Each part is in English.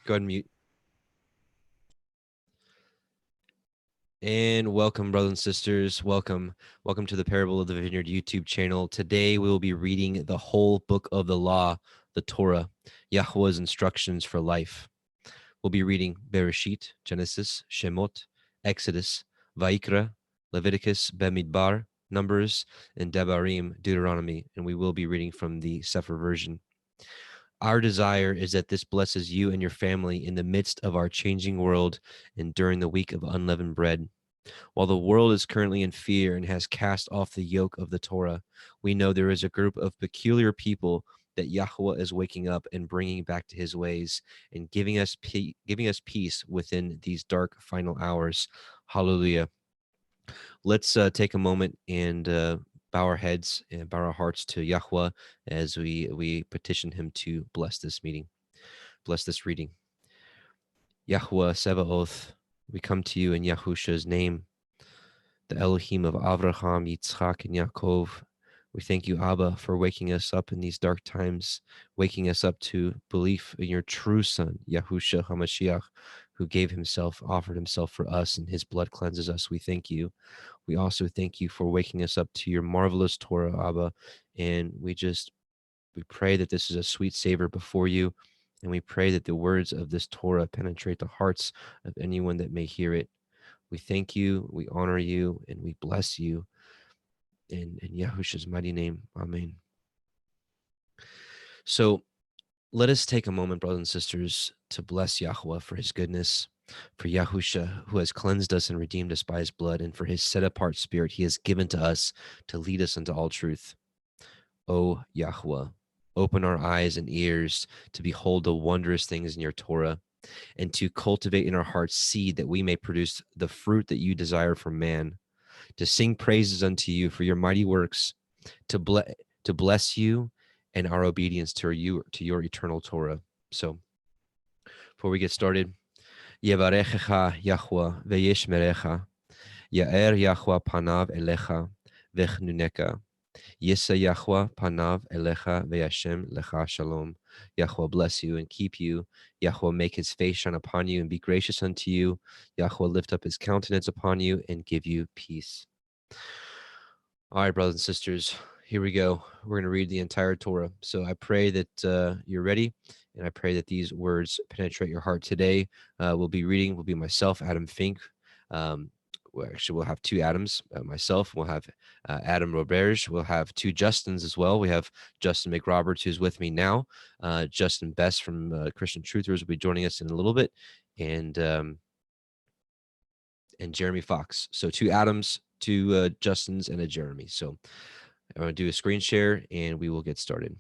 Go ahead and mute. And welcome, brothers and sisters. Welcome to the Parable of the Vineyard YouTube channel. Today we will be reading the whole book of the law, the Torah, Yahweh's instructions for life. We'll be reading Bereshit, Genesis, Shemot, Exodus, Vayikra, Leviticus, Bamidbar, Numbers, and Devarim, Deuteronomy, and we will be reading from the CEPHER version. Our desire is that this blesses you and your family in the midst of our changing world and during the week of unleavened bread. While the world is currently in fear and has cast off the yoke of the Torah, we know there is a group of peculiar people that Yahweh is waking up and bringing back to his ways and giving us peace within these dark final hours. HalleluYah. Let's take a moment and bow our heads and bow our hearts to Yahweh as we petition him to bless this meeting, bless this reading. Yahweh Sebaoth, we come to you in Yahusha's name, the Elohim of Avraham, Yitzchak, and Yaakov. We thank you, Abba, for waking us up in these dark times, waking us up to belief in your true Son, Yahusha HaMashiach, who gave himself, offered himself for us, and his blood cleanses us. We thank you. We also thank you for waking us up to your marvelous Torah, Abba, and we pray that this is a sweet savor before you, and we pray that the words of this Torah penetrate the hearts of anyone that may hear it. We thank you, we honor you, and we bless you. In Yahusha's mighty name, amen. So let us take a moment, brothers and sisters, to bless Yahweh for his goodness, for Yahusha, who has cleansed us and redeemed us by his blood, and for his set-apart spirit he has given to us to lead us into all truth. O Yahweh, open our eyes and ears to behold the wondrous things in your Torah, and to cultivate in our hearts seed that we may produce the fruit that you desire from man, to sing praises unto you for your mighty works, to bless you and our obedience to your eternal Torah. So before we get started, Yevarechecha Yahweh veyishmerecha, Ya'er Yahweh panav elecha vechnuneka, Yisa Yahweh panav elecha veyashem lecha shalom. Yahweh bless you and keep you. Yahweh make his face shine upon you and be gracious unto you. Yahweh lift up his countenance upon you and give you peace. All right, brothers and sisters, here we go. We're going to read the entire Torah. So I pray that you're ready, and I pray that these words penetrate your heart today. We'll be myself, Adam Fink. We'll have two Adams, myself. We'll have Adam Roberge. We'll have two Justins as well. We have Justin McRoberts, who's with me now. Justin Best from Christian Truthers will be joining us in a little bit, and Jeremy Fox. So two Adams, two Justins, and a Jeremy. So I'm going to do a screen share, and we will get started.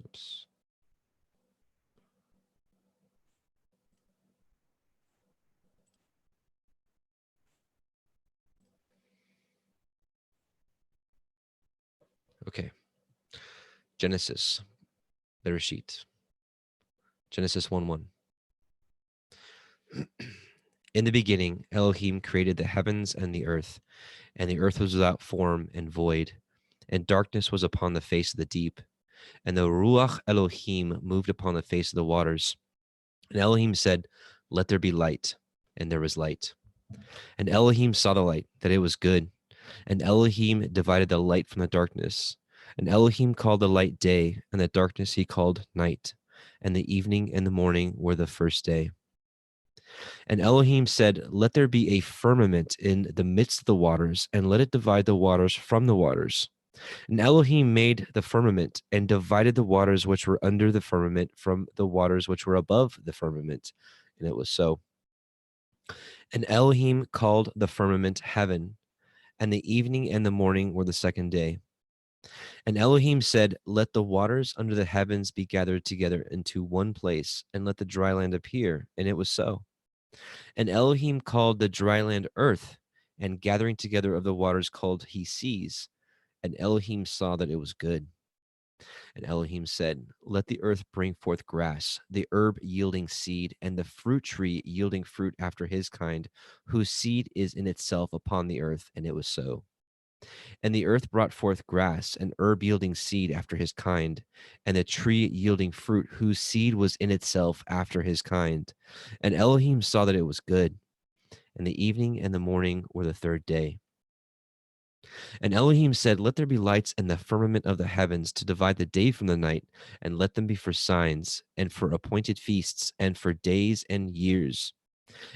Oops. Okay. Genesis, Bereshit. Genesis 1:1. In the beginning, Elohim created the heavens and the earth was without form and void, and darkness was upon the face of the deep, and the Ruach Elohim moved upon the face of the waters. And Elohim said, "Let there be light," and there was light. And Elohim saw the light, that it was good, and Elohim divided the light from the darkness. And Elohim called the light day, and the darkness he called night. And the evening and the morning were the first day. And Elohim said, "Let there be a firmament in the midst of the waters, and let it divide the waters from the waters." And Elohim made the firmament, and divided the waters which were under the firmament from the waters which were above the firmament. And it was so. And Elohim called the firmament heaven, and the evening and the morning were the second day. And Elohim said, "Let the waters under the heavens be gathered together into one place, and let the dry land appear." And it was so. And Elohim called the dry land earth, and gathering together of the waters called he seas. And Elohim saw that it was good. And Elohim said, "Let the earth bring forth grass, the herb yielding seed, and the fruit tree yielding fruit after his kind, whose seed is in itself upon the earth." And it was so. And the earth brought forth grass, and herb yielding seed after his kind, and a tree yielding fruit whose seed was in itself after his kind. And Elohim saw that it was good. And the evening and the morning were the third day. And Elohim said, let there be lights in the firmament of the heavens to divide the day from the night, and let them be for signs, and for appointed feasts, and for days and years.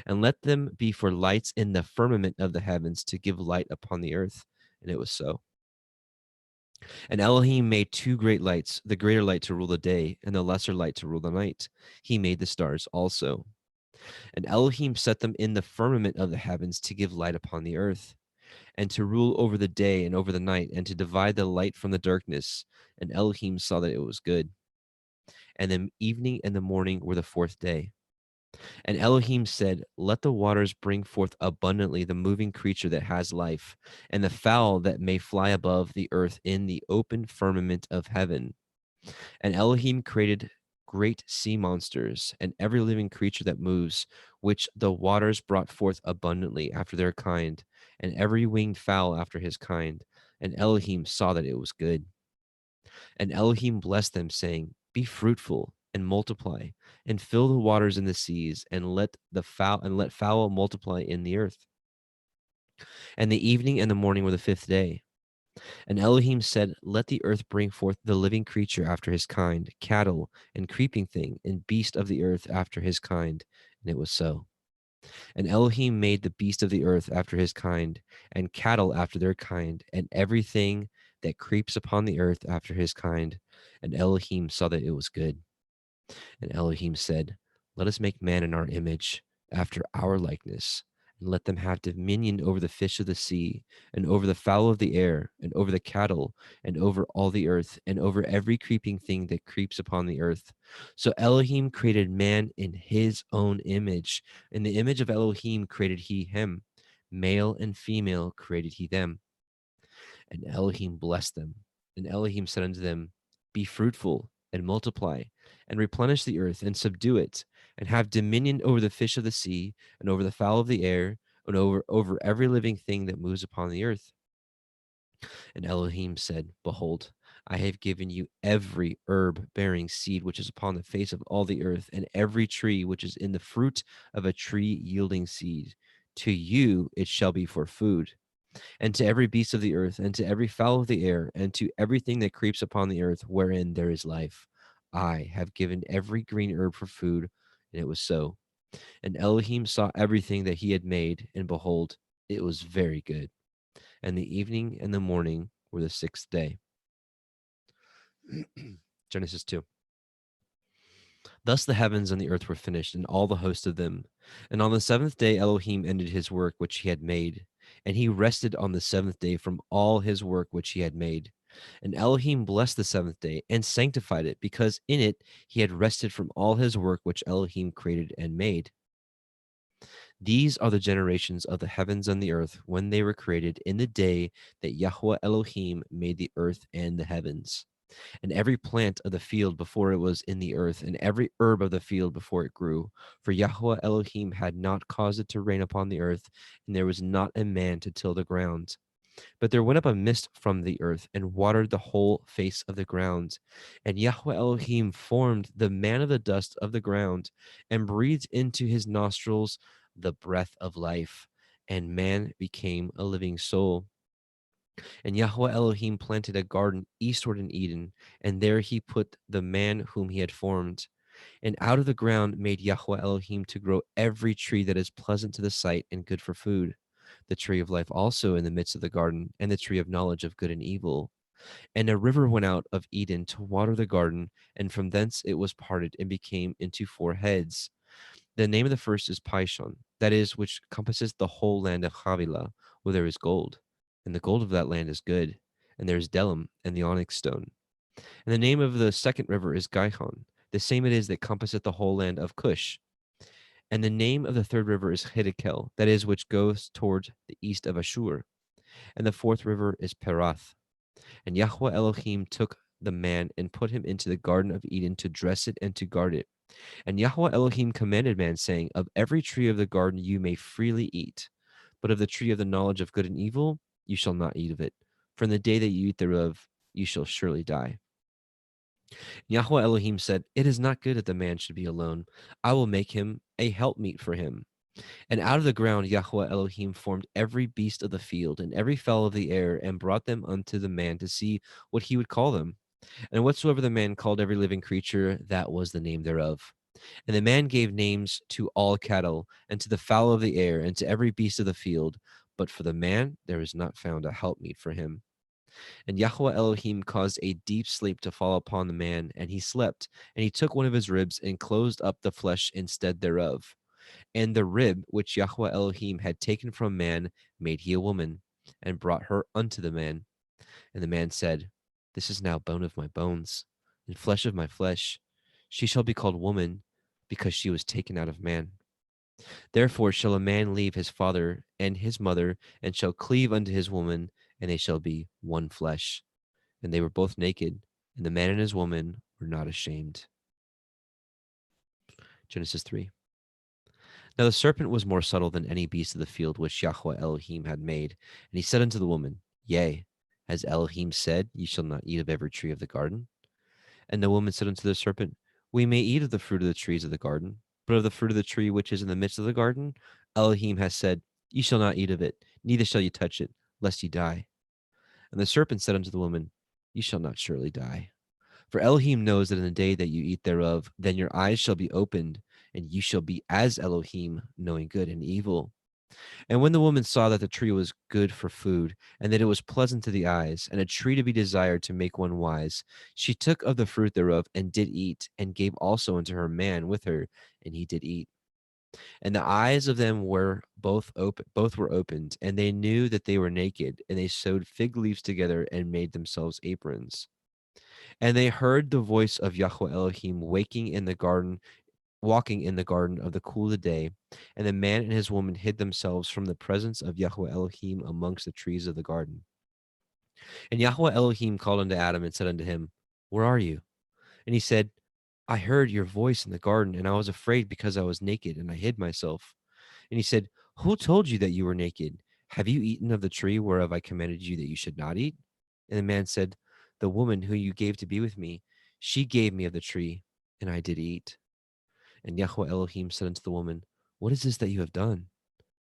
And let them be for lights in the firmament of the heavens to give light upon the earth. And it was so. And Elohim made two great lights, the greater light to rule the day, and the lesser light to rule the night. He made the stars also. And Elohim set them in the firmament of the heavens to give light upon the earth, and to rule over the day and over the night, and to divide the light from the darkness. And Elohim saw that it was good. And the evening and the morning were the fourth day. And Elohim said, let the waters bring forth abundantly the moving creature that has life, and the fowl that may fly above the earth in the open firmament of heaven. And Elohim created great sea monsters and every living creature that moves, which the waters brought forth abundantly after their kind, and every winged fowl after his kind. And Elohim saw that it was good. And Elohim blessed them, saying, be fruitful and multiply, and fill the waters in the seas, and let fowl multiply in the earth. And the evening and the morning were the fifth day. And Elohim said, let the earth bring forth the living creature after his kind, cattle, and creeping thing, and beast of the earth after his kind. And it was so. And Elohim made the beast of the earth after his kind, and cattle after their kind, and everything that creeps upon the earth after his kind. And Elohim saw that it was good. And Elohim said, let us make man in our image, after our likeness, and let them have dominion over the fish of the sea, and over the fowl of the air, and over the cattle, and over all the earth, and over every creeping thing that creeps upon the earth. So Elohim created man in his own image. In the image of Elohim created he him. Male and female created he them. And Elohim blessed them. And Elohim said unto them, be fruitful and multiply, and replenish the earth, and subdue it, and have dominion over the fish of the sea, and over the fowl of the air, and over every living thing that moves upon the earth. And Elohim said, behold, I have given you every herb bearing seed which is upon the face of all the earth, and every tree which is in the fruit of a tree yielding seed. To you it shall be for food. And to every beast of the earth, and to every fowl of the air, and to everything that creeps upon the earth wherein there is life, I have given every green herb for food. And it was so. And Elohim saw everything that he had made, and behold, it was very good. And the evening and the morning were the sixth day. Genesis 2. Thus the heavens and the earth were finished, and all the host of them. And on the seventh day Elohim ended his work which he had made, and he rested on the seventh day from all his work which he had made. And Elohim blessed the seventh day and sanctified it, because in it he had rested from all his work which Elohim created and made. These are the generations of the heavens and the earth when they were created in the day that Yahweh Elohim made the earth and the heavens. And every plant of the field before it was in the earth, and every herb of the field before it grew. For Yahweh Elohim had not caused it to rain upon the earth, and there was not a man to till the ground. But there went up a mist from the earth, and watered the whole face of the ground. And Yahweh Elohim formed the man of the dust of the ground, and breathed into his nostrils the breath of life, and man became a living soul. And Yahweh Elohim planted a garden eastward in Eden, and there he put the man whom he had formed. And out of the ground made Yahweh Elohim to grow every tree that is pleasant to the sight and good for food, the tree of life also in the midst of the garden, and the tree of knowledge of good and evil. And a river went out of Eden to water the garden, and from thence it was parted and became into four heads. The name of the first is Pishon, that is, which compasses the whole land of Havilah, where there is gold. And the gold of that land is good, and there is Delim and the onyx stone. And the name of the second river is Gihon, the same it is that compasseth the whole land of Cush. And the name of the third river is Hiddekel, that is, which goes toward the east of Ashur. And the fourth river is Perath. And Yahweh Elohim took the man and put him into the garden of Eden to dress it and to guard it. And Yahweh Elohim commanded man, saying, of every tree of the garden you may freely eat, but of the tree of the knowledge of good and evil you shall not eat of it. For in the day that you eat thereof, you shall surely die. Yahweh Elohim said, it is not good that the man should be alone. I will make him a helpmeet for him. And out of the ground Yahweh Elohim formed every beast of the field and every fowl of the air, and brought them unto the man to see what he would call them. And whatsoever the man called every living creature, that was the name thereof. And the man gave names to all cattle, and to the fowl of the air, and to every beast of the field. But for the man there was not found a helpmeet for him. And Yahweh Elohim caused a deep sleep to fall upon the man, and he slept. And he took one of his ribs, and closed up the flesh instead thereof. And the rib which Yahweh Elohim had taken from man made he a woman, and brought her unto the man. And the man said, this is now bone of my bones, and flesh of my flesh. She shall be called woman, because she was taken out of man. Therefore shall a man leave his father and his mother, and shall cleave unto his woman, and they shall be one flesh. And they were both naked, and the man and his woman were not ashamed. Genesis 3. Now the serpent was more subtle than any beast of the field which Yahweh Elohim had made. And he said unto the woman, yea, has Elohim said, ye shall not eat of every tree of the garden? And the woman said unto the serpent, we may eat of the fruit of the trees of the garden, but of the fruit of the tree which is in the midst of the garden, Elohim has said, ye shall not eat of it, neither shall ye touch it, lest ye die. And the serpent said unto the woman, ye shall not surely die. For Elohim knows that in the day that you eat thereof, then your eyes shall be opened, and you shall be as Elohim, knowing good and evil. And when the woman saw that the tree was good for food, and that it was pleasant to the eyes, and a tree to be desired to make one wise, she took of the fruit thereof, and did eat, and gave also unto her man with her, and he did eat. And the eyes of them were both were opened, and they knew that they were naked, and they sewed fig leaves together, and made themselves aprons. And they heard the voice of Yahweh Elohim walking in the garden of the cool of the day. And the man and his woman hid themselves from the presence of Yahweh Elohim amongst the trees of the garden. And Yahweh Elohim called unto Adam and said unto him, where are you? And he said, I heard your voice in the garden, and I was afraid because I was naked, and I hid myself. And he said, who told you that you were naked? Have you eaten of the tree whereof I commanded you that you should not eat? And the man said, the woman who you gave to be with me, she gave me of the tree, and I did eat. And Yahweh Elohim said unto the woman, what is this that you have done?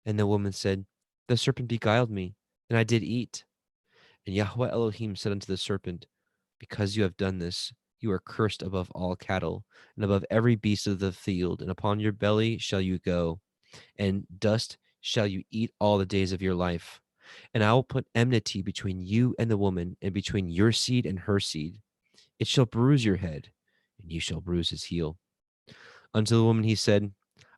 And the woman said, the serpent beguiled me, and I did eat. And Yahweh Elohim said unto the serpent, because you have done this, you are cursed above all cattle, and above every beast of the field, and upon your belly shall you go, and dust shall you eat all the days of your life. And I will put enmity between you and the woman, and between your seed and her seed. It shall bruise your head, and you shall bruise his heel. Unto the woman he said,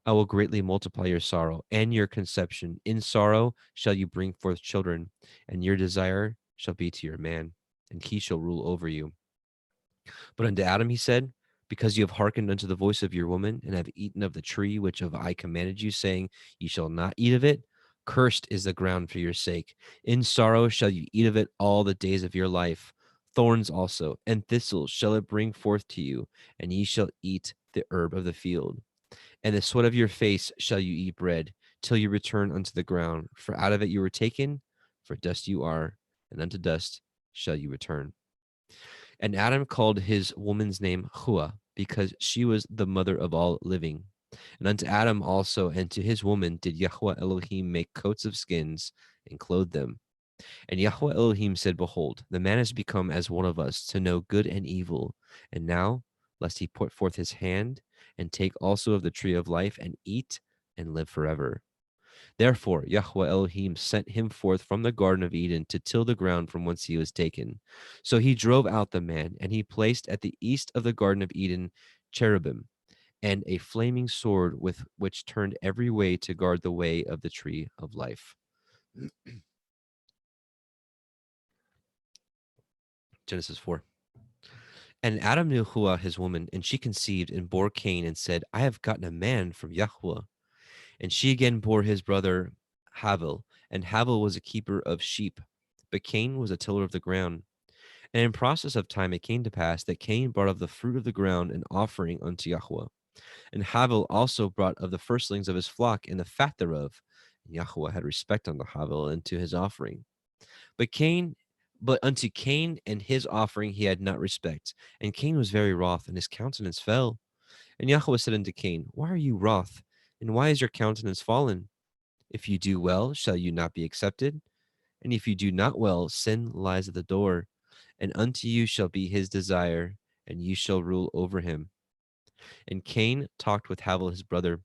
I will greatly multiply your sorrow and your conception. In sorrow shall you bring forth children, and your desire shall be to your man, and he shall rule over you. But unto Adam he said, because you have hearkened unto the voice of your woman, and have eaten of the tree which of I commanded you, saying, ye shall not eat of it, cursed is the ground for your sake. In sorrow shall you eat of it all the days of your life. Thorns also and thistles shall it bring forth to you, and ye shall eat the herb of the field. And the sweat of your face shall you eat bread, till you return unto the ground. For out of it you were taken, for dust you are, and unto dust shall you return. And Adam called his woman's name Hua, because she was the mother of all living. And unto Adam also and to his woman did Yahweh Elohim make coats of skins, and clothe them. And Yahweh Elohim said, behold, the man has become as one of us, to know good and evil. And now, lest he put forth his hand, and take also of the tree of life, and eat, and live forever. Therefore Yahweh Elohim sent him forth from the Garden of Eden to till the ground from whence he was taken. So he drove out the man, and he placed at the east of the Garden of Eden cherubim, and a flaming sword with which turned every way to guard the way of the tree of life. Genesis 4. And Adam knew Hua his woman, and she conceived and bore Cain, and said, I have gotten a man from Yahweh. And she again bore his brother Havel, and Havel was a keeper of sheep, but Cain was a tiller of the ground. And in process of time it came to pass that Cain brought of the fruit of the ground an offering unto Yahweh. And Havel also brought of the firstlings of his flock and the fat thereof. And Yahweh had respect unto Havel and to his offering. But unto Cain and his offering he had not respect. And Cain was very wroth, and his countenance fell. And Yahweh said unto Cain, Why are you wroth? And why is your countenance fallen? If you do well, shall you not be accepted? And if you do not well, sin lies at the door, and unto you shall be his desire, and you shall rule over him. And Cain talked with Havel his brother.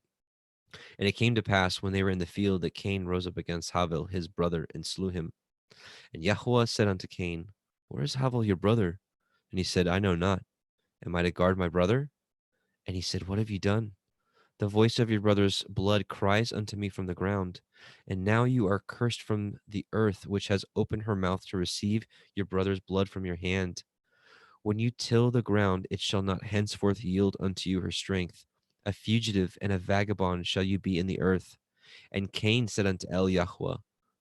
And it came to pass, when they were in the field, that Cain rose up against Havel his brother, and slew him. And Yahweh said unto Cain, Where is Havel your brother? And he said, I know not. Am I to guard my brother? And he said, What have you done? The voice of your brother's blood cries unto me from the ground. And now you are cursed from the earth, which has opened her mouth to receive your brother's blood from your hand. When you till the ground, it shall not henceforth yield unto you her strength. A fugitive and a vagabond shall you be in the earth. And Cain said unto Yahweh,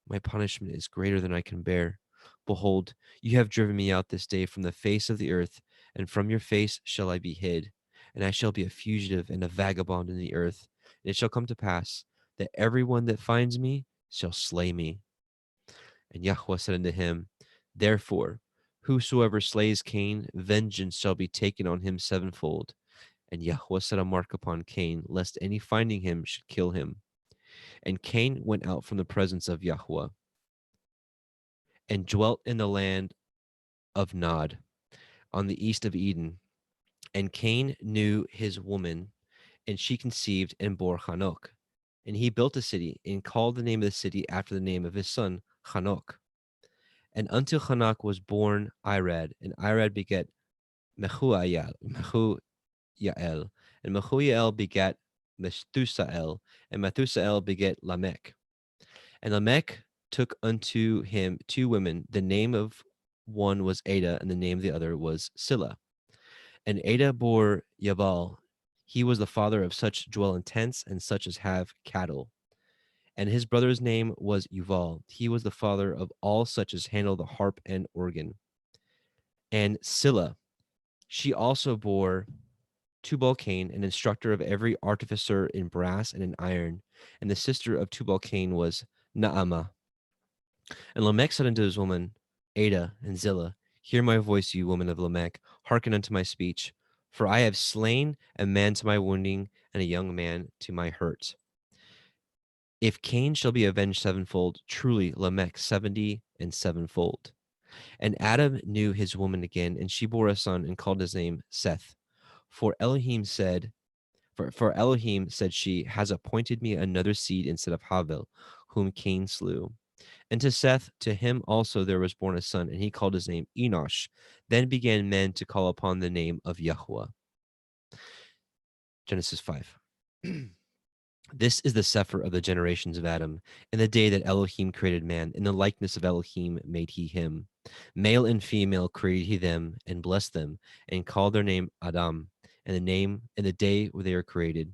My punishment is greater than I can bear. Behold, you have driven me out this day from the face of the earth, and from your face shall I be hid. And I shall be a fugitive and a vagabond in the earth. And it shall come to pass that every one that finds me shall slay me. And Yahweh said unto him, Therefore, whosoever slays Cain, vengeance shall be taken on him sevenfold. And Yahweh set a mark upon Cain, lest any finding him should kill him. And Cain went out from the presence of Yahweh, and dwelt in the land of Nod, on the east of Eden. And Cain knew his woman, and she conceived and bore Hanok. And he built a city, and called the name of the city after the name of his son, Hanok. And unto Hanok was born Irad, and Irad begat Mehujael, and Mehujael begat Methusael, and Methusael begat Lamech. And Lamech took unto him 2 women. The name of one was Ada, and the name of the other was Silla. And Ada bore Yabal. He was the father of such dwell in tents, and such as have cattle. And his brother's name was Yuval. He was the father of all such as handle the harp and organ. And Silla, she also bore Tubal-Cain, an instructor of every artificer in brass and in iron. And the sister of Tubal-Cain was Naamah. And Lamech said unto his woman, Ada and Zillah, Hear my voice, you woman of Lamech, hearken unto my speech. For I have slain a man to my wounding, and a young man to my hurt. If Cain shall be avenged sevenfold, truly Lamech 70 and sevenfold. And Adam knew his woman again, and she bore a son, and called his name Seth. For Elohim said she, has appointed me another seed instead of Havel, whom Cain slew. And to Seth, to him also there was born a son, and he called his name Enosh. Then began men to call upon the name of Yahweh. Genesis 5. This is the CEPHER of the generations of Adam. In the day that Elohim created man, in the likeness of Elohim made he him. Male and female created he them, and blessed them, and called their name Adam, and the day where they were created.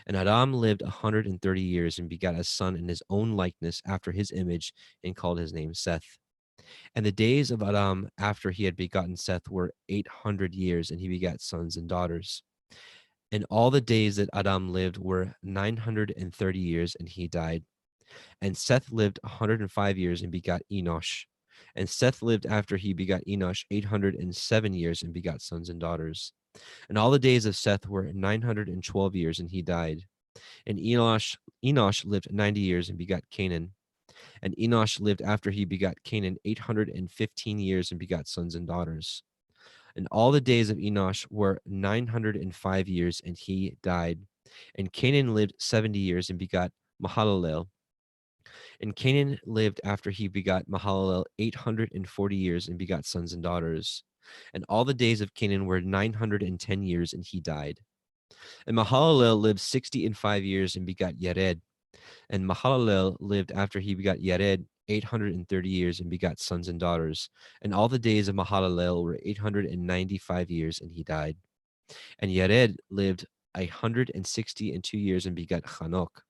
And Adam lived 130 years, and begat a son in his own likeness after his image, and called his name Seth. And the days of Adam after he had begotten Seth were 800 years, and he begat sons and daughters. And all the days that Adam lived were 930 years, and he died. And Seth lived 105 years, and begot Enosh. And Seth lived after he begot Enosh 807 years, and begot sons and daughters. And all the days of Seth were 912 years, and he died. And Enosh lived 90 years, and begot Canaan. And Enosh lived after he begot Canaan 815 years, and begot sons and daughters. And all the days of Enosh were 905 years, and he died. And Canaan lived 70 years, and begot Mahalalel. And Canaan lived after he begot Mahalalel 840 years, and begot sons and daughters. And all the days of Canaan were 910 years, and he died. And Mahalalel lived 65 years, and begot Yared. And Mahalalel lived after he begot Yared 830 years, and begot sons and daughters. And all the days of Mahalalel were 895 years, and he died. And Yared lived 162 years, and begot Hanok.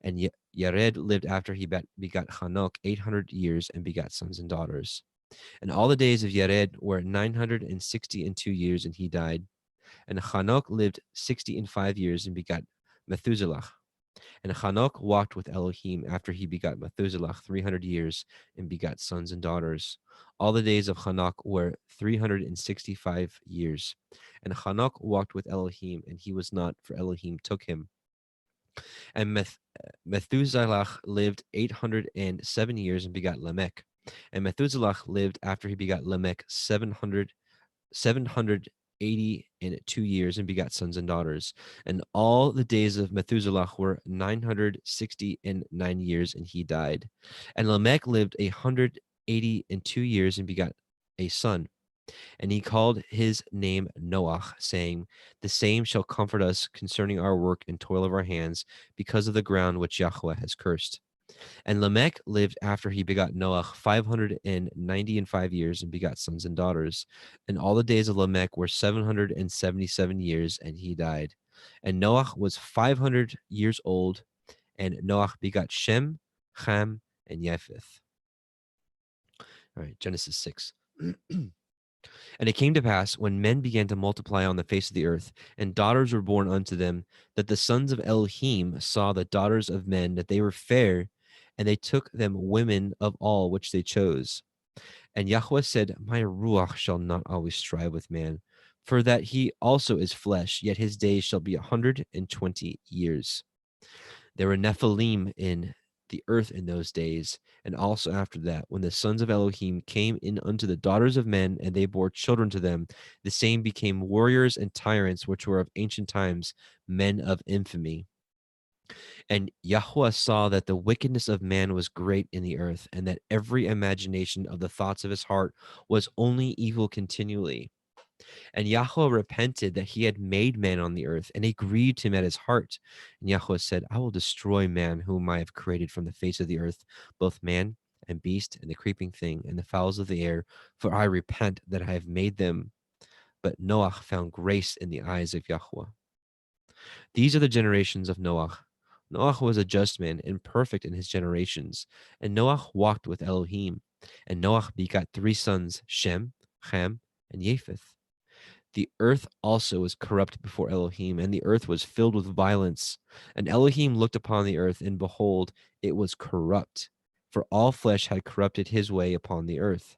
And Yared lived after he begot Hanok 800 years, and begot sons and daughters. And all the days of Yared were 962 years, and he died. And Hanok lived 65 years, and begot Methuselah. And Hanok walked with Elohim after he begot Methuselah 300 years and begot sons and daughters. All the days of Hanok were 365 years. And Hanok walked with Elohim, and he was not, for Elohim took him. And Methuselah lived 807 years and begot Lamech. And Methuselah lived after he begot Lamech 782 years and begot sons and daughters. And all the days of Methuselah were 969 years, and he died. And Lamech lived 182 years and begot a son. And he called his name Noah, saying, "The same shall comfort us concerning our work and toil of our hands, because of the ground which Yahweh has cursed." And Lamech lived after he begot Noah 595 years and begot sons and daughters. And all the days of Lamech were 777 years, and he died. And Noah was 500 years old, and Noah begot Shem, Ham, and Japheth. All right, Genesis 6. And it came to pass, when men began to multiply on the face of the earth, and daughters were born unto them, that the sons of Elohim saw the daughters of men, that they were fair, and they took them women of all which they chose. And Yahweh said, My ruach shall not always strive with man, for that he also is flesh, yet his days shall be 120 years. There were Nephilim in the earth in those days, and also after that, when the sons of Elohim came in unto the daughters of men, and they bore children to them, the same became warriors and tyrants, which were of ancient times, men of infamy. And Yahweh saw that the wickedness of man was great in the earth, and that every imagination of the thoughts of his heart was only evil continually. And Yahweh repented that he had made man on the earth, and it grieved him at his heart. And Yahweh said, I will destroy man whom I have created from the face of the earth, both man and beast and the creeping thing and the fowls of the air, for I repent that I have made them. But Noah found grace in the eyes of Yahweh. These are the generations of Noah. Noah was a just man and perfect in his generations, and Noah walked with Elohim. And Noah begot 3 sons, Shem, Ham, and Japheth. The earth also was corrupt before Elohim, and the earth was filled with violence. And Elohim looked upon the earth, and behold, it was corrupt, for all flesh had corrupted his way upon the earth.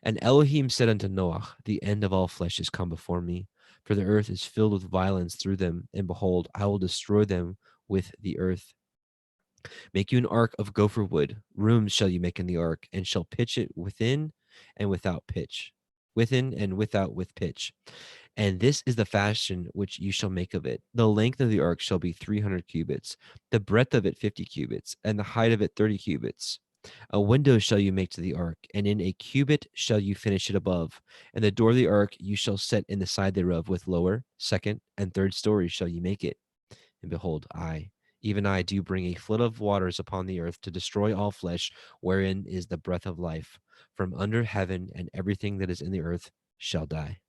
And Elohim said unto Noah, The end of all flesh is come before me, for the earth is filled with violence through them, and behold, I will destroy them with the earth. Make you an ark of gopher wood. Rooms shall you make in the ark, and shall pitch it within and without pitch. Within and without with pitch. And this is the fashion which you shall make of it. The length of the ark shall be 300 cubits, the breadth of it 50 cubits, and the height of it 30 cubits. A window shall you make to the ark, and in a cubit shall you finish it above. And the door of the ark you shall set in the side thereof, with lower, second, and third stories shall you make it. And behold, I, even I, do bring a flood of waters upon the earth to destroy all flesh, wherein is the breath of life. From under heaven, and everything that is in the earth shall die.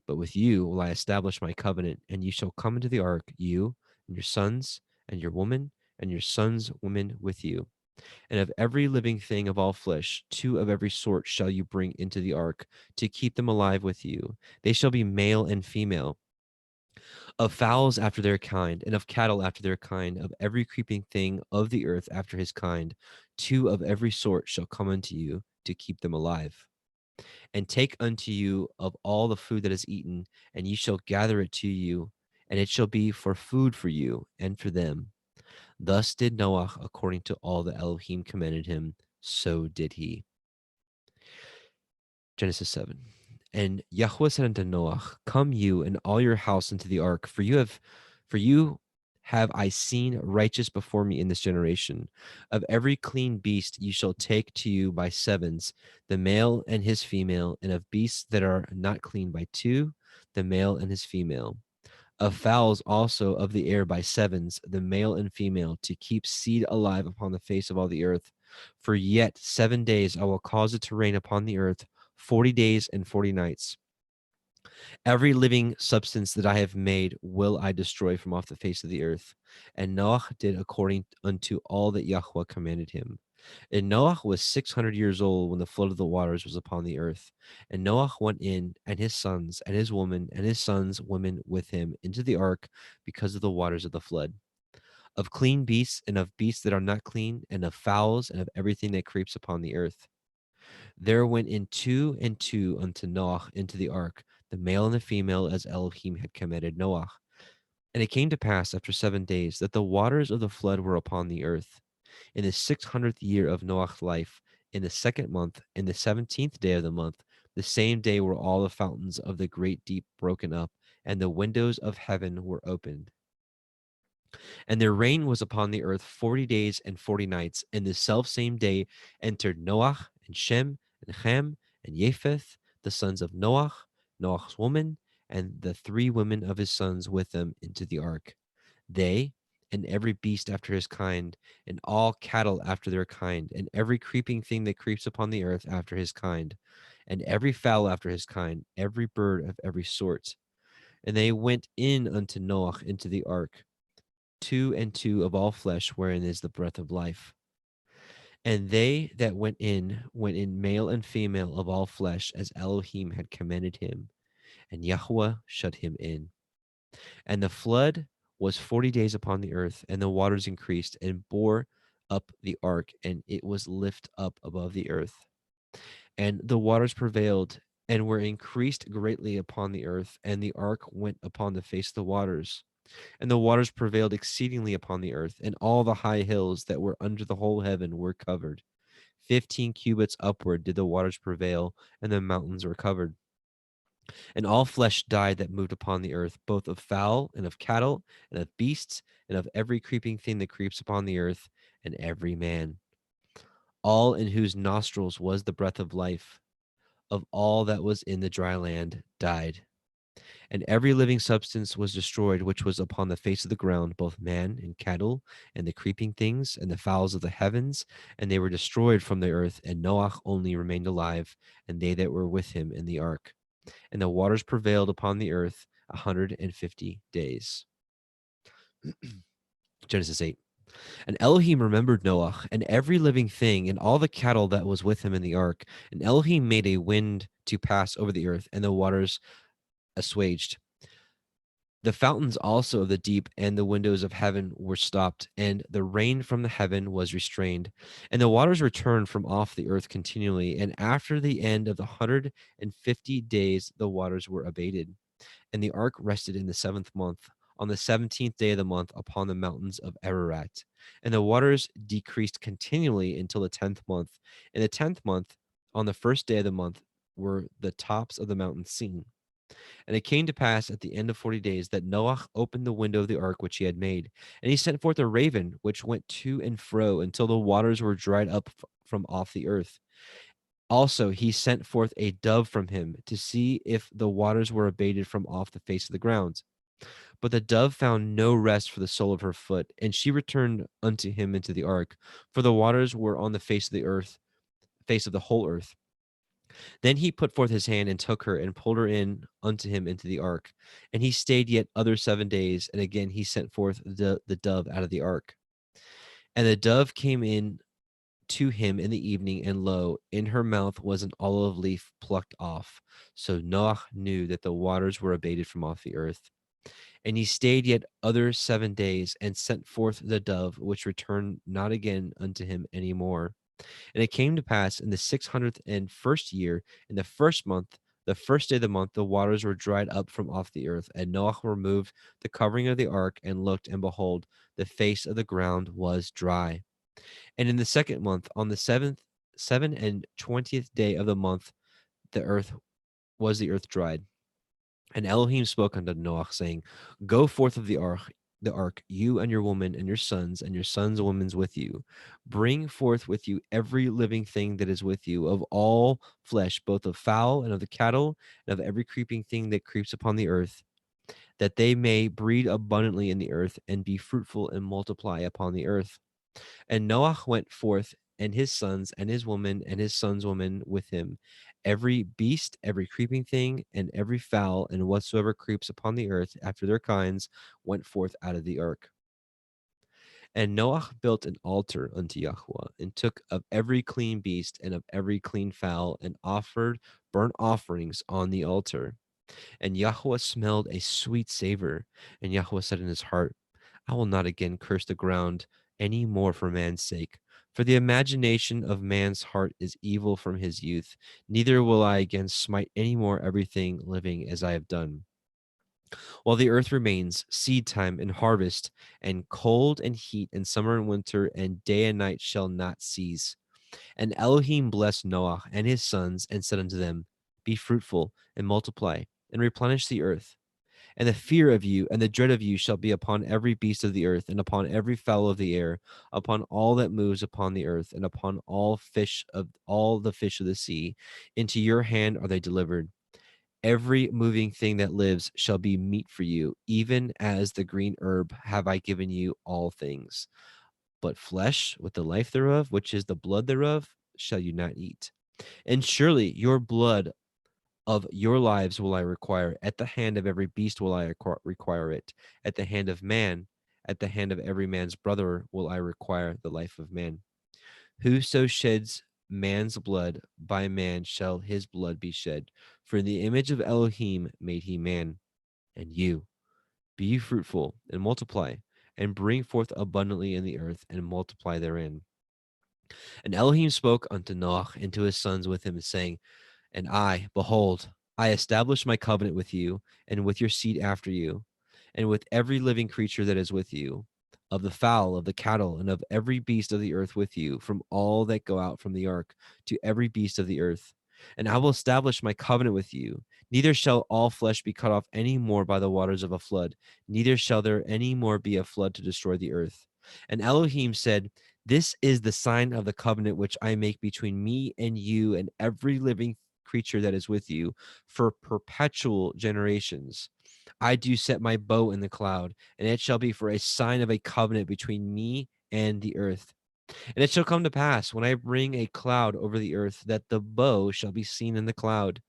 But with you will I establish my covenant, and you shall come into the ark, you and your sons and your woman and your sons' women with you. And of every living thing of all flesh, 2 of every sort shall you bring into the ark, to keep them alive with you. They shall be male and female, of fowls after their kind, and of cattle after their kind, of every creeping thing of the earth after his kind. 2 of every sort shall come unto you, to keep them alive. And take unto you of all the food that is eaten, and ye shall gather it to you, and it shall be for food for you and for them. Thus did Noah according to all that Elohim commanded him, so did he. Genesis 7. And Yahweh said unto Noah, Come you and all your house into the ark, for you have I seen righteous before me in this generation. Of every clean beast you shall take to you by sevens, the male and his female, and of beasts that are not clean by 2, the male and his female. Of fowls also of the air by sevens, the male and female, to keep seed alive upon the face of all the earth. For yet 7 days I will cause it to rain upon the earth, 40 days and 40 nights. Every living substance that I have made will I destroy from off the face of the earth. And Noah did according unto all that Yahweh commanded him. And Noah was 600 years old when the flood of the waters was upon the earth. And Noah went in, and his sons, and his woman, and his sons' women with him into the ark, because of the waters of the flood. of clean beasts and of beasts that are not clean, and of fowls and of everything that creeps upon the earth. There went in 2 and 2 unto Noah into the ark, the male and the female, as Elohim had commanded Noah. And it came to pass after 7 days that the waters of the flood were upon the earth. In the 600th year of Noah's life, in the 2nd month, in the 17th day of the month, the same day were all the fountains of the great deep broken up, and the windows of heaven were opened. And their rain was upon the earth 40 days and 40 nights. And the selfsame day entered Noah and Shem and Ham and Japheth, the sons of Noah, Noah's woman, and the 3 women of his sons with them into the ark. They and every beast after his kind, and all cattle after their kind, and every creeping thing that creeps upon the earth after his kind, and every fowl after his kind, every bird of every sort. And they went in unto Noah into the ark, 2 and 2 of all flesh, wherein is the breath of life. And they that went in male and female of all flesh, as Elohim had commanded him, and Yahweh shut him in. And the flood was 40 days upon the earth, and the waters increased and bore up the ark, and it was lift up above the earth. And the waters prevailed and were increased greatly upon the earth, and the ark went upon the face of the waters. And the waters prevailed exceedingly upon the earth, and all the high hills that were under the whole heaven were covered. 15 cubits upward did the waters prevail, and the mountains were covered. And all flesh died that moved upon the earth, both of fowl and of cattle and of beasts and of every creeping thing that creeps upon the earth, and every man. All in whose nostrils was the breath of life, of all that was in the dry land, died. And every living substance was destroyed, which was upon the face of the ground, both man and cattle, and the creeping things, and the fowls of the heavens, and they were destroyed from the earth. And Noah only remained alive, and they that were with him in the ark. And the waters prevailed upon the earth 150 days. Genesis 8. And Elohim remembered Noah and every living thing and all the cattle that was with him in the ark. And Elohim made a wind to pass over the earth, and the waters assuaged. The fountains also of the deep and the windows of heaven were stopped, and the rain from the heaven was restrained, and the waters returned from off the earth continually. And after the end of the 150 days, the waters were abated. And the ark rested in the 7th month, on the 17th day of the month, upon the mountains of Ararat. And the waters decreased continually until the 10th month. In the 10th month, on the 1st day of the month, were the tops of the mountains seen. And it came to pass at the end of 40 days that Noah opened the window of the ark which he had made, and he sent forth a raven which went to and fro until the waters were dried up from off the earth. Also, he sent forth a dove from him to see if the waters were abated from off the face of the ground. But the dove found no rest for the sole of her foot, and she returned unto him into the ark, for the waters were on the face of the earth, face of the whole earth. Then he put forth his hand and took her and pulled her in unto him into the ark. And he stayed yet other 7 days, and again he sent forth the dove out of the ark. And the dove came in to him in the evening, and lo, in her mouth was an olive leaf plucked off. So Noah knew that the waters were abated from off the earth. And he stayed yet other 7 days, and sent forth the dove, which returned not again unto him any more. And it came to pass in the 601st year, in the 1st month, the 1st day of the month, the waters were dried up from off the earth. And Noah removed the covering of the ark, and looked, and behold, the face of the ground was dry. And in the 2nd month, on the 7 and 20th day of the month, the earth dried. And Elohim spoke unto Noah, saying, Go forth of the ark, you and your woman and your sons' women with you. Bring forth with you every living thing that is with you, of all flesh, both of fowl and of the cattle, and of every creeping thing that creeps upon the earth, that they may breed abundantly in the earth, and be fruitful and multiply upon the earth. And Noah went forth, and his sons, and his woman, and his sons' women with him. Every beast, every creeping thing, and every fowl, and whatsoever creeps upon the earth after their kinds, went forth out of the ark. And Noah built an altar unto Yahweh, and took of every clean beast and of every clean fowl, and offered burnt offerings on the altar. And Yahweh smelled a sweet savor. And Yahweh said in his heart, I will not again curse the ground any more for man's sake. For the imagination of man's heart is evil from his youth. Neither will I again smite any more everything living as I have done. While the earth remains, seed time and harvest, and cold and heat, and summer and winter, and day and night shall not cease. And Elohim blessed Noah and his sons, and said unto them, Be fruitful, and multiply, and replenish the earth. And the fear of you and the dread of you shall be upon every beast of the earth, and upon every fowl of the air, upon all that moves upon the earth, and upon all the fish of the sea. Into your hand are they delivered. Every moving thing that lives shall be meat for you, even as the green herb have I given you all things. But flesh with the life thereof, which is the blood thereof, shall you not eat. And surely your blood of your lives will I require. At the hand of every beast will I require it. At the hand of man, at the hand of every man's brother will I require the life of man. Whoso sheds man's blood, by man shall his blood be shed. For in the image of Elohim made he man. And you, be ye fruitful, and multiply, and bring forth abundantly in the earth, and multiply therein. And Elohim spoke unto Noah and to his sons with him, saying, And I, behold, I establish my covenant with you, and with your seed after you, and with every living creature that is with you, of the fowl, of the cattle, and of every beast of the earth with you, from all that go out from the ark to every beast of the earth. And I will establish my covenant with you. Neither shall all flesh be cut off any more by the waters of a flood, neither shall there any more be a flood to destroy the earth. And Elohim said, This is the sign of the covenant which I make between me and you and every living creature that is with you for perpetual generations. I do set my bow in the cloud, and it shall be for a sign of a covenant between me and the earth. And it shall come to pass when I bring a cloud over the earth that the bow shall be seen in the cloud.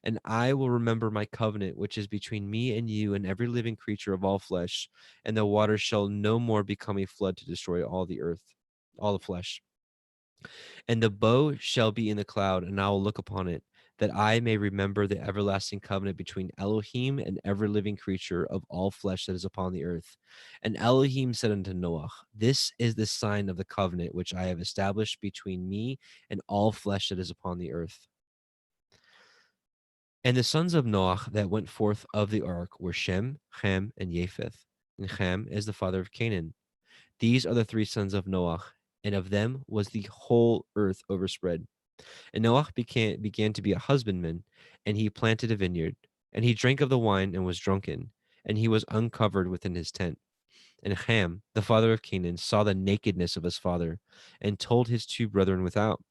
And I will remember my covenant, which is between me and you and every living creature of all flesh, and the waters shall no more become a flood to destroy all the earth, all the flesh. And the bow shall be in the cloud, and I will look upon it, that I may remember the everlasting covenant between Elohim and every living creature of all flesh that is upon the earth. And Elohim said unto Noah, This is the sign of the covenant which I have established between me and all flesh that is upon the earth. And the sons of Noah that went forth of the ark were Shem, Ham, and Japheth. And Ham is the father of Canaan. These are the three sons of Noah, and of them was the whole earth overspread. And Noah began to be a husbandman, and he planted a vineyard, and he drank of the wine and was drunken, and he was uncovered within his tent. And Ham, the father of Canaan, saw the nakedness of his father, and told his two brethren without.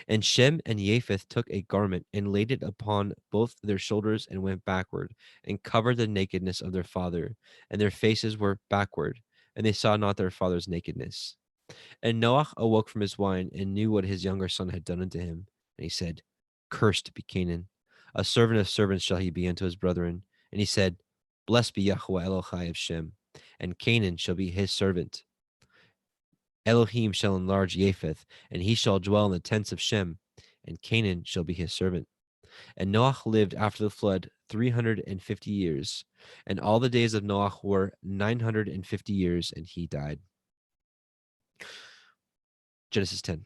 And Shem and Japheth took a garment and laid it upon both their shoulders and went backward, and covered the nakedness of their father, and their faces were backward, and they saw not their father's nakedness. And Noah awoke from his wine and knew what his younger son had done unto him. And he said, Cursed be Canaan. A servant of servants shall he be unto his brethren. And he said, Blessed be Yahweh Elohai of Shem, and Canaan shall be his servant. Elohim shall enlarge Japheth, and he shall dwell in the tents of Shem, and Canaan shall be his servant. And Noah lived after the flood 350 years, and all the days of Noah were 950 years, and he died. Genesis 10.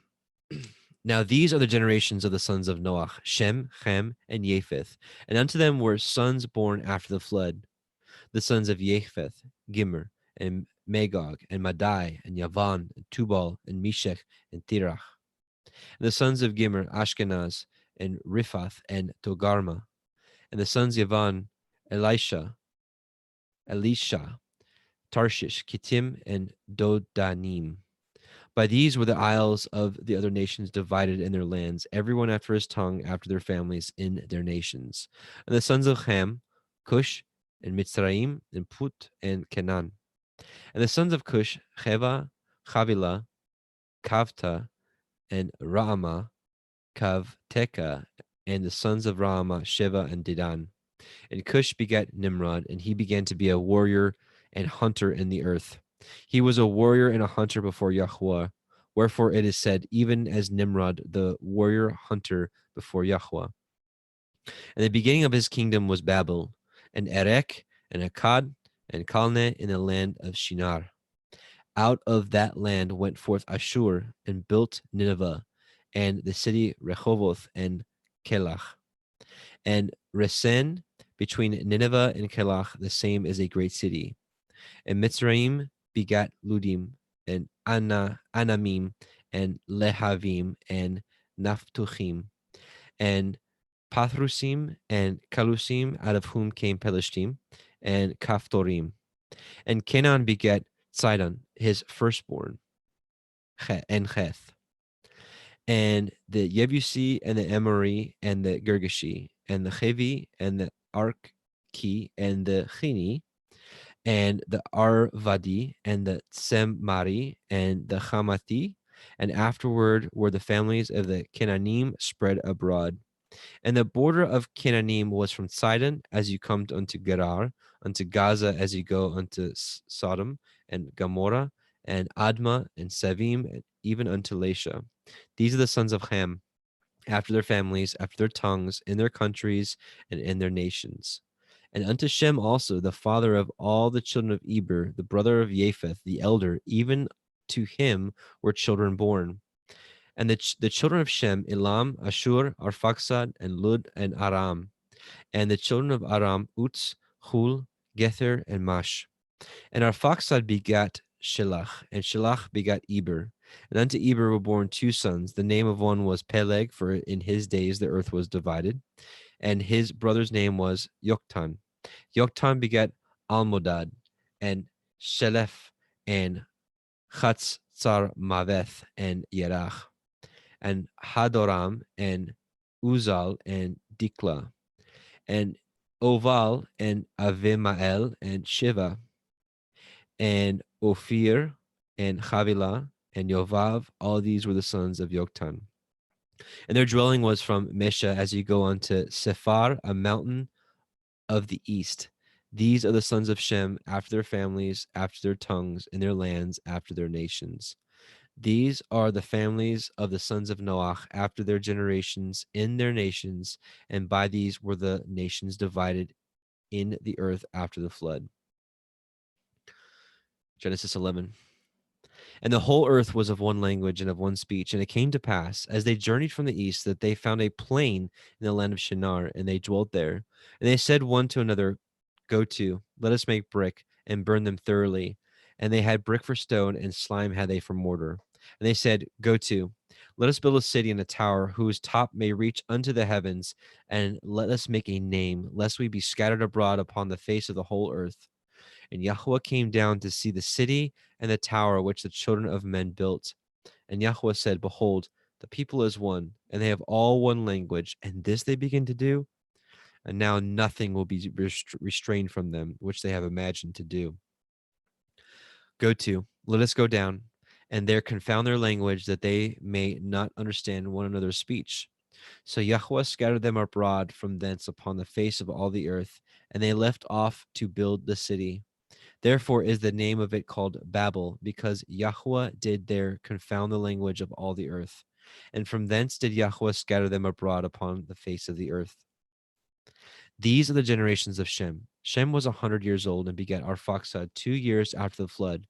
Now these are the generations of the sons of Noah, Shem, Ham, and Japheth. And unto them were sons born after the flood. The sons of Japheth, Gimmer, and Magog, and Madai, and Yavan, and Tubal, and Meshech, and Tirach. And the sons of Gimmer, Ashkenaz, and Riphath, and Togarma. And the sons of Yavan, Elisha, Tarshish, Kittim, and Dodanim. By these were the isles of the other nations divided in their lands, everyone after his tongue, after their families, in their nations. And the sons of Ham, Cush, and Mitzrayim, and Put, and Canaan. And the sons of Cush, Cheva, Chavila, Kavta, and Raama, Kavteka. And the sons of Raama, Sheva, and Dedan. And Cush begat Nimrod, and he began to be a warrior and hunter in the earth. He was a warrior and a hunter before Yahweh. Wherefore it is said, even as Nimrod, the warrior hunter before Yahweh. And the beginning of his kingdom was Babel, and Erech, and Akkad, and Calneh in the land of Shinar. Out of that land went forth Ashur and built Nineveh, and the city Rehoboth and Kelach. And Resen between Nineveh and Kelach, the same is a great city. And Mitzrayim begat Ludim, and Anamim, and Lehavim, and Naphtuchim, and Pathrusim, and Kalusim, out of whom came Pelishtim, and Kaphtorim. And Canaan begat Sidon, his firstborn, and Heth, and the Yebusi, and the Emori, and the Girgashi, and the Chevi, and the Arki, and the Chini, and the Arvadi, and the Tsemari, and the Hamathi, and afterward were the families of the Canaanim spread abroad. And the border of Canaanim was from Sidon as you come unto Gerar, unto Gaza as you go unto Sodom and Gomorrah, and Admah, and Sevim, and even unto Lasha. These are the sons of Ham, after their families, after their tongues, in their countries, and in their nations. And unto Shem also, the father of all the children of Eber, the brother of Japheth, the elder, even to him were children born. And the children of Shem, Elam, Ashur, Arphaxad, and Lud, and Aram. And the children of Aram, Utz, Hul, Gether, and Mash. And Arphaxad begat Shelach, and Shelach begat Eber. And unto Eber were born two sons. The name of one was Peleg, for in his days the earth was divided. And his brother's name was Yoktan. Yoktan begat Almodad, and Shelef, and Chatzar Maveth, and Yerach, and Hadoram, and Uzal, and Dikla, and Oval, and Avimael, and Shiva, and Ophir, and Havilah, and Yovav. All these were the sons of Yoktan. And their dwelling was from Mesha as you go unto Sephar, a mountain of the east. These are the sons of Shem, after their families, after their tongues, in their lands, after their nations. These are the families of the sons of Noach, after their generations, in their nations, and by these were the nations divided in the earth after the flood. Genesis 11. And the whole earth was of one language and of one speech. And it came to pass, as they journeyed from the east, that they found a plain in the land of Shinar, and they dwelt there. And they said one to another, Go to, let us make brick, and burn them thoroughly. And they had brick for stone, and slime had they for mortar. And they said, Go to, let us build a city and a tower, whose top may reach unto the heavens, and let us make a name, lest we be scattered abroad upon the face of the whole earth. And Yahweh came down to see the city and the tower which the children of men built. And Yahweh said, Behold, the people is one, and they have all one language, and this they begin to do. And now nothing will be restrained from them, which they have imagined to do. Go to, let us go down, and there confound their language, that they may not understand one another's speech. So Yahweh scattered them abroad from thence upon the face of all the earth, and they left off to build the city. Therefore is the name of it called Babel, because Yahweh did there confound the language of all the earth. And from thence did Yahweh scatter them abroad upon the face of the earth. These are the generations of Shem. Shem was 100 years old and begat Arphaxad 2 years after the flood.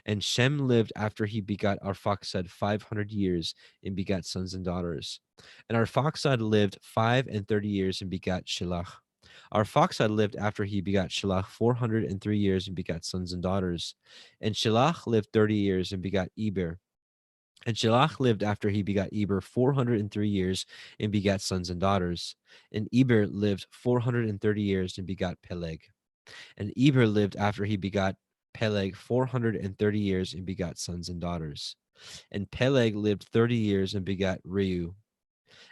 And Shem lived after he begat Arphaxad 500 years and begat sons and daughters. And Arphaxad lived 35 years and begat Shelach. Arphaxad lived after he begat Shelach 403 years and begat sons and daughters. And Shelach lived 30 years and begat Eber. And Shelach lived after he begot Eber 403 years and begat sons and daughters. And Eber lived 430 years and begot Peleg. And Eber lived after he begot Peleg 430 years and begot sons and daughters. And Peleg lived 30 years and begot Reu.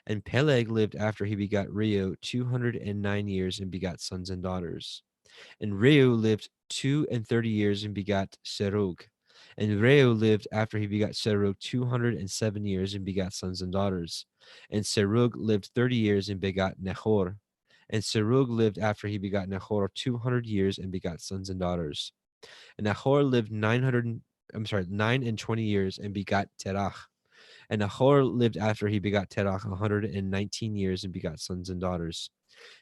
And Peleg lived after he begot Reu 209 years and begot sons and daughters. And Reu lived 32 years and begot Serug. And Reu lived after he begot Serug 207 years and begot sons and daughters. And Serug lived 30 years and begot Nahor. And Serug lived after he begot Nahor 200 years and begot sons and daughters. And Nahor lived 9 and 20 years and begot Terach. And Nahor lived after he begot Terach 119 years and begot sons and daughters.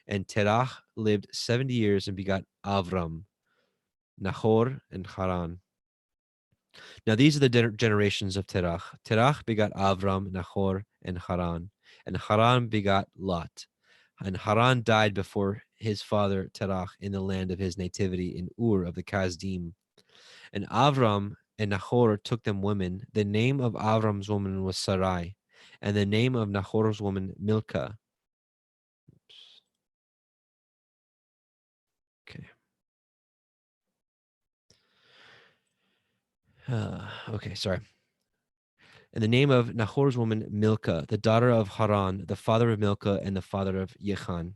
And Terach lived 70 years and begot Avram. Nahor, and Haran. Now these are the generations of Terach. Terach begot Avram, Nahor, and Haran begot Lot. And Haran died before his father Terach in the land of his nativity in Ur of the Kasdim. And Avram and Nahor took them women. The name of Avram's woman was Sarai, and the name of Nahor's woman Milcah. Okay. Okay, sorry. And the name of Nahor's woman Milcah, the daughter of Haran, the father of Milcah and the father of Yechan.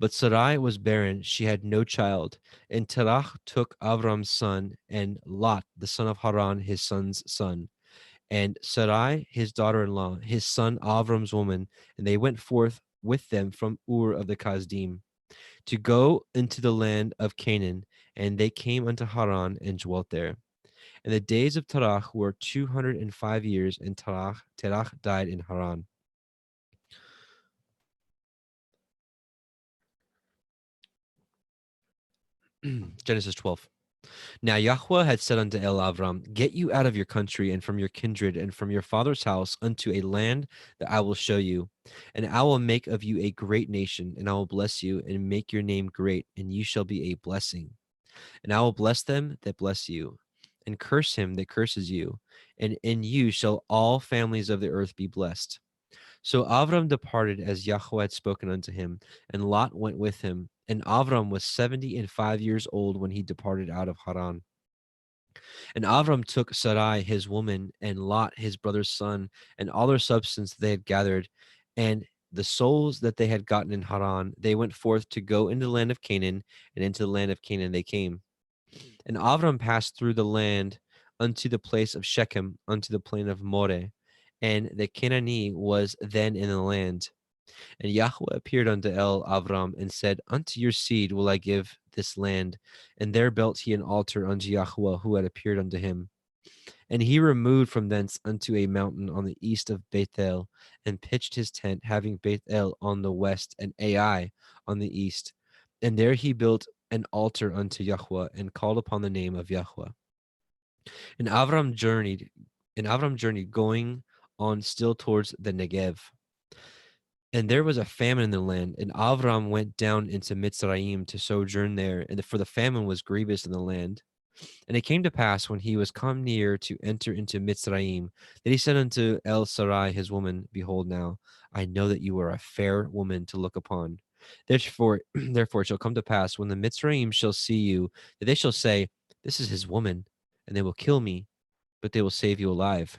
But Sarai was barren, she had no child. And Terach took Avram's son, and Lot, the son of Haran, his son's son, and Sarai, his daughter-in-law, his son Avram's woman, and they went forth with them from Ur of the Kasdim to go into the land of Canaan, and they came unto Haran and dwelt there. And the days of Terach were 205 years, and Terach died in Haran. Genesis 12. Now Yahweh had said unto Avram, Get you out of your country and from your kindred and from your father's house unto a land that I will show you. And I will make of you a great nation, and I will bless you and make your name great, and you shall be a blessing. And I will bless them that bless you, and curse him that curses you. And in you shall all families of the earth be blessed. So Avram departed as Yahweh had spoken unto him, and Lot went with him. And Avram was 75 years old when he departed out of Haran. And Avram took Sarai his woman, and Lot his brother's son, and all their substance they had gathered, and the souls that they had gotten in Haran. They went forth to go into the land of Canaan, and into the land of Canaan they came. And Avram passed through the land unto the place of Shechem, unto the plain of Moreh, and the Canaanite was then in the land. And Yahweh appeared unto Avram and said, Unto your seed will I give this land. And there built he an altar unto Yahweh who had appeared unto him. And he removed from thence unto a mountain on the east of Bethel, and pitched his tent, having Bethel on the west and Ai on the east. And there he built an altar unto Yahweh, and called upon the name of Yahweh. And Avram journeyed, going on still towards the Negev. And there was a famine in the land, and Avram went down into Mitzrayim to sojourn there, and for the famine was grievous in the land. And it came to pass, when he was come near to enter into Mitzrayim, that he said unto Sarai his woman, Behold now, I know that you are a fair woman to look upon. Therefore it shall come to pass, when the Mitzrayim shall see you, that they shall say, This is his woman, and they will kill me, but they will save you alive.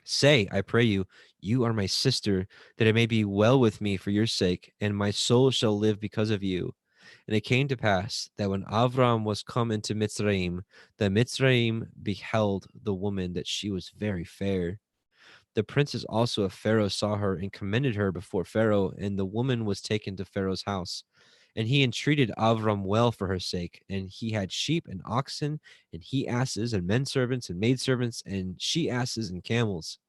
Say, I pray you, you are my sister, that it may be well with me for your sake, and my soul shall live because of you. And it came to pass that when Avram was come into Mitzrayim, the Mitzrayim beheld the woman, that she was very fair. The princes also of Pharaoh saw her and commended her before Pharaoh, and the woman was taken to Pharaoh's house. And he entreated Avram well for her sake, and he had sheep and oxen, and he asses, and men servants, and maidservants, and she asses, and camels.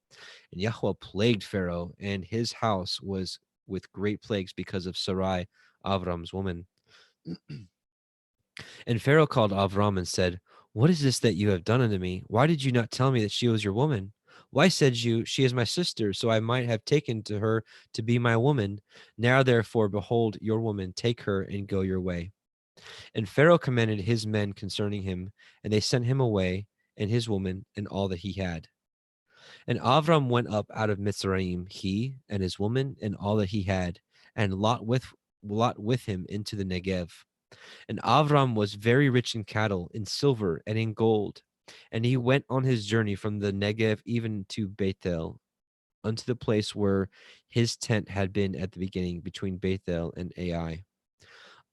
And Yahweh plagued Pharaoh, and his house was with great plagues because of Sarai, Avram's woman. And Pharaoh called Avram and said, What is this that you have done unto me? Why did you not tell me that she was your woman? Why said you, She is my sister, so I might have taken to her to be my woman? Now therefore, behold, your woman, take her and go your way. And Pharaoh commanded his men concerning him, and they sent him away, and his woman, and all that he had. And Avram went up out of Mitzrayim, he and his woman, and all that he had, and Lot with him into the Negev. And Avram was very rich in cattle, in silver, and in gold. And he went on his journey from the Negev even to Bethel, unto the place where his tent had been at the beginning, between Bethel and Ai,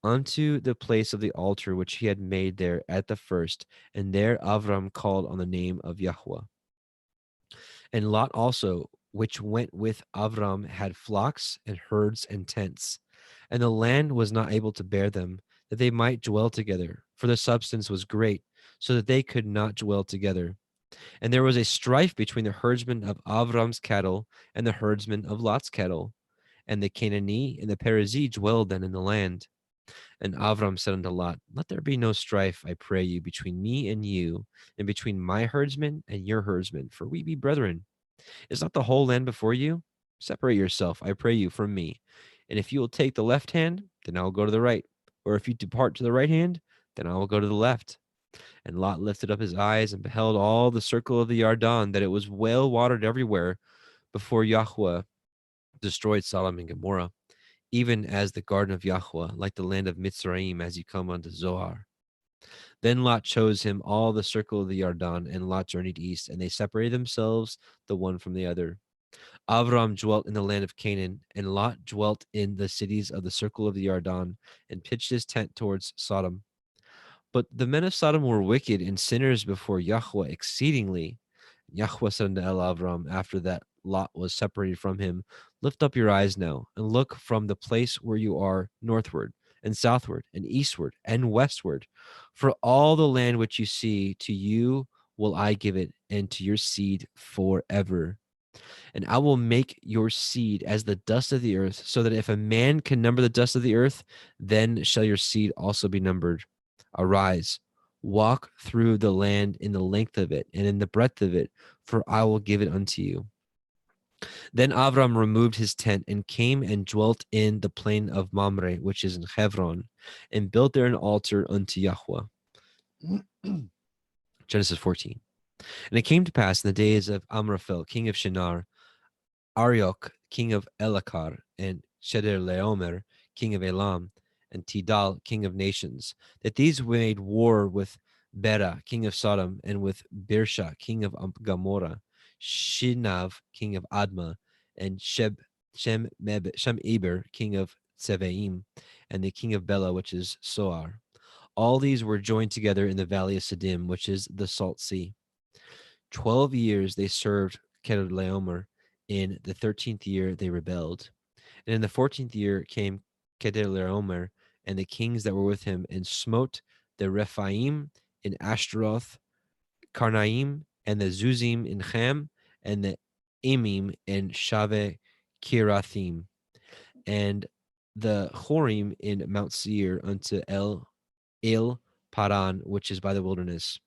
unto the place of the altar which he had made there at the first. And there Avram called on the name of Yahweh. And Lot also, which went with Avram, had flocks and herds and tents. And the land was not able to bear them, that they might dwell together, for the substance was great, so that they could not dwell together. And there was a strife between the herdsmen of Avram's cattle and the herdsmen of Lot's cattle. And the Canaanite and the Perizzee dwelled then in the land. And Avram said unto Lot, let there be no strife, I pray you, between me and you, and between my herdsmen and your herdsmen, for we be brethren. Is not the whole land before you? Separate yourself, I pray you, from me. And if you will take the left hand, then I will go to the right. Or if you depart to the right hand, then I will go to the left. And Lot lifted up his eyes and beheld all the circle of the Yarden, that it was well watered everywhere, before YHWH destroyed Sodom and Gomorrah, even as the garden of YHWH, like the land of Mitzrayim, as you come unto Zoar. Then Lot chose him all the circle of the Yarden, and Lot journeyed east, and they separated themselves the one from the other. Avram dwelt in the land of Canaan, and Lot dwelt in the cities of the circle of the Yarden, and pitched his tent towards Sodom. But the men of Sodom were wicked and sinners before YHWH exceedingly. YHWH said unto Avram, after that Lot was separated from him, lift up your eyes now, and look from the place where you are northward, and southward, and eastward, and westward. For all the land which you see, to you will I give it, and to your seed forever. And I will make your seed as the dust of the earth, so that if a man can number the dust of the earth, then shall your seed also be numbered. Arise, walk through the land in the length of it and in the breadth of it, for I will give it unto you. Then Avram removed his tent and came and dwelt in the plain of Mamre, which is in Hebron, and built there an altar unto Yahweh. Genesis 14. And it came to pass in the days of Amraphel, king of Shinar, Arioch, king of Elakar, and Chedorlaomer, king of Elam, and Tidal, king of nations, that these made war with Bera, king of Sodom, and with Birsha, king of Gomorrah, Shinav, king of Admah, and Shem-Eber, king of Tsevaim, and the king of Bela, which is Soar. All these were joined together in the valley of Siddim, which is the Salt Sea. 12 years they served Chedorlaomer. In the 13th year they rebelled. And in the 14th year came Chedorlaomer and the kings that were with him, and smote the Rephaim in Ashtaroth, Karnaim, and the Zuzim in Ham, and the Emim in Shave Kirathim, and the Horim in Mount Seir unto El Paran, which is by the wilderness.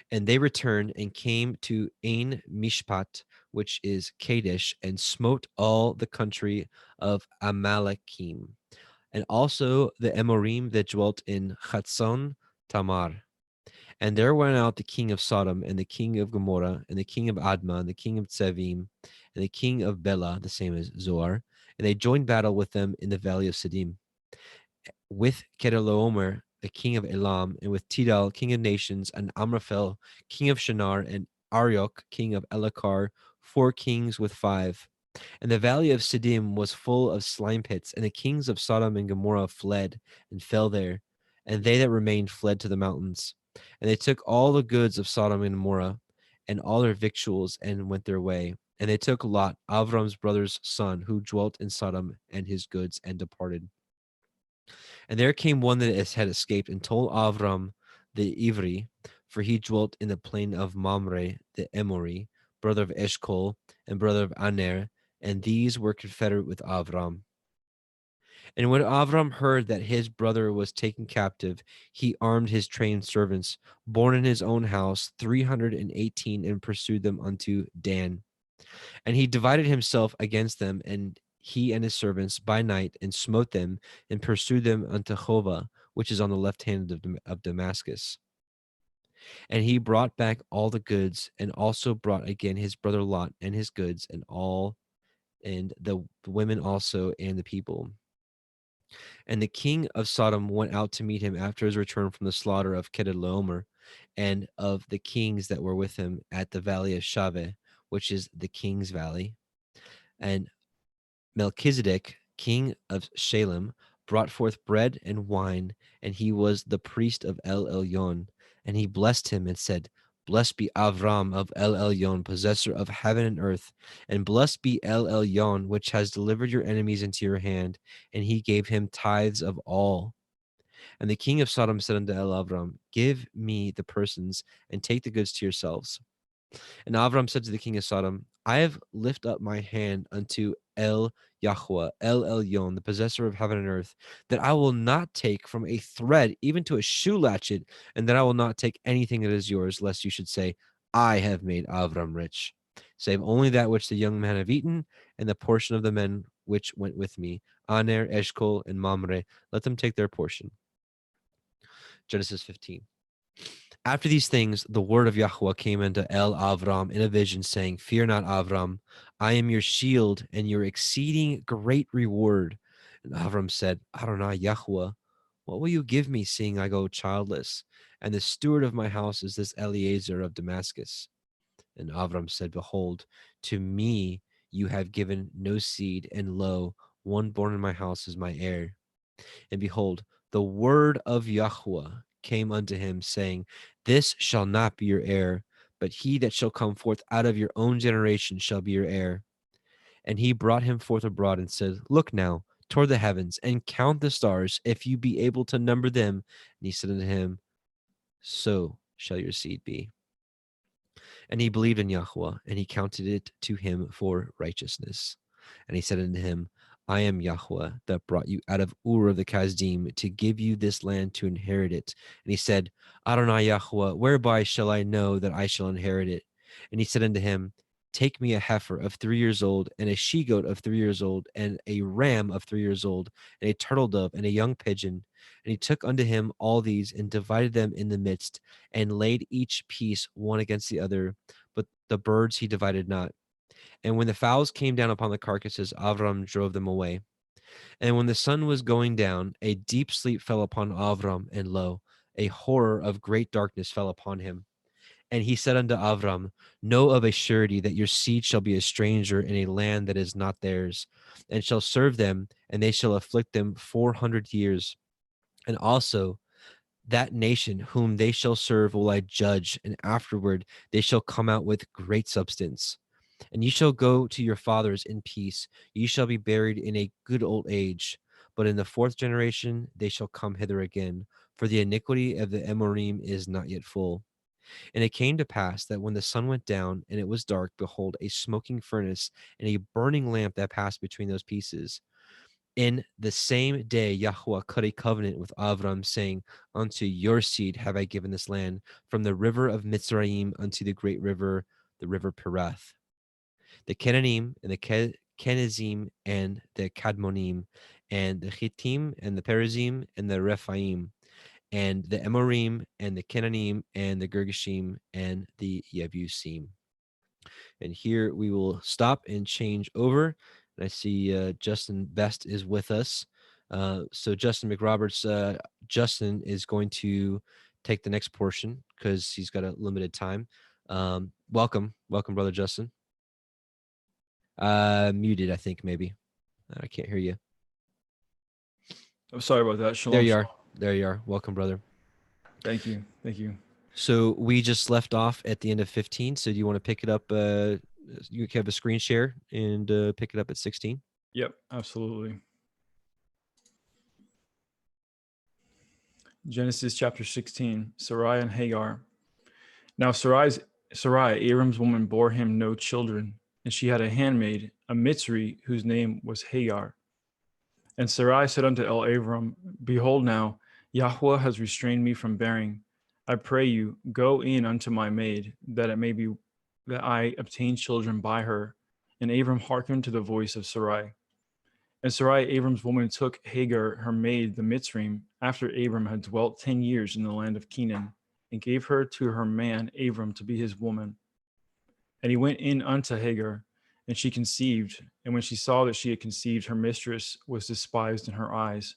And they returned and came to Ain Mishpat, which is Kadesh, and smote all the country of Amalekim, and also the Amorim that dwelt in Chatzon Tamar. And there went out the king of Sodom, and the king of Gomorrah, and the king of Admah, and the king of Tsevim, and the king of Bela, the same as Zoar, and they joined battle with them in the valley of Siddim, with Chedorlaomer, the king of Elam, and with Tidal, king of nations, and Amraphel, king of Shinar, and Arioch, king of Elakar, 4 kings with 5. And the valley of Siddim was full of slime pits, and the kings of Sodom and Gomorrah fled and fell there, and they that remained fled to the mountains. And they took all the goods of Sodom and Gomorrah, and all their victuals, and went their way. And they took Lot, Avram's brother's son, who dwelt in Sodom, and his goods, and departed. And there came one that had escaped, and told Avram the Ivri, for he dwelt in the plain of Mamre the Emori, brother of Eshcol, and brother of Aner, and these were confederate with Avram. And when Avram heard that his brother was taken captive, he armed his trained servants, born in his own house, 318, and pursued them unto Dan. And he divided himself against them, and he and his servants by night, and smote them, and pursued them unto Hova, which is on the left hand of Damascus. And he brought back all the goods, and also brought again his brother Lot and his goods, and all, and the women also, and the people. And the king of Sodom went out to meet him after his return from the slaughter of Chedorlaomer, and of the kings that were with him at the valley of Shave, which is the king's valley. And Melchizedek, king of Shalem, brought forth bread and wine, and he was the priest of El Elyon. And he blessed him and said, blessed be Avram of El Elyon, possessor of heaven and earth, and blessed be El Elyon, which has delivered your enemies into your hand. And he gave him tithes of all. And the king of Sodom said unto El Avram, give me the persons, and take the goods to yourselves. And Avram said to the king of Sodom, I have lifted up my hand unto YHWH, El Elyon, the possessor of heaven and earth, that I will not take from a thread, even to a shoe latchet, and that I will not take anything that is yours, lest you should say, I have made Avram rich, save only that which the young men have eaten, and the portion of the men which went with me, Aner, Eshkol, and Mamre. Let them take their portion. Genesis 15. After these things, the word of Yahweh came unto Avram in a vision, saying, Fear not, Avram, I am your shield and your exceeding great reward. And Avram said, Adonai Yahweh, what will you give me, seeing I go childless? And the steward of my house is this Eliezer of Damascus. And Avram said, Behold, to me you have given no seed, and lo, one born in my house is my heir. And behold, the word of Yahweh came unto him, saying, This shall not be your heir, but he that shall come forth out of your own generation shall be your heir. And he brought him forth abroad and said, Look now toward the heavens, and count the stars, if you be able to number them. And he said unto him, So shall your seed be. And he believed in Yahweh, and he counted it to him for righteousness. And he said unto him, I am Yahweh that brought you out of Ur of the Kasdim to give you this land to inherit it. And he said, Adonai Yahweh, whereby shall I know that I shall inherit it? And he said unto him, Take me a heifer of 3 years old, and a she-goat of 3 years old, and a ram of 3 years old, and a turtle dove, and a young pigeon. And he took unto him all these, and divided them in the midst, and laid each piece one against the other, but the birds he divided not. And when the fowls came down upon the carcasses, Avram drove them away. And when the sun was going down, a deep sleep fell upon Avram, and lo, a horror of great darkness fell upon him. And he said unto Avram, Know of a surety that your seed shall be a stranger in a land that is not theirs, and shall serve them, and they shall afflict them 400 years. And also that nation whom they shall serve will I judge, and afterward they shall come out with great substance. And ye shall go to your fathers in peace. Ye shall be buried in a good old age. But in the 4th generation they shall come hither again, for the iniquity of the Amorim is not yet full. And it came to pass that when the sun went down and it was dark, behold, a smoking furnace and a burning lamp that passed between those pieces. In the same day, Yahweh cut a covenant with Avram, saying, Unto your seed have I given this land, from the river of Mitzrayim unto the great river, the river Perath. The Kenanim and the Kenizim and the Kadmonim, and the Hittim and the Perizim and the Rephaim, and the Amorim and the Kenanim and the Girgashim and the Yebusim. And here we will stop and change over. And I see Justin Best is with us. So Justin McRoberts, Justin is going to take the next portion because he's got a limited time. Welcome, brother Justin. Muted, I think maybe. I can't hear you. I'm sorry about that. Shalom. There you are. There you are. Welcome, brother. Thank you. Thank you. So we just left off at the end of 15. So do you want to pick it up? You have a screen share and pick it up at 16. Yep, absolutely. Genesis chapter 16, Sarai and Hagar. Now Sarai, Abram's woman, bore him no children, and she had a handmaid, a Mitzri, whose name was Hagar. And Sarai said unto Abram, Behold now, Yahweh has restrained me from bearing. I pray you, go in unto my maid, that it may be that I obtain children by her. And Abram hearkened to the voice of Sarai. And Sarai, Abram's woman, took Hagar, her maid, the Mitzrayim, after Abram had dwelt 10 years in the land of Canaan, and gave her to her man Abram to be his woman. And he went in unto Hagar, and she conceived. And when she saw that she had conceived, her mistress was despised in her eyes.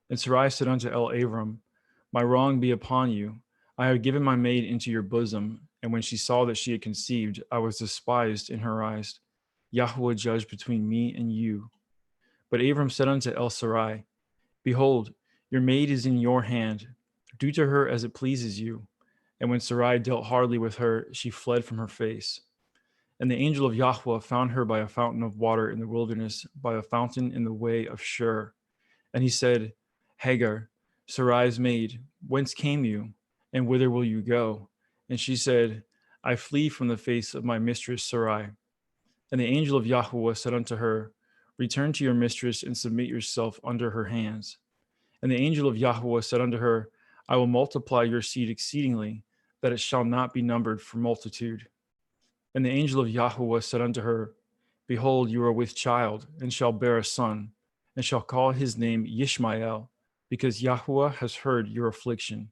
And Sarai said unto Abram, My wrong be upon you. I have given my maid into your bosom. And when she saw that she had conceived, I was despised in her eyes. Yahweh judge between me and you. But Abram said unto Sarai, Behold, your maid is in your hand. Do to her as it pleases you. And when Sarai dealt hardly with her, she fled from her face. And the angel of Yahweh found her by a fountain of water in the wilderness, by a fountain in the way of Shur. And he said, Hagar, Sarai's maid, whence came you, and whither will you go? And she said, I flee from the face of my mistress Sarai. And the angel of YHWH said unto her, Return to your mistress and submit yourself under her hands. And the angel of YHWH said unto her, I will multiply your seed exceedingly, that it shall not be numbered for multitude. And the angel of YHWH said unto her, Behold, you are with child, and shall bear a son, and shall call his name Yishmael, because YHWH has heard your affliction.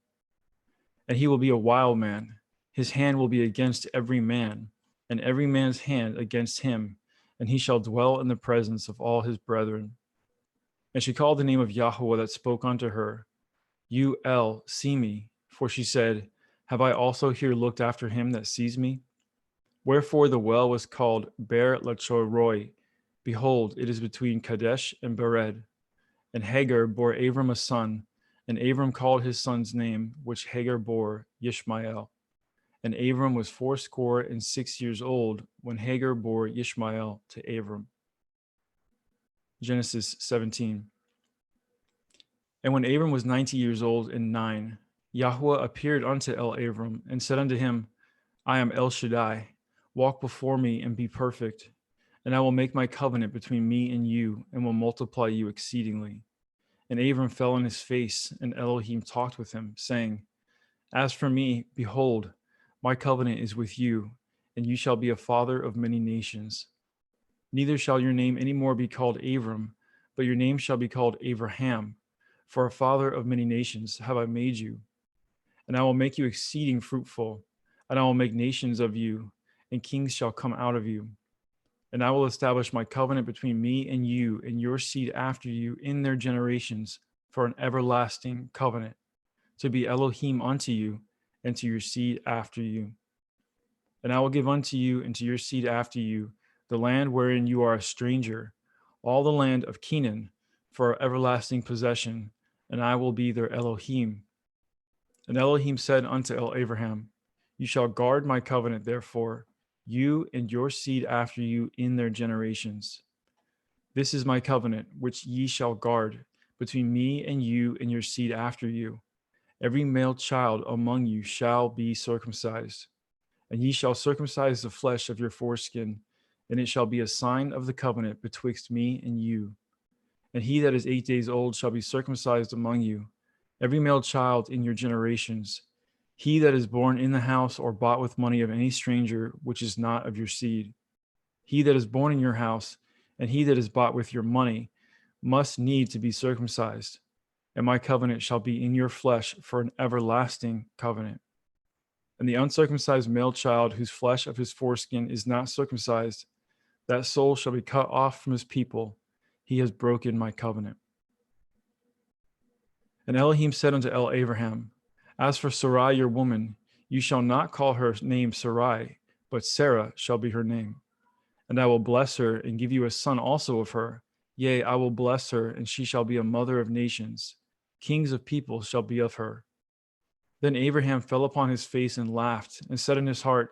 And he will be a wild man. His hand will be against every man, and every man's hand against him, and he shall dwell in the presence of all his brethren. And she called the name of YHWH that spoke unto her, You see me, for she said, Have I also here looked after him that sees me? Wherefore the well was called Ber Lachoroi. Behold, it is between Kadesh and Bered. And Hagar bore Abram a son, and Abram called his son's name, which Hagar bore, Yishmael. And Abram was 86 years old when Hagar bore Yishmael to Abram. Genesis 17. And when Abram was 90 years old and 9, YHWH appeared unto Abram and said unto him, I am El Shaddai. Walk before me and be perfect, and I will make my covenant between me and you, and will multiply you exceedingly. And Abram fell on his face, and Elohim talked with him, saying, As for me, behold, my covenant is with you, and you shall be a father of many nations. Neither shall your name any more be called Abram, but your name shall be called Abraham, for a father of many nations have I made you. And I will make you exceeding fruitful, and I will make nations of you, and kings shall come out of you. And I will establish my covenant between me and you and your seed after you in their generations for an everlasting covenant, to be Elohim unto you and to your seed after you. And I will give unto you and to your seed after you the land wherein you are a stranger, all the land of Canaan, for an everlasting possession, and I will be their Elohim. And Elohim said unto Abraham, You shall guard my covenant, therefore, you and your seed after you in their generations. This is my covenant, which ye shall guard, between me and you and your seed after you. Every male child among you shall be circumcised, and ye shall circumcise the flesh of your foreskin, and it shall be a sign of the covenant betwixt me and you. And he that is 8 days old shall be circumcised among you, every male child in your generations. He that is born in the house or bought with money of any stranger, which is not of your seed. He that is born in your house, and he that is bought with your money, must need to be circumcised. And my covenant shall be in your flesh for an everlasting covenant. And the uncircumcised male child, whose flesh of his foreskin is not circumcised, that soul shall be cut off from his people. He has broken my covenant. And Elohim said unto Abraham, As for Sarai your woman, you shall not call her name Sarai, but Sarah shall be her name. And I will bless her and give you a son also of her. Yea, I will bless her, and she shall be a mother of nations. Kings of people shall be of her. Then Abraham fell upon his face and laughed, and said in his heart,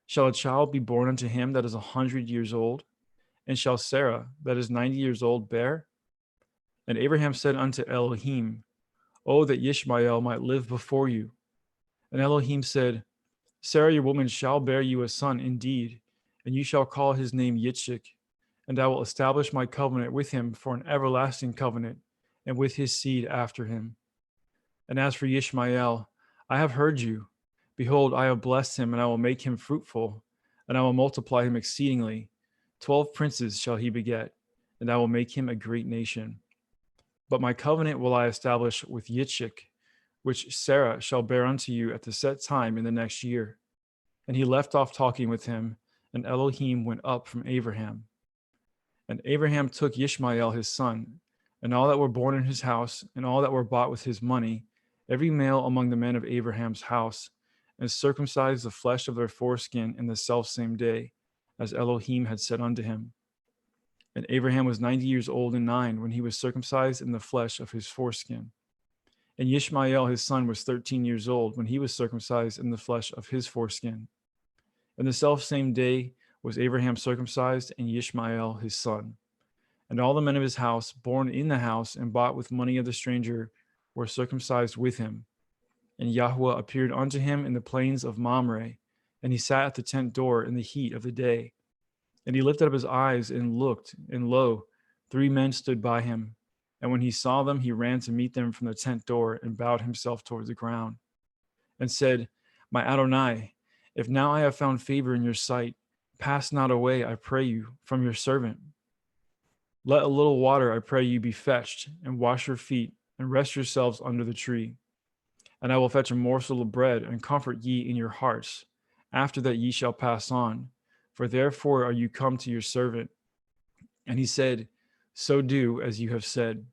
Shall a child be born unto him that is 100 years old? And shall Sarah, that is 90 years old, bear? And Abraham said unto Elohim, Oh, that Yishmael might live before you. And Elohim said, Sarah your woman shall bear you a son indeed, and you shall call his name Yitzchak, and I will establish my covenant with him for an everlasting covenant, and with his seed after him. And as for Yishmael, I have heard you. Behold, I have blessed him, and I will make him fruitful, and I will multiply him exceedingly. 12 princes shall he beget, and I will make him a great nation. But my covenant will I establish with Yitzchak, which Sarah shall bear unto you at the set time in the next year. And he left off talking with him, and Elohim went up from Abraham. And Abraham took Yishmael his son, and all that were born in his house, and all that were bought with his money, every male among the men of Abraham's house, and circumcised the flesh of their foreskin in the selfsame day, as Elohim had said unto him. And Abraham was 90 years old and 9 when he was circumcised in the flesh of his foreskin. And Yishmael his son was 13 years old when he was circumcised in the flesh of his foreskin. And the selfsame day was Abraham circumcised, and Yishmael his son. And all the men of his house, born in the house and bought with money of the stranger, were circumcised with him. And YHWH appeared unto him in the plains of Mamre, and he sat at the tent door in the heat of the day. And he lifted up his eyes and looked, and lo, 3 men stood by him. And when he saw them, he ran to meet them from the tent door and bowed himself toward the ground and said, My Adonai, if now I have found favor in your sight, pass not away, I pray you, from your servant. Let a little water, I pray you, be fetched, and wash your feet, and rest yourselves under the tree. And I will fetch a morsel of bread, and comfort ye in your hearts. After that ye shall pass on, for therefore are you come to your servant. And he said, So do as you have said.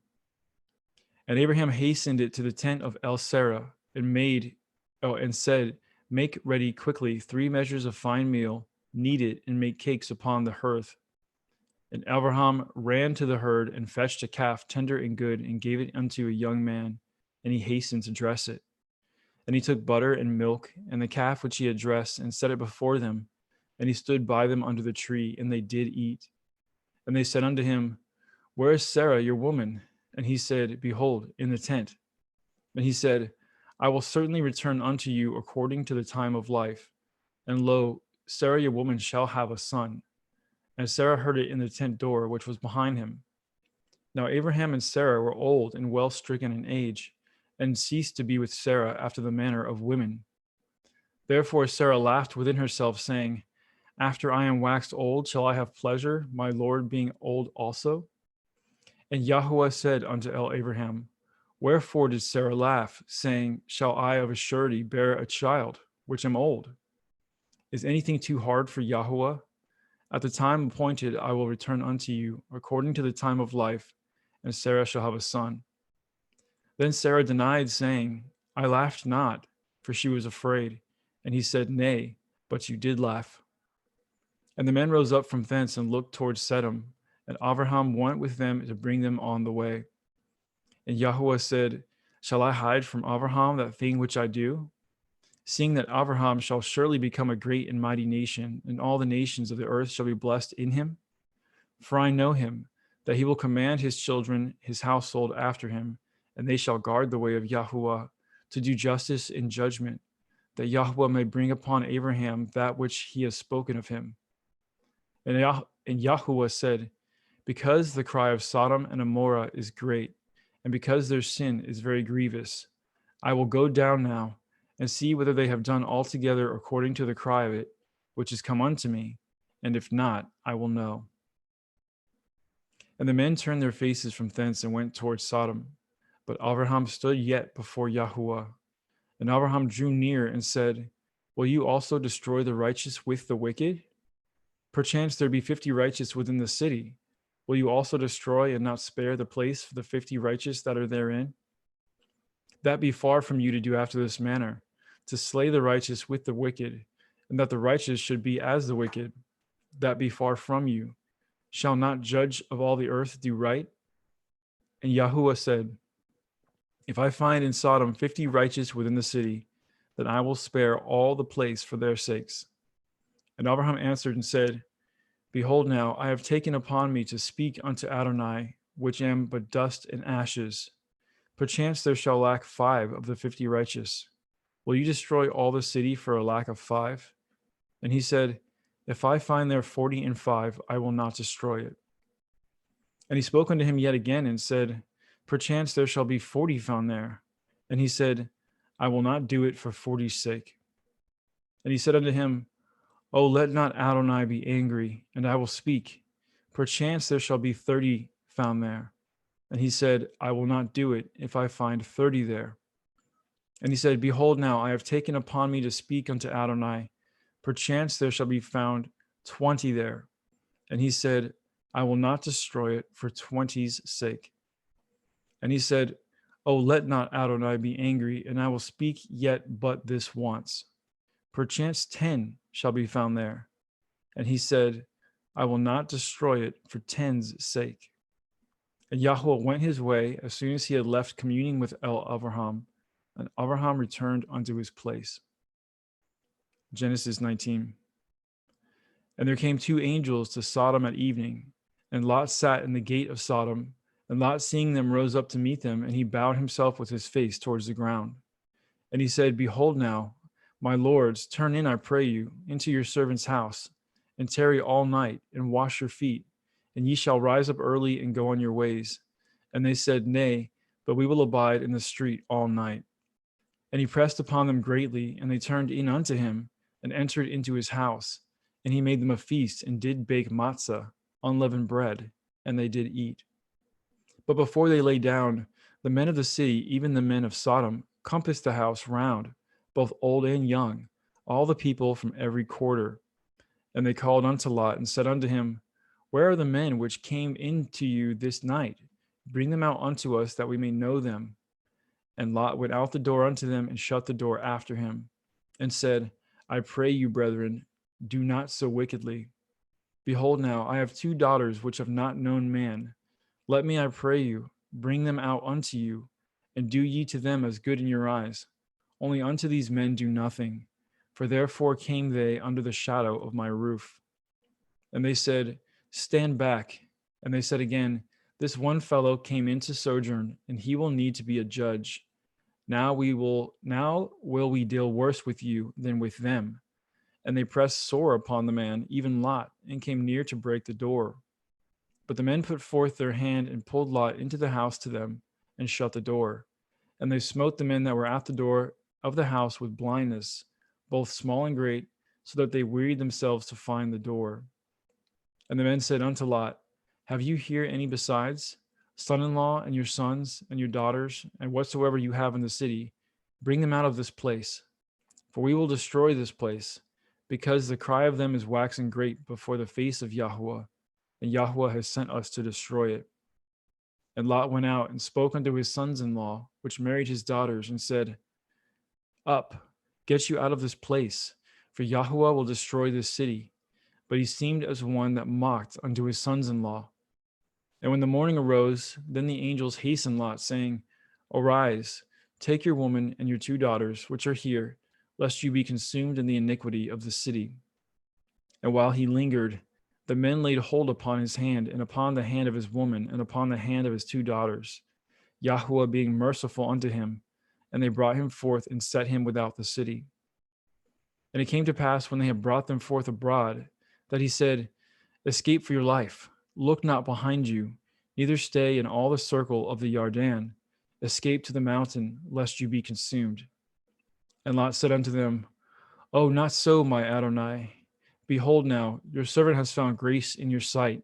And Abraham hastened it to the tent of El-Sarah, and said, Make ready quickly 3 measures of fine meal, knead it, and make cakes upon the hearth. And Abraham ran to the herd and fetched a calf tender and good, and gave it unto a young man, and he hastened to dress it. And he took butter and milk, and the calf which he had dressed, and set it before them. And he stood by them under the tree, and they did eat. And they said unto him, Where is Sarah your woman? And he said, Behold, in the tent. And he said, I will certainly return unto you according to the time of life. And lo, Sarah your woman shall have a son. And Sarah heard it in the tent door which was behind him. Now Abraham and Sarah were old and well stricken in age, and ceased to be with Sarah after the manner of women. Therefore Sarah laughed within herself, saying, After I am waxed old, shall I have pleasure, my Lord being old also? And YHWH said unto Abraham, Wherefore did Sarah laugh, saying, Shall I of a surety bear a child, which am old? Is anything too hard for YHWH? At the time appointed I will return unto you, according to the time of life, and Sarah shall have a son. Then Sarah denied, saying, I laughed not, for she was afraid. And he said, Nay, but you did laugh. And the men rose up from thence and looked towards Sedom, and Abraham went with them to bring them on the way. And YHWH said, Shall I hide from Abraham that thing which I do? Seeing that Abraham shall surely become a great and mighty nation, and all the nations of the earth shall be blessed in him. For I know him, that he will command his children, his household after him, and they shall guard the way of YHWH, to do justice and judgment, that YHWH may bring upon Abraham that which he has spoken of him. And YHWH said, Because the cry of Sodom and Gomorrah is great, and because their sin is very grievous, I will go down now, and see whether they have done altogether according to the cry of it, which is come unto me, and if not, I will know. And the men turned their faces from thence and went towards Sodom. But Abraham stood yet before YHWH. And Abraham drew near and said, Will you also destroy the righteous with the wicked? Perchance there be 50 righteous within the city. Will you also destroy and not spare the place for the 50 righteous that are therein? That be far from you to do after this manner, to slay the righteous with the wicked, and that the righteous should be as the wicked. That be far from you. Shall not judge of all the earth do right? And YHWH said, If I find in Sodom 50 righteous within the city, then I will spare all the place for their sakes. And Abraham answered and said, Behold now, I have taken upon me to speak unto Adonai, which am but dust and ashes. Perchance there shall lack 5 of the 50 righteous. Will you destroy all the city for a lack of 5? And he said, If I find there 40 and 5, I will not destroy it. And he spoke unto him yet again and said, Perchance there shall be 40 found there. And he said, I will not do it for 40's sake. And he said unto him, Oh, let not Adonai be angry, and I will speak. Perchance there shall be 30 found there. And he said, I will not do it if I find 30 there. And he said, Behold now, I have taken upon me to speak unto Adonai. Perchance there shall be found 20 there. And he said, I will not destroy it for 20's sake. And he said, Oh, let not Adonai be angry, and I will speak yet but this once. Perchance 10 shall be found there. And he said, I will not destroy it for 10's sake. And YHWH went his way as soon as he had left communing with Abraham, and Abraham returned unto his place. Genesis 19. And there came 2 angels to Sodom at evening, and Lot sat in the gate of Sodom. And Lot, seeing them, rose up to meet them, and he bowed himself with his face towards the ground. And he said, Behold now, My lords, turn in, I pray you, into your servant's house, and tarry all night, and wash your feet, and ye shall rise up early and go on your ways. And they said, Nay, but we will abide in the street all night. And he pressed upon them greatly, and they turned in unto him, and entered into his house. And he made them a feast, and did bake matzah, unleavened bread, and they did eat. But before they lay down, the men of the city, even the men of Sodom, compassed the house round, both old and young, all the people from every quarter. And they called unto Lot, and said unto him, Where are the men which came in to you this night? Bring them out unto us, that we may know them. And Lot went out the door unto them, and shut the door after him, and said, I pray you, brethren, do not so wickedly. Behold now, I have 2 daughters which have not known man. Let me, I pray you, bring them out unto you, and do ye to them as good in your eyes. Only unto these men do nothing, for therefore came they under the shadow of my roof. And they said, Stand back. And they said again, This one fellow came in to sojourn, and he will need to be a judge. Now will we deal worse with you than with them. And they pressed sore upon the man, even Lot, and came near to break the door. But the men put forth their hand and pulled Lot into the house to them, and shut the door. And they smote the men that were at the door of the house with blindness, both small and great, so that they wearied themselves to find the door. And the men said unto Lot, Have you here any besides? Son-in-law, and your sons, and your daughters, and whatsoever you have in the city, bring them out of this place. For we will destroy this place, because the cry of them is waxing great before the face of YHWH, and YHWH has sent us to destroy it. And Lot went out and spoke unto his sons-in-law, which married his daughters, and said, Up, get you out of this place, for YHWH will destroy this city. But he seemed as one that mocked unto his sons-in-law. And when the morning arose, then the angels hastened Lot, saying, Arise, take your woman and your 2 daughters, which are here, lest you be consumed in the iniquity of the city. And while he lingered, the men laid hold upon his hand, and upon the hand of his woman, and upon the hand of his 2 daughters, YHWH being merciful unto him, and they brought him forth and set him without the city. And it came to pass, when they had brought them forth abroad, that he said, Escape for your life, look not behind you, neither stay in all the circle of the Yarden. Escape to the mountain, lest you be consumed. And Lot said unto them, Oh, not so, my Adonai. Behold now, your servant has found grace in your sight,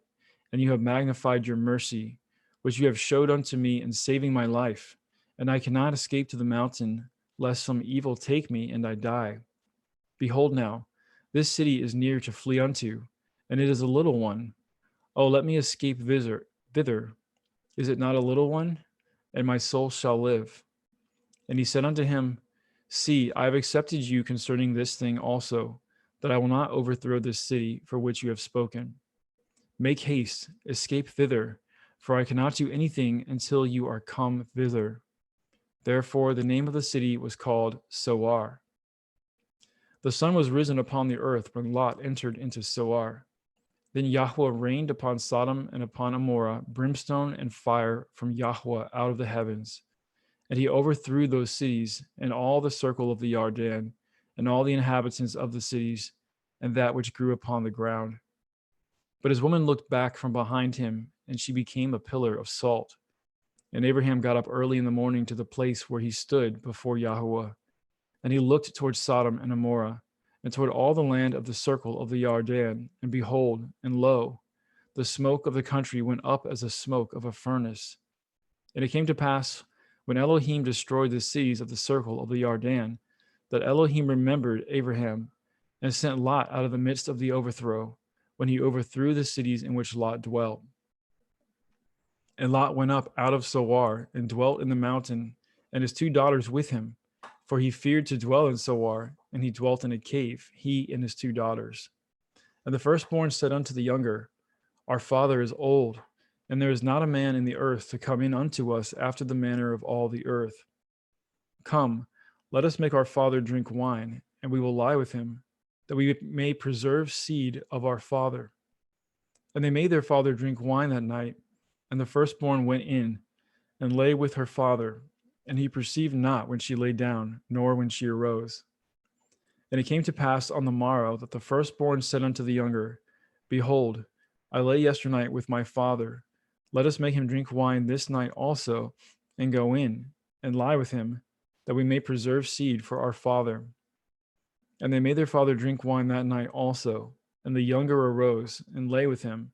and you have magnified your mercy, which you have showed unto me in saving my life. And I cannot escape to the mountain, lest some evil take me and I die. Behold now, this city is near to flee unto, and it is a little one. Oh, let me escape thither. Is it not a little one? And my soul shall live. And he said unto him, See, I have accepted you concerning this thing also, that I will not overthrow this city for which you have spoken. Make haste, escape thither, for I cannot do anything until you are come thither. Therefore the name of the city was called Soar. The sun was risen upon the earth when Lot entered into Soar. Then YHWH rained upon Sodom and upon Amorah brimstone and fire from YHWH out of the heavens. And he overthrew those cities and all the circle of the Yarden, and all the inhabitants of the cities, and that which grew upon the ground. But his woman looked back from behind him, and she became a pillar of salt. And Abraham got up early in the morning to the place where he stood before YHWH. And he looked toward Sodom and Amorah, and toward all the land of the circle of the Yarden, and behold, and lo, the smoke of the country went up as the smoke of a furnace. And it came to pass, when Elohim destroyed the cities of the circle of the Yarden, that Elohim remembered Abraham, and sent Lot out of the midst of the overthrow, when he overthrew the cities in which Lot dwelt. And Lot went up out of Soar, and dwelt in the mountain, and his 2 daughters with him, for he feared to dwell in Soar, and he dwelt in a cave, he and his 2 daughters. And the firstborn said unto the younger, Our father is old, and there is not a man in the earth to come in unto us after the manner of all the earth. Come, let us make our father drink wine, and we will lie with him, that we may preserve seed of our father. And they made their father drink wine that night, and the firstborn went in, and lay with her father, and he perceived not when she lay down, nor when she arose. And it came to pass on the morrow that the firstborn said unto the younger, Behold, I lay yesternight with my father. Let us make him drink wine this night also, and go in, and lie with him, that we may preserve seed for our father. And they made their father drink wine that night also. And the younger arose, and lay with him.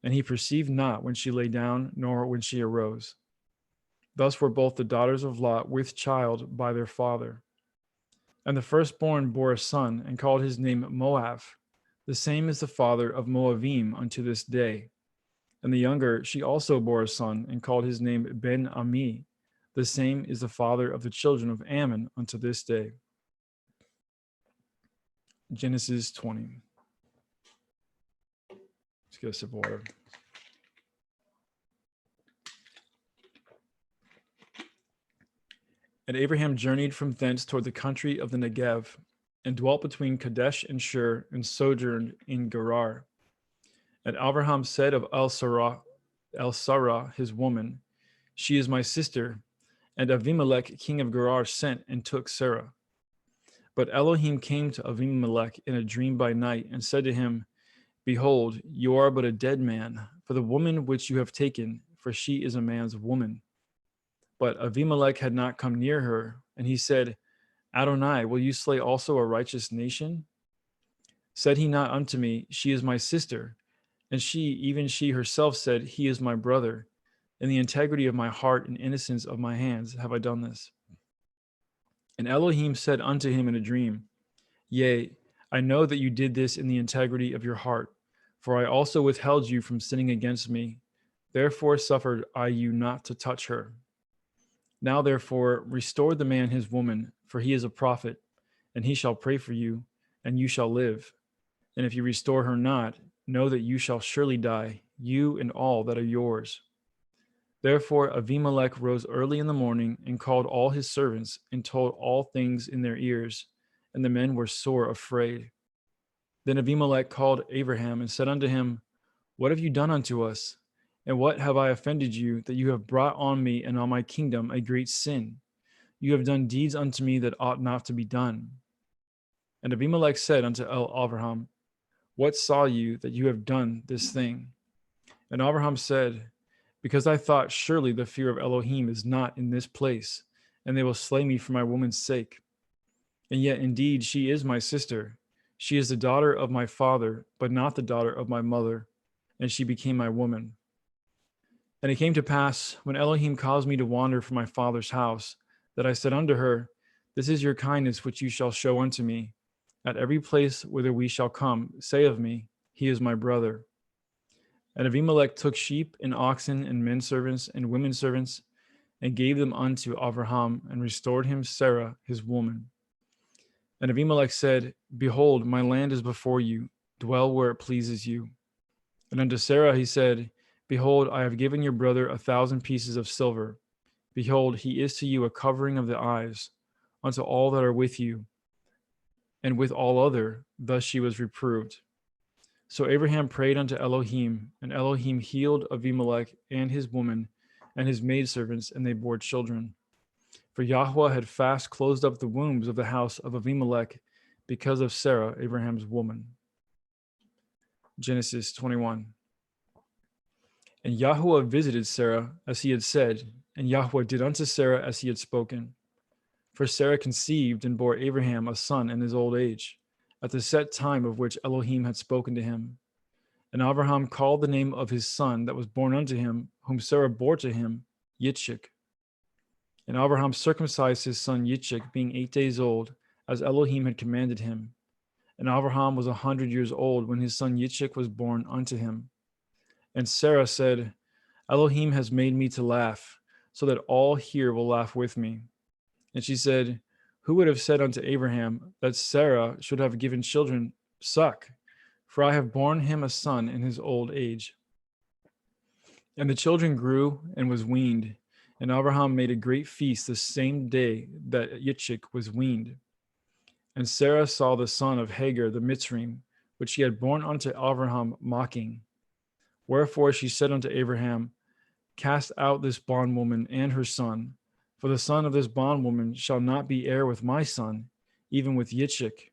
And he perceived not when she lay down, nor when she arose. Thus were both the daughters of Lot with child by their father. And the firstborn bore a son, and called his name Moab. The same is the father of Moabim unto this day. And the younger, she also bore a son, and called his name Ben-Ami. The same is the father of the children of Ammon unto this day. Genesis 20. Let's get a sip of water. And Abraham journeyed from thence toward the country of the Negev, and dwelt between Kadesh and Shur, and sojourned in Gerar. And Abraham said of El-Sarah, his woman, She is my sister. And Avimelech, king of Gerar, sent and took Sarah. But Elohim came to Avimelech in a dream by night, and said to him, Behold, you are but a dead man, for the woman which you have taken, for she is a man's woman. But Avimelech had not come near her, and he said, Adonai, will you slay also a righteous nation? Said he not unto me, She is my sister? And she, even she herself, said, He is my brother. In the integrity of my heart and innocence of my hands have I done this. And Elohim said unto him in a dream, Yea, I know that you did this in the integrity of your heart, for I also withheld you from sinning against me. Therefore suffered I you not to touch her. Now therefore restore the man his woman, for he is a prophet, and he shall pray for you, and you shall live. And if you restore her not, know that you shall surely die, you and all that are yours. Therefore Avimelech rose early in the morning, and called all his servants, and told all things in their ears, and the men were sore afraid. Then Avimelech called Abraham, and said unto him, What have you done unto us? And what have I offended you, that you have brought on me and on my kingdom a great sin? You have done deeds unto me that ought not to be done. And Abimelech said unto Abraham, What saw you that you have done this thing? And Abraham said, Because I thought, surely the fear of Elohim is not in this place, and they will slay me for my woman's sake. And yet indeed she is my sister. She is the daughter of my father, but not the daughter of my mother, and she became my woman. And it came to pass, when Elohim caused me to wander from my father's house, that I said unto her, This is your kindness which you shall show unto me. At every place whither we shall come, say of me, He is my brother. And Avimelech took sheep and oxen and men servants and women servants, and gave them unto Abraham, and restored him Sarah his woman. And Avimelech said, Behold, my land is before you, dwell where it pleases you. And unto Sarah he said, Behold, I have given your brother 1,000 pieces of silver. Behold, he is to you a covering of the eyes, unto all that are with you. And with all other, thus she was reproved. So Abraham prayed unto Elohim, and Elohim healed Avimelech and his woman and his maidservants, and they bore children. For YHWH had fast closed up the wombs of the house of Avimelech because of Sarah, Abraham's woman. Genesis 21. And YHWH visited Sarah as he had said, and YHWH did unto Sarah as he had spoken. For Sarah conceived and bore Abraham a son in his old age, at the set time of which Elohim had spoken to him. And Abraham called the name of his son that was born unto him, whom Sarah bore to him, Yitzchak. And Abraham circumcised his son Yitzchak, being 8 days old, as Elohim had commanded him. And Abraham was 100 years old when his son Yitzchak was born unto him. And Sarah said, Elohim has made me to laugh, so that all here will laugh with me. And she said, Who would have said unto Abraham that Sarah should have given children suck? For I have borne him a son in his old age. And the children grew and was weaned. And Abraham made a great feast the same day that Yitzchak was weaned. And Sarah saw the son of Hagar the Mitzrayim, which she had borne unto Abraham, mocking. Wherefore she said unto Abraham, Cast out this bondwoman and her son, for the son of this bondwoman shall not be heir with my son, even with Yitzchak.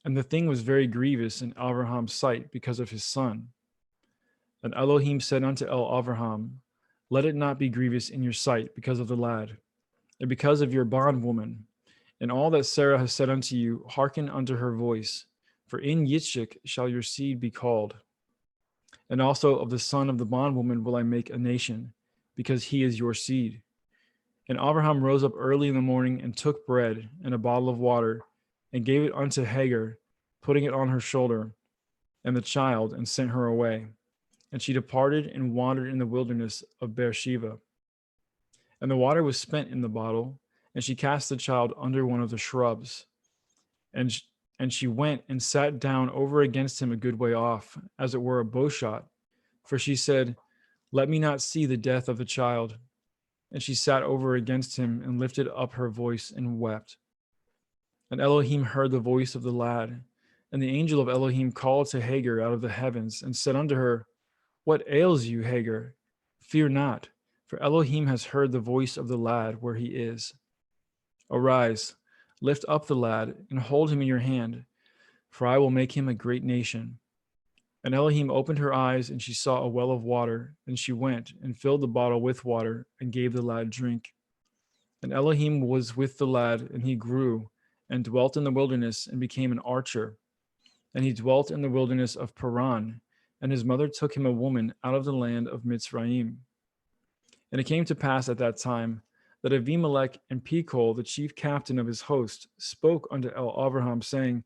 And the thing was very grievous in Abraham's sight because of his son. And Elohim said unto Abraham, let it not be grievous in your sight because of the lad, and because of your bondwoman. And all that Sarah has said unto you, hearken unto her voice, for in Yitzchak shall your seed be called. And also of the son of the bondwoman will I make a nation, because he is your seed. And Abraham rose up early in the morning and took bread and a bottle of water, and gave it unto Hagar, putting it on her shoulder, and the child, and sent her away. And she departed and wandered in the wilderness of Beersheba. And the water was spent in the bottle, and she cast the child under one of the shrubs. And she went and sat down over against him a good way off, as it were a bowshot. For she said, let me not see the death of the child. And she sat over against him and lifted up her voice and wept. And Elohim heard the voice of the lad. And the angel of Elohim called to Hagar out of the heavens and said unto her, what ails you, Hagar? Fear not, for Elohim has heard the voice of the lad where he is. Arise, lift up the lad, and hold him in your hand, for I will make him a great nation. And Elohim opened her eyes, and she saw a well of water, and she went and filled the bottle with water, and gave the lad drink. And Elohim was with the lad, and he grew, and dwelt in the wilderness, and became an archer. And he dwelt in the wilderness of Paran, and his mother took him a woman out of the land of Mitzrayim. And it came to pass at that time that Avimelech and Pekol, the chief captain of his host, spoke unto Abraham, saying,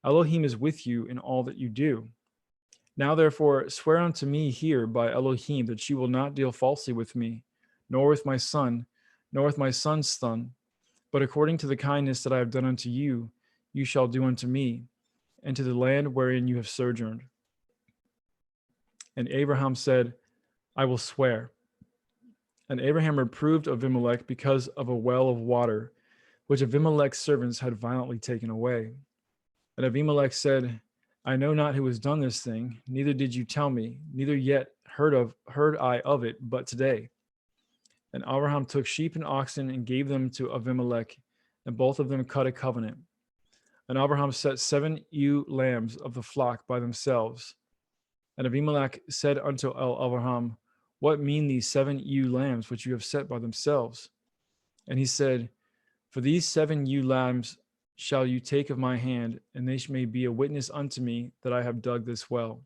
Elohim is with you in all that you do. Now therefore swear unto me here by Elohim that you will not deal falsely with me, nor with my son, nor with my son's son, but according to the kindness that I have done unto you, you shall do unto me, and to the land wherein you have sojourned. And Abraham said, I will swear. And Abraham reproved Avimelech because of a well of water, which Avimelech's servants had violently taken away. And Avimelech said, I know not who has done this thing, neither did you tell me, neither yet heard I of it, but today. And Abraham took sheep and oxen and gave them to Avimelech, and both of them cut a covenant. And Abraham set 7 ewe lambs of the flock by themselves. And Avimelech said unto Abraham, what mean these 7 ewe lambs which you have set by themselves? And he said, for these 7 ewe lambs shall you take of my hand, and they may be a witness unto me that I have dug this well.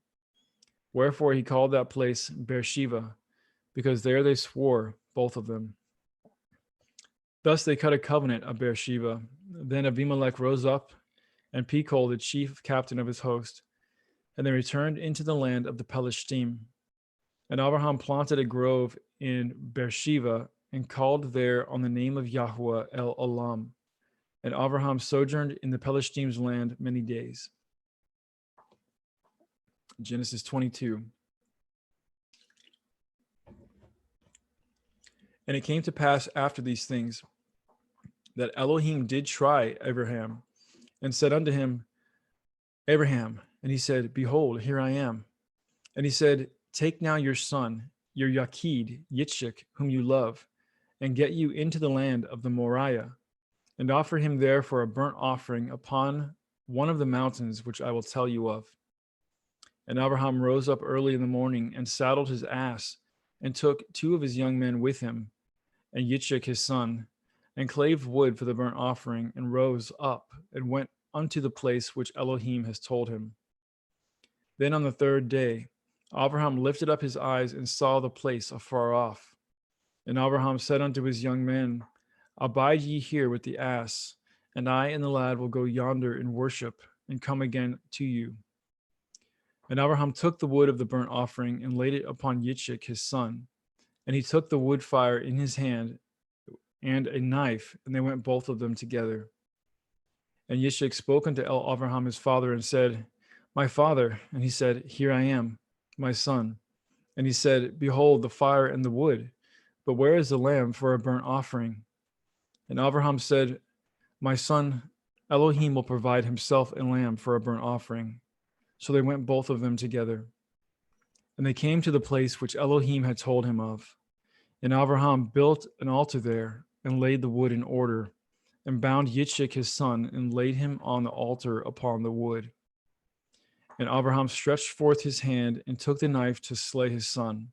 Wherefore he called that place Beersheba, because there they swore, both of them. Thus they cut a covenant of Beersheba. Then Avimelech rose up, and Pekol, the chief captain of his host, and they returned into the land of the Pelishtim. And Abraham planted a grove in Beersheba, and called there on the name of Yahweh El Olam. And Abraham sojourned in the Pelishtim's land many days. Genesis 22. And it came to pass after these things that Elohim did try Abraham, and said unto him, Abraham. And he said, behold, here I am. And he said, take now your son, your Yakid, Yitzchak, whom you love, and get you into the land of the Moriah, and offer him there for a burnt offering upon one of the mountains which I will tell you of. And Abraham rose up early in the morning, and saddled his ass, and took 2 of his young men with him, and Yitzchak his son, and clave wood for the burnt offering, and rose up, and went unto the place which Elohim has told him. Then on the 3rd day, Abraham lifted up his eyes, and saw the place afar off. And Abraham said unto his young men, abide ye here with the ass, and I and the lad will go yonder and worship, and come again to you. And Abraham took the wood of the burnt offering, and laid it upon Yitzchak his son. And he took the wood fire in his hand, and a knife, and they went both of them together. And Yitzchak spoke unto Abraham his father, and said, my father. And he said, here I am, my son. And he said, behold the fire and the wood, but where is the lamb for a burnt offering? And Abraham said, my son, Elohim will provide himself a lamb for a burnt offering. So they went both of them together. And they came to the place which Elohim had told him of. And Abraham built an altar there, and laid the wood in order, and bound Yitzchak his son, and laid him on the altar upon the wood. And Abraham stretched forth his hand, and took the knife to slay his son.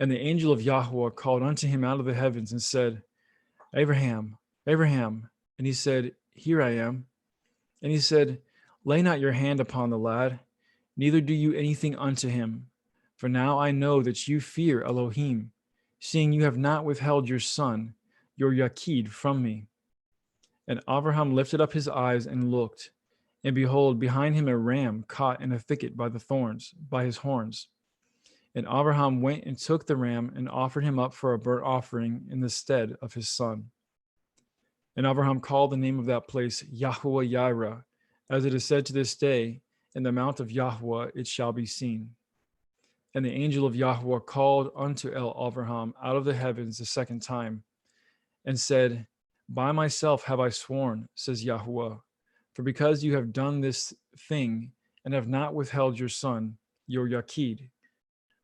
And the angel of Yahweh called unto him out of the heavens, and said, Abraham, Abraham. And he said, Here I am. And he said, Lay not your hand upon the lad, neither do you anything unto him. For now I know that you fear Elohim, seeing you have not withheld your son, your Yakid, from me. And Abraham lifted up his eyes and looked, and behold, behind him a ram caught in a thicket by the thorns, by his horns. And Abraham went and took the ram and offered him up for a burnt offering in the stead of his son. And Abraham called the name of that place YHWH, as it is said to this day, in the mount of Yahweh it shall be seen. And the angel of Yahweh called unto Abraham out of the heavens the second time, and said, By myself have I sworn, says Yahweh, for because you have done this thing, and have not withheld your son, your Yakid,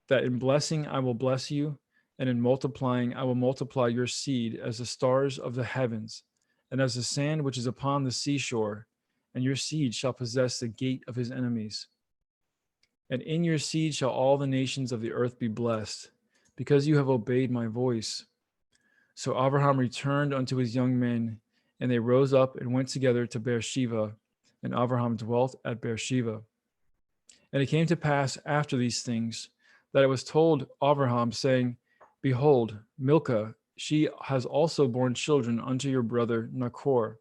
that in blessing I will bless you, and in multiplying I will multiply your seed as the stars of the heavens, and as the sand which is upon the seashore, and your seed shall possess the gate of his enemies. And in your seed shall all the nations of the earth be blessed, because you have obeyed my voice. So Abraham returned unto his young men, and they rose up and went together to Beersheba, and Abraham dwelt at Beersheba. And it came to pass after these things, that it was told Abraham, saying, Behold, Milcah, she has also borne children unto your brother Nachor,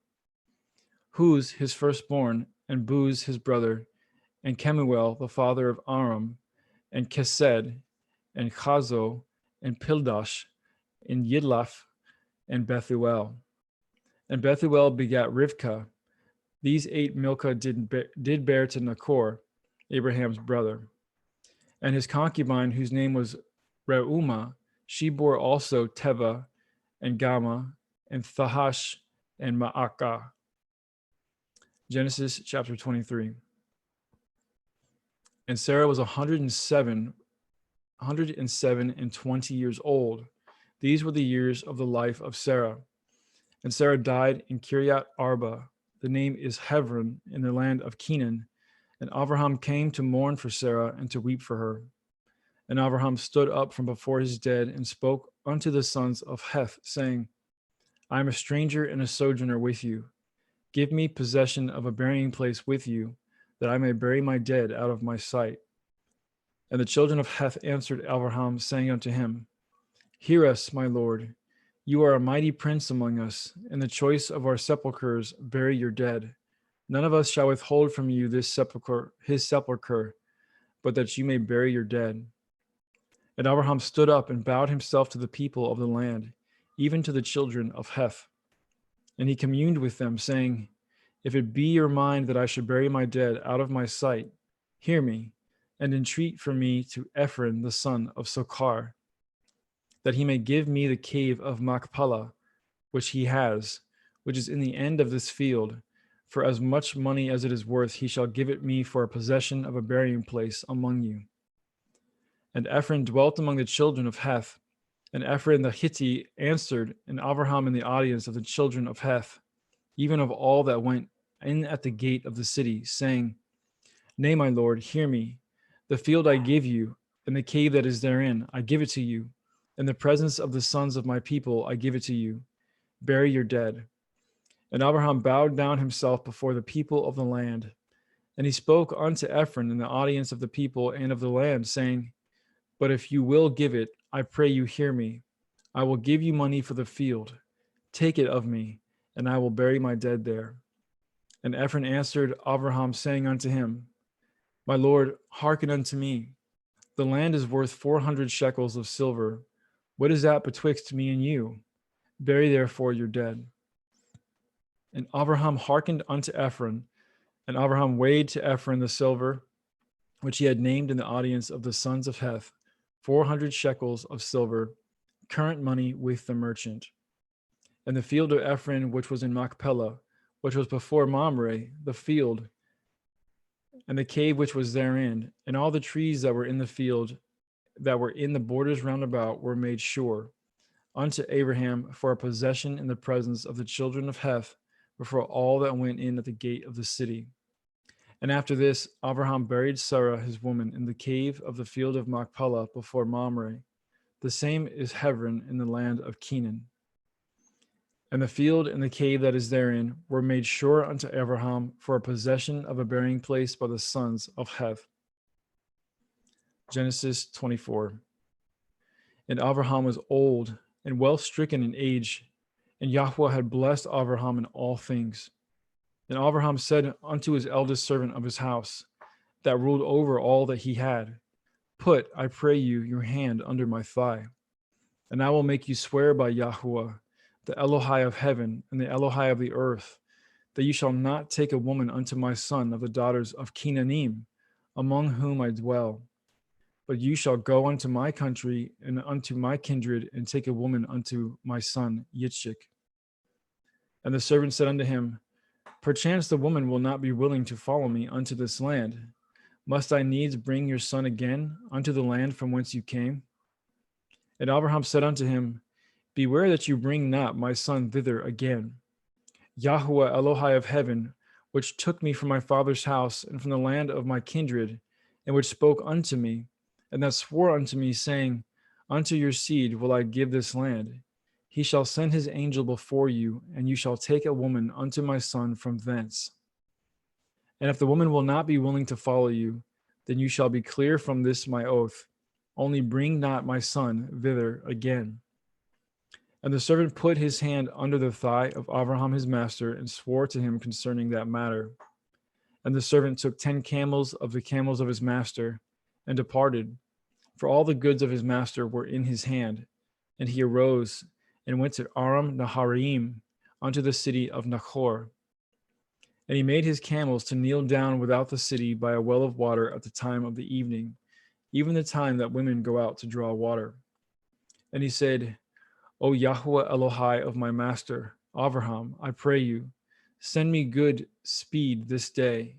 Huz his firstborn, and Buz his brother, and Kemuel the father of Aram, and Kesed, and Chazo, and Pildash, and Yidlaph, and Bethuel. And Bethuel begat Rivkah. These 8 Milcah did bear to Nachor, Abraham's brother. And his concubine, whose name was Reumah, she bore also Teva, and Gama, and Thahash, and Ma'akah. Genesis chapter 23. And Sarah was 107 and 20 years old. These were the years of the life of Sarah. And Sarah died in Kiryat Arba. The name is Hebron, in the land of Canaan. And Abraham came to mourn for Sarah and to weep for her. And Abraham stood up from before his dead and spoke unto the sons of Heth, saying, I am a stranger and a sojourner with you. Give me possession of a burying place with you, that I may bury my dead out of my sight. And the children of Heth answered Abraham, saying unto him, Hear us, my lord. You are a mighty prince among us. In the choice of our sepulchres bury your dead. None of us shall withhold from you this sepulchre, his sepulchre, but that you may bury your dead. And Abraham stood up and bowed himself to the people of the land, even to the children of Heth. And he communed with them, saying, If it be your mind that I should bury my dead out of my sight, hear me, and entreat for me to Ephron the son of Sochar, that he may give me the cave of Machpelah, which he has, which is in the end of this field. For as much money as it is worth, he shall give it me for a possession of a burying place among you. And Ephron dwelt among the children of Heth. And Ephron the Hittite answered, and Abraham in the audience of the children of Heth, even of all that went in at the gate of the city, saying, Nay, my lord, hear me. The field I give you, and the cave that is therein, I give it to you. In the presence of the sons of my people, I give it to you. Bury your dead. And Abraham bowed down himself before the people of the land. And he spoke unto Ephron in the audience of the people and of the land, saying, But if you will give it, I pray you hear me. I will give you money for the field. Take it of me, and I will bury my dead there. And Ephron answered Abraham, saying unto him, My lord, hearken unto me. The land is worth 400 shekels of silver. What is that betwixt me and you? Bury therefore your dead. And Abraham hearkened unto Ephron, and Abraham weighed to Ephron the silver, which he had named in the audience of the sons of Heth, 400 shekels of silver, current money with the merchant. And the field of Ephron, which was in Machpelah, which was before Mamre, the field, and the cave which was therein, and all the trees that were in the field, that were in the borders round about, were made sure. unto Abraham for a possession in the presence of the children of Heth, before all that went in at the gate of the city. And after this, Abraham buried Sarah his woman in the cave of the field of Machpelah before Mamre. The same is Hebron in the land of Canaan. And the field and the cave that is therein were made sure unto Abraham for a possession of a burying place by the sons of Heth. Genesis 24. And Abraham was old and well stricken in age, and Yahweh had blessed Abraham in all things. And Abraham said unto his eldest servant of his house, that ruled over all that he had, Put, I pray you, your hand under my thigh, and I will make you swear by Yahweh, the Elohai of heaven and the Elohai of the earth, that you shall not take a woman unto my son of the daughters of Canaanim, among whom I dwell. But you shall go unto my country and unto my kindred, and take a woman unto my son YHWH. And the servant said unto him, Perchance the woman will not be willing to follow me unto this land. Must I needs bring your son again unto the land from whence you came? And Abraham said unto him, Beware that you bring not my son thither again. Yahweh Elohai of heaven, which took me from my father's house and from the land of my kindred, and which spoke unto me, and that swore unto me, saying, Unto your seed will I give this land. He shall send his angel before you, and you shall take a woman unto my son from thence. And if the woman will not be willing to follow you, then you shall be clear from this my oath. Only bring not my son thither again. And the servant put his hand under the thigh of Abraham his master, and swore to him concerning that matter. And the servant took 10 camels of the camels of his master, and departed, for all the goods of his master were in his hand. And he arose, and went to Aram Naharaim, unto the city of Nachor. And he made his camels to kneel down without the city by a well of water at the time of the evening, even the time that women go out to draw water. And he said, O Yahweh Elohai of my master, Abraham, I pray you, send me good speed this day,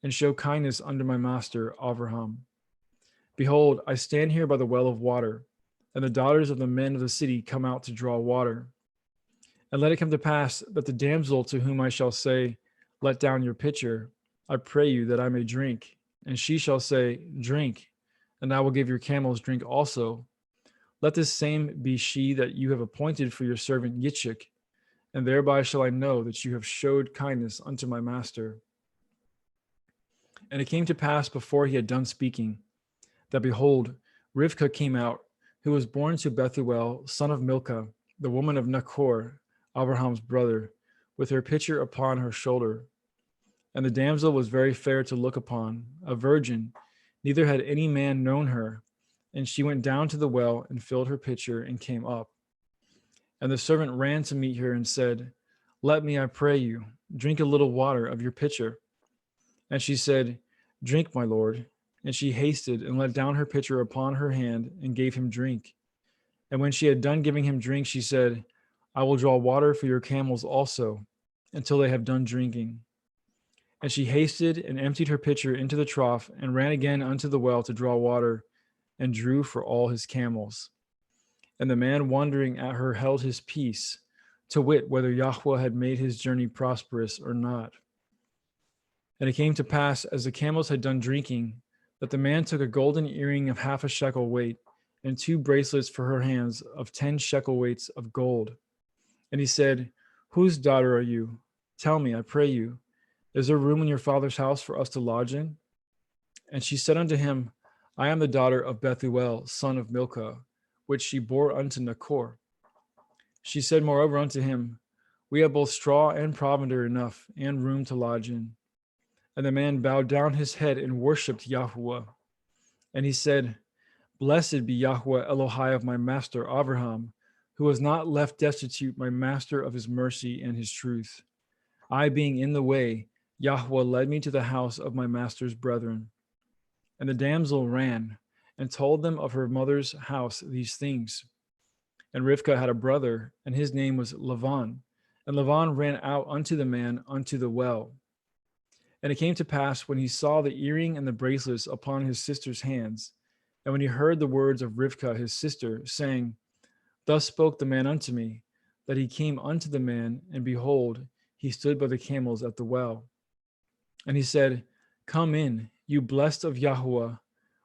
and show kindness unto my master, Abraham. Behold, I stand here by the well of water, and the daughters of the men of the city come out to draw water. And let it come to pass that the damsel to whom I shall say, Let down your pitcher, I pray you that I may drink, and she shall say, Drink, and I will give your camels drink also. Let this same be she that you have appointed for your servant YHWH, and thereby shall I know that you have showed kindness unto my master. And it came to pass before he had done speaking, that behold, Rivkah came out, who was born to Bethuel, son of Milcah, the woman of Nachor, Abraham's brother, with her pitcher upon her shoulder. And the damsel was very fair to look upon, a virgin, neither had any man known her. And she went down to the well and filled her pitcher and came up. And the servant ran to meet her and said, Let me, I pray you, drink a little water of your pitcher. And she said, Drink, my lord. And she hasted and let down her pitcher upon her hand and gave him drink. And when she had done giving him drink, she said, I will draw water for your camels also, until they have done drinking. And she hasted and emptied her pitcher into the trough and ran again unto the well to draw water, and drew for all his camels. And the man wondering at her held his peace, to wit whether Yahweh had made his journey prosperous or not. And it came to pass, as the camels had done drinking, that the man took a golden earring of 1/2 shekel weight, and 2 bracelets for her hands of 10 shekel weights of gold. And he said, Whose daughter are you? Tell me, I pray you, is there room in your father's house for us to lodge in? And she said unto him, I am the daughter of Bethuel, son of Milcah, which she bore unto Nachor. She said moreover unto him, We have both straw and provender enough, and room to lodge in. And the man bowed down his head and worshipped Yahweh. And he said, Blessed be Yahweh Elohai of my master Abraham, who has not left destitute my master of his mercy and his truth. I being in the way, Yahweh led me to the house of my master's brethren. And the damsel ran and told them of her mother's house these things. And Rivkah had a brother, and his name was Lavan. And Lavan ran out unto the man unto the well. And it came to pass, when he saw the earring and the bracelets upon his sister's hands, and when he heard the words of Rivkah his sister, saying, Thus spoke the man unto me, that he came unto the man, and behold, he stood by the camels at the well. And he said, Come in, you blessed of Yahuwah.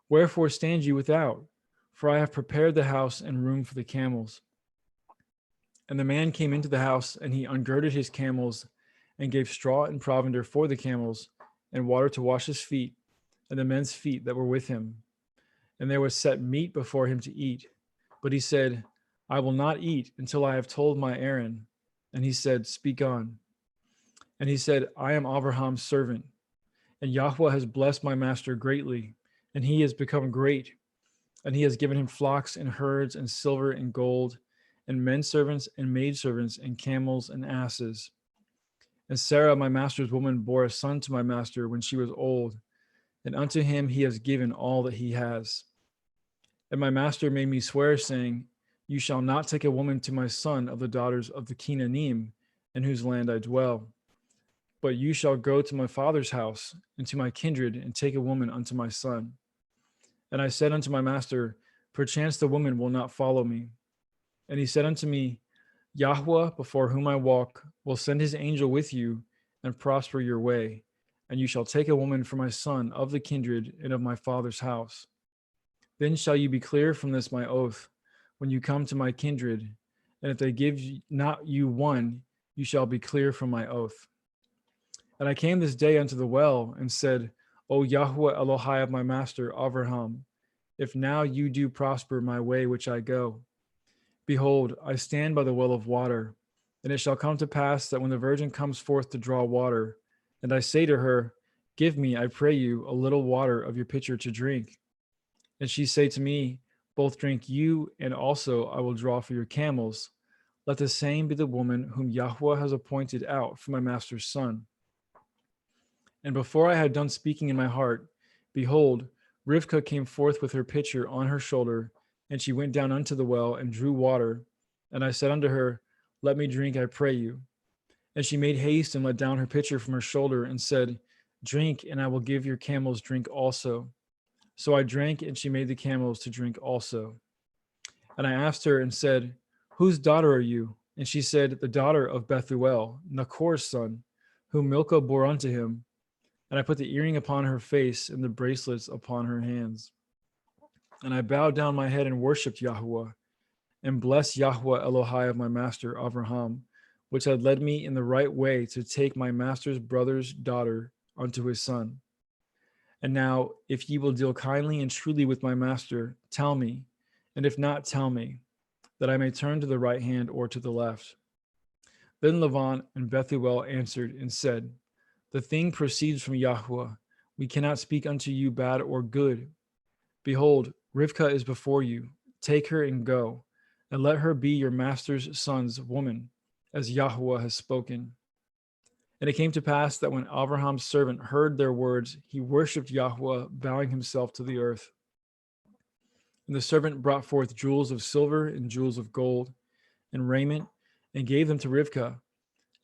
Wherefore stand you without? For I have prepared the house and room for the camels. And the man came into the house, and he ungirded his camels, and gave straw and provender for the camels, and water to wash his feet, and the men's feet that were with him. And there was set meat before him to eat. But he said, I will not eat until I have told my errand. And he said, Speak on. And he said, I am Abraham's servant, and Yahweh has blessed my master greatly, and he has become great. And he has given him flocks and herds and silver and gold, and men servants and maidservants and camels and asses. And Sarah, my master's woman, bore a son to my master when she was old, and unto him he has given all that he has. And my master made me swear, saying, You shall not take a woman to my son of the daughters of the Canaanim, in whose land I dwell. But you shall go to my father's house, and to my kindred, and take a woman unto my son. And I said unto my master, Perchance the woman will not follow me. And he said unto me, Yahweh, before whom I walk, will send his angel with you, and prosper your way. And you shall take a woman for my son of the kindred and of my father's house. Then shall you be clear from this my oath, when you come to my kindred, and if they give not you one, you shall be clear from my oath. And I came this day unto the well, and said, O Yahweh Elohai of my master Abraham, if now you do prosper my way which I go. Behold, I stand by the well of water, and it shall come to pass that when the virgin comes forth to draw water, and I say to her, Give me, I pray you, a little water of your pitcher to drink. And she say to me, Both drink you, and also I will draw for your camels. Let the same be the woman whom Yahweh has appointed out for my master's son. And before I had done speaking in my heart, behold, Rivkah came forth with her pitcher on her shoulder, and she went down unto the well and drew water. And I said unto her, Let me drink, I pray you. And she made haste and let down her pitcher from her shoulder, and said, Drink, and I will give your camels drink also. So I drank, and she made the camels to drink also. And I asked her and said, Whose daughter are you? And she said, The daughter of Bethuel, Nachor's son, whom Milcah bore unto him. And I put the earring upon her face and the bracelets upon her hands. And I bowed down my head and worshipped Yahweh, and blessed Yahweh Elohai of my master Abraham, which had led me in the right way to take my master's brother's daughter unto his son. And now, if ye will deal kindly and truly with my master, tell me, and if not, tell me, that I may turn to the right hand or to the left. Then Lavan and Bethuel answered and said, The thing proceeds from Yahweh. We cannot speak unto you bad or good. Behold, Rivkah is before you. Take her and go, and let her be your master's son's woman, as Yahweh has spoken. And it came to pass that when Abraham's servant heard their words, he worshipped Yahweh, bowing himself to the earth. And the servant brought forth jewels of silver and jewels of gold and raiment, and gave them to Rivkah.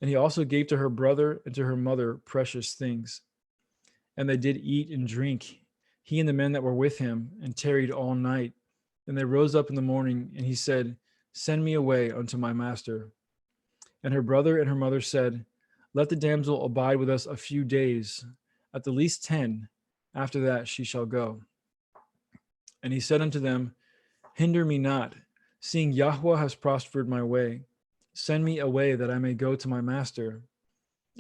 And he also gave to her brother and to her mother precious things. And they did eat and drink, he and the men that were with him, and tarried all night. And they rose up in the morning, and he said, Send me away unto my master. And her brother and her mother said, Let the damsel abide with us a few days, at the least 10. After that she shall go. And he said unto them, Hinder me not, seeing Yahweh has prospered my way. Send me away that I may go to my master.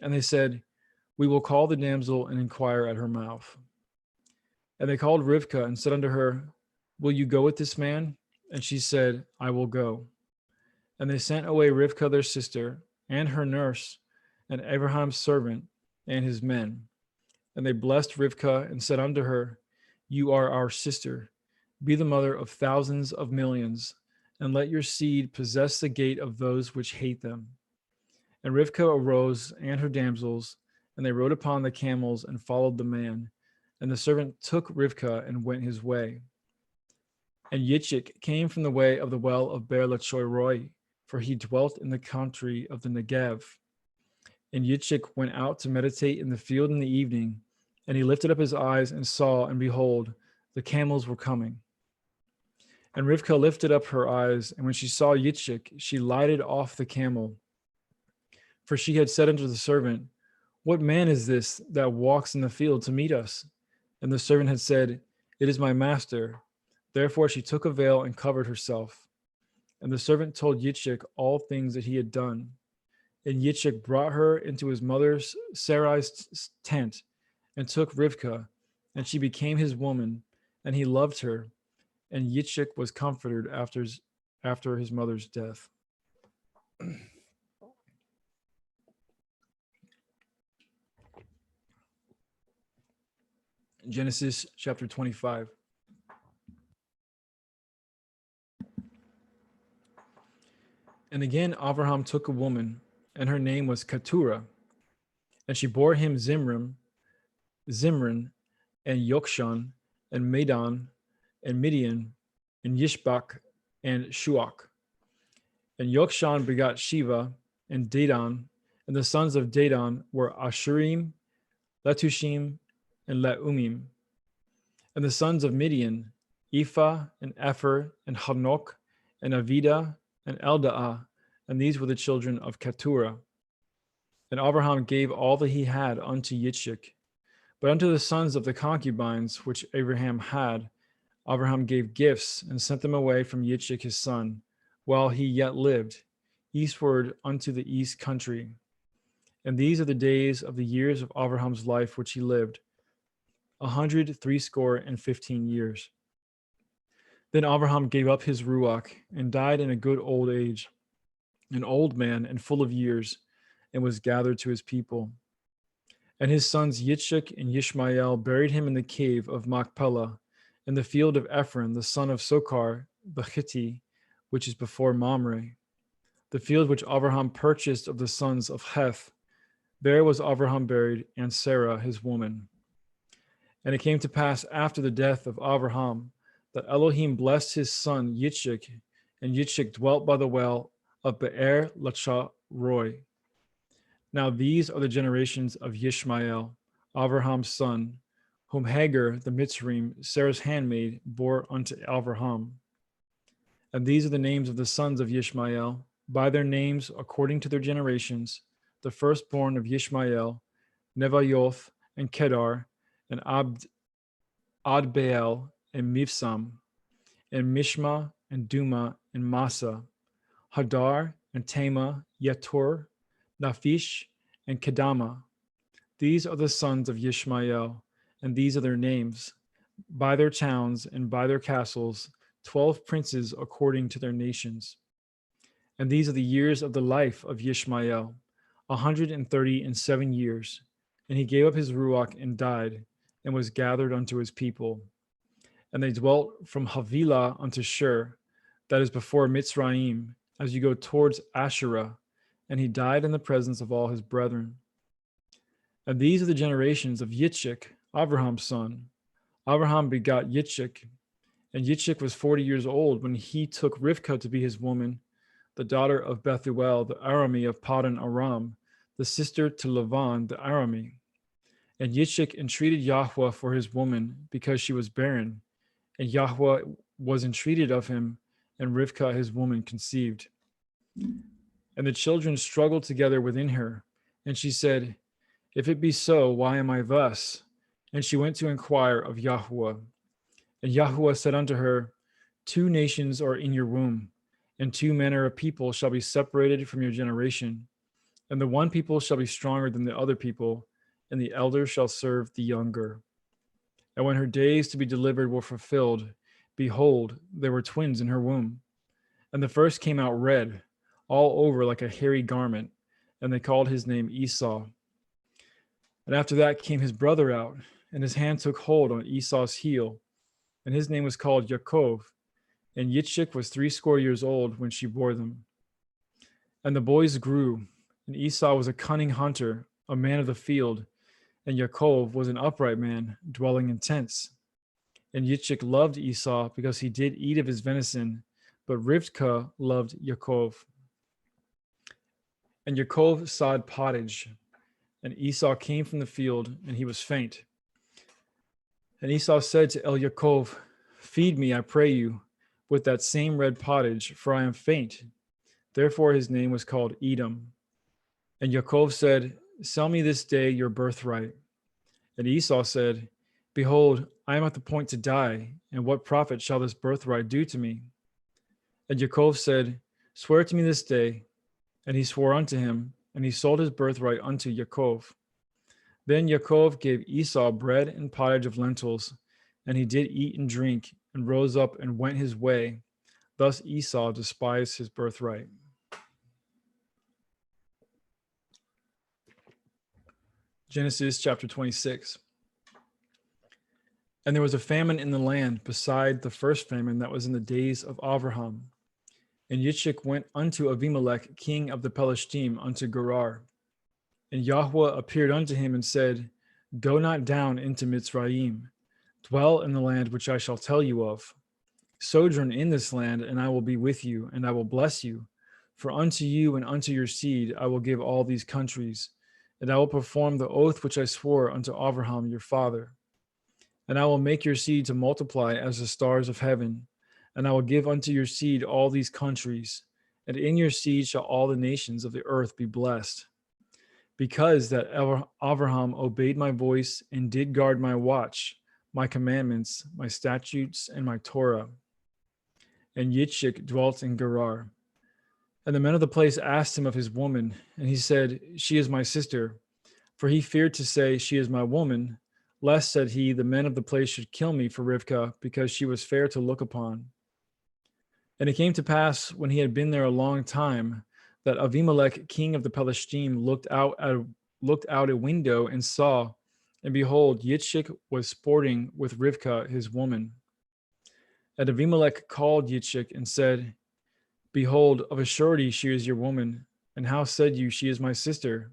And they said, We will call the damsel and inquire at her mouth. And they called Rivkah and said unto her, Will you go with this man? And she said, I will go. And they sent away Rivkah their sister, and her nurse, and Abraham's servant, and his men. And they blessed Rivkah and said unto her, You are our sister. Be the mother of thousands of millions, and let your seed possess the gate of those which hate them. And Rivkah arose, and her damsels, and they rode upon the camels and followed the man. And the servant took Rivkah and went his way. And Yitzchak came from the way of the well of Ber-lachoi-roi, for he dwelt in the country of the Negev. And Yitzchak went out to meditate in the field in the evening, and he lifted up his eyes and saw, and behold, the camels were coming. And Rivkah lifted up her eyes, and when she saw Yitzchak, she lighted off the camel. For she had said unto the servant, What man is this that walks in the field to meet us? And the servant had said, It is my master. Therefore she took a veil and covered herself. And the servant told Yitzchak all things that he had done. And Yitzchak brought her into his mother Sarai's tent, and took Rivkah, and she became his woman, and he loved her. And Yitzchak was comforted after his mother's death. Genesis chapter 25. And again Abraham took a woman, and her name was Keturah, and she bore him Zimran, and Yokshan, and Medan, and Midian, and Yishbak, and Shuach. And Yokshan begot Shiva, and Dedan, and the sons of Dedan were Ashurim, Letushim, and Leumim. And the sons of Midian, Ephah, and Epher, and Hanok, and Avida, and Eldaah, and these were the children of Keturah. And Abraham gave all that he had unto Yitzchak. But unto the sons of the concubines which Abraham had, Abraham gave gifts, and sent them away from Yitzchak his son, while he yet lived, eastward unto the east country. And these are the days of the years of Abraham's life which he lived, 160 years. Then Abraham gave up his ruach, and died in a good old age, an old man and full of years, and was gathered to his people. And his sons Yitzchak and Yishmael buried him in the cave of Machpelah, in the field of Ephron, the son of Sochar, the Hittite, which is before Mamre, the field which Abraham purchased of the sons of Heth. There was Abraham buried, and Sarah his woman. And it came to pass after the death of Abraham, that Elohim blessed his son Yitzchak, and Yitzchak dwelt by the well of Be'er Lachah-roi. Now these are the generations of Yishmael, Abraham's son, whom Hagar the Mitzrayim, Sarah's handmaid, bore unto Abraham. And these are the names of the sons of Yishmael, by their names according to their generations: the firstborn of Yishmael, Nevayoth, and Kedar, and Adbeel, and Mivsam, and Mishma, and Duma, and Massa, Hadar, and Tema, Yetur, Naphish, and Kedama. These are the sons of Yishmael, and these are their names, by their towns and by their castles, 12 princes according to their nations. And these are the years of the life of Yishmael, 137 years. And he gave up his ruach and died, and was gathered unto his people. And they dwelt from Havilah unto Shur, that is before Mitzrayim, as you go towards Asherah. And he died in the presence of all his brethren. And these are the generations of Yitzchak, Abraham's son. Abraham begot Yitzchak, and Yitzchak was 40 years old when he took Rivkah to be his woman, the daughter of Bethuel, the Arami of Paddan Aram, the sister to Lavan, the Arami. And Yitzchak entreated Yahweh for his woman, because she was barren. And Yahweh was entreated of him, and Rivkah his woman conceived. And the children struggled together within her. And she said, If it be so, why am I thus? And she went to inquire of Yahweh. And Yahweh said unto her, 2 nations are in your womb, and 2 manner of people shall be separated from your generation. And the one people shall be stronger than the other people, and the elder shall serve the younger. And when her days to be delivered were fulfilled, behold, there were twins in her womb. And the first came out red, all over like a hairy garment, and they called his name Esau. And after that came his brother out, and his hand took hold on Esau's heel, and his name was called Yaakov. And Yitzchak was 80 years old when she bore them. And the boys grew, and Esau was a cunning hunter, a man of the field, and Yaakov was an upright man, dwelling in tents. And Yitzchak loved Esau because he did eat of his venison, but Rivkah loved Yaakov. And Yaakov sawed pottage, and Esau came from the field, and he was faint. And Esau said to Yaakov, Feed me, I pray you, with that same red pottage, for I am faint. Therefore his name was called Edom. And Yaakov said, Sell me this day your birthright. And Esau said, Behold, I am at the point to die, and what profit shall this birthright do to me? And Yaakov said, Swear to me this day. And he swore unto him, and he sold his birthright unto Yaakov. Then Yaakov gave Esau bread and pottage of lentils, and he did eat and drink, and rose up and went his way. Thus Esau despised his birthright. Genesis chapter 26. And there was a famine in the land beside the first famine that was in the days of Abraham. And Yitzchak went unto Abimelech, king of the Pelishtim, unto Gerar. And Yahweh appeared unto him and said, Go not down into Mitzrayim. Dwell in the land which I shall tell you of. Sojourn in this land, and I will be with you, and I will bless you. For unto you and unto your seed I will give all these countries, and I will perform the oath which I swore unto Abraham your father. And I will make your seed to multiply as the stars of heaven, and I will give unto your seed all these countries, and in your seed shall all the nations of the earth be blessed. Because that Abraham obeyed my voice and did guard my watch, my commandments, my statutes, and my Torah. And Yitzchak dwelt in Gerar. And the men of the place asked him of his woman, and he said, She is my sister. For he feared to say, She is my woman, lest, said he, the men of the place should kill me for Rivkah, because she was fair to look upon. And it came to pass, when he had been there a long time, that Abimelech, king of the Pelishtim, looked out a window and saw, and behold, Yitzchak was sporting with Rivkah his woman. And Abimelech called Yitzchak and said, Behold, of a surety she is your woman. And how said you, She is my sister?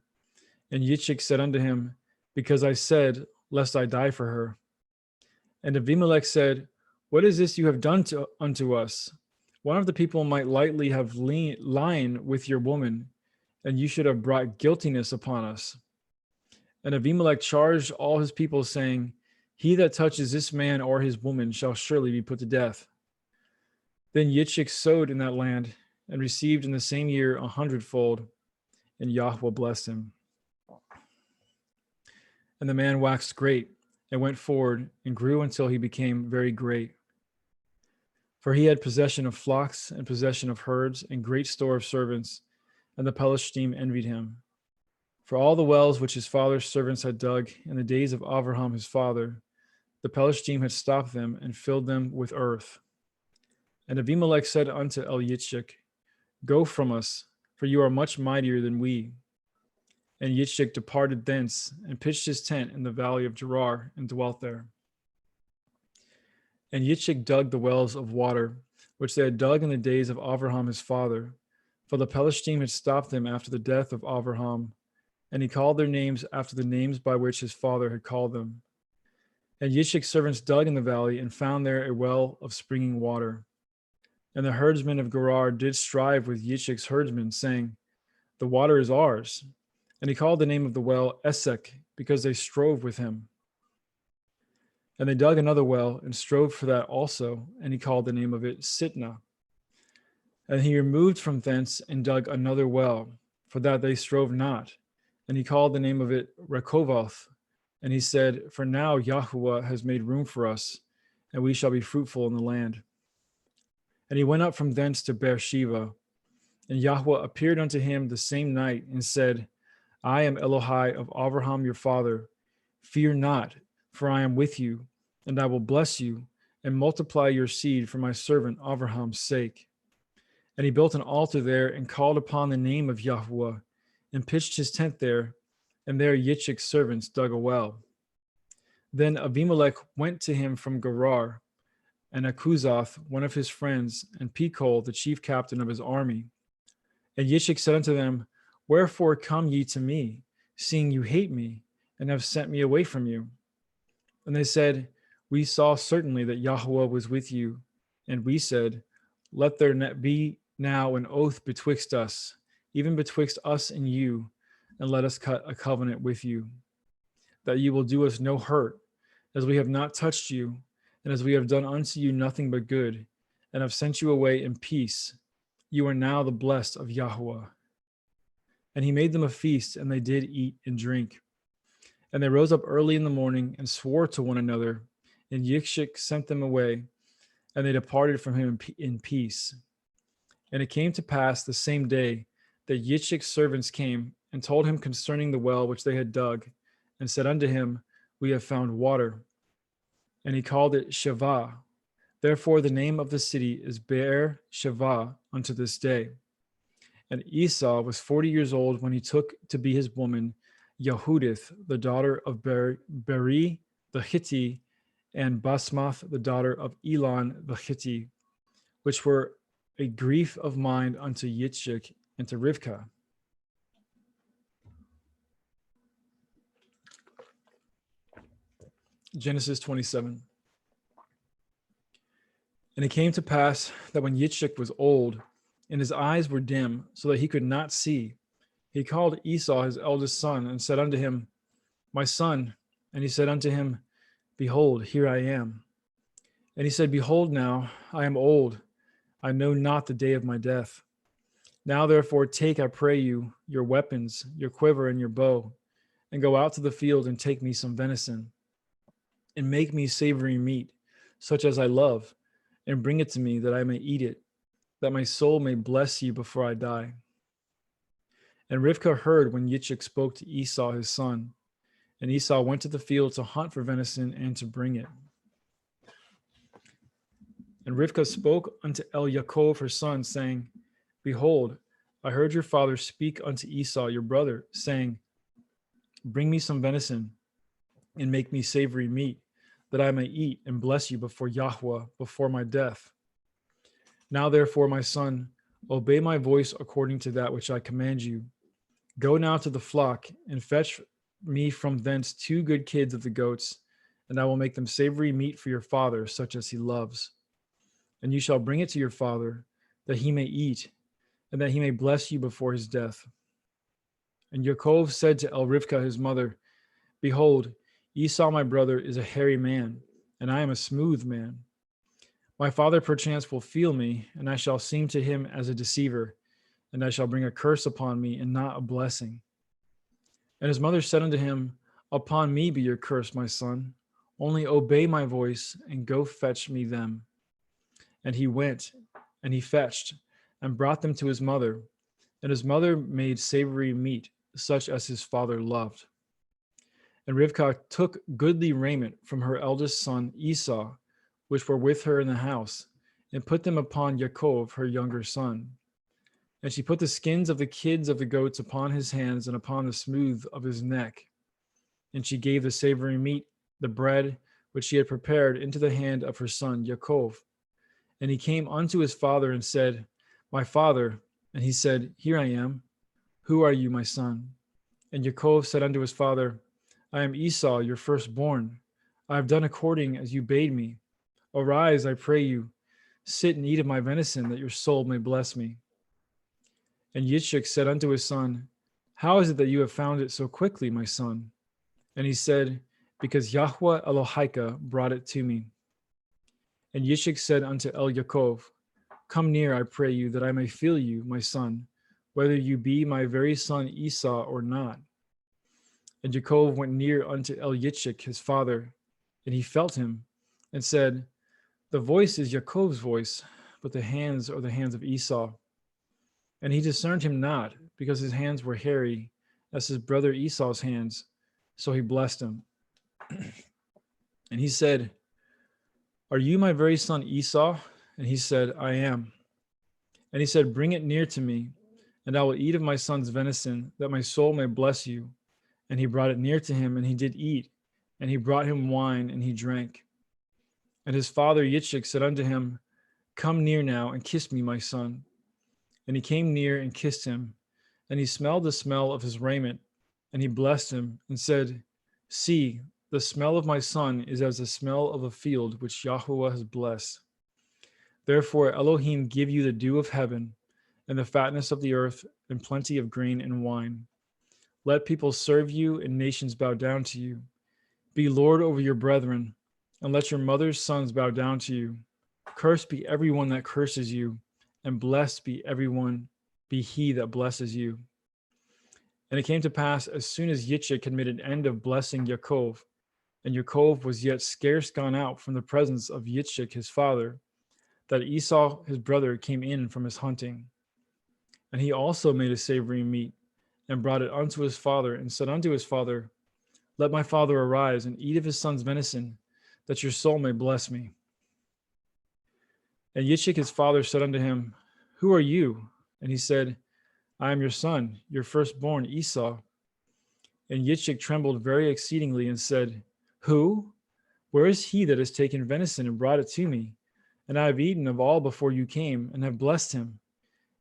And Yitzchak said unto him, Because I said, Lest I die for her. And Abimelech said, What is this you have done unto us? One of the people might lightly have lain with your woman, and you should have brought guiltiness upon us. And Abimelech charged all his people, saying, He that touches this man or his woman shall surely be put to death. Then Yitzchak sowed in that land, and received in the same year 100-fold, and Yahweh blessed him. And the man waxed great, and went forward, and grew until he became very great. For he had possession of flocks, and possession of herds, and great store of servants, and the Pelishtim envied him. For all the wells which his father's servants had dug in the days of Abraham his father, the Pelishtim had stopped them, and filled them with earth. And Abimelech said unto Yitzchak, Go from us, for you are much mightier than we. And Yitzchak departed thence, and pitched his tent in the valley of Gerar, and dwelt there. And Yitzchak dug the wells of water, which they had dug in the days of Abraham his father, for the Pelishtim had stopped them after the death of Abraham, and he called their names after the names by which his father had called them. And Yitzchak's servants dug in the valley, and found there a well of springing water. And the herdsmen of Gerar did strive with Yitzchak's herdsmen, saying, The water is ours. And he called the name of the well Esek, because they strove with him. And they dug another well, and strove for that also, and he called the name of it Sitnah. And he removed from thence, and dug another well, for that they strove not, and he called the name of it Rechovoth. And he said, For now Yahweh has made room for us, and we shall be fruitful in the land. And he went up from thence to Beersheba, and Yahweh appeared unto him the same night, and said, I am Elohai of Abraham your father. Fear not, for I am with you, and I will bless you, and multiply your seed for my servant Abraham's sake. And he built an altar there, and called upon the name of Yahweh, and pitched his tent there, and there Yitzchak's servants dug a well. Then Abimelech went to him from Gerar, and Akuzoth, one of his friends, and Pekol, the chief captain of his army. And Yitzchak said unto them, Wherefore come ye to me, seeing you hate me, and have sent me away from you? And they said, We saw certainly that Yahweh was with you. And we said, Let there be now an oath betwixt us, even betwixt us and you, and let us cut a covenant with you, that you will do us no hurt, as we have not touched you, and as we have done unto you nothing but good, and have sent you away in peace. You are now the blessed of Yahweh. And he made them a feast, and they did eat and drink. And they rose up early in the morning and swore to one another. And Yitzchak sent them away, and they departed from him in peace. And it came to pass the same day that Yitzchak's servants came and told him concerning the well which they had dug, and said unto him, We have found water. And he called it Shavah. Therefore the name of the city is Be'er Shavah unto this day. And Esau was 40 years old when he took to be his woman Yehudith, the daughter of BeRi the Hittite, and Basmath, the daughter of Elon the Hittite, which were a grief of mind unto Yitzchak and to Rivkah. Genesis 27. And it came to pass that when Yitzchak was old, and his eyes were dim, so that he could not see, he called Esau his eldest son, and said unto him, My son. And he said unto him, Behold, here I am. And he said, Behold now, I am old, I know not the day of my death. Now therefore take, I pray you, your weapons, your quiver and your bow, and go out to the field and take me some venison, and make me savory meat, such as I love, and bring it to me that I may eat it, that my soul may bless you before I die. And Rivkah heard when Yitzchak spoke to Esau his son, and Esau went to the field to hunt for venison and to bring it. And Rivkah spoke unto Yaakov her son, saying, Behold, I heard your father speak unto Esau your brother, saying, Bring me some venison, and make me savory meat, that I may eat and bless you before Yahweh, before my death. Now therefore, my son, obey my voice according to that which I command you. Go now to the flock, and fetch me from thence 2 good kids of the goats, and I will make them savory meat for your father, such as he loves. And you shall bring it to your father, that he may eat, and that he may bless you before his death. And Yaakov said to Rivkah his mother, Behold, Esau my brother is a hairy man, and I am a smooth man. My father perchance will feel me, and I shall seem to him as a deceiver, and I shall bring a curse upon me, and not a blessing. And his mother said unto him, Upon me be your curse, my son. Only obey my voice, and go fetch me them. And he went, and he fetched, and brought them to his mother. And his mother made savory meat, such as his father loved. And Rivkah took goodly raiment from her eldest son Esau, which were with her in the house, and put them upon Yaakov her younger son. And she put the skins of the kids of the goats upon his hands and upon the smooth of his neck. And she gave the savory meat, the bread, which she had prepared, into the hand of her son Yaakov. And he came unto his father and said, My father. And he said, Here I am. Who are you, my son? And Yaakov said unto his father, I am Esau, your firstborn. I have done according as you bade me. Arise, I pray you, sit and eat of my venison, that your soul may bless me. And Yitzchak said unto his son, How is it that you have found it so quickly, my son? And he said, Because Yahweh Elohika brought it to me. And Yitzchak said unto Yaakov, Come near, I pray you, that I may feel you, my son, whether you be my very son Esau or not. And Yaakov went near unto Yitzchak his father, and he felt him, and said, The voice is Yaakov's voice, but the hands are the hands of Esau. And he discerned him not, because his hands were hairy, as his brother Esau's hands. So he blessed him. And he said, Are you my very son Esau? And he said, I am. And he said, Bring it near to me, and I will eat of my son's venison, that my soul may bless you. And he brought it near to him, and he did eat. And he brought him wine, and he drank. And his father Yitzchak said unto him, Come near now, and kiss me, my son. And he came near and kissed him. And he smelled the smell of his raiment. And he blessed him, and said, See, the smell of my son is as the smell of a field which Yahweh has blessed. Therefore Elohim give you the dew of heaven, and the fatness of the earth, and plenty of grain and wine. Let people serve you, and nations bow down to you. Be Lord over your brethren, and let your mother's sons bow down to you. Cursed be everyone that curses you, and blessed be he that blesses you. And it came to pass, as soon as Yitzchak had made an end of blessing Yaakov, and Yaakov was yet scarce gone out from the presence of Yitzchak his father, that Esau his brother came in from his hunting. And he also made a savory meat, and brought it unto his father, and said unto his father, Let my father arise, and eat of his son's venison, that your soul may bless me. And Yitzchak his father said unto him, Who are you? And he said, I am your son, your firstborn Esau. And Yitzchak trembled very exceedingly, and said, Who? Where is he that has taken venison and brought it to me? And I have eaten of all before you came, and have blessed him.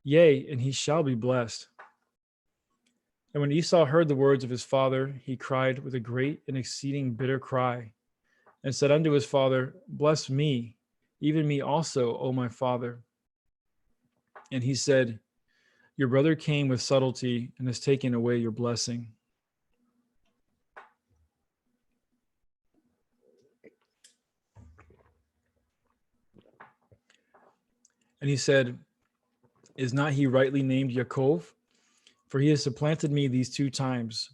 Yea, and he shall be blessed. And when Esau heard the words of his father, he cried with a great and exceeding bitter cry, and said unto his father, Bless me, even me also, O my father. And he said, Your brother came with subtlety, and has taken away your blessing. And he said, Is not he rightly named Yaakov? For he has supplanted me these 2 times.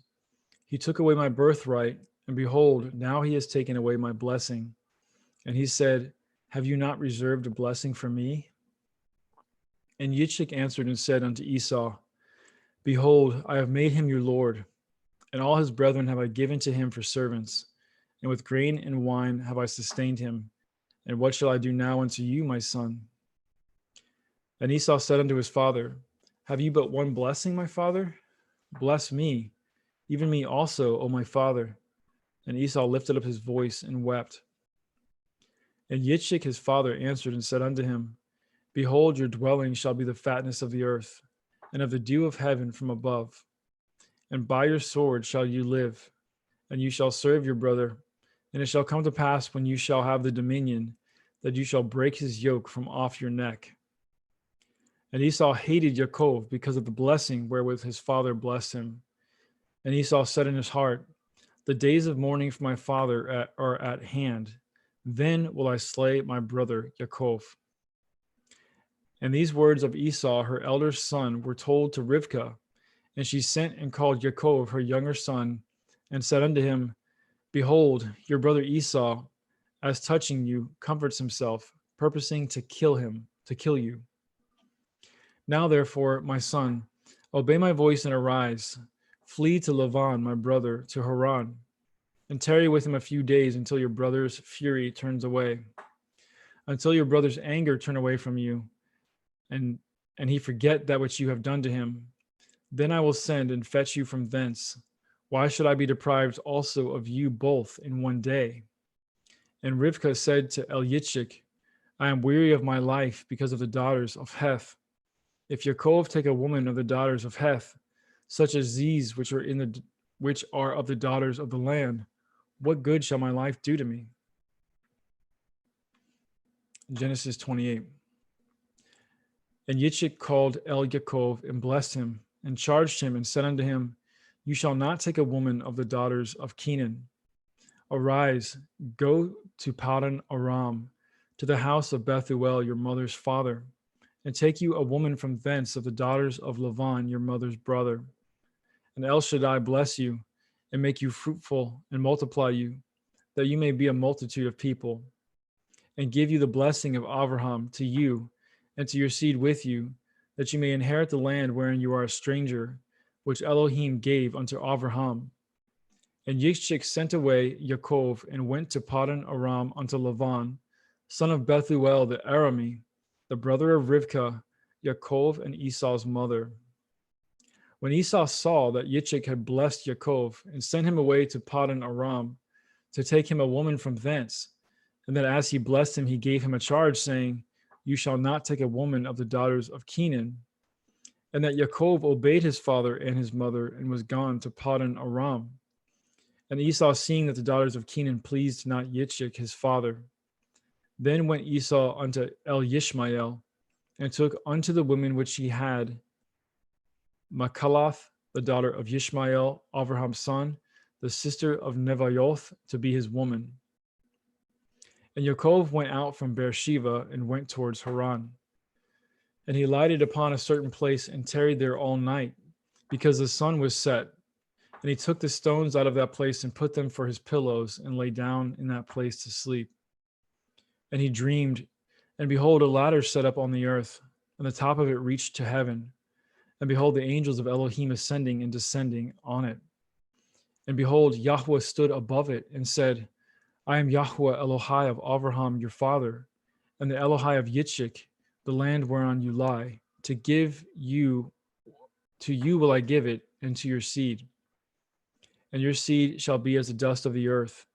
He took away my birthright, and behold, now he has taken away my blessing. And he said, Have you not reserved a blessing for me? And Yitzchak answered and said unto Esau, Behold, I have made him your lord, and all his brethren have I given to him for servants, and with grain and wine have I sustained him. And what shall I do now unto you, my son? And Esau said unto his father, Have you but one blessing, my father? Bless me, even me also, O my father. And Esau lifted up his voice and wept. And Yitzchak his father answered and said unto him, Behold, your dwelling shall be the fatness of the earth, and of the dew of heaven from above. And by your sword shall you live, and you shall serve your brother. And it shall come to pass, when you shall have the dominion, that you shall break his yoke from off your neck. And Esau hated Yaakov because of the blessing wherewith his father blessed him. And Esau said in his heart, The days of mourning for my father are at hand. Then will I slay my brother Yaakov. And these words of Esau, her elder son, were told to Rivkah. And she sent and called Yaakov, her younger son, and said unto him, Behold, your brother Esau, as touching you, comforts himself, purposing to kill you. Now therefore, my son, obey my voice and arise. Flee to Lavan, my brother, to Haran, and tarry with him a few days until your brother's fury turns away, until your brother's anger turn away from you, and he forget that which you have done to him. Then I will send and fetch you from thence. Why should I be deprived also of you both in one day? And Rivkah said to Yitzchak, I am weary of my life because of the daughters of Heth. If Yaakov take a woman of the daughters of Heth, such as these which are of the daughters of the land, what good shall my life do to me? Genesis 28. And Yitzchak called Yaakov and blessed him, and charged him, and said unto him, You shall not take a woman of the daughters of Canaan. Arise, go to Paddan Aram, to the house of Bethuel your mother's father, and take you a woman from thence of the daughters of Lavan your mother's brother. And El Shaddai bless you, and make you fruitful, and multiply you, that you may be a multitude of people, and give you the blessing of Abraham to you, and to your seed with you, that you may inherit the land wherein you are a stranger, which Elohim gave unto Abraham. And Yitzchak sent away Yaakov, and went to Paddan Aram unto Lavan, son of Bethuel the Arami, the brother of Rivkah, Yaakov and Esau's mother. When Esau saw that Yitzchak had blessed Yaakov, and sent him away to Paddan Aram, to take him a woman from thence, and that as he blessed him, he gave him a charge, saying, You shall not take a woman of the daughters of Canaan, and that Yaakov obeyed his father and his mother, and was gone to Paddan Aram. And Esau, seeing that the daughters of Canaan pleased not Yitzchak his father, then went Esau unto Yishmael, and took unto the women which he had Machalath, the daughter of Yishmael, Abraham's son, the sister of Nevaioth, to be his woman. And Yaakov went out from Beersheba and went towards Haran. And he lighted upon a certain place and tarried there all night, because the sun was set. And he took the stones out of that place and put them for his pillows, and lay down in that place to sleep. And he dreamed, and behold, a ladder set up on the earth, and the top of it reached to heaven. And behold, the angels of Elohim ascending and descending on it. And behold, Yahweh stood above it and said, I am Yahweh Elohai of Abraham your father, and the Elohai of Yitzchak, the land whereon you lie. To you will I give it, and to your seed. And your seed shall be as the dust of the earth,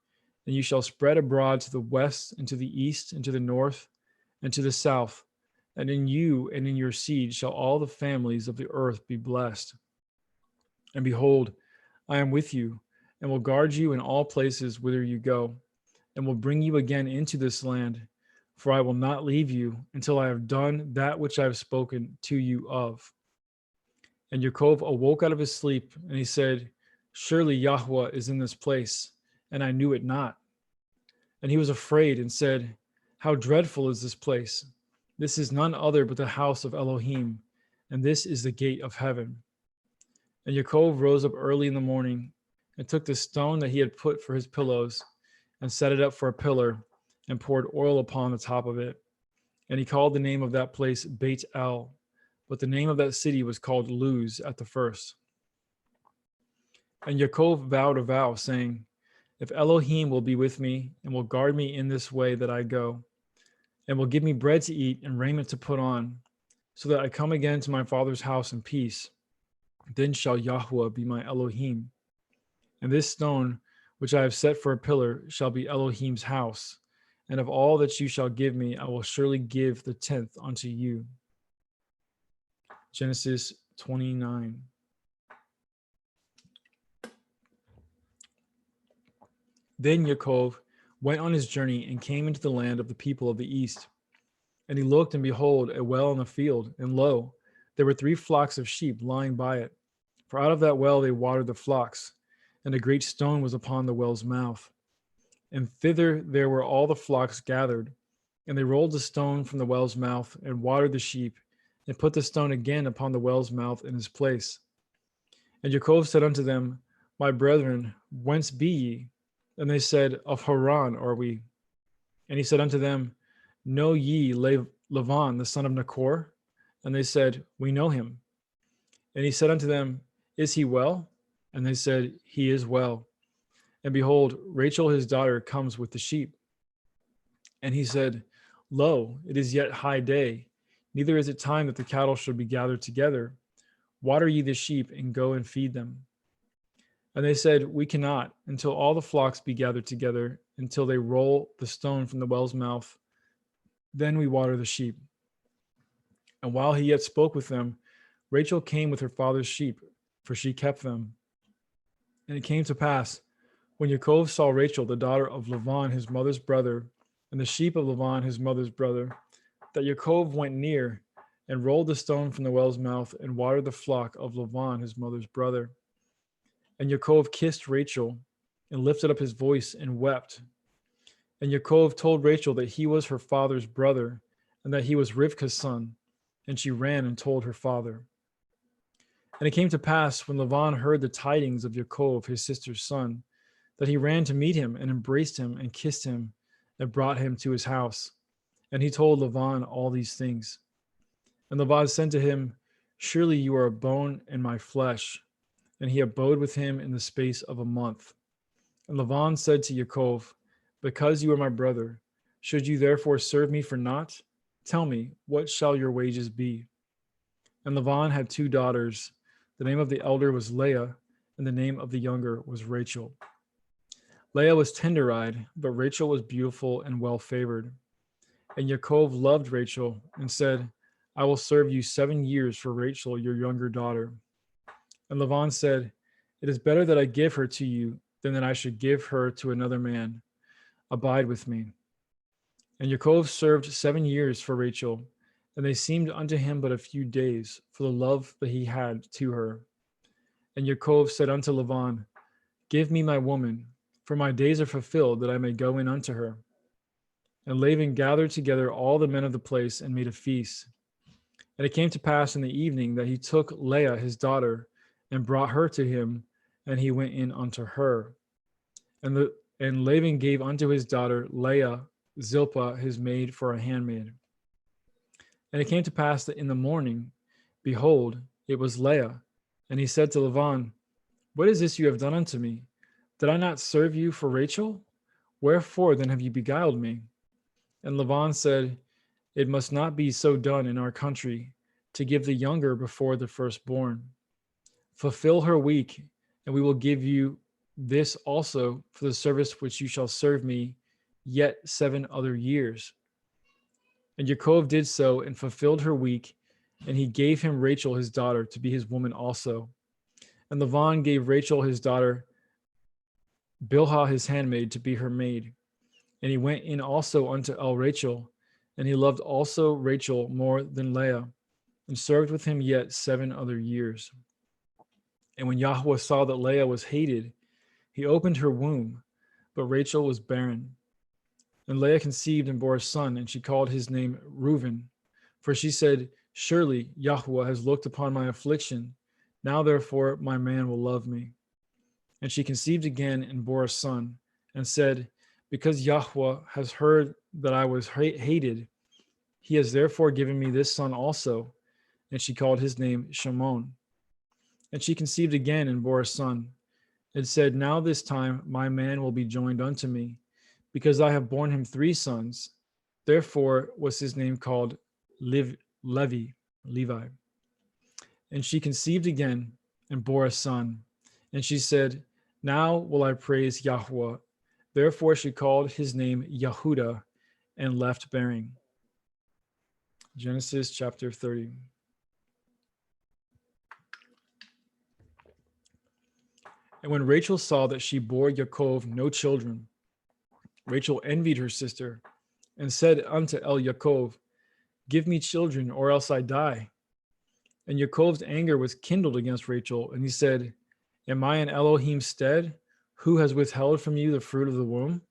and you shall spread abroad to the west, and to the east, and to the north, and to the south. And in you and in your seed shall all the families of the earth be blessed. And behold, I am with you, and will guard you in all places whither you go, and will bring you again into this land, for I will not leave you until I have done that which I have spoken to you of. And Yaakov awoke out of his sleep, and he said, Surely Yahweh is in this place, and I knew it not. And he was afraid and said, How dreadful is this place! This is none other but the house of Elohim, and this is the gate of heaven. And Yaakov rose up early in the morning, and took the stone that he had put for his pillows, and set it up for a pillar, and poured oil upon the top of it. And he called the name of that place Beit El, but the name of that city was called Luz at the first. And Yaakov vowed a vow, saying, If Elohim will be with me, and will guard me in this way that I go, and will give me bread to eat and raiment to put on, so that I come again to my father's house in peace, then shall Yahweh be my Elohim. And this stone, which I have set for a pillar, shall be Elohim's house. And of all that you shall give me, I will surely give the 10th unto you. Genesis 29. Then Yaakov went on his journey and came into the land of the people of the east. And he looked, and behold, a well in the field, and lo, there were 3 flocks of sheep lying by it. For out of that well they watered the flocks, and a great stone was upon the well's mouth. And thither there were all the flocks gathered, and they rolled the stone from the well's mouth, and watered the sheep, and put the stone again upon the well's mouth in his place. And Yaakov said unto them, My brethren, whence be ye? And they said, Of Haran are we. And he said unto them, Know ye Lavan the son of Nachor? And they said, We know him. And he said unto them, Is he well? And they said, He is well. And behold, Rachel his daughter comes with the sheep. And he said, Lo, it is yet high day, neither is it time that the cattle should be gathered together. Water ye the sheep, and go and feed them. And they said, We cannot, until all the flocks be gathered together, until they roll the stone from the well's mouth. Then we water the sheep. And while he yet spoke with them, Rachel came with her father's sheep, for she kept them. And it came to pass, when Yaakov saw Rachel, the daughter of Lavan his mother's brother, and the sheep of Lavan his mother's brother, that Yaakov went near, and rolled the stone from the well's mouth, and watered the flock of Lavan his mother's brother. And Yaakov kissed Rachel, and lifted up his voice, and wept. And Yaakov told Rachel that he was her father's brother, and that he was Rivka's son. And she ran and told her father. And it came to pass, when Lavan heard the tidings of Yaakov his sister's son, that he ran to meet him, and embraced him, and kissed him, and brought him to his house. And he told Lavan all these things. And Laban said to him, Surely you are a bone in my flesh. And he abode with him in the space of a month. And Laban said to Yaakov, Because you are my brother, should you therefore serve me for naught? Tell me, what shall your wages be? And Laban had 2 daughters. The name of the elder was Leah, and the name of the younger was Rachel. Leah was tender-eyed, but Rachel was beautiful and well-favored. And Yaakov loved Rachel, and said, I will serve you 7 years for Rachel, your younger daughter. And Laban said, It is better that I give her to you than that I should give her to another man. Abide with me. And Yaakov served 7 years for Rachel, and they seemed unto him but a few days, for the love that he had to her. And Yaakov said unto Laban, Give me my woman, for my days are fulfilled, that I may go in unto her. And Laban gathered together all the men of the place and made a feast. And it came to pass in the evening that he took Leah his daughter and brought her to him, and he went in unto her. And Laban gave unto his daughter Leah Zilpah his maid for a handmaid. And it came to pass that in the morning, behold, it was Leah. And he said to Laban, What is this you have done unto me? Did I not serve you for Rachel? Wherefore then have you beguiled me? And Laban said, It must not be so done in our country, to give the younger before the firstborn. Fulfill her week, and we will give you this also for the service which you shall serve me yet 7 other years. And Yaakov did so and fulfilled her week, and he gave him Rachel his daughter to be his woman also. And Laban gave Rachel his daughter Bilhah his handmaid to be her maid. And he went in also unto Rachel, and he loved also Rachel more than Leah, and served with him yet 7 other years. And when Yahweh saw that Leah was hated, he opened her womb, but Rachel was barren. And Leah conceived and bore a son, and she called his name Reuben. For she said, Surely Yahweh has looked upon my affliction. Now therefore my man will love me. And she conceived again and bore a son, and said, Because Yahweh has heard that I was hated, he has therefore given me this son also. And she called his name Shimon. And she conceived again and bore a son, and said, Now this time my man will be joined unto me, because I have borne him 3 sons. Therefore was his name called Levi. And she conceived again and bore a son. And she said, Now will I praise Yahweh. Therefore she called his name Yehudah, and left bearing. Genesis chapter 30. And when Rachel saw that she bore Yaakov no children, Rachel envied her sister, and said unto Yaakov, Give me children, or else I die. And Yaakov's anger was kindled against Rachel, and he said, Am I in Elohim's stead, who has withheld from you the fruit of the womb?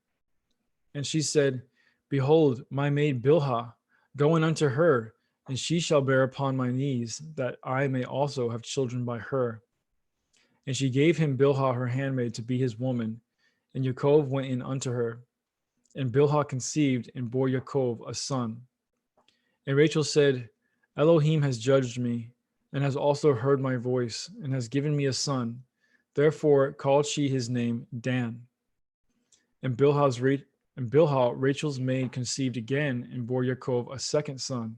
And she said, Behold, my maid Bilhah, go in unto her, and she shall bear upon my knees, that I may also have children by her. And she gave him Bilhah her handmaid to be his woman, and Yaakov went in unto her. And Bilhah conceived and bore Yaakov a son. And Rachel said, Elohim has judged me, and has also heard my voice, and has given me a son. Therefore called she his name Dan. And Bilhah, Rachel's maid, conceived again, and bore Yaakov a second son.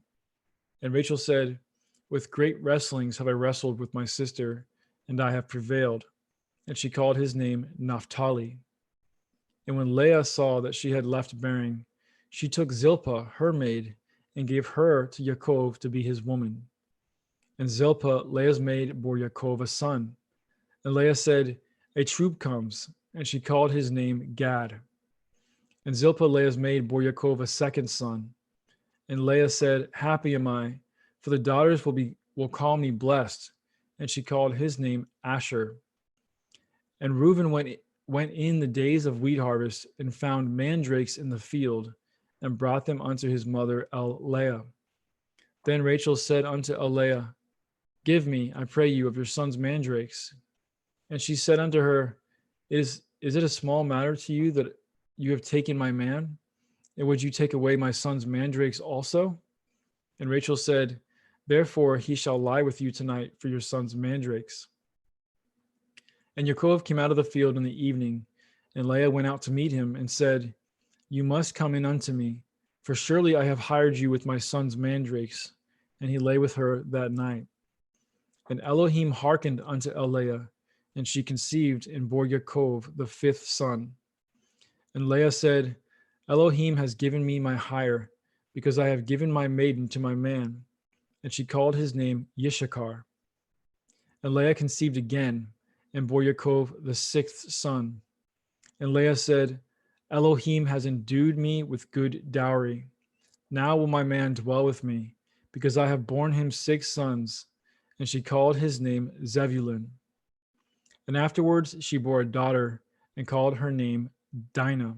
And Rachel said, With great wrestlings have I wrestled with my sister, and I have prevailed. And she called his name Naphtali. And when Leah saw that she had left bearing, she took Zilpah, her maid, and gave her to Yaakov to be his woman. And Zilpah, Leah's maid, bore Yaakov a son. And Leah said, A troop comes, and she called his name Gad. And Zilpah, Leah's maid, bore Yaakov a second son. And Leah said, Happy am I, for the daughters will call me blessed. And she called his name Asher. And Reuben went in the days of wheat harvest, and found mandrakes in the field, and brought them unto his mother Leah. Then Rachel said unto Leah, Give me, I pray you, of your son's mandrakes. And she said unto her, Is it a small matter to you that you have taken my man? And would you take away my son's mandrakes also? And Rachel said, Therefore he shall lie with you tonight for your son's mandrakes. And Yaakov came out of the field in the evening, and Leah went out to meet him, and said, You must come in unto me, for surely I have hired you with my son's mandrakes. And he lay with her that night. And Elohim hearkened unto Leah, and she conceived and bore Yaakov the 5th son. And Leah said, Elohim has given me my hire, because I have given my maiden to my man. And she called his name Yishakar. And Leah conceived again, and bore Yaakov the 6th son. And Leah said, Elohim has endued me with good dowry. Now will my man dwell with me, because I have borne him 6 sons. And she called his name Zebulun. And afterwards she bore a daughter, and called her name Dinah.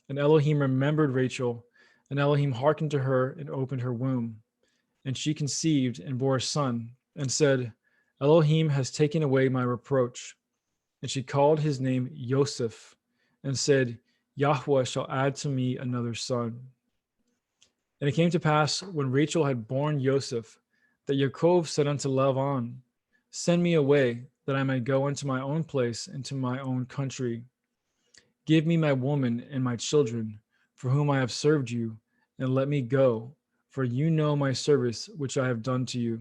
And Elohim remembered Rachel, And Elohim hearkened to her and opened her womb. And she conceived and bore a son, and said, Elohim has taken away my reproach. And she called his name Joseph, and said, Yahweh shall add to me another son. And it came to pass, when Rachel had borne Joseph, that Yaakov said unto Laban, Send me away, that I may go unto my own place and to my own country. Give me my woman and my children, for whom I have served you, and let me go, for you know my service which I have done to you.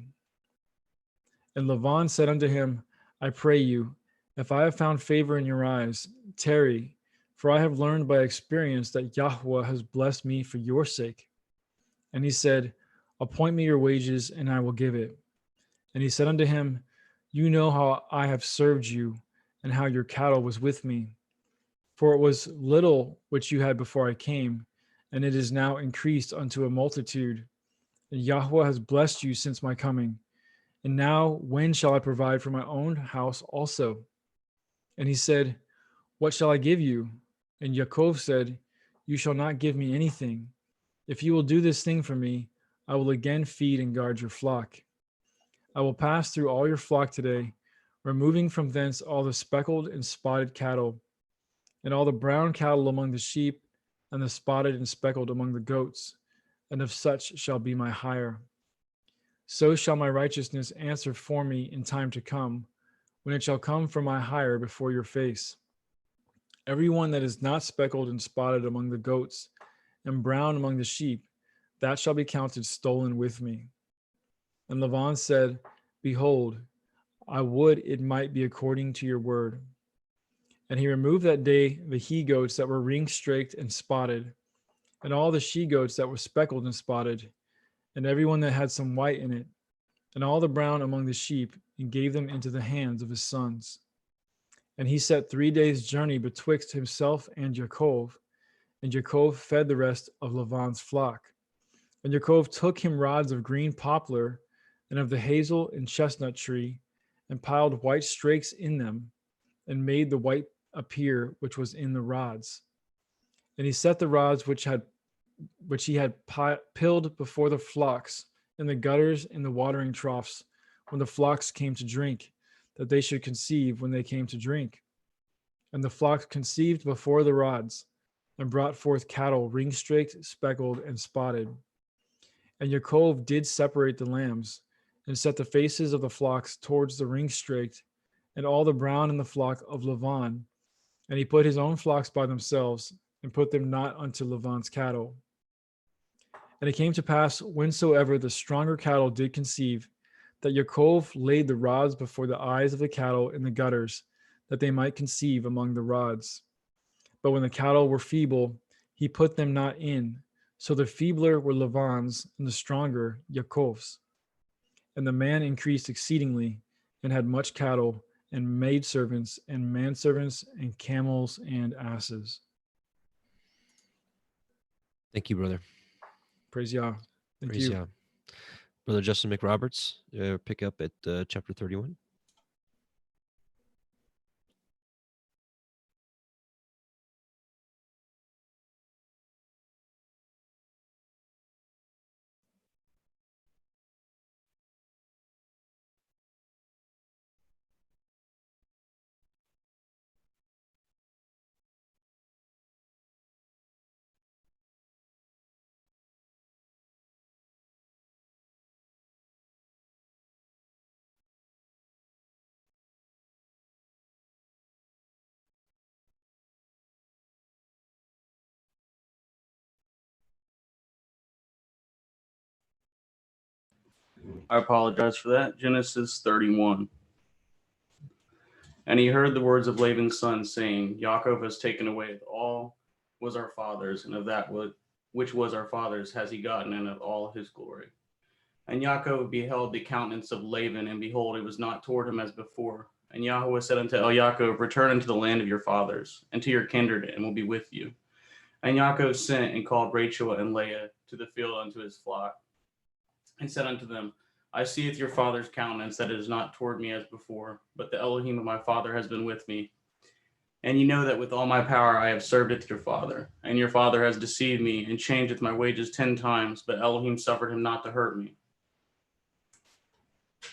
And Laban said unto him, I pray you, if I have found favor in your eyes, tarry, for I have learned by experience that Yahweh has blessed me for your sake. And he said, Appoint me your wages, and I will give it. And he said unto him, You know how I have served you, and how your cattle was with me. For it was little which you had before I came, and it is now increased unto a multitude. And Yahweh has blessed you since my coming. And now when shall I provide for my own house also? And he said, What shall I give you? And Yaakov said, You shall not give me anything. If you will do this thing for me, I will again feed and guard your flock. I will pass through all your flock today, removing from thence all the speckled and spotted cattle, and all the brown cattle among the sheep, and the spotted and speckled among the goats, and of such shall be my hire. So shall my righteousness answer for me in time to come, when it shall come for my hire before your face. Every one that is not speckled and spotted among the goats, and brown among the sheep, that shall be counted stolen with me. And Laban said, Behold, I would it might be according to your word. And he removed that day the he goats that were ring-straked and spotted, and all the she goats that were speckled and spotted, and every one that had some white in it, and all the brown among the sheep, and gave them into the hands of his sons. And he set 3 days' journey betwixt himself and Yaakov, and Yaakov fed the rest of Laban's flock. And Yaakov took him rods of green poplar, and of the hazel and chestnut tree, and piled white strakes in them, and made the white appear which was in the rods. And he set the rods which he had pilled before the flocks in the gutters in the watering troughs, when the flocks came to drink, that they should conceive when they came to drink. And the flocks conceived before the rods, and brought forth cattle ring-straked, speckled, and spotted. And Yaakov did separate the lambs, and set the faces of the flocks towards the ring-straked, and all the brown in the flock of Laban. And he put his own flocks by themselves, and put them not unto Laban's cattle. And it came to pass, whensoever the stronger cattle did conceive, that Yaakov laid the rods before the eyes of the cattle in the gutters, that they might conceive among the rods. But when the cattle were feeble, he put them not in. So the feebler were Laban's, and the stronger Yaakov's. And the man increased exceedingly, and had much cattle, and maidservants, and manservants, and camels, and asses. Thank you, brother. Praise Yah. Thank Praise you. Yah. Brother Justin McRoberts, pick up at chapter 31. I apologize for that. Genesis 31. And he heard the words of Laban's son, saying, Yaakov has taken away all was our father's, and of that which was our father's has he gotten, and of all his glory. And Yaakov beheld the countenance of Laban, and behold, it was not toward him as before. And Yahweh said unto Yaakov, Return unto the land of your fathers, and to your kindred, and will be with you. And Yaakov sent and called Rachel and Leah to the field unto his flock, and said unto them, I seeth your father's countenance, that it is not toward me as before, but the Elohim of my father has been with me. And you know that with all my power I have served it to your father. And your father has deceived me and changed my wages 10 times, but Elohim suffered him not to hurt me.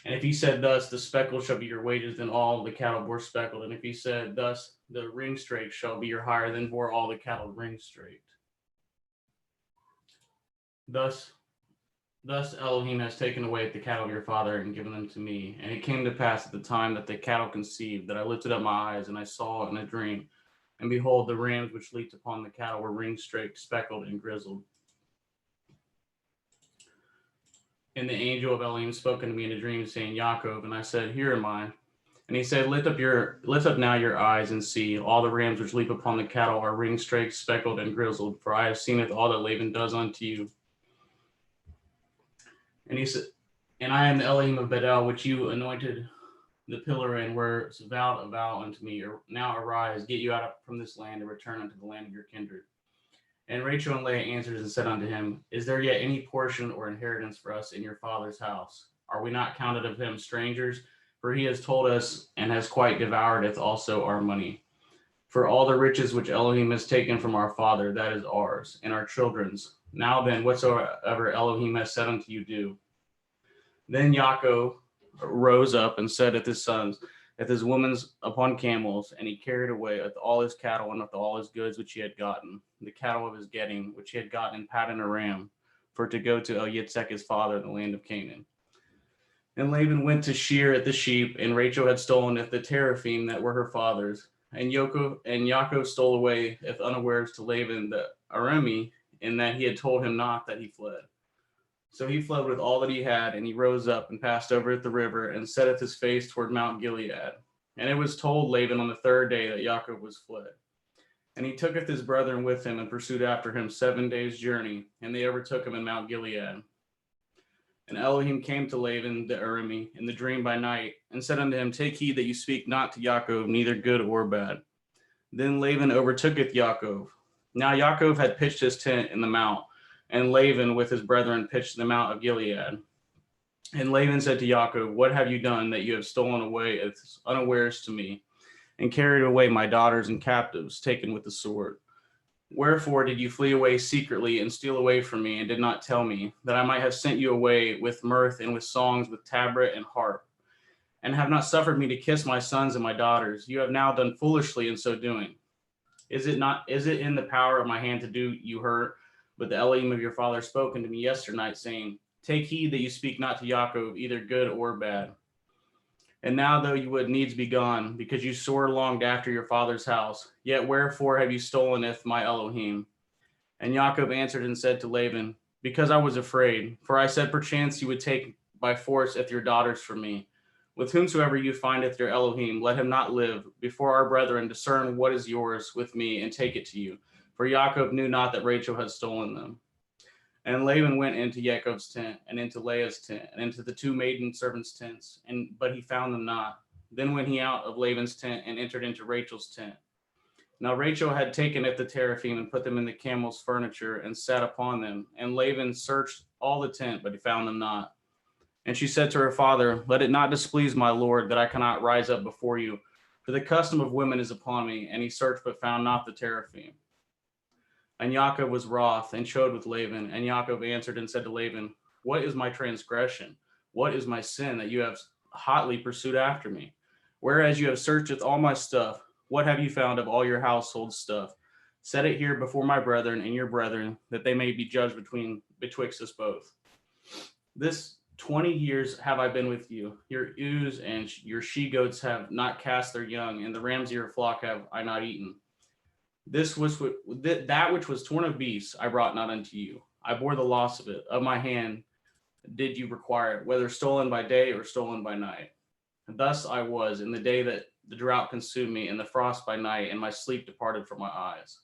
And if he said thus, the speckle shall be your wages, then all the cattle bore speckled. And if he said thus, the ring straked shall be your hire, then bore all the cattle ring straked. Thus Elohim has taken away the cattle of your father and given them to me. And it came to pass at the time that the cattle conceived, that I lifted up my eyes, and I saw in a dream. And behold, the rams which leaped upon the cattle were ring straked, speckled, and grizzled. And the angel of Elohim spoke unto me in a dream, saying, Yaakov. And I said, Here am I. And he said, Lift up now your eyes and see. All the rams which leap upon the cattle are ring straked, speckled, and grizzled. For I have seen it all that Laban does unto you. And he said, And I am the Elohim of Bedel, which you anointed the pillar and were vowed a vow unto me. Now arise, get you out from this land, and return unto the land of your kindred. And Rachel and Leah answered and said unto him, Is there yet any portion or inheritance for us in your father's house? Are we not counted of him strangers? For he has told us, and has quite devouredeth also our money. For all the riches which Elohim has taken from our father, that is ours, and our children's. Now then, whatsoever Elohim has said unto you, do. Then Yaakov rose up and said unto his sons, with his women's upon camels, and he carried away with all his cattle and with all his goods which he had gotten, the cattle of his getting, which he had gotten in Paddan Aram, for to go to YHWH his father in the land of Canaan. And Laban went to shear at the sheep, and Rachel had stolen at the teraphim that were her father's. And Yaakov stole away if unawares to Laban the Aramean, in that he had told him not that he fled. So he fled with all that he had, and he rose up and passed over at the river and setteth his face toward Mount Gilead. And it was told Laban on the third day that Yaakov was fled. And he tooketh his brethren with him and pursued after him 7 days' journey, and they overtook him in Mount Gilead. And Elohim came to Laban the Aramean in the dream by night, and said unto him, Take heed that you speak not to Yaakov, neither good or bad. Then Laban overtooketh Yaakov. Now Yaakov had pitched his tent in the mount, and Laban with his brethren pitched the mount of Gilead. And Laban said to Yaakov, What have you done that you have stolen away as unawares to me, and carried away my daughters and captives, taken with the sword? Wherefore did you flee away secretly and steal away from me, and did not tell me, that I might have sent you away with mirth and with songs, with tabret and harp, and have not suffered me to kiss my sons and my daughters? You have now done foolishly in so doing. Is it in the power of my hand to do you hurt? But the Elohim of your father spoke unto me yesternight, saying, Take heed that you speak not to Yaakov, either good or bad. And now, though you would needs be gone, because you sore longed after your father's house, yet wherefore have you stoleneth my Elohim? And Yaakov answered and said to Laban, Because I was afraid, for I said, Perchance you would take by force your daughters from me. With whomsoever you findeth your Elohim, let him not live. Before our brethren discern what is yours with me, and take it to you. For Yaakov knew not that Rachel had stolen them. And Laban went into Yaakov's tent, and into Leah's tent, and into the two maiden servants' tents, but he found them not. Then went he out of Laban's tent, and entered into Rachel's tent. Now Rachel had taken at the teraphim, and put them in the camel's furniture, and sat upon them. And Laban searched all the tent, but he found them not. And she said to her father, Let it not displease my lord, that I cannot rise up before you, for the custom of women is upon me. And he searched, but found not the teraphim. And Yaakov was wroth, and chode with Laban. And Yaakov answered and said to Laban, What is my transgression? What is my sin, that you have hotly pursued after me? Whereas you have searched all my stuff, what have you found of all your household stuff? Set it here before my brethren and your brethren, that they may be judged betwixt us both. This 20 years have I been with you. Your ewes and your she-goats have not cast their young, and the rams of your flock have I not eaten. That which was torn of beasts I brought not unto you. I bore the loss of it. Of my hand did you require it, whether stolen by day or stolen by night. And thus I was in the day that the drought consumed me, and the frost by night, and my sleep departed from my eyes.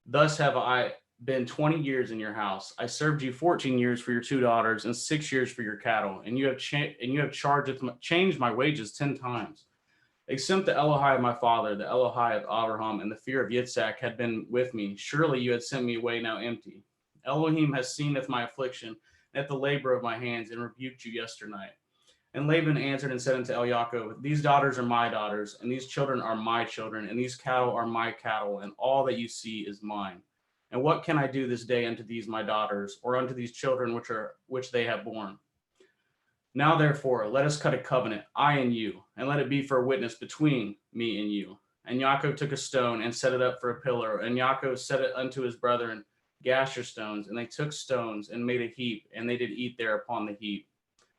Thus have I been 20 years in your house. I served you 14 years for your 2 daughters, and 6 years for your cattle, and you have changed my wages 10 times. Except the Elohai of my father, the Elohai of Abraham, and the fear of Yitzhak had been with me, surely you had sent me away now empty. Elohim has seen at my affliction, at the labor of my hands, and rebuked you yesternight. And Laban answered and said unto Yaakov, these daughters are my daughters, and these children are my children, and these cattle are my cattle, and all that you see is mine. And what can I do this day unto these my daughters, or unto these children which they have borne? Now therefore, let us cut a covenant, I and you, and let it be for a witness between me and you. And Yaakov took a stone and set it up for a pillar, and Yaakov said it unto his brethren, Gasher stones, and they took stones and made a heap, and they did eat there upon the heap.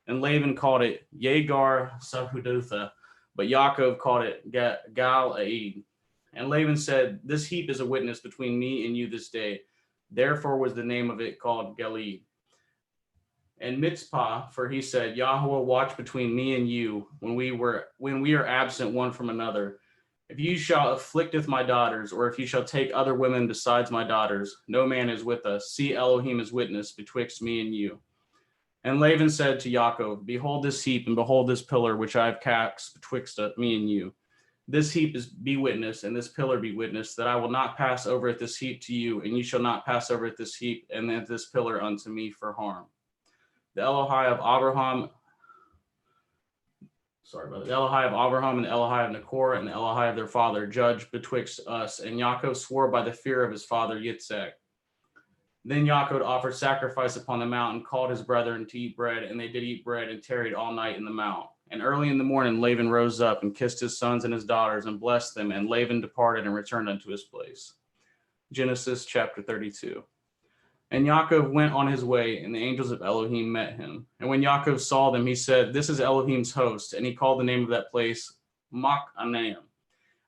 And Laban called it Yegar Sahudotha, but Yaakov called it Gal-Aid. And Laban said, this heap is a witness between me and you this day. Therefore was the name of it called Galeed. And Mitzpah, for he said, Yahweh watch between me and you when we are absent one from another. If you shall afflicteth my daughters, or if you shall take other women besides my daughters, no man is with us. See Elohim as witness betwixt me and you. And Laban said to Yaakov, behold this heap, and behold this pillar which I have cast betwixt me and you. This heap be witness, and this pillar be witness, that I will not pass over at this heap to you, and you shall not pass over at this heap and at this pillar unto me for harm. The Elohai of Abraham, the Elohai of Abraham and the Elohai of Nachor and the Elohai of their father judge betwixt us. And Yaakov swore by the fear of his father Yitzhak. Then Yaakov offered sacrifice upon the mountain, called his brethren to eat bread, and they did eat bread and tarried all night in the mount. And early in the morning Laban rose up and kissed his sons and his daughters and blessed them, and Laban departed and returned unto his place. Genesis chapter 32. And Yaakov went on his way, and the angels of Elohim met him. And when Yaakov saw them, he said, this is Elohim's host. And he called the name of that place Machanaim.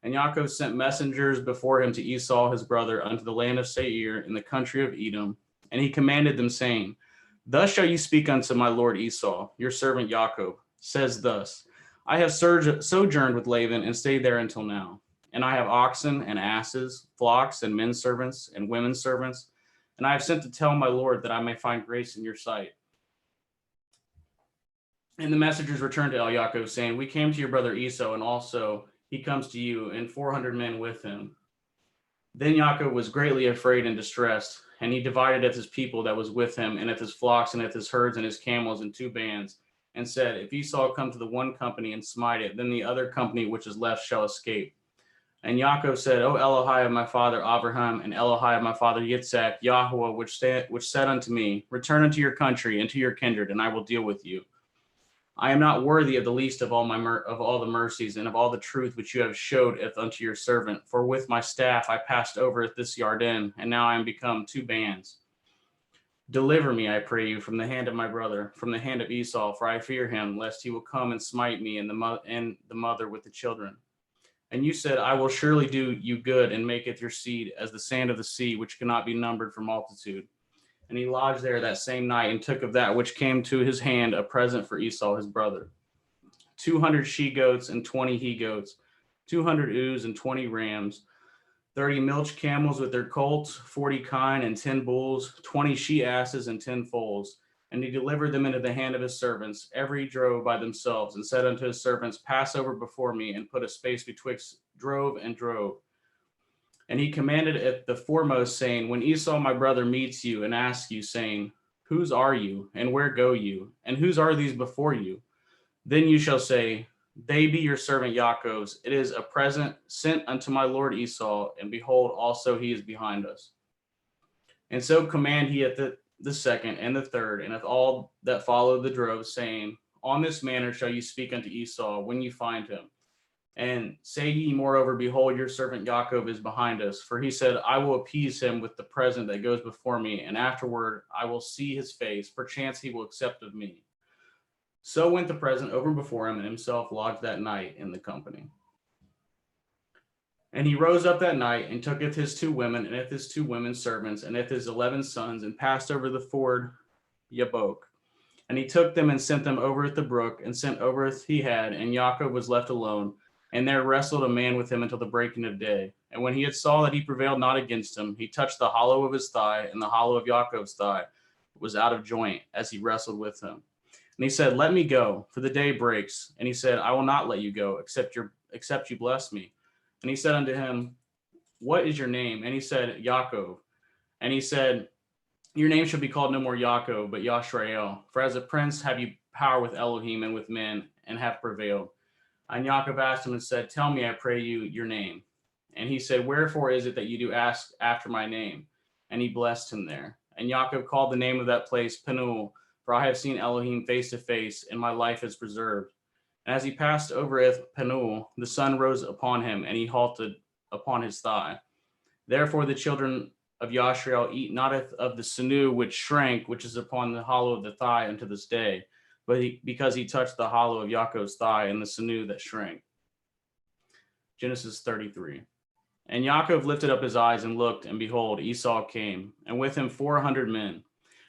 And Yaakov sent messengers before him to Esau his brother unto the land of Seir in the country of Edom. And he commanded them, saying, thus shall you speak unto my lord Esau, your servant Yaakov, says thus, I have sojourned with Laban and stayed there until now. And I have oxen and asses, flocks and men servants and women servants. And I have sent to tell my lord that I may find grace in your sight. And the messengers returned to Yaakov, saying, we came to your brother Esau, and also he comes to you, and 400 men with him. Then Yaakov was greatly afraid and distressed, and he divided at his people that was with him, and at his flocks, and at his herds, and his camels, in 2 bands, and said, if Esau come to the one company and smite it, then the other company which is left shall escape. And Yaakov said, O Elohai of my father Abraham, and Elohai of my father Yitzhak, Yahweh, which said unto me, return unto your country and to your kindred, and I will deal with you. I am not worthy of the least of all the mercies and of all the truth which you have showed unto your servant. For with my staff I passed over at this Yarden, and now I am become 2 bands. Deliver me, I pray you, from the hand of my brother, from the hand of Esau, for I fear him, lest he will come and smite me and the mother with the children. And you said, I will surely do you good, and maketh your seed as the sand of the sea, which cannot be numbered for multitude. And he lodged there that same night, and took of that which came to his hand a present for Esau his brother, 200 she-goats and 20 he-goats, 200 ewes and 20 rams, 30 milch camels with their colts, 40 kine and 10 bulls, 20 she-asses and 10 foals. And he delivered them into the hand of his servants, every drove by themselves, and said unto his servants, pass over before me, and put a space betwixt drove and drove. And he commanded at the foremost, saying, when Esau my brother meets you and asks you, saying, whose are you, and where go you, and whose are these before you? Then you shall say, they be your servant Yaakov's. It is a present sent unto my lord Esau, and behold, also he is behind us. And so command he at the second and the third, and at all that follow the drove, saying, on this manner shall you speak unto Esau when you find him. And say ye moreover, behold, your servant Yaakov is behind us. For he said, I will appease him with the present that goes before me, and afterward I will see his face. Perchance he will accept of me. So went the present over before him, and himself lodged that night in the company. And he rose up that night, and tooketh his 2 women, and his 2 women servants, and his 11 sons, and passed over the ford Yabok. And he took them and sent them over at the brook, and sent over as he had, and Yaakov was left alone. And there wrestled a man with him until the breaking of day. And when he had saw that he prevailed not against him, he touched the hollow of his thigh, and the hollow of Yaakov's thigh was out of joint as he wrestled with him. And he said, let me go, for the day breaks. And he said, I will not let you go, except you bless me. And he said unto him, what is your name? And he said, Yaakov. And he said, your name shall be called no more Yaakov, but Yashrael. For as a prince have you power with Elohim and with men, and have prevailed. And Yaakov asked him and said, tell me, I pray you, your name. And he said, wherefore is it that you do ask after my name? And he blessed him there. And Yaakov called the name of that place Penuel, for I have seen Elohim face to face, and my life is preserved. And as he passed over Penuel, the sun rose upon him, and he halted upon his thigh. Therefore the children of Yashrael eat not of the sinew which shrank, which is upon the hollow of the thigh unto this day, but because he touched the hollow of Yaakov's thigh and the sinew that shrank. Genesis 33. And Yaakov lifted up his eyes and looked, and behold, Esau came, and with him 400 men.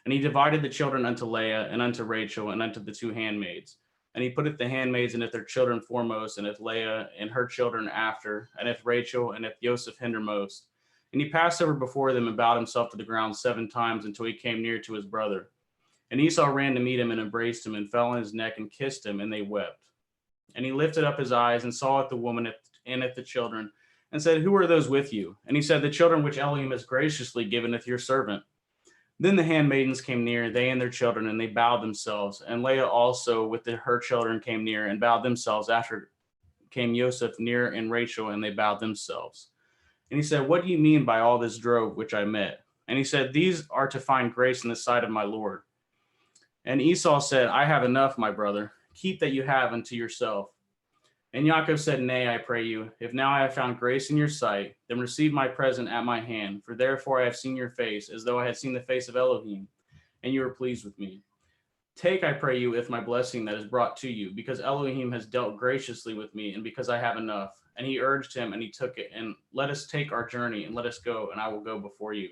And he divided the children unto Leah, and unto Rachel, and unto the two handmaids. And he putteth the handmaids and if their children foremost, and if Leah and her children after, and if Rachel, and if Joseph hindermost. And he passed over before them and bowed himself to the ground 7 times until he came near to his brother. And Esau ran to meet him and embraced him and fell on his neck and kissed him, and they wept. And he lifted up his eyes and saw at the woman and at the children, and said, who are those with you? And he said, the children which Elohim has graciously given your servant. Then the handmaidens came near, they and their children, and they bowed themselves. And Leah also with her children came near and bowed themselves. After came Joseph near and Rachel, and they bowed themselves. And he said, what do you mean by all this drove which I met? And he said, these are to find grace in the sight of my Lord. And Esau said, I have enough, my brother. Keep that you have unto yourself. And Yaakov said, nay, I pray you, if now I have found grace in your sight, then receive my present at my hand, for therefore I have seen your face, as though I had seen the face of Elohim, and you are pleased with me. Take, I pray you, with my blessing that is brought to you, because Elohim has dealt graciously with me, and because I have enough. And he urged him, and he took it, and let us take our journey, and let us go, and I will go before you.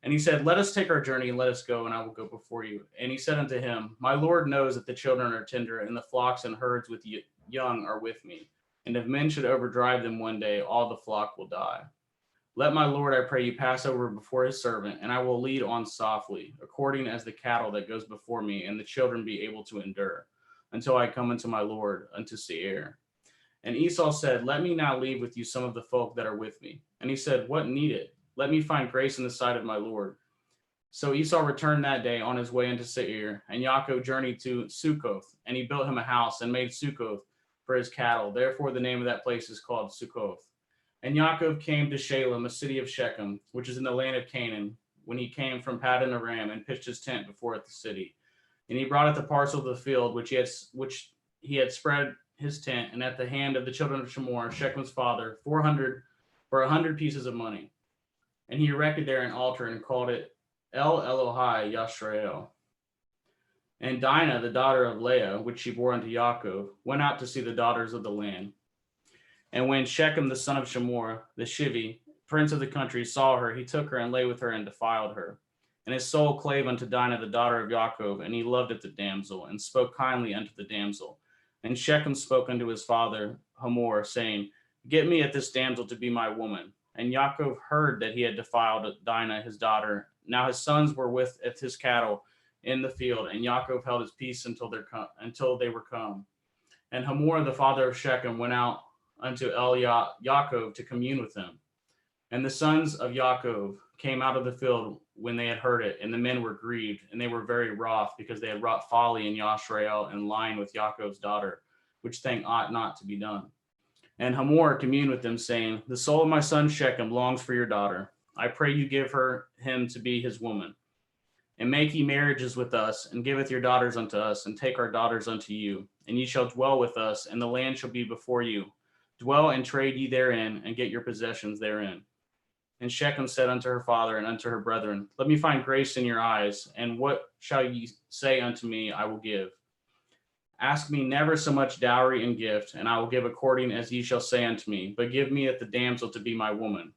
And he said, let us take our journey, and let us go, and I will go before you. And he said unto him, my Lord knows that the children are tender, and the flocks and herds with young are with me. And if men should overdrive them one day, all the flock will die. Let my Lord, I pray you, pass over before his servant, and I will lead on softly, according as the cattle that goes before me, and the children be able to endure, until I come unto my Lord, unto Seir. And Esau said, let me now leave with you some of the folk that are with me. And he said, what need it? Let me find grace in the sight of my Lord. So Esau returned that day on his way into Seir, and Yaakov journeyed to Sukkoth, and he built him a house and made Sukkoth for his cattle. Therefore the name of that place is called Sukkoth. And Yaakov came to Shalem, a city of Shechem, which is in the land of Canaan, when he came from Paddan Aram, and pitched his tent before it the city. And he brought it the parcel of the field which he had spread his tent, and at the hand of the children of Shemor, Shechem's father, 100 pieces of money. And he erected there an altar and called it El Elohai Yashrael. And Dinah, the daughter of Leah, which she bore unto Yaakov, went out to see the daughters of the land. And when Shechem, the son of Shemor, the Shivi, prince of the country, saw her, he took her and lay with her and defiled her. And his soul clave unto Dinah, the daughter of Yaakov, and he loved at the damsel, and spoke kindly unto the damsel. And Shechem spoke unto his father Hamor, saying, get me at this damsel to be my woman. And Yaakov heard that he had defiled Dinah, his daughter. Now his sons were with his cattle in the field, and Yaakov held his peace until they were come. And Hamor, the father of Shechem, went out unto Yaakov to commune with him. And the sons of Yaakov came out of the field when they had heard it, and the men were grieved, and they were very wroth, because they had wrought folly in Yashrael and lying with Yaakov's daughter, which thing ought not to be done. And Hamor communed with them, saying, the soul of my son Shechem longs for your daughter. I pray you give him to be his woman. And make ye marriages with us, and giveth your daughters unto us, and take our daughters unto you. And ye shall dwell with us, and the land shall be before you. Dwell and trade ye therein, and get your possessions therein. And Shechem said unto her father and unto her brethren, let me find grace in your eyes, and what shall ye say unto me, I will give. Ask me never so much dowry and gift, and I will give according as ye shall say unto me, but give me at the damsel to be my woman.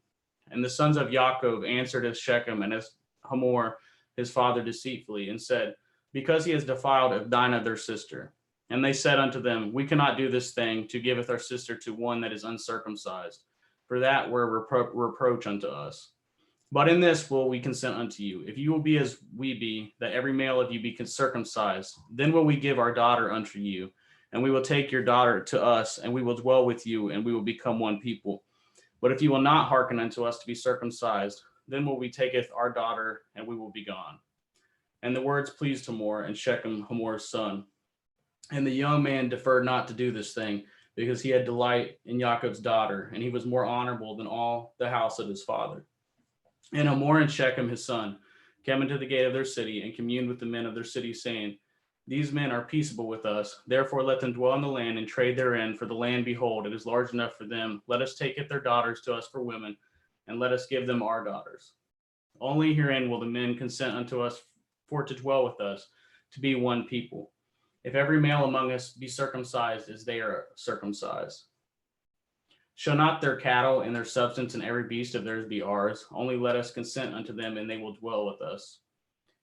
And the sons of Yaakov answered as Shechem and as Hamor his father deceitfully, and said, because he has defiled of Dinah their sister. And they said unto them, we cannot do this thing, to giveth our sister to one that is uncircumcised, for that were reproach unto us. But in this will we consent unto you, if you will be as we be, that every male of you be circumcised, then will we give our daughter unto you, and we will take your daughter to us, and we will dwell with you, and we will become one people. But if you will not hearken unto us to be circumcised, then will we taketh our daughter, and we will be gone. And the words pleased Hamor and Shechem, Hamor's son. And the young man deferred not to do this thing, because he had delight in Jacob's daughter, and he was more honorable than all the house of his father. And Hamor and Shechem his son came into the gate of their city and communed with the men of their city, saying, These men are peaceable with us, therefore let them dwell in the land and trade therein, for the land, behold, it is large enough for them. Let us take it their daughters to us for women, and let us give them our daughters. Only herein will the men consent unto us for to dwell with us, to be one people. If every male among us be circumcised as they are circumcised. Shall not their cattle and their substance and every beast of theirs be ours? Only let us consent unto them, and they will dwell with us.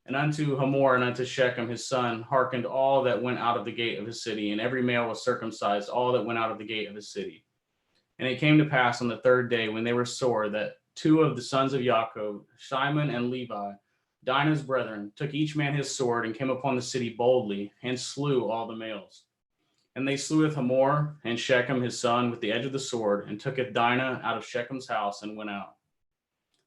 And unto Hamor and unto Shechem his son hearkened all that went out of the gate of his city, and every male was circumcised, all that went out of the gate of his city. And it came to pass on the third day, when they were sore, that two of the sons of Jacob, Shimon and Levi, Dinah's brethren, took each man his sword, and came upon the city boldly, and slew all the males. And they sleweth Hamor and Shechem his son with the edge of the sword, and tooketh Dinah out of Shechem's house, and went out.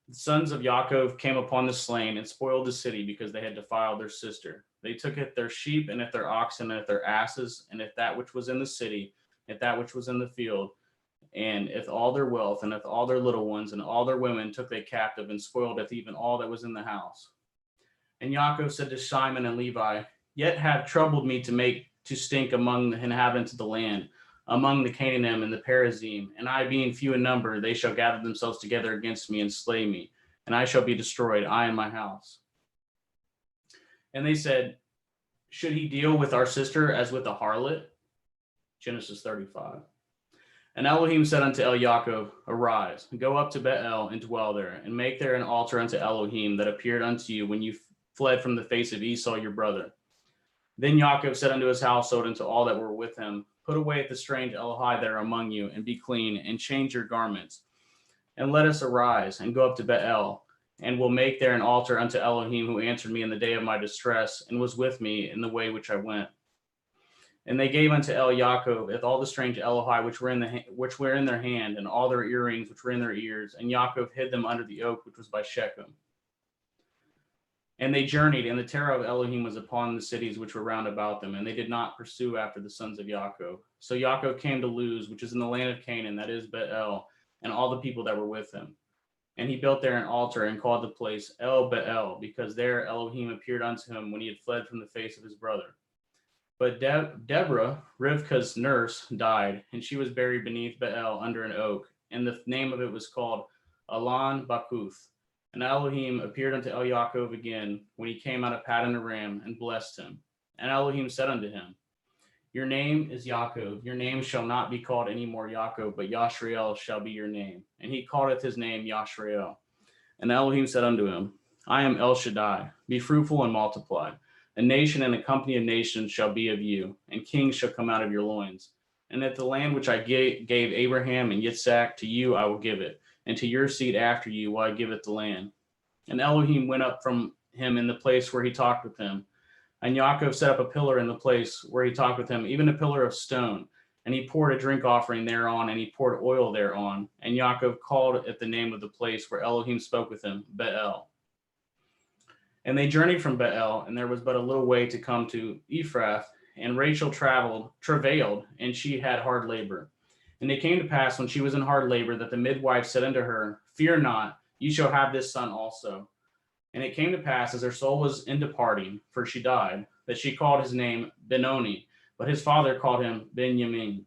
The sons of Jacob came upon the slain, and spoiled the city, because they had defiled their sister. They took at their sheep, and at their oxen, and at their asses, and at that which was in the city, at that which was in the field, and at all their wealth, and at all their little ones, and all their women took they captive, and spoiled at even all that was in the house. And Jacob said to Shimon and Levi, Yet have troubled me to make to stink among the inhabitants of the land, among the Canaanim and the Perizim, and I being few in number, they shall gather themselves together against me and slay me, and I shall be destroyed, I and my house. And they said, Should he deal with our sister as with a harlot? Genesis 35. And Elohim said unto Jacob, Arise, and go up to Bethel and dwell there, and make there an altar unto Elohim that appeared unto you when you fled from the face of Esau your brother. Then Jacob said unto his household and to all that were with him, Put away the strange Elohai that are among you, and be clean, and change your garments. And let us arise, and go up to Bethel, and will make there an altar unto Elohim, who answered me in the day of my distress, and was with me in the way which I went. And they gave unto Jacob all the strange Elohai which were in their hand, and all their earrings which were in their ears, and Jacob hid them under the oak which was by Shechem. And they journeyed, and the terror of Elohim was upon the cities which were round about them, and they did not pursue after the sons of Jacob. So Jacob came to Luz, which is in the land of Canaan, that is Bethel, and all the people that were with him. And he built there an altar, and called the place El Bethel, because there Elohim appeared unto him when he had fled from the face of his brother. But Deborah, Rivkah's nurse, died, and she was buried beneath Bethel under an oak, and the name of it was called Alon Bakuth. And Elohim appeared unto Jacob again when he came out of Paddan Aram, and blessed him. And Elohim said unto him, Your name is Jacob. Your name shall not be called any more Jacob, but Yashrael shall be your name. And he calleth his name Yashrael. And Elohim said unto him, I am El Shaddai. Be fruitful and multiply. A nation and a company of nations shall be of you, and kings shall come out of your loins. And at the land which I gave Abraham and Yitzhak, to you I will give it, and to your seed after you will I give it the land. And Elohim went up from him in the place where he talked with him. And Jacob set up a pillar in the place where he talked with him, even a pillar of stone. And he poured a drink offering thereon, and he poured oil thereon. And Jacob called at the name of the place where Elohim spoke with him, Bethel. And they journeyed from Bethel, and there was but a little way to come to Ephrath. And Rachel travailed, and she had hard labor. And it came to pass when she was in hard labor that the midwife said unto her, Fear not, you shall have this son also. And it came to pass as her soul was in departing, for she died, that she called his name Benoni, but his father called him Benjamin.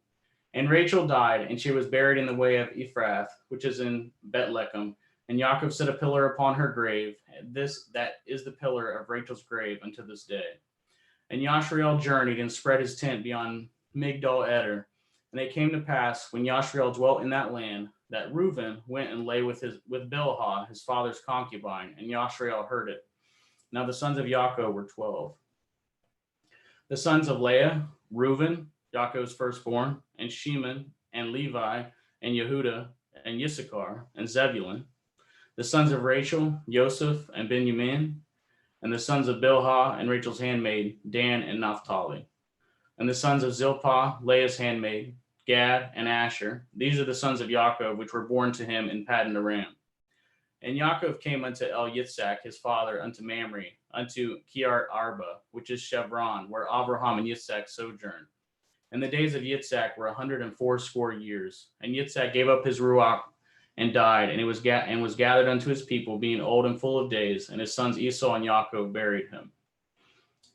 And Rachel died, and she was buried in the way of Ephrath, which is in Bethlehem. And Jacob set a pillar upon her grave. That is the pillar of Rachel's grave unto this day. And Yashrael journeyed and spread his tent beyond Migdal Eder. And it came to pass, when Yashrael dwelt in that land, that Reuben went and lay with Bilhah, his father's concubine, and Yashrael heard it. Now the sons of Jacob were 12. The sons of Leah, Reuben, Jacob's firstborn, and Shimon, and Levi, and Yehuda, and Issachar, and Zebulun. The sons of Rachel, Joseph, and Benjamin. And the sons of Bilhah, and Rachel's handmaid, Dan and Naphtali. And the sons of Zilpah, Leah's handmaid, Gad, and Asher. These are the sons of Jacob, which were born to him in Paddan Aram. And Yaakov came unto Yitzhak, his father, unto Mamre, unto Kiart Arba, which is Chevron, where Abraham and Yitzhak sojourned. And the days of Yitzhak were 180 years. And Yitzhak gave up his ruach and died, and was gathered unto his people, being old and full of days. And his sons Esau and Yaakov buried him.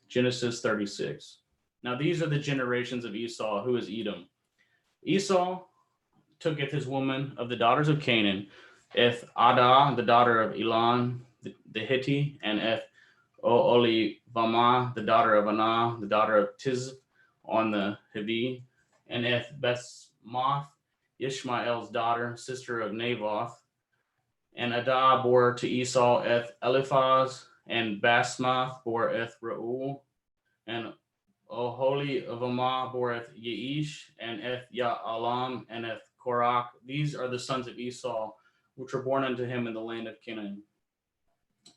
Genesis 36. Now these are the generations of Esau, who is Edom. Esau tooketh his woman of the daughters of Canaan, Eth Adah, the daughter of Elon the Hittite, and Eth Olivamah, the daughter of Anah, the daughter of Tizv on the Hivi, and Eth Basmath, Ishmael's daughter, sister of Naboth. And Adah bore to Esau Eth Eliphaz, and Basmath bore Eth Reuel, and Oholivamah bore Eth Yeish, and Eth Ya'alam, and Eth Korach. These are the sons of Esau, which were born unto him in the land of Canaan.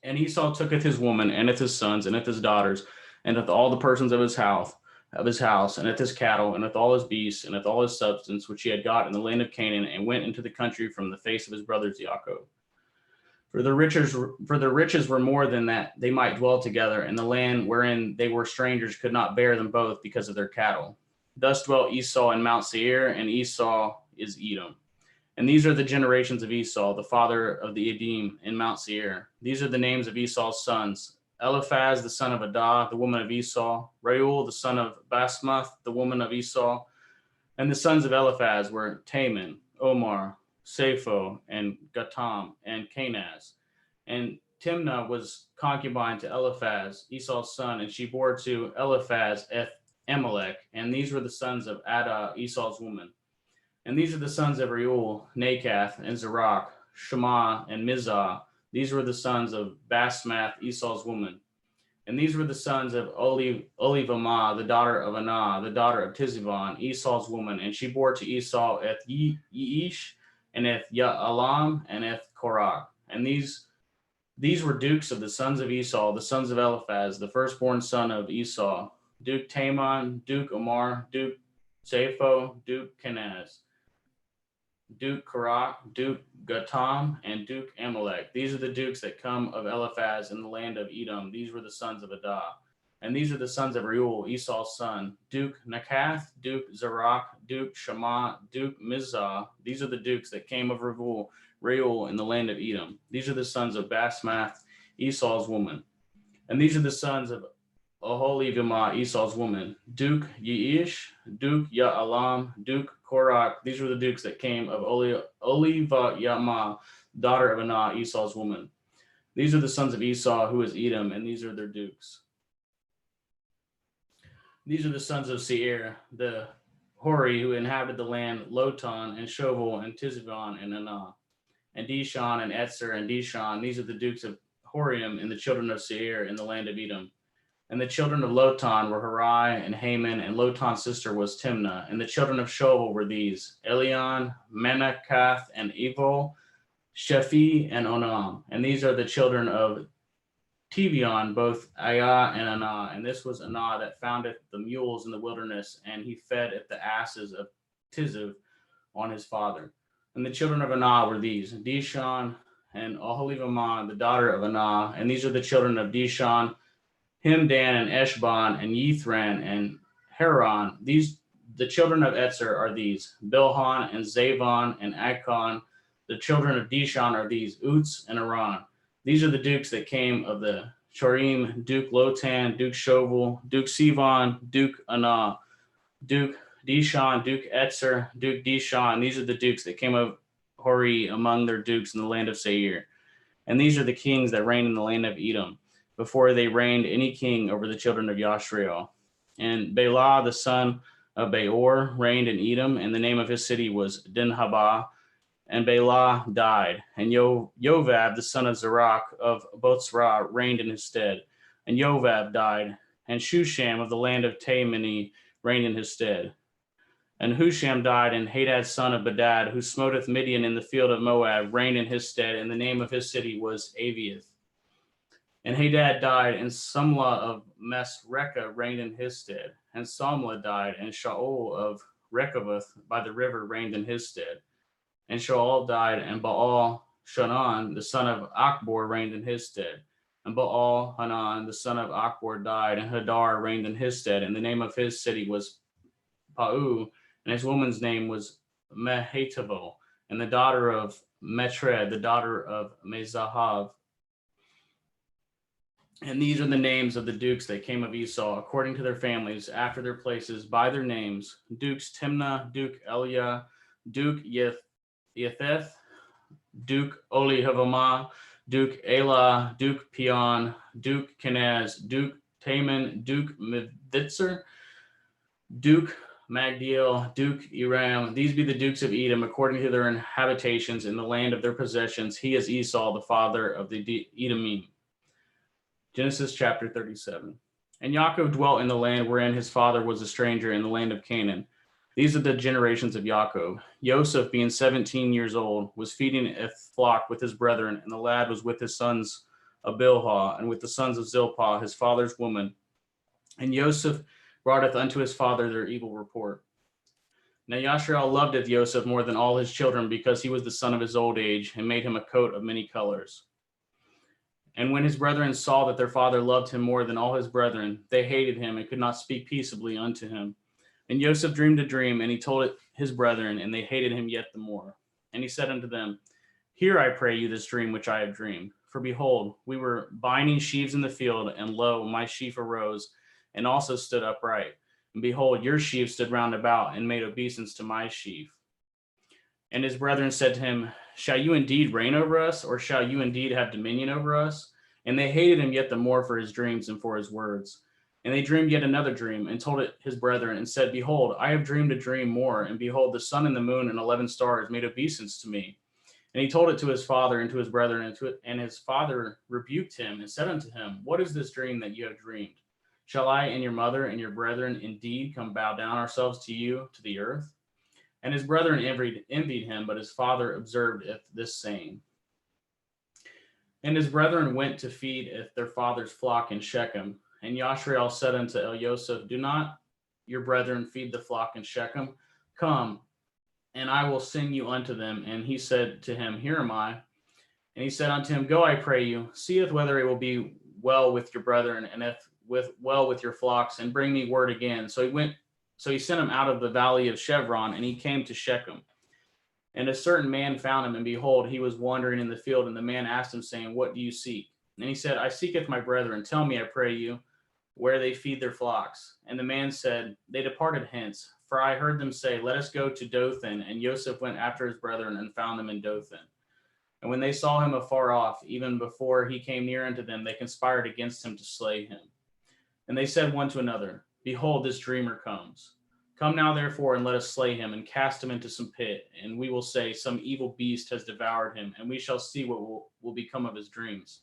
And Esau tooketh his woman, and his sons, and his daughters, and all the persons of his house, and his cattle, and all his beasts, and all his substance, which he had got in the land of Canaan, and went into the country from the face of his brothers Yaakov. For the riches were more than that they might dwell together, and the land wherein they were strangers could not bear them both because of their cattle. Thus dwelt Esau in Mount Seir, and Esau is Edom. And these are the generations of Esau, the father of the Edom, in Mount Seir. These are the names of Esau's sons: Eliphaz, the son of Adah, the woman of Esau; Reuel, the son of Basmath, the woman of Esau. And the sons of Eliphaz were Taman, Omar, Sapho, and Gatam, and Kenaz. And Timnah was concubine to Eliphaz, Esau's son, and she bore to Eliphaz Amalek. And these were the sons of Adah, Esau's woman. And these are the sons of Reuel, Nakath, and Zerach, Shema, and Mizah. These were the sons of Basmath, Esau's woman. And these were the sons of Olivamah, the daughter of Anah, the daughter of Tizivon, Esau's woman. And she bore to Esau Eth Yeish, and Eth Ya'alam, and Eth Korach. And these were dukes of the sons of Esau, the sons of Eliphaz, the firstborn son of Esau: Duke Taman, Duke Omar, Duke Sapho, Duke Kenaz, Duke Korach, Duke Gatam, and Duke Amalek. These are the dukes that come of Eliphaz in the land of Edom. These were the sons of Adah. And these are the sons of Reuel, Esau's son: Duke Nakath, Duke Zerach, Duke Shema, Duke Mizah. These are the dukes that came of Reuel in the land of Edom. These are the sons of Basmath, Esau's woman. And these are the sons of Oholivamah, Esau's woman: Duke Yeish, Duke Ya'alam, Duke Korach. These were the dukes that came of Olivamah, daughter of Anah, Esau's woman. These are the sons of Esau, who is Edom, and these are their dukes. These are the sons of Seir, the Hori, who inhabited the land: Lotan, and Shovel, and Tizivon, and Anah, and Dishon, and Etzer, and Dishon. These are the dukes of Horium, and the children of Seir in the land of Edom. And the children of Lotan were Harai and Haman, and Lotan's sister was Timnah. And the children of Shovel were these: Elion, Menakath, and Evil, Shephi, and Onam. And these are the children of Tevion, both Ayah and Anah. And this was Anah that founded the mules in the wilderness, and he fed at the asses of Tizv on his father. And the children of Anah were these: Dishon and Oholivamah, the daughter of Anah. And these are the children of Dishon: Himdan, and Eshban, and Yithran, and Haran. The children of Etzer are these: Bilhan, and Zavon, and Akon. The children of Dishon are these: Uts and Aran. These are the dukes that came of the Chorim: Duke Lotan, Duke Shovel, Duke Sivon, Duke Anah, Duke Dishon, Duke Etzer, Duke Dishon. These are the dukes that came of Hori among their dukes in the land of Seir. And these are the kings that reigned in the land of Edom, before they reigned any king over the children of Yashrael. And Bela, the son of Beor, reigned in Edom, and the name of his city was Dinhabah. And Bela died, and Yovab, the son of Zerach of Botzrah, reigned in his stead. And Yovab died, and Shusham of the land of Taimani reigned in his stead. And Husham died, and Hadad, son of Bedad, who smoteth Midian in the field of Moab, reigned in his stead, and the name of his city was Aviath. And Hadad died, and Sumlah of Masrekah reigned in his stead. And Samlah died, and Shaul of Rechoboth by the river reigned in his stead. And Shaul died, and Baal Shunan, the son of Akbor, reigned in his stead. And Baal Hanan, the son of Akbor, died, and Hadar reigned in his stead. And the name of his city was Pau, and his woman's name was Mehetabel, and the daughter of Metred, the daughter of Mezahav. And these are the names of the dukes that came of Esau, according to their families, after their places, by their names: Dukes Timnah, Duke Eliah, Duke Yetheth, Duke Olihavamah, Duke Elah, Duke Peon, Duke Kenaz, Duke Taman, Duke Mivitzer, Duke Magdiel, Duke Eram. These be the dukes of Edom, according to their habitations in the land of their possessions. He is Esau, the father of the Edomim. Genesis chapter 37. And Yaakov dwelt in the land wherein his father was a stranger, in the land of Canaan. These are the generations of Yaakov. Joseph, being 17 years old, was feeding a flock with his brethren, and the lad was with his sons of Bilhah, and with the sons of Zilpah, his father's woman. And Joseph broughteth unto his father their evil report. Now Yashrael loveth Joseph more than all his children, because he was the son of his old age, and made him a coat of many colors. And when his brethren saw that their father loved him more than all his brethren, they hated him and could not speak peaceably unto him. And Joseph dreamed a dream, and he told it his brethren, and they hated him yet the more. And he said unto them, Hear, I pray you, this dream which I have dreamed. For behold, we were binding sheaves in the field, and lo, my sheaf arose, and also stood upright. And behold, your sheaf stood round about, and made obeisance to my sheaf. And his brethren said to him, Shall you indeed reign over us, or shall you indeed have dominion over us? And they hated him yet the more for his dreams and for his words. And they dreamed yet another dream, and told it his brethren, and said, Behold, I have dreamed a dream more, and behold, the sun and the moon and 11 stars made obeisance to me. And he told it to his father and to his brethren, and his father rebuked him, and said unto him, What is this dream that you have dreamed? Shall I and your mother and your brethren indeed come bow down ourselves to you, to the earth? And his brethren envied him, but his father observed this saying. And his brethren went to feed their father's flock in Shechem. And Yashrael said unto Elioseph, Do not your brethren feed the flock in Shechem? Come, and I will send you unto them. And he said to him, Here am I. And he said unto him, Go, I pray you, seeth whether it will be well with your brethren, and if well with your flocks, and bring me word again. So he sent him out of the valley of Chevron, and he came to Shechem. And a certain man found him, and behold, he was wandering in the field. And the man asked him, saying, What do you seek? And he said, I seeketh my brethren. Tell me, I pray you, where they feed their flocks. And the man said, They departed hence, for I heard them say, Let us go to Dothan. And Joseph went after his brethren, and found them in Dothan. And when they saw him afar off, even before he came near unto them, they conspired against him to slay him. And they said one to another, Behold, this dreamer comes. Come now, therefore, and let us slay him, and cast him into some pit. And we will say, Some evil beast has devoured him, and we shall see what will become of his dreams.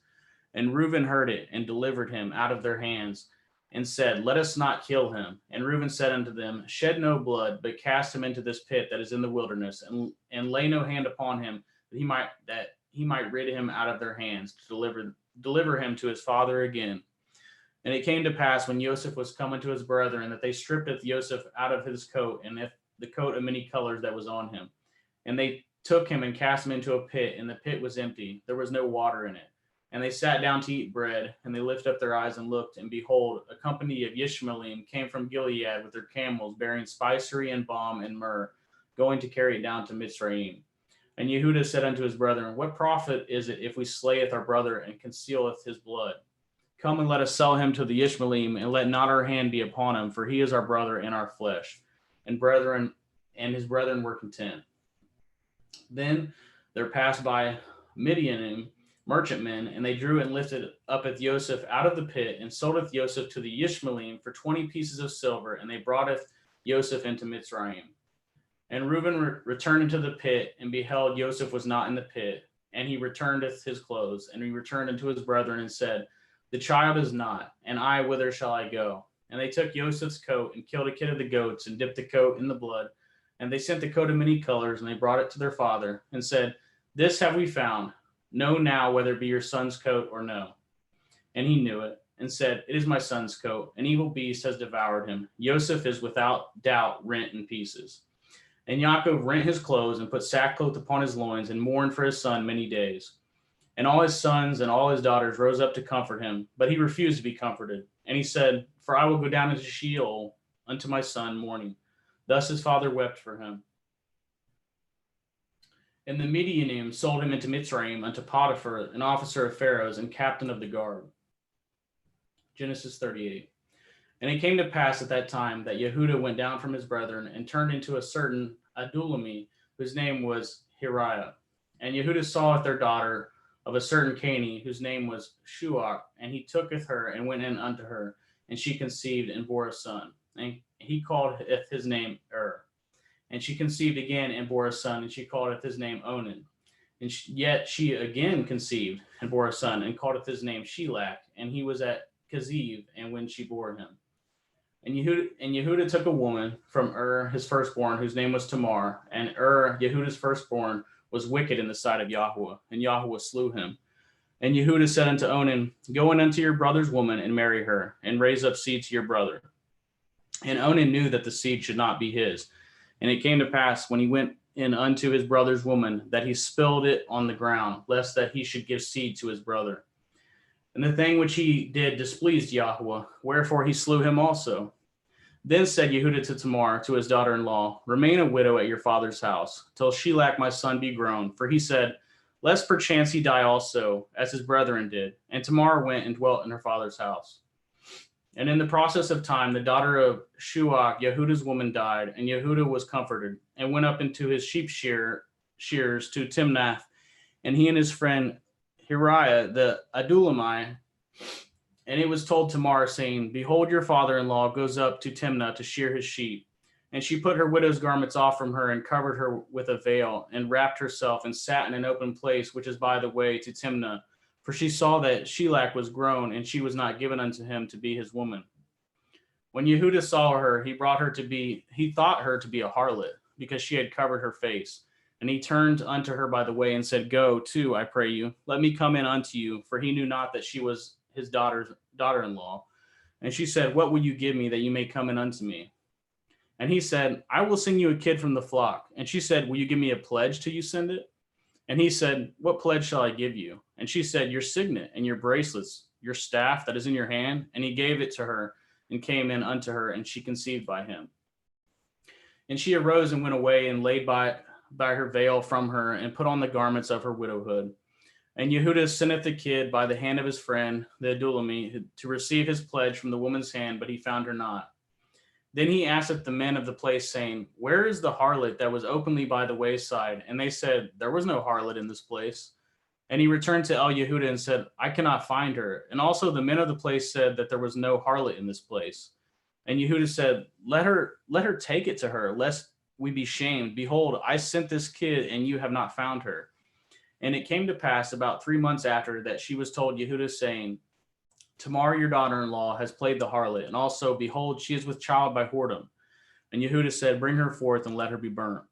And Reuben heard it, and delivered him out of their hands, and said, Let us not kill him. And Reuben said unto them, Shed no blood, but cast him into this pit that is in the wilderness, and lay no hand upon him, that he might rid him out of their hands, to deliver him to his father again. And it came to pass, when Joseph was come unto his brethren, that they stripped Joseph out of his coat, and the coat of many colors that was on him. And they took him and cast him into a pit, and the pit was empty. There was no water in it. And they sat down to eat bread, and they lifted up their eyes and looked, and behold, a company of Yishmaelim came from Gilead with their camels, bearing spicery and balm and myrrh, going to carry it down to Mitzrayim. And Yehudah said unto his brethren, What profit is it if we slayeth our brother and concealeth his blood? Come and let us sell him to the Yishmaelim, and let not our hand be upon him, for he is our brother and our flesh. And his brethren were content. Then there passed by Midianim merchantmen, and they drew and lifted up Joseph out of the pit, and soldeth Joseph to the Yishmaelim for 20 pieces of silver, and they broughteth Joseph into Mitzrayim. And Reuben returned into the pit, and beheld Joseph was not in the pit, and he returneth his clothes, and he returned unto his brethren, and said, The child is not, and I, whither shall I go? And they took Joseph's coat, and killed a kid of the goats, and dipped the coat in the blood. And they sent the coat of many colors, and they brought it to their father, and said, This have we found. Know now whether it be your son's coat or no. And he knew it, and said, It is my son's coat. An evil beast has devoured him. Joseph is without doubt rent in pieces. And Yaakov rent his clothes and put sackcloth upon his loins and mourned for his son many days. And all his sons and all his daughters rose up to comfort him, but he refused to be comforted. And he said, For I will go down into Sheol unto my son mourning. Thus his father wept for him. And the Midianim sold him into Mitzrayim unto Potiphar, an officer of Pharaoh's and captain of the guard. Genesis 38. And it came to pass at that time that Yehudah went down from his brethren and turned into a certain Adulami, whose name was Hiriah. And Yehudah saweth their daughter of a certain Canaanite, whose name was Shuach, and he tooketh her and went in unto her, and she conceived and bore a son. And he called his name And she conceived again and bore a son, and she called his name Onan. And yet she again conceived and bore a son, and called his name Shelach, and he was at Kaziv, and when she bore him. And Yehudah took a woman from his firstborn, whose name was Tamar, and Yehudah's firstborn, was wicked in the sight of Yahweh, and Yahweh slew him. And Yehudah said unto Onan, Go in unto your brother's woman, and marry her, and raise up seed to your brother. And Onan knew that the seed should not be his. And it came to pass, when he went in unto his brother's woman, that he spilled it on the ground, lest that he should give seed to his brother. And the thing which he did displeased Yahweh, wherefore he slew him also. Then said Yehudah to Tamar, to his daughter-in-law, Remain a widow at your father's house, till Shelach my son be grown. For he said, Lest perchance he die also, as his brethren did. And Tamar went and dwelt in her father's house. And in the process of time, the daughter of Shuach, Yehudah's woman, died, and Yehudah was comforted, and went up into his sheep shears to Timnath, and he and his friend Hiriah the Adulami. And it was told Tamar, saying, Behold, your father-in-law goes up to Timnah to shear his sheep. And she put her widow's garments off from her, and covered her with a veil, and wrapped herself, and sat in an open place, which is by the way to Timnah. For she saw that Shelach was grown, and she was not given unto him to be his woman. When Yehudah saw her, he thought her to be a harlot, because she had covered her face. And he turned unto her by the way, and said, Go to, I pray you, let me come in unto you. For he knew not that she was his daughter-in-law. And she said, What will you give me that you may come in unto me? And he said, I will send you a kid from the flock. And she said, Will you give me a pledge till you send it? And he said, What pledge shall I give you? And she said, Your signet and your bracelets, your staff that is in your hand. And he gave it to her, and came in unto her, and she conceived by him. And she arose and went away, and laid by her veil from her, and put on the garments of her widowhood. And Yehudah senteth the kid by the hand of his friend, the Adulami, to receive his pledge from the woman's hand, but he found her not. Then he asketh the men of the place, saying, Where is the harlot that was openly by the wayside? And they said, There was no harlot in this place. And he returned to Yehudah and said, I cannot find her. And also the men of the place said that there was no harlot in this place. And Yehudah said, Let her take it to her, lest we be shamed. Behold, I sent this kid, and you have not found her. And it came to pass about 3 months after that she was told Yehudah, saying, Tamar, your daughter-in-law, has played the harlot, and also, behold, she is with child by whoredom. And Yehudah said, Bring her forth, and let her be burnt.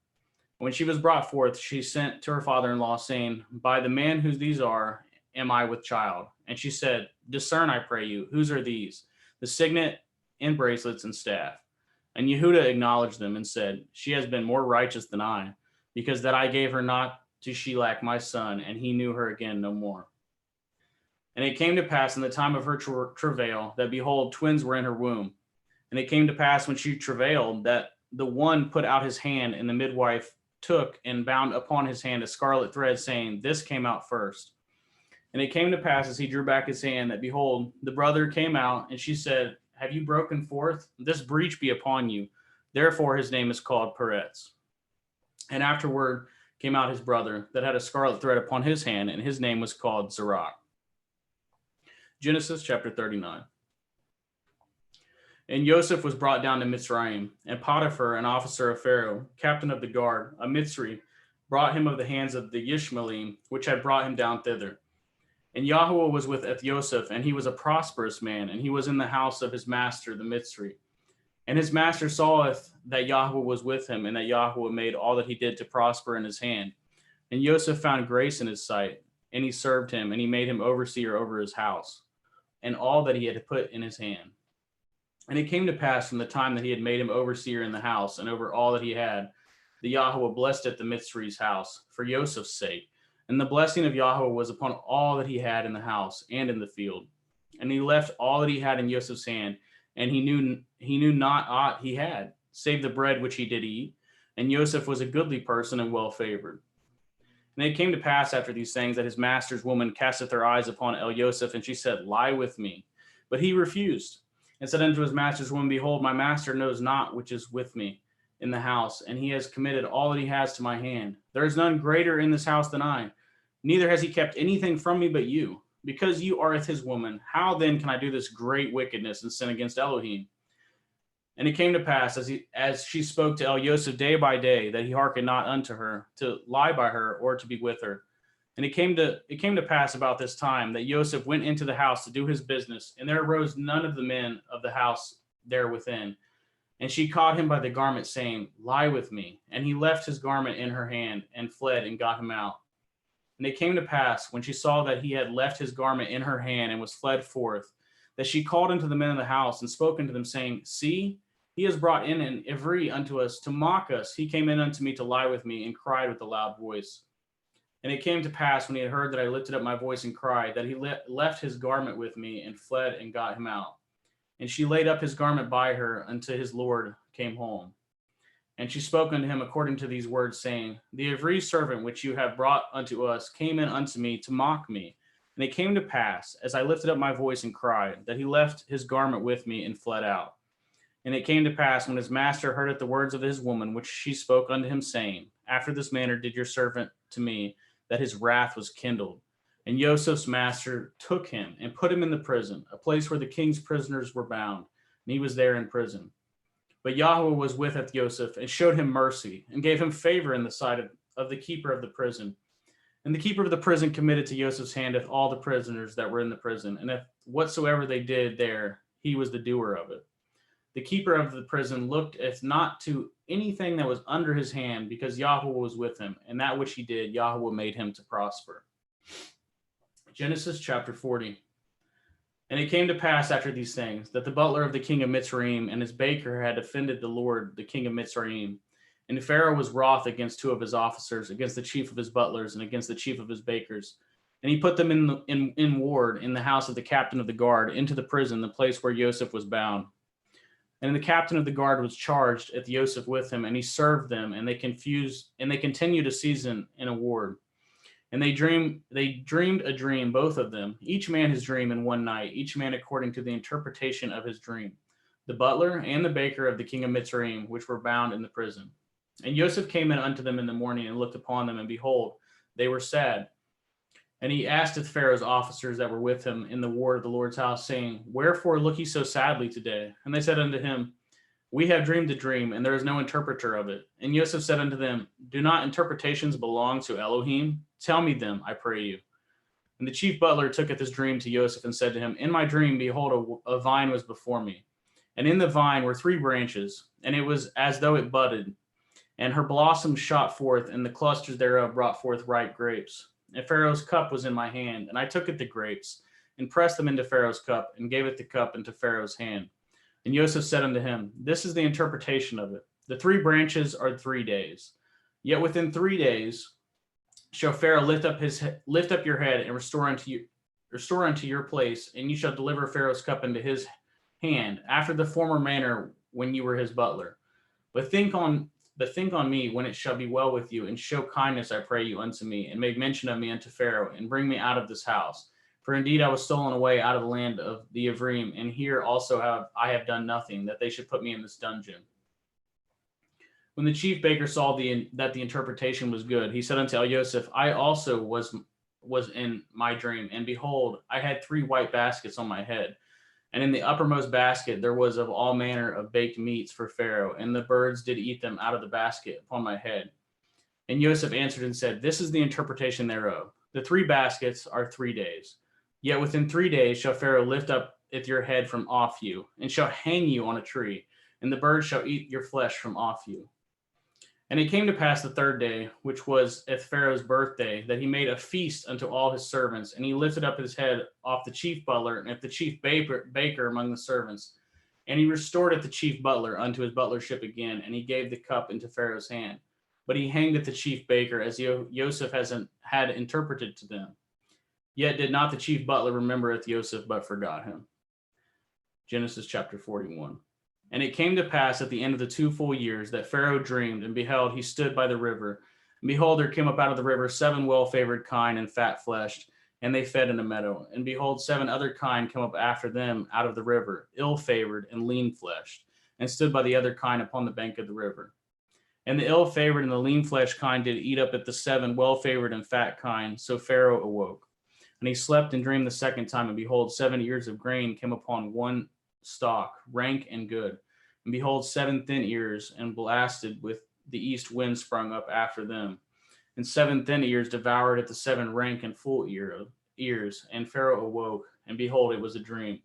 When she was brought forth, she sent to her father-in-law, saying, By the man whose these are, am I with child? And she said, Discern, I pray you, whose are these? The signet, and bracelets, and staff. And Yehudah acknowledged them, and said, She has been more righteous than I, because that I gave her not to Shelach my son, and he knew her again no more. And it came to pass in the time of her travail, that behold, twins were in her womb. And it came to pass when she travailed, that the one put out his hand, and the midwife took and bound upon his hand a scarlet thread, saying, This came out first. And it came to pass as he drew back his hand, that behold, the brother came out, and she said, Have you broken forth? This breach be upon you. Therefore his name is called Peretz. And afterward came out his brother, that had a scarlet thread upon his hand, and his name was called Zerach. Genesis chapter 39. And Joseph was brought down to Mitzrayim, and Potiphar, an officer of Pharaoh, captain of the guard, a Mitzri, brought him of the hands of the Ishmaelim, which had brought him down thither. And Yahweh was with Joseph, and he was a prosperous man, and he was in the house of his master, the Mitzri. And his master saweth that Yahweh was with him, and that Yahweh made all that he did to prosper in his hand. And Joseph found grace in his sight, and he served him, and he made him overseer over his house, and all that he had put in his hand. And it came to pass from the time that he had made him overseer in the house and over all that he had, the Yahweh blessed at the Mitzri's house for Joseph's sake. And the blessing of Yahweh was upon all that he had in the house and in the field. And he left all that he had in Joseph's hand, and he knew not aught he had, save the bread which he did eat. And Joseph was a goodly person and well favored. And it came to pass after these things that his master's woman casteth her eyes upon Joseph, and she said, Lie with me. But he refused, and said unto his master's woman, Behold, my master knows not which is with me in the house, and he has committed all that he has to my hand. There is none greater in this house than I, neither has he kept anything from me but you. Because you are his woman, how then can I do this great wickedness and sin against Elohim? And it came to pass, as she spoke to Joseph day by day, that he hearkened not unto her, to lie by her, or to be with her. And it came to pass about this time that Joseph went into the house to do his business, and there arose none of the men of the house there within. And she caught him by the garment, saying, Lie with me. And he left his garment in her hand, and fled, and got him out. And it came to pass, when she saw that he had left his garment in her hand, and was fled forth, that she called unto the men of the house, and spoke unto them, saying, See, he has brought in an LBRY unto us to mock us. He came in unto me to lie with me, and cried with a loud voice. And it came to pass, when he had heard that I lifted up my voice and cried, that he left his garment with me, and fled, and got him out. And she laid up his garment by her until his Lord came home. And she spoke unto him according to these words, saying, The LBRY servant which you have brought unto us came in unto me to mock me. And it came to pass, as I lifted up my voice and cried, that he left his garment with me, and fled out. And it came to pass, when his master heard at the words of his woman, which she spoke unto him, saying, After this manner did your servant to me, that his wrath was kindled. And Joseph's master took him, and put him in the prison, a place where the king's prisoners were bound, and he was there in prison. But Yahweh was with Joseph, and showed him mercy, and gave him favor in the sight of the keeper of the prison. And the keeper of the prison committed to Joseph's hand all the prisoners that were in the prison, and if whatsoever they did there, he was the doer of it. The keeper of the prison looked as not to anything that was under his hand, because Yahweh was with him, and that which he did, Yahweh made him to prosper. Genesis chapter 40. And it came to pass after these things, that the butler of the king of Mitzrayim and his baker had offended the Lord, the king of Mitzrayim. And Pharaoh was wroth against two of his officers, against the chief of his butlers, and against the chief of his bakers. And he put them in ward in the house of the captain of the guard, into the prison, the place where Joseph was bound. And the captain of the guard was charged at Joseph with him, and he served them, and they continued a season in a ward. And they dreamed a dream, both of them, each man his dream in one night, each man according to the interpretation of his dream, the butler and the baker of the king of Mitzrayim, which were bound in the prison. And Joseph came in unto them in the morning, and looked upon them, and behold, they were sad. And he asked of Pharaoh's officers that were with him in the ward of the Lord's house, saying, Wherefore look ye so sadly today? And they said unto him, We have dreamed a dream, and there is no interpreter of it. And Joseph said unto them, Do not interpretations belong to Elohim? Tell me them, I pray you. And the chief butler tooketh his dream to Joseph, and said to him, In my dream, behold, a vine was before me. And in the vine were 3 branches, and it was as though it budded. And her blossoms shot forth, and the clusters thereof brought forth ripe grapes. And Pharaoh's cup was in my hand, and I took it the grapes, and pressed them into Pharaoh's cup, and gave it the cup into Pharaoh's hand. And Joseph said unto him, This is the interpretation of it. The 3 branches are 3 days. Yet within 3 days shall Pharaoh lift up your head, and restore unto your place, and you shall deliver Pharaoh's cup into his hand, after the former manner when you were his butler. But think on me when it shall be well with you, and show kindness, I pray you, unto me, and make mention of me unto Pharaoh, and bring me out of this house. For indeed I was stolen away out of the land of the LBRY, and here also I have done nothing, that they should put me in this dungeon. When the chief baker saw that the interpretation was good, he said unto Joseph, I also was in my dream, and behold, I had 3 white baskets on my head. And in the uppermost basket there was of all manner of baked meats for Pharaoh, and the birds did eat them out of the basket upon my head. And Joseph answered and said, This is the interpretation thereof. The 3 baskets are 3 days. Yet within 3 days shall Pharaoh lift up your head from off you, and shall hang you on a tree, and the birds shall eat your flesh from off you. And it came to pass the 3rd day, which was at Pharaoh's birthday, that he made a feast unto all his servants, and he lifted up his head off the chief butler and at the chief baker among the servants. And he restored at the chief butler unto his butlership again, and he gave the cup into Pharaoh's hand. but he hanged the chief baker as Joseph had interpreted to them. Yet did not the chief butler remembereth Joseph, but forgot him. Genesis chapter 41. And it came to pass at the end of the 2 full years that Pharaoh dreamed, and behold, he stood by the river. And behold, there came up out of the river 7 well-favored kine and fat-fleshed, and they fed in a meadow. And behold, 7 other kine came up after them out of the river, ill-favored and lean-fleshed, and stood by the other kine upon the bank of the river. And the ill-favored and the lean-fleshed kine did eat up at the 7 well-favored and fat kine. So Pharaoh awoke. And he slept and dreamed the second time, and behold, 7 ears of grain came upon one stalk, rank and good. And behold, 7 thin ears, and blasted with the east wind sprung up after them. And 7 thin ears devoured at the 7 rank and full ears. And Pharaoh awoke, and behold, it was a dream.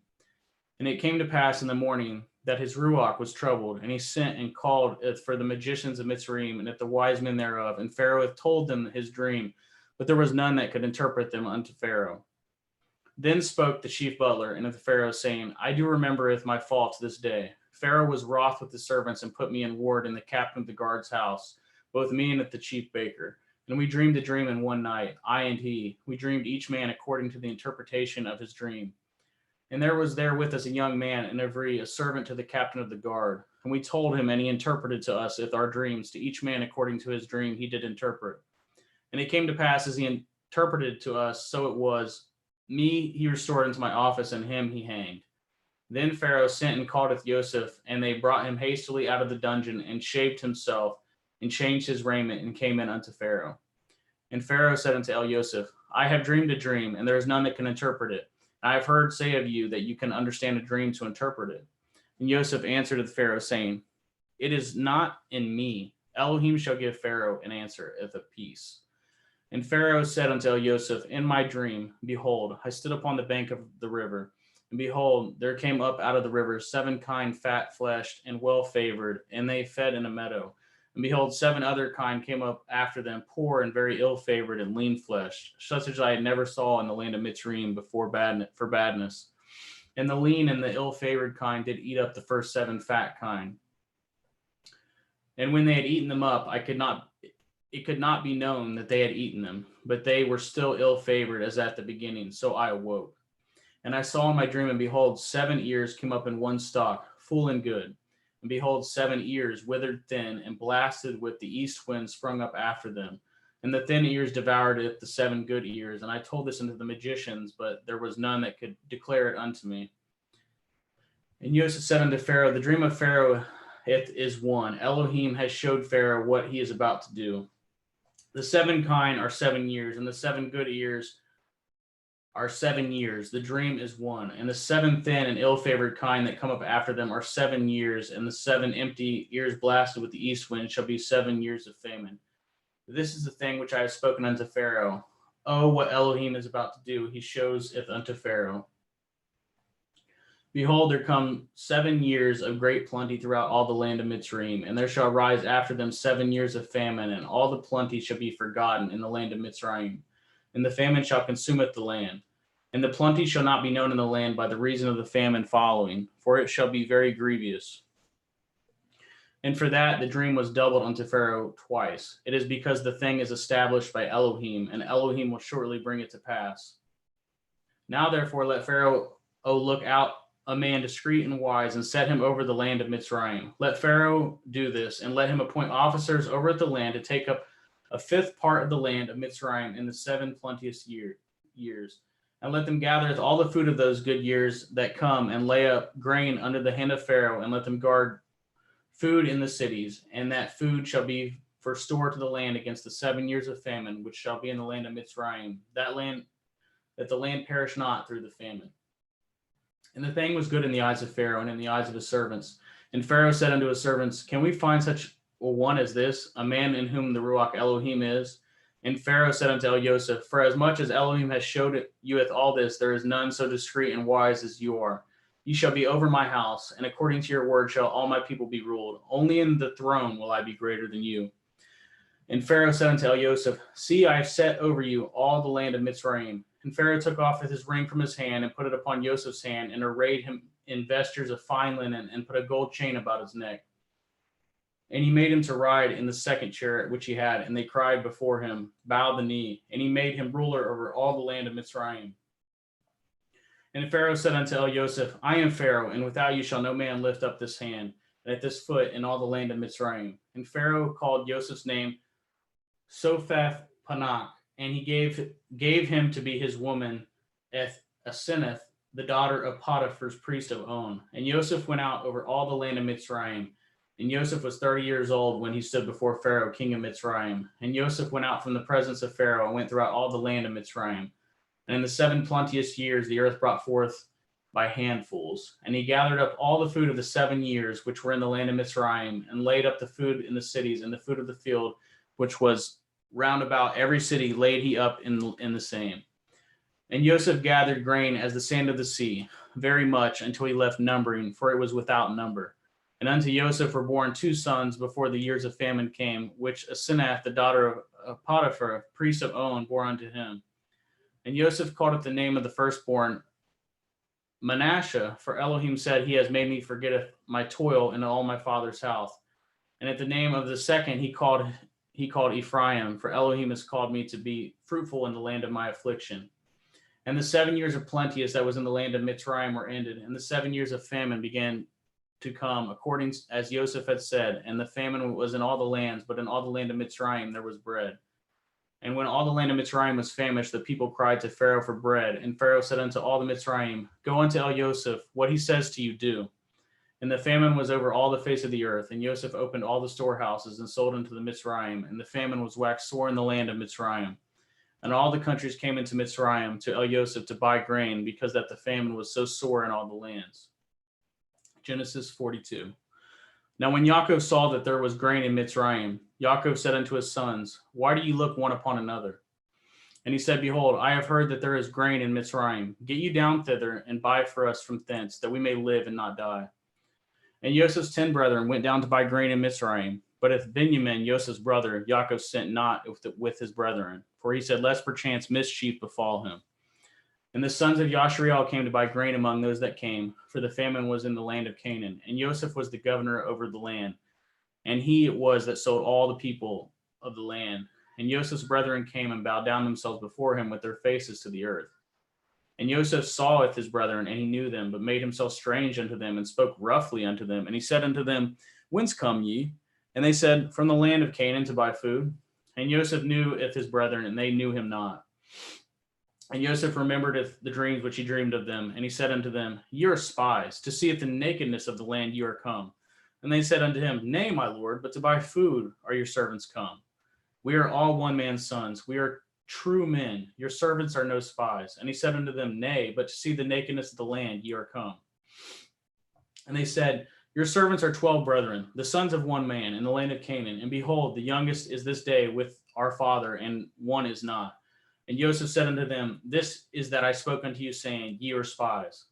And it came to pass in the morning that his ruach was troubled, and he sent and called for the magicians of Mitzrayim and at the wise men thereof. And Pharaoh hath told them his dream, but there was none that could interpret them unto Pharaoh. Then spoke the chief butler unto Pharaoh, saying, I do remembereth my faults this day. Pharaoh was wroth with the servants, and put me in ward in the captain of the guard's house, both me and at the chief baker. And we dreamed a dream in one night, I and he. We dreamed each man according to the interpretation of his dream. And there was there with us a young man, and a servant to the captain of the guard. And we told him, and he interpreted to us our dreams, to each man according to his dream he did interpret. And it came to pass as he interpreted to us, so it was. Me he restored into my office, and him he hanged. Then Pharaoh sent and called Joseph, and they brought him hastily out of the dungeon, and shaved himself, and changed his raiment, and came in unto Pharaoh. And Pharaoh said unto Joseph, I have dreamed a dream, and there is none that can interpret it. I have heard say of you that you can understand a dream to interpret it. And Joseph answered the Pharaoh, saying, It is not in me. Elohim shall give Pharaoh an answer of peace. And Pharaoh said unto Joseph, In my dream, behold, I stood upon the bank of the river, and behold, there came up out of the river 7 kine fat-fleshed and well-favored, and they fed in a meadow. And behold, 7 other kine came up after them, poor and very ill-favored and lean-fleshed, such as I had never saw in the land of Mitzrayim before for badness. And the lean and the ill-favored kine did eat up the first 7 fat kine. And when they had eaten them up, it could not be known that they had eaten them, but they were still ill-favored as at the beginning. So I awoke. And I saw in my dream, and behold, 7 ears came up in one stalk, full and good. And behold, 7 ears withered thin, and blasted with the east wind sprung up after them. And the thin ears devoured it, the 7 good ears. And I told this unto the magicians, but there was none that could declare it unto me. And Joseph said unto Pharaoh, The dream of Pharaoh is one. Elohim has showed Pharaoh what he is about to do. The 7 kine are 7 years, and the 7 good ears are 7 years. The dream is one. And the 7 thin and ill-favored kine that come up after them are 7 years, and the 7 empty ears blasted with the east wind shall be 7 years of famine. This is the thing which I have spoken unto Pharaoh. Oh, what Elohim is about to do, he shows it unto Pharaoh. Behold, there come 7 years of great plenty throughout all the land of Mitzrayim, and there shall rise after them 7 years of famine, and all the plenty shall be forgotten in the land of Mitzrayim. And the famine shall consumeth the land. And the plenty shall not be known in the land by the reason of the famine following, for it shall be very grievous. And for that the dream was doubled unto Pharaoh twice. It is because the thing is established by Elohim, and Elohim will shortly bring it to pass. Now therefore let Pharaoh look out a man discreet and wise, and set him over the land of Mitzrayim. Let Pharaoh do this, and let him appoint officers over at the land to take up a 5th part of the land of Mitzrayim in the 7 plenteous years. And let them gather all the food of those good years that come, and lay up grain under the hand of Pharaoh, and let them guard food in the cities, and that food shall be for store to the land against the 7 years of famine, which shall be in the land of Mitzrayim, that the land perish not through the famine. And the thing was good in the eyes of Pharaoh and in the eyes of his servants. And Pharaoh said unto his servants, Can we find such a one as this, a man in whom the Ruach Elohim is? And Pharaoh said unto Joseph, For as much as Elohim has showed you with all this, there is none so discreet and wise as you are. You shall be over my house, and according to your word shall all my people be ruled. Only in the throne will I be greater than you. And Pharaoh said unto Joseph, See, I have set over you all the land of Mitzrayim. And Pharaoh took off his ring from his hand, and put it upon Joseph's hand, and arrayed him in vestures of fine linen, and put a gold chain about his neck. And he made him to ride in the second chariot which he had, and they cried before him, bowed the knee, and he made him ruler over all the land of Mitzrayim. And Pharaoh said unto El-Yosef, I am Pharaoh, and without you shall no man lift up this hand, and at this foot in all the land of Mitzrayim. And Pharaoh called Joseph's name Sopheth Panach, and he gave him to be his woman Asenath, the daughter of Potiphar's priest of On. And Joseph went out over all the land of Mitzrayim. And Joseph was 30 years old when he stood before Pharaoh, king of Mitzrayim. And Joseph went out from the presence of Pharaoh and went throughout all the land of Mitzrayim. And in the 7 plenteous years, the earth brought forth by handfuls. And he gathered up all the food of the 7 years which were in the land of Mitzrayim, and laid up the food in the cities, and the food of the field, which was round about every city, laid he up in the same. And Joseph gathered grain as the sand of the sea, very much, until he left numbering, for it was without number. And unto Joseph were born 2 sons before the years of famine came, which Asenath, the daughter of Potiphar, priest of On, bore unto him. And Joseph called it the name of the firstborn Manasseh, for Elohim said, He has made me forget my toil in all my father's house. And at the name of the second he called Ephraim, for Elohim has called me to be fruitful in the land of my affliction. And the 7 years of plenteous that was in the land of Mitzrayim were ended, and the 7 years of famine began to come, according as Joseph had said. And the famine was in all the lands, but in all the land of Mitzrayim there was bread. And when all the land of Mitzrayim was famished, the people cried to Pharaoh for bread. And Pharaoh said unto all the Mitzrayim, Go unto El-Yosef, what he says to you, do. And the famine was over all the face of the earth. And Joseph opened all the storehouses and sold unto the Mitzrayim. And the famine was waxed sore in the land of Mitzrayim. And all the countries came into Mitzrayim to El-Yosef to buy grain, because that the famine was so sore in all the lands. Genesis 42. Now when Yaakov saw that there was grain in Mitzrayim, Yaakov said unto his sons, Why do ye look one upon another? And he said, Behold, I have heard that there is grain in Mitzrayim. Get you down thither, and buy for us from thence, that we may live and not die. And Joseph's 10 brethren went down to buy grain in Mitzrayim. But if Benjamin, Joseph's brother, Yaakov sent not with his brethren, for he said, Lest perchance mischief befall him. And the sons of Yashriel came to buy grain among those that came, for the famine was in the land of Canaan. And Joseph was the governor over the land, and he it was that sold all the people of the land. And Joseph's brethren came and bowed down themselves before him with their faces to the earth. And Joseph saweth his brethren, and he knew them, but made himself strange unto them, and spoke roughly unto them. And he said unto them, Whence come ye? And they said, From the land of Canaan to buy food. And Joseph knew his brethren, and they knew him not. And Joseph remembered the dreams which he dreamed of them. And he said unto them, Ye are spies, to see if the nakedness of the land ye are come. And they said unto him, Nay, my lord, but to buy food are your servants come. We are all one man's sons. We are true men. Your servants are no spies. And he said unto them, Nay, but to see the nakedness of the land ye are come. And they said, Your servants are 12 brethren, the sons of one man, in the land of Canaan. And behold, the youngest is this day with our father, and one is not. And Joseph said unto them, This is that I spoke unto you, saying, Ye are spies.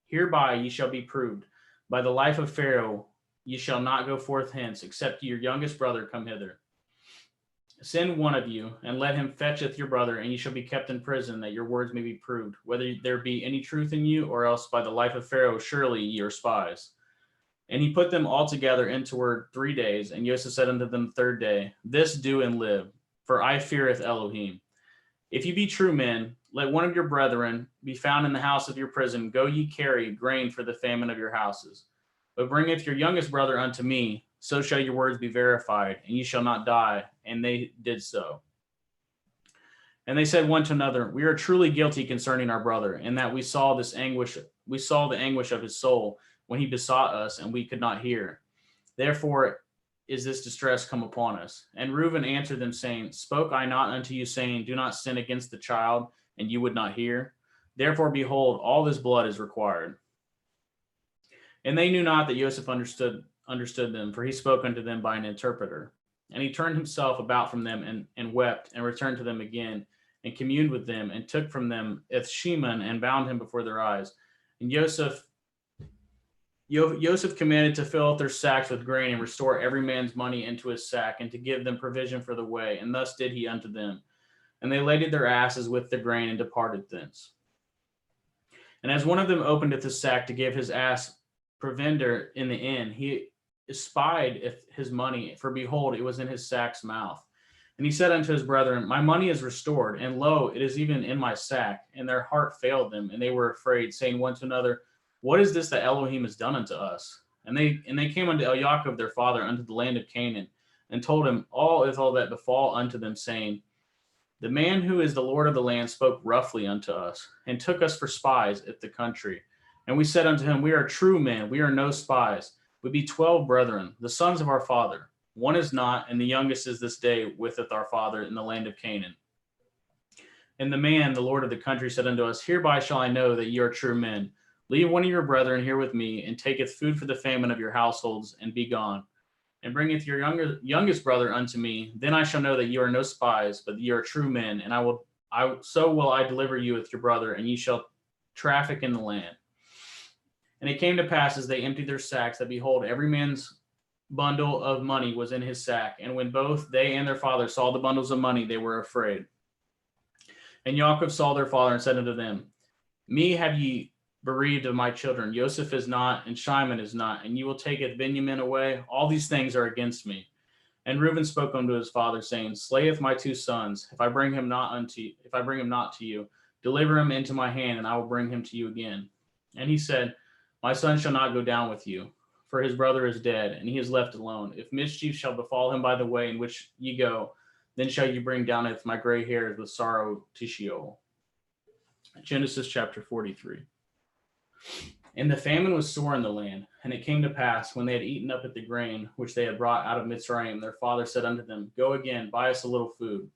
Hereby ye shall be proved. By the life of Pharaoh ye shall not go forth hence, except your youngest brother come hither. Send one of you, and let him fetcheth your brother, and ye shall be kept in prison, that your words may be proved, whether there be any truth in you, or else by the life of Pharaoh surely ye are spies. And he put them all together intoward 3 days. And Joseph said unto them the 3rd day, This do and live, for I feareth Elohim. If ye be true men, let one of your brethren be found in the house of your prison. Go ye carry grain for the famine of your houses. But bringeth your youngest brother unto me, so shall your words be verified, and ye shall not die. And they did so. And they said one to another, We are truly guilty concerning our brother, in that we saw the anguish of his soul when he besought us, and we could not hear. Therefore is this distress come upon us. And Reuben answered them, saying, Spoke I not unto you, saying, Do not sin against the child, and you would not hear? Therefore, behold, all this blood is required. And they knew not that Joseph understood them, for he spoke unto them by an interpreter. And he turned himself about from them, and wept, and returned to them again, and communed with them, and took from them Ethsheman, and bound him before their eyes. And Joseph commanded to fill up their sacks with grain, and restore every man's money into his sack, and to give them provision for the way. And thus did he unto them. And they laded their asses with the grain, and departed thence. And as one of them openeth his sack to give his ass provender in the inn, he espied his money, for behold, it was in his sack's mouth. And he said unto his brethren, my money is restored, and lo, it is even in my sack. And their heart failed them, and they were afraid, saying one to another, what is this that Elohim has done unto us? And they came unto Yaakov their father unto the land of Canaan, and told him all that befall unto them, saying, the man who is the Lord of the land spoke roughly unto us, and took us for spies at the country. And we said unto him, we are true men, we are no spies. We be 12 brethren, the sons of our father. One is not, and the youngest is this day with our father in the land of Canaan. And the man, the Lord of the country, said unto us, hereby shall I know that ye are true men. Leave one of your brethren here with me, and taketh food for the famine of your households, and be gone. And bringeth your youngest brother unto me, then I shall know that ye are no spies, but ye are true men, and so will I deliver you with your brother, and ye shall traffic in the land. And it came to pass, as they emptied their sacks, that behold, every man's bundle of money was in his sack. And when both they and their father saw the bundles of money, they were afraid. And Yaakov saw their father, and said unto them, me have ye bereaved of my children. Joseph is not, and Shimon is not, and you will taketh Benjamin away. All these things are against me. And Reuben spoke unto his father, saying, slayeth my 2 sons, if I bring him not to you, deliver him into my hand, and I will bring him to you again. And he said, my son shall not go down with you, for his brother is dead, and he is left alone. If mischief shall befall him by the way in which ye go, then shall you bring down my gray hairs with sorrow to Sheol. Genesis chapter 43. And the famine was sore in the land, and it came to pass, when they had eaten up at the grain which they had brought out of Mitzrayim, their father said unto them, go again, buy us a little food.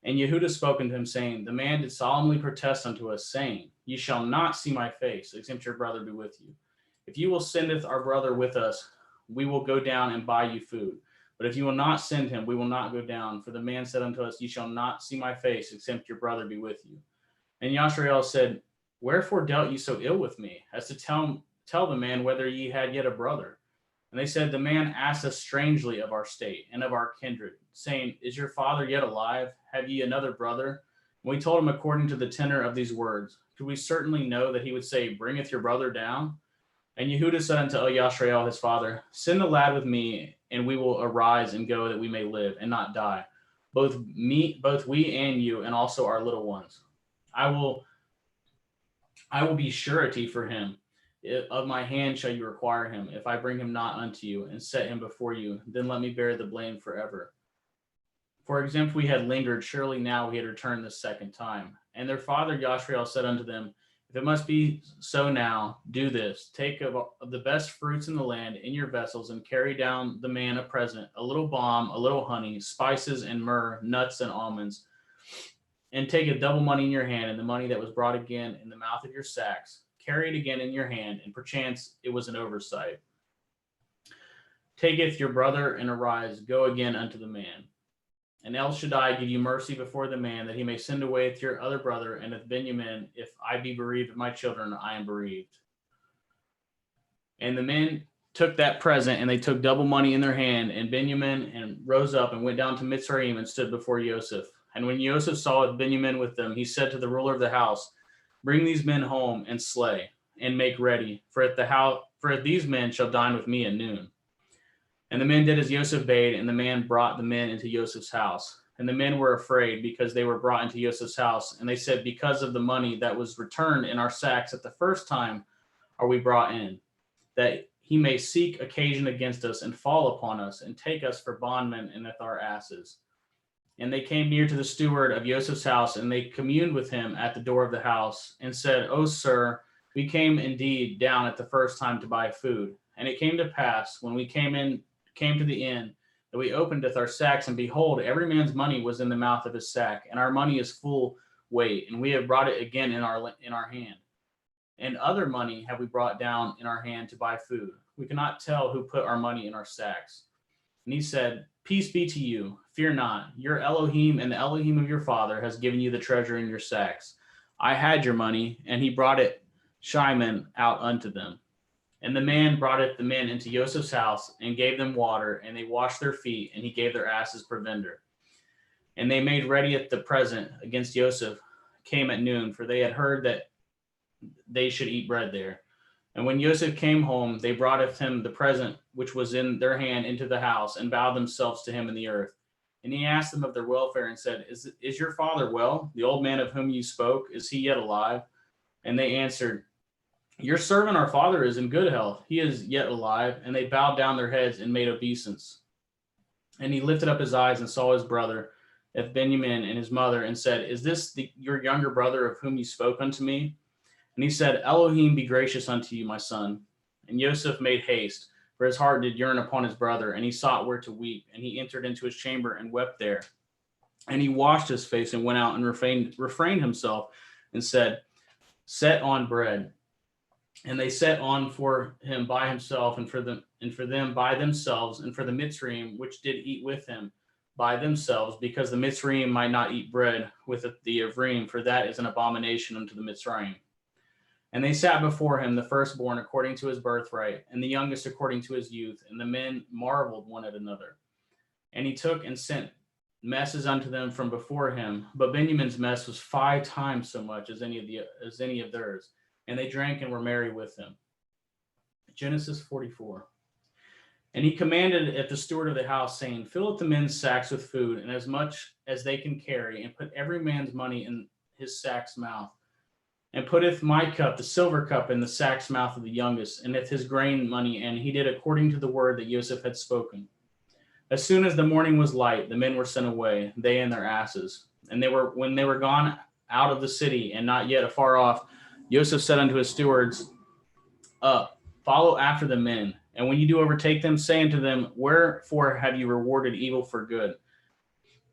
And Yehudah spoke unto him, saying, the man did solemnly protest unto us, saying, ye shall not see my face, except your brother be with you. If you will sendeth our brother with us, we will go down and buy you food. But if you will not send him, we will not go down. For the man said unto us, ye shall not see my face, except your brother be with you. And Yashrael said, wherefore dealt ye so ill with me, as to tell the man whether ye had yet a brother? And they said, the man asked us strangely of our state and of our kindred, saying, is your father yet alive? Have ye another brother? And we told him according to the tenor of these words. Could we certainly know that he would say, bringeth your brother down? And Yehudah said unto Yashrael his father, send the lad with me, and we will arise and go, that we may live and not die, both we and you, and also our little ones. I will be surety for him. Of my hand shall you require him, if I bring him not unto you, and set him before you, then let me bear the blame forever. For example, we had lingered, surely now we had returned the second time. And their father Yashrael said unto them, if it must be so now, do this. Take of the best fruits in the land in your vessels, and carry down the man a present, a little balm, a little honey, spices and myrrh, nuts and almonds. And take a double money in your hand, and the money that was brought again in the mouth of your sacks. Carry it again in your hand, and perchance it was an oversight. Taketh your brother, and arise, go again unto the man. And El Shaddai give you mercy before the man, that he may send away with your other brother, and with Benjamin, if I be bereaved of my children, I am bereaved. And the men took that present, and they took double money in their hand, and Benjamin, and rose up and went down to Mitzrayim and stood before Joseph. And when Joseph saw Benjamin with them, he said to the ruler of the house, bring these men home and slay, and make ready, for these men shall dine with me at noon. And the men did as Joseph bade, and the man brought the men into Joseph's house. And the men were afraid, because they were brought into Joseph's house. And they said, because of the money that was returned in our sacks at the first time are we brought in, that he may seek occasion against us, and fall upon us, and take us for bondmen and with our asses. And they came near to the steward of Joseph's house, and they communed with him at the door of the house, and said, O sir, we came indeed down at the first time to buy food. And it came to pass, when we came to the inn, that we opened our sacks, and behold, every man's money was in the mouth of his sack, and our money is full weight, and we have brought it again in our hand. And other money have we brought down in our hand to buy food. We cannot tell who put our money in our sacks. And he said, peace be to you, fear not. Your Elohim and the Elohim of your father has given you the treasure in your sacks. I had your money, and he brought it Shimon out unto them. And the man brought the men into Joseph's house, and gave them water, and they washed their feet, and he gave their asses provender. And they made ready at the present against Joseph, came at noon, for they had heard that they should eat bread there. And when Joseph came home, they brought of him the present which was in their hand into the house, and bowed themselves to him in the earth. And he asked them of their welfare, and said, Is your father well? The old man of whom you spoke, is he yet alive? And they answered, Your servant our father is in good health. He is yet alive. And they bowed down their heads and made obeisance. And he lifted up his eyes and saw his brother, Benjamin, and his mother, and said, Is this your younger brother of whom you spoke unto me? And he said, Elohim be gracious unto you, my son. And Joseph made haste, for his heart did yearn upon his brother, and he sought where to weep. And he entered into his chamber and wept there. And he washed his face and went out and refrained himself and said, Set on bread. And they set on for him by himself, and for them by themselves, and for the Mitzrayim which did eat with him by themselves, because the Mitzrayim might not eat bread with the Ivrim, for that is an abomination unto the Mitzrayim. And they sat before him, the firstborn according to his birthright, and the youngest according to his youth. And the men marveled one at another. And he took and sent messes unto them from before him. But Benjamin's mess was 5 times so much as any of theirs. And they drank and were merry with him. Genesis 44. And he commanded at the steward of the house, saying, Fill up the men's sacks with food, and as much as they can carry, and put every man's money in his sack's mouth. And putteth my cup, the silver cup, in the sack's mouth of the youngest, and his grain money, and he did according to the word that Joseph had spoken. As soon as the morning was light, the men were sent away, they and their asses. And when they were gone out of the city, and not yet afar off, Joseph said unto his stewards, Up, follow after the men, and when you do overtake them, say unto them, Wherefore have you rewarded evil for good?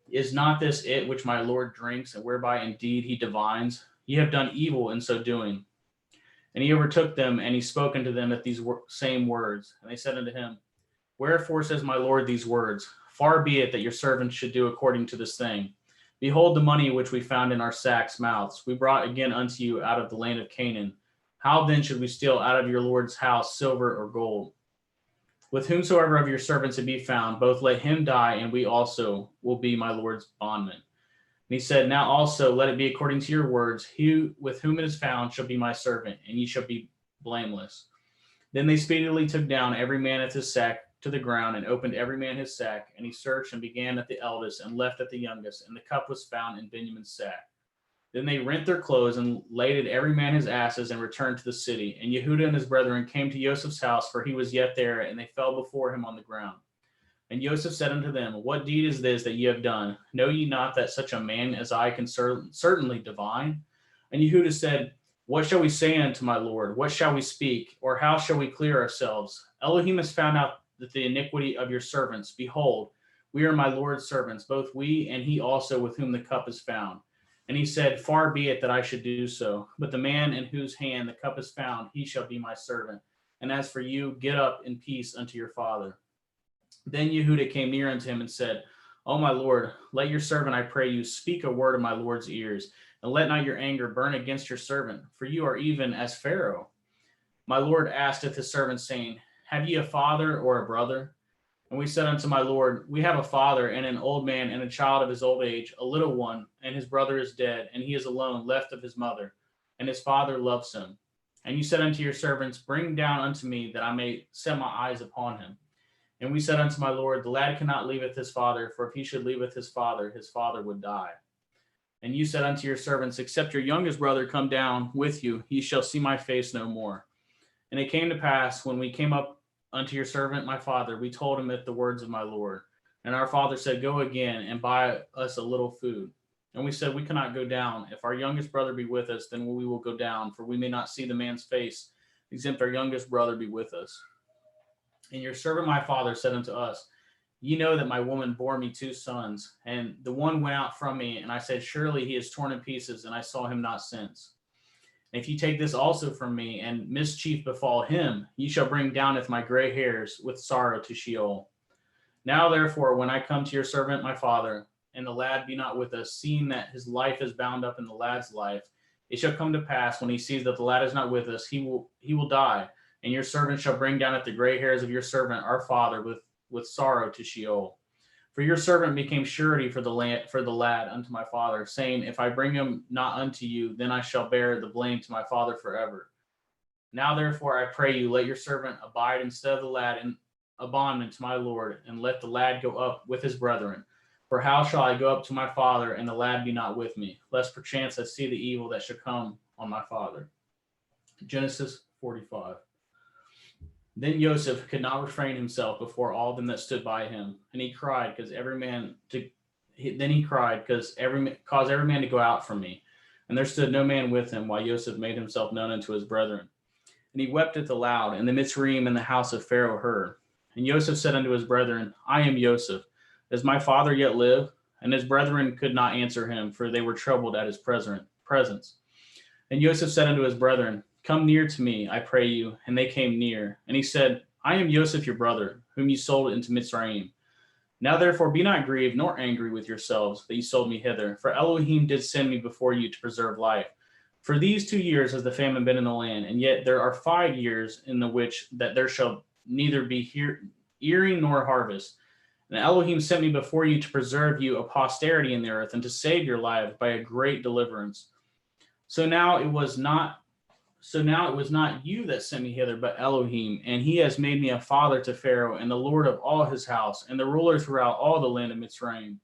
Is not this it which my Lord drinks, and whereby indeed he divines? Ye have done evil in so doing. And he overtook them, and he spoke unto them at these same words. And they said unto him, Wherefore says my Lord these words? Far be it that your servants should do according to this thing. Behold the money which we found in our sacks' mouths. We brought again unto you out of the land of Canaan. How then should we steal out of your Lord's house silver or gold? With whomsoever of your servants it be found, both let him die, and we also will be my Lord's bondmen. And he said, Now also let it be according to your words. He with whom it is found shall be my servant, and ye shall be blameless. Then they speedily took down every man at his sack to the ground, and opened every man his sack. And he searched and began at the eldest, and left at the youngest. And the cup was found in Benjamin's sack. Then they rent their clothes, and laded every man his asses, and returned to the city. And Yehudah and his brethren came to Joseph's house, for he was yet there, and they fell before him on the ground. And Joseph said unto them, What deed is this that ye have done? Know ye not that such a man as I can certainly divine? And Yehudah said, What shall we say unto my Lord? What shall we speak? Or how shall we clear ourselves? Elohim has found out that the iniquity of your servants. Behold, we are my Lord's servants, both we and he also with whom the cup is found. And he said, Far be it that I should do so. But the man in whose hand the cup is found, he shall be my servant. And as for you, get up in peace unto your father. Then Yehudah came near unto him and said, O my Lord, let your servant, I pray you, speak a word of my Lord's ears, and let not your anger burn against your servant, for you are even as Pharaoh. My Lord asketh his servant, saying, Have ye a father or a brother? And we said unto my Lord, We have a father, and an old man, and a child of his old age, a little one, and his brother is dead, and he is alone, left of his mother, and his father loves him. And you said unto your servants, Bring down unto me, that I may set my eyes upon him. And we said unto my Lord, The lad cannot leave with his father, for if he should leave with his father would die. And you said unto your servants, Except your youngest brother come down with you, ye shall see my face no more. And it came to pass, when we came up unto your servant my father, we told him the words of my Lord. And our father said, Go again, and buy us a little food. And we said, We cannot go down. If our youngest brother be with us, then we will go down, for we may not see the man's face, except our youngest brother be with us. And your servant my father said unto us, Ye know that my woman bore me 2 sons, and the one went out from me, and I said, Surely he is torn in pieces, and I saw him not since. And if ye take this also from me, and mischief befall him, ye shall bring downeth my gray hairs with sorrow to Sheol. Now therefore, when I come to your servant my father, and the lad be not with us, seeing that his life is bound up in the lad's life, it shall come to pass, when he sees that the lad is not with us, he will die. And your servant shall bring down at the gray hairs of your servant our father with sorrow to Sheol. For your servant became surety for the lad unto my father, saying, If I bring him not unto you, then I shall bear the blame to my father forever. Now therefore I pray you, let your servant abide instead of the lad in a bondman to my Lord, and let the lad go up with his brethren. For how shall I go up to my father, and the lad be not with me, lest perchance I see the evil that should come on my father. Genesis 45. Then Joseph could not refrain himself before all them that stood by him, and he cried, caused every man to go out from me. And there stood no man with him, while Joseph made himself known unto his brethren. And he wept at the loud, and the Mitzrayim in the house of Pharaoh heard. And Joseph said unto his brethren, I am Joseph. Does my father yet live? And his brethren could not answer him, for they were troubled at his presence. And Joseph said unto his brethren, Come near to me, I pray you. And they came near. And he said, I am Joseph your brother, whom you sold into Mitzrayim. Now therefore be not grieved nor angry with yourselves that you sold me hither, for Elohim did send me before you to preserve life. For these 2 years has the famine been in the land, and yet there are 5 years in the which that there shall neither be earing nor harvest. And Elohim sent me before you to preserve you a posterity in the earth, and to save your lives by a great deliverance. So now it was not you that sent me hither, but Elohim, and he has made me a father to Pharaoh, and the Lord of all his house, and the ruler throughout all the land of Mitzrayim.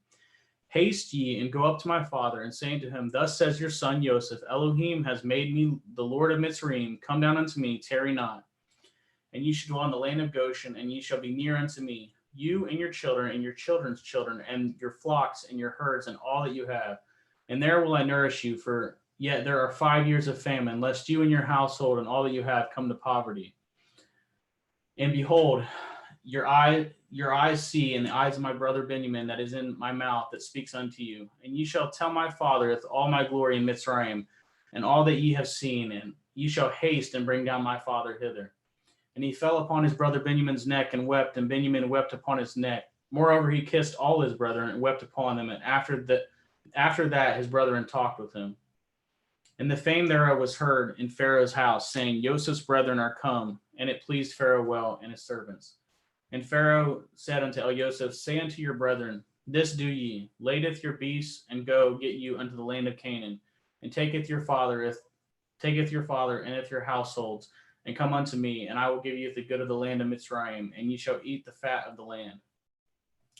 Haste ye, and go up to my father, and say unto him, Thus says your son Joseph, Elohim has made me the Lord of Mitzrayim. Come down unto me, tarry not. And ye shall dwell in the land of Goshen, and ye shall be near unto me, you and your children, and your children's children, and your flocks, and your herds, and all that you have. And there will I nourish you, for yet there are 5 years of famine, lest you and your household and all that you have come to poverty. And behold, your eyes see, and the eyes of my brother Benjamin that is in my mouth that speaks unto you. And ye shall tell my father with all my glory in Mitzrayim, and all that ye have seen, and ye shall haste and bring down my father hither. And he fell upon his brother Benjamin's neck and wept, and Benjamin wept upon his neck. Moreover, he kissed all his brethren and wept upon them. And after that his brethren talked with him. And the fame thereof was heard in Pharaoh's house, saying, Joseph's brethren are come. And it pleased Pharaoh well and his servants. And Pharaoh said unto Joseph, Say unto your brethren, This do ye, ladeth your beasts, and go get you unto the land of Canaan, and taketh your father and if your households, and come unto me, and I will give you the good of the land of Mitzrayim, and ye shall eat the fat of the land.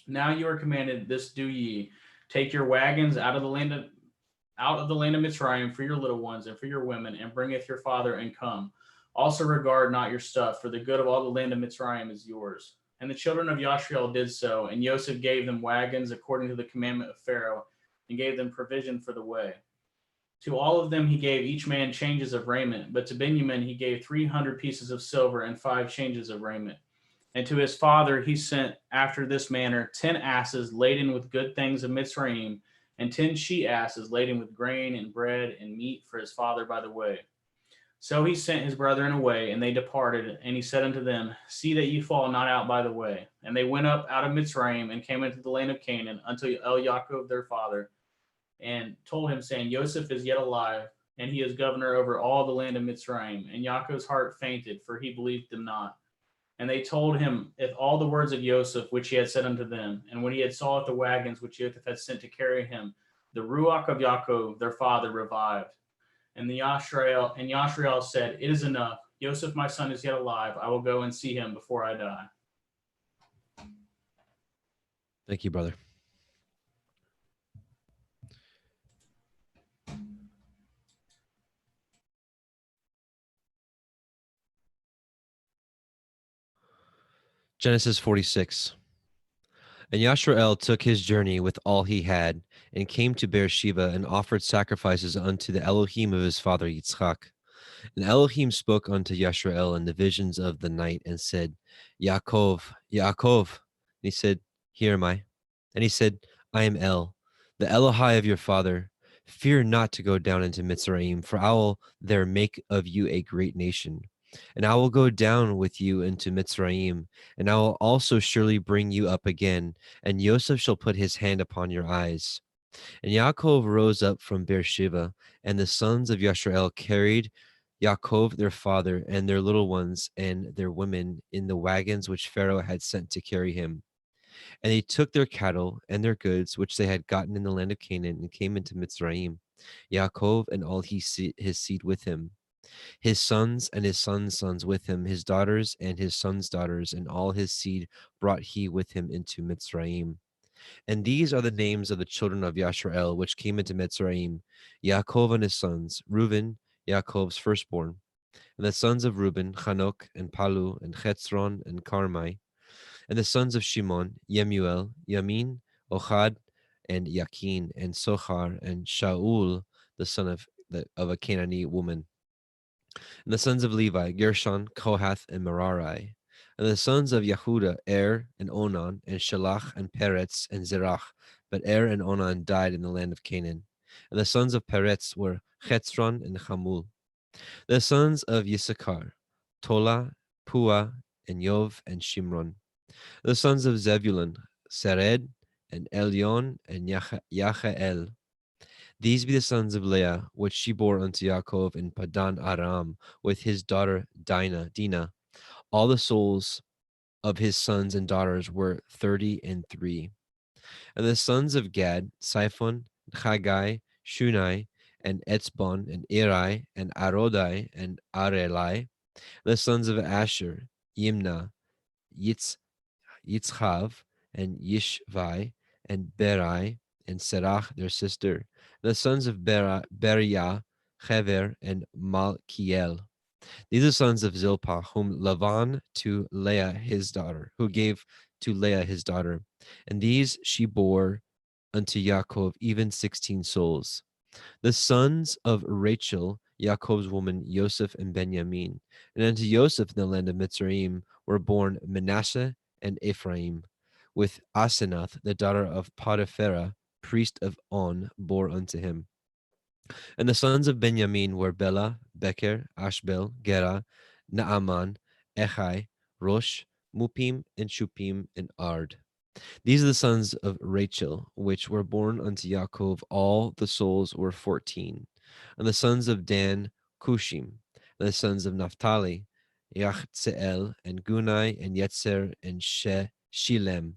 Now you are commanded, this do ye, take your wagons out of the land of Mitzrayim for your little ones and for your women, and bringeth your father, and come. Also regard not your stuff, for the good of all the land of Mitzrayim is yours. And the children of Yashriel did so, and Joseph gave them wagons according to the commandment of Pharaoh, and gave them provision for the way. To all of them he gave each man changes of raiment, but to Benjamin he gave 300 pieces of silver and 5 changes of raiment. And to his father he sent after this manner 10 asses laden with good things of Mitzrayim, and 10 she-asses laden with grain and bread and meat for his father by the way. So he sent his brethren away, and they departed, and he said unto them, See that ye fall not out by the way. And they went up out of Mitzrayim, and came into the land of Canaan, unto Yaakov their father, and told him, saying, Joseph is yet alive, and he is governor over all the land of Mitzrayim. And Yaakov's heart fainted, for he believed them not. And they told him all the words of Joseph, which he had said unto them. And when he had saw the wagons which Joseph had sent to carry him, the Ruach of Yaakov their father revived. And Yashriel said, It is enough. Joseph, my son, is yet alive. I will go and see him before I die. Thank you, brother. Genesis 46. And Yashrael took his journey with all he had, and came to Beersheba, and offered sacrifices unto the Elohim of his father Yitzchak. And Elohim spoke unto Yashrael in the visions of the night, and said, Yaakov, Yaakov. And he said, Here am I. And he said, I am El, the Elohai of your father. Fear not to go down into Mitzrayim, for I will there make of you a great nation. And I will go down with you into Mitzrayim, and I will also surely bring you up again, and Joseph shall put his hand upon your eyes. And Yaakov rose up from Beersheba, and the sons of Yashrael carried Yaakov their father, and their little ones, and their women, in the wagons which Pharaoh had sent to carry him. And they took their cattle and their goods, which they had gotten in the land of Canaan, and came into Mitzrayim, Yaakov and all his seed with him. His sons and his sons' sons with him, his daughters and his sons' daughters, and all his seed brought he with him into Mitzrayim. And these are the names of the children of Yashrael, which came into Mitzrayim: Yaakov and his sons, Reuben, Yaakov's firstborn. And the sons of Reuben, Chanok, and Palu, and Chetzron, and Carmi. And the sons of Shimon, Yemuel, Yamin, Ochad, and Yakin, and Sochar, and Shaul, the son of a Canaanite woman. And the sons of Levi, Gershon, Kohath, and Merari. And the sons of Yehuda, and Onan, and Shelach, and Peretz, and Zerach. But and Onan died in the land of Canaan. And the sons of Peretz were Chetzron and Chamul. The sons of Yisachar, Tola, Pua, and Yov, and Shimron. The sons of Zebulun, Sered, and Elyon, and Yachael. These be the sons of Leah, which she bore unto Yaakov in Padan Aram, with his daughter Dinah. All the souls of his sons and daughters were 33. And the sons of Gad, Siphon, Chagai, Shunai, and Etzbon, and Eri, and Arodai, and Arelai. The sons of Asher, Yimna, Yitzchav, and Yishvai, and Berai, and Serach, their sister. The sons of Beriah, Hever, and Malkiel. These are sons of Zilpah, whom Lavan to Leah his daughter, who gave to Leah his daughter. And these she bore unto Yaakov, even 16 souls. The sons of Rachel, Yaakov's woman, Joseph and Benjamin. And unto Joseph in the land of Mitzrayim were born Manasseh and Ephraim, with Asenath, the daughter of Potipharah, priest of On, bore unto him. And the sons of Benjamin were Bela, Becher, Ashbel, Gera, Naaman, Echai, Rosh, Mupim, and Shupim, and Ard. These are the sons of Rachel, which were born unto Yaakov. All the souls were 14. And the sons of Dan, Cushim. And the sons of Naphtali, Yachzeel, and Gunai, and Yetzer, and Shilem.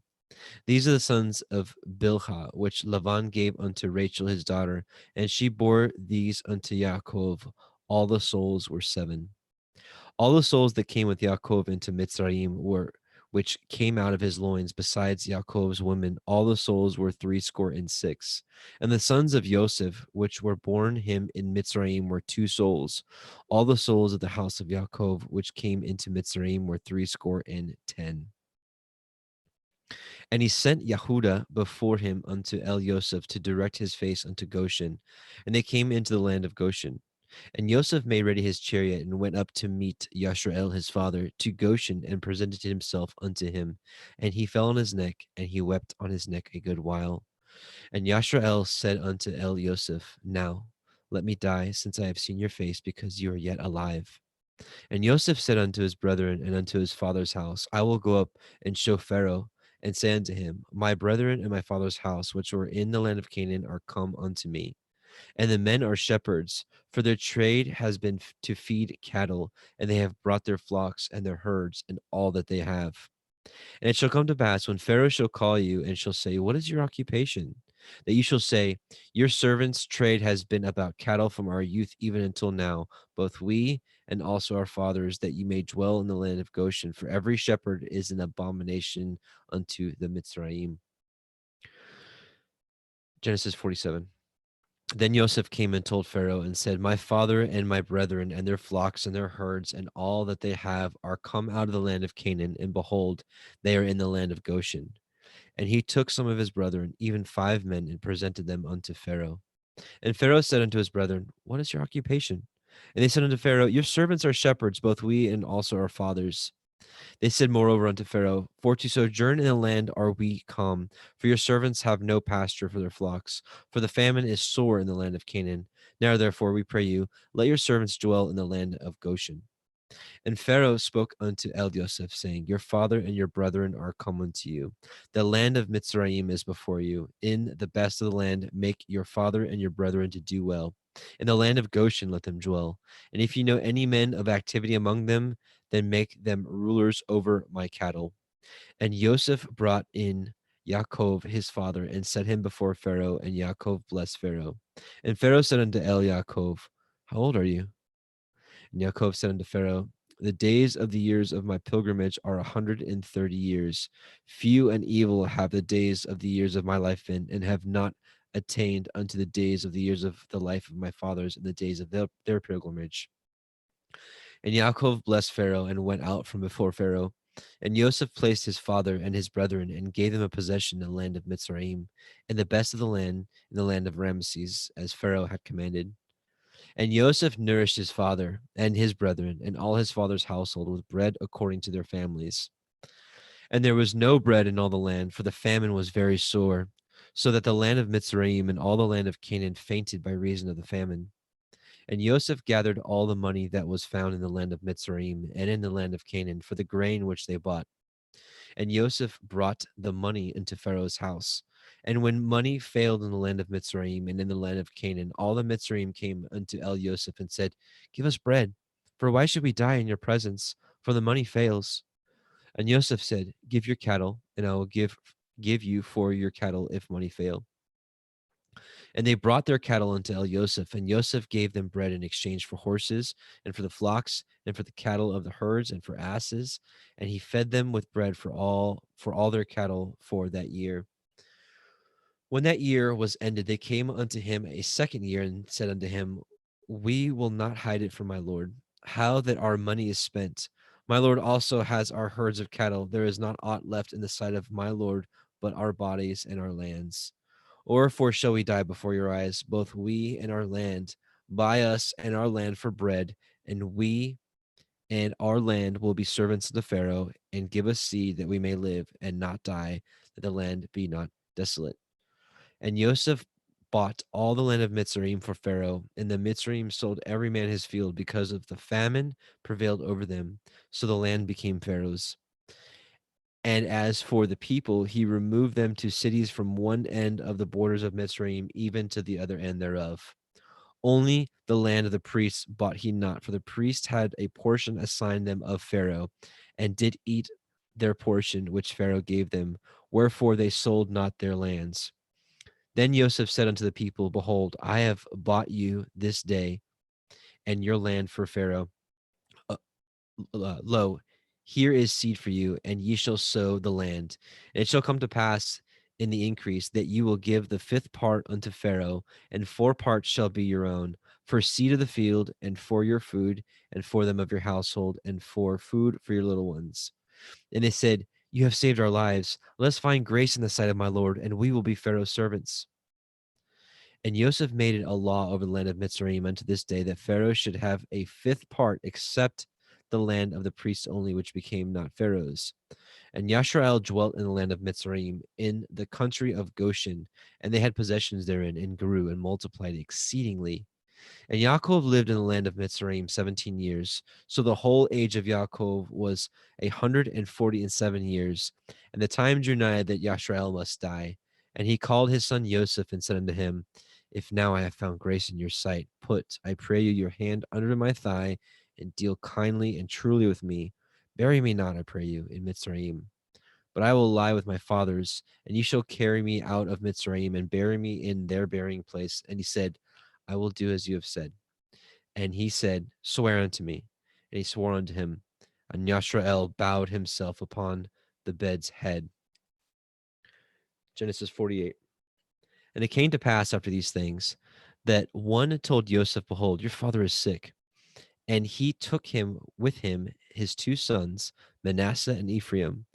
These are the sons of Bilhah, which Lavan gave unto Rachel his daughter, and she bore these unto Yaakov. All the souls were 7. All the souls that came with Yaakov into Mitzrayim were, which came out of his loins, besides Yaakov's women, all the souls were 66. And the sons of Joseph, which were born him in Mitzrayim, were 2 souls. All the souls of the house of Yaakov, which came into Mitzrayim, were 70. And he sent Yehuda before him unto El Yosef to direct his face unto Goshen. And they came into the land of Goshen. And Yosef made ready his chariot and went up to meet Yashrael his father to Goshen, and presented himself unto him. And he fell on his neck, and he wept on his neck a good while. And Yashrael said unto El Yosef, Now let me die, since I have seen your face, because you are yet alive. And Yosef said unto his brethren and unto his father's house, I will go up and show Pharaoh, and say unto him, My brethren and my father's house, which were in the land of Canaan, are come unto me. And the men are shepherds, for their trade has been to feed cattle, and they have brought their flocks and their herds and all that they have. And it shall come to pass, when Pharaoh shall call you and shall say, What is your occupation? That you shall say, Your servant's trade has been about cattle from our youth even until now, both we and also our fathers, that you may dwell in the land of Goshen. For every shepherd is an abomination unto the Mitzrayim. Genesis 47. Then Joseph came and told Pharaoh and said, My father and my brethren and their flocks and their herds and all that they have are come out of the land of Canaan, and behold, they are in the land of Goshen. And he took some of his brethren, even 5 men, and presented them unto Pharaoh. And Pharaoh said unto his brethren, What is your occupation? And they said unto Pharaoh, Your servants are shepherds, both we and also our fathers. They said moreover unto Pharaoh, For to sojourn in the land are we come, for your servants have no pasture for their flocks, for the famine is sore in the land of Canaan. Now therefore, we pray you, let your servants dwell in the land of Goshen. And Pharaoh spoke unto El Yosef, saying, Your father and your brethren are come unto you. The land of Mitzrayim is before you. In the best of the land make your father and your brethren to do well. In the land of Goshen let them dwell. And if you know any men of activity among them, then make them rulers over my cattle. And Joseph brought in Yaakov his father, and set him before Pharaoh, and Yaakov blessed Pharaoh. And Pharaoh said unto El Yaakov, How old are you? And Yaakov said unto Pharaoh, the days of the years of my pilgrimage are 130 years. Few and evil have the days of the years of my life been, and have not attained unto the days of the years of the life of my fathers in the days of their pilgrimage. And Yaakov blessed Pharaoh and went out from before Pharaoh. And Joseph placed his father and his brethren and gave them a possession in the land of Mitzrayim, and the best of the land in the land of Ramesses, as Pharaoh had commanded. And Joseph nourished his father and his brethren and all his father's household with bread according to their families. And there was no bread in all the land, for the famine was very sore, so that the land of Mitzrayim and all the land of Canaan fainted by reason of the famine. And Joseph gathered all the money that was found in the land of Mitzrayim and in the land of Canaan for the grain which they bought. And Joseph brought the money into Pharaoh's house. And when money failed in the land of Mitzrayim and in the land of Canaan, all the Mitzrayim came unto Joseph and said, give us bread, for why should we die in your presence? For the money fails. And Joseph said, give your cattle, and I will give you for your cattle if money fail. And they brought their cattle unto Joseph, and Joseph gave them bread in exchange for horses, and for the flocks, and for the cattle of the herds, and for asses. And he fed them with bread for all their cattle for that year. When that year was ended, they came unto him a second year, and said unto him, we will not hide it from my lord, how that our money is spent. My lord also has our herds of cattle. There is not aught left in the sight of my lord but our bodies and our lands. Wherefore shall we die before your eyes, both we and our land? Buy us and our land for bread, and we and our land will be servants to Pharaoh, and give us seed that we may live and not die, that the land be not desolate. And Joseph bought all the land of Mitzrayim for Pharaoh, and the Mitzrayim sold every man his field, because of the famine prevailed over them. So the land became Pharaoh's. And as for the people, he removed them to cities from one end of the borders of Mitzrayim, even to the other end thereof. Only the land of the priests bought he not, for the priests had a portion assigned them of Pharaoh, and did eat their portion which Pharaoh gave them, wherefore they sold not their lands. Then Joseph said unto the people, behold, I have bought you this day and your land for Pharaoh. Lo, here is seed for you, and ye shall sow the land. And it shall come to pass in the increase that you will give the fifth part unto Pharaoh, and 4 parts shall be your own, for seed of the field, and for your food, and for them of your household, and for food for your little ones. And they said, you have saved our lives. Let us find grace in the sight of my Lord, and we will be Pharaoh's servants. And Joseph made it a law over the land of Mitzrayim unto this day, that Pharaoh should have a 5th part, except the land of the priests only, which became not Pharaoh's. And Yashrael dwelt in the land of Mitzrayim, in the country of Goshen, and they had possessions therein, and grew and multiplied exceedingly. And Yaakov lived in the land of Mitzrayim 17 years. So the whole age of Yaakov was 147 years. And the time drew nigh that Yashrael must die. And he called his son Joseph and said unto him, if now I have found grace in your sight, put, I pray you, your hand under my thigh, and deal kindly and truly with me. Bury me not, I pray you, in Mitzrayim. But I will lie with my fathers, and you shall carry me out of Mitzrayim, and bury me in their burying place. And he said, I will do as you have said. And he said, swear unto me. And he swore unto him. And Yashrael bowed himself upon the bed's head. Genesis 48. And it came to pass after these things, that one told Joseph, behold, your father is sick. And he took him with him, his 2 sons, Manasseh and Ephraim.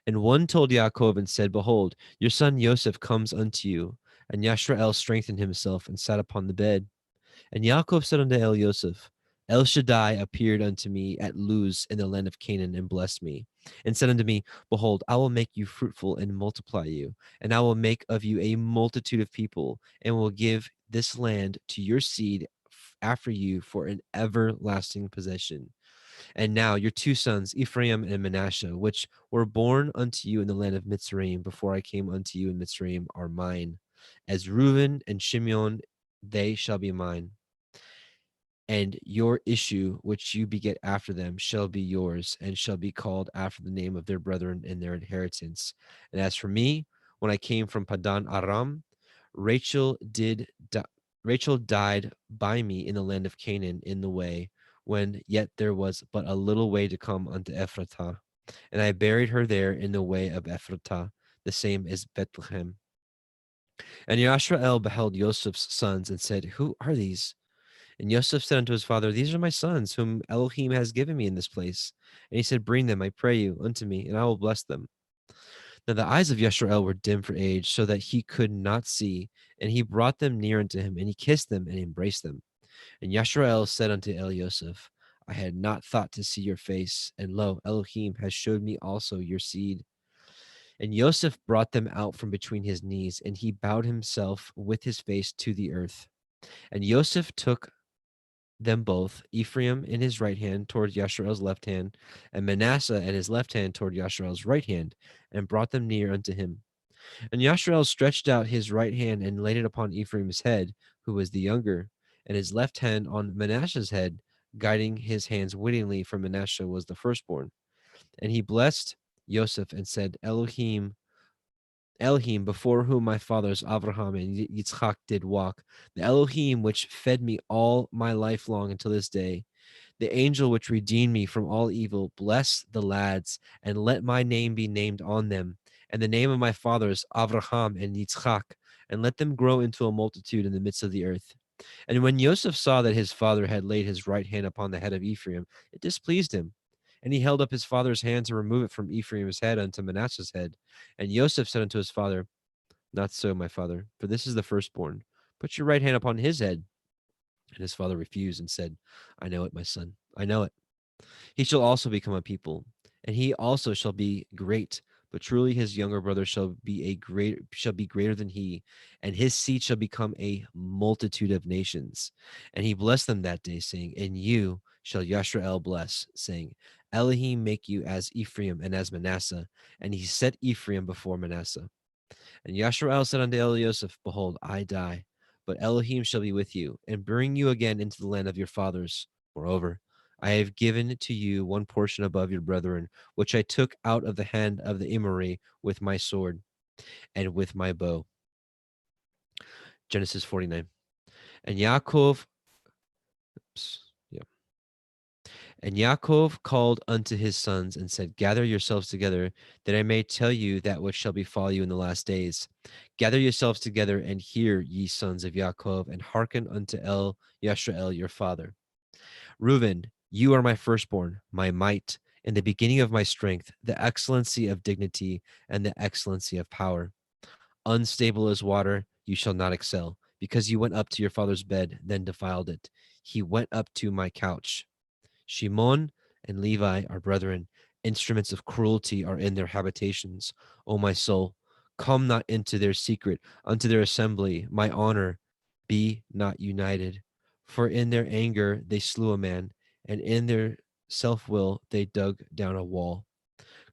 And one told Yaakov and said, behold, your son Joseph comes unto you. And Yashrael strengthened himself and sat upon the bed. And Yaakov said unto Joseph, El Shaddai appeared unto me at Luz in the land of Canaan, and blessed me, and said unto me, behold, I will make you fruitful and multiply you, and I will make of you a multitude of people, and will give this land to your seed after you for an everlasting possession. And now your 2 sons, Ephraim and Manasseh, which were born unto you in the land of Mitzrayim, before I came unto you in Mitzrayim, are mine. As Reuben and Shimeon, they shall be mine. And your issue, which you beget after them, shall be yours, and shall be called after the name of their brethren in their inheritance. And as for me, when I came from Padan Aram, Rachel died by me in the land of Canaan, in the way when yet there was but a little way to come unto Ephratah. And I buried her there in the way of Ephratah, the same as Bethlehem. And Yashrael beheld Joseph's sons and said, Who are these? And Joseph said unto his father, These are my sons, whom Elohim has given me in this place. And he said, Bring them, I pray you, unto me, and I will bless them. Now the eyes of Yeshrael were dim for age, so that he could not see. And he brought them near unto him, and he kissed them and embraced them. And Yashrael said unto Elioseph, I had not thought to see your face, and lo, Elohim has showed me also your seed. And Joseph brought them out from between his knees, and he bowed himself with his face to the earth. And Joseph took them both, Ephraim in his right hand toward Yashrael's left hand, and Manasseh in his left hand toward Yashrael's right hand, and brought them near unto him. And Yashrael stretched out his right hand and laid it upon Ephraim's head, who was the younger, and his left hand on Manasseh's head, guiding his hands wittingly, for Manasseh was the firstborn. And he blessed Joseph and said, Elohim, before whom my fathers Abraham and Yitzchak did walk, the Elohim which fed me all my life long until this day, the angel which redeemed me from all evil, bless the lads, and let my name be named on them, and the name of my fathers Abraham and Yitzchak, and let them grow into a multitude in the midst of the earth. And when Joseph saw that his father had laid his right hand upon the head of Ephraim, it displeased him. And he held up his father's hand to remove it from Ephraim's head unto Manasseh's head. And Joseph said unto his father, Not so, my father, for this is the firstborn. Put your right hand upon his head. And his father refused and said, I know it, my son, I know it. He shall also become a people, and he also shall be great. But truly his younger brother shall be greater than he, and his seed shall become a multitude of nations. And he blessed them that day, saying, And you shall Yashrael bless, saying, Elohim make you as Ephraim and as Manasseh. And he set Ephraim before Manasseh. And Yashrael said unto Elioseph, Behold, I die, but Elohim shall be with you, and bring you again into the land of your fathers. Moreover, I have given to you one portion above your brethren, which I took out of the hand of the LBRY with my sword and with my bow. Genesis 49. And Yaakov, And Yaakov called unto his sons and said, Gather yourselves together, that I may tell you that which shall befall you in the last days. Gather yourselves together and hear, ye sons of Yaakov, and hearken unto Yashrael your father. Reuben, you are my firstborn, my might, in the beginning of my strength, the excellency of dignity, and the excellency of power. Unstable as water, you shall not excel, because you went up to your father's bed, then defiled it. He went up to my couch. Shimon and Levi are brethren. Instruments of cruelty are in their habitations. O my soul, come not into their secret, unto their assembly. My honor, be not united. For in their anger they slew a man, and in their self-will they dug down a wall.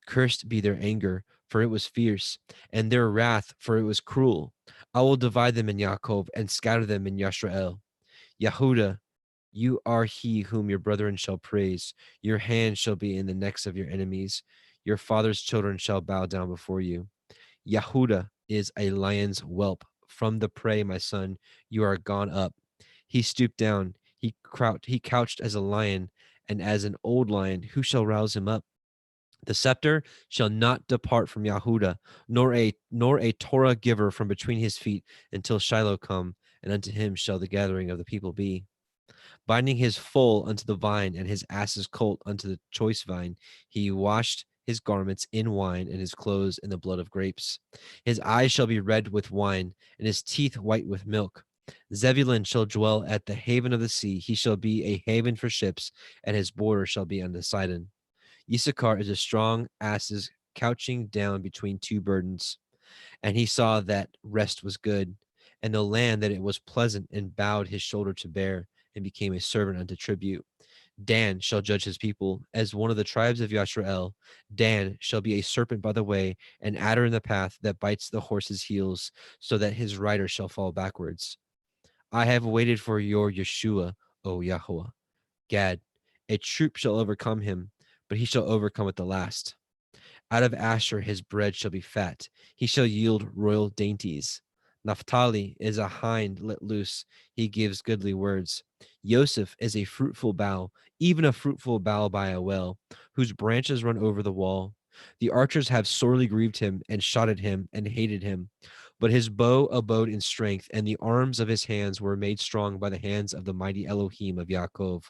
Cursed be their anger, for it was fierce, and their wrath, for it was cruel. I will divide them in Yaakov, and scatter them in Yashrael. Yehuda, you are he whom your brethren shall praise. Your hand shall be in the necks of your enemies. Your father's children shall bow down before you. Yehuda is a lion's whelp. From the prey, my son, you are gone up. He stooped down. He couched as a lion, and as an old lion, who shall rouse him up? The scepter shall not depart from Yehuda, nor a Torah giver from between his feet, until Shiloh come, and unto him shall the gathering of the people be. Binding his foal unto the vine, and his ass's colt unto the choice vine, he washed his garments in wine, and his clothes in the blood of grapes. His eyes shall be red with wine, and his teeth white with milk. Zebulun shall dwell at the haven of the sea. He shall be a haven for ships, and his border shall be unto Sidon. Issachar is a strong asses couching down between two burdens. And he saw that rest was good, and the land that it was pleasant, and bowed his shoulder to bear, and became a servant unto tribute. Dan shall judge his people as one of the tribes of Yashrael. Dan shall be a serpent by the way, an adder in the path that bites the horse's heels, so that his rider shall fall backwards. I have waited for your Yeshua, O Yahweh. Gad, a troop shall overcome him, but he shall overcome at the last. Out of Asher his bread shall be fat. He shall yield royal dainties. Naphtali is a hind let loose. He gives goodly words. Joseph is a fruitful bough, even a fruitful bough by a well, whose branches run over the wall. The archers have sorely grieved him and shot at him and hated him. But his bow abode in strength, and the arms of his hands were made strong by the hands of the mighty Elohim of Yaakov.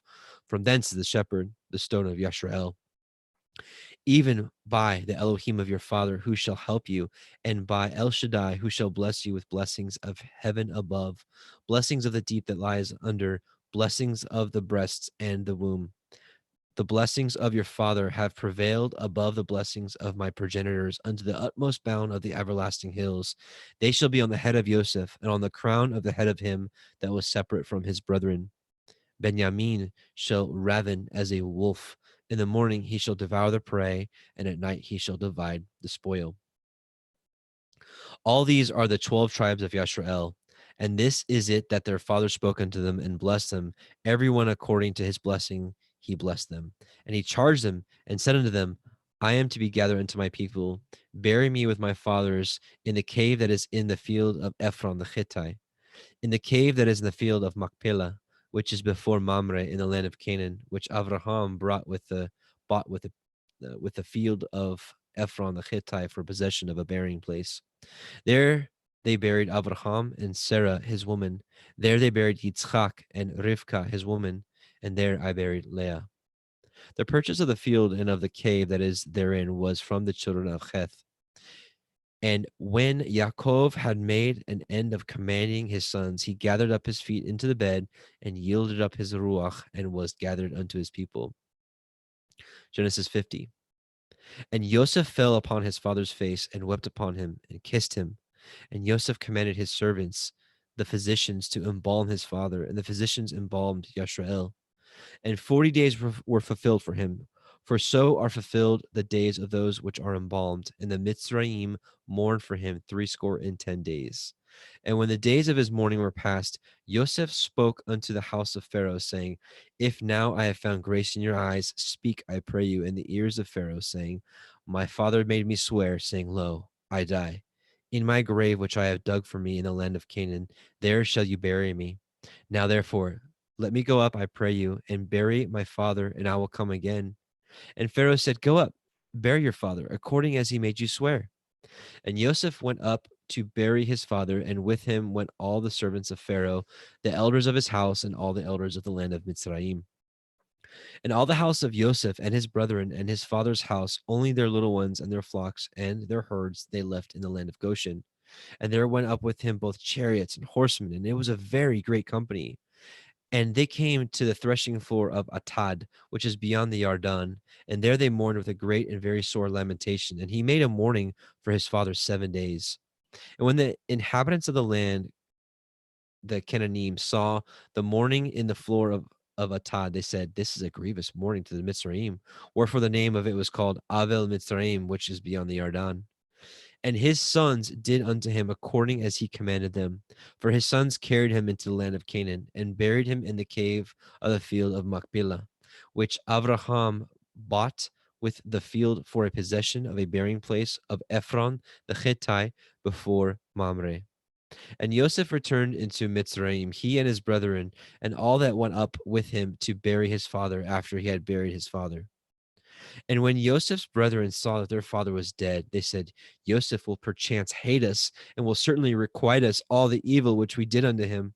From thence is the shepherd, the stone of Yashrael. Even by the Elohim of your father, who shall help you, and by El Shaddai, who shall bless you with blessings of heaven above, blessings of the deep that lies under, blessings of the breasts and the womb. The blessings of your father have prevailed above the blessings of my progenitors unto the utmost bound of the everlasting hills. They shall be on the head of Joseph, and on the crown of the head of him that was separate from his brethren. Benjamin shall raven as a wolf. In the morning he shall devour the prey, and at night he shall divide the spoil. All these are the 12 tribes of Yashrael, and this is it that their father spoke unto them and blessed them, every one according to his blessing he blessed them. And he charged them and said unto them, I am to be gathered unto my people. Bury me with my fathers in the cave that is in the field of Ephron the Hittite, in the cave that is in the field of Machpelah, which is before Mamre in the land of Canaan, which Avraham bought with the field of Ephron the Hittite for possession of a burying place. There they buried Abraham and Sarah his woman. There they buried Yitzchak and Rivka his woman, and there I buried Leah. The purchase of the field and of the cave that is therein was from the children of Heth. And when Yaakov had made an end of commanding his sons, he gathered up his feet into the bed and yielded up his ruach and was gathered unto his people. Genesis 50. And Joseph fell upon his father's face and wept upon him and kissed him. And Joseph commanded his servants, the physicians, to embalm his father, and the physicians embalmed Yashrael. And 40 days were fulfilled for him. For so are fulfilled the days of those which are embalmed. And the Mitzrayim mourned for him 10 days. And when the days of his mourning were past, Joseph spoke unto the house of Pharaoh, saying, If now I have found grace in your eyes, speak, I pray you, in the ears of Pharaoh, saying, My father made me swear, saying, Lo, I die. In my grave which I have dug for me in the land of Canaan, there shall you bury me. Now therefore, let me go up, I pray you, and bury my father, and I will come again. And Pharaoh said, Go up, bury your father, according as he made you swear. And Joseph went up to bury his father, and with him went all the servants of Pharaoh, the elders of his house, and all the elders of the land of Mitzrayim. And all the house of Joseph and his brethren and his father's house, only their little ones and their flocks and their herds they left in the land of Goshen. And there went up with him both chariots and horsemen, and it was a very great company. And they came to the threshing floor of Atad, which is beyond the Yarden, and there they mourned with a great and very sore lamentation. And he made a mourning for his father 7 days. And when the inhabitants of the land, the Canaanim, saw the mourning in the floor of Atad, they said, This is a grievous mourning to the Mitzrayim. Wherefore the name of it was called Avel Mitzrayim, which is beyond the Yarden. And his sons did unto him according as he commanded them. For his sons carried him into the land of Canaan, and buried him in the cave of the field of Machpelah, which Avraham bought with the field for a possession of a burying place of Ephron the Hittite before Mamre. And Joseph returned into Mitzrayim, he and his brethren, and all that went up with him to bury his father after he had buried his father. And when Joseph's brethren saw that their father was dead, they said, Joseph will perchance hate us, and will certainly requite us all the evil which we did unto him.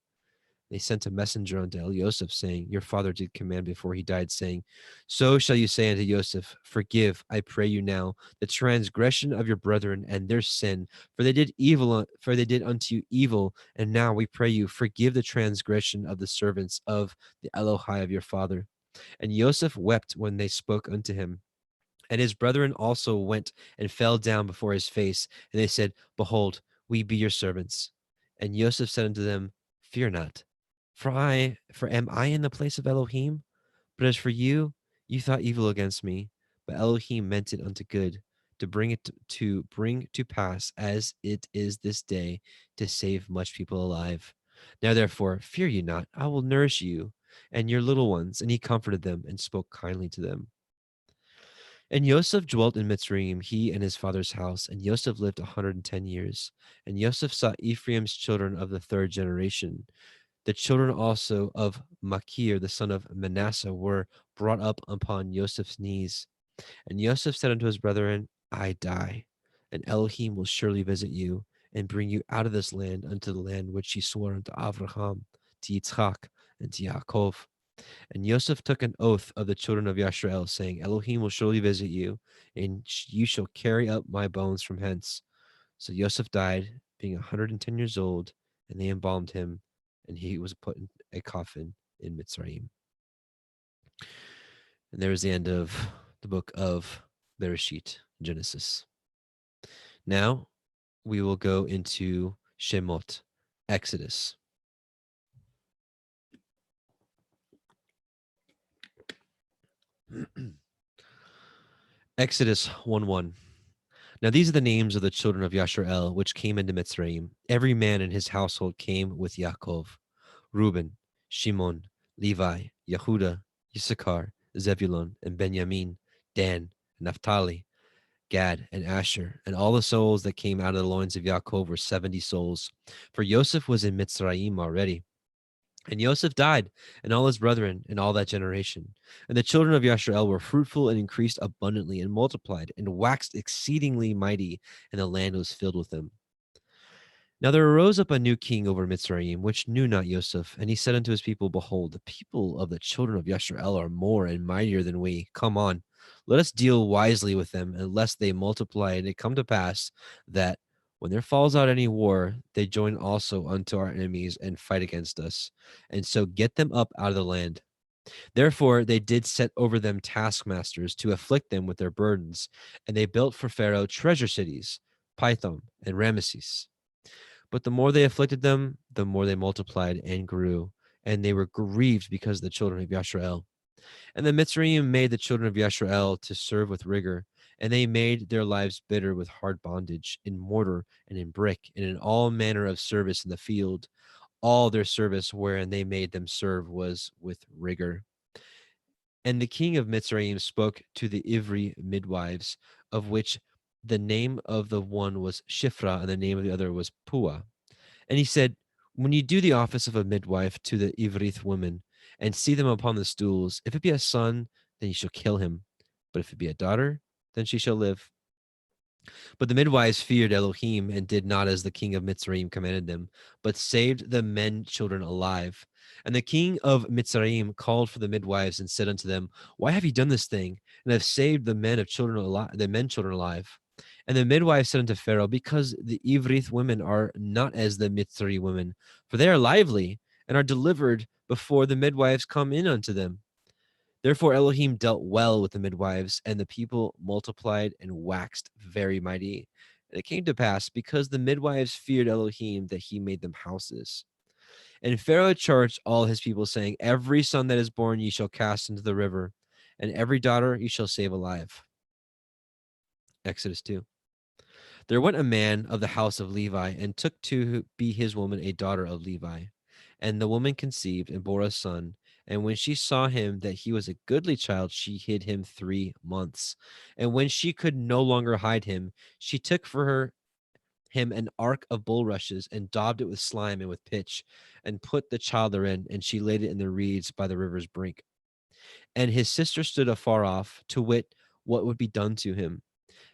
They sent a messenger unto Joseph, saying, Your father did command before he died, saying, So shall you say unto Joseph, Forgive, I pray you now, the transgression of your brethren and their sin, for they did unto you evil, and now we pray you, forgive the transgression of the servants of the Elohai of your father. And Joseph wept when they spoke unto him. And his brethren also went and fell down before his face, and they said, Behold, we be your servants. And Joseph said unto them, Fear not, for am I in the place of Elohim? But as for you, you thought evil against me, but Elohim meant it unto good, to bring to pass as it is this day, to save much people alive. Now therefore, fear ye not, I will nourish you and your little ones. And he comforted them and spoke kindly to them. And Yosef dwelt in Mitzrayim, he and his father's house, and Yosef lived 110 years. And Yosef saw Ephraim's children of the third generation. The children also of Machir, the son of Manasseh, were brought up upon Yosef's knees. And Yosef said unto his brethren, I die, and Elohim will surely visit you, and bring you out of this land unto the land which he swore unto Abraham, to Yitzchak, and to Yaakov. And Yosef took an oath of the children of Yashrael, saying, Elohim will surely visit you, and you shall carry up my bones from hence. So Yosef died, being 110 years old, and they embalmed him, and he was put in a coffin in Mitzrayim. And there was the end of the book of Bereshit, Genesis. Now we will go into Shemot, Exodus. Exodus 1:1. Now these are the names of the children of Yashrael, which came into Mitzrayim. Every man in his household came with Yaakov: Reuben, Shimon, Levi, Yehuda, Issachar, Zebulun, and Benjamin, Dan, Naphtali, Gad, and Asher. And all the souls that came out of the loins of Yaakov were 70 souls. For Joseph was in Mitzrayim already. And Joseph died, and all his brethren, and all that generation. And the children of Yashrael were fruitful and increased abundantly and multiplied and waxed exceedingly mighty, and the land was filled with them. Now there arose up a new king over Mitzrayim, which knew not Joseph. And he said unto his people, Behold, the people of the children of Yashrael are more and mightier than we. Come on, let us deal wisely with them, and lest they multiply. And it come to pass that when there falls out any war, they join also unto our enemies and fight against us, and so get them up out of the land. Therefore they did set over them taskmasters to afflict them with their burdens, and they built for Pharaoh treasure cities, Pithom and Ramesses. But the more they afflicted them, the more they multiplied and grew, and they were grieved because of the children of Yashrael. And the Mitzrayim made the children of Yashrael to serve with rigor, and they made their lives bitter with hard bondage, in mortar and in brick, and in all manner of service in the field. All their service wherein they made them serve was with rigor. And the king of Mitzrayim spoke to the Ivri midwives, of which the name of the one was Shifra, and the name of the other was Pua. And he said, When you do the office of a midwife to the Ivrith women, and see them upon the stools, if it be a son, then you shall kill him. But if it be a daughter, then she shall live. But the midwives feared Elohim, and did not as the king of Mitzrayim commanded them, but saved the men children alive. And the king of Mitzrayim called for the midwives, and said unto them, Why have ye done this thing, and have saved the men children alive? And the midwives said unto Pharaoh, Because the Ivrith women are not as the Mitzri women, for they are lively, and are delivered before the midwives come in unto them. Therefore Elohim dealt well with the midwives, and the people multiplied and waxed very mighty. And it came to pass, because the midwives feared Elohim, that he made them houses. And Pharaoh charged all his people, saying, Every son that is born ye shall cast into the river, and every daughter ye shall save alive. Exodus 2. There went a man of the house of Levi, and took to be his woman a daughter of Levi. And the woman conceived and bore a son. And when she saw him that he was a goodly child, she hid him 3 months. And when she could no longer hide him, she took for him an ark of bulrushes, and daubed it with slime and with pitch, and put the child therein, and she laid it in the reeds by the river's brink. And his sister stood afar off, to wit what would be done to him.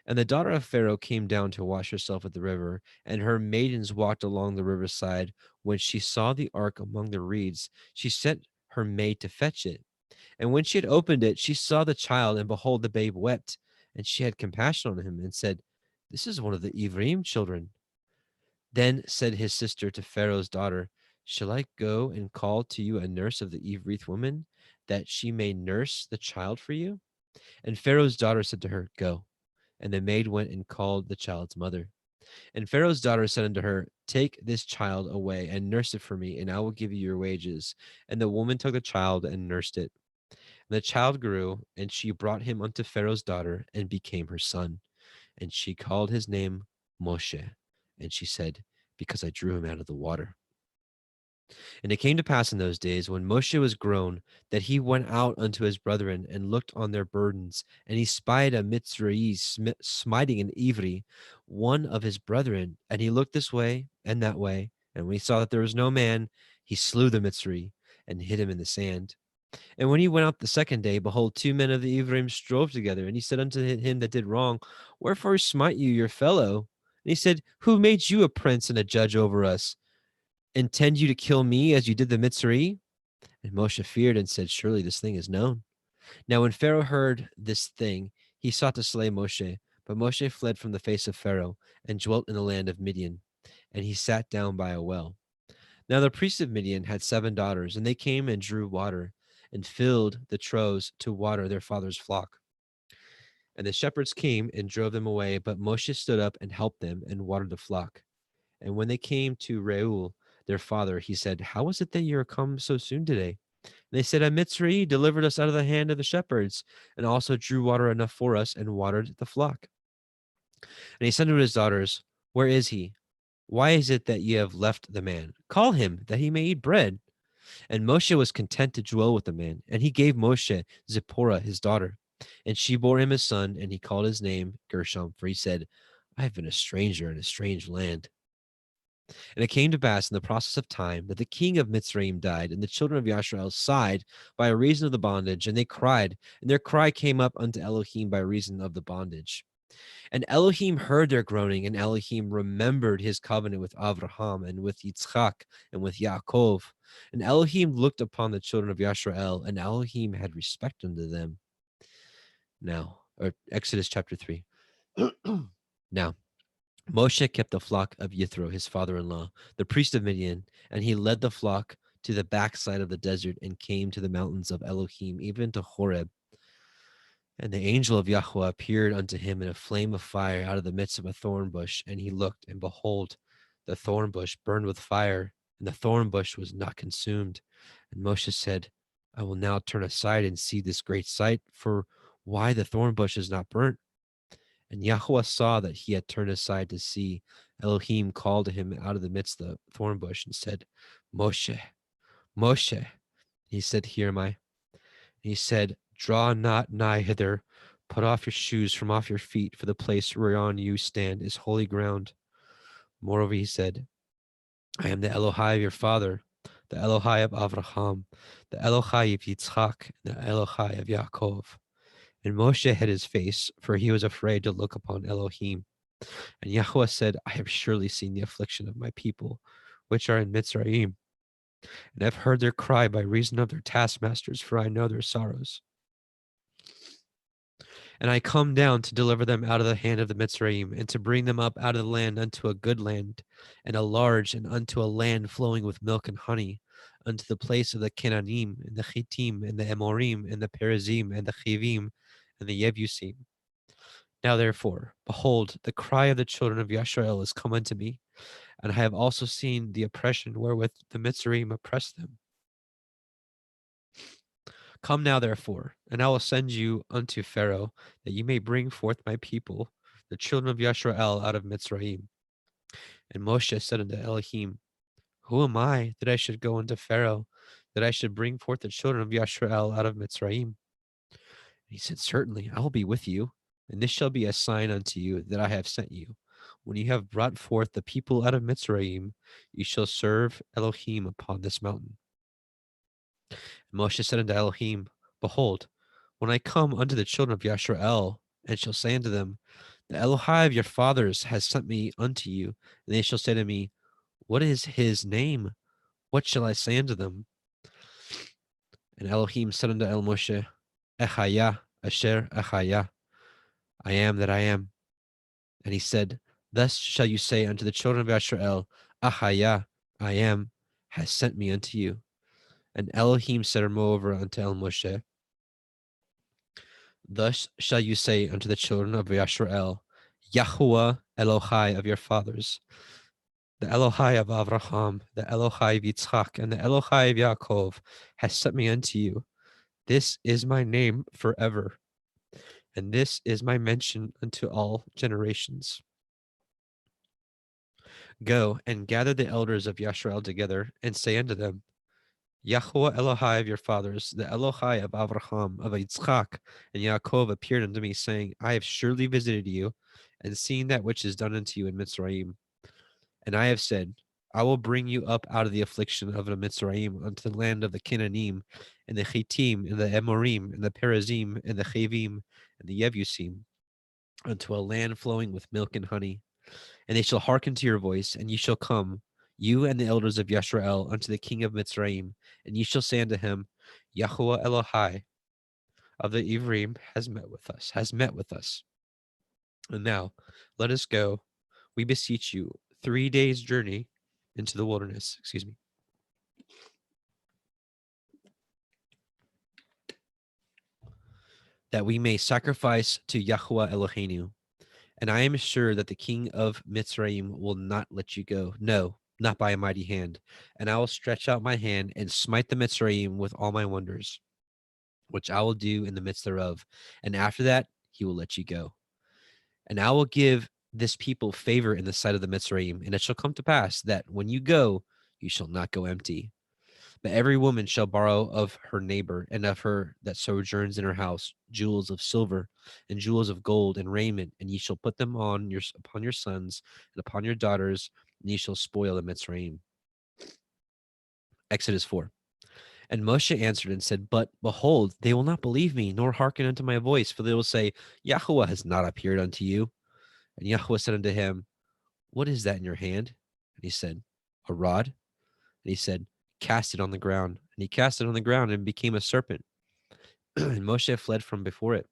And the daughter of Pharaoh came down to wash herself at the river, and her maidens walked along the riverside. When she saw the ark among the reeds, she sent her maid to fetch it. And when she had opened it, she saw the child, and behold, the babe wept. And she had compassion on him, and said, This is one of the Ephraim children. Then said his sister to Pharaoh's daughter, Shall I go and call to you a nurse of the Evrith woman, that she may nurse the child for you? And Pharaoh's daughter said to her, Go. And the maid went and called the child's mother. And Pharaoh's daughter said unto her, Take this child away and nurse it for me, and I will give you your wages. And the woman took the child and nursed it. And the child grew, and she brought him unto Pharaoh's daughter, and became her son. And she called his name Moshe. And she said, Because I drew him out of the water. And it came to pass in those days, when Moshe was grown, that he went out unto his brethren and looked on their burdens. And he spied a Mitzrayim smiting an Ivri, one of his brethren. And he looked this way and that way. And when he saw that there was no man, he slew the Mitzri and hid him in the sand. And when he went out the second day, behold, 2 men of the Ephraim strove together. And he said unto him that did wrong, Wherefore smite you your fellow? And he said, Who made you a prince and a judge over us? Intend you to kill me as you did the Mitzri? And Moshe feared and said, Surely this thing is known. Now when Pharaoh heard this thing, he sought to slay Moshe. But Moshe fled from the face of Pharaoh and dwelt in the land of Midian. And he sat down by a well. Now the priest of Midian had 7 daughters, and they came and drew water and filled the troughs to water their father's flock. And the shepherds came and drove them away, but Moshe stood up and helped them and watered the flock. And when they came to Reuel, their father, he said, How is it that you are come so soon today? And they said, A Mitzri delivered us out of the hand of the shepherds, and also drew water enough for us and watered the flock. And he said to his daughters, Where is he? Why is it that ye have left the man? Call him, that he may eat bread. And Moshe was content to dwell with the man. And he gave Moshe Zipporah, his daughter. And she bore him a son, and he called his name Gershom, for he said, I have been a stranger in a strange land. And it came to pass in the process of time that the king of Mitzrayim died, and the children of Yashrael sighed by reason of the bondage, and they cried, and their cry came up unto Elohim by reason of the bondage. And Elohim heard their groaning, and Elohim remembered his covenant with Avraham and with Yitzchak and with Yaakov. And Elohim looked upon the children of Yashrael, and Elohim had respect unto them. Now, or Exodus chapter 3. Now, Moshe kept the flock of Yithro, his father-in-law, the priest of Midian, and he led the flock to the backside of the desert and came to the mountains of Elohim, even to Horeb. And the angel of Yahweh appeared unto him in a flame of fire out of the midst of a thorn bush. And he looked, and behold, the thorn bush burned with fire, and the thorn bush was not consumed. And Moshe said, I will now turn aside and see this great sight, for why the thorn bush is not burnt? And Yahweh saw that he had turned aside to see. Elohim called to him out of the midst of the thorn bush and said, Moshe, Moshe. He said, Here am I. And he said, Draw not nigh hither. Put off your shoes from off your feet, for the place whereon you stand is holy ground. Moreover, he said, I am the Elohai of your father, the Elohai of Avraham, the Elohai of Yitzchak, and the Elohai of Yaakov. And Moshe hid his face, for he was afraid to look upon Elohim. And Yahweh said, I have surely seen the affliction of my people, which are in Mitzrayim, and have heard their cry by reason of their taskmasters, for I know their sorrows. And I come down to deliver them out of the hand of the Mitzrayim, and to bring them up out of the land unto a good land, and a large, and unto a land flowing with milk and honey, unto the place of the Kenanim, and the Chittim, and the Amorim, and the Perizim, and the Chivim, and the Yebusim. Now therefore, behold, the cry of the children of Yashrael is come unto me, and I have also seen the oppression wherewith the Mitzrayim oppress them. Come now therefore, and I will send you unto Pharaoh, that you may bring forth my people, the children of Yashrael, out of Mitzrayim. And Moshe said unto Elohim, Who am I that I should go unto Pharaoh, that I should bring forth the children of Yashrael out of Mitzrayim? And he said, Certainly, I will be with you, and this shall be a sign unto you that I have sent you. When you have brought forth the people out of Mitzrayim, you shall serve Elohim upon this mountain. And Moshe said unto Elohim, Behold, when I come unto the children of Yashrael, and shall say unto them, The Elohai of your fathers has sent me unto you, and they shall say to me, What is his name? What shall I say unto them? And Elohim said unto Moshe, Echayah, Asher Echayah, I am that I am. And he said, Thus shall you say unto the children of Yashrael, Ahayah, I am, has sent me unto you. And Elohim said moreover unto Moshe, Thus shall you say unto the children of Yashrael, Yahuwah Elohai of your fathers, the Elohai of Avraham, the Elohai of Yitzchak, and the Elohai of Yaakov has sent me unto you. This is my name forever, and this is my mention unto all generations. Go and gather the elders of Yashrael together, and say unto them, Yahweh Elohai of your fathers, the Elohai of Avraham, of Yitzchak, and Yaakov appeared unto me, saying, I have surely visited you, and seen that which is done unto you in Mitzrayim. And I have said, I will bring you up out of the affliction of the Mitzrayim unto the land of the Canaanim, and the Chittim, and the Amorim, and the Perizim, and the Chavim, and the Yebusim, unto a land flowing with milk and honey. And they shall hearken to your voice, and ye shall come, you and the elders of Yashrael, unto the king of Mitzrayim, and ye shall say unto him, Yahuwah Elohai of the Ivrim has met with us. And now let us go, we beseech you, 3 days' journey into the wilderness. That we may sacrifice to Yahuwah Eloheinu. And I am sure that the king of Mitzrayim will not let you go. No, not by a mighty hand. And I will stretch out my hand and smite the Mitzrayim with all my wonders, which I will do in the midst thereof. And after that, he will let you go. And I will give this people favor in the sight of the Mitzrayim. And it shall come to pass that when you go, you shall not go empty. But every woman shall borrow of her neighbor and of her that sojourns in her house jewels of silver and jewels of gold and raiment, and ye shall put them upon your sons and upon your daughters, and ye shall spoil the Mitzrayim. Exodus 4. And Moshe answered and said, But behold, they will not believe me, nor hearken unto my voice, for they will say, Yahuwah has not appeared unto you. And Yahuwah said unto him, What is that in your hand? And he said, A rod. And he said, Cast it on the ground. And he cast it on the ground and became a serpent. And Moshe fled from before it.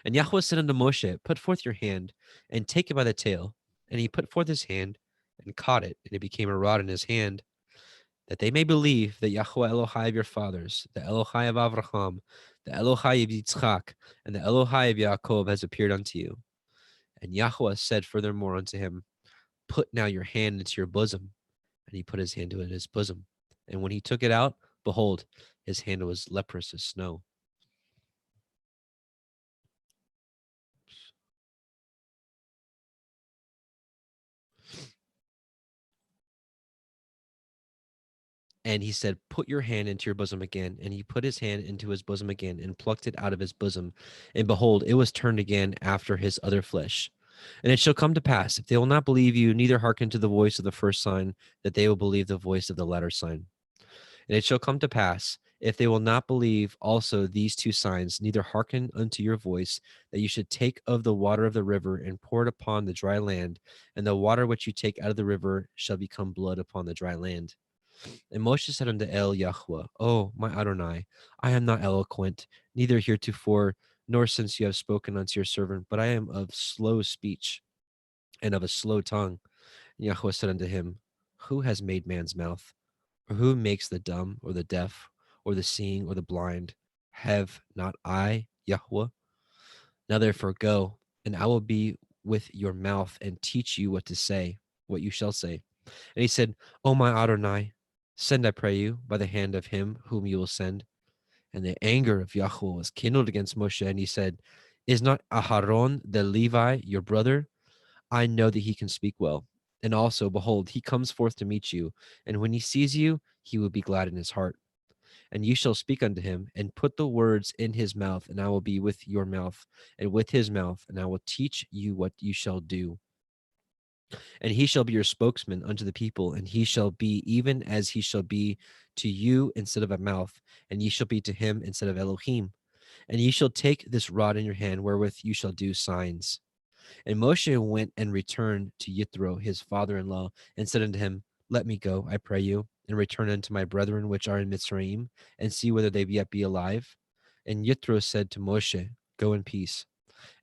And Yahweh said unto Moshe, Put forth your hand and take it by the tail. And he put forth his hand and caught it, and it became a rod in his hand, that they may believe that Yahweh Elohai of your fathers, the Elohai of Avraham, the Elohai of Yitzchak, and the Elohai of Yaakov has appeared unto you. And Yahweh said furthermore unto him, Put now your hand into your bosom. And he put his hand into his bosom. And when he took it out, behold, his hand was leprous as snow. And he said, Put your hand into your bosom again. And he put his hand into his bosom again and plucked it out of his bosom. And behold, it was turned again after his other flesh. And it shall come to pass, if they will not believe you, neither hearken to the voice of the first sign, that they will believe the voice of the latter sign. And it shall come to pass, if they will not believe also these two signs, neither hearken unto your voice, that you should take of the water of the river and pour it upon the dry land, and the water which you take out of the river shall become blood upon the dry land. And Moshe said unto El Yahweh, O my Adonai, I am not eloquent, neither heretofore, nor since you have spoken unto your servant, but I am of slow speech and of a slow tongue. And Yahweh said unto him, Who has made man's mouth? Or who makes the dumb or the deaf or the seeing or the blind? Have not I, Yahweh? Now therefore go, and I will be with your mouth and teach you what to say, what you shall say. And he said, O my Adonai, send, I pray you, by the hand of him whom you will send. And the anger of Yahweh was kindled against Moshe, and he said, Is not Aharon the Levi your brother? I know that he can speak well. And also, behold, he comes forth to meet you, and when he sees you, he will be glad in his heart. And you shall speak unto him, and put the words in his mouth, and I will be with your mouth, and with his mouth, and I will teach you what you shall do. And he shall be your spokesman unto the people, and he shall be even as he shall be to you instead of a mouth, and ye shall be to him instead of Elohim. And ye shall take this rod in your hand, wherewith you shall do signs. And Moshe went and returned to Yithro, his father-in-law, and said unto him, Let me go, I pray you, and return unto my brethren which are in Mitzrayim, and see whether they yet be alive. And Yithro said to Moshe, Go in peace.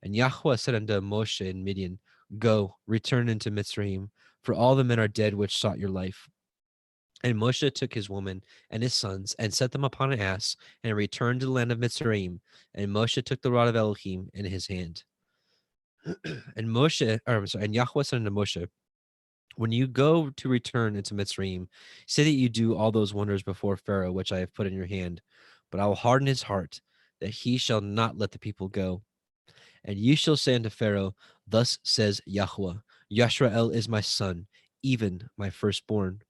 And Yahweh said unto Moshe in Midian, Go, return into Mitzrayim, for all the men are dead which sought your life. And Moshe took his woman and his sons, and set them upon an ass, and returned to the land of Mitzrayim. And Moshe took the rod of Elohim in his hand. And Yahweh said unto Moshe, When you go to return into Mitzrayim, say that you do all those wonders before Pharaoh, which I have put in your hand. But I will harden his heart, that he shall not let the people go. And you shall say unto Pharaoh, Thus says Yahweh, Yashrael is my son, even my firstborn.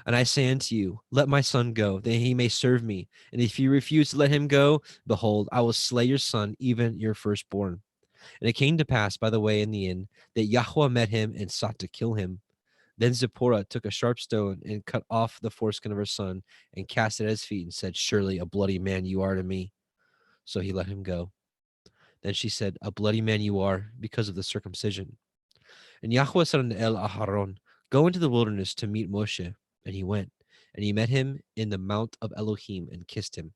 And I say unto you, let my son go, that he may serve me. And if you refuse to let him go, behold, I will slay your son, even your firstborn. And it came to pass by the way in the inn that Yahweh met him and sought to kill him. Then Zipporah took a sharp stone and cut off the foreskin of her son and cast it at his feet and said, surely a bloody man you are to me. So he let him go. Then she said, a bloody man you are because of the circumcision. And Yahweh said unto Aharon, go into the wilderness to meet Moshe. And he went, and he met him in the mount of Elohim and kissed him.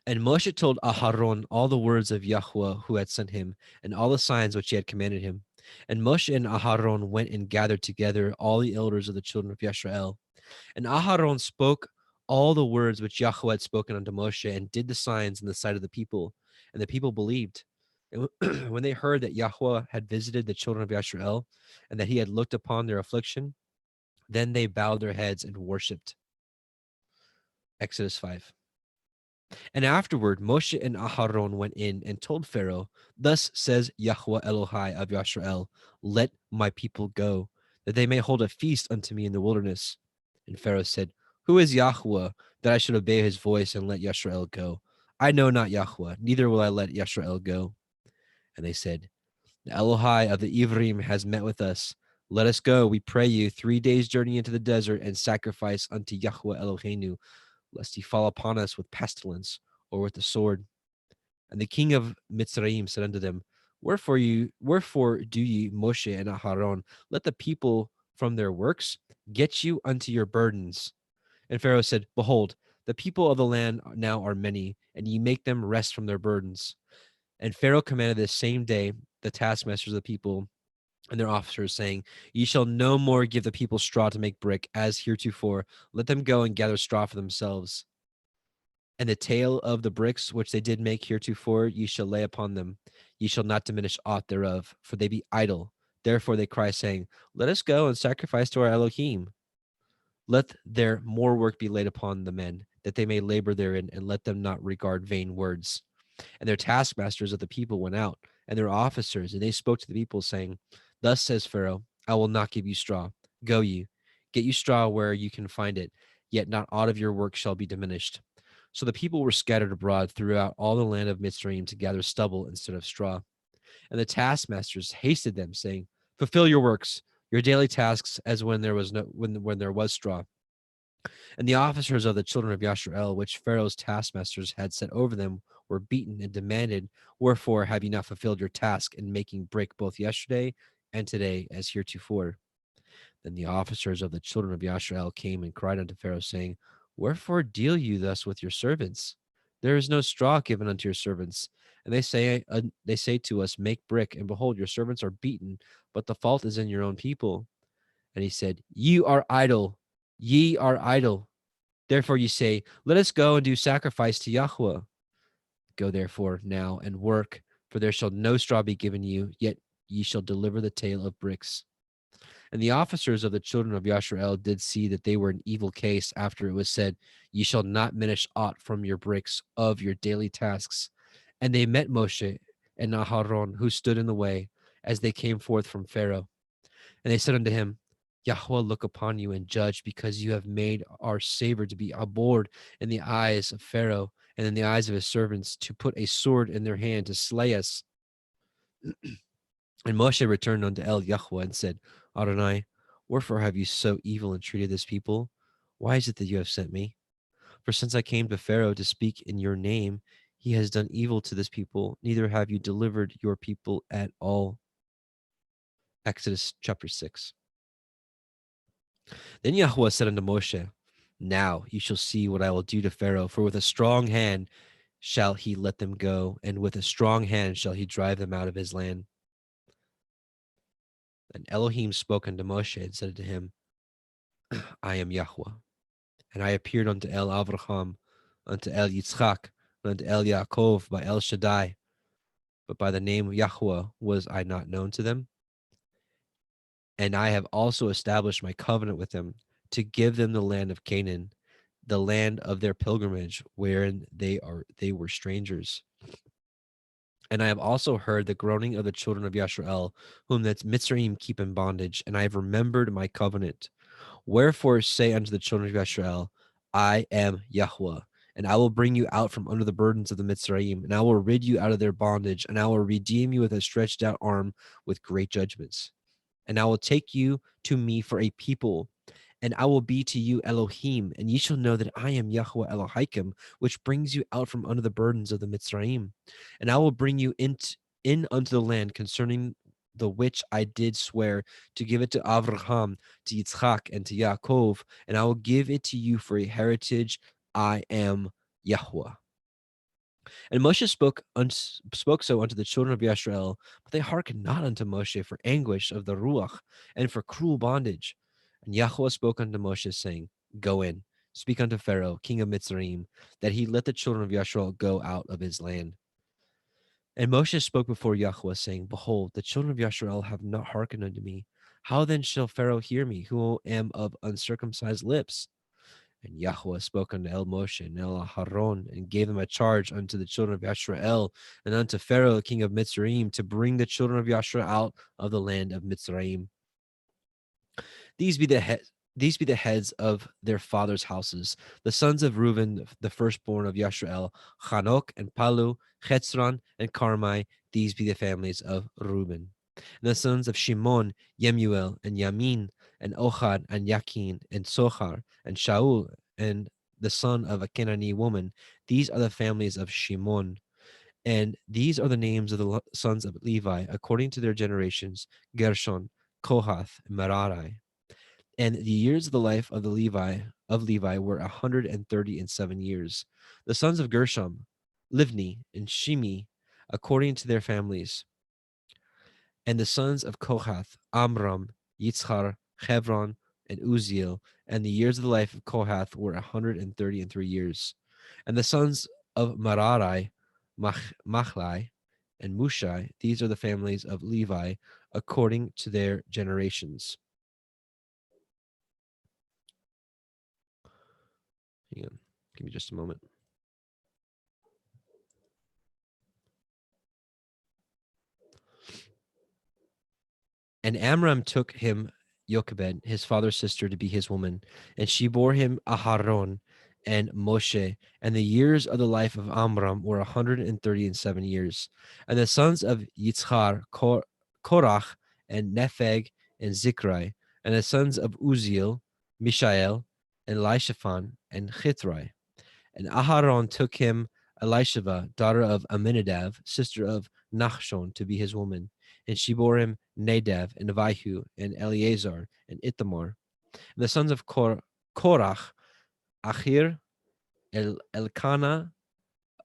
And Moshe told Aharon all the words of Yahweh who had sent him, and all the signs which he had commanded him. And Moshe and Aharon went and gathered together all the elders of the children of Yisrael. And Aharon spoke all the words which Yahweh had spoken unto Moshe, and did the signs in the sight of the people. And the people believed. And when they heard that Yahweh had visited the children of Yisrael, and that he had looked upon their affliction, then they bowed their heads and worshipped. Exodus 5. And afterward, Moshe and Aharon went in and told Pharaoh, thus says Yahweh Elohai of Yisrael, let my people go, that they may hold a feast unto me in the wilderness. And Pharaoh said, who is Yahweh, that I should obey his voice and let Yisrael go? I know not Yahweh, neither will I let Yisrael go. And they said, the Elohai of the Ivrim has met with us. Let us go, we pray you, 3 days' journey into the desert, and sacrifice unto Yahweh Eloheinu, lest he fall upon us with pestilence or with the sword. And the king of Mitzrayim said unto them, wherefore do ye, Moshe and Aharon, let the people from their works get you unto your burdens? And Pharaoh said, behold, the people of the land now are many, and ye make them rest from their burdens. And Pharaoh commanded this same day the taskmasters of the people and their officers, saying, ye shall no more give the people straw to make brick, as heretofore. Let them go and gather straw for themselves. And the tale of the bricks which they did make heretofore ye shall lay upon them. Ye shall not diminish aught thereof, for they be idle. Therefore they cry, saying, let us go and sacrifice to our Elohim. Let their more work be laid upon the men, that they may labor therein, and let them not regard vain words. And their taskmasters of the people went out, and their officers, and they spoke to the people, saying, thus says Pharaoh, I will not give you straw. Go you, get you straw where you can find it, yet not aught of your work shall be diminished. So the people were scattered abroad throughout all the land of Mitzrayim to gather stubble instead of straw. And the taskmasters hasted them, saying, fulfill your works, your daily tasks, as when there was when there was straw. And the officers of the children of Yisrael, which Pharaoh's taskmasters had set over them, were beaten and demanded, wherefore have you not fulfilled your task in making brick both yesterday and today as heretofore? Then the officers of the children of Yisrael came and cried unto Pharaoh, saying, wherefore deal you thus with your servants? There is no straw given unto your servants. And they say to us, make brick, and behold, your servants are beaten, but the fault is in your own people. And he said, ye are idle. Therefore ye say, let us go and do sacrifice to Yahweh. Go therefore now and work, for there shall no straw be given you, yet ye shall deliver the tale of bricks. And the officers of the children of Yisrael did see that they were in evil case after it was said, ye shall not diminish aught from your bricks of your daily tasks. And they met Moshe and Aharon, who stood in the way, as they came forth from Pharaoh. And they said unto him, Yahweh look upon you and judge, because you have made our savor to be abhorred in the eyes of Pharaoh and in the eyes of his servants, to put a sword in their hand to slay us. And Moshe returned unto Yahweh and said, Adonai, wherefore have you so evil entreated this people? Why is it that you have sent me? For since I came to Pharaoh to speak in your name, he has done evil to this people, neither have you delivered your people at all. Exodus chapter 6. Then Yahweh said unto Moshe, now you shall see what I will do to Pharaoh, for with a strong hand shall he let them go, and with a strong hand shall he drive them out of his land. And Elohim spoke unto Moshe and said to him, I am Yahweh, and I appeared unto Avraham, unto Yitzchak, and unto Yaakov by El Shaddai, but by the name of Yahweh was I not known to them. And I have also established my covenant with them, to give them the land of Canaan, the land of their pilgrimage, wherein they were strangers. And I have also heard the groaning of the children of Yashrael, whom the Mitzrayim keep in bondage, and I have remembered my covenant. Wherefore say unto the children of Yashrael, I am Yahweh, and I will bring you out from under the burdens of the Mitzrayim, and I will rid you out of their bondage, and I will redeem you with a stretched out arm with great judgments. And I will take you to me for a people, and I will be to you Elohim, and ye shall know that I am Yahweh Elohim, which brings you out from under the burdens of the Mitzrayim. And I will bring you in unto the land concerning the which I did swear to give it to Avraham, to Yitzchak, and to Yaakov, and I will give it to you for a heritage. I am Yahweh. And Moshe spoke so unto the children of Yisrael, but they hearkened not unto Moshe for anguish of the Ruach and for cruel bondage. And Yahweh spoke unto Moshe, saying, Go in, speak unto Pharaoh, king of Mitzrayim, that he let the children of Yisrael go out of his land. And Moshe spoke before Yahweh, saying, Behold, the children of Yisrael have not hearkened unto me. How then shall Pharaoh hear me, who am of uncircumcised lips? And Yahweh spoke unto El Moshe and El Aharon, and gave them a charge unto the children of Yisrael, and unto Pharaoh, king of Mitzrayim, to bring the children of Yisrael out of the land of Mitzrayim. These be the heads of their fathers' houses, the sons of Reuben, the firstborn of Yisrael, Chanok and Palu, Chetzron and Carmi. These be the families of Reuben. And the sons of Shimon, Yemuel and Yamin, and Ochad and Yakin, and Sochar, and Shaul, and the son of a Canaanite woman. These are the families of Shimon. And these are the names of the sons of Levi, according to their generations, Gershon, Kohath, and Merari. And the years of the life of Levi were 137 years. The sons of Gershom, Livni, and Shimi, according to their families. And the sons of Kohath, Amram, Yitzchar, Hebron, and Uziel. And the years of the life of Kohath were 133 years. And the sons of Merari, Machlai, and Mushai. These are the families of Levi, according to their generations. Hang on, give me just a moment. And Amram took him Jochebed, his father's sister, to be his woman, and she bore him Aharon and Moshe. And the years of the life of Amram were 137 years. And the sons of Yitzchar, Korach, and Nepheg, and Zikrai. And the sons of Uziel, Mishael, and Elishaphan, and Chithrai. And Aharon took him Elisheva, daughter of Aminadab, sister of Nachshon, to be his woman. And she bore him Nadav, and Avihu, and Eleazar, and Ithamar. And the sons of Korach, Achir, Elkanah,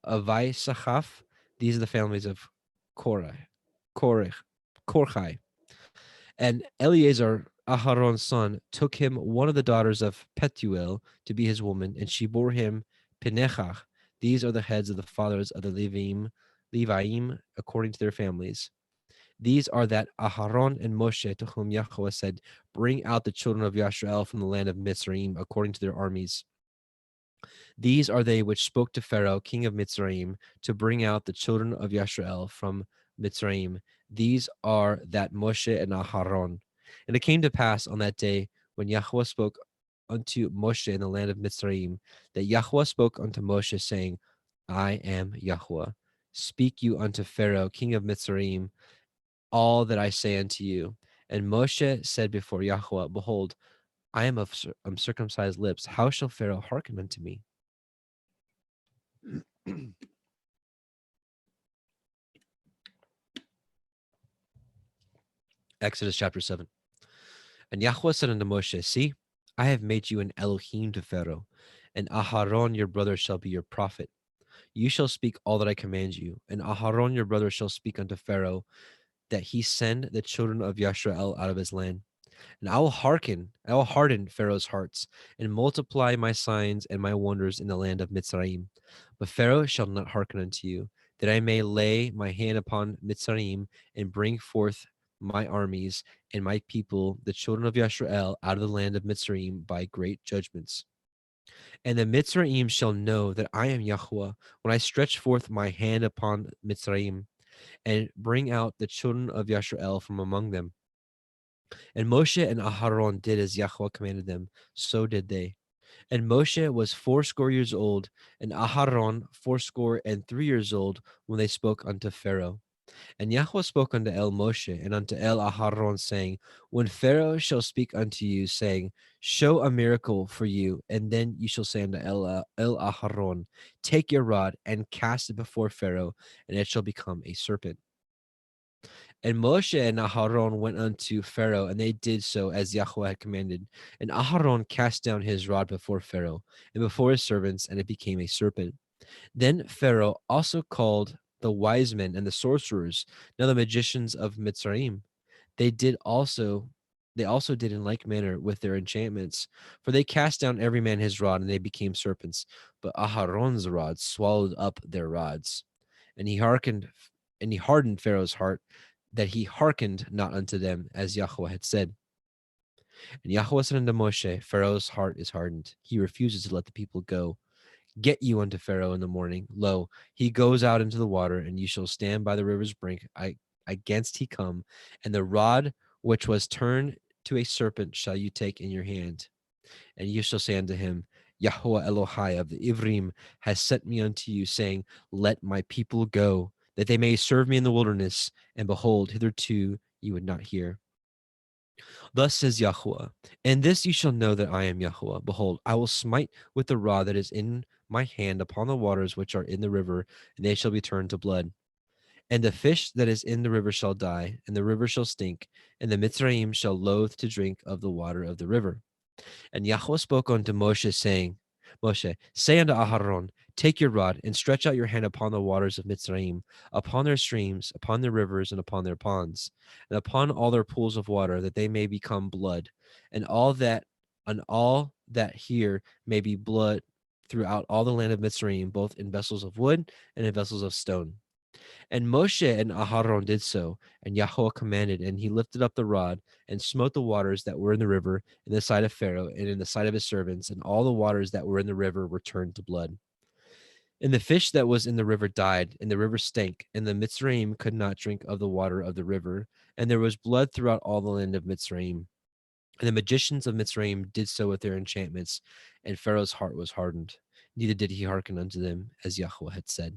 Avisachaf. These are the families of Korchai. And Eleazar, Aharon's son, took him one of the daughters of Petuel to be his woman, and she bore him Pinechach. These are the heads of the fathers of the Leviim, according to their families. These are that Aharon and Moshe, to whom Yahweh said, Bring out the children of Yisrael from the land of Mitzrayim, according to their armies. These are they which spoke to Pharaoh, king of Mitzrayim, to bring out the children of Yisrael from Mitzrayim. These are that Moshe and Aharon. And it came to pass on that day, when Yahweh spoke unto Moshe in the land of Mitzrayim, that Yahweh spoke unto Moshe, saying, I am Yahweh. Speak you unto Pharaoh, king of Mitzrayim, all that I say unto you. And Moshe said before Yahweh, Behold, I am of uncircumcised lips. How shall Pharaoh hearken unto me? Exodus chapter 7. And Yahweh said unto Moshe, See, I have made you an Elohim to Pharaoh, and Aharon your brother shall be your prophet. You shall speak all that I command you, and Aharon your brother shall speak unto Pharaoh, that he send the children of Yisrael out of his land. And I will harden Pharaoh's hearts, and multiply my signs and my wonders in the land of Mitzrayim. But Pharaoh shall not hearken unto you, that I may lay my hand upon Mitzrayim, and bring forth my armies and my people, the children of Yisrael, out of the land of Mitzrayim by great judgments. And the Mitzrayim shall know that I am Yahweh, when I stretch forth my hand upon Mitzrayim, and bring out the children of Yashrael from among them. And Moshe and Aharon did as Yahweh commanded them, so did they. And Moshe was 80 years old, and Aharon 83 years old, when they spoke unto Pharaoh. And Yahweh spoke unto El Moshe and unto El Aharon, saying, When Pharaoh shall speak unto you, saying, Show a miracle for you, and then you shall say unto El Aharon, Take your rod and cast it before Pharaoh, and it shall become a serpent. And Moshe and Aharon went unto Pharaoh, and they did so as Yahweh had commanded. And Aharon cast down his rod before Pharaoh and before his servants, and it became a serpent. Then Pharaoh also called the wise men and the sorcerers, now the magicians of Mitzrayim. They also did in like manner with their enchantments, for they cast down every man his rod, and they became serpents. But Aharon's rod swallowed up their rods, and he hardened Pharaoh's heart, that he hearkened not unto them, as Yahweh had said. And Yahweh said unto Moshe, Pharaoh's heart is hardened; he refuses to let the people go. Get you unto Pharaoh in the morning. Lo, he goes out into the water, and you shall stand by the river's brink against he come, and the rod which was turned to a serpent shall you take in your hand. And you shall say unto him, Yahweh Elohai of the Ivrim has sent me unto you, saying, Let my people go, that they may serve me in the wilderness. And behold, hitherto you would not hear. Thus says Yahweh, and this you shall know that I am Yahweh. Behold, I will smite with the rod that is in my hand upon the waters which are in the river, and they shall be turned to blood. And the fish that is in the river shall die, and the river shall stink, and the Mitzrayim shall loathe to drink of the water of the river. And Yahweh spoke unto Moshe, saying, Moshe, say unto Aharon, Take your rod, and stretch out your hand upon the waters of Mitzrayim, upon their streams, upon their rivers, and upon their ponds, and upon all their pools of water, that they may become blood, and all that here may be blood throughout all the land of Mitzrayim, both in vessels of wood and in vessels of stone. And Moshe and Aharon did so, and Yahweh commanded, and he lifted up the rod and smote the waters that were in the river in the sight of Pharaoh and in the sight of his servants, and all the waters that were in the river were turned to blood. And the fish that was in the river died, and the river stank, and the Mitzrayim could not drink of the water of the river, and there was blood throughout all the land of Mitzrayim. And the magicians of Mitzrayim did so with their enchantments, and Pharaoh's heart was hardened. Neither did he hearken unto them, as Yahweh had said.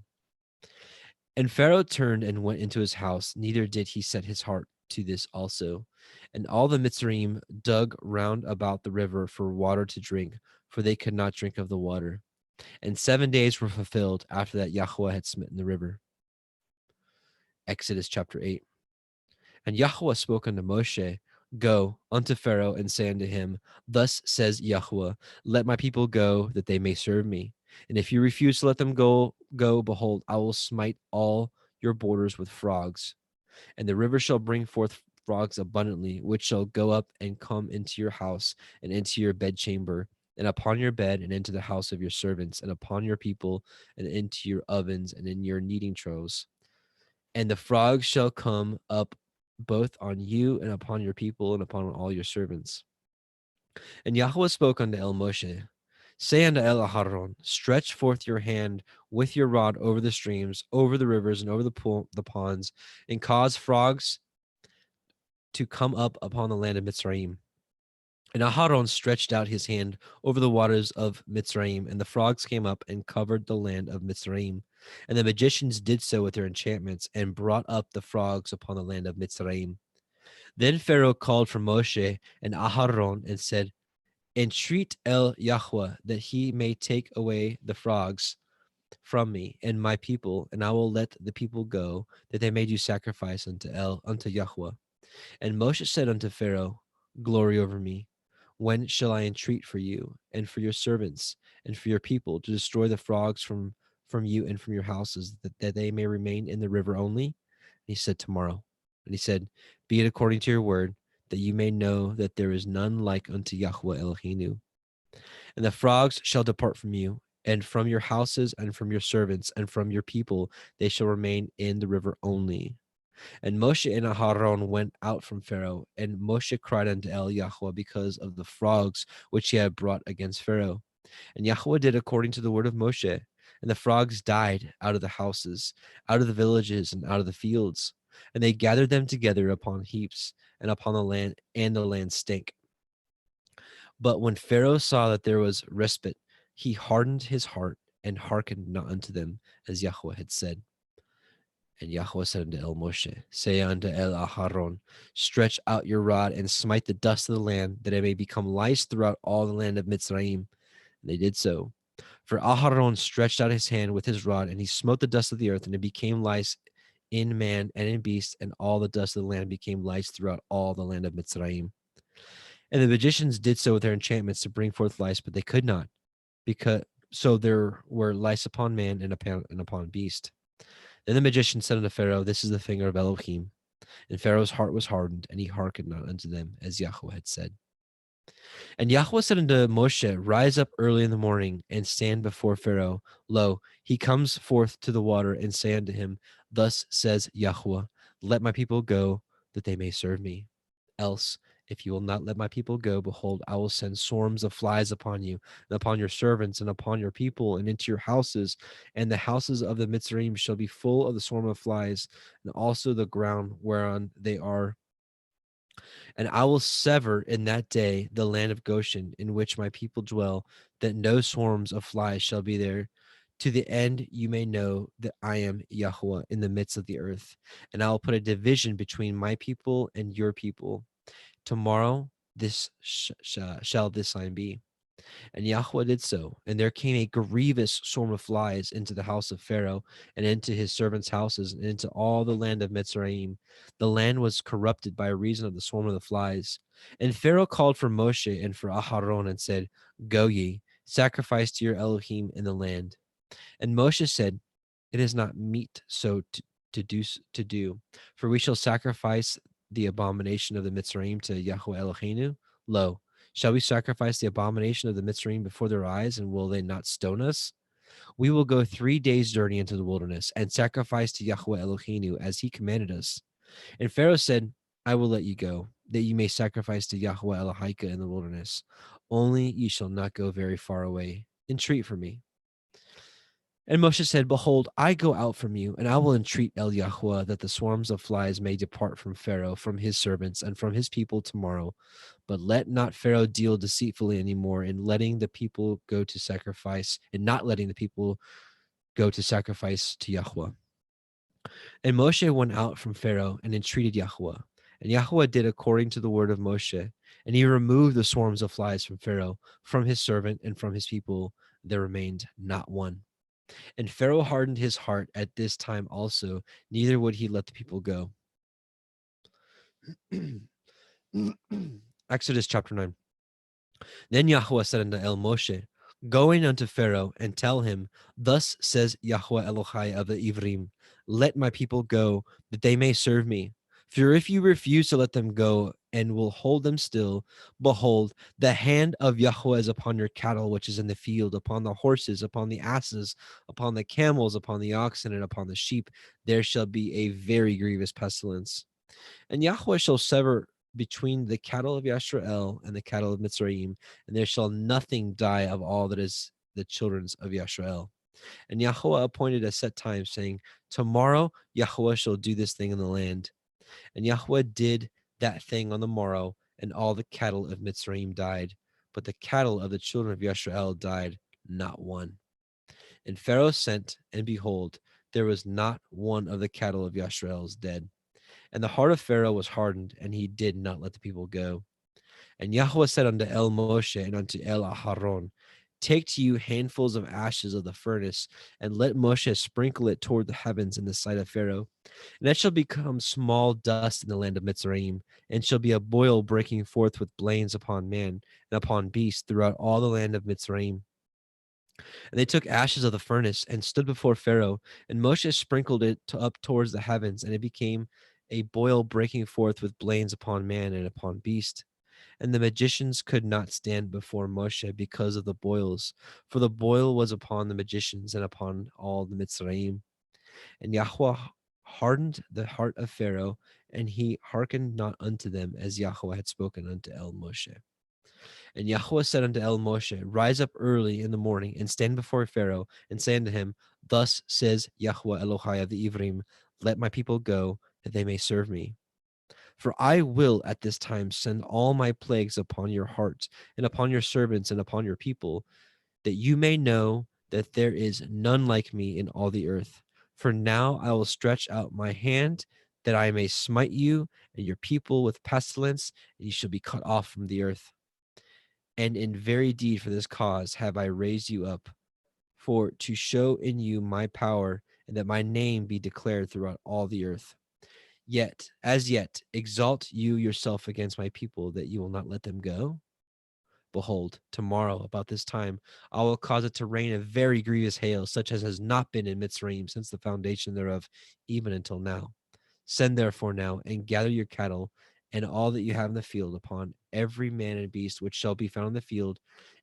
And Pharaoh turned and went into his house, neither did he set his heart to this also. And all the Mitzrayim dug round about the river for water to drink, for they could not drink of the water. And 7 days were fulfilled after that Yahweh had smitten the river. Exodus chapter 8. And Yahweh spoke unto Moshe, Go unto Pharaoh and say unto him, Thus says Yahweh, Let my people go, that they may serve me. And if you refuse to let them go, behold, I will smite all your borders with frogs. And the river shall bring forth frogs abundantly, which shall go up and come into your house and into your bedchamber, and upon your bed, and into the house of your servants, and upon your people, and into your ovens, and in your kneading troughs. And the frogs shall come up both on you and upon your people and upon all your servants. And Yahweh spoke unto El Moshe, Say unto El Aharon, Stretch forth your hand with your rod over the streams, over the rivers, and over the ponds, and cause frogs to come up upon the land of Mitzrayim. And Aharon stretched out his hand over the waters of Mitzrayim, and the frogs came up and covered the land of Mitzrayim. And the magicians did so with their enchantments, and brought up the frogs upon the land of Mitzrayim. Then Pharaoh called for Moshe and Aharon and said, Entreat El Yahweh that he may take away the frogs from me and my people, and I will let the people go, that they may do sacrifice unto Yahweh. And Moshe said unto Pharaoh, Glory over me. When shall I entreat for you and for your servants and for your people to destroy the frogs from you and from your houses, that they may remain in the river only? And he said, Tomorrow. And he said, Be it according to your word, that you may know that there is none like unto Yahweh Elohenu. And the frogs shall depart from you, and from your houses, and from your servants, and from your people, they shall remain in the river only. And Moshe and Aharon went out from Pharaoh, and Moshe cried unto El Yahweh because of the frogs which he had brought against Pharaoh. And Yahweh did according to the word of Moshe. And the frogs died out of the houses, out of the villages, and out of the fields. And they gathered them together upon heaps, and upon the land, and the land stank. But when Pharaoh saw that there was respite, he hardened his heart and hearkened not unto them, as Yahweh had said. And Yahweh said unto El Moshe, say unto El Aharon, stretch out your rod and smite the dust of the land, that it may become lice throughout all the land of Mitzrayim. And they did so. For Aharon stretched out his hand with his rod, and he smote the dust of the earth, and it became lice in man and in beast, and all the dust of the land became lice throughout all the land of Mitzrayim. And the magicians did so with their enchantments to bring forth lice, but they could not, because so there were lice upon man and upon beast. Then the magician said unto Pharaoh, this is the finger of Elohim. And Pharaoh's heart was hardened, and he hearkened not unto them, as Yahweh had said. And Yahweh said unto Moshe, rise up early in the morning, and stand before Pharaoh. Lo, he comes forth to the water, and say unto him, thus says Yahweh, let my people go, that they may serve me. Else, if you will not let my people go, behold, I will send swarms of flies upon you, and upon your servants, and upon your people, and into your houses. And the houses of the Mitzrayim shall be full of the swarm of flies, and also the ground whereon they are. And I will sever in that day the land of Goshen, in which my people dwell, that no swarms of flies shall be there, to the end you may know that I am Yahweh in the midst of the earth. And I will put a division between my people and your people. Tomorrow this shall this sign be. And Yahweh did so. And there came a grievous swarm of flies into the house of Pharaoh, and into his servants' houses, and into all the land of Mitzrayim. The land was corrupted by reason of the swarm of the flies. And Pharaoh called for Moshe and for Aharon, and said, go ye, sacrifice to your Elohim in the land. And Moshe said, it is not meet so to do, for we shall sacrifice the abomination of the Mitzrayim to Yahweh Eloheinu. Lo, shall we sacrifice the abomination of the Mitzrayim before their eyes, and will they not stone us? We will go 3 days' journey into the wilderness, and sacrifice to Yahweh Eloheinu as he commanded us. And Pharaoh said, I will let you go, that you may sacrifice to Yahweh Elohika in the wilderness. Only ye shall not go very far away. Entreat for me. And Moshe said, behold, I go out from you, and I will entreat El Yahweh that the swarms of flies may depart from Pharaoh, from his servants, and from his people tomorrow. But let not Pharaoh deal deceitfully anymore in letting the people go to sacrifice, and not letting the people go to sacrifice to Yahweh. And Moshe went out from Pharaoh and entreated Yahweh. And Yahweh did according to the word of Moshe. And he removed the swarms of flies from Pharaoh, from his servant, and from his people. There remained not one. And Pharaoh hardened his heart at this time also, neither would he let the people go. Exodus chapter 9. Then Yahweh said unto El Moshe, go in unto Pharaoh, and tell him, thus says Yahweh Elohai of the Ivrim, let my people go, that they may serve me. For if you refuse to let them go, and will hold them still, behold, the hand of Yahweh is upon your cattle which is in the field, upon the horses, upon the asses, upon the camels, upon the oxen, and upon the sheep. There shall be a very grievous pestilence. And Yahweh shall sever between the cattle of Yashrael and the cattle of Mitzrayim, and there shall nothing die of all that is the children's of Yashrael. And Yahweh appointed a set time, saying, tomorrow Yahweh shall do this thing in the land. And Yahweh did that thing on the morrow, and all the cattle of Mitzrayim died, but the cattle of the children of Yashrael died not one. And Pharaoh sent, and behold, there was not one of the cattle of Yashrael's dead. And the heart of Pharaoh was hardened, and he did not let the people go. And Yahweh said unto El Moshe and unto El Aharon, take to you handfuls of ashes of the furnace, and let Moshe sprinkle it toward the heavens in the sight of Pharaoh. And it shall become small dust in the land of Mitzrayim, and shall be a boil breaking forth with blains upon man and upon beast throughout all the land of Mitzrayim. And they took ashes of the furnace and stood before Pharaoh, and Moshe sprinkled it up towards the heavens, and it became a boil breaking forth with blains upon man and upon beast. And the magicians could not stand before Moshe because of the boils, for the boil was upon the magicians and upon all the Mitzrayim. And Yahweh hardened the heart of Pharaoh, and he hearkened not unto them, as Yahweh had spoken unto El Moshe. And Yahweh said unto El Moshe, rise up early in the morning, and stand before Pharaoh, and say unto him, thus says Yahweh Elohai of the Ivrim, let my people go, that they may serve me. For I will at this time send all my plagues upon your heart, and upon your servants, and upon your people, that you may know that there is none like me in all the earth. For now I will stretch out my hand, that I may smite you and your people with pestilence, and you shall be cut off from the earth. And in very deed for this cause have I raised you up, for to show in you my power, and that my name be declared throughout all the earth. Yet, as yet, exalt you yourself against my people, that you will not let them go? Behold, tomorrow, about this time, I will cause it to rain a very grievous hail, such as has not been in Mitzrayim since the foundation thereof, even until now. Send therefore now, and gather your cattle, and all that you have in the field, upon every man and beast which shall be found in the field,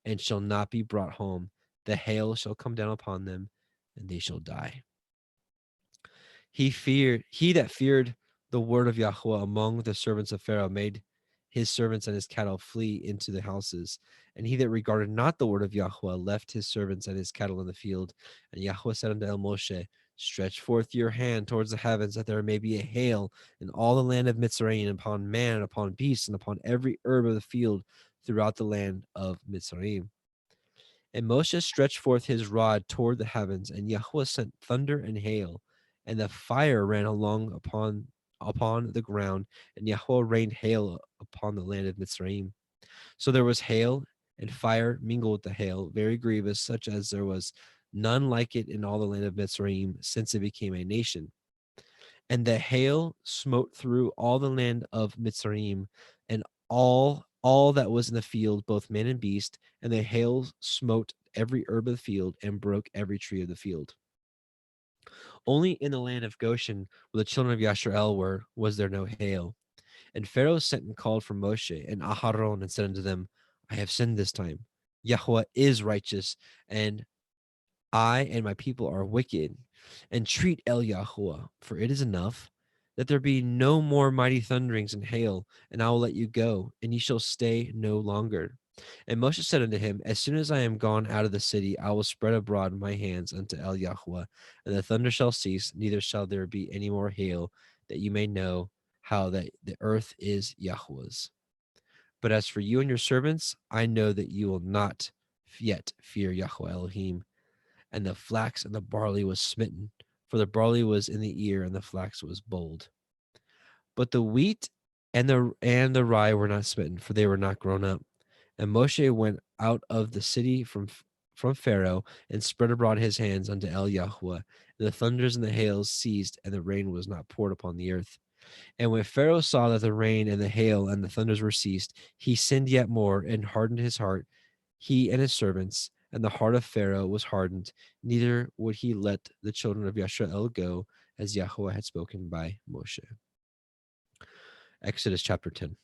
and shall not be brought home. The hail shall come down upon them, and they shall die. He that feared the word of Yahweh among the servants of Pharaoh made his servants and his cattle flee into the houses. And he that regarded not the word of Yahweh left his servants and his cattle in the field. And Yahweh said unto El Moshe, stretch forth your hand towards the heavens, that there may be a hail in all the land of Mitzrayim, upon man, and upon beast, and upon every herb of the field throughout the land of Mitzrayim. And Moshe stretched forth his rod toward the heavens, and Yahweh sent thunder and hail, and the fire ran along upon the ground, and Yahweh rained hail upon the land of Mitzrayim. So there was hail and fire mingled with the hail, very grievous, such as there was none like it in all the land of Mitzrayim since it became a nation. And the hail smote through all the land of Mitzrayim, and all that was in the field, both man and beast, and the hail smote every herb of the field, and broke every tree of the field. Only in the land of Goshen, where the children of Yasharel were, was there no hail. And Pharaoh sent and called for Moshe and Aharon, and said unto them, I have sinned this time. Yahweh is righteous, and I and my people are wicked. Entreat El Yahweh, for it is enough, that there be no more mighty thunderings and hail, and I will let you go, and ye shall stay no longer. And Moshe said unto him, as soon as I am gone out of the city, I will spread abroad my hands unto El Yahweh, and the thunder shall cease, neither shall there be any more hail, that you may know how that the earth is Yahweh's. But as for you and your servants, I know that you will not yet fear Yahweh Elohim. And the flax and the barley was smitten, for the barley was in the ear, and the flax was bold. But the wheat and the rye were not smitten, for they were not grown up. And Moshe went out of the city from Pharaoh, and spread abroad his hands unto El Yahweh. And the thunders and the hails ceased, and the rain was not poured upon the earth. And when Pharaoh saw that the rain and the hail and the thunders were ceased, he sinned yet more, and hardened his heart, he and his servants. And the heart of Pharaoh was hardened, neither would he let the children of Yasharel go, as Yahweh had spoken by Moshe. Exodus chapter 10.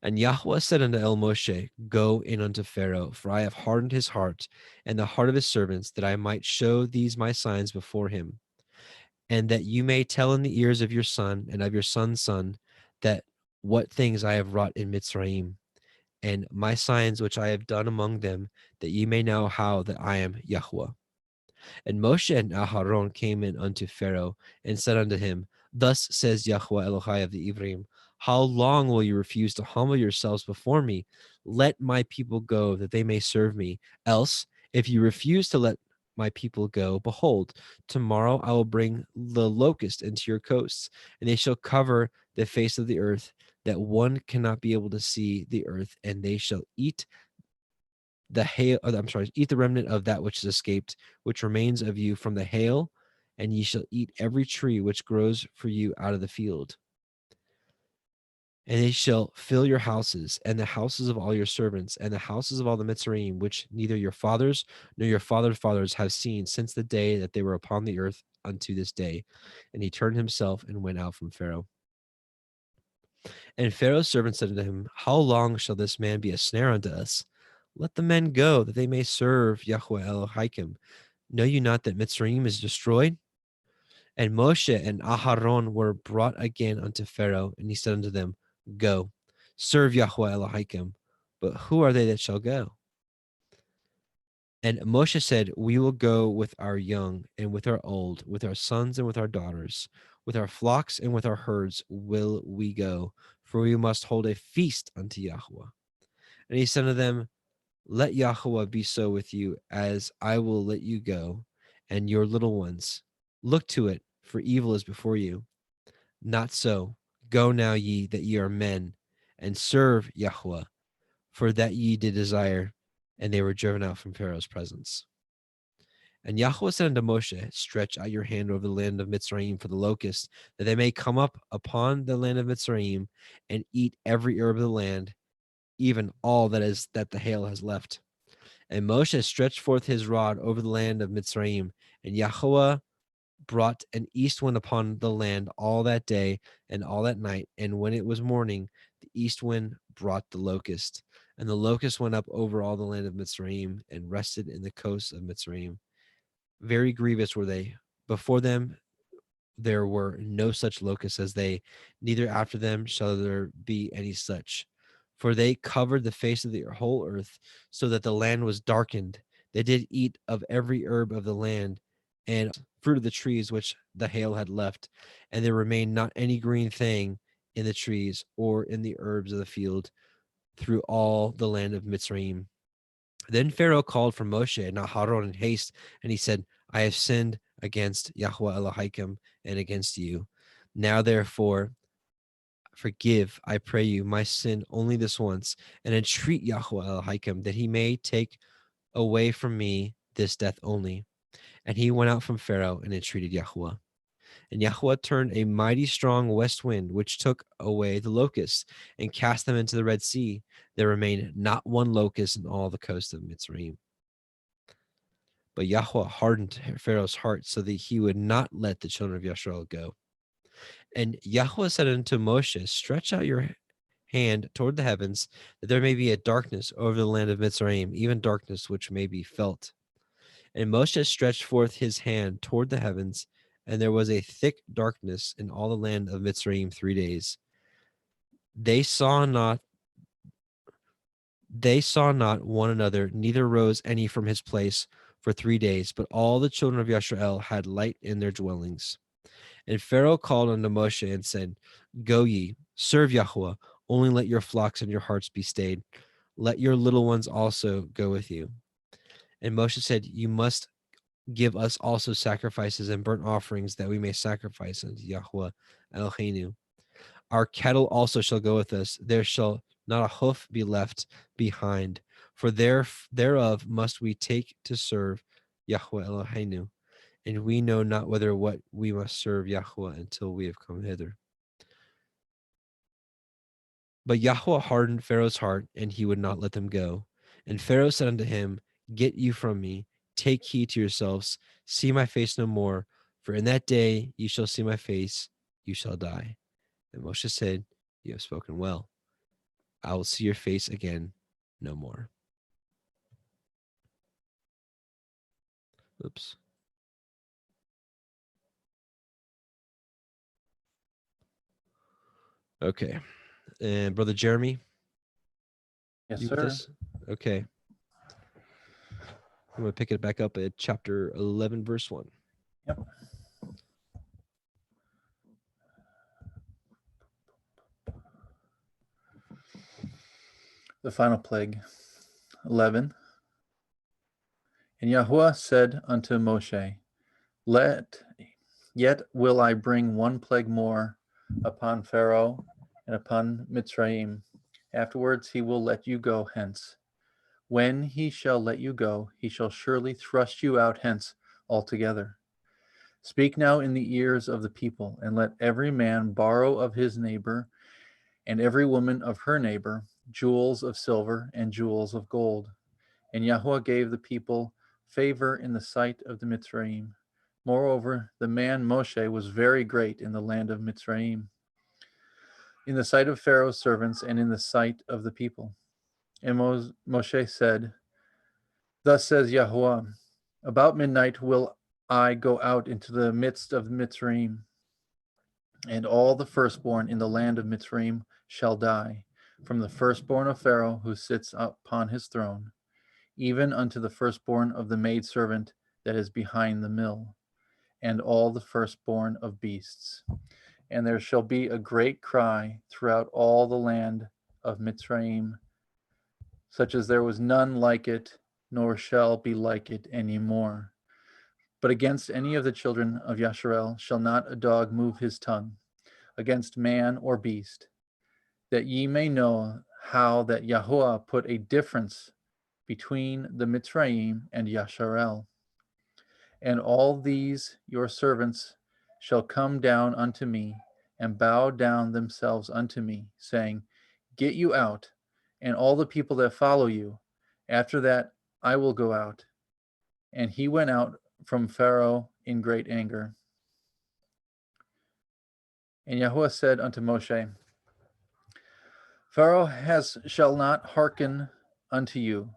And Yahweh said unto El Moshe, go in unto Pharaoh, for I have hardened his heart, and the heart of his servants, that I might show these my signs before him, and that you may tell in the ears of your son and of your son's son, that what things I have wrought in Mitzrayim, and my signs which I have done among them, that ye may know how that I am Yahweh. And Moshe and Aharon came in unto Pharaoh, and said unto him, thus says Yahweh Elohai of the Ivrim, how long will you refuse to humble yourselves before me? Let my people go, that they may serve me. Else, if you refuse to let my people go, behold, tomorrow I will bring the locust into your coasts, and they shall cover the face of the earth, that one cannot be able to see the earth, and they shall eat eat the remnant of that which is escaped, which remains of you from the hail, and ye shall eat every tree which grows for you out of the field. And they shall fill your houses, and the houses of all your servants, and the houses of all the Mitzrayim, which neither your fathers nor your fathers' fathers have seen since the day that they were upon the earth unto this day. And he turned himself and went out from Pharaoh. And Pharaoh's servant said unto him, how long shall this man be a snare unto us? Let the men go, that they may serve Yahweh Elohim. Know you not that Mitzrayim is destroyed? And Moshe and Aharon were brought again unto Pharaoh, and he said unto them, go, serve Yahweh Elohim. but who are they that shall go? And Moshe said, we will go with our young and with our old, with our sons and with our daughters, with our flocks and with our herds will we go, for we must hold a feast unto Yahweh. And he said to them, let Yahweh be so with you, as I will let you go, and your little ones. Look to it, for evil is before you. Not so. Go now, ye that ye are men, and serve Yahweh, for that ye did desire. And they were driven out from Pharaoh's presence. And Yahweh said unto Moshe, stretch out your hand over the land of Mitzrayim for the locusts, that they may come up upon the land of Mitzrayim and eat every herb of the land, even all that the hail has left. And Moshe stretched forth his rod over the land of Mitzrayim, and Yahweh brought an east wind upon the land all that day and all that night. And when it was morning, the east wind brought the locust. And the locust went up over all the land of Mitzrayim and rested in the coasts of Mitzrayim. Very grievous were they. Before them there were no such locusts as they, neither after them shall there be any such. For they covered the face of the whole earth, so that the land was darkened. They did eat of every herb of the land, and fruit of the trees which the hail had left, and there remained not any green thing in the trees or in the herbs of the field through all the land of Mitzrayim. Then Pharaoh called for Moshe and Aharon in haste, and he said, I have sinned against Yahweh Elohim and against you. Now therefore forgive, I pray you, my sin only this once, and entreat Yahweh Elohim that he may take away from me this death only. And he went out from Pharaoh and entreated Yahweh. And Yahweh turned a mighty strong west wind, which took away the locusts and cast them into the Red Sea. There remained not one locust in all the coast of Mitzrayim. But Yahweh hardened Pharaoh's heart so that he would not let the children of Israel go. And Yahweh said unto Moshe, stretch out your hand toward the heavens, that there may be a darkness over the land of Mitzrayim, even darkness which may be felt. And Moshe stretched forth his hand toward the heavens, and there was a thick darkness in all the land of Mitzrayim 3 days. They saw not one another, neither rose any from his place for 3 days, but all the children of Yisrael had light in their dwellings. And Pharaoh called unto Moshe and said, go ye, serve Yahweh, only let your flocks and your hearts be stayed. Let your little ones also go with you. And Moshe said, you must give us also sacrifices and burnt offerings, that we may sacrifice unto Yahweh Eloheinu. Our cattle also shall go with us. There shall not a hoof be left behind, for thereof must we take to serve Yahweh Eloheinu. And we know not whether what we must serve Yahweh until we have come hither. But Yahweh hardened Pharaoh's heart, and he would not let them go. And Pharaoh said unto him, get you from me, take heed to yourselves, see my face no more, for in that day you shall see my face, you shall die. And Moshe said, you have spoken well. I will see your face again no more. Oops. Okay. And Brother Jeremy? Yes, you with sir. us? Okay. I'm going to pick it back up at chapter 11, verse 1. Yep. The final plague, 11. And Yahweh said unto Moshe, yet will I bring one plague more upon Pharaoh and upon Mitzrayim. Afterwards he will let you go hence. When he shall let you go, he shall surely thrust you out hence altogether. Speak now in the ears of the people, and let every man borrow of his neighbor, and every woman of her neighbor, jewels of silver and jewels of gold. And Yahweh gave the people favor in the sight of the Mitzrayim. Moreover, the man Moshe was very great in the land of Mitzrayim, in the sight of Pharaoh's servants and in the sight of the people. And Moshe said, thus says Yahweh, about midnight will I go out into the midst of Mitzrayim, and all the firstborn in the land of Mitzrayim shall die, from the firstborn of Pharaoh who sits upon his throne, even unto the firstborn of the maidservant that is behind the mill, and all the firstborn of beasts. And there shall be a great cry throughout all the land of Mitzrayim, such as there was none like it, nor shall be like it any more. But against any of the children of Yasharel shall not a dog move his tongue, against man or beast, that ye may know how that Yahuwah put a difference between the Mitzrayim and Yasharel. And all these your servants shall come down unto me, and bow down themselves unto me, saying, Get you out, and all the people that follow you. After that I will go out. And he went out from Pharaoh in great anger. And Yahuwah said unto Moshe, Pharaoh shall not hearken unto you,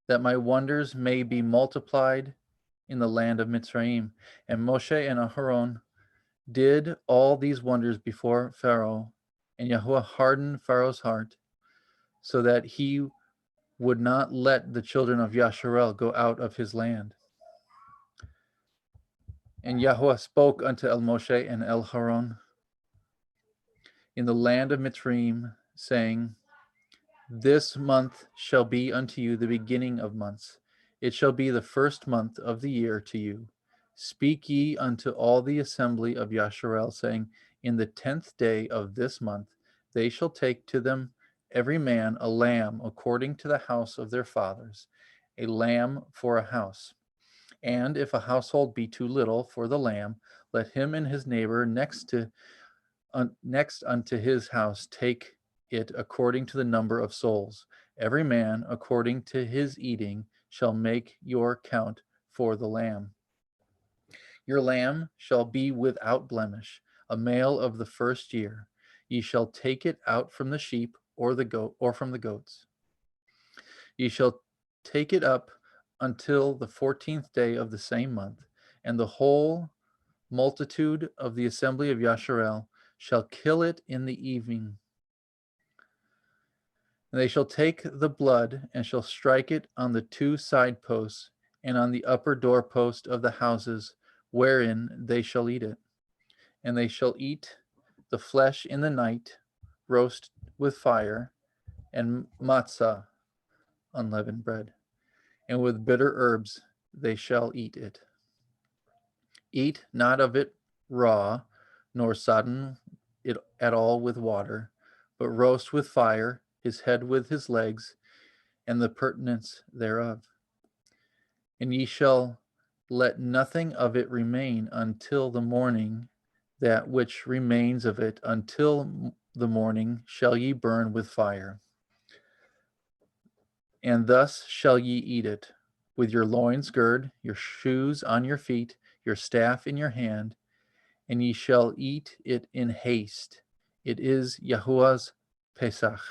that my wonders may be multiplied in the land of Mitzrayim. And Moshe and Aharon did all these wonders before Pharaoh, and Yahuwah hardened Pharaoh's heart, so that he would not let the children of Yasharel go out of his land. And Yahuwah spoke unto El Moshe and El Haron in the land of Mitzrayim, saying, This month shall be unto you the beginning of months. It shall be the first month of the year to you. Speak ye unto all the assembly of Yasharel, saying, In the 10th day of this month they shall take to them every man a lamb according to the house of their fathers, a lamb for a house. And if a household be too little for the lamb, let him and his neighbor next unto his house take it according to the number of souls. Every man according to his eating shall make your count for the lamb. Your lamb shall be without blemish, a male of the first year. Ye shall take it out from the sheep or the goat, or from the goats. Ye shall take it up until the 14th day of the same month, and the whole multitude of the assembly of Yasharel shall kill it in the evening. And they shall take the blood and shall strike it on the 2 side posts and on the upper doorpost of the houses wherein they shall eat it. And they shall eat the flesh in the night, roast with fire, and matzah, unleavened bread. And with bitter herbs they shall eat it. Eat not of it raw, nor sodden it at all with water, but roast with fire his head with his legs, and the purtenance thereof. And ye shall let nothing of it remain until the morning. That which remains of it until the morning shall ye burn with fire. And thus shall ye eat it, with your loins girded, your shoes on your feet, your staff in your hand, and ye shall eat it in haste. It is Yahuwah's Pesach.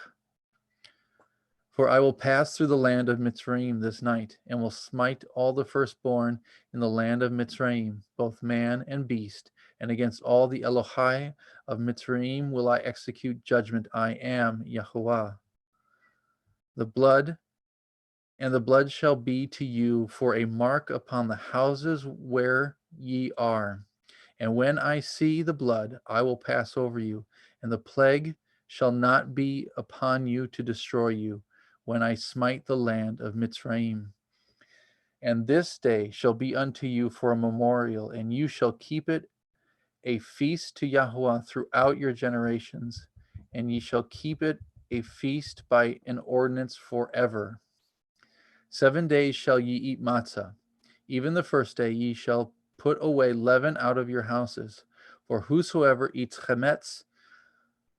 For I will pass through the land of Mitzrayim this night, and will smite all the firstborn in the land of Mitzrayim, both man and beast, and against all the Elohai of Mitzrayim will I execute judgment. I am Yahuwah. The blood shall be to you for a mark upon the houses where ye are. And when I see the blood, I will pass over you, and the plague shall not be upon you to destroy you, when I smite the land of Mitzrayim. And this day shall be unto you for a memorial, and you shall keep it a feast to Yahuwah throughout your generations, and ye shall keep it a feast by an ordinance forever. 7 days shall ye eat matzah. Even the first day ye shall put away leaven out of your houses. For whosoever eats chametz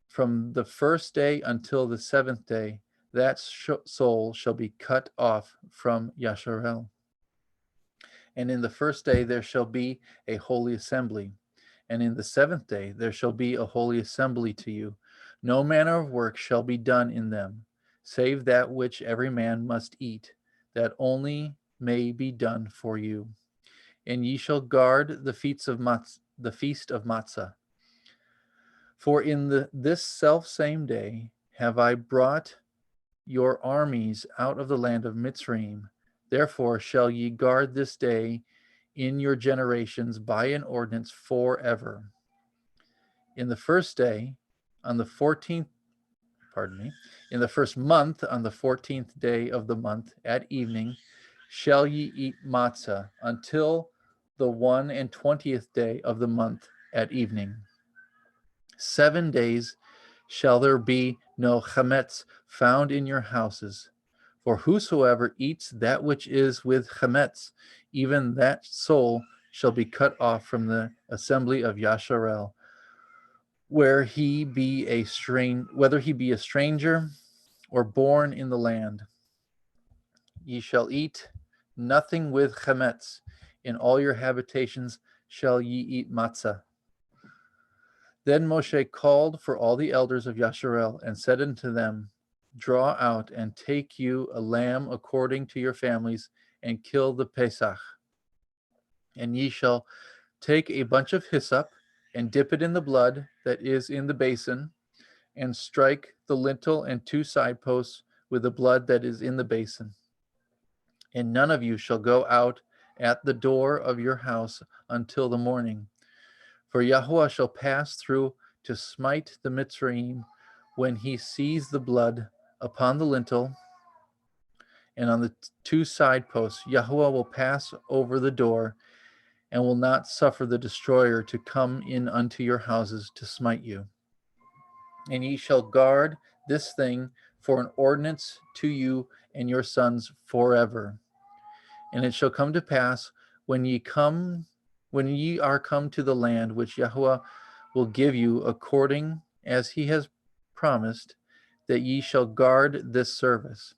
from the first day until the 7th day, that soul shall be cut off from Yasharel. And in the first day there shall be a holy assembly, and in the 7th day there shall be a holy assembly to you. No manner of work shall be done in them, save that which every man must eat, that only may be done for you. And ye shall guard the feast of matzah. For in this self same day have I brought your armies out of the land of Mitzrayim. Therefore shall ye guard this day in your generations by an ordinance forever. In the first day, on the 14th, in the first month, on the 14th day of the month, at evening, shall ye eat matzah until the 21st day of the month at evening. 7 days shall there be no chametz found in your houses. For whosoever eats that which is with chametz, even that soul shall be cut off from the assembly of Yasharel, whether he be a stranger or born in the land. Ye shall eat nothing with chametz. In all your habitations shall ye eat matzah. Then Moshe called for all the elders of Yasharel and said unto them, Draw out and take you a lamb according to your families, and kill the Pesach. And ye shall take a bunch of hyssop, and dip it in the blood that is in the basin, and strike the lintel and 2 side posts with the blood that is in the basin. And none of you shall go out at the door of your house until the morning. For Yahuwah shall pass through to smite the Mitzrayim when he sees the blood upon the lintel and on the 2 side posts. Yahuwah will pass over the door and will not suffer the destroyer to come in unto your houses to smite you. And ye shall guard this thing for an ordinance to you and your sons forever. And it shall come to pass when ye are come to the land which Yahuwah will give you according as he has promised, that ye shall guard this service.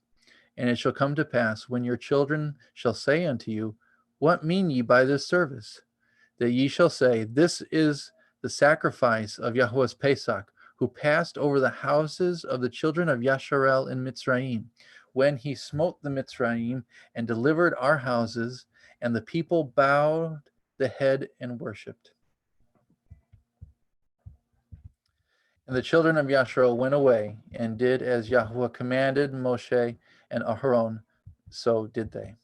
And it shall come to pass when your children shall say unto you, What mean ye by this service? That ye shall say, This is the sacrifice of Yahuwah's Pesach, who passed over the houses of the children of Yasharel in Mitzrayim, when he smote the Mitzrayim and delivered our houses, and the people bowed the head and worshipped. And the children of Yasharel went away and did as Yahuwah commanded Moshe and Aharon, so did they.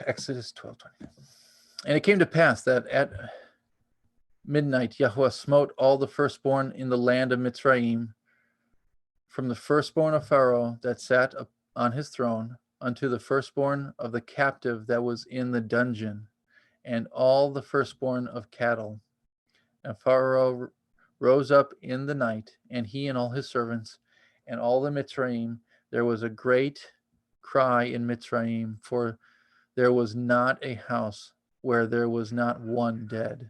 Exodus 12:20. And it came to pass that at midnight Yahuwah smote all the firstborn in the land of Mitzrayim, from the firstborn of Pharaoh that sat on his throne unto the firstborn of the captive that was in the dungeon, and all the firstborn of cattle. And Pharaoh rose up in the night, and he and all his servants, and all the Mitzrayim. There was a great cry in Mitzrayim, for there was not a house where there was not one dead.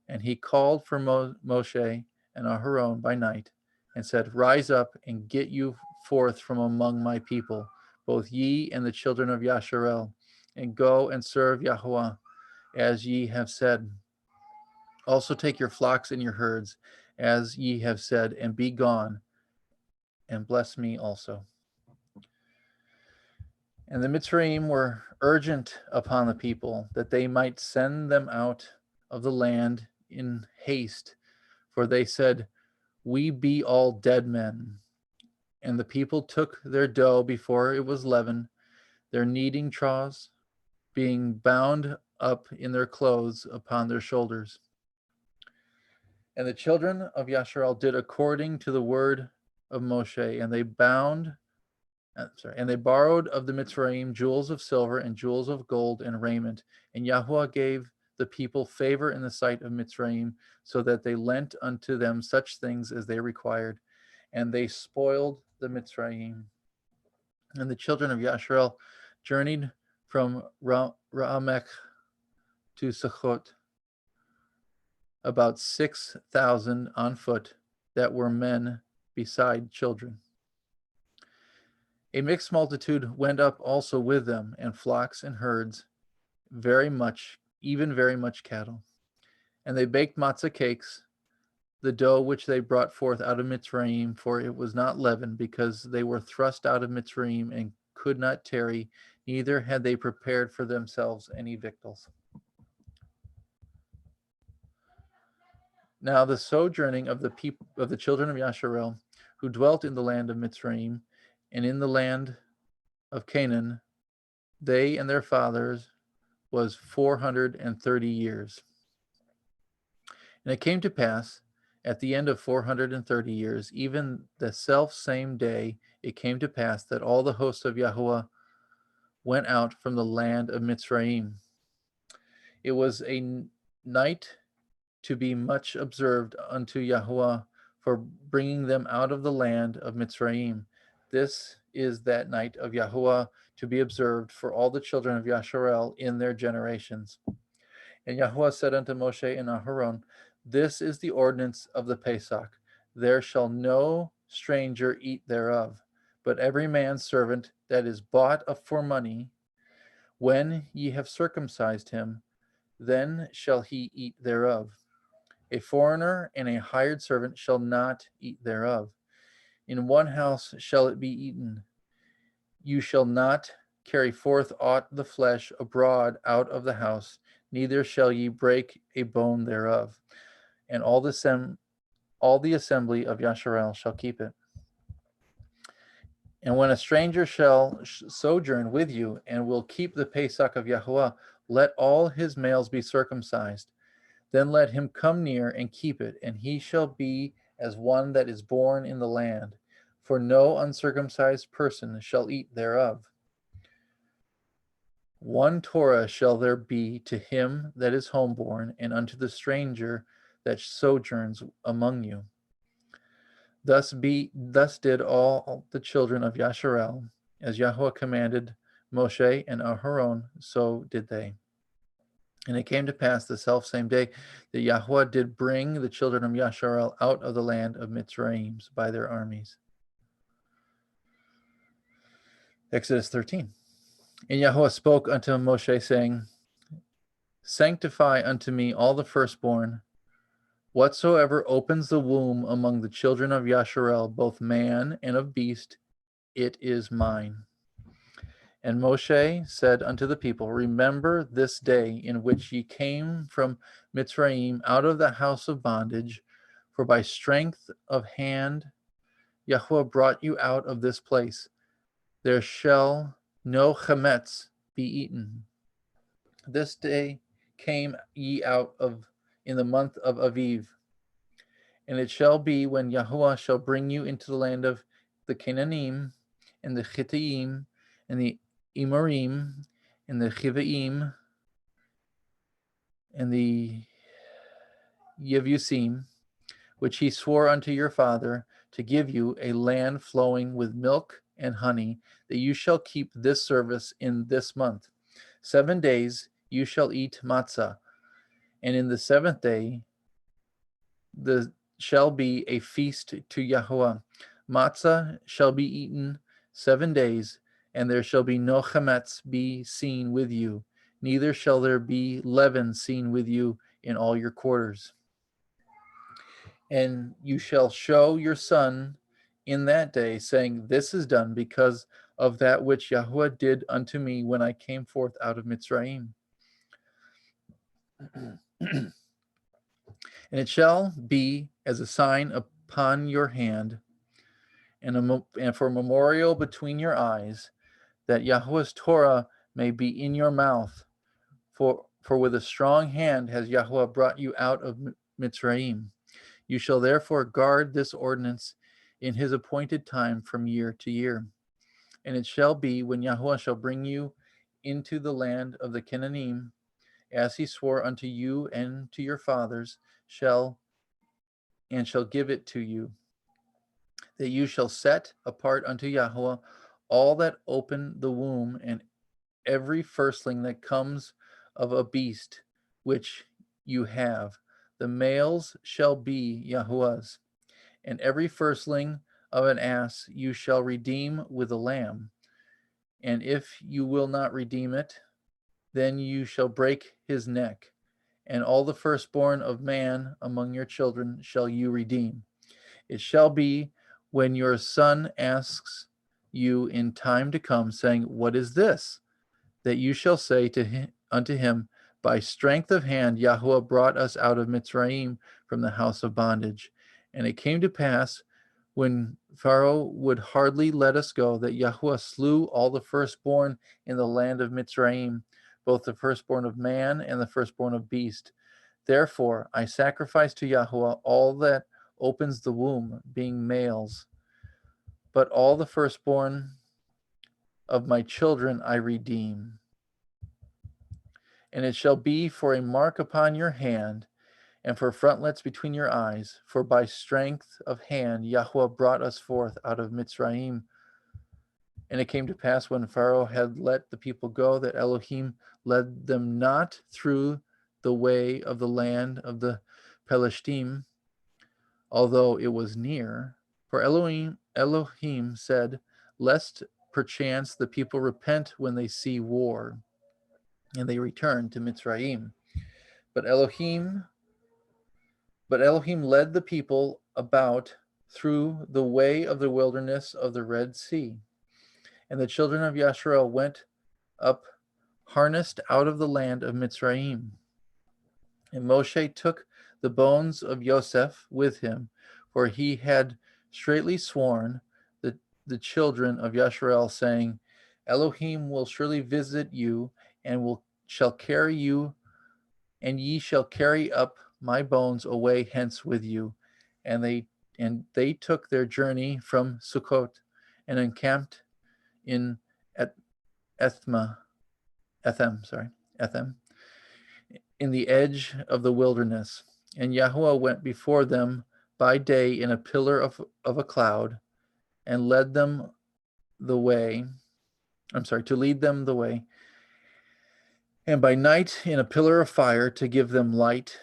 And he called for Moshe and Aharon by night, and said, Rise up and get you forth from among my people, both ye and the children of Yasharel, and go and serve Yahuwah, as ye have said. Also take your flocks and your herds, as ye have said, and be gone, and bless me also. And the Mitzrayim were urgent upon the people, that they might send them out of the land in haste, for they said, We be all dead men. And the people took their dough before it was leavened, their kneading troughs being bound up in their clothes upon their shoulders. And the children of Yasharel did according to the word of Moshe, and they borrowed of the Mitzrayim jewels of silver and jewels of gold and raiment. And Yahuwah gave the people favor in the sight of Mitzrayim, so that they lent unto them such things as they required, and they spoiled the Mitzrayim. And the children of Yasharel journeyed from Ra'amech to Sukkot, about 6,000 on foot, that were men beside children. A mixed multitude went up also with them, and flocks and herds, very much cattle. And they baked matzah cakes, the dough which they brought forth out of Mitzrayim, for it was not leavened, because they were thrust out of Mitzrayim and could not tarry, neither had they prepared for themselves any victuals. Now the sojourning of the people of the children of Yasharel, who dwelt in the land of Mitzrayim, and in the land of Canaan, they and their fathers, was 430 years. And it came to pass, at the end of 430 years, even the self same day, it came to pass that all the hosts of Yahweh went out from the land of Mitzrayim. It was a night to be much observed unto Yahweh for bringing them out of the land of Mitzrayim. This is that night of Yahweh to be observed for all the children of Yasharel in their generations. And Yahweh said unto Moshe and Aharon, this is the ordinance of the Pesach. There shall no stranger eat thereof, but every man's servant that is bought for money, when ye have circumcised him, then shall he eat thereof. A foreigner and a hired servant shall not eat thereof. In one house shall it be eaten. You shall not carry forth aught the flesh abroad out of the house, neither shall ye break a bone thereof. And all the assembly of Yasharel shall keep it. And when a stranger shall sojourn with you, and will keep the Pesach of Yahweh, let all his males be circumcised. Then let him come near and keep it, and he shall be as one that is born in the land. For no uncircumcised person shall eat thereof. One Torah shall there be to him that is homeborn, and unto the stranger that sojourns among you. Thus did all the children of Yasharel, as Yahweh commanded Moshe and Aharon, so did they. And it came to pass the selfsame day that Yahweh did bring the children of Yasharel out of the land of Mitzrayim by their armies. Exodus 13. And Yahweh spoke unto Moshe, saying, sanctify unto me all the firstborn, whatsoever opens the womb among the children of Yasharel, both man and of beast, it is mine. And Moshe said unto the people, remember this day in which ye came from Mitzrayim out of the house of bondage, for by strength of hand Yahweh brought you out of this place. There shall no chametz be eaten. This day came ye out of in the month of Aviv. And it shall be when Yahweh shall bring you into the land of the Canaanim, and the Chittim, and the Emorim, and the Chivaim, and the Yevusim, which he swore unto your father, to give you a land flowing with milk and honey, that you shall keep this service in this month. 7 days you shall eat matzah, and in the seventh day shall be a feast to Yahweh. Matzah shall be eaten 7 days, and there shall be no chametz be seen with you, neither shall there be leaven seen with you in all your quarters. And you shall show your son in that day, saying, this is done because of that which Yahweh did unto me when I came forth out of Mitzrayim. And it shall be as a sign upon your hand, and for a memorial between your eyes, that Yahweh's Torah may be in your mouth. For with a strong hand has Yahweh brought you out of Mitzrayim. You shall therefore guard this ordinance in his appointed time from year to year. And it shall be when Yahweh shall bring you into the land of the Canaanim, as he swore unto you and to your fathers, shall give it to you, that you shall set apart unto Yahweh all that open the womb, and every firstling that comes of a beast which you have. The males shall be Yahweh's, and every firstling of an ass you shall redeem with a lamb. And if you will not redeem it, then you shall break his neck. And all the firstborn of man among your children shall you redeem. It shall be when your son asks you in time to come, saying, what is this? That you shall say unto him, By strength of hand, Yahweh brought us out of Mitzrayim from the house of bondage. And it came to pass, when Pharaoh would hardly let us go, that Yahweh slew all the firstborn in the land of Mitzrayim, both the firstborn of man and the firstborn of beast. Therefore I sacrifice to Yahweh all that opens the womb, being males. But all the firstborn of my children I redeem. And it shall be for a mark upon your hand, and for frontlets between your eyes, for by strength of hand Yahweh brought us forth out of Mitzrayim. And it came to pass, when Pharaoh had let the people go, that Elohim led them not through the way of the land of the Pelishtim, although it was near. For Elohim said, lest perchance the people repent when they see war, and they return to Mitzrayim. But Elohim led the people about through the way of the wilderness of the Red Sea. And the children of Yasharel went up harnessed out of the land of Mitzrayim. And Moshe took the bones of Yosef with him, for he had straitly sworn the children of Yasharel, saying, Elohim will surely visit you, and shall carry you, and ye shall carry up my bones away hence with you. And they took their journey from Sukkot, and encamped in Ethem, in the edge of the wilderness. And Yahweh went before them by day in a pillar of a cloud, and led them the way. To lead them the way. And by night in a pillar of fire to give them light,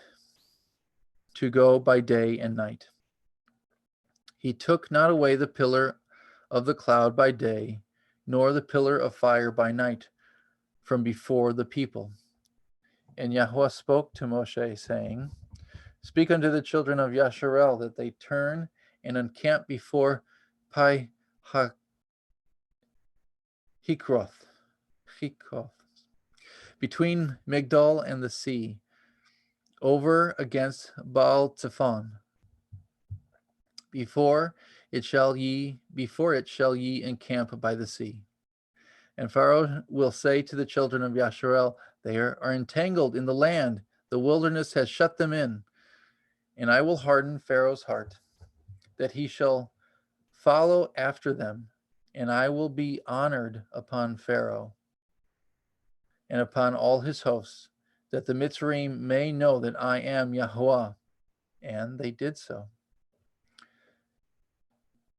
to go by day and night. He took not away the pillar of the cloud by day, nor the pillar of fire by night from before the people. And Yahweh spoke to Moshe, saying, Speak unto the children of Yasharel, that they turn and encamp before Pi Hikroth, between Migdol and the sea, over against Baal Zephon. Before it shall ye encamp by the sea. And Pharaoh will say to the children of Yasharel, They are entangled in the land, the wilderness has shut them in. And I will harden Pharaoh's heart, that he shall follow after them, and I will be honored upon Pharaoh and upon all his hosts, that the Mitzrayim may know that I am Yahweh. And they did so.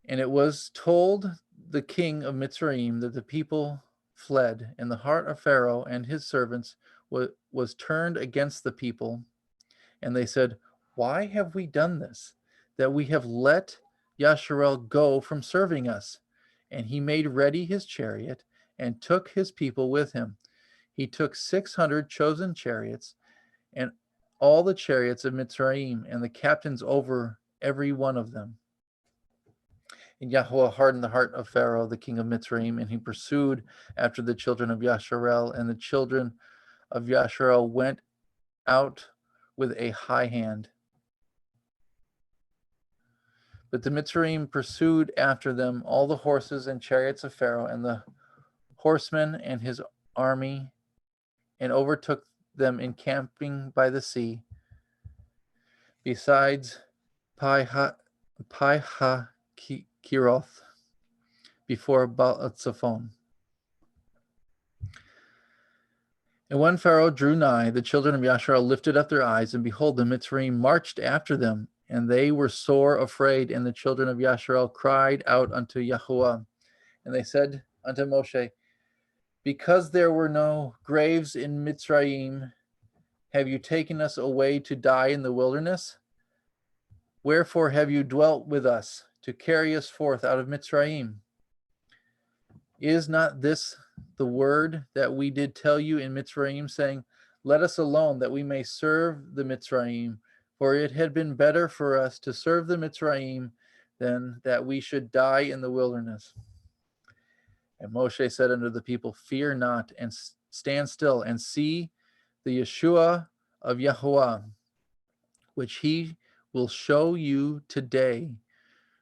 And it was told the king of Mitzrayim that the people fled, and the heart of Pharaoh and his servants was turned against the people. And they said, Why have we done this, that we have let Yasharel go from serving us? And he made ready his chariot, and took his people with him. He took 600 chosen chariots, and all the chariots of Mitzrayim, and the captains over every one of them. And Yahweh hardened the heart of Pharaoh, the king of Mitzrayim, and he pursued after the children of Yasharel, and the children of Yasharel went out with a high hand. But the Mitzrayim pursued after them all the horses and chariots of Pharaoh, and the horsemen and his army, and overtook them encamping by the sea, besides Pi-haKiroth, before Baal-Zephon. And when Pharaoh drew nigh, the children of Yasharel lifted up their eyes, and behold, the Mitzrayim marched after them, and they were sore afraid. And the children of Yasharel cried out unto Yahweh. And they said unto Moshe, Because there were no graves in Mitzrayim, have you taken us away to die in the wilderness? Wherefore have you dwelt with us, to carry us forth out of Mitzrayim? Is not this the word that we did tell you in Mitzrayim, saying, Let us alone, that we may serve the Mitzrayim? For it had been better for us to serve the Mitzrayim than that we should die in the wilderness. And Moshe said unto the people, Fear not, and stand still, and see the Yeshua of Yahuwah, which he will show you today.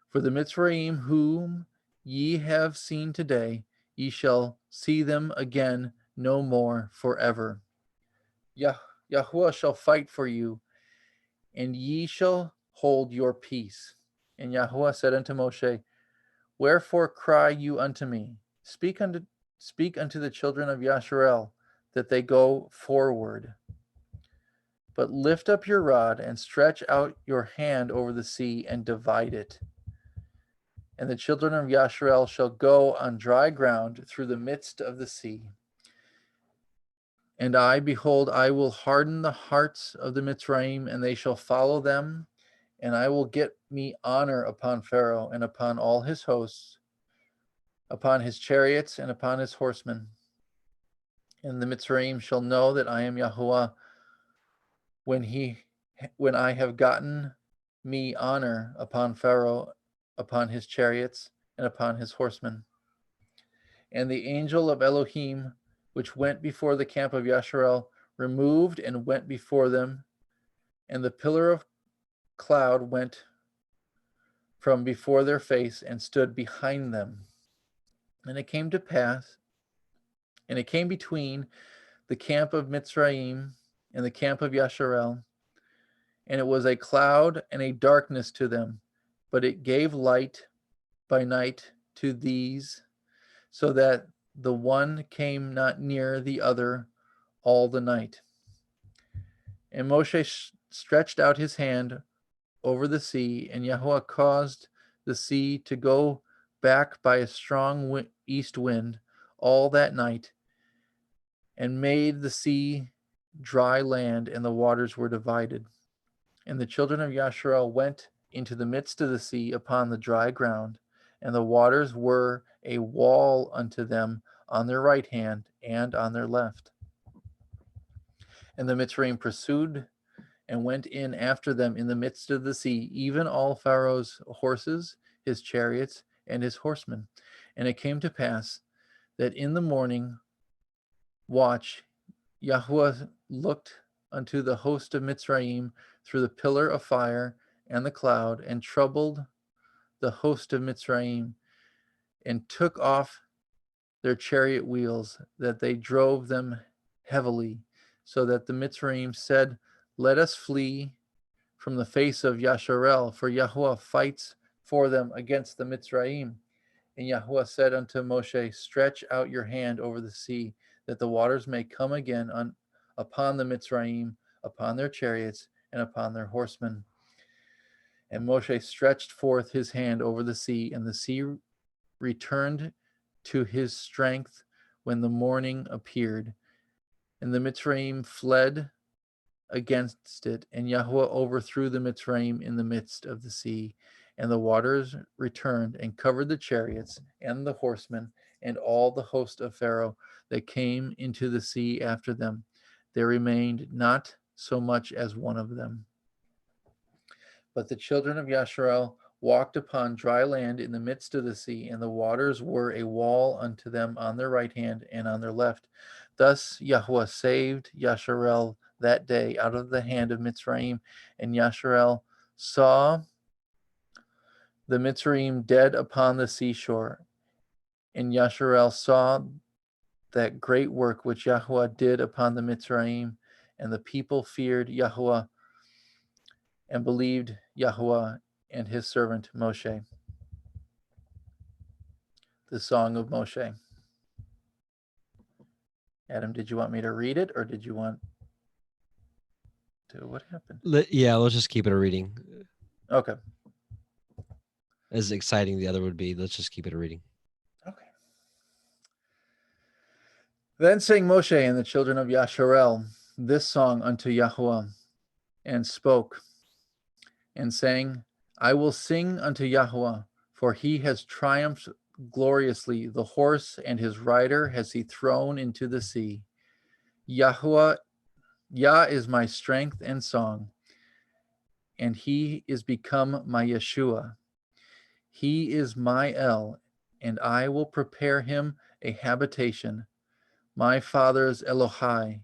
For the Mitzrayim whom ye have seen today, ye shall see them again no more forever. Yahuwah shall fight for you, and ye shall hold your peace. And Yahuwah said unto Moshe, Wherefore cry you unto me? Speak unto the children of Yasharel, that they go forward. But lift up your rod and stretch out your hand over the sea and divide it. And the children of Yasharel shall go on dry ground through the midst of the sea. And I, behold, I will harden the hearts of the Mitzrayim, and they shall follow them. And I will get me honor upon Pharaoh and upon all his hosts, upon his chariots and upon his horsemen. And the Mitzrayim shall know that I am Yahuwah when I have gotten me honor upon Pharaoh, upon his chariots and upon his horsemen. And the angel of Elohim, which went before the camp of Yasharel, removed and went before them, and the pillar of cloud went from before their face and stood behind them. And it came to pass, and it came between the camp of Mitzrayim and the camp of Yasharel, and it was a cloud and a darkness to them, but it gave light by night to these, so that the one came not near the other all the night. And Moshe stretched out his hand over the sea, and Yahuwah caused the sea to go back by a strong east wind all that night, and made the sea dry land, and the waters were divided. And the children of Yasharel went into the midst of the sea upon the dry ground, and the waters were a wall unto them on their right hand and on their left. And the Mitzrayim pursued and went in after them in the midst of the sea, even all Pharaoh's horses, his chariots, and his horsemen. And it came to pass that in the morning watch, Yahuwah looked unto the host of Mitzrayim through the pillar of fire and the cloud, and troubled the host of Mitzrayim, and took off their chariot wheels, that they drove them heavily, so that the Mitzrayim said, Let us flee from the face of Yasharel, for Yahuwah fights for them against the Mitzrayim. And Yahuwah said unto Moshe, Stretch out your hand over the sea, that the waters may come again upon the Mitzrayim, upon their chariots, and upon their horsemen. And Moshe stretched forth his hand over the sea, and the sea returned to his strength when the morning appeared. And the Mitzrayim fled against it, and Yahuwah overthrew the Mitzrayim in the midst of the sea. And the waters returned and covered the chariots and the horsemen and all the host of Pharaoh that came into the sea after them. There remained not so much as one of them. But the children of Yasharel walked upon dry land in the midst of the sea, and the waters were a wall unto them on their right hand and on their left. Thus Yahuwah saved Yasharel that day out of the hand of Mitzrayim, and Yasharel saw the Mitzrayim dead upon the seashore. And Yasharel saw that great work which Yahuwah did upon the Mitzrayim, and the people feared Yahuwah and believed Yahuwah and his servant Moshe. The Song of Moshe. Adam, did you want me to read it, or did you want to? What happened? Yeah, let's just keep it a reading. Okay. As exciting the other would be, let's just keep it a reading. Okay. Then sang Moshe and the children of Yasharel this song unto Yahuwah, and spoke, and sang, I will sing unto Yahuwah, for he has triumphed gloriously. The horse and his rider has he thrown into the sea. Yahuwah, Yah is my strength and song, and he is become my Yeshua. He is my El, and I will prepare him a habitation, my father's Elohai,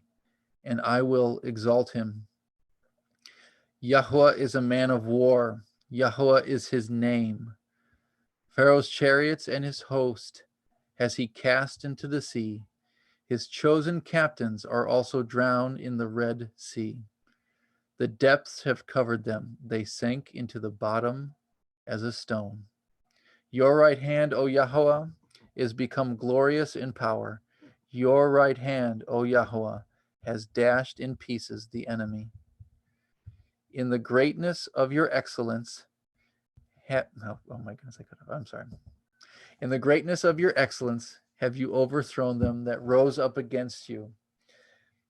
and I will exalt him. Yahweh is a man of war. Yahweh is his name. Pharaoh's chariots and his host has he cast into the sea. His chosen captains are also drowned in the Red Sea. The depths have covered them. They sank into the bottom as a stone. Your right hand, O Yahweh, is become glorious in power. Your right hand, O Yahweh, has dashed in pieces the enemy. In the greatness of your excellence, In the greatness of your excellence have you overthrown them that rose up against you.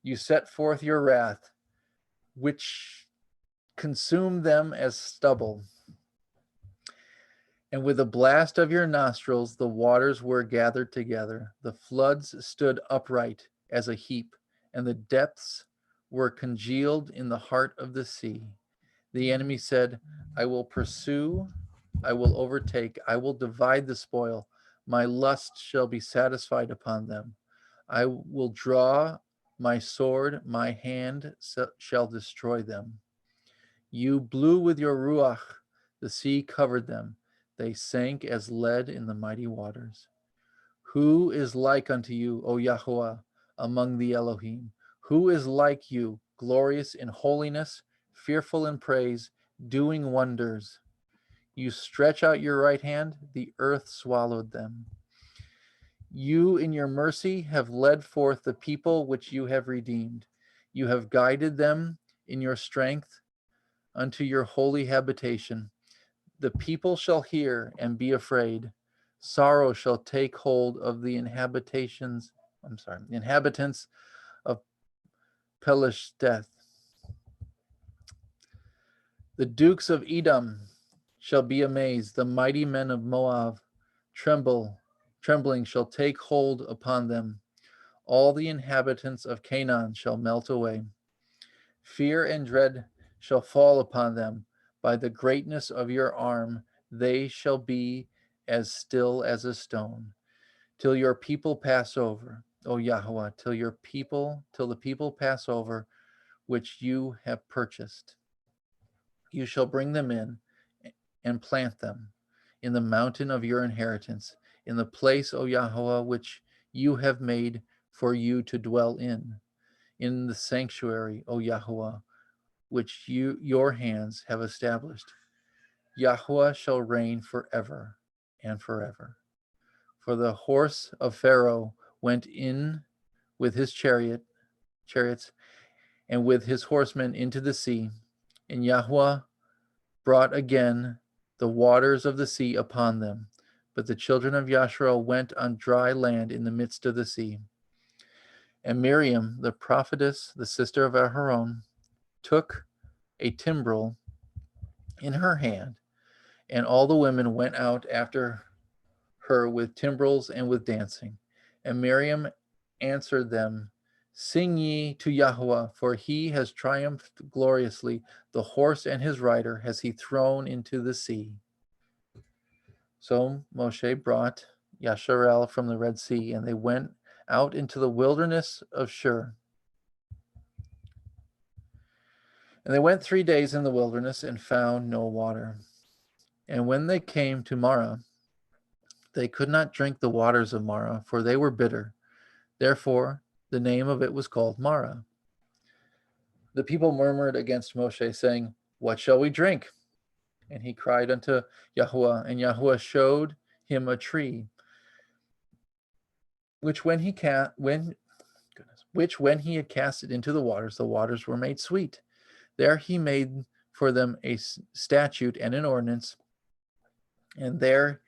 You set forth your wrath, which consumed them as stubble. And with the blast of your nostrils, the waters were gathered together. The floods stood upright as a heap, and the depths were congealed in the heart of the sea. The enemy said, I will pursue, I will overtake, I will divide the spoil. My lust shall be satisfied upon them. I will draw my sword, my hand shall destroy them. You blew with your ruach, the sea covered them. They sank as lead in the mighty waters. Who is like unto you, O Yahweh, among the Elohim? Who is like you, glorious in holiness, fearful in praise, doing wonders? You stretch out your right hand, the earth swallowed them. You in your mercy have led forth the people which you have redeemed. You have guided them in your strength unto your holy habitation. The people shall hear and be afraid. Sorrow shall take hold of the inhabitants of Pelisheth. The dukes of Edom shall be amazed. The mighty men of Moab trembling shall take hold upon them. All the inhabitants of Canaan shall melt away. Fear and dread shall fall upon them. By the greatness of your arm, they shall be as still as a stone, till your people pass over, O Yahweh, till the people pass over, which you have purchased. You shall bring them in and plant them in the mountain of your inheritance, in the place, O Yahweh, which you have made for you to dwell in the sanctuary, O Yahweh, which your hands have established. Yahweh shall reign forever and forever. For the horse of Pharaoh went in with his chariots and with his horsemen into the sea, and Yahweh brought again the waters of the sea upon them. But the children of Yasharel went on dry land in the midst of the sea. And Miriam, the prophetess, the sister of Aharon, took a timbrel in her hand, and all the women went out after her with timbrels and with dancing. And Miriam answered them, Sing ye to Yahweh, for he has triumphed gloriously. The horse and his rider has he thrown into the sea. So Moshe brought Yasharel from the Red Sea, and they went out into the wilderness of Shur. And they went 3 days in the wilderness and found no water. And when they came to Marah, they could not drink the waters of Marah, for they were bitter. Therefore, the name of it was called Marah. The people murmured against Moshe, saying, What shall we drink? And he cried unto Yahuwah, and Yahuwah showed him a tree, which when he had cast it into the waters were made sweet. There he made for them a statute and an ordinance, and there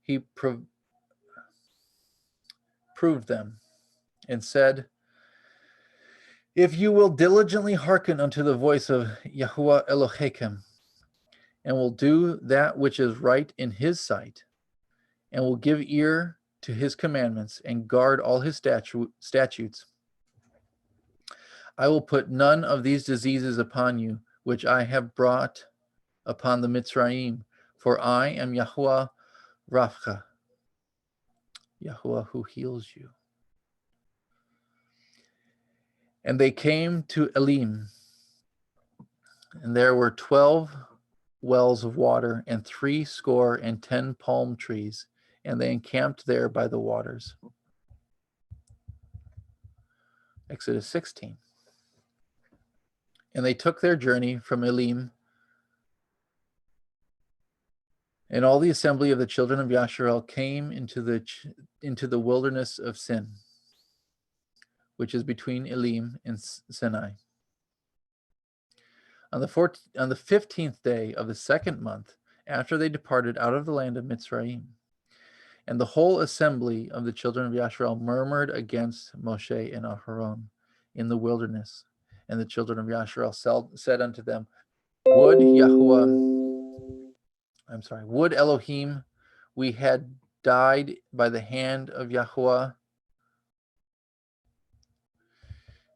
he proved them, and said, If you will diligently hearken unto the voice of Yahuwah Elohechem, and will do that which is right in his sight, and will give ear to his commandments, and guard all his statutes, I will put none of these diseases upon you, which I have brought upon the Mitzrayim, for I am Yahuwah Rapha, Yahuwah who heals you. And they came to Elim, and there were 12 wells of water, and 70 palm trees, and they encamped there by the waters. Exodus 16. And they took their journey from Elim, and all the assembly of the children of Yasharel came into the wilderness of Sin, which is between Elim and Sinai. On the 15th day of the second month, after they departed out of the land of Mitzrayim, and the whole assembly of the children of Yasharel murmured against Moshe and Aharon in the wilderness. And the children of Yasharel said unto them, Would Elohim we had died by the hand of Yahuwah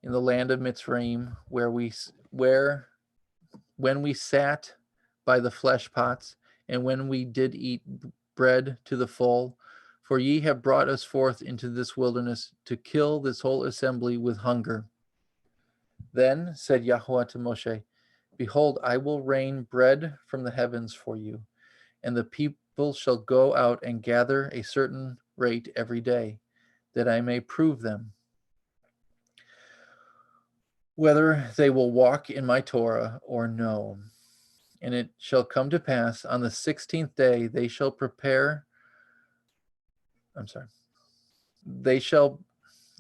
in the land of Mitzrayim, when we sat by the flesh pots, and when we did eat bread to the full. For ye have brought us forth into this wilderness to kill this whole assembly with hunger. Then said Yahuwah to Moshe, Behold, I will rain bread from the heavens for you, and the people shall go out and gather a certain rate every day, that I may prove them, whether they will walk in my Torah or no. And it shall come to pass on the 16th day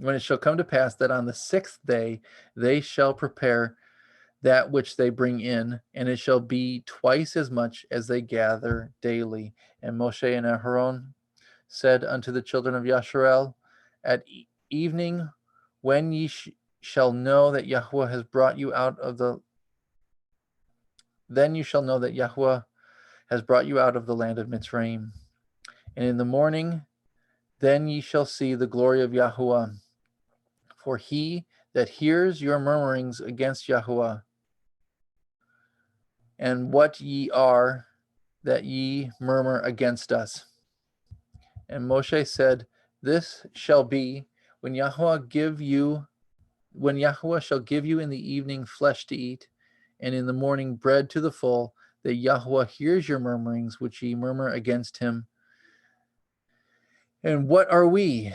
when it shall come to pass that on the 6th day they shall prepare that which they bring in, and it shall be twice as much as they gather daily. And Moshe and Aharon said unto the children of Yasharel, At evening, when ye shall know that Yahuwah has brought you out of the then you shall know that Yahuwah has brought you out of the land of Mitzrayim. And in the morning, then ye shall see the glory of Yahuwah. For he that hears your murmurings against Yahuwah, and what ye are that ye murmur against us. And Moshe said, This shall be when Yahuwah shall give you in the evening flesh to eat, and in the morning bread to the full, that Yahuwah hears your murmurings which ye murmur against him. And what are we?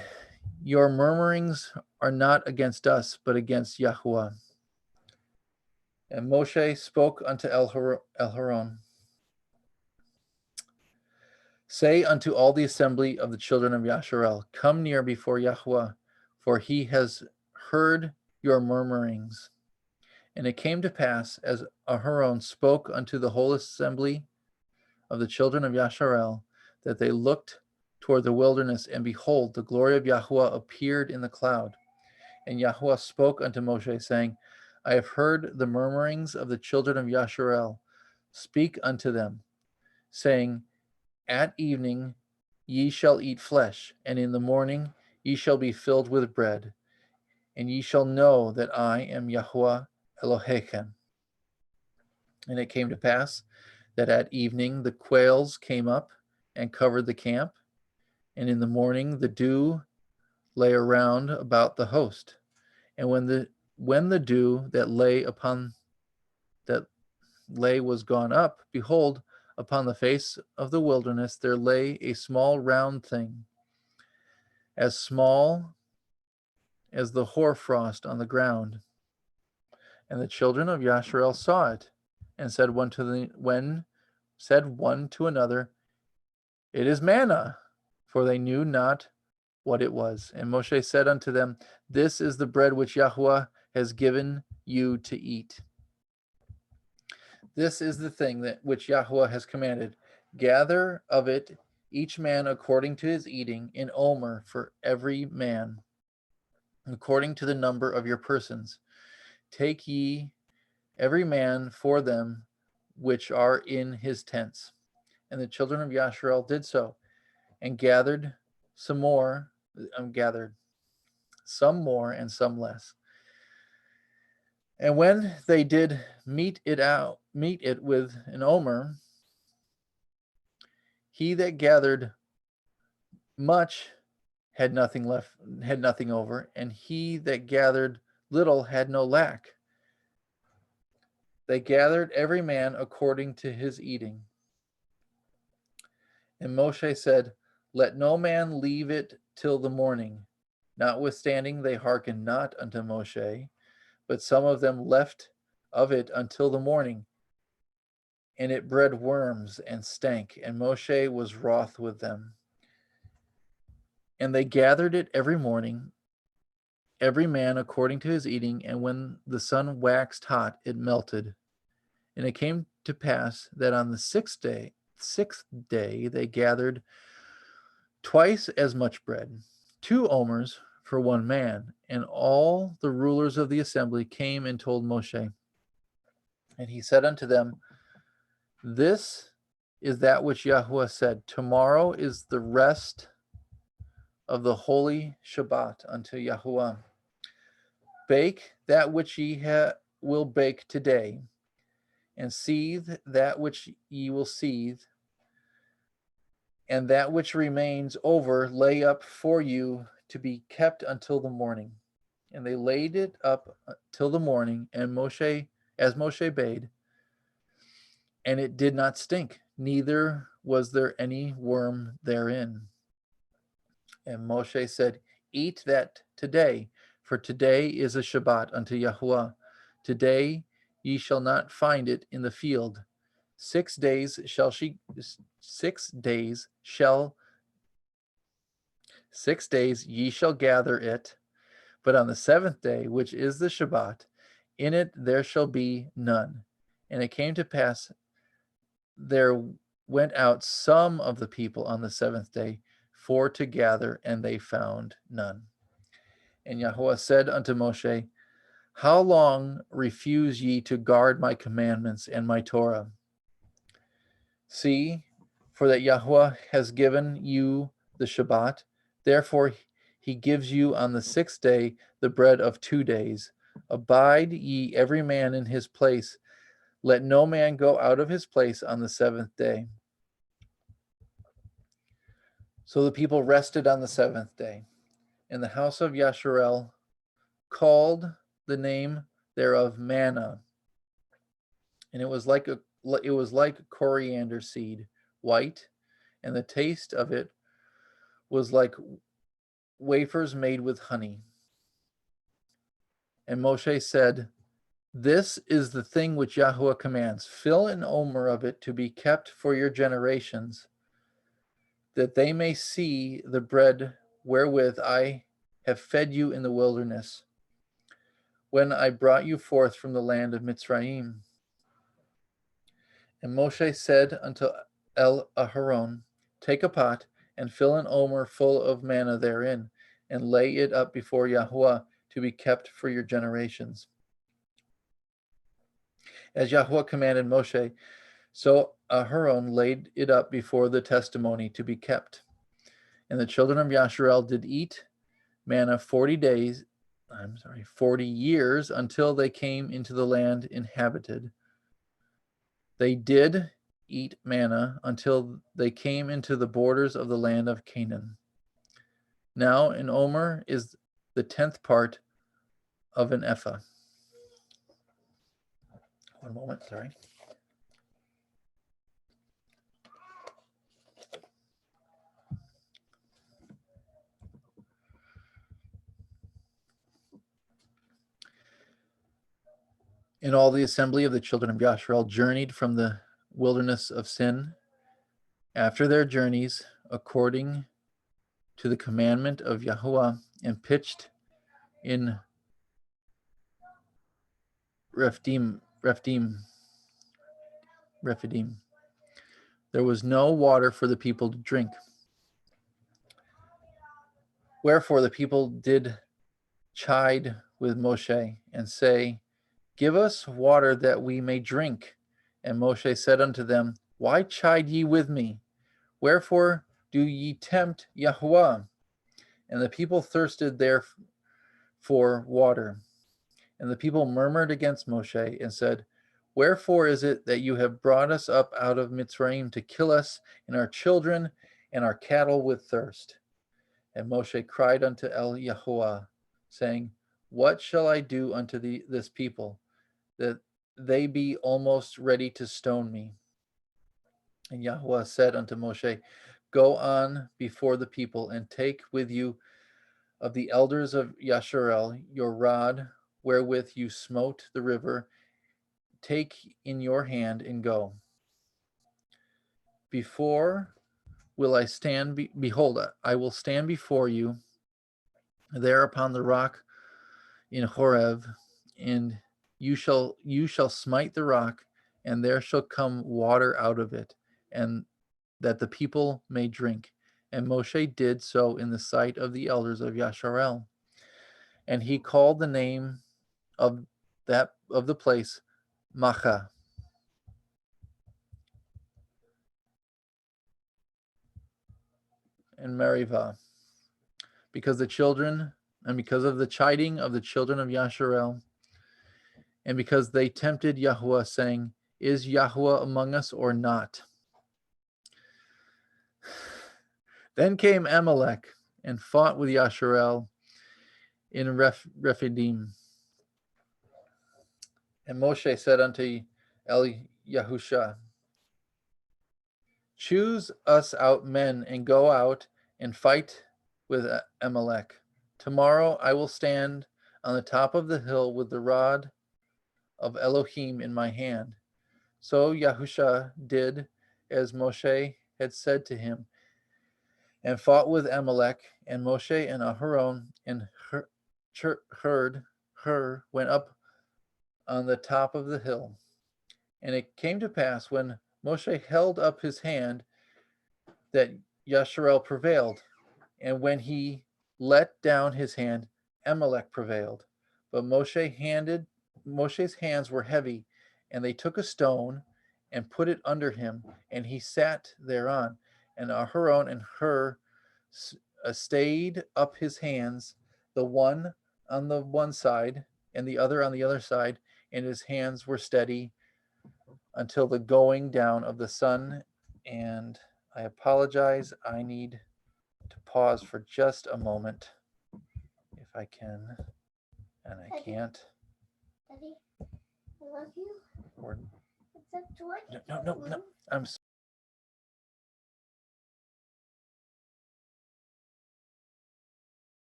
Your murmurings are not against us, but against Yahuwah. And Moshe spoke unto Elharon, Say unto all the assembly of the children of Yasharel, Come near before Yahuwah, for he has heard your murmurings. And it came to pass, as Aharon spoke unto the whole assembly of the children of Yasharel, that they looked toward the wilderness, and behold, the glory of Yahuwah appeared in the cloud. And Yahuwah spoke unto Moshe, saying, I have heard the murmurings of the children of Yasharel. Speak unto them, saying, At evening ye shall eat flesh, and in the morning ye shall be filled with bread, and ye shall know that I am Yahuwah Elohechem. And it came to pass that at evening the quails came up and covered the camp, and in the morning the dew lay around about the host. And when the dew that lay was gone up, behold, upon the face of the wilderness there lay a small round thing, as small as the hoarfrost on the ground. And the children of Yasharel saw it, and said one to another, It is manna, for they knew not what it was. And Moshe said unto them, This is the bread which Yahuwah has given you to eat. This is the thing which Yahuwah has commanded. Gather of it each man according to his eating, an omer for every man, according to the number of your persons. Take ye every man for them which are in his tents. And the children of Yasharel did so, and gathered some more and some less. And when they did meet it with an omer, he that gathered much had nothing over, and he that gathered little had no lack. They gathered every man according to his eating. And Moshe said, let no man leave it till the morning. Notwithstanding, they hearkened not unto Moshe, but some of them left of it until the morning. And it bred worms and stank, and Moshe was wroth with them. And they gathered it every morning, every man according to his eating, and when the sun waxed hot, it melted. And it came to pass that on the sixth day they gathered twice as much bread, 2 omers for one man. And all the rulers of the assembly came and told Moshe. And he said unto them, this is that which Yahuwah said, tomorrow is the rest of the holy Shabbat unto Yahuwah. Bake that which ye will bake today, and seethe that which ye will seethe, and that which remains over lay up for you to be kept until the morning. And they laid it up till the morning, and Moshe, as Moshe bade, and it did not stink, neither was there any worm therein. And Moshe said, eat that today, for today is a Shabbat unto Yahuwah. Today ye shall not find it in the field. 6 days shall ye shall gather it, but on the 7th day, which is the Shabbat, in it there shall be none. And it came to pass, there went out some of the people on the 7th day for to gather, and they found none. And Yahuwah said unto Moshe, how long refuse ye to guard my commandments and my Torah? See, for that Yahuwah has given you the Shabbat, therefore he gives you on the 6th day the bread of 2 days. Abide ye every man in his place. Let no man go out of his place on the 7th day. So the people rested on the 7th day. And the house of Yasharel called the name thereof manna. And it was like coriander seed, white, and the taste of it was like wafers made with honey. And Moshe said, this is the thing which Yahuwah commands. Fill an omer of it to be kept for your generations, that they may see the bread wherewith I have fed you in the wilderness, when I brought you forth from the land of Mitzrayim. And Moshe said unto Aharon, take a pot, and fill an omer full of manna therein, and lay it up before Yahuwah to be kept for your generations. As Yahuwah commanded Moshe, so Aharon laid it up before the testimony to be kept. And the children of Yasharel did eat manna 40 years until they came into the land inhabited. They did eat manna until they came into the borders of the land of Canaan. Now an omer is the 10th part of an ephah. One moment, sorry. And all the assembly of the children of Yasharel journeyed from the wilderness of Sin after their journeys, according to the commandment of Yahuwah, and pitched in Rephidim. There was no water for the people to drink. Wherefore the people did chide with Moshe, and say, give us water that we may drink. And Moshe said unto them, why chide ye with me? Wherefore do ye tempt Yahuwah? And the people thirsted there for water. And the people murmured against Moshe, and said, wherefore is it that you have brought us up out of Mitzrayim to kill us and our children and our cattle with thirst? And Moshe cried unto Yahuwah, saying, What shall I do unto this people, that they be almost ready to stone me? And Yahweh said unto Moshe, Go on before the people, and take with you of the elders of Yasharel your rod wherewith you smote the river, take in your hand and go. Before will I stand, behold, I will stand before you there upon the rock in Horeb, and you shall smite the rock, and there shall come water out of it, and that the people may drink. And Moshe did so in the sight of the elders of Yasharel. And he called the name of the place Macha. And Merivah, because of the chiding of the children of Yasharel, and because they tempted Yahweh, saying, Is Yahweh among us or not? Then came Amalek and fought with Yasharel in Rephidim. And Moshe said unto Yahusha, Choose us out men and go out and fight with Amalek. Tomorrow I will stand on the top of the hill with the rod of Elohim in my hand. So Yahusha did as Moshe had said to him, and fought with Amalek. And Moshe and Aharon and Hur went up on the top of the hill. And it came to pass, when Moshe held up his hand, that Yasharel prevailed. And when he let down his hand, Amalek prevailed. But Moshe's hands were heavy, and they took a stone and put it under him, and he sat thereon. And Aharon and Hur stayed up his hands, the one on the one side and the other on the other side, and his hands were steady until the going down of the sun. And I apologize, I need to pause for just a moment if I can, and I can't. Daddy, I love you. Or, Except what? no. I'm sorry.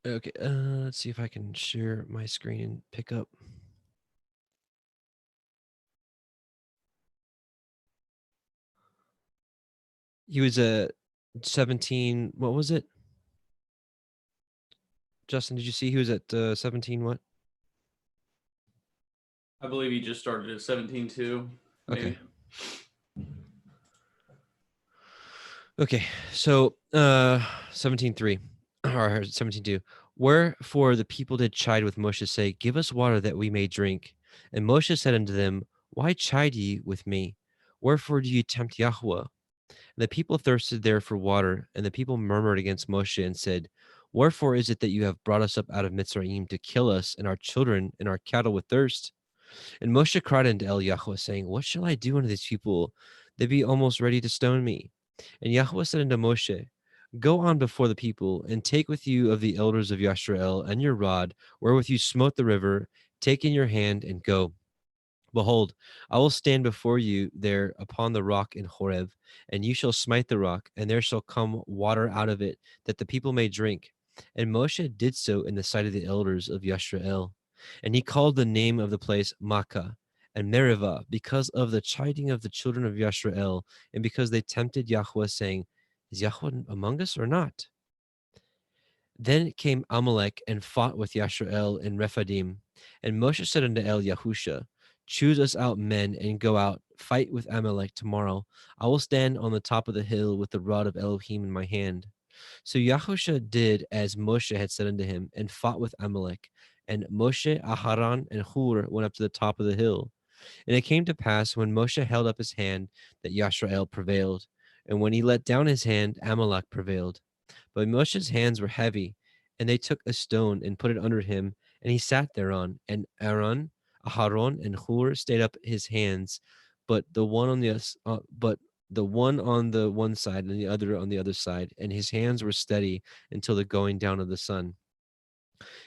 Okay, let's see if I can share my screen and pick up. He was a 17. What was it? Justin, did you see he was at 17? What? I believe he just started at 17.2. Okay. Okay, so 17:3 or 17:2. Wherefore the people did chide with Moshe, say, Give us water that we may drink. And Moshe said unto them, Why chide ye with me? Wherefore do ye tempt Yahweh? And the people thirsted there for water, and the people murmured against Moshe and said, Wherefore is it that you have brought us up out of Mitzrayim to kill us and our children and our cattle with thirst? And Moshe cried unto Yahweh, saying, What shall I do unto these people? They be almost ready to stone me. And Yahweh said unto Moshe, Go on before the people, and take with you of the elders of Yasharel and your rod, wherewith you smote the river, take in your hand, and go. Behold, I will stand before you there upon the rock in Horeb, and you shall smite the rock, and there shall come water out of it, that the people may drink. And Moshe did so in the sight of the elders of Yasharel. And he called the name of the place Makkah and Merivah, because of the chiding of the children of Yasharel, and because they tempted Yahweh, saying, Is Yahweh among us or not? Then came Amalek and fought with Yasharel in Rephidim. And Moshe said unto Yahusha, Choose us out men and go out, fight with Amalek tomorrow. I will stand on the top of the hill with the rod of Elohim in my hand. So Yahusha did as Moshe had said unto him, and fought with Amalek. And Moshe, Aharon, and Hur went up to the top of the hill. And it came to pass, when Moshe held up his hand, that Yasharel prevailed. And when he let down his hand, Amalek prevailed. But Moshe's hands were heavy, and they took a stone and put it under him, and he sat thereon. And Aharon, and Hur stayed up his hands, but the one on the one side and the other on the other side, and his hands were steady until the going down of the sun.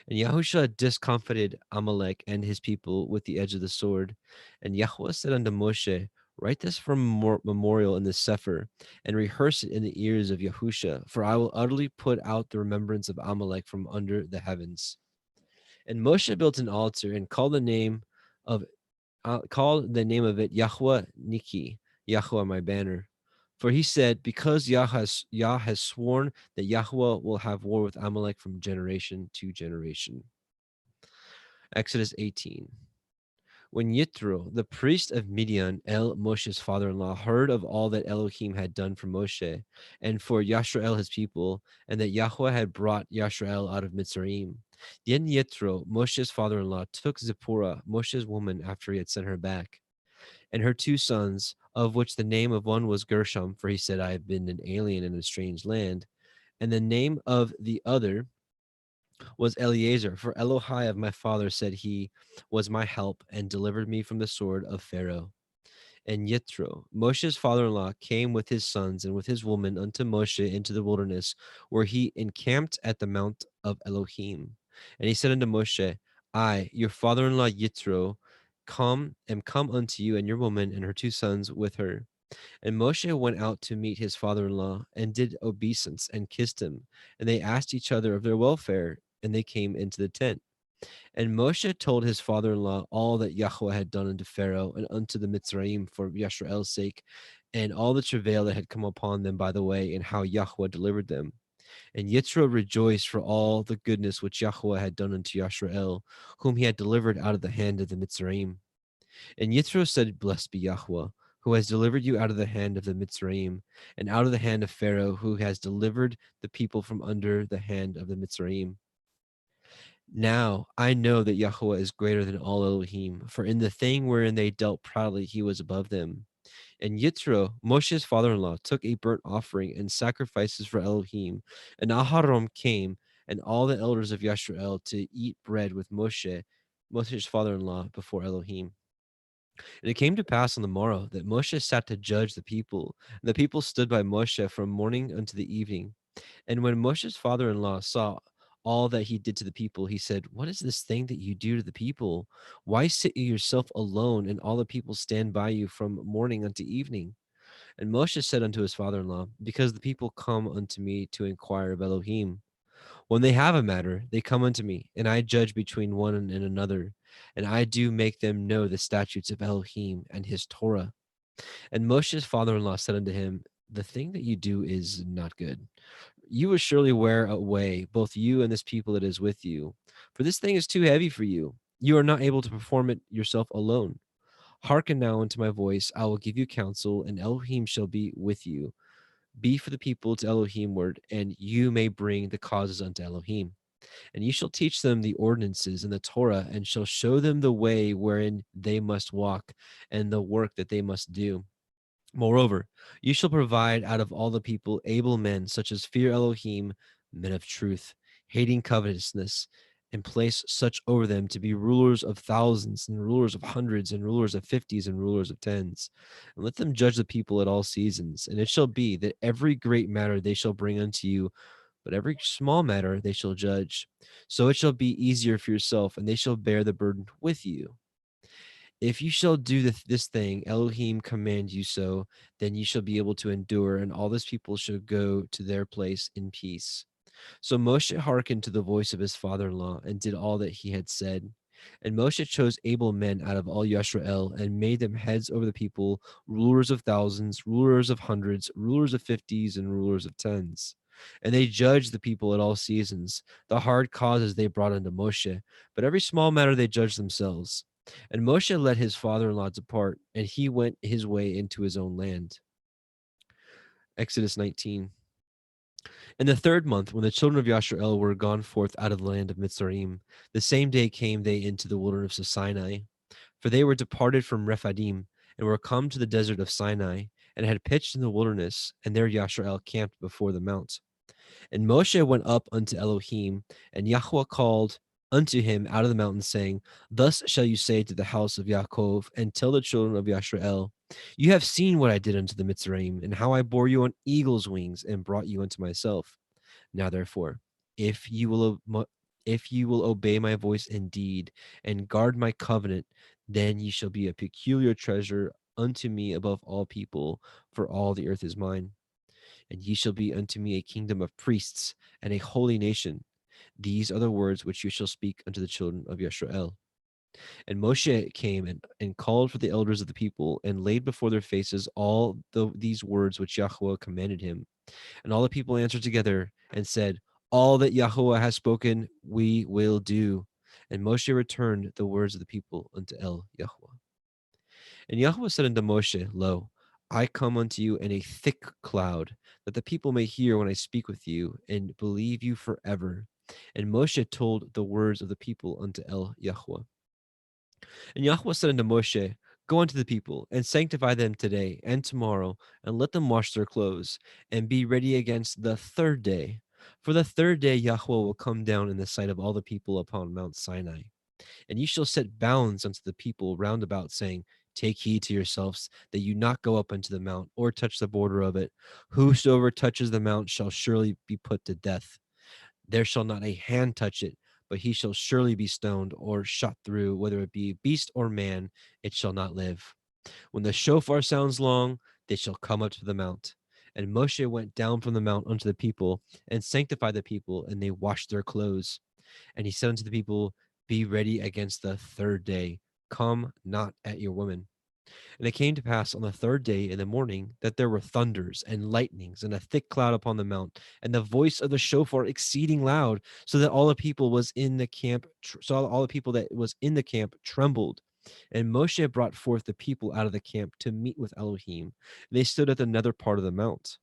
And Yahusha discomfited Amalek and his people with the edge of the sword. And Yahweh said unto Moshe, write this for memorial in the CEPHER, and rehearse it in the ears of Yahusha, for I will utterly put out the remembrance of Amalek from under the heavens. And Moshe built an altar and called the name of it Yahweh Niki, Yahweh my banner. For he said, because Yah has sworn that Yahweh will have war with Amalek from generation to generation. Exodus 18. When Yitro, the priest of Midian, Moshe's father-in-law, heard of all that Elohim had done for Moshe and for Yashrael his people, and that Yahweh had brought Yashrael out of Mitzrayim, then Yitro, Moshe's father-in-law, took Zipporah, Moshe's woman, after he had sent her back, and her 2 sons, of which the name of one was Gershom, for he said, I have been an alien in a strange land, and the name of the other was Eliezer, for Elohai of my father said he was my help and delivered me from the sword of Pharaoh. And Yitro, Moshe's father-in-law, came with his sons and with his woman unto Moshe into the wilderness, where he encamped at the mount of Elohim. And he said unto Moshe, I, your father-in-law Yitro, come unto you, and your woman and her 2 sons with her. And Moshe went out to meet his father-in-law and did obeisance and kissed him. And they asked each other of their welfare, and they came into the tent. And Moshe told his father-in-law all that Yahweh had done unto Pharaoh and unto the Mitzrayim for Yashrael's sake, and all the travail that had come upon them by the way, and how Yahweh delivered them. And Yitro rejoiced for all the goodness which Yahweh had done unto Yashrael, whom he had delivered out of the hand of the Mitzrayim. And Yitro said, blessed be Yahweh, who has delivered you out of the hand of the Mitzrayim, and out of the hand of Pharaoh, who has delivered the people from under the hand of the Mitzrayim. Now I know that Yahweh is greater than all Elohim, for in the thing wherein they dealt proudly, he was above them. And Yitro, Moshe's father-in-law, took a burnt offering and sacrifices for Elohim. And Aharon came, and all the elders of Yashrael, to eat bread with Moshe's father-in-law, before Elohim. And it came to pass on the morrow that Moshe sat to judge the people, and the people stood by Moshe from morning unto the evening. And when Moshe's father-in-law saw all that he did to the people, he said, what is this thing that you do to the people? Why sit you yourself alone, and all the people stand by you from morning unto evening? And Moshe said unto his father-in-law, because the people come unto me to inquire of Elohim. When they have a matter, they come unto me, and I judge between one and another, and I do make them know the statutes of Elohim and his Torah. And Moshe's father-in-law said unto him, the thing that you do is not good. You will surely wear away both you and this people that is with you, for this thing is too heavy for you. You are not able to perform it yourself alone. Hearken now unto my voice. I will give you counsel, and Elohim shall be with you. Be for the people to Elohim word, and you may bring the causes unto Elohim. And ye shall teach them the ordinances and the Torah, and shall show them the way wherein they must walk, and the work that they must do. Moreover, you shall provide out of all the people able men, such as fear Elohim, men of truth, hating covetousness, and place such over them to be rulers of thousands, and rulers of hundreds, and rulers of 50s, and rulers of 10s. And let them judge the people at all seasons. And it shall be that every great matter they shall bring unto you, but every small matter they shall judge. So it shall be easier for yourself, and they shall bear the burden with you. If you shall do this thing, Elohim command you so, then you shall be able to endure, and all this people shall go to their place in peace. So Moshe hearkened to the voice of his father-in-law, and did all that he had said. And Moshe chose able men out of all Yashrael, and made them heads over the people, rulers of thousands, rulers of hundreds, rulers of 50s, and rulers of 10s. And they judged the people at all seasons. The hard causes they brought unto Moshe, but every small matter they judged themselves. And Moshe let his father-in-law depart, and he went his way into his own land. Exodus 19. In the 3rd month, when the children of Yashrael were gone forth out of the land of Mitzrayim, the same day came they into the wilderness of Sinai. For they were departed from Rephidim, and were come to the desert of Sinai, and had pitched in the wilderness, and there Yashrael camped before the mount. And Moshe went up unto Elohim, and Yahweh called unto him out of the mountain, saying, Thus shall you say to the house of Yaakov, and tell the children of Yashrael, you have seen what I did unto the Mitzrayim, and how I bore you on eagle's wings, and brought you unto myself. Now therefore, if you will obey my voice indeed, and guard my covenant, then ye shall be a peculiar treasure unto me above all people, for all the earth is mine. And ye shall be unto me a kingdom of priests, and a holy nation. These are the words which you shall speak unto the children of Yisrael. And Moshe came and called for the elders of the people, and laid before their faces all these words which Yahweh commanded him. And all the people answered together and said, All that Yahweh has spoken, we will do. And Moshe returned the words of the people unto Yahweh. And Yahweh said unto Moshe, Lo, I come unto you in a thick cloud, that the people may hear when I speak with you, and believe you forever. And Moshe told the words of the people unto Yahweh. And Yahweh said unto Moshe, Go unto the people, and sanctify them today and tomorrow, and let them wash their clothes, and be ready against the third day. For the third day Yahweh will come down in the sight of all the people upon Mount Sinai. And ye shall set bounds unto the people round about, saying, Take heed to yourselves, that you not go up unto the mount, or touch the border of it. Whosoever touches the mount shall surely be put to death. There shall not a hand touch it, but he shall surely be stoned or shot through, whether it be beast or man, it shall not live. When the shofar sounds long, they shall come up to the mount. And Moshe went down from the mount unto the people, and sanctified the people, and they washed their clothes. And he said unto the people, Be ready against the third day. Come not at your women. And it came to pass on the third day in the morning that there were thunders and lightnings and a thick cloud upon the mount, and the voice of the shofar exceeding loud, so that all the people was in the camp, all the people that was in the camp trembled. And Moshe brought forth the people out of the camp to meet with Elohim. They stood at the nether part of the mount.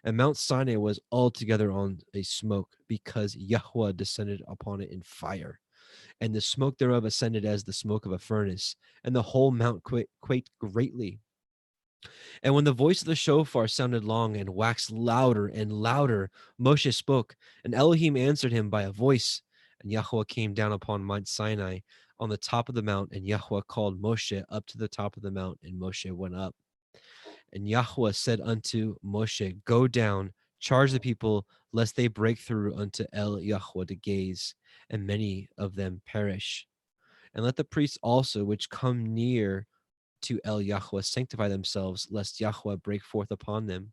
And Mount Sinai was altogether on a smoke, because Yahweh descended upon it in fire. And the smoke thereof ascended as the smoke of a furnace, and the whole mount quaked greatly. And when the voice of the shofar sounded long and waxed louder and louder, Moshe spoke, and Elohim answered him by a voice. And Yahweh came down upon Mount Sinai on the top of the mount, and Yahweh called Moshe up to the top of the mount, and Moshe went up. And Yahweh said unto Moshe, Go down, charge the people, lest they break through unto Yahweh to gaze, and many of them perish. And let the priests also which come near to Yahweh sanctify themselves, lest Yahweh break forth upon them.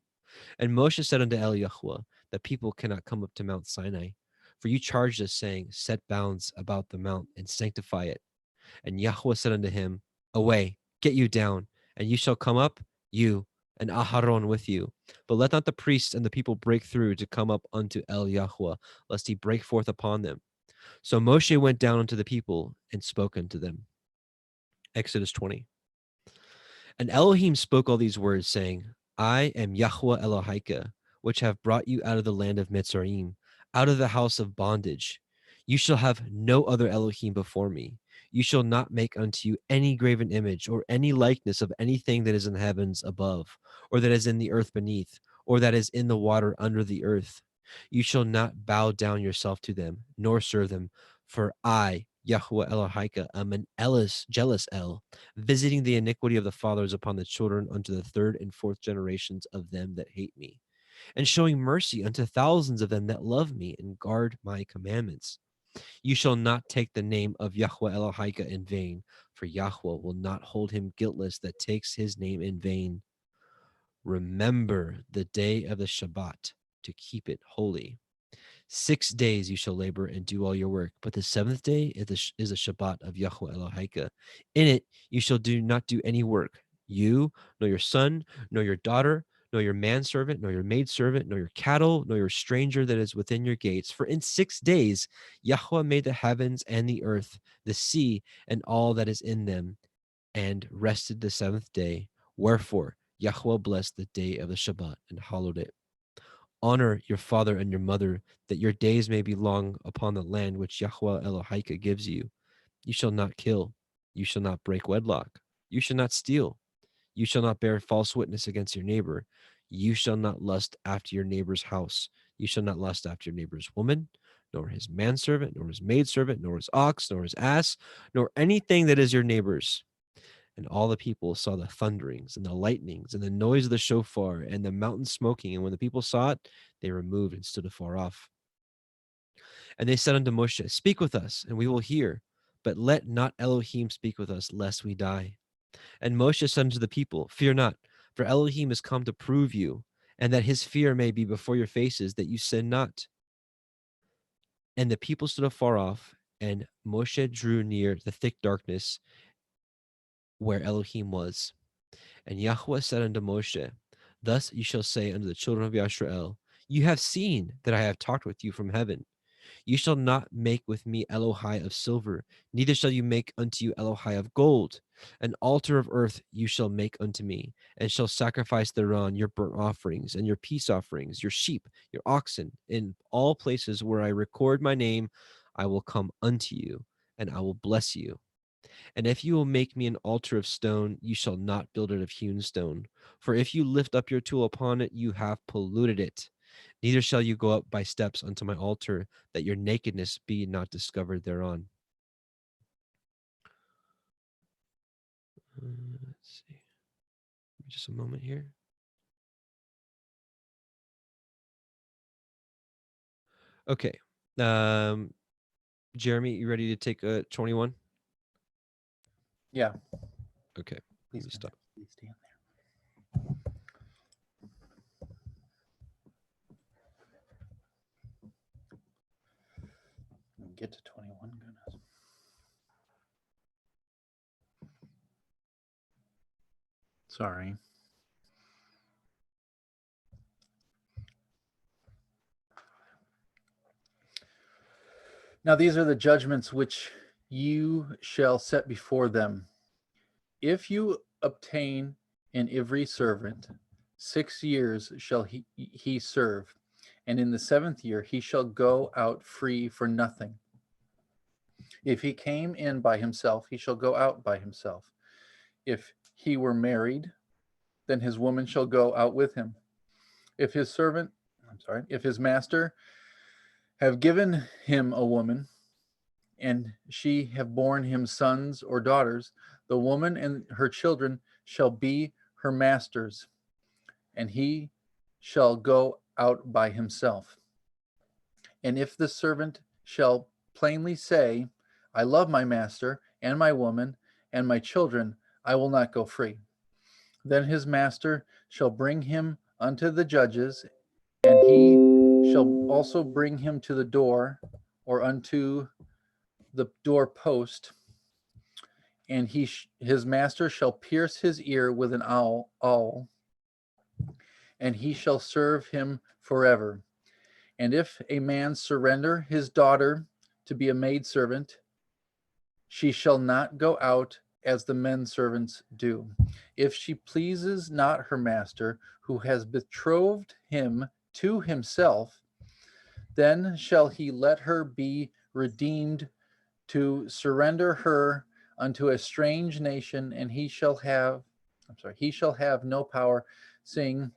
And Moshe said unto Yahweh, the people cannot come up to Mount Sinai. For you charged us, saying, Set bounds about the mount, and sanctify it. And Yahweh said unto him, Away, get you down, and you shall come up, you and Aharon with you. But let not the priests and the people break through to come up unto Yahweh, lest he break forth upon them. So Moshe went down unto the people and spoke unto them. Exodus 20. And Elohim spoke all these words, saying, I am Yahweh Elohika, which have brought you out of the land of Mitzrayim, out of the house of bondage. You shall have no other Elohim before me. You shall not make unto you any graven image, or any likeness of anything that is in the heavens above, or that is in the earth beneath, or that is in the water under the earth. You shall not bow down yourself to them, nor serve them, for I, Yahweh Elohika, am an jealous El, visiting the iniquity of the fathers upon the children unto the third and fourth generations of them that hate me, and showing mercy unto thousands of them that love me and guard my commandments. You shall not take the name of Yahweh Elohika in vain, for Yahweh will not hold him guiltless that takes his name in vain. Remember the day of the Shabbat to keep it holy. 6 days you shall labor and do all your work, but the seventh day is a Shabbat of Yahweh Elohika. In it you shall not do any work, you, nor your son, nor your daughter, nor your manservant, nor your maidservant, nor your cattle, nor your stranger that is within your gates. For in 6 days Yahweh made the heavens and the earth, the sea, and all that is in them, and rested the seventh day. Wherefore Yahweh blessed the day of the Shabbat and hallowed it. Honor your father and your mother, that your days may be long upon the land which Yahweh Elohika gives you. You shall not kill. You shall not break wedlock. You shall not steal. You shall not bear false witness against your neighbor. You shall not lust after your neighbor's house. You shall not lust after your neighbor's woman, nor his manservant, nor his maidservant, nor his ox, nor his ass, nor anything that is your neighbor's. And all the people saw the thunderings and the lightnings and the noise of the shofar and the mountain smoking. And when the people saw it, they removed and stood afar off. And they said unto Moshe, Speak with us, and we will hear, but let not Elohim speak with us, lest we die. And Moshe said unto the people, Fear not, for Elohim is come to prove you, and that his fear may be before your faces, that you sin not. And the people stood afar off, and Moshe drew near the thick darkness where Elohim was. And Yahweh said unto Moshe, Thus you shall say unto the children of Yisrael, You have seen that I have talked with you from heaven. You shall not make with me Elohai of silver, neither shall you make unto you Elohai of gold. An altar of earth you shall make unto me, and shall sacrifice thereon your burnt offerings, and your peace offerings, your sheep, your oxen. In all places where I record my name, I will come unto you, and I will bless you. And if you will make me an altar of stone, you shall not build it of hewn stone. For if you lift up your tool upon it, you have polluted it. Neither shall you go up by steps unto my altar, that your nakedness be not discovered thereon. Let's see. Just a moment here. Okay. Jeremy, you ready to take 21? Yeah. Okay. Please Let me stop. Please stand there. Get to 21, goodness. Sorry. Now these are the judgments which you shall set before them. If you obtain an Ivri servant, 6 years shall he serve, and in the 7th year he shall go out free for nothing. If he came in by himself, he shall go out by himself. If he were married, then his woman shall go out with him. If his master have given him a woman, and she have borne him sons or daughters, the woman and her children shall be her master's, and he shall go out by himself. And if the servant shall plainly say, I love my master and my woman and my children, I will not go free. Then his master shall bring him unto the judges, and he shall also bring him to the door or unto the door post, and his master shall pierce his ear with an awl, and he shall serve him forever. And if a man surrender his daughter to be a maidservant, she shall not go out as the men servants do. If she pleases not her master, who has betrothed him to himself, then shall he let her be redeemed to surrender her unto a strange nation, and he shall have no power, seeing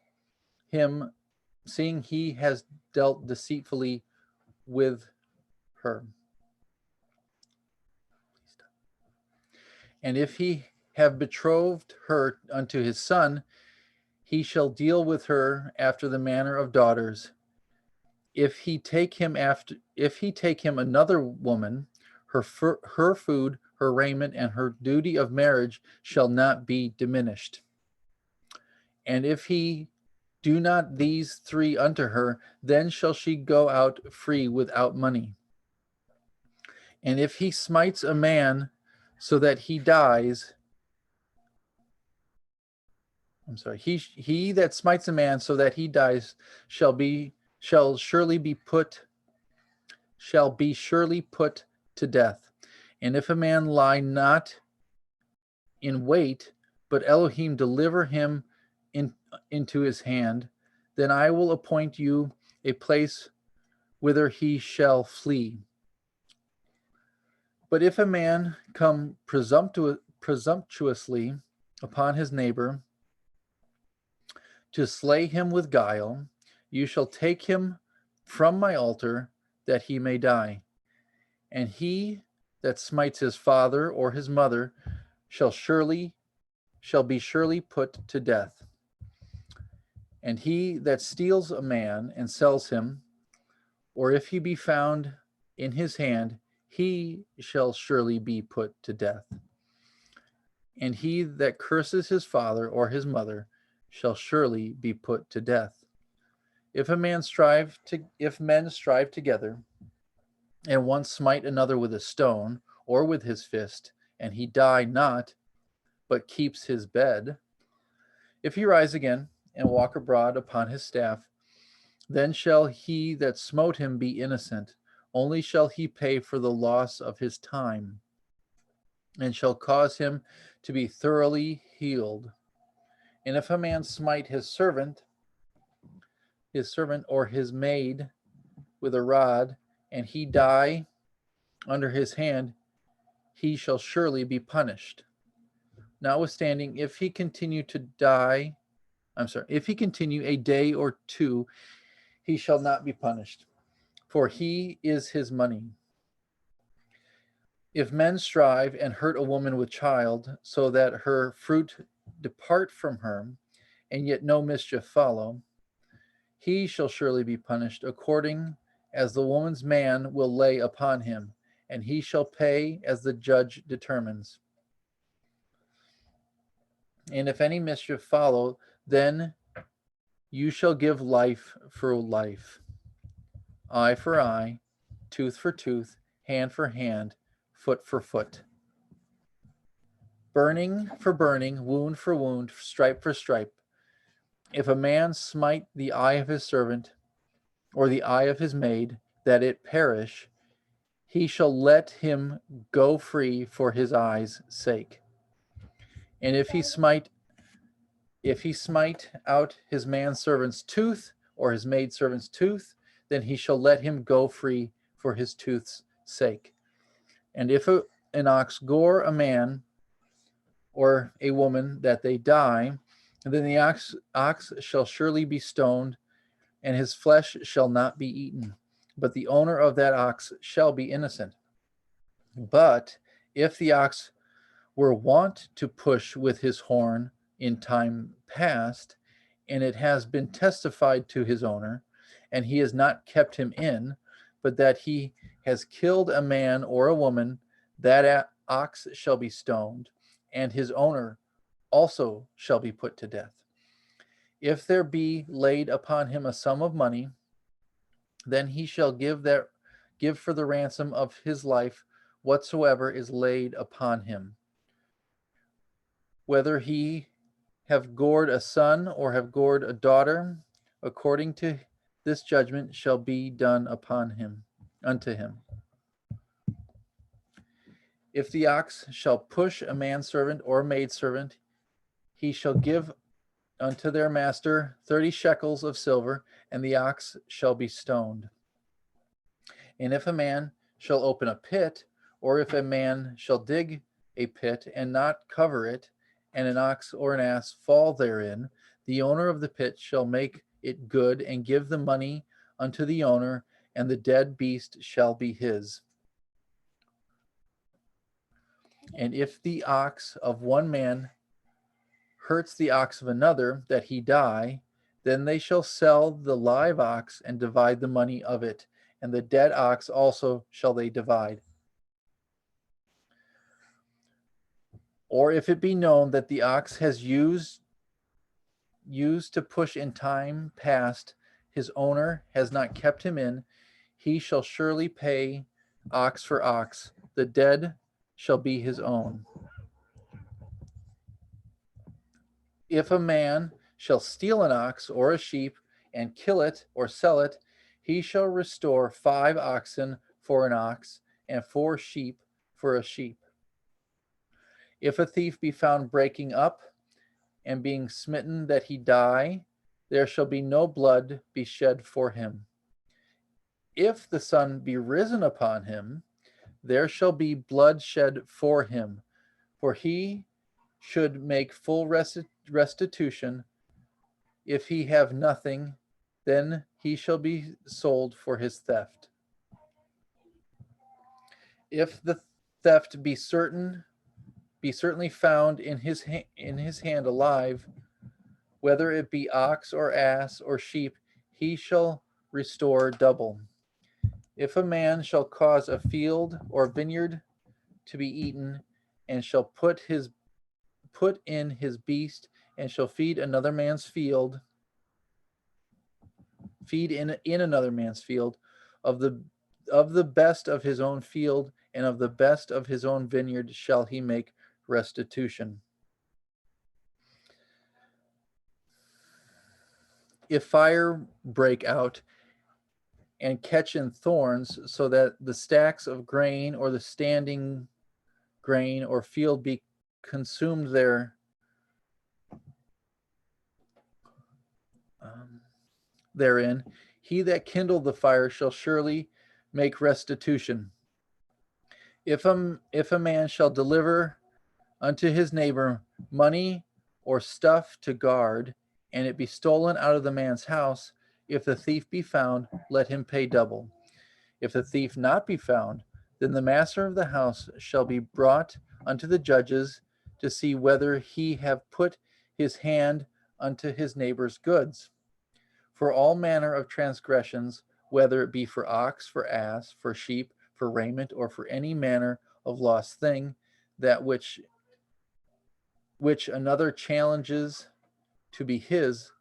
he has dealt deceitfully with her. And if he have betrothed her unto his son, he shall deal with her after the manner of daughters. If he take him another woman, her food, her raiment, and her duty of marriage shall not be diminished. And if he do not these 3 unto her, then shall she go out free without money. And if he smites a man so that he dies, he that smites a man so that he dies shall be surely put to death. And if a man lie not in wait, but Elohim deliver him into his hand, then I will appoint you a place whither he shall flee. But if a man come presumptuously upon his neighbor to slay him with guile, you shall take him from my altar, that he may die. And he that smites his father or his mother shall be surely put to death. And he that steals a man and sells him, or if he be found in his hand, he shall surely be put to death. And he that curses his father or his mother shall surely be put to death. If men strive together, and one smite another with a stone or with his fist, and he die not, but keeps his bed, if he rise again and walk abroad upon his staff, then shall he that smote him be innocent, only shall he pay for the loss of his time, and shall cause him to be thoroughly healed. And if a man smite his servant or his maid with a rod, and he die under his hand, he shall surely be punished. Notwithstanding, if he continue a day or two, he shall not be punished, for he is his money. If men strive and hurt a woman with child, so that her fruit depart from her, and yet no mischief follow, he shall surely be punished according as the woman's man will lay upon him, and he shall pay as the judge determines. And if any mischief follow, then you shall give life for life, eye for eye, tooth for tooth, hand for hand, foot for foot. Burning for burning, wound for wound, stripe for stripe. If a man smite the eye of his servant, or the eye of his maid, that it perish, he shall let him go free for his eye's sake. And if he smite out his manservant's tooth, or his maidservant's tooth, then he shall let him go free for his tooth's sake. And if an ox gore a man or a woman that they die, then the ox shall surely be stoned, and his flesh shall not be eaten, but the owner of that ox shall be innocent. But if the ox were wont to push with his horn in time past, and it has been testified to his owner, and he has not kept him in, but that he has killed a man or a woman, that ox shall be stoned, and his owner also shall be put to death. If there be laid upon him a sum of money, then he shall give for the ransom of his life whatsoever is laid upon him. Whether he have gored a son or have gored a daughter, according to this judgment shall be done unto him. If the ox shall push a manservant or a maidservant, he shall give unto their master 30 shekels of silver, and the ox shall be stoned. And if a man shall open a pit, or if a man shall dig a pit and not cover it, and an ox or an ass fall therein, the owner of the pit shall make it good and give the money unto the owner, and the dead beast shall be his. And if the ox of one man hurts the ox of another, that he die, then they shall sell the live ox and divide the money of it, and the dead ox also shall they divide. Or if it be known that the ox has used to push in time past, his owner has not kept him in, he shall surely pay ox for ox, the dead shall be his own. If a man shall steal an ox or a sheep and kill it or sell it, he shall restore 5 oxen for an ox and 4 sheep for a sheep. If a thief be found breaking up and being smitten that he die, there shall be no blood be shed for him. If the sun be risen upon him, there shall be blood shed for him, for he should make full restitution. If he have nothing, then he shall be sold for his theft. If the theft be certainly found in his hand alive, whether it be ox or ass or sheep, he shall restore double. If a man shall cause a field or vineyard to be eaten, and shall put in his beast, and shall feed in another man's field, of the best of his own field and of the best of his own vineyard shall he make restitution. If fire break out and catch in thorns, so that the stacks of grain or the standing grain or field be consumed therein, he that kindled the fire shall surely make restitution. If a man shall deliver unto his neighbor money or stuff to guard, and it be stolen out of the man's house, if the thief be found, let him pay double. If the thief not be found, then the master of the house shall be brought unto the judges to see whether he have put his hand unto his neighbor's goods. For all manner of transgressions, whether it be for ox, for ass, for sheep, for raiment, or for any manner of lost thing, that which another challenges to be his,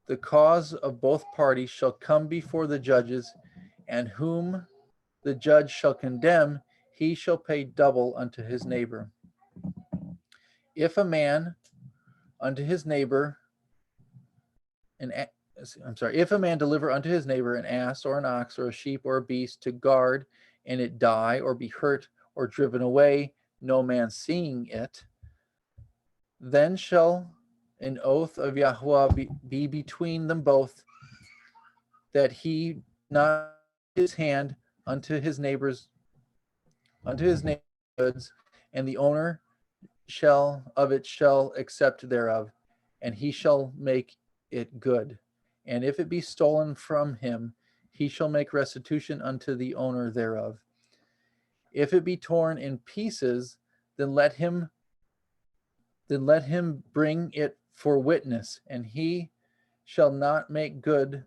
the cause of both parties shall come before the judges, and whom the judge shall condemn, he shall pay double unto his neighbor. If a man unto his neighbor if a man deliver unto his neighbor an ass or an ox or a sheep or a beast to guard, and it die or be hurt or driven away, no man seeing it, then shall an oath of YHWH be between them both, that he not his hand unto his neighbor's goods, and the owner shall accept thereof, and he shall make it good. And if it be stolen from him, he shall make restitution unto the owner thereof. If it be torn in pieces, then let him bring it for witness, and he shall not make good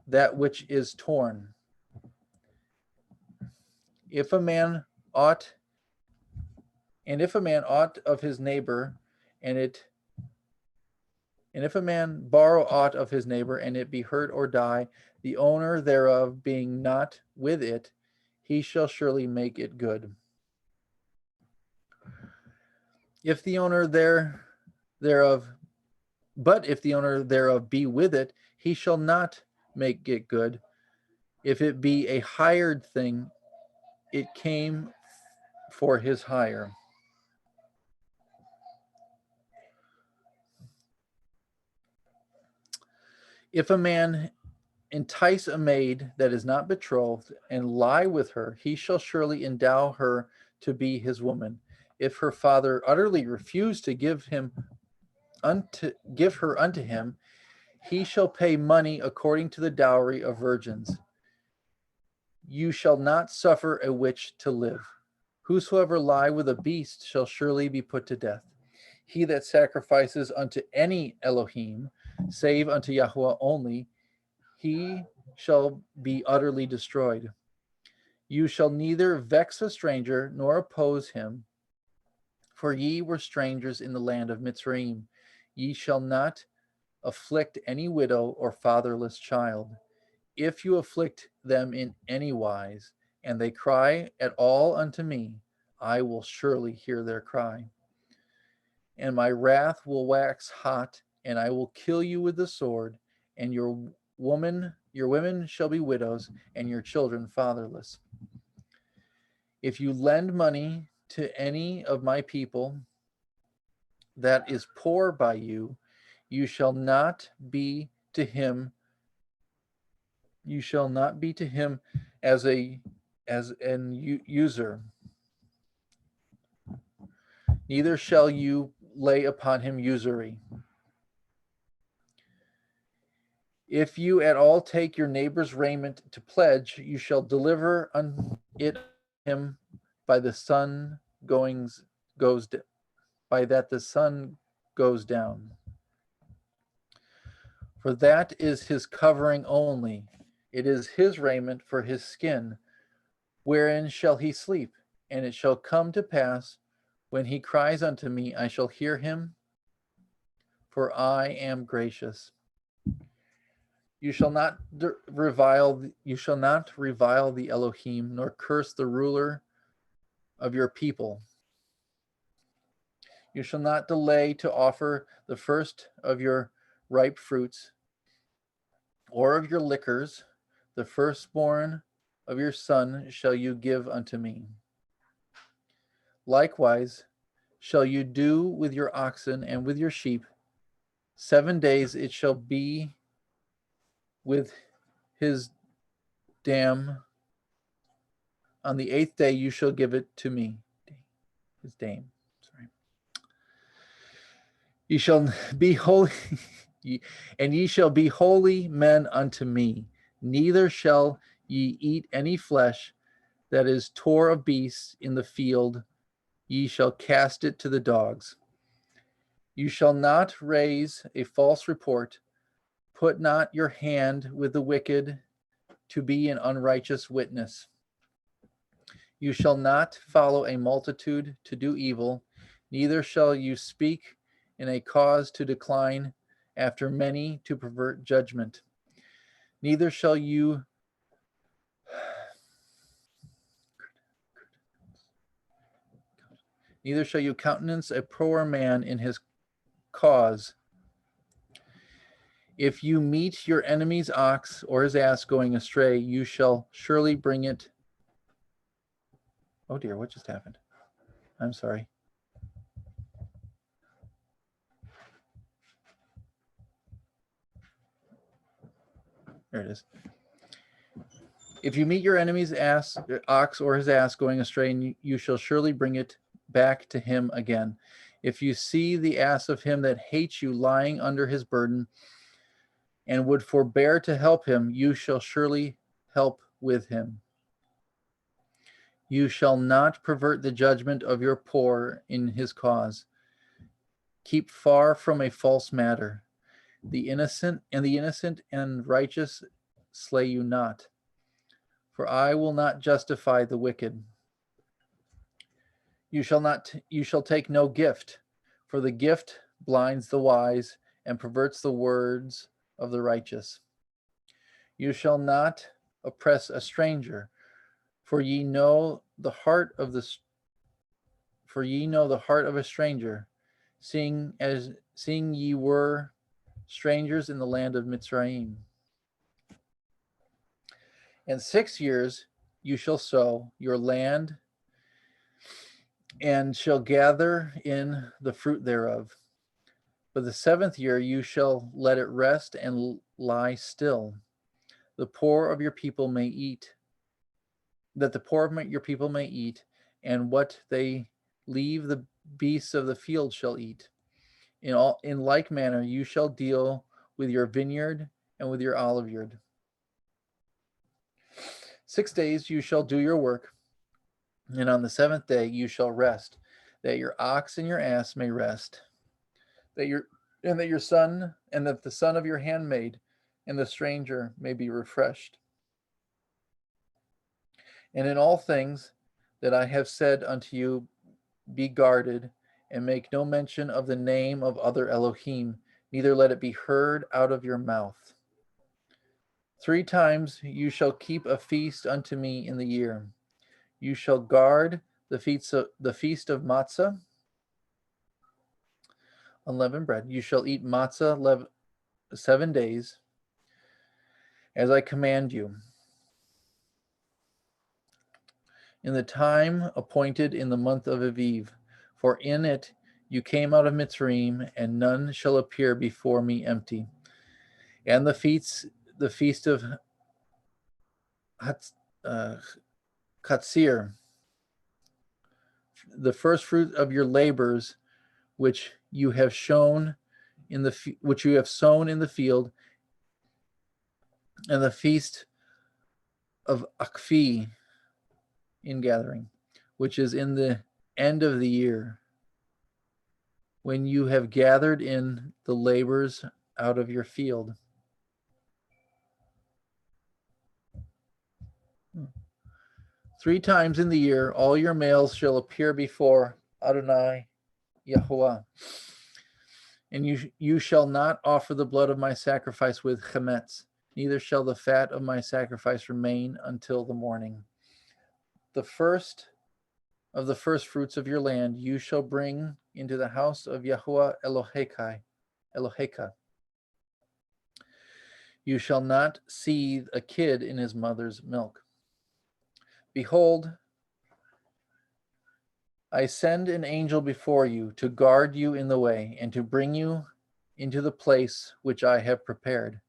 that which is torn. If a man ought of his neighbor, and if a man borrow aught of his neighbor, and it be hurt or die, the owner thereof being not with it, he shall surely make it good. If the owner thereof be with it, he shall not make it good. If it be a hired thing, it came for his hire. If a man entice a maid that is not betrothed, and lie with her, he shall surely endow her to be his woman. If her father utterly refuse to give her unto him, he shall pay money according to the dowry of virgins. You shall not suffer a witch to live. Whosoever lie with a beast shall surely be put to death. He that sacrifices unto any Elohim, save unto YHWH only, he shall be utterly destroyed. You shall neither vex a stranger nor oppose him, for ye were strangers in the land of Mitzrayim. Ye shall not afflict any widow or fatherless child. If you afflict them in any wise, and they cry at all unto me, I will surely hear their cry. And my wrath will wax hot, and I will kill you with the sword, and your women shall be widows, and your children fatherless. If you lend money to any of my people that is poor by you, you shall not be to him as an user, neither shall you lay upon him usury. If you at all take your neighbor's raiment to pledge, you shall deliver it him by the sun by that the sun goes down. For that is his covering only. It is his raiment for his skin. Wherein shall he sleep? And it shall come to pass, when he cries unto me, I shall hear him, for I am gracious. You shall not revile the Elohim, nor curse the ruler of your people. You shall not delay to offer the first of your ripe fruits, or of your liquors. The firstborn of your son shall you give unto me. Likewise shall you do with your oxen and with your sheep. 7 days it shall be with his dam. On the 8th day you shall give it to me. His dame. Sorry. Ye shall be holy, and ye shall be holy men unto me. Neither shall ye eat any flesh that is tore of beasts in the field. Ye shall cast it to the dogs. You shall not raise a false report. Put not your hand with the wicked to be an unrighteous witness. You shall not follow a multitude to do evil, neither shall you speak in a cause to decline after many to pervert judgment. Neither shall you countenance a poor man in his cause. If you meet your enemy's ox or his ass going astray, you shall surely bring it. Oh dear, what just happened? I'm sorry. There it is. If you meet your enemy's ox or his ass going astray, you shall surely bring it back to him again. If you see the ass of him that hates you lying under his burden, and would forbear to help him, you shall surely help with him. You shall not pervert the judgment of your poor in his cause. Keep far from a false matter. The innocent and righteous slay you not. For I will not justify the wicked. You shall take no gift, for the gift blinds the wise and perverts the words of the righteous. You shall not oppress a stranger, for ye know the heart of a stranger, seeing ye were strangers in the land of Mitzrayim. And 6 years you shall sow your land, and shall gather in the fruit thereof. But the 7th year you shall let it rest and lie still. The poor of your people may eat, and what they leave the beasts of the field shall eat. In like manner you shall deal with your vineyard and with your oliveyard. 6 days you shall do your work, and on the 7th day you shall rest, that your ox and your ass may rest, that the son of your handmaid and the stranger may be refreshed. And in all things that I have said unto you, be guarded, and make no mention of the name of other Elohim, neither let it be heard out of your mouth. 3 times you shall keep a feast unto me in the year. You shall guard the feast of matzah, unleavened bread. You shall eat matzah 7 days, as I command you, in the time appointed in the month of Aviv. For in it you came out of Mitzrayim, and none shall appear before me empty. And the feast of Katsir, the first fruit of your labors, which you have sown in the field, and the feast of Akfi in gathering, which is in the end of the year, when you have gathered in the labors out of your field. Three times in the year, all your males shall appear before Adonai Yahuwah. And you shall not offer the blood of my sacrifice with chametz, neither shall the fat of my sacrifice remain until the morning. The first of the first fruits of your land you shall bring into the house of Yahuwah Eloheka. You shall not seethe a kid in his mother's milk. Behold, I send an angel before you to guard you in the way and to bring you into the place which I have prepared.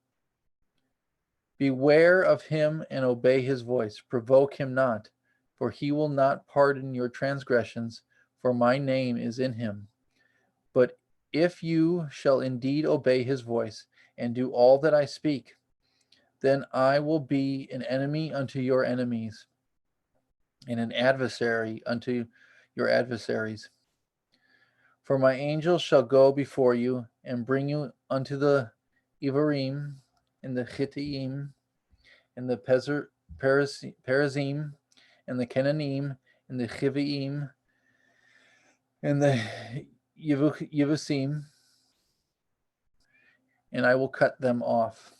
Beware of him and obey his voice. Provoke him not, for he will not pardon your transgressions, for my name is in him. But if you shall indeed obey his voice and do all that I speak, then I will be an enemy unto your enemies and an adversary unto your adversaries. For my angels shall go before you and bring you unto the Ivarim and the Chittim and the Perazim and the Kenanim and the Chivaim and the Yevusim, and I will cut them off.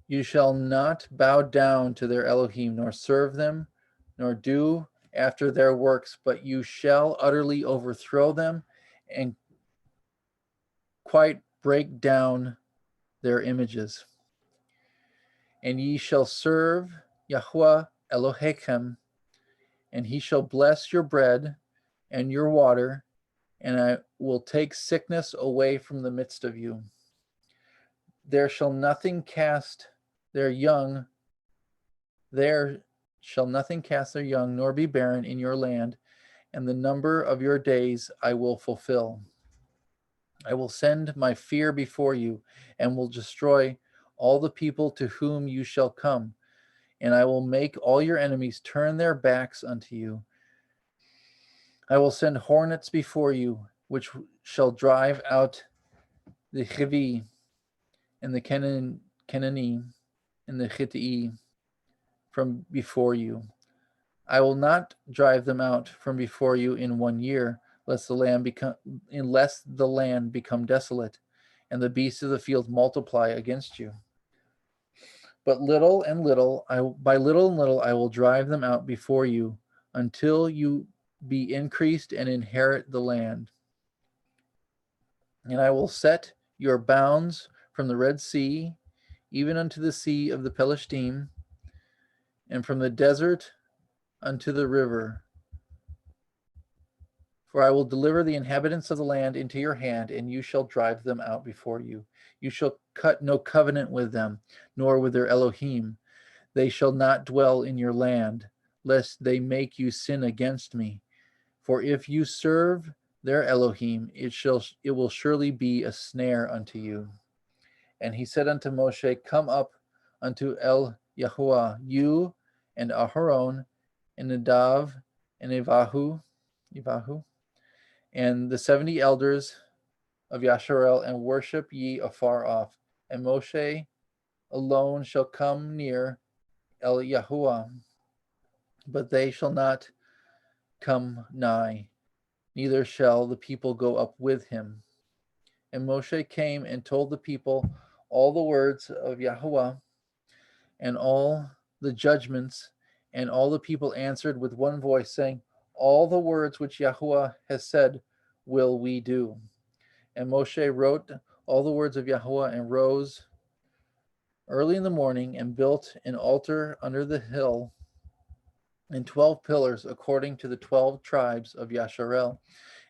You shall not bow down to their Elohim, nor serve them, nor do after their works, but you shall utterly overthrow them and quite break down their images. And ye shall serve Yahuwah Elohechem, and he shall bless your bread and your water, and I will take sickness away from the midst of you. There shall nothing cast their young, nor be barren in your land, and the number of your days I will fulfill. I will send my fear before you, and will destroy all the people to whom you shall come, and I will make all your enemies turn their backs unto you. I will send hornets before you, which shall drive out the Chivi and the Kenani and the Chittii from before you. I will not drive them out from before you in 1 year, unless the land become desolate, and the beasts of the field multiply against you. But by little and little I will drive them out before you, until you be increased and inherit the land. And I will set your bounds from the Red Sea, even unto the sea of the Pelishtim, and from the desert unto the river. For I will deliver the inhabitants of the land into your hand, and you shall drive them out before you. You shall cut no covenant with them, nor with their Elohim. They shall not dwell in your land, lest they make you sin against me. For if you serve their Elohim, it will surely be a snare unto you. And he said unto Moshe, Come up unto El Yahuwah, you and Aharon, and Nadav, and Evahu, and the 70 elders of Yasharel, and worship ye afar off. And Moshe alone shall come near El Yahuwah, but they shall not come nigh, neither shall the people go up with him. And Moshe came and told the people all the words of Yahuwah and all the judgments, and all the people answered with one voice, saying, All the words which Yahuwah has said will we do. And Moshe wrote all the words of Yahuwah, and rose early in the morning, and built an altar under the hill, and 12 pillars according to the 12 tribes of Yasharel.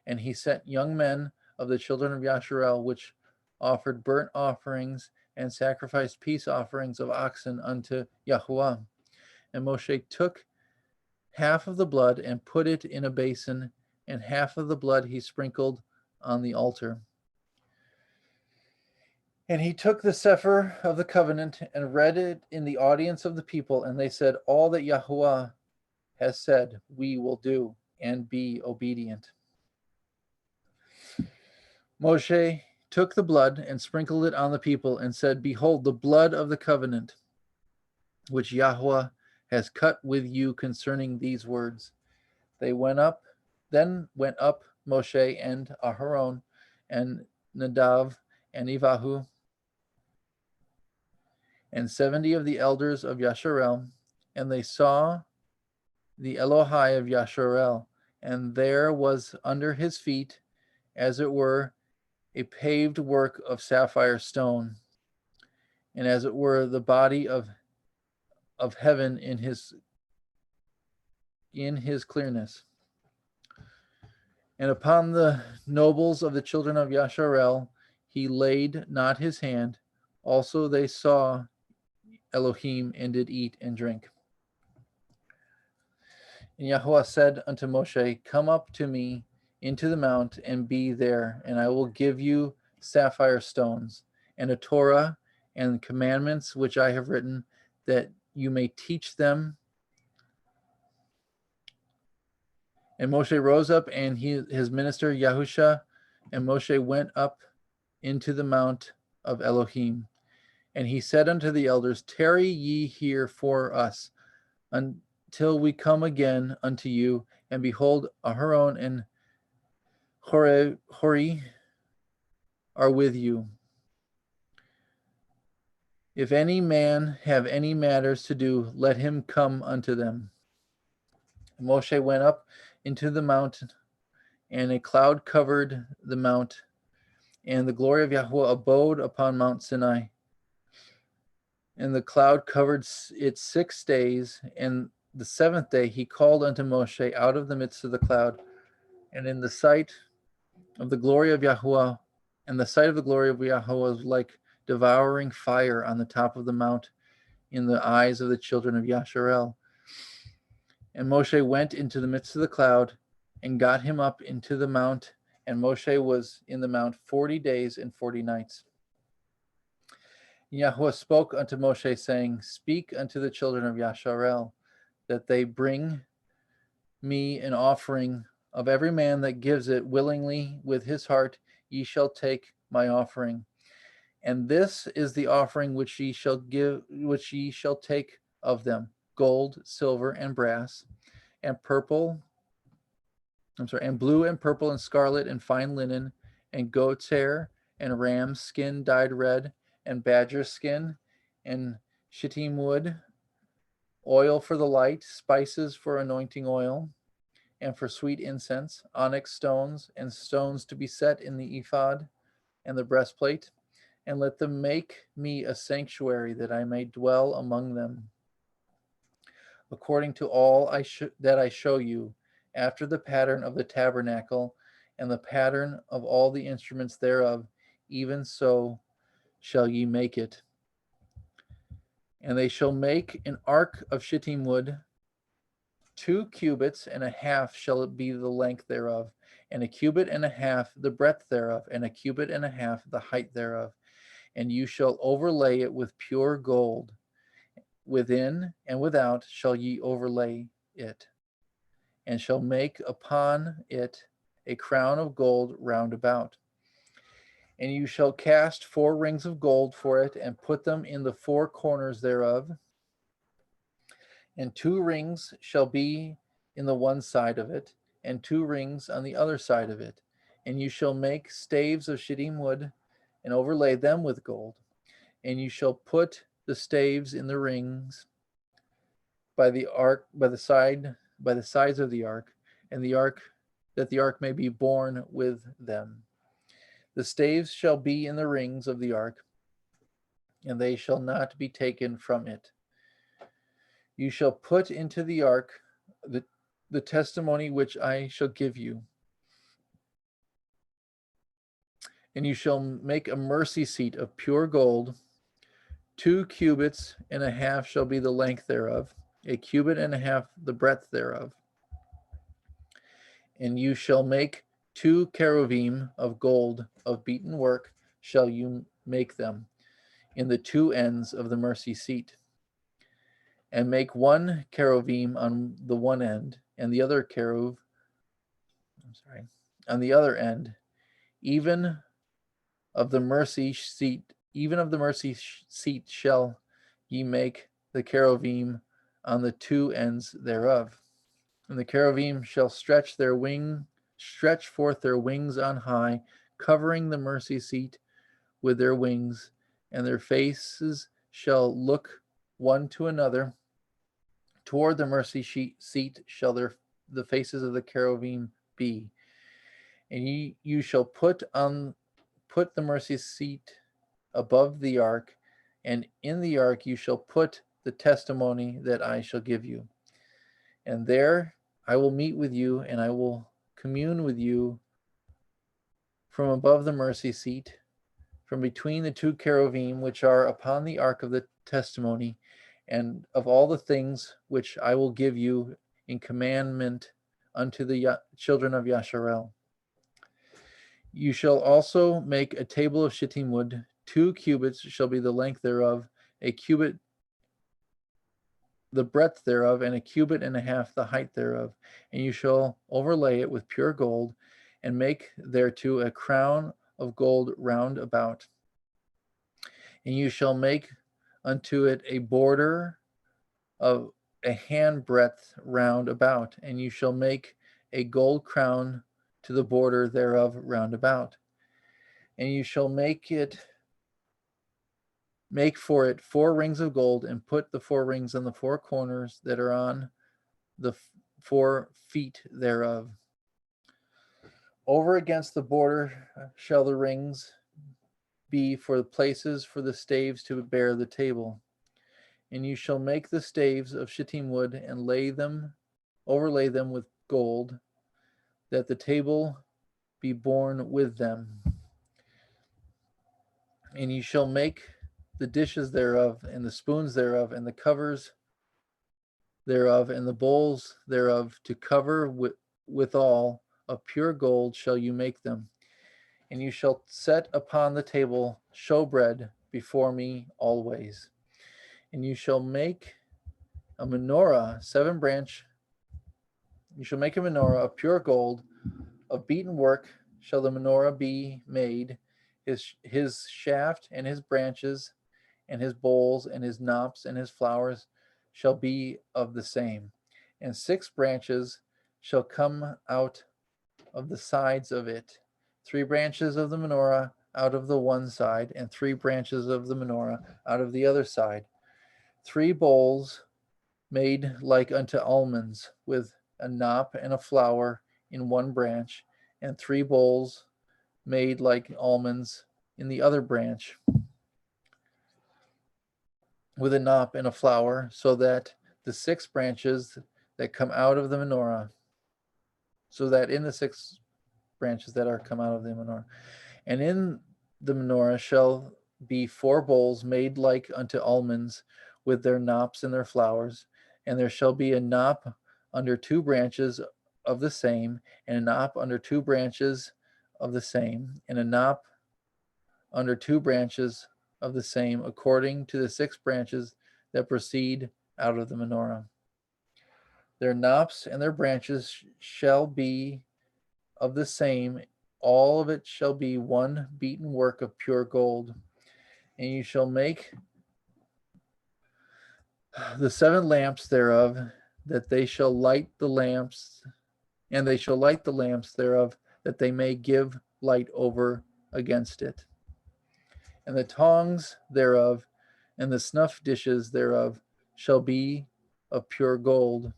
And he sent young men of the children of Yasharel, which offered burnt offerings and sacrificed peace offerings of oxen unto Yahuwah. And Moshe took half of the blood and put it in a basin, and half of the blood he sprinkled on the altar. And he took the CEPHER of the covenant and read it in the audience of the people, and they said, All that Yahuwah has said, we will do, and be obedient. Moshe took the blood and sprinkled it on the people and said, behold, the blood of the covenant, which Yahweh has cut with you concerning these words. Then went up Moshe and Aharon and Nadav and Evahu and 70 of the elders of Yasharel, and they saw the Elohai of Yasharel, and there was under his feet, as it were, a paved work of sapphire stone, and as it were the body of heaven in his clearness. And upon the nobles of the children of Yasharel he laid not his hand. Also they saw Elohim and did eat and drink. And Yahweh said unto Moshe, come up to me into the mount and be there, and I will give you sapphire stones and a Torah and commandments which I have written, that you may teach them. And Moshe rose up, and his minister Yahusha, and Moshe went up into the mount of Elohim. And he said unto the elders, tarry ye here for us until we come again unto you. And behold, Aharon and Hori are with you. If any man have any matters to do, let him come unto them. And Moshe went up into the mountain, and a cloud covered the mount, and the glory of Yahweh abode upon Mount Sinai. And the cloud covered it 6 days, and the 7th day he called unto Moshe out of the midst of the cloud. And in the sight of the glory of Yahweh, and the sight of the glory of Yahweh was like devouring fire on the top of the mount in the eyes of the children of Yasharel. And Moshe went into the midst of the cloud and got him up into the mount, and Moshe was in the mount 40 days and 40 nights. Yahweh spoke unto Moshe, saying, speak unto the children of Yasharel, that they bring me an offering of every man that gives it willingly with his heart. Ye shall take my offering. And this is the offering which ye shall take of them: gold, silver, and brass, and blue and purple and scarlet and fine linen, and goat's hair, and ram's skin dyed red, and badger skin, and shittim wood, oil for the light, spices for anointing oil, and for sweet incense, onyx stones, and stones to be set in the ephod and the breastplate. And let them make me a sanctuary, that I may dwell among them, according to all that I show you, after the pattern of the tabernacle, and the pattern of all the instruments thereof, even so shall ye make it. And they shall make an ark of shittim wood. 2 cubits and a half shall it be the length thereof, and a cubit and a half the breadth thereof, and a cubit and a half the height thereof. And you shall overlay it with pure gold. Within and without shall ye overlay it, and shall make upon it a crown of gold round about. And you shall cast 4 rings of gold for it, and put them in the 4 corners thereof. And 2 rings shall be in the one side of it, and 2 rings on the other side of it. And you shall make staves of shittim wood, and overlay them with gold. And you shall put the staves in the rings by the sides of the ark, and the ark, that the ark may be borne with them. The staves shall be in the rings of the ark, and they shall not be taken from it. You shall put into the ark the testimony which I shall give you. And you shall make a mercy seat of pure gold. 2 cubits and a half shall be the length thereof, a cubit and a half the breadth thereof. And you shall make 2 cherubim of gold of beaten work, shall you make them, in the 2 ends of the mercy seat. and make one cherubim on the one end, and the other on the other end, even of the mercy seat, shall ye make the cherubim on the two ends thereof. And the cherubim shall stretch forth their wings on high, covering the mercy seat with their wings, and their faces shall look one to another. Toward the mercy seat shall the faces of the cherubim be. And you shall put the mercy seat above the ark, and in the ark you shall put the testimony that I shall give you. And there I will meet with you, and I will commune with you from above the mercy seat, from between the two cherubim which are upon the ark of the testimony, and of all the things which I will give you in commandment unto the children of Yasharel. You shall also make a table of shittim wood. 2 cubits shall be the length thereof, a cubit the breadth thereof, and a cubit and a half the height thereof. And you shall overlay it with pure gold, and make thereto a crown of gold round about. And you shall make unto it a border of a hand breadth round about, and you shall make a gold crown to the border thereof round about. And you shall make for it 4 rings of gold, and put the 4 rings on the 4 corners that are on the 4 feet thereof. Over against the border shall the rings be for the places for the staves to bear the table. And you shall make the staves of shittim wood, and overlay them with gold, that the table be borne with them. And you shall make the dishes thereof, and the spoons thereof, and the covers thereof, and the bowls thereof, to cover withal of pure gold shall you make them. And you shall set upon the table showbread before me always. And you shall make a menorah, 7 branch. You shall make a menorah of pure gold, of beaten work shall the menorah be made. His shaft and his branches and his bowls and his knops and his flowers shall be of the same. And 6 branches shall come out of the sides of it, 3 branches of the menorah out of the one side, and 3 branches of the menorah out of the other side. 3 bowls made like unto almonds, with a knop and a flower in one branch, and 3 bowls made like almonds in the other branch, with a knop and a flower, so that the 6 branches that come out of the menorah, so that in the 6 branches that are come out of the menorah, and in the menorah shall be 4 bowls made like unto almonds, with their knops and their flowers, and there shall be a knop under 2 branches of the same, and a knop under 2 branches of the same, and a knop under 2 branches of the same, according to the 6 branches that proceed out of the menorah. Their knops and their branches shall be of the same, all of it shall be one beaten work of pure gold. And you shall make the 7 lamps thereof, that they shall light the lamps, and they shall light the lamps thereof, that they may give light over against it. And the tongs thereof, and the snuff dishes thereof, shall be of pure gold.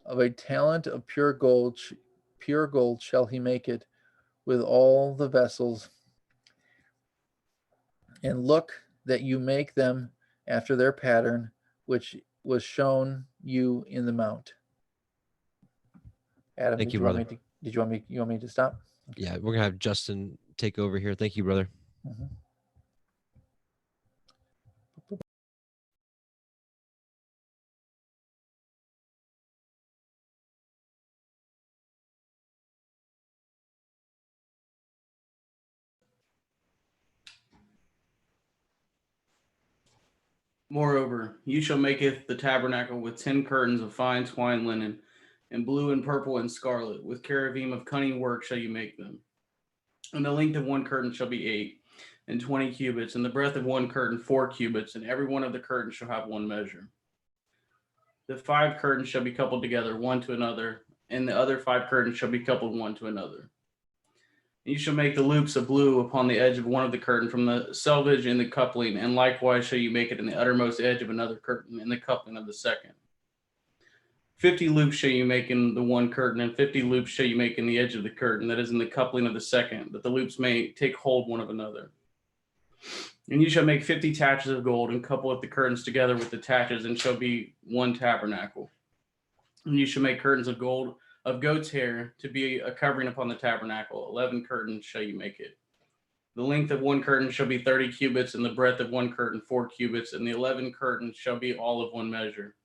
Of a talent of pure gold shall he make it, with all the vessels. And look that you make them after their pattern, which was shown you in the mount. Adam, Thank you, brother. You want me to stop? Okay. Yeah, we're gonna have Justin take over here. Thank you, brother. Mhm. Moreover, you shall maketh the tabernacle with 10 curtains of fine twined linen, and blue and purple and scarlet, with cherubim of cunning work shall you make them. And the length of one curtain shall be 8 and 20 cubits, and the breadth of one curtain 4 cubits, and every one of the curtains shall have one measure. The 5 curtains shall be coupled together one to another, and the other 5 curtains shall be coupled one to another. And you shall make the loops of blue upon the edge of one of the curtain from the selvage in the coupling, and likewise shall you make it in the uttermost edge of another curtain in the coupling of the second. 50 loops shall you make in the one curtain, and 50 loops shall you make in the edge of the curtain that is in the coupling of the second, that the loops may take hold one of another. And you shall make 50 taches of gold, and couple up the curtains together with the taches, and shall be one tabernacle. And you shall make curtains of gold of goat's hair to be a covering upon the tabernacle. 11 curtains shall you make it. The length of one curtain shall be 30 cubits, and the breadth of one curtain 4 cubits, and the 11 curtains shall be all of one measure.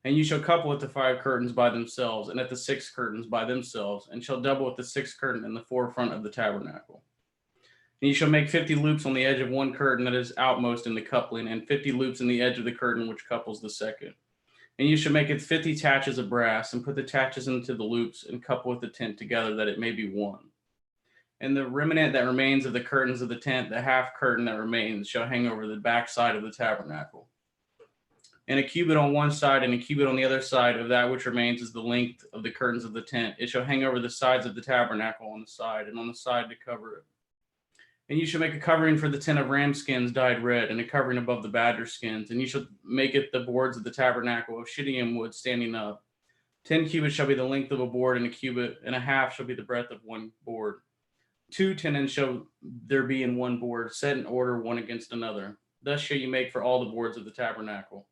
And you shall couple at the 5 curtains by themselves, and at the 6 curtains by themselves, and shall double at the 6th curtain in the forefront of the tabernacle. And you shall make 50 loops on the edge of one curtain that is outmost in the coupling, and 50 loops in the edge of the curtain which couples the second. And you shall make it 50 taches of brass, and put the taches into the loops, and couple with the tent together, that it may be one. And the remnant that remains of the curtains of the tent, the half curtain that remains, shall hang over the back side of the tabernacle. And a cubit on one side and a cubit on the other side of that which remains is the length of the curtains of the tent. It shall hang over the sides of the tabernacle on the side, and on the side to cover it. And you shall make a covering for the tent of ram skins dyed red, and a covering above the badger skins. And you shall make it the boards of the tabernacle of shittim wood standing up. 10 cubits shall be the length of a board, and a cubit and a half shall be the breadth of one board. 2 tenons shall there be in one board, set in order one against another. Thus shall you make for all the boards of the tabernacle.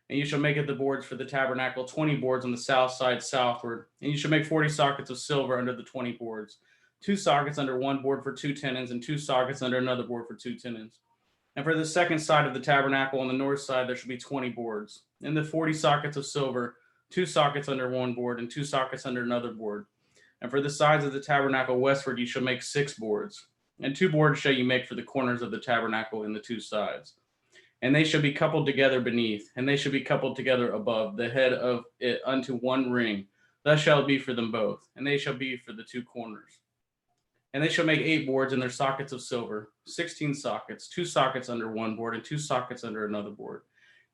And you shall make it the boards for the tabernacle, 20 boards on the south side southward. And you shall make 40 sockets of silver under the 20 boards, 2 sockets under one board for 2 tenons, and 2 sockets under another board for 2 tenons. And for the second side of the tabernacle on the north side, there shall be 20 boards. And the 40 sockets of silver, 2 sockets under one board, and 2 sockets under another board. And for the sides of the tabernacle westward, you shall make 6 boards. And 2 boards shall you make for the corners of the tabernacle in the 2 sides. And they shall be coupled together beneath, and they shall be coupled together above the head of it unto one ring. Thus shall it be for them both, and they shall be for the 2 corners. And they shall make 8 boards in their sockets of silver, 16 sockets, 2 sockets under one board, and 2 sockets under another board.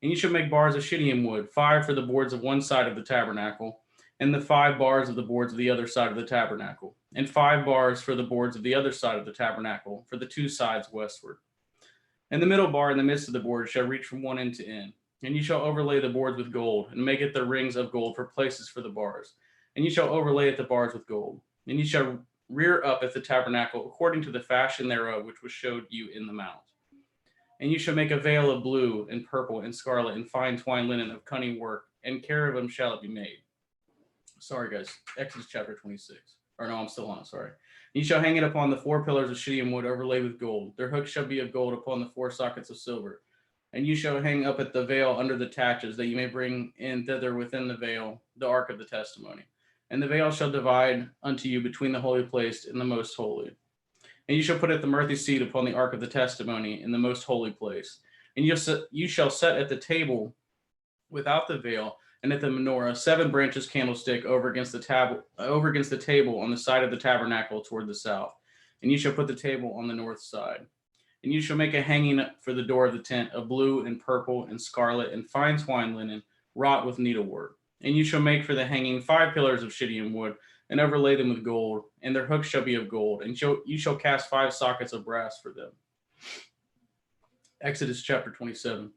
And you shall make bars of shittim wood, 5 for the boards of one side of the tabernacle, and the 5 bars of the boards of the other side of the tabernacle, and 5 bars for the boards of the other side of the tabernacle, for the 2 sides westward. And the middle bar in the midst of the board shall reach from one end to end. And you shall overlay the boards with gold, and make it the rings of gold for places for the bars. And you shall overlay it the bars with gold. And you shall rear up at the tabernacle according to the fashion thereof, which was showed you in the mount. And you shall make a veil of blue and purple and scarlet and fine twined linen of cunning work, and cherubim shall it be made. Sorry, guys. Exodus chapter 26. Or no, I'm still on it. Sorry. And you shall hang it upon the 4 pillars of shittim wood overlaid with gold. Their hooks shall be of gold upon the 4 sockets of silver. And you shall hang up at the veil under the taches, that you may bring in thither within the veil the ark of the testimony. And the veil shall divide unto you between the holy place and the most holy. And you shall put at the mercy seat upon the ark of the testimony in the most holy place. And you shall set at the table without the veil, and at the menorah 7 branches candlestick over against the table on the side of the tabernacle toward the south. And you shall put the table on the north side. And you shall make a hanging for the door of the tent of blue and purple and scarlet and fine twined linen, wrought with needlework. And you shall make for the hanging 5 pillars of shittim wood, and overlay them with gold, and their hooks shall be of gold. And you shall cast 5 sockets of brass for them. Exodus chapter 27.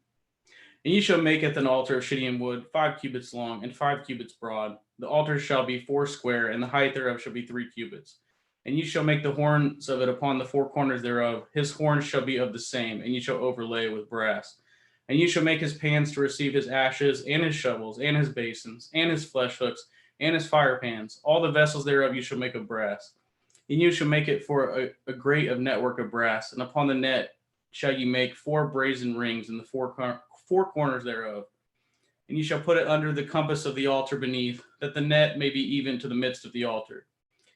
And you shall make it an altar of shittim wood, 5 cubits long and 5 cubits broad. The altar shall be 4 square, and the height thereof shall be 3 cubits. And you shall make the horns of it upon the 4 corners thereof. His horns shall be of the same, and you shall overlay it with brass. And you shall make his pans to receive his ashes, and his shovels, and his basins, and his flesh hooks, and his fire pans. All the vessels thereof you shall make of brass. And you shall make it for a grate of network of brass, and upon the net shall you make 4 brazen rings in the 4 corners thereof. And you shall put it under the compass of the altar beneath, that the net may be even to the midst of the altar.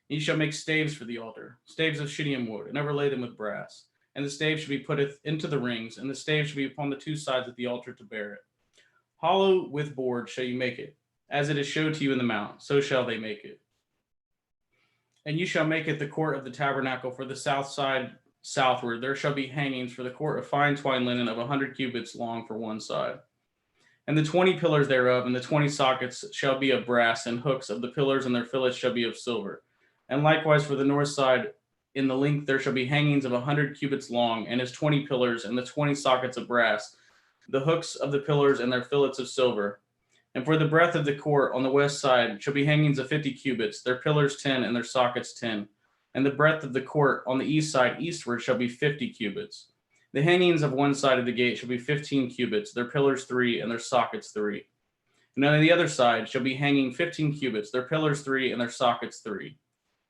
And you shall make staves for the altar, staves of shittim wood, and overlay them with brass. and the stave shall be put into the rings, and the stave shall be upon the two sides of the altar to bear it. Hollow with board shall you make it, as it is showed to you in the mount, so shall they make it. And you shall make it the court of the tabernacle for the south side southward. There shall be hangings for the court of fine twined linen of 100 cubits long for one side. And the 20 pillars thereof and the 20 sockets shall be of brass, and hooks of the pillars and their fillets shall be of silver. And likewise for the north side in the length there shall be hangings of 100 cubits long, and his 20 pillars and the 20 sockets of brass, the hooks of the pillars and their fillets of silver. And for the breadth of the court on the west side shall be hangings of 50 cubits, their pillars 10 and their sockets 10. And the breadth of the court on the east side eastward shall be 50 cubits. The hangings of one side of the gate shall be 15 cubits, their pillars 3 and their sockets 3. And on the other side shall be hanging 15 cubits, their pillars 3 and their sockets 3.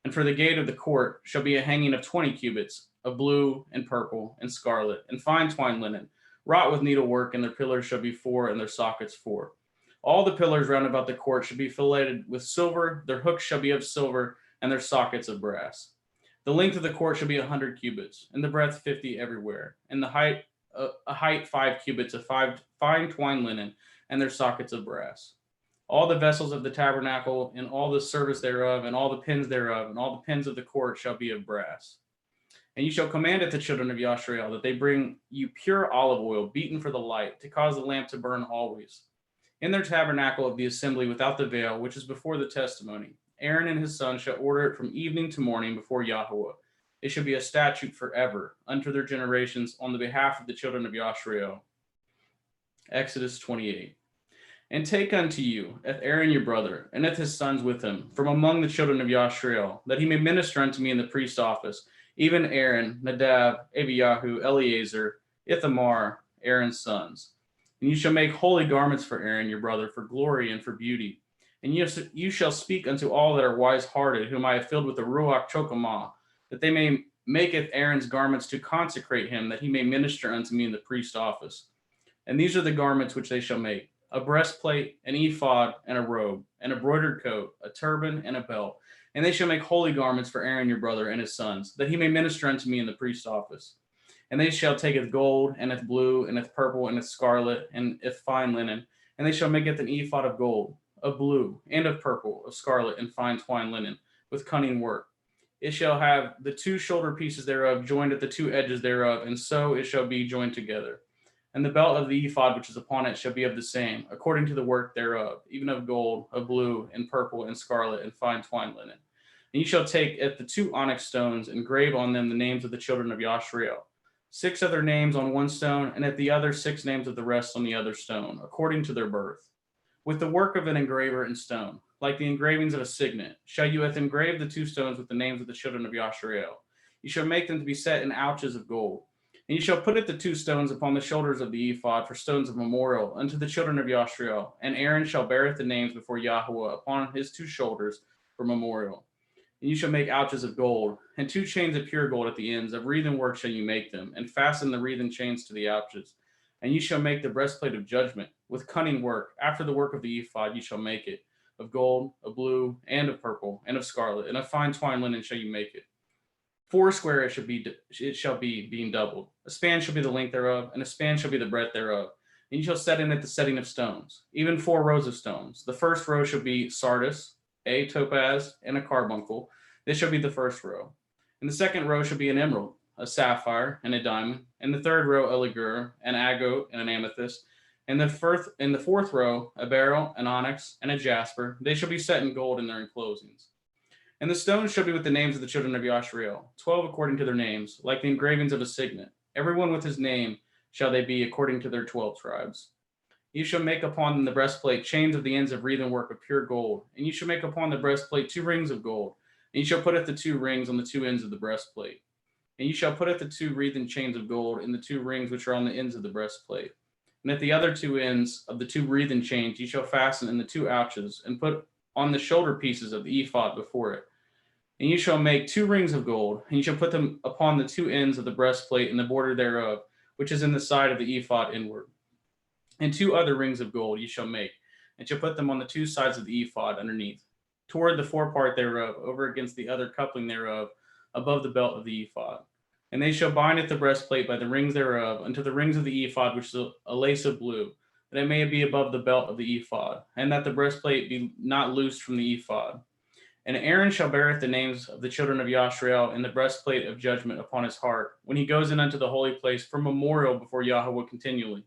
And for the gate of the court shall be a hanging of 20 cubits, of blue and purple and scarlet, and fine twined linen, wrought with needlework, and their pillars shall be 4 and their sockets 4. All the pillars round about the court shall be filleted with silver, their hooks shall be of silver, and their sockets of brass. The length of the court shall be 100 cubits, and the breadth 50 everywhere, and the height a height 5 cubits of fine twined linen, and their sockets of brass. All the vessels of the tabernacle, and all the service thereof, and all the pins thereof, and all the pins of the court shall be of brass. And you shall command it the children of Yashrael that they bring you pure olive oil, beaten for the light, to cause the lamp to burn always. In their tabernacle of the assembly without the veil, which is before the testimony, Aaron and his sons shall order it from evening to morning before YHWH. It shall be a statute forever unto their generations on the behalf of the children of Yashrael. Exodus 28. And take unto you Aaron your brother, and his sons with him, from among the children of Yashrael, that he may minister unto me in the priest office, even Aaron, Nadab, Abiyahu, Eleazar, Ithamar, Aaron's sons. And you shall make holy garments for Aaron your brother, for glory and for beauty. And you shall speak unto all that are wise-hearted, whom I have filled with the Ruach Chokamah, that they may maketh Aaron's garments to consecrate him, that he may minister unto me in the priest office. And these are the garments which they shall make: a breastplate, an ephod, and a robe, an embroidered coat, a turban, and a belt. And they shall make holy garments for Aaron your brother and his sons, that he may minister unto me in the priest office. And they shall taketh gold, and ith blue, and ith purple, and ith scarlet, and ith fine linen, and they shall make it an ephod of gold, of blue, and of purple, of scarlet, and fine twined linen, with cunning work. It shall have the two shoulder pieces thereof joined at the two edges thereof, and so it shall be joined together. And the belt of the ephod which is upon it shall be of the same, according to the work thereof, even of gold, of blue, and purple, and scarlet, and fine twined linen. And you shall take at the two onyx stones, and grave on them the names of the children of Yashrael, 6 of their names on one stone, and at the other 6 names of the rest on the other stone, according to their birth. With the work of an engraver in stone, like the engravings of a signet, shall you engrave the 2 stones with the names of the children of Yashrael. You shall make them to be set in ouches of gold. And you shall put it the 2 stones upon the shoulders of the ephod for stones of memorial unto the children of Yashrael. And Aaron shall beareth the names before YHWH upon his 2 shoulders for memorial. And you shall make ouches of gold, and 2 chains of pure gold at the ends. Of wreathen work shall you make them, and fasten the wreathen chains to the ouches. And you shall make the breastplate of judgment with cunning work. After the work of the ephod you shall make it. Of gold, of blue, and of purple, and of scarlet, and of fine twined linen shall you make it. 4 square it shall be, being doubled. A span shall be the length thereof, and a span shall be the breadth thereof. And you shall set in it the setting of stones, even 4 rows of stones. The first row shall be sardis, a topaz, and a carbuncle. This shall be the first row. And the second row shall be an emerald, a sapphire, and a diamond. And the third row a ligure, an agate, and an amethyst. And the fourth row a beryl, an onyx, and a jasper. They shall be set in gold in their enclosings. And the stones shall be with the names of the children of Yashrael, 12 according to their names, like the engravings of a signet. Everyone with his name shall they be according to their 12 tribes. You shall make upon them the breastplate chains of the ends of wreathen work of pure gold. And you shall make upon the breastplate 2 rings of gold. And you shall put at the 2 rings on the 2 ends of the breastplate. And you shall put at the 2 wreathen chains of gold in the 2 rings which are on the ends of the breastplate. And at the other 2 ends of the 2 wreathen chains you shall fasten in the 2 ouches, and put on the shoulder pieces of the ephod before it. And you shall make 2 rings of gold, and you shall put them upon the 2 ends of the breastplate and the border thereof, which is in the side of the ephod inward. And 2 other rings of gold you shall make, and shall put them on the 2 sides of the ephod underneath, toward the forepart thereof, over against the other coupling thereof, above the belt of the ephod. And they shall bind at the breastplate by the rings thereof unto the rings of the ephod, which is a lace of blue, that it may be above the belt of the ephod, and that the breastplate be not loosed from the ephod. And Aaron shall beareth the names of the children of Yashrael in the breastplate of judgment upon his heart, when he goes in unto the holy place for memorial before Yahweh continually.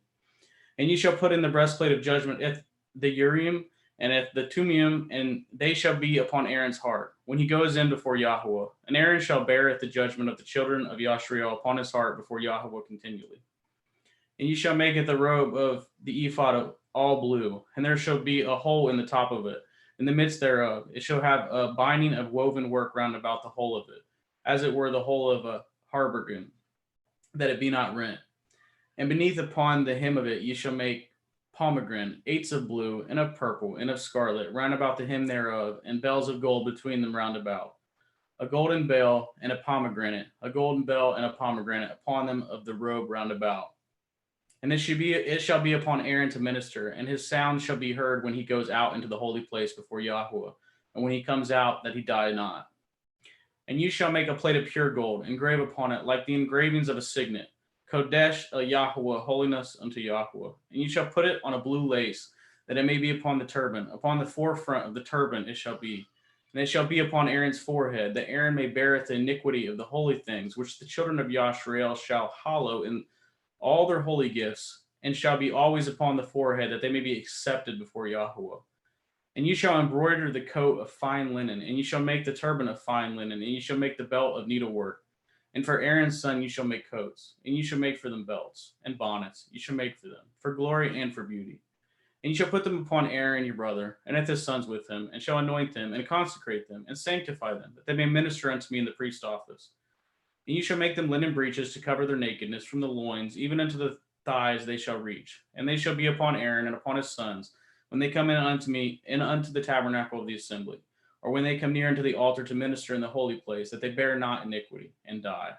And ye shall put in the breastplate of judgment at the Urim and at the Tumiim, and they shall be upon Aaron's heart, when he goes in before Yahweh. And Aaron shall bear at the judgment of the children of Yashrael upon his heart before Yahweh continually. And ye shall make it the robe of the ephod of all blue, and there shall be a hole in the top of it, in the midst thereof. It shall have a binding of woven work round about the whole of it, as it were the whole of a harbergen, that it be not rent. And beneath upon the hem of it ye shall make pomegranate, 8 of blue, and of purple, and of scarlet, round about the hem thereof, and bells of gold between them round about. A golden bell and a pomegranate, a golden bell and a pomegranate upon them of the robe round about. And it shall be upon Aaron to minister, and his sound shall be heard when he goes out into the holy place before Yahweh, and when he comes out, that he die not. And you shall make a plate of pure gold, engrave upon it like the engravings of a signet, Kodesh Yahweh, holiness unto Yahweh. And you shall put it on a blue lace, that it may be upon the turban. Upon the forefront of the turban it shall be. And it shall be upon Aaron's forehead, that Aaron may beareth the iniquity of the holy things, which the children of Yashrael shall hallow in all their holy gifts, and shall be always upon the forehead, that they may be accepted before Yahweh. And you shall embroider the coat of fine linen, and you shall make the turban of fine linen, and you shall make the belt of needlework. And for Aaron's son you shall make coats, and you shall make for them belts, and bonnets you shall make for them, for glory and for beauty. And you shall put them upon Aaron your brother, and at his sons with him, and shall anoint them, and consecrate them, and sanctify them, that they may minister unto me in the priest office. And you shall make them linen breeches to cover their nakedness from the loins, even unto the thighs they shall reach. And they shall be upon Aaron and upon his sons, when they come in unto me, and unto the tabernacle of the assembly, or when they come near unto the altar to minister in the holy place, that they bear not iniquity, and die.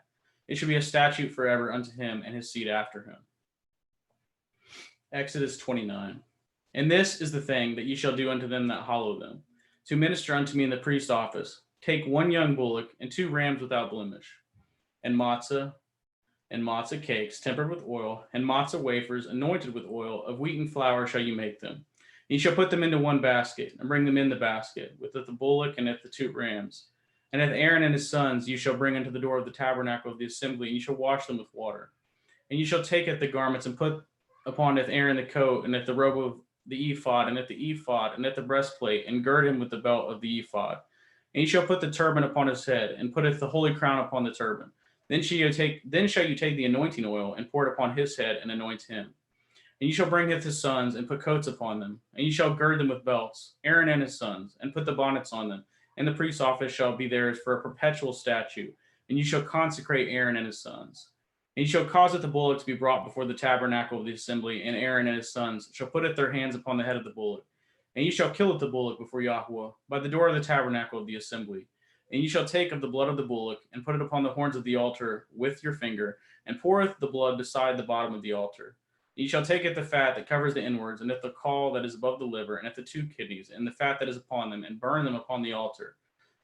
It shall be a statute forever unto him and his seed after him. Exodus 29. And this is the thing that ye shall do unto them that hallow them, to minister unto me in the priest office. Take 1 young bullock, and 2 rams without blemish, and matzah cakes tempered with oil, and matzah wafers anointed with oil, of wheaten flour shall you make them. You shall put them into 1 basket, and bring them in the basket, with the bullock and at the 2 rams. And at Aaron and his sons you shall bring unto the door of the tabernacle of the assembly, and you shall wash them with water. And you shall take at the garments, and put upon it Aaron the coat, and at the robe of the ephod, and at the ephod, and at the breastplate, and gird him with the belt of the ephod. And you shall put the turban upon his head, and putteth the holy crown upon the turban. Then shall you take the anointing oil, and pour it upon his head, and anoint him. And you shall bring his sons, and put coats upon them, and you shall gird them with belts, Aaron and his sons, and put the bonnets on them. And the priest's office shall be theirs for a perpetual statute, and you shall consecrate Aaron and his sons. And you shall cause the bullock to be brought before the tabernacle of the assembly, and Aaron and his sons shall put their hands upon the head of the bullock. And you shall kill the bullock before Yahweh, by the door of the tabernacle of the assembly. And you shall take of the blood of the bullock, and put it upon the horns of the altar with your finger, and poureth the blood beside the bottom of the altar. And you shall take at the fat that covers the inwards, and at the caul that is above the liver, and at the 2 kidneys, and the fat that is upon them, and burn them upon the altar.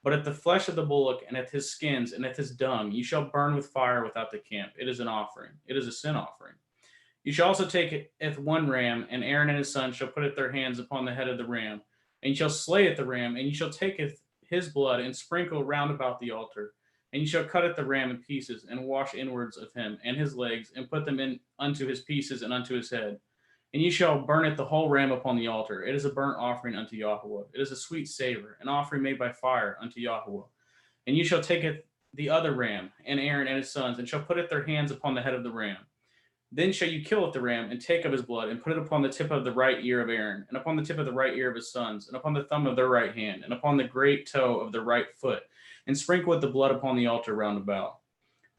But at the flesh of the bullock, and at his skins, and at his dung, you shall burn with fire without the camp. It is an offering. It is a sin offering. You shall also take at 1 ram, and Aaron and his sons shall put their hands upon the head of the ram, and you shall slay at the ram, and you shall take his blood, and sprinkle round about the altar. And you shall cut at the ram in pieces, and wash inwards of him, and his legs, and put them in unto his pieces, and unto his head. And you shall burn it the whole ram upon the altar. It is a burnt offering unto Yahweh. It is a sweet savor, an offering made by fire unto Yahweh. And you shall take it the other ram, and Aaron and his sons, and shall put their hands upon the head of the ram. Then shall you kill at the ram, and take of his blood, and put it upon the tip of the right ear of Aaron, and upon the tip of the right ear of his sons, and upon the thumb of their right hand, and upon the great toe of their right foot, and sprinkle with the blood upon the altar round about.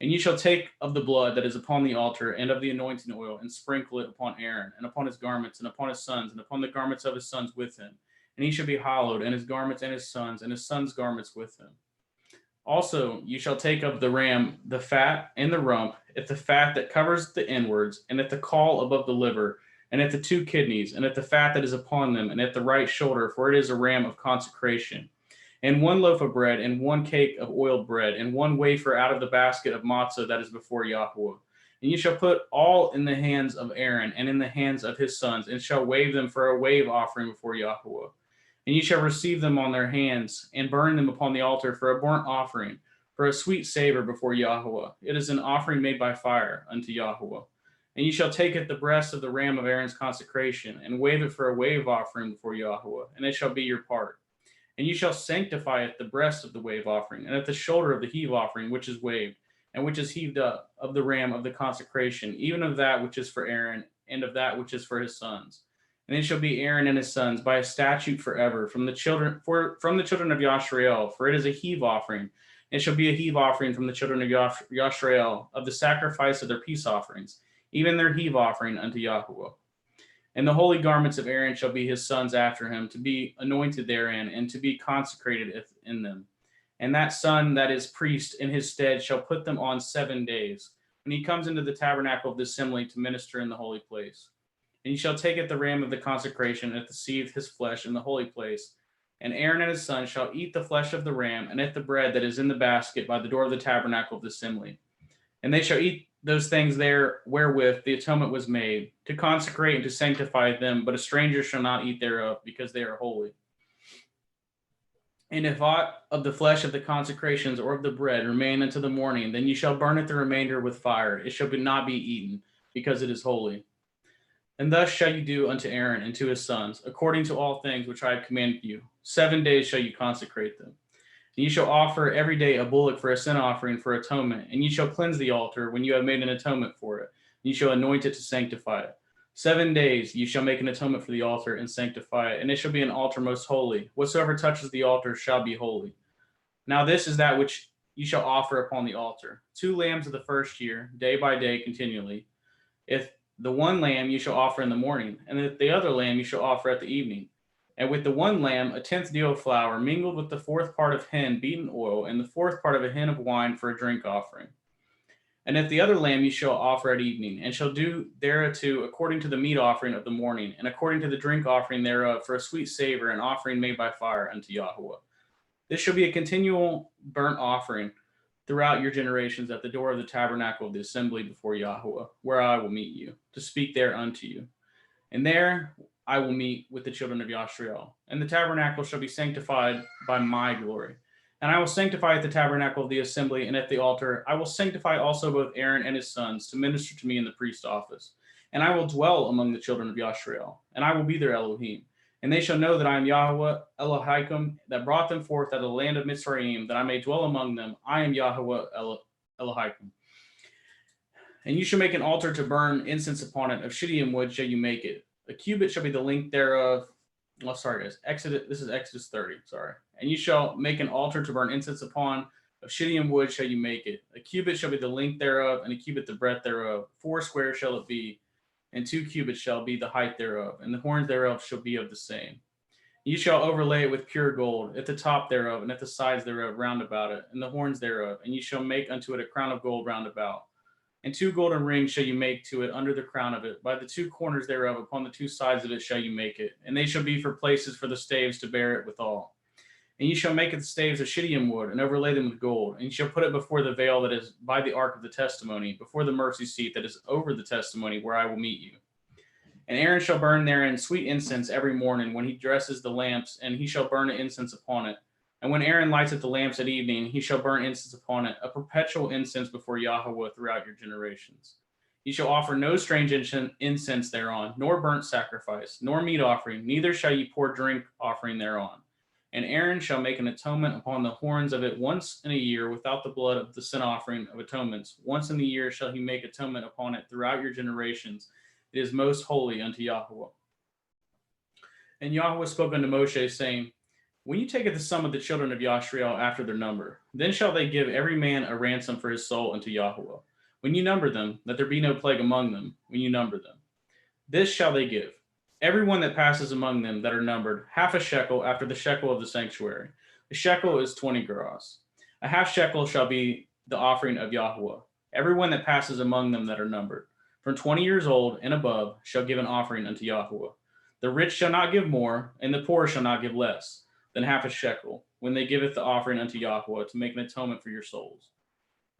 And you shall take of the blood that is upon the altar, and of the anointing oil, and sprinkle it upon Aaron, and upon his garments, and upon his sons, and upon the garments of his sons with him. And he shall be hallowed, and his garments, and his sons' garments with him. Also, you shall take of the ram the fat and the rump, at the fat that covers the inwards, and at the caul above the liver, and at the 2 kidneys, and at the fat that is upon them, and at the right shoulder, for it is a ram of consecration. and 1 loaf of bread, and 1 cake of oiled bread, and 1 wafer out of the basket of matzah that is before YHWH. And you shall put all in the hands of Aaron and in the hands of his sons, and shall wave them for a wave offering before YHWH. And you shall receive them on their hands, and burn them upon the altar for a burnt offering, for a sweet savor before YHWH. It is an offering made by fire unto YHWH. And you shall take it the breast of the ram of Aaron's consecration, and wave it for a wave offering before YHWH, and it shall be your part. And you shall sanctify it the breast of the wave offering, and at the shoulder of the heave offering, which is waved, and which is heaved up, of the ram of the consecration, even of that which is for Aaron, and of that which is for his sons. And it shall be Aaron and his sons by a statute forever from the children of Yashrael, for it is a heave offering. It shall be a heave offering from the children of Yashrael of the sacrifice of their peace offerings, even their heave offering unto YHWH. And the holy garments of Aaron shall be his sons after him, to be anointed therein, and to be consecrated in them. And that son that is priest in his stead shall put them on 7 days, when he comes into the tabernacle of the assembly to minister in the holy place. And he shall take at the ram of the consecration, and at the seethe his flesh in the holy place. And Aaron and his sons shall eat the flesh of the ram, and at the bread that is in the basket by the door of the tabernacle of the assembly. And they shall eat those things there wherewith the atonement was made, to consecrate and to sanctify them, but a stranger shall not eat thereof, because they are holy. And if aught of the flesh of the consecrations or of the bread remain unto the morning, then you shall burn it the remainder with fire. It shall not be eaten, because it is holy. And thus shall you do unto Aaron and to his sons, according to all things which I have commanded you. 7 days shall you consecrate them. And you shall offer every day a bullock for a sin offering for atonement, and you shall cleanse the altar when you have made an atonement for it. And you shall anoint it to sanctify it. 7 days you shall make an atonement for the altar and sanctify it, and it shall be an altar most holy. Whatsoever touches the altar shall be holy. Now this is that which you shall offer upon the altar: 2 lambs of the first year, day by day continually. If the one lamb you shall offer in the morning, and the other lamb you shall offer at the evening. And with the one lamb, 1/10 deal of flour, mingled with the 4th part of hin beaten oil, and the 4th part of a hin of wine for a drink offering. And if the other lamb you shall offer at evening, and shall do thereto according to the meat offering of the morning, and according to the drink offering thereof for a sweet savor, an offering made by fire unto YHWH. This shall be a continual burnt offering throughout your generations at the door of the tabernacle of the assembly before YHWH, where I will meet you, to speak there unto you. And there I will meet with the children of Yashrael, and the tabernacle shall be sanctified by my glory. And I will sanctify at the tabernacle of the assembly, and at the altar I will sanctify also both Aaron and his sons to minister to me in the priest office. And I will dwell among the children of Yashrael, and I will be their Elohim. And they shall know that I am Yahweh Elohim, that brought them forth out of the land of Mitzrayim, that I may dwell among them. I am Yahweh Elohim. And you shall make an altar to burn incense upon it. Of shittim wood shall you make it. A cubit shall be the length thereof. Oh, sorry, guys. This is Exodus 30. Sorry. And you shall make an altar to burn incense upon. Of shittim wood shall you make it. A cubit shall be the length thereof, and a cubit the breadth thereof. 4 square shall it be, and 2 cubits shall be the height thereof, and the horns thereof shall be of the same. You shall overlay it with pure gold at the top thereof, and at the sides thereof round about it, and the horns thereof. And you shall make unto it a crown of gold round about. And 2 golden rings shall you make to it under the crown of it. By the 2 corners thereof, upon the 2 sides of it shall you make it. And they shall be for places for the staves to bear it withal. And you shall make it the staves of shittim wood, and overlay them with gold. And you shall put it before the veil that is by the ark of the testimony, before the mercy seat that is over the testimony, where I will meet you. And Aaron shall burn therein sweet incense every morning when he dresses the lamps, and he shall burn incense upon it. And when Aaron lights at the lamps at evening, he shall burn incense upon it, a perpetual incense before YHWH throughout your generations. You shall offer no strange incense thereon, nor burnt sacrifice, nor meat offering, neither shall ye pour drink offering thereon. And Aaron shall make an atonement upon the horns of it once in a year without the blood of the sin offering of atonements. Once in the year shall he make atonement upon it throughout your generations. It is most holy unto YHWH. And YHWH spoke unto Moshe, saying, when you take the sum of the children of Yashrael after their number, then shall they give every man a ransom for his soul unto YHWH. When you number them, that there be no plague among them, when you number them. This shall they give. Every one that passes among them that are numbered, half a shekel after the shekel of the sanctuary. A shekel is 20 gerahs. A half shekel shall be the offering of YHWH. Every one that passes among them that are numbered, from 20 years old and above, shall give an offering unto YHWH. The rich shall not give more, and the poor shall not give less. than half a shekel, when they giveth the offering unto Yahweh to make an atonement for your souls.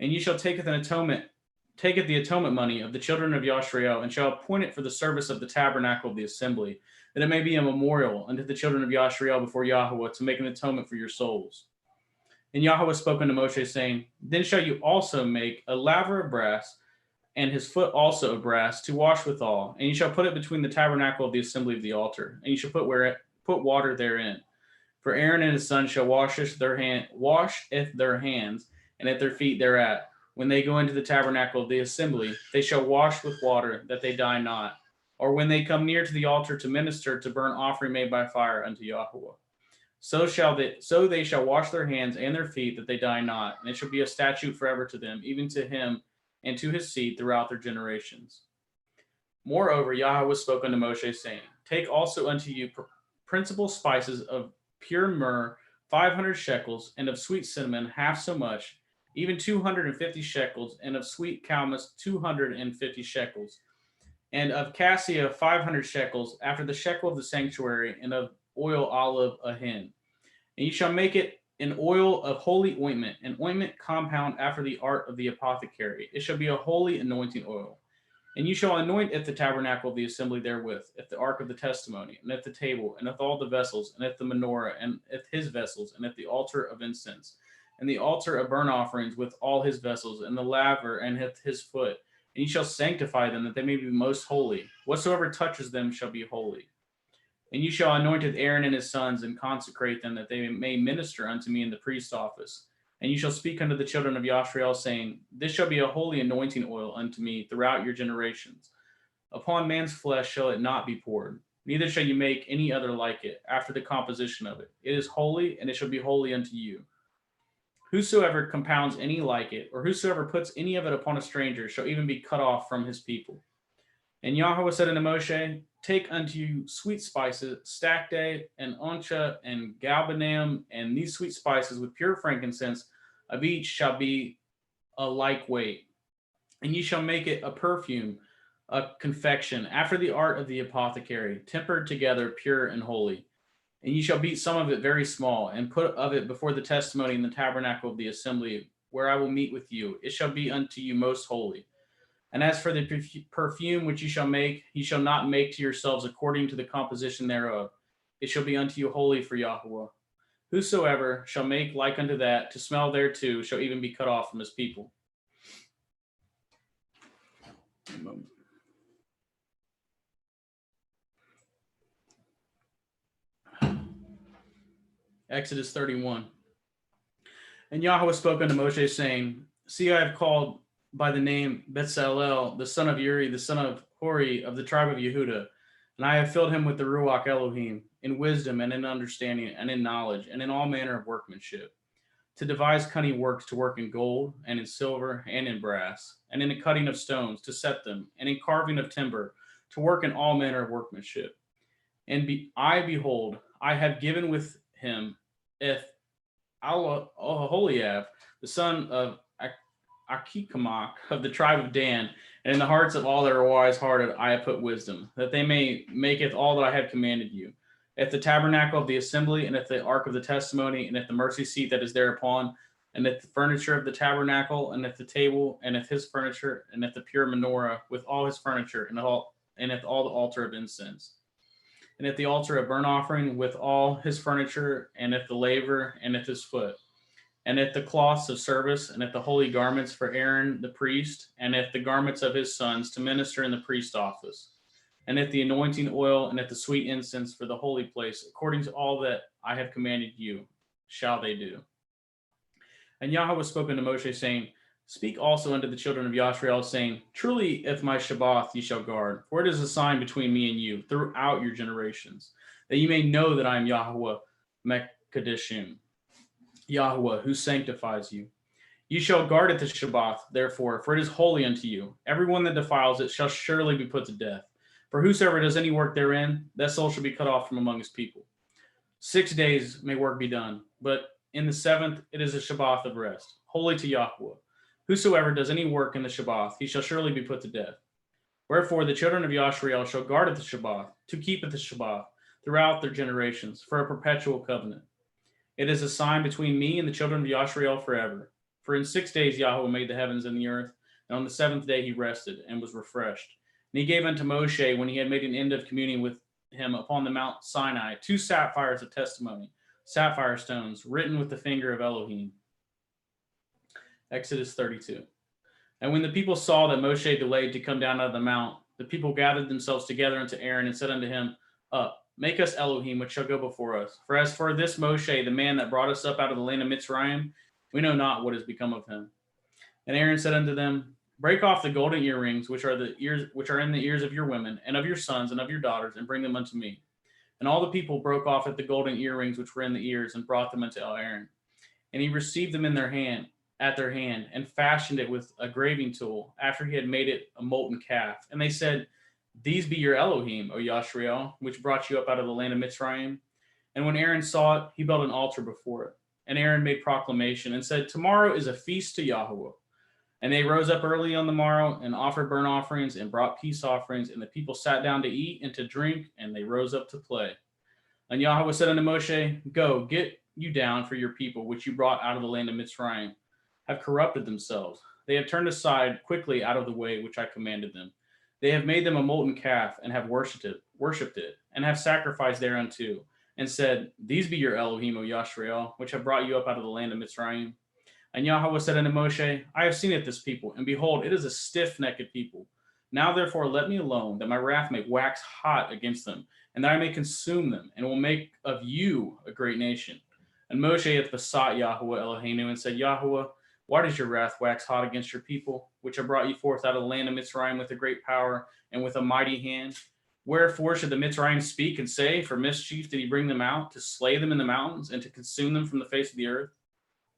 And ye shall taketh the atonement money of the children of Yashrael, and shall appoint it for the service of the tabernacle of the assembly, that it may be a memorial unto the children of Yashrael before Yahweh to make an atonement for your souls. And Yahweh spoke unto Moshe, saying, Then shall you also make a laver of brass, and his foot also of brass, to wash withal. And you shall put it between the tabernacle of the assembly of the altar, and you shall put water therein. For Aaron and his sons shall washeth their hands, and at their feet thereat. When they go into the tabernacle of the assembly, they shall wash with water, that they die not. Or when they come near to the altar to minister to burnt offering made by fire unto Yahweh. So they shall wash their hands and their feet, that they die not. And it shall be a statute forever to them, even to him and to his seed throughout their generations. Moreover, Yahweh spoke unto Moshe, saying, Take also unto you principal spices of pure myrrh, 500 shekels, and of sweet cinnamon, half so much, even 250 shekels, and of sweet calamus, 250 shekels, and of cassia, 500 shekels, after the shekel of the sanctuary, and of oil olive a hin. And you shall make it an oil of holy ointment, an ointment compound after the art of the apothecary. It shall be a holy anointing oil. And you shall anoint at the tabernacle of the assembly therewith, at the ark of the testimony, and at the table, and at all the vessels, and at the menorah, and at his vessels, and at the altar of incense, and the altar of burnt offerings with all his vessels, and the laver, and at his foot. And you shall sanctify them, that they may be most holy. Whatsoever touches them shall be holy. And you shall anoint Aaron and his sons, and consecrate them, that they may minister unto me in the priest's office. And you shall speak unto the children of Yashrael, saying, This shall be a holy anointing oil unto me throughout your generations. Upon man's flesh shall it not be poured, neither shall you make any other like it, after the composition of it. It is holy, and it shall be holy unto you. Whosoever compounds any like it, or whosoever puts any of it upon a stranger, shall even be cut off from his people. And Yahweh said unto Moshe, Take unto you sweet spices, stacte, and oncha, and galbanum, and these sweet spices with pure frankincense, of each shall be a like weight. And ye shall make it a perfume, a confection, after the art of the apothecary, tempered together, pure and holy. And ye shall beat some of it very small, and put of it before the testimony in the tabernacle of the assembly, where I will meet with you. It shall be unto you most holy. And as for the perfume which ye shall make, ye shall not make to yourselves according to the composition thereof. It shall be unto you holy for Yahweh. Whosoever shall make like unto that, to smell thereto, shall even be cut off from his people. Exodus 31. And Yahweh spoke unto Moshe, saying, See, I have called by the name Bezalel, the son of Uri, the son of Hori, of the tribe of Yehuda, and I have filled him with the Ruach Elohim, in wisdom and in understanding and in knowledge and in all manner of workmanship, to devise cunning works, to work in gold and in silver and in brass, and in the cutting of stones, to set them, and in carving of timber, to work in all manner of workmanship. And behold, I have given with him HalleluYah, the son of Achikamach, of the tribe of Dan, and in the hearts of all that are wise-hearted I have put wisdom, that they may maketh all that I have commanded you, at the tabernacle of the assembly, and at the ark of the testimony, and at the mercy seat that is thereupon, and at the furniture of the tabernacle, and at the table, and at his furniture, and at the pure menorah with all his furniture, and at all the altar of incense, and at the altar of burnt offering with all his furniture, and at the laver, and at his foot, and at the cloths of service, and at the holy garments for Aaron the priest, and at the garments of his sons to minister in the priest office, and at the anointing oil, and at the sweet incense for the holy place, according to all that I have commanded you, shall they do. And Yahweh was spoken to Moshe, saying, Speak also unto the children of Yashrael, saying, Truly, if my Shabbath ye shall guard, for it is a sign between me and you throughout your generations, that ye may know that I am Yahweh Mekadeshim, Yahweh, who sanctifies you. You shall guard it the Shabbath, therefore, for it is holy unto you. Everyone that defiles it shall surely be put to death. For whosoever does any work therein, that soul shall be cut off from among his people. 6 days may work be done, but in the seventh it is a Shabbath of rest, holy to Yahweh. Whosoever does any work in the Shabbath, he shall surely be put to death. Wherefore the children of Yashrael shall guard it the Shabbath, to keep it the Shabbath, throughout their generations, for a perpetual covenant. It is a sign between me and the children of Yashrael forever. For in 6 days Yahweh made the heavens and the earth, and on the seventh day he rested and was refreshed. And he gave unto Moshe, when he had made an end of communing with him upon the Mount Sinai, 2 sapphires of testimony, sapphire stones, written with the finger of Elohim. Exodus 32. And when the people saw that Moshe delayed to come down out of the mount, the people gathered themselves together unto Aaron and said unto him, Up, make us Elohim, which shall go before us. For as for this Moshe, the man that brought us up out of the land of Mitzrayim, we know not what has become of him. And Aaron said unto them, Break off the golden earrings which are in the ears of your women and of your sons and of your daughters, and bring them unto me. And all the people broke off at the golden earrings which were in the ears, and brought them unto Aaron. And he received them at their hand, and fashioned it with a graving tool, after he had made it a molten calf. And they said, These be your Elohim, O Yashrael, which brought you up out of the land of Mitzrayim. And when Aaron saw it, he built an altar before it. And Aaron made proclamation and said, Tomorrow is a feast to Yahweh. And they rose up early on the morrow and offered burnt offerings and brought peace offerings. And the people sat down to eat and to drink, and they rose up to play. And Yahweh said unto Moshe, Go, get you down, for your people, which you brought out of the land of Mitzrayim, have corrupted themselves. They have turned aside quickly out of the way which I commanded them. They have made them a molten calf, and have worshipped it, and have sacrificed thereunto, and said, These be your Elohim, O Yashrael, which have brought you up out of the land of Mitzrayim. And Yahweh said unto Moshe, I have seen it, this people, and behold, it is a stiff-necked people. Now therefore let me alone, that my wrath may wax hot against them, and that I may consume them, and will make of you a great nation. And Moshe hath besought Yahweh Eloheinu, and said, Yahweh, why does your wrath wax hot against your people, which have brought you forth out of the land of Mitzrayim with a great power and with a mighty hand? Wherefore should the Mitzrayim speak and say, For mischief did he bring them out, to slay them in the mountains, and to consume them from the face of the earth?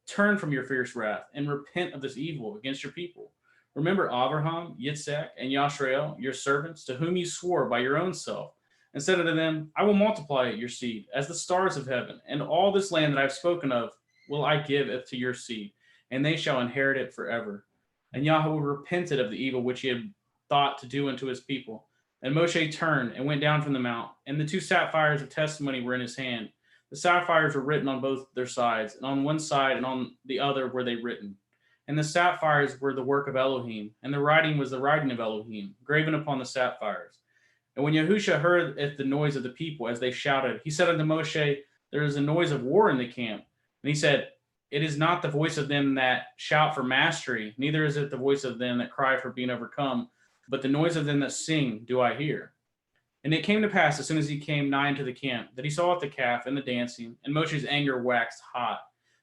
Turn from your fierce wrath, and repent of this evil against your people. Remember Abraham, Yitzhak, and Yashrael, your servants, to whom you swore by your own self, and said unto them, I will multiply your seed as the stars of heaven, and all this land that I have spoken of will I give to your seed, and they shall inherit it forever. And Yahweh repented of the evil which he had thought to do unto his people. And Moshe turned and went down from the mount, and the 2 sapphires of testimony were in his hand. The sapphires were written on both their sides, and on one side and on the other were they written. And the sapphires were the work of Elohim, and the writing was the writing of Elohim, graven upon the sapphires. And when Yahusha heard at the noise of the people as they shouted, he said unto Moshe, There is a noise of war in the camp. And he said, It is not the voice of them that shout for mastery, neither is it the voice of them that cry for being overcome, but the noise of them that sing do I hear. And it came to pass, as soon as he came nigh into the camp, that he saw the calf and the dancing, and Moshe's anger waxed hot.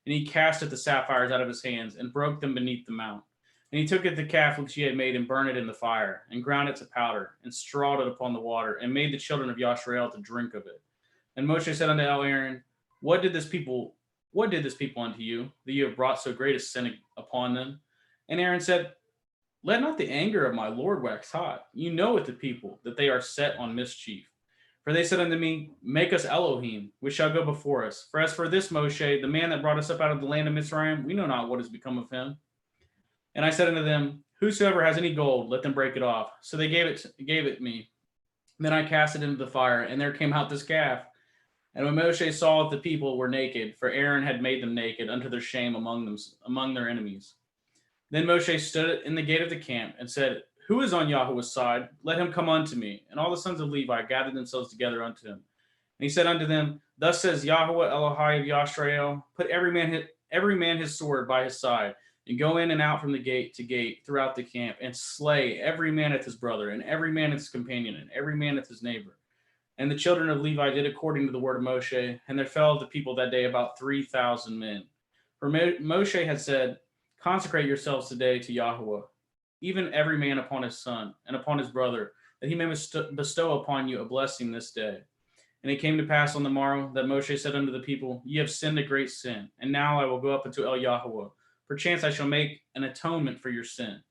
And he cast the sapphires out of his hands, and broke them beneath the mount. And he took the calf which he had made, and burned it in the fire, and ground it to powder, and strawed it upon the water, and made the children of Yashrael to drink of it. And Moshe said unto Aaron, What did this people unto you, that you have brought so great a sin upon them? And Aaron said, Let not the anger of my Lord wax hot. You know with the people that they are set on mischief. For they said unto me, Make us Elohim, which shall go before us. For as for this Moshe, the man that brought us up out of the land of Mitzrayim, we know not what has become of him. And I said unto them, Whosoever has any gold, let them break it off. So they gave it me. Then I cast it into the fire, and there came out this calf. And when Moshe saw that the people were naked, for Aaron had made them naked unto their shame among their enemies. Then Moshe stood in the gate of the camp and said, Who is on Yahweh's side? Let him come unto me. And all the sons of Levi gathered themselves together unto him. And he said unto them, Thus says Yahweh Elohai of Yashrael, Put every man his sword by his side, and go in and out from the gate to gate throughout the camp, and slay every man at his brother, and every man at his companion, and every man at his neighbor. And the children of Levi did according to the word of Moshe, and there fell of the people that day about 3,000 men. For Moshe had said, Consecrate yourselves today to Yahweh, even every man upon his son and upon his brother, that he may bestow upon you a blessing this day. And it came to pass on the morrow that Moshe said unto the people, Ye have sinned a great sin, and now I will go up unto El Yahweh. Perchance I shall make an atonement for your sin.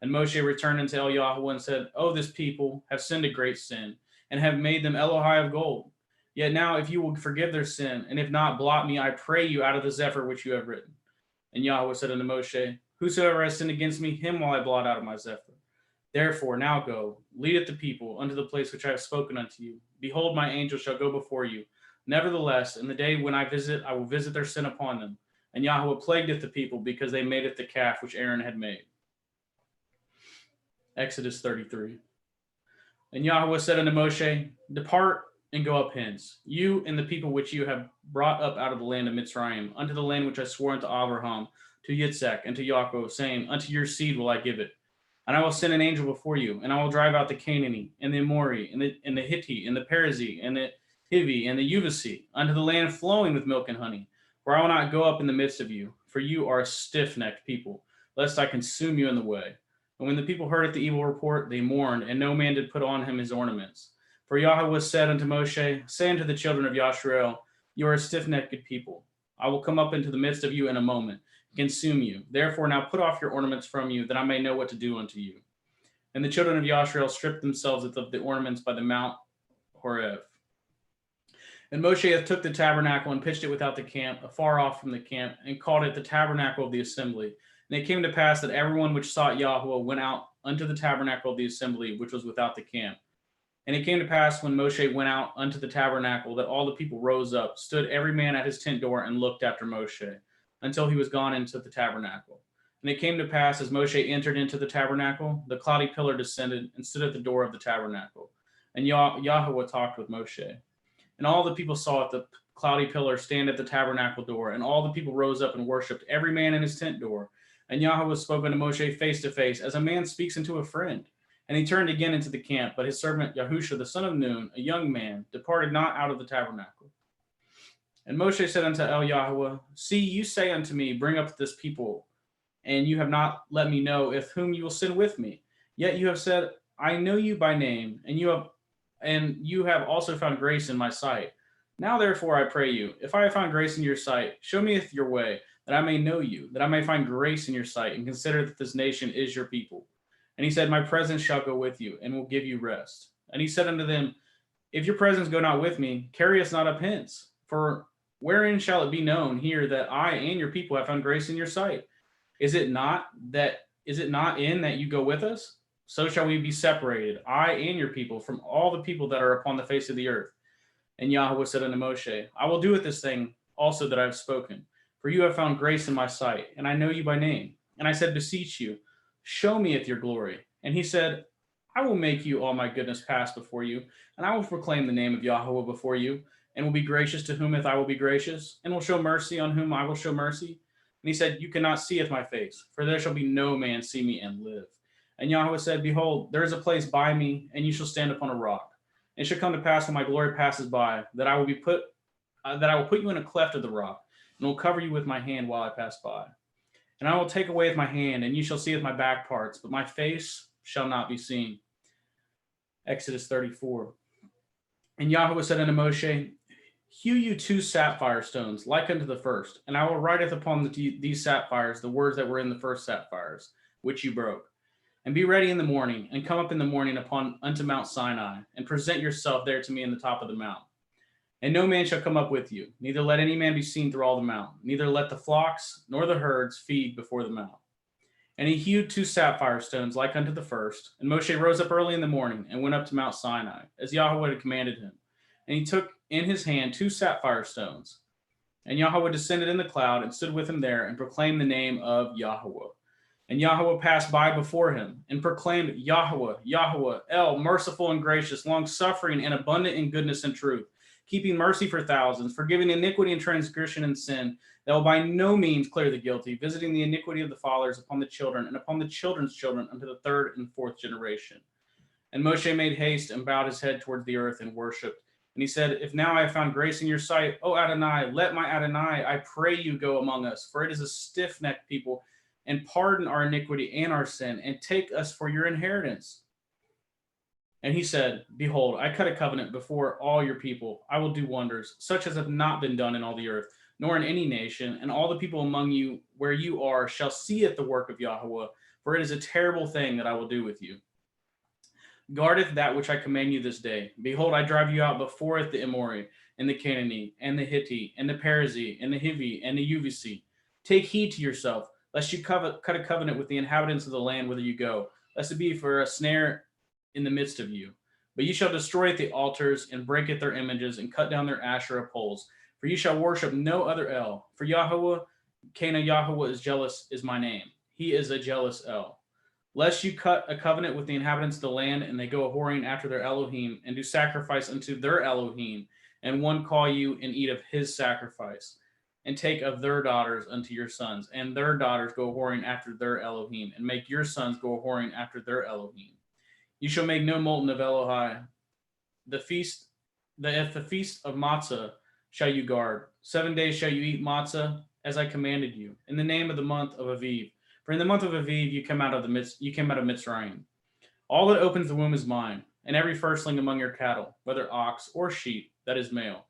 And Moshe returned unto El Yahweh and said, Oh, this people have sinned a great sin, and have made them Elohai of gold. Yet now if you will forgive their sin, and if not, blot me, I pray you, out of the CEPHER which you have written. And Yahweh said unto Moshe, Whosoever has sinned against me, him will I blot out of my CEPHER. Therefore now go, leadeth the people unto the place which I have spoken unto you. Behold, my angel shall go before you. Nevertheless, in the day when I will visit their sin upon them. And Yahweh plagueth the people because they made it the calf which Aaron had made. Exodus 33. And Yahweh said unto Moshe, Depart and go up hence, you and the people which you have brought up out of the land of Mitzrayim, unto the land which I swore unto Abraham, to Yitzhak, and to Yaakov, saying, Unto your seed will I give it. And I will send an angel before you, and I will drive out the Canaanite, and the Amorite, and the Hittite, and the Perizzite, and the Hivi, and the Jebusite, unto the land flowing with milk and honey. For I will not go up in the midst of you, for you are a stiff-necked people, lest I consume you in the way. And when the people heard the evil report, they mourned, and no man did put on him his ornaments. For Yahweh said unto Moshe, Say unto the children of Yashrael, You are a stiff-necked people. I will come up into the midst of you in a moment, and consume you. Therefore now put off your ornaments from you, that I may know what to do unto you. And the children of Yashrael stripped themselves of the ornaments by the Mount Horeb. And Moshe took the tabernacle and pitched it without the camp, afar off from the camp, and called it the tabernacle of the assembly. And it came to pass that everyone which sought Yahweh went out unto the tabernacle of the assembly, which was without the camp. And it came to pass when Moshe went out unto the tabernacle, that all the people rose up, stood every man at his tent door, and looked after Moshe, until he was gone into the tabernacle. And it came to pass, as Moshe entered into the tabernacle, the cloudy pillar descended and stood at the door of the tabernacle. And Yahweh talked with Moshe. And all the people saw the cloudy pillar stand at the tabernacle door, and all the people rose up and worshipped, every man in his tent door. And Yahweh spoke unto Moshe face to face, as a man speaks unto a friend. And he turned again into the camp, but his servant Yahusha, the son of Nun, a young man, departed not out of the tabernacle. And Moshe said unto Yahweh, See, you say unto me, Bring up this people, and you have not let me know if whom you will send with me. Yet you have said, I know you by name, and you have also found grace in my sight. Now therefore I pray you, if I have found grace in your sight, show me your way, that I may know you, that I may find grace in your sight, and consider that this nation is your people. And he said, My presence shall go with you, and will give you rest. And he said unto them, If your presence go not with me, carry us not up hence. For wherein shall it be known here that I and your people have found grace in your sight? Is it not in that you go with us? So shall we be separated, I and your people, from all the people that are upon the face of the earth. And Yahweh said unto Moshe, I will do with this thing also that I have spoken. For you have found grace in my sight, and I know you by name. And I said, Beseech you, show me your glory. And he said, I will make you all my goodness pass before you, and I will proclaim the name of Yahweh before you, and will be gracious to whom I will be gracious, and will show mercy on whom I will show mercy. And he said, You cannot see my face, for there shall be no man see me and live. And Yahweh said, Behold, there is a place by me, and you shall stand upon a rock. And it shall come to pass when my glory passes by, that I will put you in a cleft of the rock, and will cover you with my hand while I pass by. And I will take away with my hand, and you shall see with my back parts, but my face shall not be seen. Exodus 34. And Yahweh said unto Moshe, Hew you 2 sapphire stones, like unto the first, and I will write upon these sapphires the words that were in the first sapphires, which you broke. And be ready in the morning, and come up in the morning unto Mount Sinai, and present yourself there to me in the top of the mount. And no man shall come up with you, neither let any man be seen through all the mount, neither let the flocks nor the herds feed before the mount. And he hewed 2 sapphire stones like unto the first. And Moshe rose up early in the morning, and went up to Mount Sinai, as Yahweh had commanded him. And he took in his hand 2 sapphire stones. And Yahweh descended in the cloud, and stood with him there, and proclaimed the name of Yahweh. And Yahweh passed by before him, and proclaimed, Yahweh, Yahweh, El, merciful and gracious, long-suffering, and abundant in goodness and truth, keeping mercy for thousands, forgiving iniquity and transgression and sin, that will by no means clear the guilty, visiting the iniquity of the fathers upon the children, and upon the children's children unto the 3rd and 4th generation. And Moshe made haste, and bowed his head towards the earth, and worshipped. And he said, If now I have found grace in your sight, O Adonai, let my Adonai, I pray you, go among us, for it is a stiff-necked people, and pardon our iniquity and our sin, and take us for your inheritance. And he said, Behold, I cut a covenant before all your people. I will do wonders, such as have not been done in all the earth, nor in any nation, and all the people among you where you are shall see it the work of Yahweh, for it is a terrible thing that I will do with you. Guardeth that which I command you this day. Behold, I drive you out before it the Amorite, and the Canaanite, and the Hittite, and the Perizzite, and the Hivi, and the Jebusite. Take heed to yourself, lest you cut a covenant with the inhabitants of the land whither you go, lest it be for a snare in the midst of you. But ye shall destroy at the altars, and break at their images, and cut down their Asherah poles. For ye shall worship no other El. For Yahweh, Cana Yahweh is jealous, is my name. He is a jealous El. Lest you cut a covenant with the inhabitants of the land, and they go a-whoring after their Elohim, and do sacrifice unto their Elohim, and one call you and eat of his sacrifice, and take of their daughters unto your sons, and their daughters go a-whoring after their Elohim, and make your sons go a-whoring after their Elohim. You shall make no molten of Elohai. The feast of matzah shall you guard. 7 days shall you eat matzah, as I commanded you, in the name of the month of Aviv. For in the month of Aviv you came out of Mitzrayim. All that opens the womb is mine, and every firstling among your cattle, whether ox or sheep, that is male.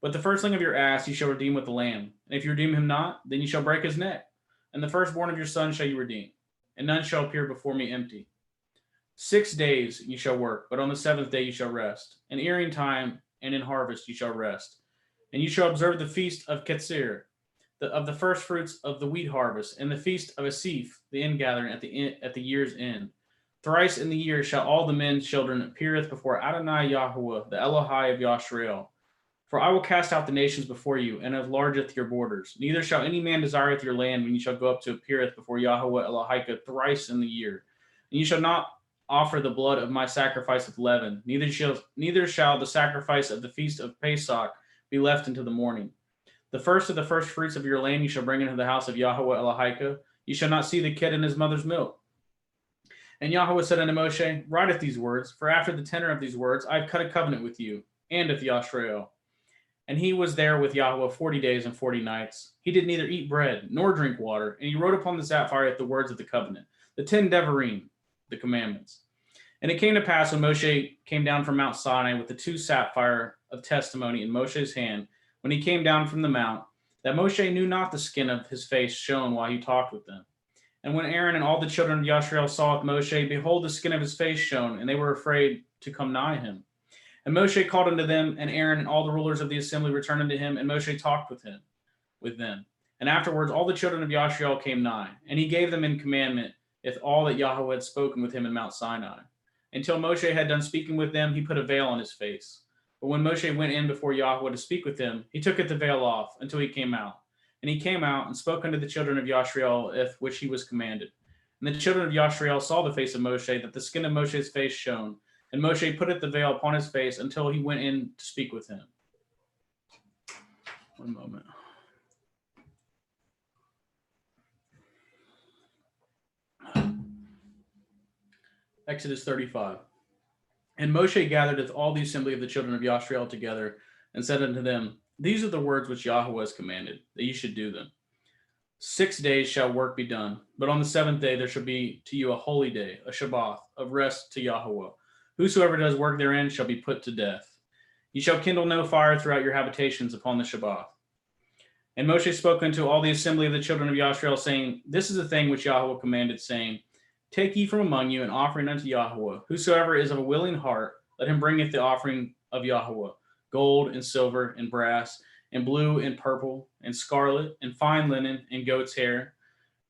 But the firstling of your ass you shall redeem with the lamb. And if you redeem him not, then you shall break his neck. And the firstborn of your son shall you redeem, and none shall appear before me empty. 6 days you shall work, but on the 7th day you shall rest. In earing time and in harvest you shall rest. And you shall observe the feast of Ketzir, of the first fruits of the wheat harvest, and the feast of Asif, the ingathering at the year's end. Thrice in the year shall all the men's children appeareth before Adonai Yahweh, the Elohai of Yashrael. For I will cast out the nations before you, and enlargeth your borders. Neither shall any man desireth your land when you shall go up to appeareth before Yahweh Elohika thrice in the year. And you shall not offer the blood of my sacrifice with leaven, neither shall the sacrifice of the feast of Pesach be left until the morning. The first of the first fruits of your land you shall bring into the house of Yahweh Elohika. You shall not see the kid in his mother's milk. And Yahweh said unto Moshe, writeth these words, for after the tenor of these words I have cut a covenant with you, and with Yashrael. And he was there with Yahweh 40 days and 40 nights. He did neither eat bread nor drink water, and he wrote upon the sapphire the words of the covenant, the 10 Devarim, the commandments. And it came to pass when Moshe came down from Mount Sinai with the 2 sapphire of testimony in Moshe's hand, when he came down from the mount, that Moshe knew not the skin of his face shone while he talked with them. And when Aaron and all the children of Yashrael saw Moshe, behold, the skin of his face shone, and they were afraid to come nigh him. And Moshe called unto them, and Aaron and all the rulers of the assembly returned unto him, and Moshe talked with them. And afterwards all the children of Yashrael came nigh, and he gave them in commandment if all that Yahweh had spoken with him in Mount Sinai. Until Moshe had done speaking with them, he put a veil on his face. But when Moshe went in before Yahweh to speak with him, he took the veil off until he came out. And he came out and spoke unto the children of Yashrael, which he was commanded. And the children of Yashrael saw the face of Moshe, that the skin of Moshe's face shone. And Moshe putteth the veil upon his face until he went in to speak with him. One moment. Exodus 35. And Moshe gathereth all the assembly of the children of Yashrael together, and said unto them, these are the words which Yahweh has commanded, that ye should do them. 6 days shall work be done, but on the 7th day there shall be to you a holy day, a Shabbat, of rest to Yahweh. Whosoever does work therein shall be put to death. Ye shall kindle no fire throughout your habitations upon the Shabbat. And Moshe spoke unto all the assembly of the children of Yashrael, saying, this is the thing which Yahweh commanded, saying, take ye from among you an offering unto Yahweh. Whosoever is of a willing heart, let him bringeth the offering of Yahweh, gold and silver and brass and blue and purple and scarlet and fine linen and goat's hair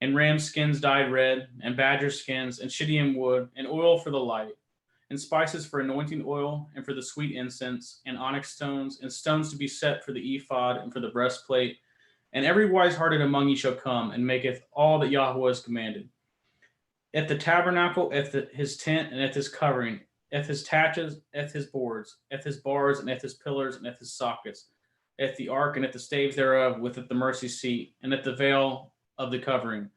and ram skins dyed red and badger skins and shittim wood and oil for the light and spices for anointing oil and for the sweet incense and onyx stones and stones to be set for the ephod and for the breastplate. And every wise-hearted among you shall come and maketh all that Yahweh has commanded. At the tabernacle, at his tent, and at his covering, at his taches, at his boards, at his bars, and at his pillars, and at his sockets, at the ark, and at the staves thereof, with at the mercy seat, and at the veil of the covering,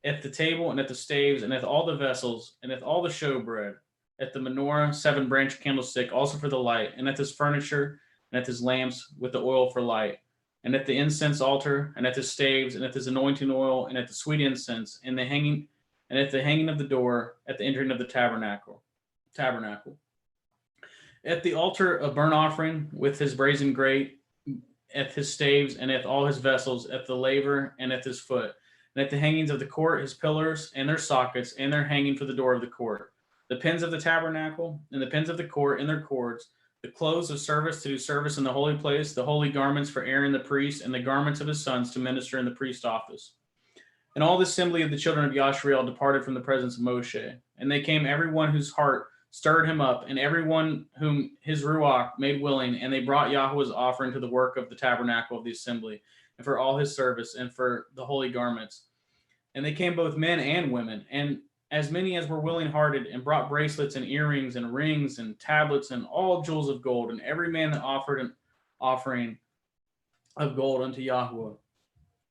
at the table, and at the staves, and at all the vessels, and at all the showbread, at the menorah, 7-branch candlestick, also for the light, and at his furniture, and at his lamps, with the oil for light, and at the incense altar, and at his staves, and at his anointing oil, and at the sweet incense, and the hanging, and at the hanging of the door, at the entering of the tabernacle. At the altar of burnt offering, with his brazen grate, at his staves, and at all his vessels, at the laver, and at his foot, and at the hangings of the court, his pillars, and their sockets, and their hanging for the door of the court, the pins of the tabernacle, and the pins of the court, and their cords, the clothes of service to do service in the holy place, the holy garments for Aaron the priest, and the garments of his sons to minister in the priest office. And all the assembly of the children of Yashrael departed from the presence of Moshe, and they came every one whose heart stirred him up, and everyone whom his Ruach made willing, and they brought Yahweh's offering to the work of the tabernacle of the assembly, and for all his service, and for the holy garments. And they came both men and women, and as many as were willing-hearted, and brought bracelets and earrings and rings and tablets and all jewels of gold, and every man that offered an offering of gold unto Yahweh.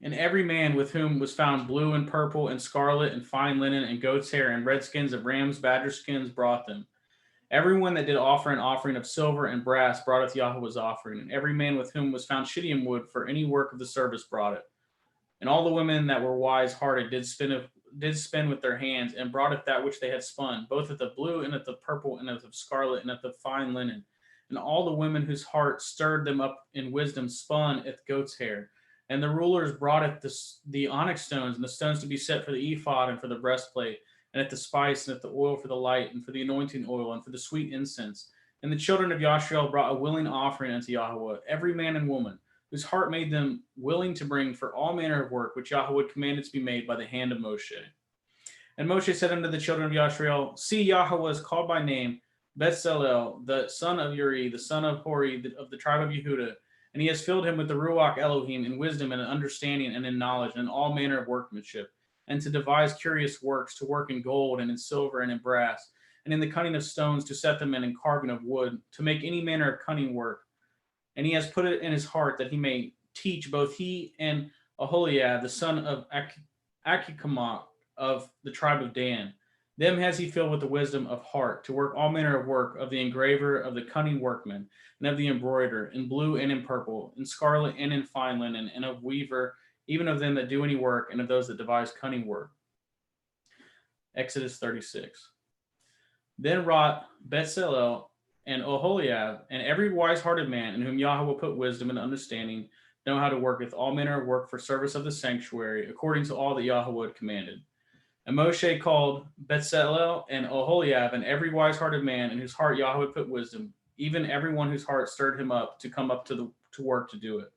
And every man with whom was found blue and purple and scarlet and fine linen and goat's hair and red skins of rams, badger skins brought them. Everyone that did offer an offering of silver and brass broughteth Yahweh's offering, and every man with whom was found shittim wood for any work of the service brought it. And all the women that were wise-hearted did spin with their hands, and broughteth that which they had spun, both at the blue and at the purple and at the scarlet and at the fine linen. And all the women whose heart stirred them up in wisdom spun at goat's hair. And the rulers brought at the onyx stones, and the stones to be set for the ephod and for the breastplate, and at the spice, and at the oil for the light, and for the anointing oil, and for the sweet incense. And the children of Yashriel brought a willing offering unto Yahweh, every man and woman, whose heart made them willing to bring for all manner of work, which Yahweh commanded to be made by the hand of Moshe. And Moshe said unto the children of Yashriel, See, Yahweh is called by name Bezalel, the son of Uri, the son of Hori, of the tribe of Yehudah, and he has filled him with the Ruach Elohim in wisdom and in understanding and in knowledge and in all manner of workmanship, and to devise curious works, to work in gold and in silver and in brass, and in the cutting of stones, to set them in carving of wood, to make any manner of cunning work. And he has put it in his heart that he may teach both he and HalleluYah, the son of Achikam of the tribe of Dan. Them has he filled with the wisdom of heart, to work all manner of work of the engraver, of the cunning workman, and of the embroiderer, in blue and in purple, in scarlet and in fine linen, and of weaver, even of them that do any work, and of those that devise cunning work. Exodus 36. Then wrought Bezalel and HalleluYah, and every wise-hearted man in whom Yahweh will put wisdom and understanding, know how to work with all manner of work for service of the sanctuary, according to all that Yahweh had commanded. And Moshe called Bezalel and HalleluYah, and every wise-hearted man in whose heart Yahweh put wisdom, even everyone whose heart stirred him up to come up to work to do it.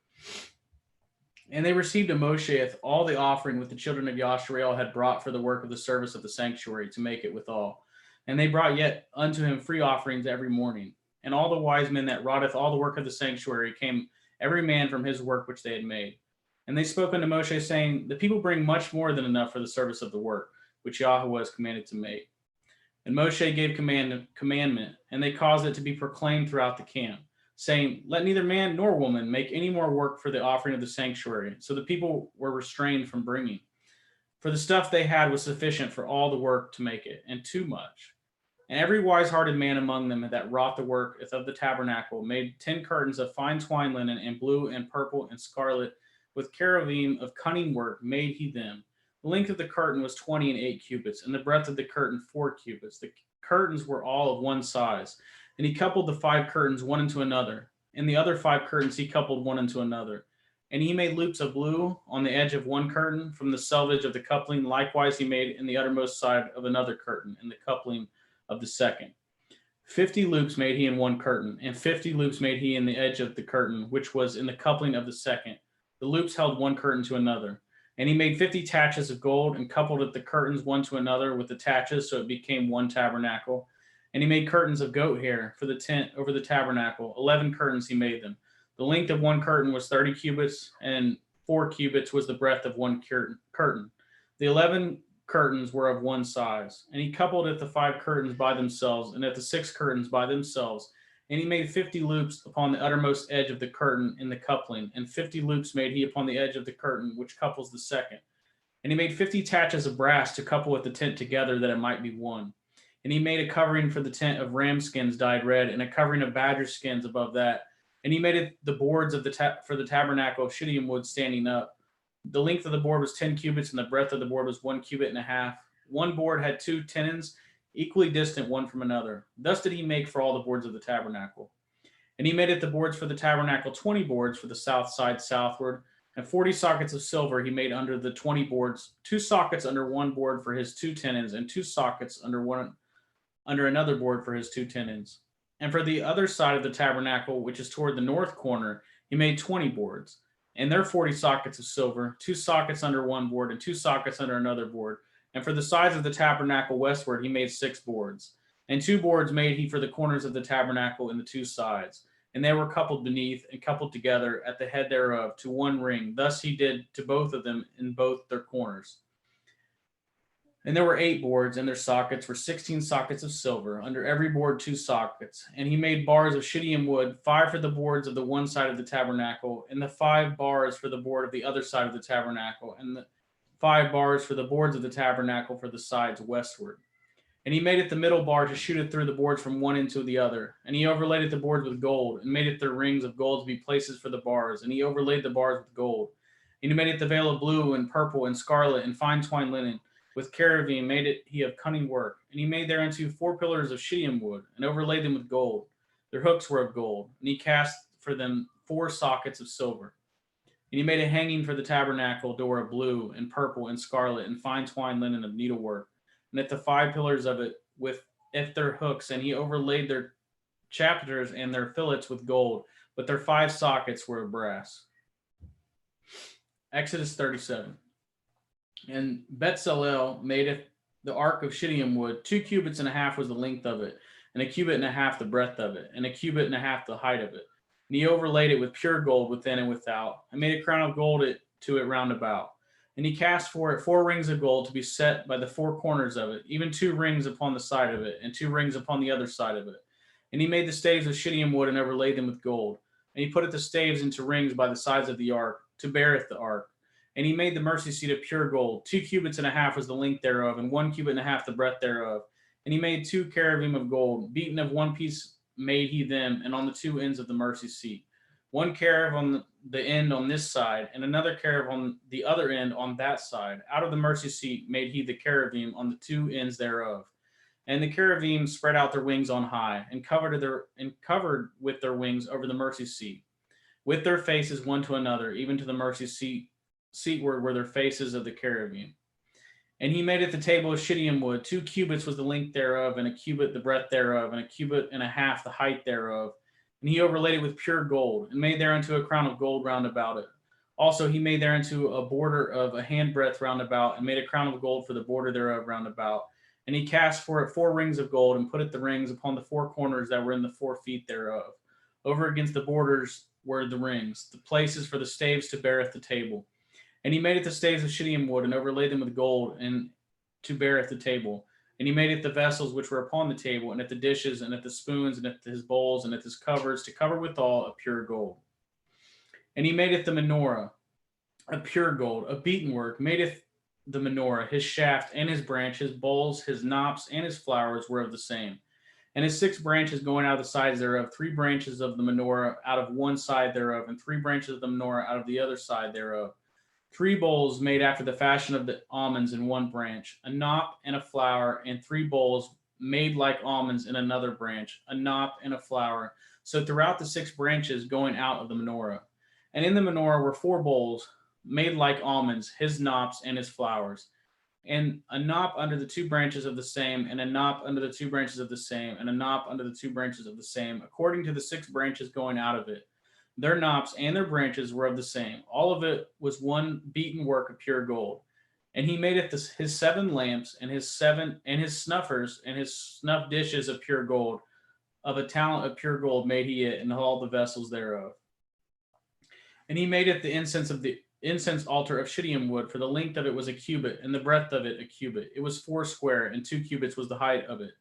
And they received of Moshe all the offering which the children of Yashriel had brought for the work of the service of the sanctuary, to make it withal. And they brought yet unto him free offerings every morning. And all the wise men that wroughteth all the work of the sanctuary came every man from his work which they had made. And they spoke unto Moshe, saying, The people bring much more than enough for the service of the work, which Yahweh has commanded to make. And Moshe gave commandment, and they caused it to be proclaimed throughout the camp, saying, Let neither man nor woman make any more work for the offering of the sanctuary. So the people were restrained from bringing. For the stuff they had was sufficient for all the work to make it, and too much. And every wise-hearted man among them that wrought the work of the tabernacle made 10 curtains of fine twine linen, and blue and purple and scarlet, with cherubim of cunning work made he them. The length of the curtain was 20 and 8 cubits, and the breadth of the curtain 4 cubits. The curtains were all of one size. And he coupled the 5 curtains one into another, and the other 5 curtains he coupled one into another. And he made loops of blue on the edge of one curtain from the selvage of the coupling. Likewise he made in the uttermost side of another curtain, in the coupling of the second. 50 loops made he in one curtain, and 50 loops made he in the edge of the curtain, which was in the coupling of the second. The loops held one curtain to another. And he made 50 taches of gold, and coupled at the curtains one to another with the taches, so it became one tabernacle. And he made curtains of goat hair for the tent over the tabernacle. 11 curtains he made them. The length of one curtain was 30 cubits, and 4 cubits was the breadth of one curtain. The 11 curtains were of one size. And he coupled at the 5 curtains by themselves, and at the 6 curtains by themselves. And he made 50 loops upon the uttermost edge of the curtain in the coupling, and 50 loops made he upon the edge of the curtain which couples the second. And he made 50 taches of brass to couple with the tent together, that it might be one. And he made a covering for the tent of ram skins dyed red, and a covering of badger skins above that. And he made it the boards of for the tabernacle of shittim wood standing up. The length of the board was 10 cubits, and the breadth of the board was 1 cubit and a half. One board had 2 tenons, equally distant one from another. Thus did he make for all the boards of the tabernacle. And he made it the boards for the tabernacle 20 boards for the south side southward, and 40 sockets of silver he made under the 20 boards, 2 sockets under one board for his 2 tenons, and 2 sockets under another board for his 2 tenons. And for the other side of the tabernacle, which is toward the north corner, he made 20 boards, and there 40 sockets of silver, 2 sockets under one board, and 2 sockets under another board. And for the sides of the tabernacle westward, he made 6 boards. And 2 boards made he for the corners of the tabernacle in the 2 sides. And they were coupled beneath and coupled together at the head thereof to 1 ring. Thus he did to both of them in both their corners. And there were 8 boards, and their sockets were 16 sockets of silver, under every board 2 sockets. And he made bars of shittim wood, 5 for the boards of the one side of the tabernacle, and the 5 bars for the board of the other side of the tabernacle, and the 5 bars for the boards of the tabernacle for the sides westward. And he made it the middle bar to shoot it through the boards from one end to the other. And he overlaid it the boards with gold, and made it their rings of gold to be places for the bars. And he overlaid the bars with gold. And he made it the veil of blue and purple and scarlet and fine twined linen. With cherubim made it he of cunning work. And he made thereunto 4 pillars of shittim wood, and overlaid them with gold. Their hooks were of gold. And he cast for them 4 sockets of silver. And he made a hanging for the tabernacle door of blue and purple and scarlet and fine twined linen of needlework. And at the 5 pillars of it with their hooks, and he overlaid their chapters and their fillets with gold, but their 5 sockets were of brass. Exodus 37. And Bezalel made the ark of shittim wood. 2 cubits and a half was the length of it, and a cubit and a half the breadth of it, and a cubit and a half the height of it. And he overlaid it with pure gold within and without, and made a crown of gold to it round about. And he cast for it 4 rings of gold to be set by the 4 corners of it, even 2 rings upon the side of it, and 2 rings upon the other side of it. And he made the staves of shittim wood and overlaid them with gold. And he put the staves into rings by the sides of the ark, to beareth the ark. And he made the mercy seat of pure gold. 2 cubits and a half was the length thereof, and 1 cubit and a half the breadth thereof. And he made 2 cherubim of gold, beaten of one piece made he them, and on the 2 ends of the mercy seat. 1 cherub on the end on this side, and another cherub on the other end on that side. Out of the mercy seat made he the cherubim on the 2 ends thereof. And the cherubim spread out their wings on high, and covered with their wings over the mercy seat, with their faces one to another, even to the mercy seatward were their faces of the cherubim. And he made it the table of shittim wood. 2 cubits was the length thereof, and a cubit the breadth thereof, and a cubit and a half the height thereof. And he overlaid it with pure gold, and made thereunto a crown of gold round about it. Also he made thereunto a border of a handbreadth round about, and made a crown of gold for the border thereof round about. And he cast for it 4 rings of gold, and put it the rings upon the 4 corners that were in the 4 feet thereof. Over against the borders were the rings, the places for the staves to beareth the table. And he made it the staves of shittim wood, and overlaid them with gold, and to beareth the table. And he made it the vessels which were upon the table, and at the dishes, and at the spoons, and at his bowls, and at his covers, to cover withal of pure gold. And he made it the menorah of pure gold, of beaten work, madeth the menorah, his shaft and his branch, his bowls, his knops, and his flowers were of the same. And his 6 branches going out of the sides thereof, 3 branches of the menorah out of one side thereof, and 3 branches of the menorah out of the other side thereof. 3 bowls made after the fashion of the almonds in one branch, a knop and a flower, and 3 bowls made like almonds in another branch, a knop and a flower. So throughout the 6 branches going out of the menorah. And in the menorah were 4 bowls made like almonds, his knops and his flowers, and a knop under the 2 branches of the same, and a knop under the 2 branches of the same, and a knop under the 2 branches of the same, according to the 6 branches going out of it. Their knops and their branches were of the same. All of it was one beaten work of pure gold. And he made it his 7 lamps, and his snuffers, and his snuff dishes of pure gold. Of a talent of pure gold made he it, and all the vessels thereof. And he made it the incense altar of shittim wood, for the length of it was a cubit, and the breadth of it a cubit. It was 4 square, and 2 cubits was the height of it.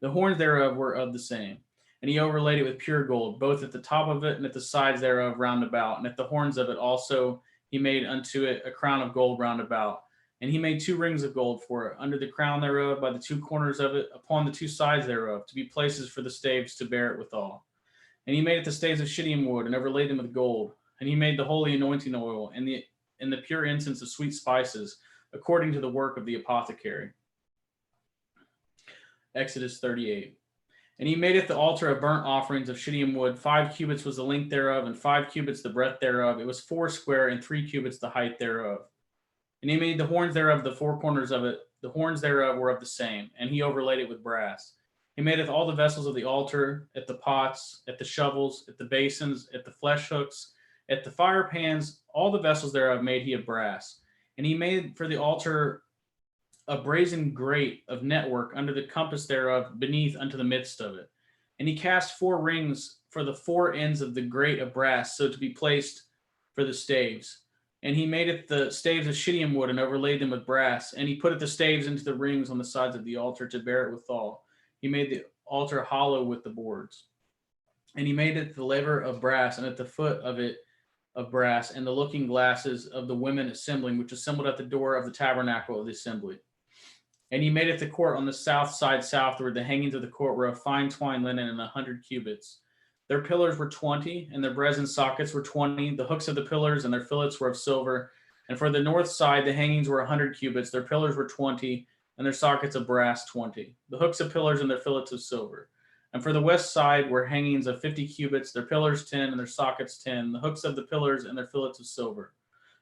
The horns thereof were of the same. And he overlaid it with pure gold, both at the top of it and at the sides thereof round about. And at the horns of it also he made unto it a crown of gold round about. And he made 2 rings of gold for it, under the crown thereof, by the 2 corners of it, upon the 2 sides thereof, to be places for the staves to bear it withal. And he made it the staves of shittim wood, and overlaid them with gold. And he made the holy anointing oil, and the pure incense of sweet spices, according to the work of the apothecary. Exodus 38. And he made it the altar of burnt offerings of shittim wood. 5 cubits was the length thereof, and 5 cubits the breadth thereof. It was 4 square, and 3 cubits the height thereof. And he made the horns thereof, the 4 corners of it. The horns thereof were of the same, and he overlaid it with brass. He madeth all the vessels of the altar, at the pots, at the shovels, at the basins, at the flesh hooks, at the fire pans. All the vessels thereof made he of brass. And he made for the altar a brazen grate of network under the compass thereof, beneath unto the midst of it. And he cast 4 rings for the 4 ends of the grate of brass, so to be placed for the staves. And he made it the staves of shittim wood and overlaid them with brass. And he put the staves into the rings on the sides of the altar to bear it withal. He made the altar hollow with the boards. And he made it the laver of brass, and at the foot of it of brass, and the looking glasses of the women assembling, which assembled at the door of the tabernacle of the assembly. And he made it the court on the south side southward. The hangings of the court were of fine twined linen and 100 cubits. Their pillars were 20, and their brazen sockets were 20. The hooks of the pillars and their fillets were of silver. And for the north side, the hangings were 100 cubits. Their pillars were 20, and their sockets of brass 20. The hooks of pillars and their fillets of silver. And for the west side were hangings of 50 cubits, their pillars 10, and their sockets 10. The hooks of the pillars and their fillets of silver.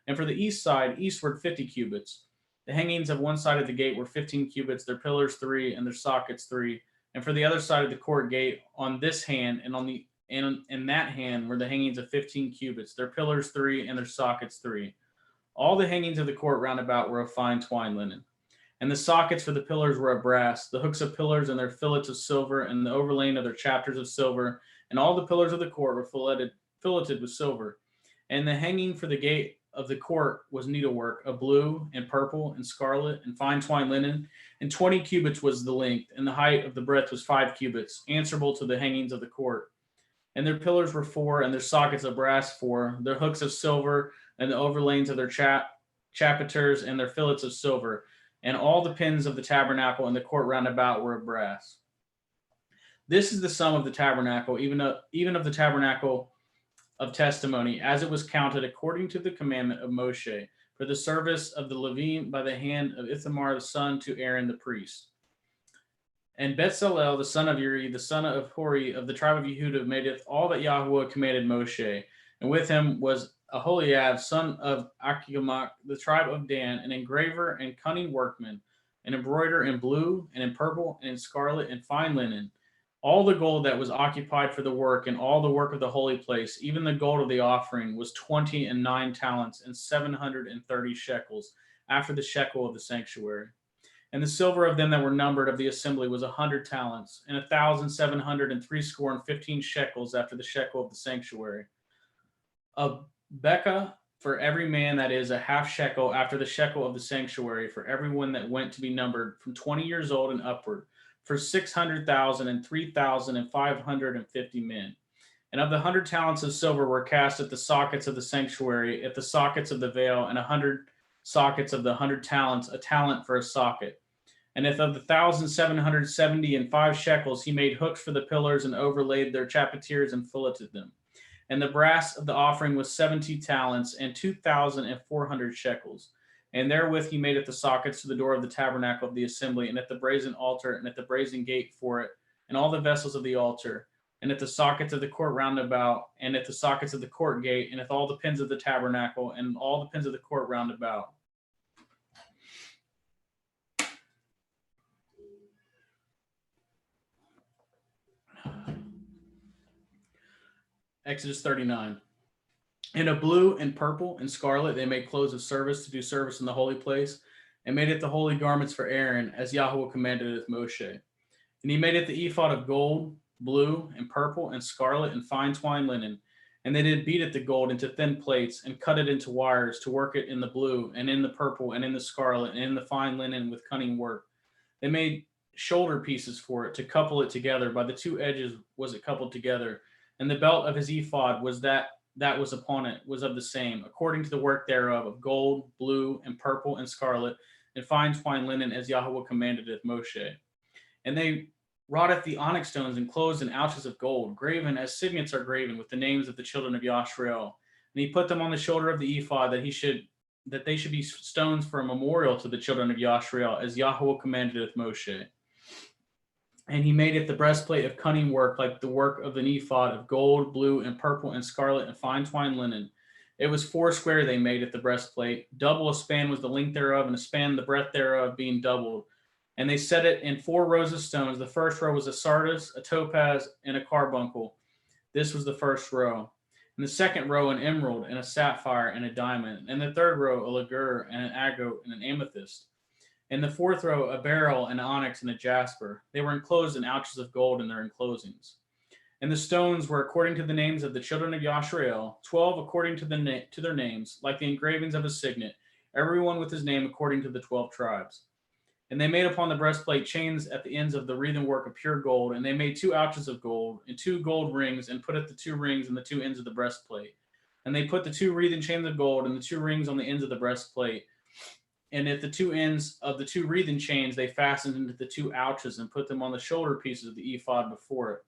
And for the east side, eastward 50 cubits. The hangings of one side of the gate were 15 cubits, their pillars 3, and their sockets 3. And for the other side of the court gate, on this hand and on the and in that hand were the hangings of 15 cubits, their pillars 3, and their sockets 3. All the hangings of the court round about were of fine twined linen. And the sockets for the pillars were of brass, the hooks of pillars and their fillets of silver, and the overlaying of their chapters of silver. And all the pillars of the court were filleted with silver. And the hanging for the gate of the court was needlework of blue and purple and scarlet and fine twined linen, and 20 cubits was the length, and the height of the breadth was 5 cubits, answerable to the hangings of the court. And their pillars were 4, and their sockets of brass 4, their hooks of silver, and the overlayings of their chapiters and their fillets of silver. And all the pins of the tabernacle and the court round about were of brass. This is the sum of the tabernacle, even of the tabernacle of testimony, as it was counted according to the commandment of Moshe, for the service of the Levim by the hand of Ithamar the son to Aaron the priest. And Bezalel the son of Uri, the son of Hori, of the tribe of Yehuda, madeth all that YHWH commanded Moshe. And with him was HalleluYah, son of Achimach, the tribe of Dan, an engraver and cunning workman, an embroiderer in blue and in purple and in scarlet and fine linen. All the gold that was occupied for the work and all the work of the holy place, even the gold of the offering, was 29 talents and 730 shekels, after the shekel of the sanctuary. And the silver of them that were numbered of the assembly was 100 talents, and 1,760 shekels, after the shekel of the sanctuary. A beka for every man, that is a half shekel, after the shekel of the sanctuary, for everyone that went to be numbered from 20 years old and upward, for 600,000 and 3,550 men. And of the 100 talents of silver were cast at the sockets of the sanctuary, at the sockets of the veil, and 100 sockets of the 100 talents, a talent for a socket. And if of the 1,770 and 5 shekels, he made hooks for the pillars and overlaid their chapiters and filleted them. And the brass of the offering was 70 talents and 2,400 shekels. And therewith he made at the sockets to the door of the tabernacle of the assembly, and at the brazen altar, and at the brazen gate for it, and all the vessels of the altar, and at the sockets of the court round about, and at the sockets of the court gate, and at all the pins of the tabernacle, and all the pins of the court round about. Exodus 39. And of blue and purple and scarlet they made clothes of service to do service in the holy place, and made it the holy garments for Aaron, as YHWH commanded it Moshe. And he made it the ephod of gold, blue, and purple, and scarlet, and fine twined linen. And they did beat it the gold into thin plates, and cut it into wires, to work it in the blue, and in the purple, and in the scarlet, and in the fine linen with cunning work. They made shoulder pieces for it, to couple it together. By the 2 edges was it coupled together. And the belt of his ephod was that was upon it, was of the same, according to the work thereof, of gold, blue, and purple, and scarlet, and fine twined linen, as YHWH commanded it Moshe. And they wrought at the onyx stones enclosed in ouches of gold, graven as signets are graven with the names of the children of Yashrael. And he put them on the shoulder of the ephod, that they should be stones for a memorial to the children of Yashrael, as YHWH commanded it Moshe. And he made it the breastplate of cunning work, like the work of an ephod, of gold, blue, and purple, and scarlet, and fine twined linen. It was 4 square they made at the breastplate. Double a span was the length thereof, and a span the breadth thereof, being doubled. And they set it in 4 rows of stones. The first row was a sardius, a topaz, and a carbuncle. This was the first row. And the second row, an emerald, and a sapphire, and a diamond. And the third row, a ligure, and an agate, and an amethyst. In the fourth row, a beryl, an onyx, and a jasper. They were enclosed in ouches of gold in their enclosings. And the stones were according to the names of the children of Yashrael, 12 according to their names, like the engravings of a signet, everyone with his name according to the 12 tribes. And they made upon the breastplate chains at the ends of the wreathen work of pure gold, and they made 2 ouches of gold, and 2 gold rings, and put the 2 rings in the 2 ends of the breastplate. And they put the 2 wreathen chains of gold and the 2 rings on the ends of the breastplate. And at the 2 ends of the 2 wreathen chains, they fastened into the 2 ouches and put them on the shoulder pieces of the ephod before it.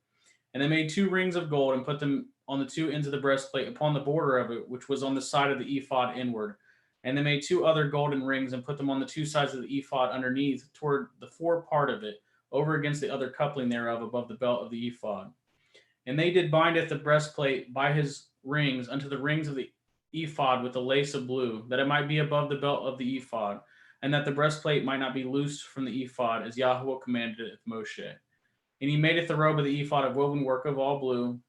And they made 2 rings of gold and put them on the 2 ends of the breastplate upon the border of it, which was on the side of the ephod inward. And they made 2 other golden rings and put them on the 2 sides of the ephod underneath toward the fore part of it, over against the other coupling thereof above the belt of the ephod. And they did bind at the breastplate by his rings unto the rings of the ephod with a lace of blue, that it might be above the belt of the ephod, and that the breastplate might not be loosed from the ephod, as Yahweh commanded it Moshe. And he madeth the robe of the ephod of woven work of all blue,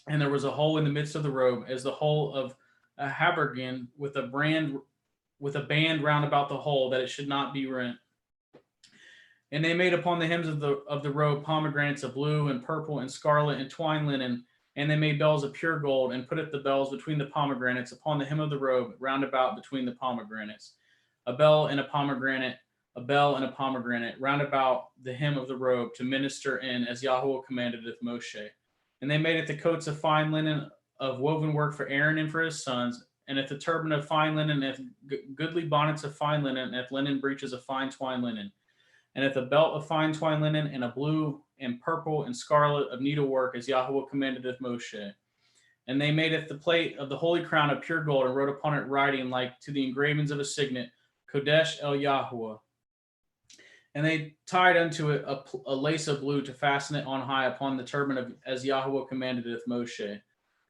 and there was a hole in the midst of the robe, as the hole of a habergeon, with a band round about the hole, that it should not be rent. And they made upon the hems of the robe pomegranates of blue and purple and scarlet and twine linen, and they made bells of pure gold, and put the bells between the pomegranates upon the hem of the robe, round about between the pomegranates. A bell and a pomegranate, round about the hem of the robe, to minister in, as Yahweh commanded it Moshe. And they made it the coats of fine linen of woven work for Aaron and for his sons, and at the turban of fine linen, and at goodly bonnets of fine linen, and at linen breeches of fine twine linen, and at the belt of fine twine linen, and a blue and purple and scarlet of needlework, as Yahweh commanded it Moshe. And they made it the plate of the holy crown of pure gold, and wrote upon it writing like to the engravings of a signet, Kodesh El Yahweh. And they tied unto it a lace of blue to fasten it on high upon the turban of, as Yahweh commanded it Moshe.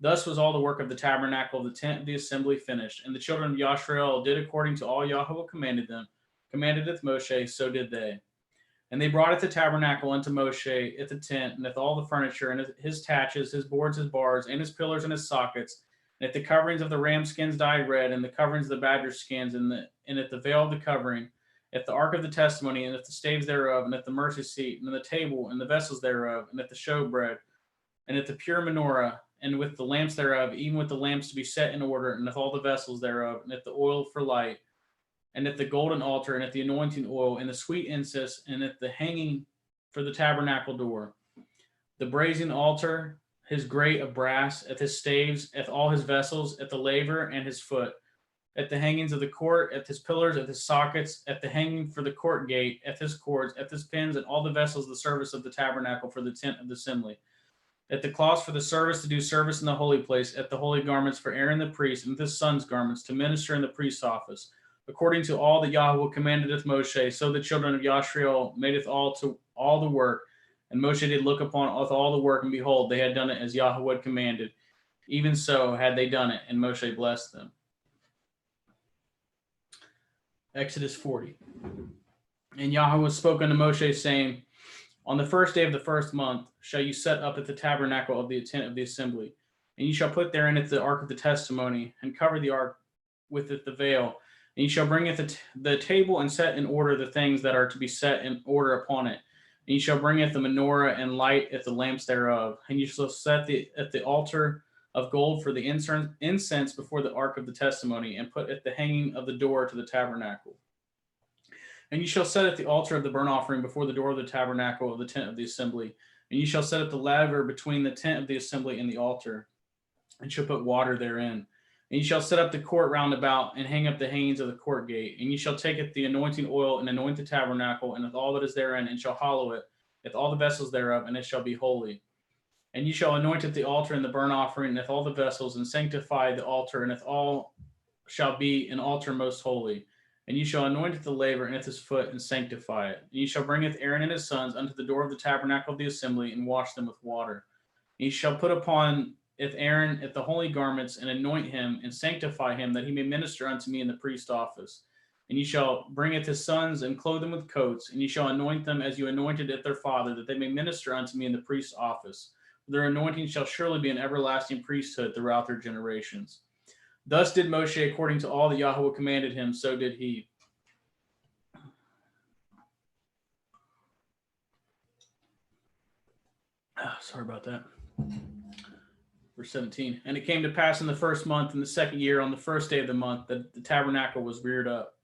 Thus was all the work of the tabernacle of the tent of the assembly finished. And the children of Yashrael did according to all Yahweh commanded it Moshe, so did they. And they brought it the tabernacle unto Moshe at the tent, and with all the furniture, and his taches, his boards, his bars, and his pillars, and his sockets, and at the coverings of the ram skins dyed red, and the coverings of the badger skins, and at the veil of the covering, at the ark of the testimony, and at the staves thereof, and at the mercy seat, and the table, and the vessels thereof, and at the showbread, and at the pure menorah, and with the lamps thereof, even with the lamps to be set in order, and with all the vessels thereof, and at the oil for light, and at the golden altar, and at the anointing oil, and the sweet incense, and at the hanging for the tabernacle door. The brazen altar, his grate of brass, at his staves, at all his vessels, at the laver and his foot, at the hangings of the court, at his pillars, at his sockets, at the hanging for the court gate, at his cords, at his pins, and all the vessels of the service of the tabernacle for the tent of the assembly, at the cloths for the service to do service in the holy place, at the holy garments for Aaron the priest, and with his son's garments to minister in the priest's office, according to all that Yahweh commanded Moshe. So the children of Yashrael madeth all the work, and Moshe did look upon all the work, and behold, they had done it as Yahweh had commanded. Even so had they done it, and Moshe blessed them. Exodus 40. And Yahweh spoke unto Moshe, saying, on the first day of the first month shall you set up at the tabernacle of the tent of the assembly, and you shall put therein at the ark of the testimony, and cover the ark with it the veil. And you shall bring it the table, and set in order the things that are to be set in order upon it. And you shall bring it the menorah, and light at the lamps thereof. And you shall set at the altar of gold for the incense before the ark of the testimony, and put at the hanging of the door to the tabernacle. And you shall set at the altar of the burnt offering before the door of the tabernacle of the tent of the assembly. And you shall set up the laver between the tent of the assembly and the altar, and shall put water therein. And you shall set up the court round about, and hang up the hangings of the court gate. And you shall take it the anointing oil, and anoint the tabernacle, and with all that is therein, and shall hallow it, with all the vessels thereof, and it shall be holy. And you shall anoint it the altar and the burnt offering, and with all the vessels, and sanctify the altar, and with all shall be an altar most holy. And you shall anoint it the laver, and at his foot, and sanctify it. And you shall bring it Aaron and his sons unto the door of the tabernacle of the assembly, and wash them with water. And you shall put upon it Aaron at the holy garments, and anoint him, and sanctify him, that he may minister unto me in the priest's office. And you shall bring it his sons, and clothe them with coats, and you shall anoint them as you anointed it their father, that they may minister unto me in the priest's office. Their anointing shall surely be an everlasting priesthood throughout their generations. Thus did Moshe according to all that Yahweh commanded him, so did he. Sorry about that. Verse 17. And it came to pass in the first month, in the second year, on the first day of the month, that the tabernacle was reared up.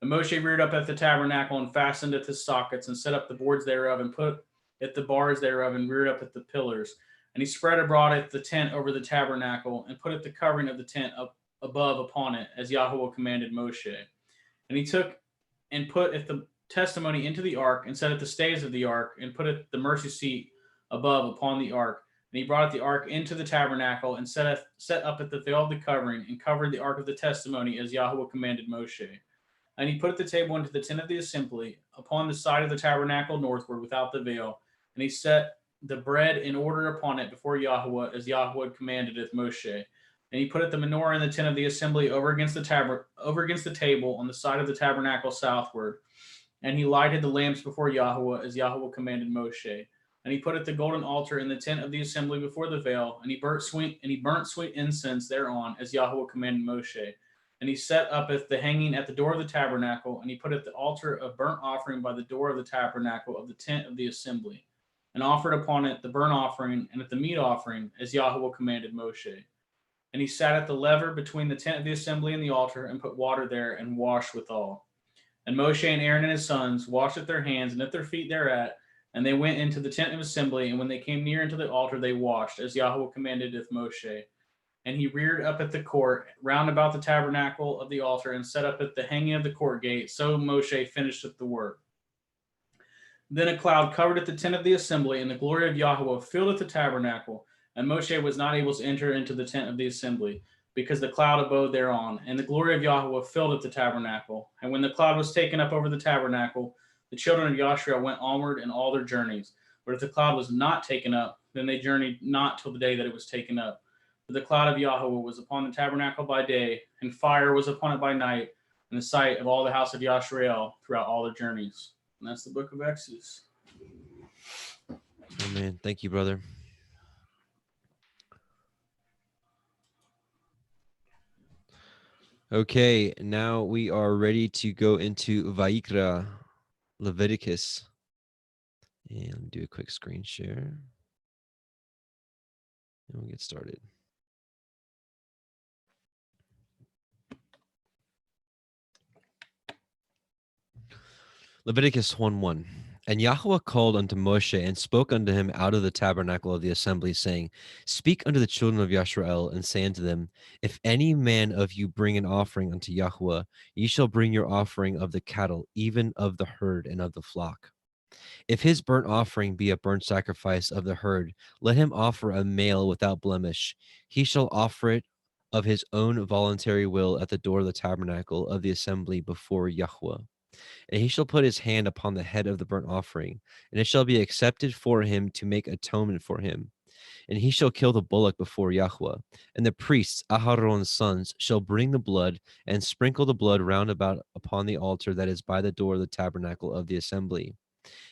And Moshe reared up at the tabernacle and fastened at the sockets and set up the boards thereof and put at the bars thereof and reared up at the pillars. And he spread abroad at the tent over the tabernacle and put at the covering of the tent up above upon it, as Yahweh commanded Moshe. And he took and put at the testimony into the ark and set at the stays of the ark and put at the mercy seat above upon the ark. And he brought the ark into the tabernacle and set up at the veil of the covering and covered the ark of the testimony, as Yahweh commanded Moshe. And he put the table into the tent of the assembly upon the side of the tabernacle northward without the veil. And he set the bread in order upon it before Yahweh, as Yahweh commanded Moshe. And he put the menorah in the tent of the assembly over against the table on the side of the tabernacle southward. And he lighted the lamps before Yahweh, as Yahweh commanded Moshe. And he put the golden altar in the tent of the assembly before the veil, and he burnt sweet incense thereon, as Yahweh commanded Moshe. And he set up the hanging at the door of the tabernacle, and he put the altar of burnt offering by the door of the tabernacle of the tent of the assembly, and offered upon it the burnt offering and at the meat offering, as Yahweh commanded Moshe. And he sat at the lever between the tent of the assembly and the altar, and put water there, and washed withal. And Moshe and Aaron and his sons washed at their hands and at their feet thereat, and they went into the tent of assembly, and when they came near unto the altar, they washed, as Yahweh commanded Moshe. And he reared up at the court round about the tabernacle of the altar, and set up at the hanging of the court gate. So Moshe finished the work. Then a cloud covered at the tent of the assembly, and the glory of Yahweh filled at the tabernacle. And Moshe was not able to enter into the tent of the assembly, because the cloud abode thereon. And the glory of Yahweh filled at the tabernacle. And when the cloud was taken up over the tabernacle, the children of Yashua went onward in all their journeys. But if the cloud was not taken up, then they journeyed not till the day that it was taken up. For the cloud of Yahweh was upon the tabernacle by day, and fire was upon it by night, in the sight of all the house of Yashrael throughout all their journeys. And that's the book of Exodus. Amen. Thank you, brother. Okay, now we are ready to go into Vayikra, Leviticus. And let me do a quick screen share. And we'll get started. Leviticus 1:1. And Yahweh called unto Moshe and spoke unto him out of the tabernacle of the assembly, saying, Speak unto the children of Yashrael, and say unto them, If any man of you bring an offering unto Yahweh, ye shall bring your offering of the cattle, even of the herd and of the flock. If his burnt offering be a burnt sacrifice of the herd, let him offer a male without blemish. He shall offer it of his own voluntary will at the door of the tabernacle of the assembly before Yahweh. And he shall put his hand upon the head of the burnt offering, and it shall be accepted for him to make atonement for him. And he shall kill the bullock before Yahweh. And the priests, Aharon's sons, shall bring the blood and sprinkle the blood round about upon the altar that is by the door of the tabernacle of the assembly.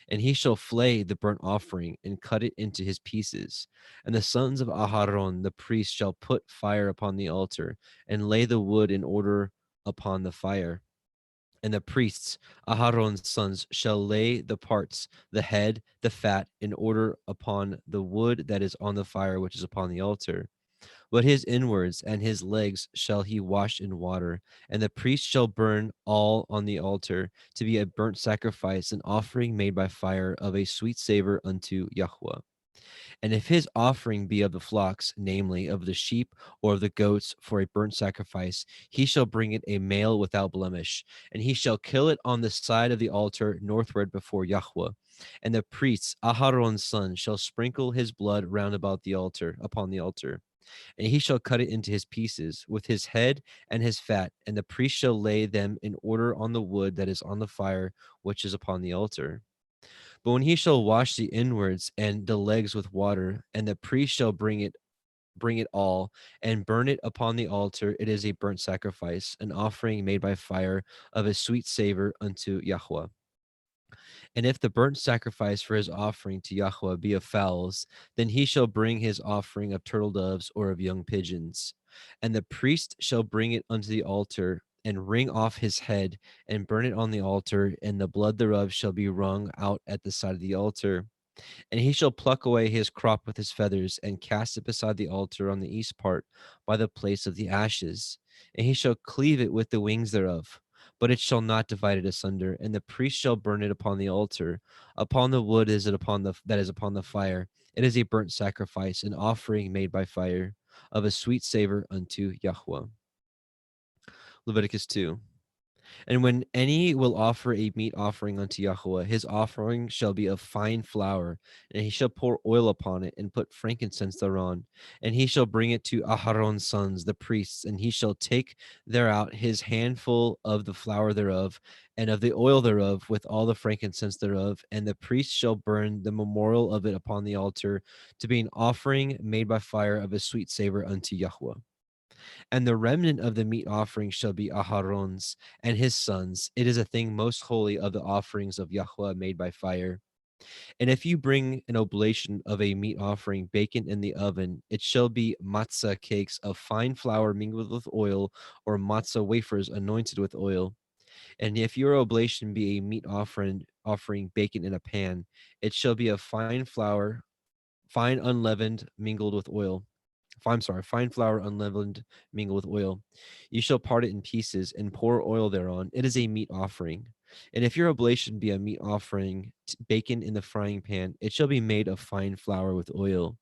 And he shall flay the burnt offering and cut it into his pieces. And the sons of Aharon, the priest, shall put fire upon the altar and lay the wood in order upon the fire. And the priests, Aharon's sons, shall lay the parts, the head, the fat, in order upon the wood that is on the fire, which is upon the altar. But his inwards and his legs shall he wash in water, and the priest shall burn all on the altar to be a burnt sacrifice, an offering made by fire of a sweet savor unto Yahweh. And if his offering be of the flocks, namely of the sheep or of the goats for a burnt sacrifice, he shall bring it a male without blemish, and he shall kill it on the side of the altar northward before Yahweh. And the priests, Aharon's son, shall sprinkle his blood round about the altar, upon the altar. And he shall cut it into his pieces, with his head and his fat, and the priest shall lay them in order on the wood that is on the fire, which is upon the altar. But when he shall wash the inwards and the legs with water, and the priest shall bring it all, and burn it upon the altar, it is a burnt sacrifice, an offering made by fire of a sweet savor unto Yahweh. And if the burnt sacrifice for his offering to Yahweh be of fowls, then he shall bring his offering of turtle doves or of young pigeons. And the priest shall bring it unto the altar, and wring off his head, and burn it on the altar, and the blood thereof shall be wrung out at the side of the altar. And he shall pluck away his crop with his feathers, and cast it beside the altar on the east part, by the place of the ashes. And he shall cleave it with the wings thereof, but it shall not divide it asunder. And the priest shall burn it upon the altar. Upon the wood is it upon the that is upon the fire. It is a burnt sacrifice, an offering made by fire, of a sweet savor unto Yahweh. Leviticus 2. And when any will offer a meat offering unto Yahweh, his offering shall be of fine flour, and he shall pour oil upon it, and put frankincense thereon. And he shall bring it to Aharon's sons, the priests, and he shall take thereout his handful of the flour thereof, and of the oil thereof, with all the frankincense thereof. And the priest shall burn the memorial of it upon the altar, to be an offering made by fire of a sweet savor unto Yahweh. And the remnant of the meat offering shall be Aharon's and his sons. It is a thing most holy of the offerings of Yahweh made by fire. And if you bring an oblation of a meat offering baken in the oven, it shall be matzah cakes of fine flour mingled with oil, or matzah wafers anointed with oil. And if your oblation be a meat offering baken in a pan, it shall be of fine flour, fine unleavened, mingled with oil. Fine flour unleavened, mingled with oil. You shall part it in pieces and pour oil thereon. It is a meat offering. And if your oblation be a meat offering baken in the frying pan, it shall be made of fine flour with oil.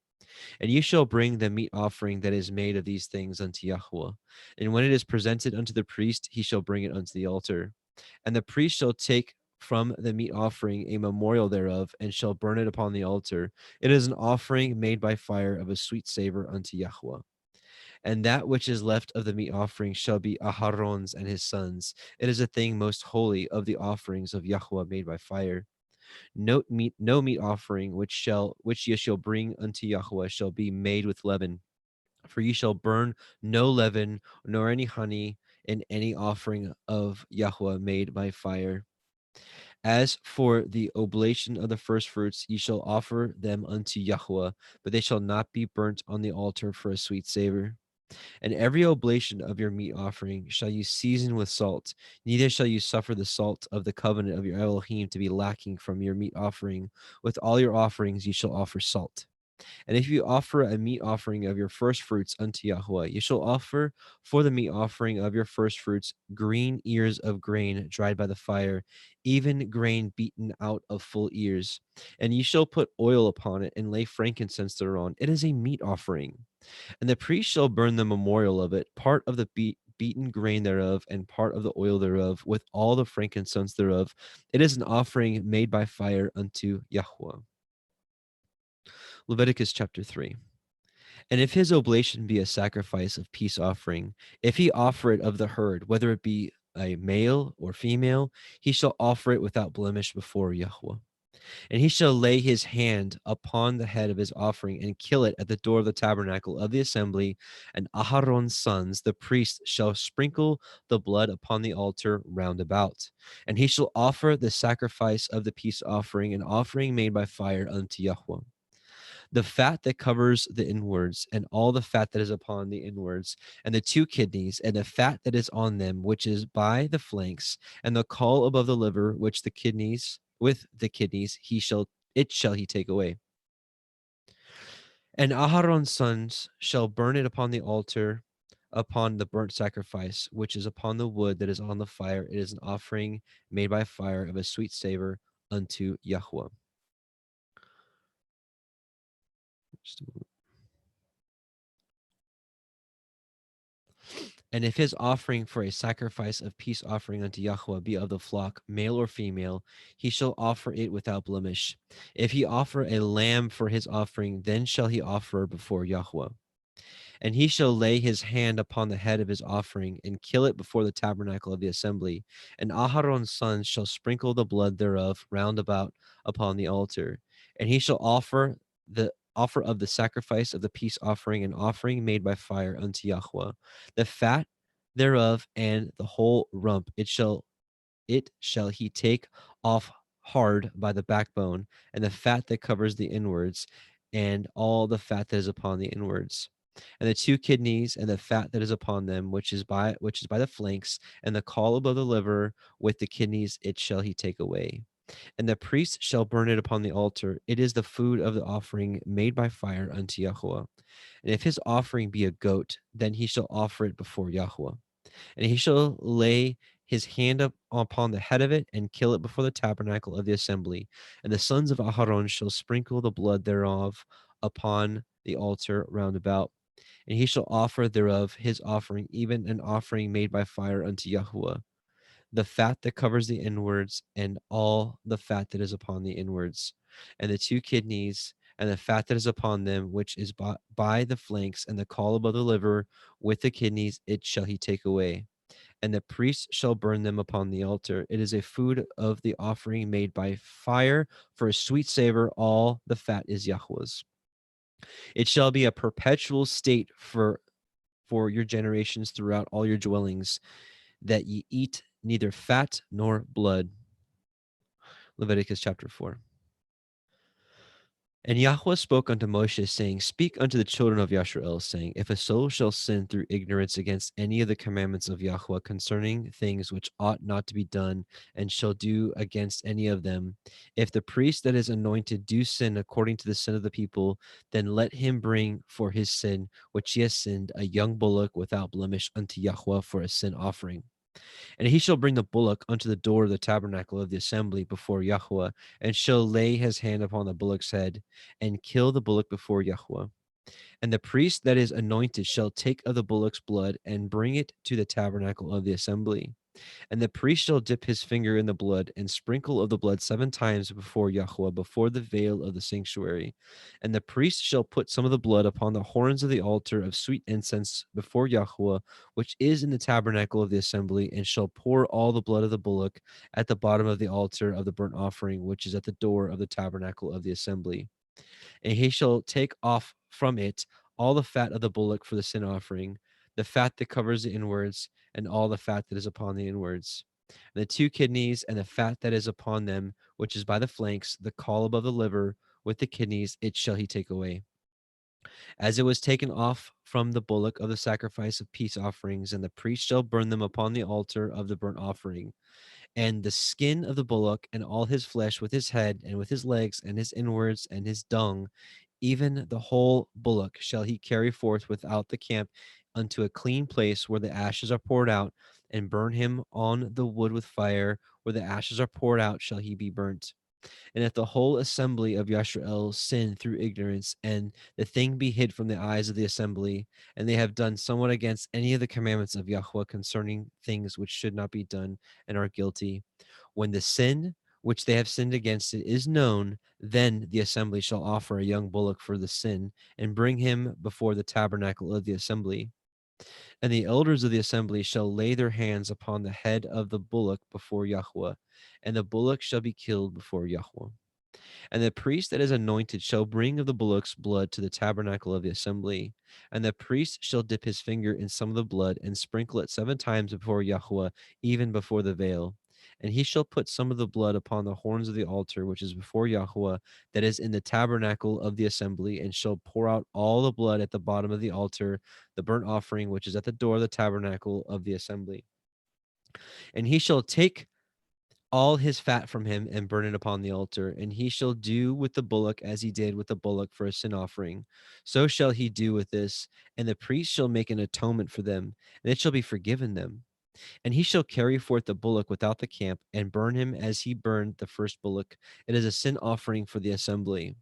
And you shall bring the meat offering that is made of these things unto Yahweh. And when it is presented unto the priest, he shall bring it unto the altar. And the priest shall take from the meat offering a memorial thereof, and shall burn it upon the altar. It is an offering made by fire of a sweet savor unto Yahweh. And that which is left of the meat offering shall be Aharon's and his sons. It is a thing most holy of the offerings of Yahweh made by fire. No meat offering which ye shall bring unto Yahweh shall be made with leaven. For ye shall burn no leaven, nor any honey in any offering of Yahweh made by fire. As for the oblation of the firstfruits, ye shall offer them unto Yahweh, but they shall not be burnt on the altar for a sweet savor. And every oblation of your meat offering shall you season with salt, neither shall you suffer the salt of the covenant of your Elohim to be lacking from your meat offering. With all your offerings ye shall offer salt. And if you offer a meat offering of your first fruits unto Yahweh, you shall offer for the meat offering of your first fruits green ears of grain dried by the fire, even grain beaten out of full ears. And ye shall put oil upon it and lay frankincense thereon. It is a meat offering. And the priest shall burn the memorial of it, part of the beaten grain thereof, and part of the oil thereof, with all the frankincense thereof. It is an offering made by fire unto Yahweh. Leviticus chapter 3. And if his oblation be a sacrifice of peace offering, if he offer it of the herd, whether it be a male or female, he shall offer it without blemish before Yahweh. And he shall lay his hand upon the head of his offering and kill it at the door of the tabernacle of the assembly. And Aharon's sons, the priests, shall sprinkle the blood upon the altar round about. And he shall offer the sacrifice of the peace offering, an offering made by fire unto Yahweh. The fat that covers the inwards, and all the fat that is upon the inwards, and the two kidneys, and the fat that is on them, which is by the flanks, and the caul above the liver, which the kidneys with the kidneys, he shall take away. And Aharon's sons shall burn it upon the altar, upon the burnt sacrifice, which is upon the wood that is on the fire. It is an offering made by fire of a sweet savor unto Yahweh. Just a moment. And if his offering for a sacrifice of peace offering unto Yahweh be of the flock, male or female, he shall offer it without blemish. If he offer a lamb for his offering, then shall he offer before Yahweh. And he shall lay his hand upon the head of his offering, and kill it before the tabernacle of the assembly. And Aharon's sons shall sprinkle the blood thereof round about upon the altar. And he shall offer of the sacrifice of the peace offering, an offering made by fire unto Yahweh. The fat thereof and the whole rump it shall he take off hard by the backbone, and the fat that covers the inwards, and all the fat that is upon the inwards, and the two kidneys, and the fat that is upon them, which is by the flanks, and the caul above the liver, with the kidneys it shall he take away. And the priest shall burn it upon the altar. It is the food of the offering made by fire unto Yahweh. And if his offering be a goat, then he shall offer it before Yahweh. And he shall lay his hand up upon the head of it and kill it before the tabernacle of the assembly. And the sons of Aharon shall sprinkle the blood thereof upon the altar round about. And he shall offer thereof his offering, even an offering made by fire unto Yahweh. The fat that covers the inwards, and all the fat that is upon the inwards, and the two kidneys, and the fat that is upon them, which is by the flanks, and the caul above the liver, with the kidneys, it shall he take away. And the priest shall burn them upon the altar. It is a food of the offering made by fire for a sweet savor. All the fat is Yahweh's. It shall be a perpetual state for your generations throughout all your dwellings, that ye eat neither fat nor blood. Leviticus chapter 4. And Yahweh spoke unto Moshe, saying, Speak unto the children of Yisrael, saying, If a soul shall sin through ignorance against any of the commandments of Yahweh concerning things which ought not to be done, and shall do against any of them, if the priest that is anointed do sin according to the sin of the people, then let him bring for his sin which he has sinned a young bullock without blemish unto Yahweh for a sin offering. And he shall bring the bullock unto the door of the tabernacle of the assembly before Yahweh, and shall lay his hand upon the bullock's head, and kill the bullock before Yahweh. And the priest that is anointed shall take of the bullock's blood, and bring it to the tabernacle of the assembly. And the priest shall dip his finger in the blood, and sprinkle of the blood 7 times before Yahweh, before the veil of the sanctuary. And the priest shall put some of the blood upon the horns of the altar of sweet incense before Yahweh, which is in the tabernacle of the assembly, and shall pour all the blood of the bullock at the bottom of the altar of the burnt offering, which is at the door of the tabernacle of the assembly. And he shall take off from it all the fat of the bullock for the sin offering, the fat that covers the inwards, and all the fat that is upon the inwards, and the two kidneys, and the fat that is upon them, which is by the flanks, the caul above the liver, with the kidneys, it shall he take away. As it was taken off from the bullock of the sacrifice of peace offerings, and the priest shall burn them upon the altar of the burnt offering. And the skin of the bullock, and all his flesh, with his head, and with his legs, and his inwards, and his dung, even the whole bullock shall he carry forth without the camp unto a clean place where the ashes are poured out, and burn him on the wood with fire. Where the ashes are poured out shall he be burnt. And if the whole assembly of Yisrael sin through ignorance, and the thing be hid from the eyes of the assembly, and they have done somewhat against any of the commandments of Yahweh concerning things which should not be done, and are guilty, when the sin which they have sinned against it is known, then the assembly shall offer a young bullock for the sin, and bring him before the tabernacle of the assembly. And the elders of the assembly shall lay their hands upon the head of the bullock before Yahweh, and the bullock shall be killed before Yahweh. And the priest that is anointed shall bring of the bullock's blood to the tabernacle of the assembly. And the priest shall dip his finger in some of the blood, and sprinkle it 7 times before Yahweh, even before the veil. And he shall put some of the blood upon the horns of the altar, which is before Yahweh, that is in the tabernacle of the assembly, and shall pour out all the blood at the bottom of the altar, the burnt offering, which is at the door of the tabernacle of the assembly. And he shall take all his fat from him, and burn it upon the altar. And he shall do with the bullock as he did with the bullock for a sin offering. So shall he do with this. And the priest shall make an atonement for them, and it shall be forgiven them. And he shall carry forth the bullock without the camp, and burn him as he burned the first bullock. It is a sin offering for the assembly.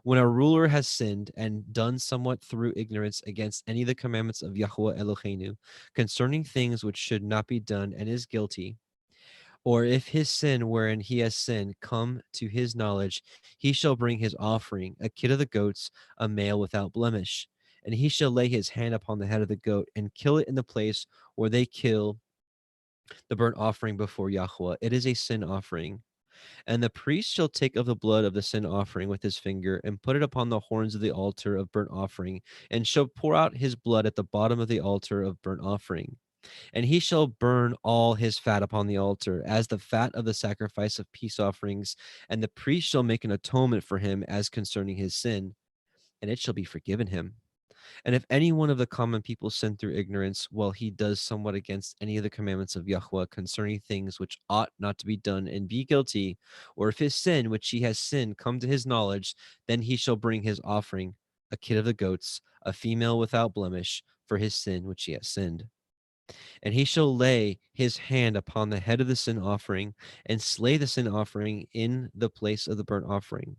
When a ruler has sinned and done somewhat through ignorance against any of the commandments of Yahweh Eloheinu concerning things which should not be done, and is guilty, or if his sin wherein he has sinned come to his knowledge, he shall bring his offering, a kid of the goats, a male without blemish. And he shall lay his hand upon the head of the goat, and kill it in the place where they kill the burnt offering before Yahweh. It is a sin offering. And the priest shall take of the blood of the sin offering with his finger, and put it upon the horns of the altar of burnt offering, and shall pour out his blood at the bottom of the altar of burnt offering. And he shall burn all his fat upon the altar, as the fat of the sacrifice of peace offerings. And the priest shall make an atonement for him as concerning his sin, and it shall be forgiven him. And if any one of the common people sin through ignorance, while he does somewhat against any of the commandments of Yahweh concerning things which ought not to be done, and be guilty, or if his sin which he has sinned come to his knowledge, then he shall bring his offering, a kid of the goats, a female without blemish, for his sin which he has sinned. And he shall lay his hand upon the head of the sin offering, and slay the sin offering in the place of the burnt offering.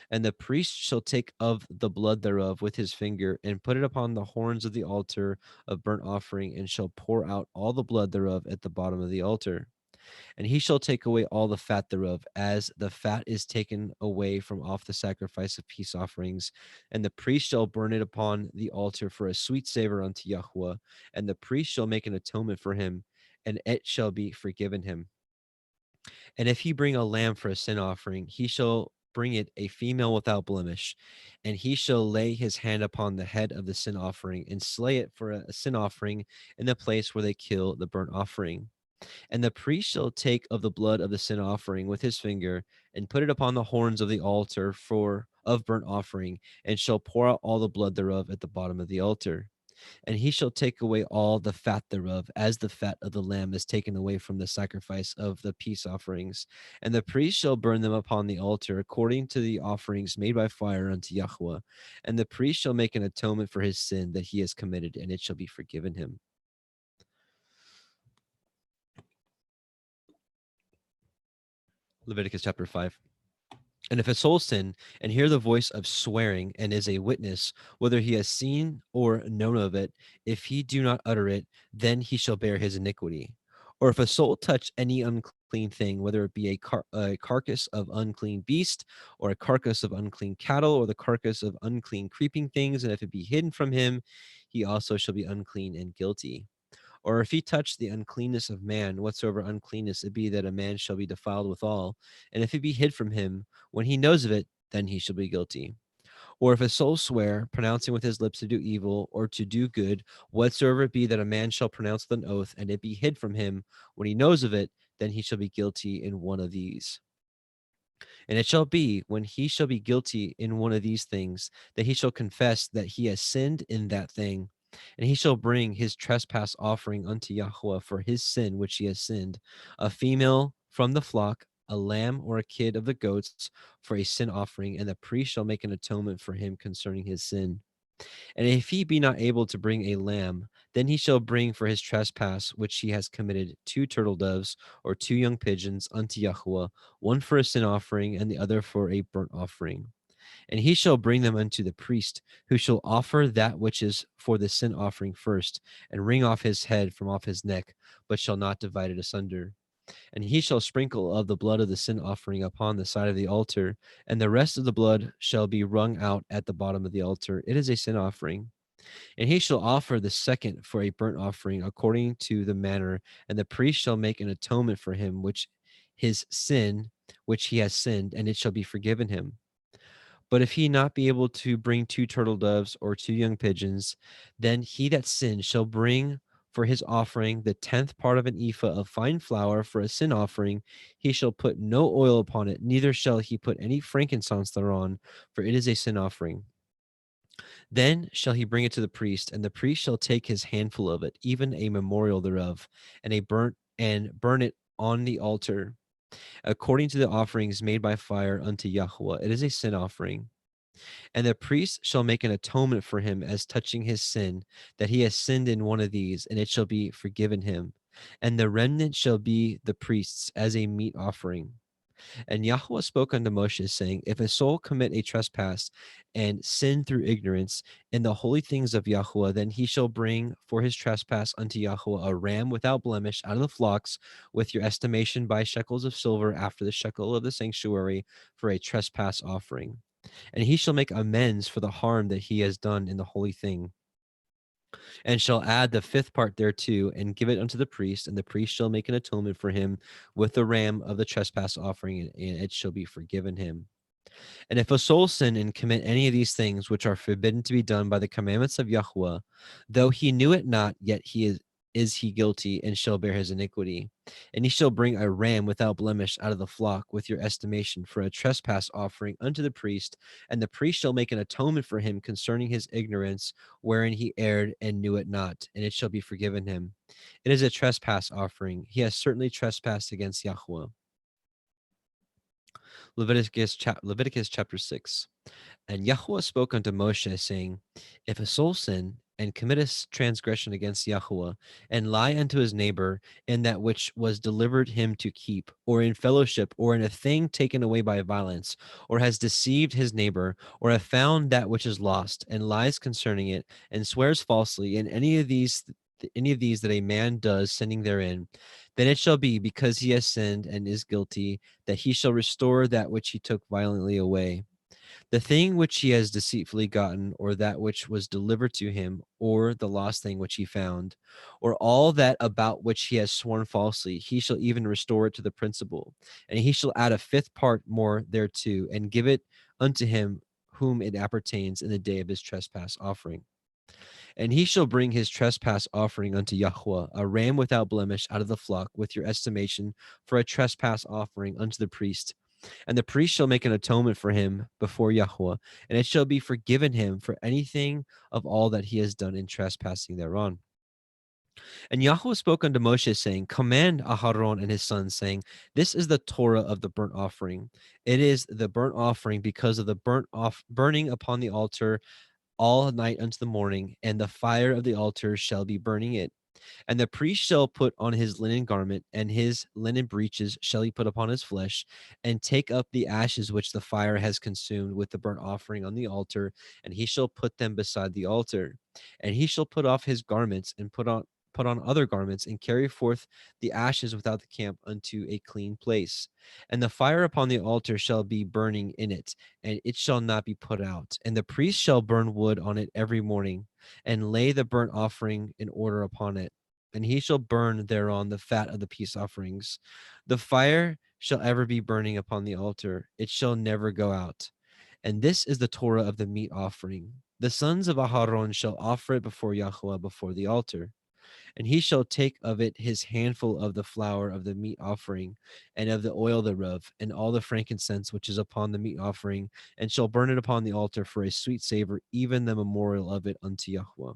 And the priest shall take of the blood thereof with his finger, and put it upon the horns of the altar of burnt offering, and shall pour out all the blood thereof at the bottom of the altar. And he shall take away all the fat thereof, as the fat is taken away from off the sacrifice of peace offerings. And the priest shall burn it upon the altar for a sweet savor unto Yahweh. And the priest shall make an atonement for him, and it shall be forgiven him. And if he bring a lamb for a sin offering, he shall bring it a female without blemish, and he shall lay his hand upon the head of the sin offering, and slay it for a sin offering in the place where they kill the burnt offering. And the priest shall take of the blood of the sin offering with his finger, and put it upon the horns of the altar of burnt offering, and shall pour out all the blood thereof at the bottom of the altar. And he shall take away all the fat thereof, as the fat of the lamb is taken away from the sacrifice of the peace offerings. And the priest shall burn them upon the altar, according to the offerings made by fire unto Yahweh. And the priest shall make an atonement for his sin that he has committed, and it shall be forgiven him. Leviticus chapter 5. And if a soul sin, and hear the voice of swearing, and is a witness, whether he has seen or known of it, if he do not utter it, then he shall bear his iniquity. Or if a soul touch any unclean thing, whether it be a carcass of unclean beast, or a carcass of unclean cattle, or the carcass of unclean creeping things, and if it be hidden from him, he also shall be unclean and guilty. Or if he touch the uncleanness of man, whatsoever uncleanness it be, that a man shall be defiled withal, and if it be hid from him, when he knows of it, then he shall be guilty. Or if a soul swear, pronouncing with his lips to do evil or to do good, whatsoever it be that a man shall pronounce with an oath, and it be hid from him, when he knows of it, then he shall be guilty in one of these. And it shall be, when he shall be guilty in one of these things, that he shall confess that he has sinned in that thing, and he shall bring his trespass offering unto Yahweh for his sin which he has sinned, a female from the flock, a lamb or a kid of the goats for a sin offering, and the priest shall make an atonement for him concerning his sin. And if he be not able to bring a lamb, then he shall bring for his trespass which he has committed 2 turtle doves or 2 young pigeons unto Yahweh, one for a sin offering and the other for a burnt offering. And he shall bring them unto the priest, who shall offer that which is for the sin offering first, and wring off his head from off his neck, but shall not divide it asunder. And he shall sprinkle of the blood of the sin offering upon the side of the altar, and the rest of the blood shall be wrung out at the bottom of the altar. It is a sin offering. And he shall offer the second for a burnt offering according to the manner, and the priest shall make an atonement for him which his sin which he has sinned, and it shall be forgiven him. But if he not be able to bring 2 turtle doves or 2 young pigeons, then he that sinned shall bring for his offering the 10th part of an ephah of fine flour for a sin offering. He shall put no oil upon it, neither shall he put any frankincense thereon, for it is a sin offering. Then shall he bring it to the priest, and the priest shall take his handful of it, even a memorial thereof, and burn it on the altar, according to the offerings made by fire unto Yahweh. It is a sin offering. And the priest shall make an atonement for him as touching his sin, that he has sinned in one of these, and it shall be forgiven him. And the remnant shall be the priest's as a meat offering. And Yahweh spoke unto Moshe, saying, if a soul commit a trespass and sin through ignorance in the holy things of Yahweh, then he shall bring for his trespass unto Yahweh a ram without blemish out of the flocks, with your estimation by shekels of silver after the shekel of the sanctuary, for a trespass offering. And he shall make amends for the harm that he has done in the holy thing, and shall add the 5th part thereto, and give it unto the priest, and the priest shall make an atonement for him with the ram of the trespass offering, and it shall be forgiven him. And if a soul sin and commit any of these things which are forbidden to be done by the commandments of Yahweh, though he knew it not, yet is he guilty, and shall bear his iniquity. And he shall bring a ram without blemish out of the flock with your estimation for a trespass offering unto the priest, and the priest shall make an atonement for him concerning his ignorance, wherein he erred and knew it not, and it shall be forgiven him. It is a trespass offering. He has certainly trespassed against Yahweh. Leviticus chapter 6. And Yahweh spoke unto Moshe, saying, if a soul sin and commit a transgression against Yahweh, and lie unto his neighbor in that which was delivered him to keep, or in fellowship, or in a thing taken away by violence, or has deceived his neighbor, or have found that which is lost, and lies concerning it, and swears falsely in any of these that a man does, sinning therein, then it shall be, because he has sinned and is guilty, that he shall restore that which he took violently away. The thing which he has deceitfully gotten, or that which was delivered to him, or the lost thing which he found, or all that about which he has sworn falsely, he shall even restore it to the principal. And he shall add a fifth part more thereto, and give it unto him whom it appertains in the day of his trespass offering. And he shall bring his trespass offering unto Yahweh, a ram without blemish out of the flock, with your estimation for a trespass offering unto the priest. And the priest shall make an atonement for him before Yahweh, and it shall be forgiven him for anything of all that he has done in trespassing thereon. And Yahweh spoke unto Moshe, saying, command Aharon and his sons, saying, this is the Torah of the burnt offering. It is the burnt offering because of the burning upon the altar all night unto the morning, and the fire of the altar shall be burning it. And the priest shall put on his linen garment, and his linen breeches shall he put upon his flesh, and take up the ashes which the fire has consumed with the burnt offering on the altar, and he shall put them beside the altar. And he shall put off his garments, and put on other garments, and carry forth the ashes without the camp unto a clean place. And the fire upon the altar shall be burning in it, and it shall not be put out. And the priest shall burn wood on it every morning, and lay the burnt offering in order upon it. And he shall burn thereon the fat of the peace offerings. The fire shall ever be burning upon the altar, it shall never go out. And this is the Torah of the meat offering. The sons of Aharon shall offer it before Yahweh before the altar. And he shall take of it his handful of the flour of the meat offering, and of the oil thereof, and all the frankincense which is upon the meat offering, and shall burn it upon the altar for a sweet savor, even the memorial of it unto Yahweh.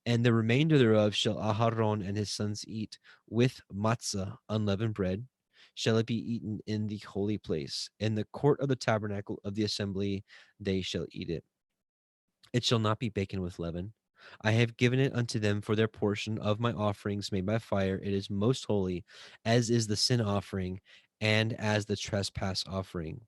And the remainder thereof shall Aharon and his sons eat with matzah, unleavened bread. Shall it be eaten in the holy place? In the court of the tabernacle of the assembly they shall eat it. It shall not be baken with leaven. I have given it unto them for their portion of my offerings made by fire. It is most holy, as is the sin offering, and as the trespass offering.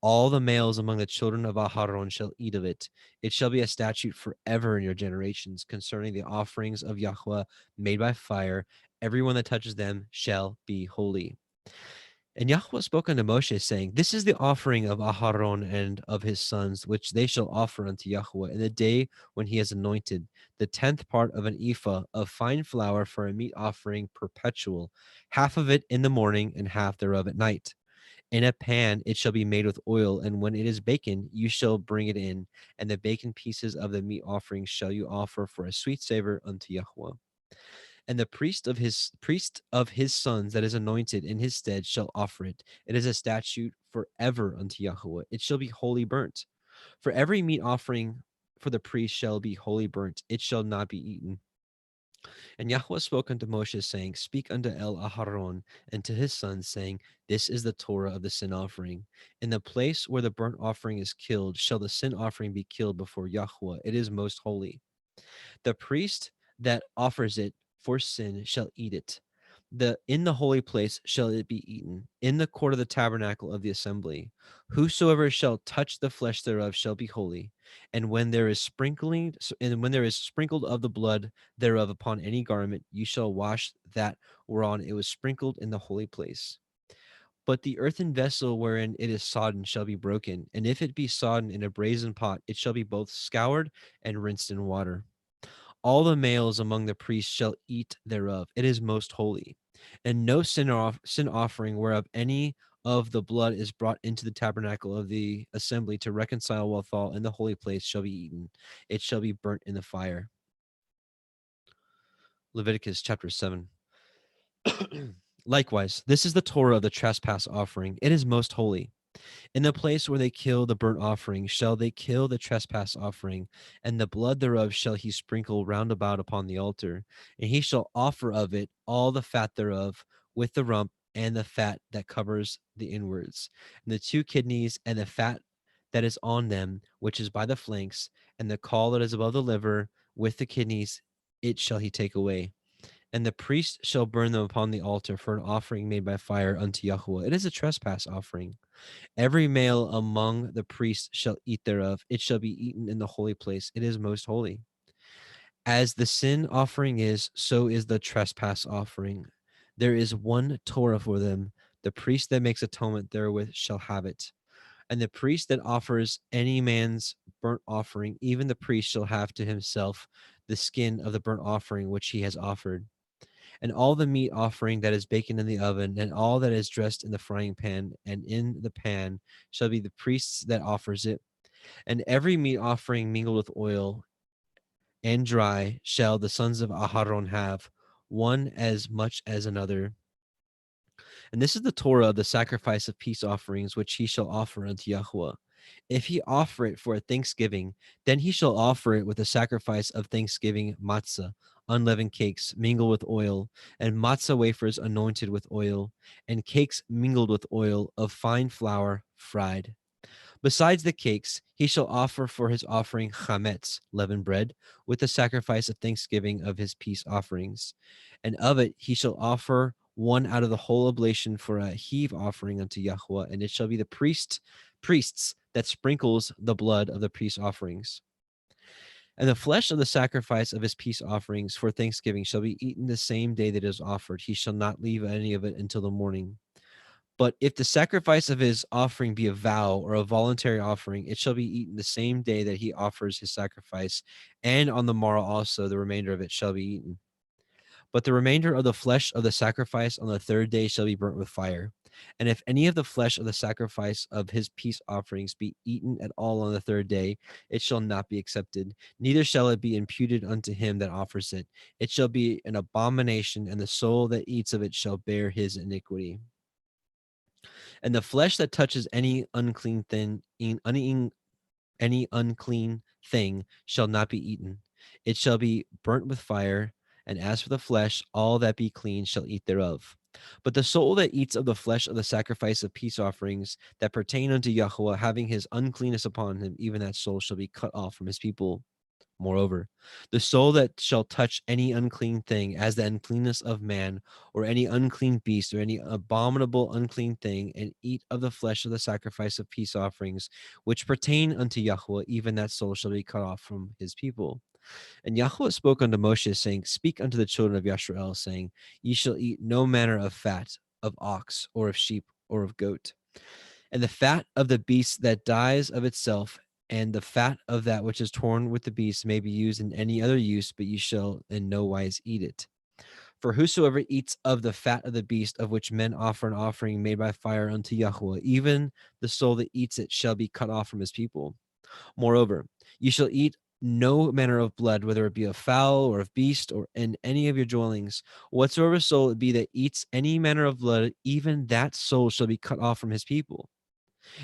All the males among the children of Aharon shall eat of it. It shall be a statute forever in your generations concerning the offerings of Yahweh made by fire. Everyone that touches them shall be holy. And Yahweh spoke unto Moshe, saying, this is the offering of Aharon and of his sons, which they shall offer unto Yahweh in the day when he is anointed, the 10th part of an ephah of fine flour for a meat offering perpetual, half of it in the morning and half thereof at night. In a pan it shall be made with oil, and when it is baken, you shall bring it in, and the baken pieces of the meat offering shall you offer for a sweet savor unto Yahweh. And the priest of his sons that is anointed in his stead shall offer it. It is a statute forever unto Yahweh. It shall be wholly burnt. For every meat offering for the priest shall be wholly burnt. It shall not be eaten. And Yahweh spoke unto Moshe, saying, speak unto Aharon and to his sons, saying, this is the Torah of the sin offering. In the place where the burnt offering is killed, shall the sin offering be killed before Yahweh. It is most holy. The priest that offers it for sin shall eat it. In the holy place shall it be eaten, in the court of the tabernacle of the assembly. Whosoever shall touch the flesh thereof shall be holy. And when there is sprinkled of the blood thereof upon any garment, you shall wash that whereon it was sprinkled in the holy place. But the earthen vessel wherein it is sodden shall be broken, and if it be sodden in a brazen pot, it shall be both scoured and rinsed in water. All the males among the priests shall eat thereof. It is most holy. And no sin offering whereof any of the blood is brought into the tabernacle of the assembly to reconcile withal in the holy place shall be eaten. It shall be burnt in the fire. Leviticus chapter 7. Likewise, this is the Torah of the trespass offering. It is most holy. In the place where they kill the burnt offering shall they kill the trespass offering, and the blood thereof shall he sprinkle round about upon the altar. And he shall offer of it all the fat thereof, with the rump and the fat that covers the inwards, and the 2 kidneys and the fat that is on them, which is by the flanks, and the caul that is above the liver, with the kidneys, it shall he take away. And the priest shall burn them upon the altar for an offering made by fire unto Yahuwah. It is a trespass offering. Every male among the priests shall eat thereof. It shall be eaten in the holy place. It is most holy. As the sin offering is, so is the trespass offering. There is one Torah for them. The priest that makes atonement therewith shall have it. And the priest that offers any man's burnt offering, even the priest shall have to himself the skin of the burnt offering which he has offered. And all the meat offering that is baken in the oven, and all that is dressed in the frying pan and in the pan, shall be the priest's that offers it. And every meat offering mingled with oil and dry shall the sons of Aharon have, one as much as another. And this is the Torah of the sacrifice of peace offerings, which he shall offer unto Yahuwah. If he offer it for a thanksgiving, then he shall offer it with a sacrifice of thanksgiving matzah, unleavened cakes mingled with oil, and matzah wafers anointed with oil, and cakes mingled with oil of fine flour fried. Besides the cakes, he shall offer for his offering chametz, leavened bread, with the sacrifice of thanksgiving of his peace offerings. And of it he shall offer one out of the whole oblation for a heave offering unto Yahuwah, and it shall be the priests that sprinkles the blood of the peace offerings. And the flesh of the sacrifice of his peace offerings for thanksgiving shall be eaten the same day that it is offered. He shall not leave any of it until the morning. But if the sacrifice of his offering be a vow or a voluntary offering, it shall be eaten the same day that he offers his sacrifice, and on the morrow also the remainder of it shall be eaten. But the remainder of the flesh of the sacrifice on the 3rd day shall be burnt with fire. And if any of the flesh of the sacrifice of his peace offerings be eaten at all on the 3rd day, it shall not be accepted, neither shall it be imputed unto him that offers it. It shall be an abomination, and the soul that eats of it shall bear his iniquity. And the flesh that touches any unclean thing shall not be eaten. It shall be burnt with fire. And as for the flesh, all that be clean shall eat thereof. But the soul that eats of the flesh of the sacrifice of peace offerings that pertain unto Yahuwah, having his uncleanness upon him, even that soul shall be cut off from his people. Moreover, the soul that shall touch any unclean thing, as the uncleanness of man, or any unclean beast, or any abominable unclean thing, and eat of the flesh of the sacrifice of peace offerings, which pertain unto Yahuwah, even that soul shall be cut off from his people. And Yahuwah spoke unto Moshe, saying, Speak unto the children of Yisrael, saying, Ye shall eat no manner of fat of ox, or of sheep, or of goat. And the fat of the beast that dies of itself, and the fat of that which is torn with the beast may be used in any other use, but ye shall in no wise eat it. For whosoever eats of the fat of the beast, of which men offer an offering made by fire unto Yahuwah, even the soul that eats it shall be cut off from his people. Moreover, ye shall eat no manner of blood, whether it be of fowl or of beast, or in any of your dwellings. Whatsoever soul it be that eats any manner of blood, even that soul shall be cut off from his people.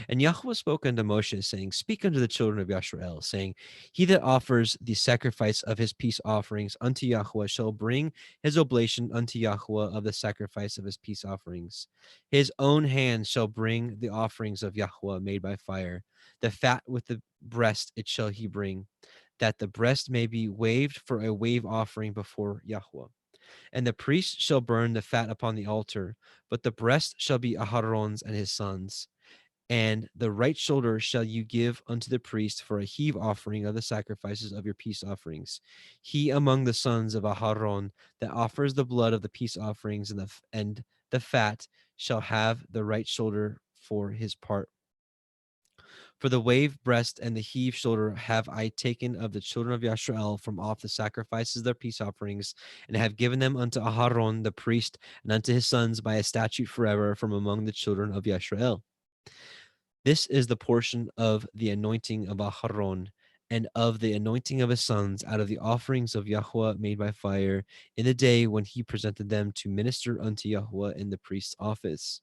And Yahuwah spoke unto Moshe, saying, Speak unto the children of Yisrael, saying, He that offers the sacrifice of his peace offerings unto Yahuwah shall bring his oblation unto Yahuwah of the sacrifice of his peace offerings. His own hand shall bring the offerings of Yahuwah made by fire. The fat with the breast it shall he bring, that the breast may be waved for a wave offering before Yahuwah. And the priest shall burn the fat upon the altar, but the breast shall be Aharon's and his sons. And the right shoulder shall you give unto the priest for a heave offering of the sacrifices of your peace offerings. He among the sons of Aharon that offers the blood of the peace offerings and the fat shall have the right shoulder for his part. For the wave breast and the heave shoulder have I taken of the children of Yisrael from off the sacrifices of their peace offerings, and have given them unto Aharon the priest and unto his sons by a statute forever from among the children of Yisrael. This is the portion of the anointing of Aharon, and of the anointing of his sons out of the offerings of Yahweh made by fire in the day when he presented them to minister unto Yahweh in the priest's office,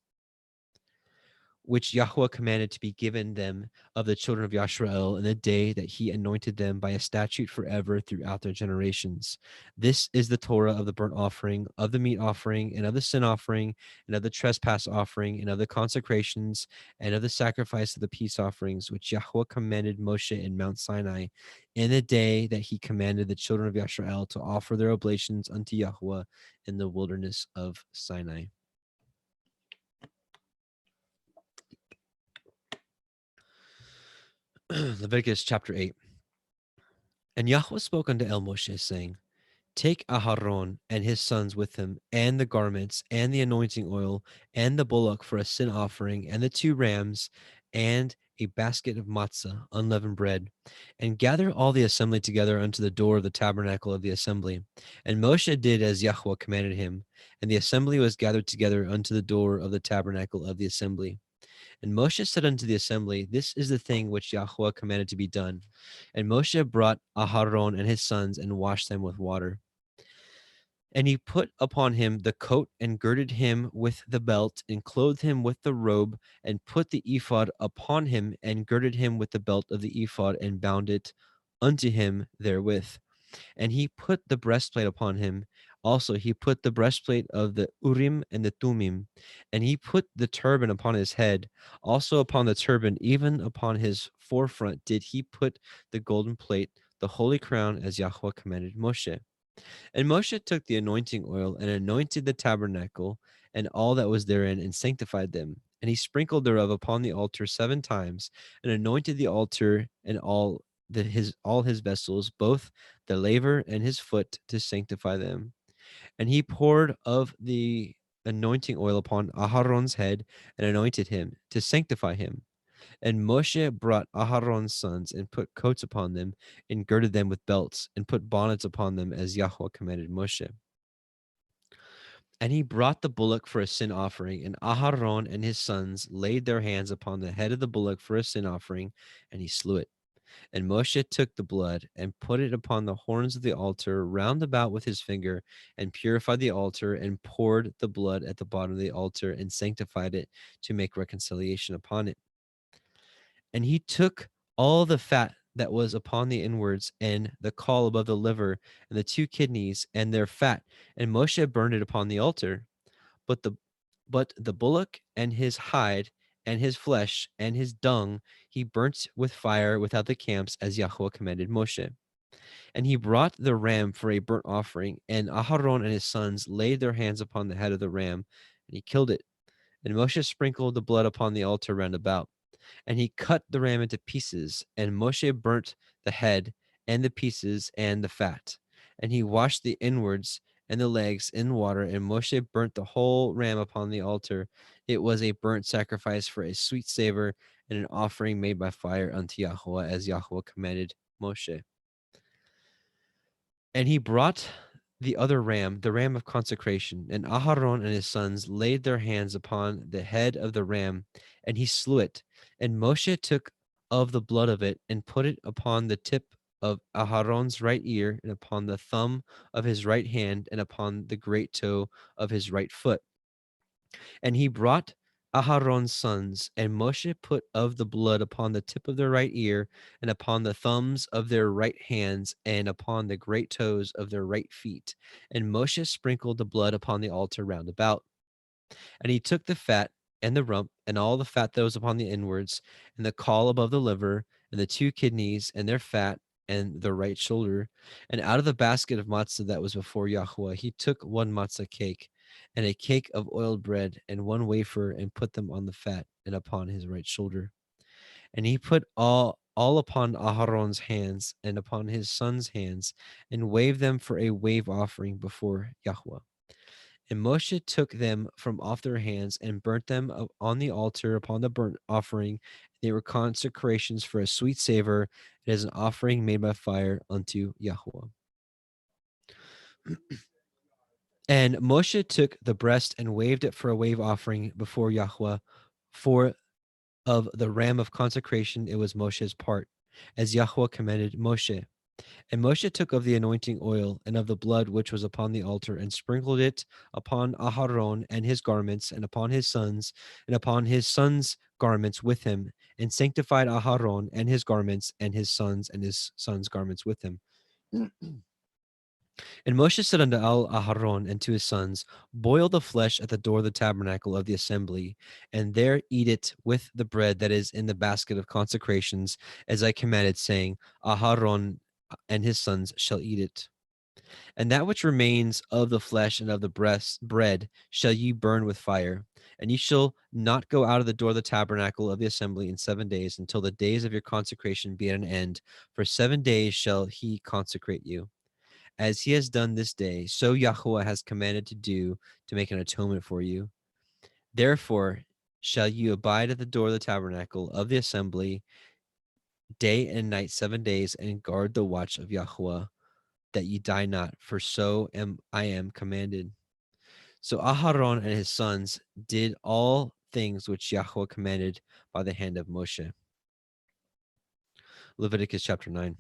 which Yahweh commanded to be given them of the children of Yashrael in the day that he anointed them by a statute forever throughout their generations. This is the Torah of the burnt offering, of the meat offering, and of the sin offering, and of the trespass offering, and of the consecrations, and of the sacrifice of the peace offerings, which Yahweh commanded Moshe in Mount Sinai in the day that he commanded the children of Yashrael to offer their oblations unto Yahweh in the wilderness of Sinai. Leviticus chapter 8. And Yahweh spoke unto Moshe, saying, Take Aharon and his sons with him, and the garments, and the anointing oil, and the bullock for a sin offering, and the 2 rams, and a basket of matzah, unleavened bread, and gather all the assembly together unto the door of the tabernacle of the assembly. And Moshe did as Yahweh commanded him, and the assembly was gathered together unto the door of the tabernacle of the assembly. And Moshe said unto the assembly, This is the thing which Yahweh commanded to be done. And Moshe brought Aharon and his sons and washed them with water. And he put upon him the coat and girded him with the belt and clothed him with the robe and put the ephod upon him and girded him with the belt of the ephod and bound it unto him therewith. And he put the breastplate upon him. Also he put the breastplate of the Urim and the Thummim, and he put the turban upon his head. Also upon the turban, even upon his forefront, did he put the golden plate, the holy crown, as Yahweh commanded Moshe. And Moshe took the anointing oil and anointed the tabernacle and all that was therein and sanctified them. And he sprinkled thereof upon the altar 7 times and anointed the altar and all his vessels, both the laver and his foot, to sanctify them. And he poured of the anointing oil upon Aharon's head and anointed him to sanctify him. And Moshe brought Aharon's sons and put coats upon them and girded them with belts and put bonnets upon them as Yahweh commanded Moshe. And he brought the bullock for a sin offering, and Aharon and his sons laid their hands upon the head of the bullock for a sin offering, and he slew it. And Moshe took the blood and put it upon the horns of the altar round about with his finger, and purified the altar, and poured the blood at the bottom of the altar, and sanctified it to make reconciliation upon it. And he took all the fat that was upon the inwards, and the caul above the liver, and the 2 kidneys, and their fat, and Moshe burned it upon the altar. But the bullock and his hide, and his flesh, and his dung, he burnt with fire without the camps, as Yahweh commanded Moshe. And he brought the ram for a burnt offering, and Aharon and his sons laid their hands upon the head of the ram, and he killed it. And Moshe sprinkled the blood upon the altar round about. And he cut the ram into pieces, and Moshe burnt the head and the pieces and the fat. And he washed the inwards and the legs in water, and Moshe burnt the whole ram upon the altar. It was a burnt sacrifice for a sweet savor and an offering made by fire unto Yahweh, as Yahweh commanded Moshe. And he brought the other ram, the ram of consecration, and Aharon and his sons laid their hands upon the head of the ram, and he slew it. And Moshe took of the blood of it and put it upon the tip of Aharon's right ear, and upon the thumb of his right hand, and upon the great toe of his right foot. And he brought Aharon's sons, and Moshe put of the blood upon the tip of their right ear, and upon the thumbs of their right hands, and upon the great toes of their right feet. And Moshe sprinkled the blood upon the altar round about. And he took the fat and the rump, and all the fat that was upon the inwards, and the caul above the liver, and the 2 kidneys, and their fat, and the right shoulder. And out of the basket of matzah that was before Yahweh, he took 1 matzah cake, and a cake of oiled bread, and 1 wafer, and put them on the fat, and upon his right shoulder. And he put all upon Aharon's hands, and upon his sons' hands, and waved them for a wave offering before Yahweh. And Moshe took them from off their hands and burnt them on the altar upon the burnt offering. They were consecrations for a sweet savor. It is an offering made by fire unto Yahweh. And Moshe took the breast and waved it for a wave offering before Yahweh. For of the ram of consecration, it was Moshe's part. as Yahweh commanded Moshe. And Moshe took of the anointing oil and of the blood which was upon the altar, and sprinkled it upon Aharon and his garments, and upon his sons garments with him, and sanctified Aharon and his garments, and his sons' garments with him. And Moshe said unto Aharon and to his sons, boil the flesh at the door of the tabernacle of the assembly, and there eat it with the bread that is in the basket of consecrations, as I commanded, saying, Aharon and his sons shall eat it. And that which remains of the flesh and of the bread shall ye burn with fire. And ye shall not go out of the door of the tabernacle of the assembly in 7 days, until the days of your consecration be at an end. For 7 days shall he consecrate you. As he has done this day, so Yahweh has commanded to do, to make an atonement for you. Therefore shall you abide at the door of the tabernacle of the assembly day and night 7 days, and guard the watch of Yahweh, that ye die not, for so I am commanded. So Aharon and his sons did all things which Yahweh commanded by the hand of Moshe. Leviticus chapter 9.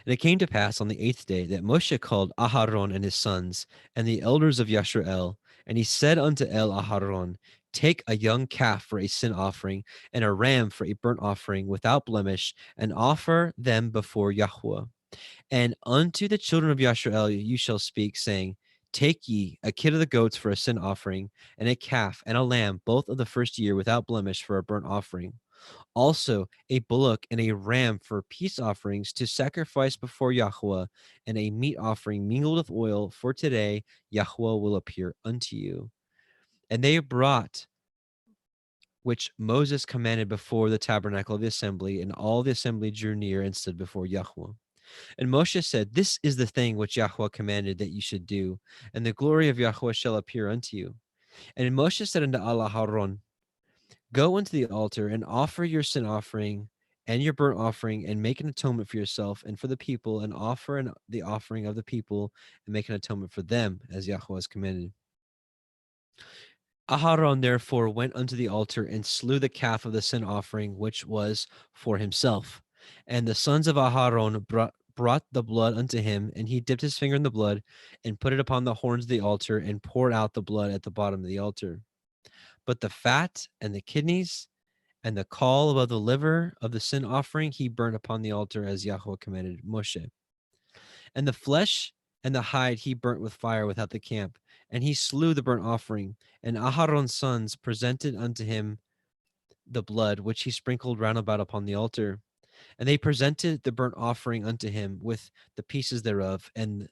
And it came to pass on the 8th day that Moshe called Aharon and his sons and the elders of Yisrael, and he said unto Aharon, take a young calf for a sin offering, and a ram for a burnt offering without blemish, and offer them before Yahweh. And unto the children of Yisrael you shall speak, saying, take ye a kid of the goats for a sin offering, and a calf and a lamb, both of the first year, without blemish, for a burnt offering. Also a bullock and a ram for peace offerings to sacrifice before Yahweh, and a meat offering mingled with oil, for today Yahweh will appear unto you. And they brought which Moses commanded before the tabernacle of the assembly, and all the assembly drew near and stood before Yahweh. And Moshe said, this is the thing which Yahweh commanded that you should do, and the glory of Yahweh shall appear unto you. And Moshe said unto Aharon, go unto the altar and offer your sin offering and your burnt offering, and make an atonement for yourself and for the people, and offer the offering of the people, and make an atonement for them, as Yahweh has commanded. Aharon therefore went unto the altar and slew the calf of the sin offering, which was for himself. And the sons of Aharon brought the blood unto him, and he dipped his finger in the blood, and put it upon the horns of the altar, and poured out the blood at the bottom of the altar. But the fat and the kidneys and the caul above the liver of the sin offering he burned upon the altar, as Yahweh commanded Moshe. And the flesh and the hide he burnt with fire without the camp, and he slew the burnt offering. And Aharon's sons presented unto him the blood, which he sprinkled round about upon the altar. And they presented the burnt offering unto him with the pieces thereof, and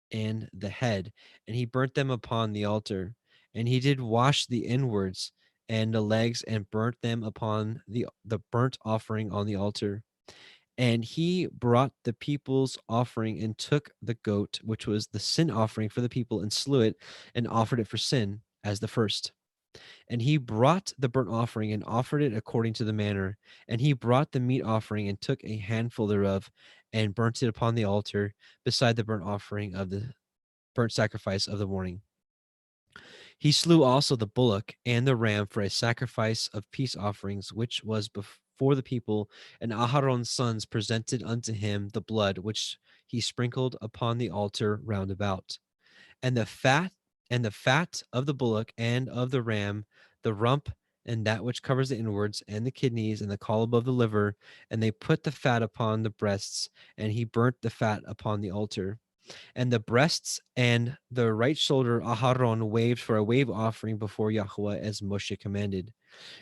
the head, and he burnt them upon the altar. And he did wash the inwards and the legs, and burnt them upon the burnt offering on the altar. And he brought the people's offering, and took the goat, which was the sin offering for the people, and slew it, and offered it for sin as the first. And he brought the burnt offering, and offered it according to the manner. And he brought the meat offering, and took a handful thereof, and burnt it upon the altar, beside the burnt offering of the burnt sacrifice of the morning. He slew also the bullock and the ram for a sacrifice of peace offerings, which was before the people. And Aharon's sons presented unto him the blood, which he sprinkled upon the altar round about. And the fat of the bullock and of the ram, the rump, and that which covers the inwards, and the kidneys, and the caul above the liver. And they put the fat upon the breasts, and he burnt the fat upon the altar. And the breasts and the right shoulder Aharon waved for a wave offering before Yahweh, as Moshe commanded.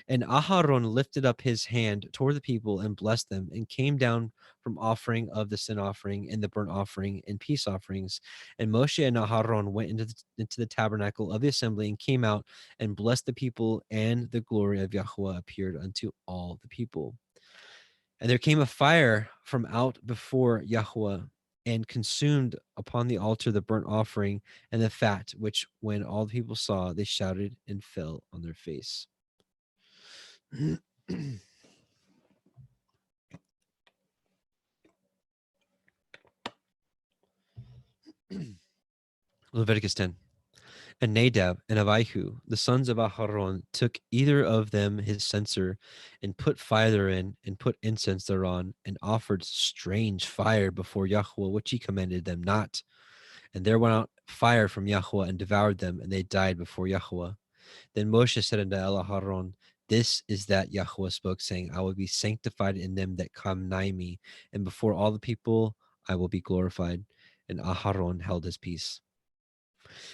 And Aharon lifted up his hand toward the people, and blessed them, and came down from offering of the sin offering, and the burnt offering, and peace offerings. And Moshe and Aharon went into the tabernacle of the assembly, and came out, and blessed the people, and the glory of Yahweh appeared unto all the people. And there came a fire from out before Yahweh, and consumed upon the altar the burnt offering and the fat, which when all the people saw, they shouted and fell on their face. Leviticus 10. And Nadab and Abihu, the sons of Aharon, took either of them his censer, and put fire therein, and put incense thereon, and offered strange fire before Yahweh, which he commanded them not. And there went out fire from Yahweh, and devoured them, and they died before Yahweh. Then Moshe said unto Aharon, this is that Yahweh spoke, saying, I will be sanctified in them that come nigh me, and before all the people I will be glorified. And Aharon held his peace.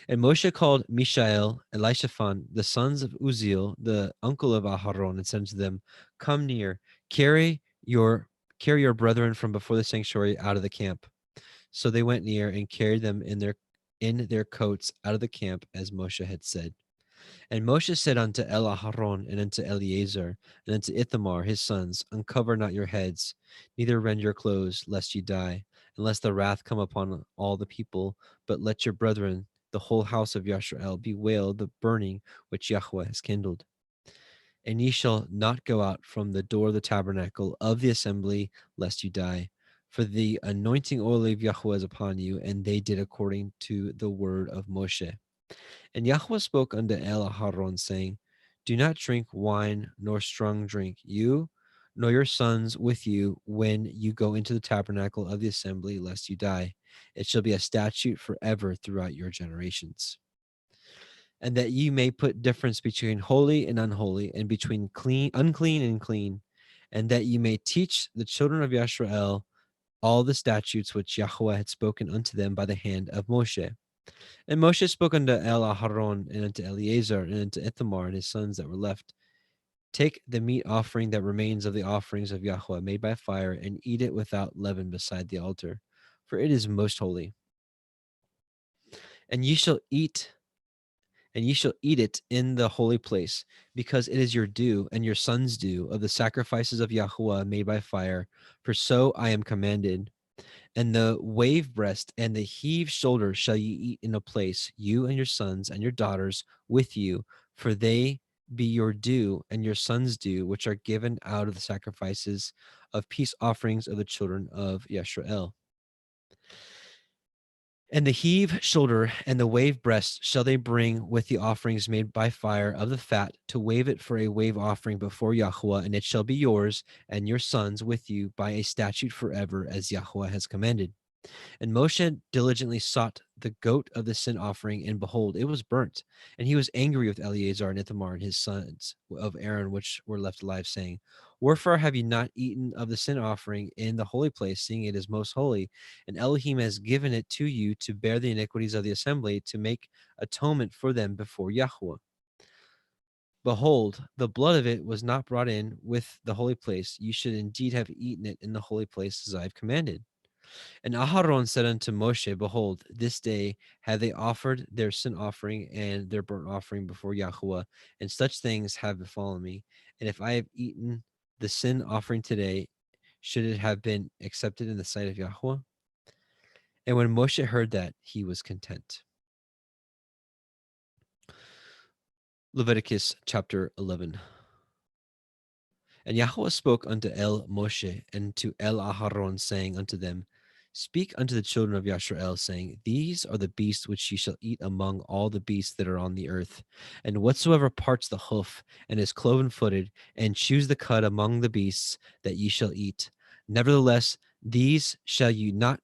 And Moshe called Mishael, Elishaphan, the sons of Uzziel, the uncle of Aharon, and said unto them, come near, carry your brethren from before the sanctuary out of the camp. So they went near and carried them in their coats out of the camp, as Moshe had said. And Moshe said unto Aharon and unto Eleazar and unto Ithamar his sons, uncover not your heads, neither rend your clothes, lest ye die, and lest the wrath come upon all the people, but let your brethren, the whole house of Yashrael, bewail the burning which Yahweh has kindled. And ye shall not go out from the door of the tabernacle of the assembly, lest you die. For the anointing oil of Yahweh is upon you, and they did according to the word of Moshe. And Yahweh spoke unto Aharon, saying, do not drink wine nor strong drink, you nor your sons with you, when you go into the tabernacle of the assembly, lest you die. It shall be a statute forever throughout your generations. And that ye may put difference between holy and unholy, and between unclean and clean, and that ye may teach the children of Yashrael all the statutes which Yahweh had spoken unto them by the hand of Moshe. And Moshe spoke unto Aharon and unto Eleazar and unto Ithamar and his sons that were left, take the meat offering that remains of the offerings of Yahweh made by fire, and eat it without leaven beside the altar, for it is most holy. And ye shall eat it in the holy place, because it is your due and your sons' due of the sacrifices of Yahweh made by fire, for so I am commanded. And the wave breast and the heave shoulder shall ye eat in a place, you and your sons and your daughters with you, for they be your due and your sons' due, which are given out of the sacrifices of peace offerings of the children of Yashrael. And the heave shoulder and the wave breast shall they bring with the offerings made by fire of the fat, to wave it for a wave offering before Yahweh, and it shall be yours and your sons with you by a statute forever, as Yahweh has commanded. And Moshe diligently sought the goat of the sin offering, and behold, it was burnt. And he was angry with Eleazar and Ithamar and his sons of Aaron, which were left alive, saying, wherefore have ye not eaten of the sin offering in the holy place, seeing it is most holy? And Elohim has given it to you to bear the iniquities of the assembly, to make atonement for them before Yahweh. Behold, the blood of it was not brought in with the holy place. You should indeed have eaten it in the holy place, as I have commanded. And Aharon said unto Moshe, behold, this day have they offered their sin offering and their burnt offering before Yahweh, and such things have befallen me. And if I have eaten the sin offering today, should it have been accepted in the sight of Yahweh? And when Moshe heard that, he was content. Leviticus chapter 11. And Yahweh spoke unto Moshe and to Aharon, saying unto them, speak unto the children of Yashrael, saying, these are the beasts which ye shall eat among all the beasts that are on the earth. And whatsoever parts the hoof, and is cloven-footed, and chews the cud among the beasts, that ye shall eat. Nevertheless, these shall you not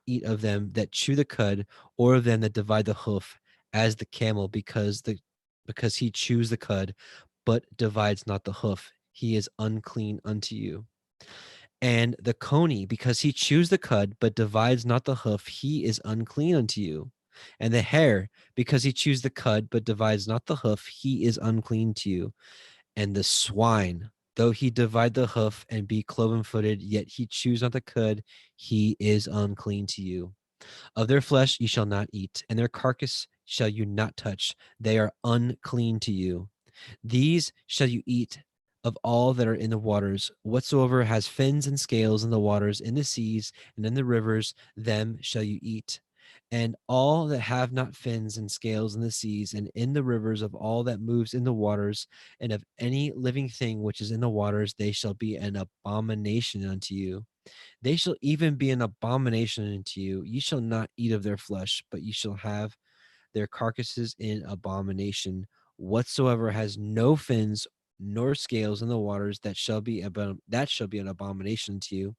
eat of them that chew the cud, or of them that divide the hoof, as the camel, because he chews the cud, but divides not the hoof, he is unclean unto you. And the coney, because he chews the cud, but divides not the hoof, he is unclean unto you. And the hare, because he chews the cud, but divides not the hoof, he is unclean to you. And the swine, though he divide the hoof and be cloven-footed, yet he chews not the cud, he is unclean to you. Of their flesh ye shall not eat, and their carcass shall you not touch. They are unclean to you. These shall you eat of all that are in the waters. Whatsoever has fins and scales in the waters, in the seas, and in the rivers, them shall you eat. And all that have not fins and scales in the seas and in the rivers, of all that moves in the waters, and of any living thing which is in the waters, they shall be an abomination unto you. They shall even be an abomination unto you. Ye shall not eat of their flesh, but ye shall have their carcasses in abomination. Whatsoever has no fins nor scales in the waters, that shall be an abomination to you.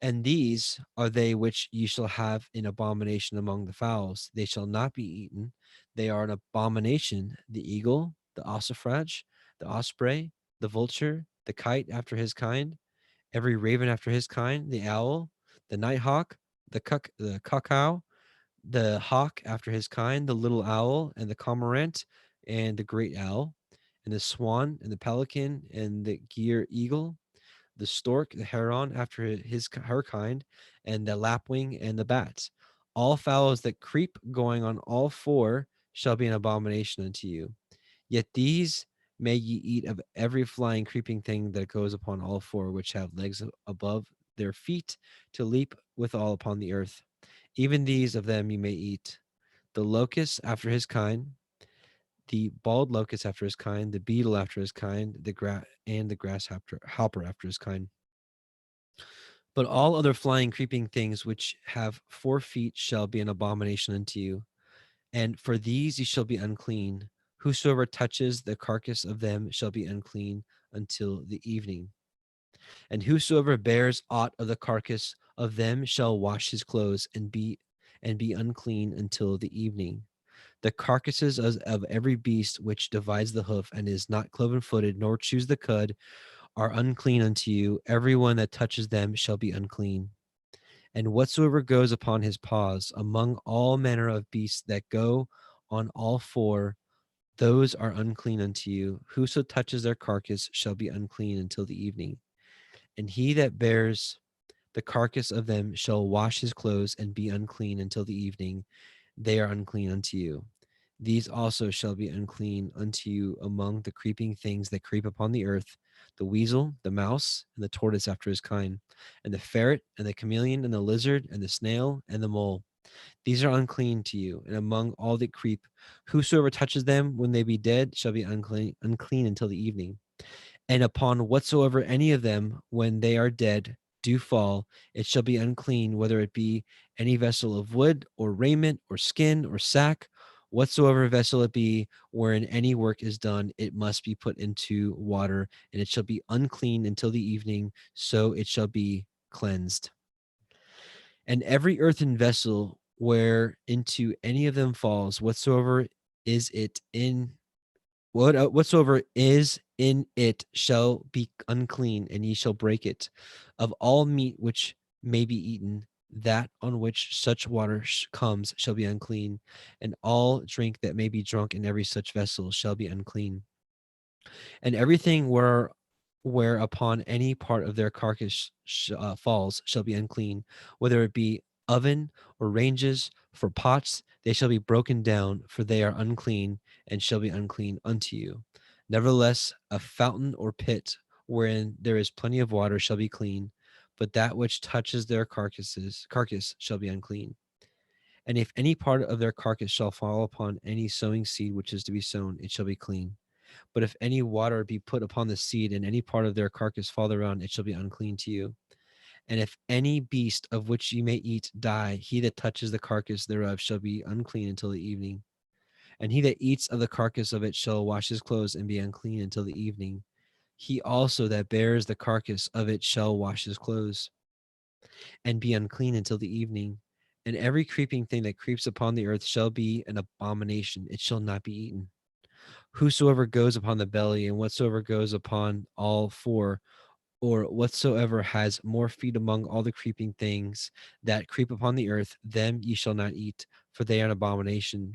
And these are they which ye shall have in abomination among the fowls. They shall not be eaten. They are an abomination: the eagle, the ossifrage, the osprey, the vulture, the kite after his kind, every raven after his kind, the owl, the nighthawk, the cuckoo, the hawk after his kind, the little owl, and the cormorant, and the great owl, and the swan, and the pelican, and the gier eagle, the stork, the heron after her kind, and the lapwing, and the bat. All fowls that creep going on all four shall be an abomination unto you. Yet these may ye eat of every flying creeping thing that goes upon all four, which have legs above their feet, to leap withal upon the earth. Even these of them you may eat: the locust after his kind, the bald locust after his kind, the beetle after his kind, the grasshopper after his kind. But all other flying creeping things which have 4 feet shall be an abomination unto you, and for these ye shall be unclean. Whosoever touches the carcass of them shall be unclean until the evening. And whosoever bears aught of the carcass of them shall wash his clothes and be unclean until the evening. The carcasses of every beast which divides the hoof and is not cloven-footed, nor chews the cud, are unclean unto you. Every one that touches them shall be unclean. And whatsoever goes upon his paws among all manner of beasts that go on all four, those are unclean unto you. Whoso touches their carcass shall be unclean until the evening. And he that bears the carcass of them shall wash his clothes and be unclean until the evening. They are unclean unto you. These also shall be unclean unto you among the creeping things that creep upon the earth: the weasel, the mouse, and the tortoise after his kind, and the ferret, and the chameleon, and the lizard, and the snail, and the mole. These are unclean to you. And among all that creep, whosoever touches them when they be dead shall be unclean until the evening. And upon whatsoever any of them, when they are dead, do fall, it shall be unclean, whether it be any vessel of wood, or raiment, or skin, or sack. Whatsoever vessel it be, wherein any work is done, it must be put into water, and it shall be unclean until the evening, so it shall be cleansed. And every earthen vessel where into any of them falls, whatsoever is in it shall be unclean, and ye shall break it. Of all meat which may be eaten, that on which such water comes shall be unclean, and all drink that may be drunk in every such vessel shall be unclean. And everything whereupon any part of their carcass falls shall be unclean, whether it be oven or ranges, for pots, they shall be broken down, for they are unclean, and shall be unclean unto you. Nevertheless, a fountain or pit wherein there is plenty of water shall be clean, but that which touches their carcass shall be unclean. And if any part of their carcass shall fall upon any sowing seed which is to be sown, it shall be clean. But if any water be put upon the seed, and any part of their carcass fall thereon, it shall be unclean to you. And if any beast of which ye may eat die, he that touches the carcass thereof shall be unclean until the evening. And he that eats of the carcass of it shall wash his clothes and be unclean until the evening. He also that bears the carcass of it shall wash his clothes and be unclean until the evening. And every creeping thing that creeps upon the earth shall be an abomination. It shall not be eaten. Whosoever goes upon the belly, and whatsoever goes upon all four, or whatsoever has more feet among all the creeping things that creep upon the earth, them ye shall not eat, for they are an abomination.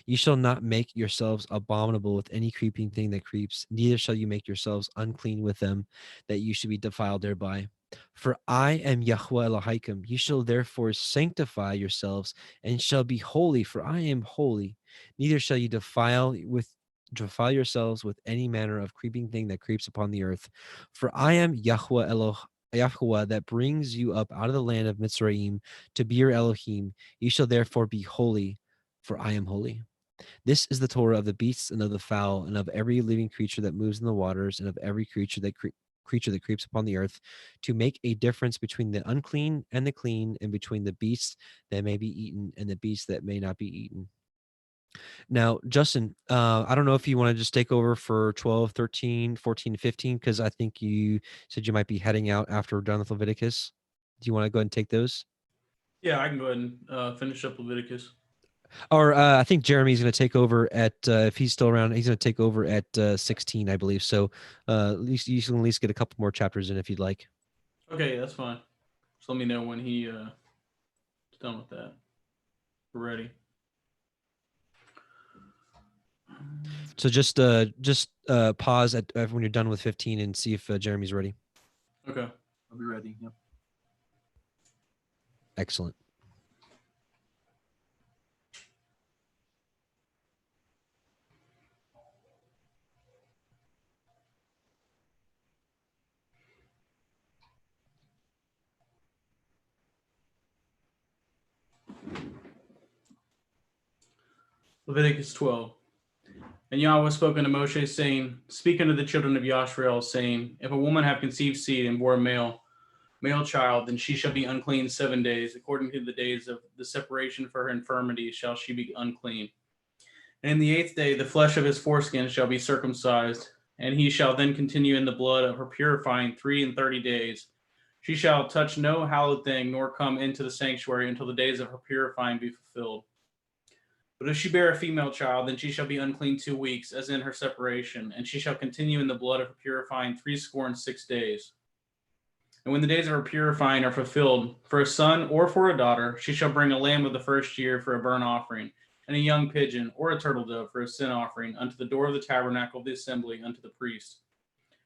Ye shall not make yourselves abominable with any creeping thing that creeps, neither shall you make yourselves unclean with them, that you should be defiled thereby. For I am Yahweh Elohim. You shall therefore sanctify yourselves, and shall be holy, for I am holy. Neither shall you defile yourselves with any manner of creeping thing that creeps upon the earth. For I am Yahweh YHWH, that brings you up out of the land of Mitzrayim to be your Elohim. You shall therefore be holy, for I am holy. This is the Torah of the beasts and of the fowl and of every living creature that moves in the waters and of every creature that creeps upon the earth, to make a difference between the unclean and the clean, and between the beasts that may be eaten and the beasts that may not be eaten. Now, Justin, I don't know if you want to just take over for 12, 13, 14, 15, because I think you said you might be heading out after we're done with Leviticus. Do you want to go ahead and take those? Yeah, I can go ahead and finish up Leviticus. Or I think Jeremy's going to take over at, if he's still around, he's going to take over at 16, I believe. So at least you can at least get a couple more chapters in if you'd like. Okay, that's fine. Just let me know when he is done with that. We're ready. So just pause at when you're done with 15 and see if Jeremy's ready. Okay. I'll be ready. Yep. Excellent. Leviticus 12. And Yahweh spoke unto Moshe, saying, Speak unto the children of Yashrael, saying, If a woman have conceived seed and bore a male child, then she shall be unclean 7 days. According to the days of the separation for her infirmity shall she be unclean. And in the 8th day the flesh of his foreskin shall be circumcised, and he shall then continue in the blood of her purifying 33 days. She shall touch no hallowed thing, nor come into the sanctuary until the days of her purifying be fulfilled. But if she bear a female child, then she shall be unclean 2 weeks, as in her separation, and she shall continue in the blood of her purifying 66 days. And when the days of her purifying are fulfilled, for a son or for a daughter, she shall bring a lamb of the first year for a burnt offering, and a young pigeon or a turtle dove for a sin offering unto the door of the tabernacle of the assembly unto the priest,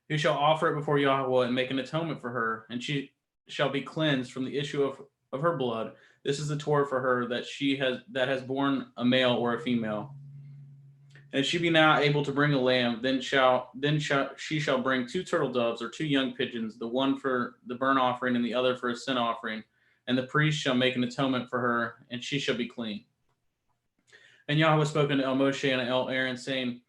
who shall offer it before Yahweh and make an atonement for her, and she shall be cleansed from the issue of her blood. This is the Torah for her that has borne a male or a female. And if she be not able to bring a lamb, then she shall bring 2 turtle doves or 2 young pigeons, the one for the burnt offering and the other for a sin offering. And the priest shall make an atonement for her, and she shall be clean. And Yahweh spoke unto El Moshe and El Aaron, saying,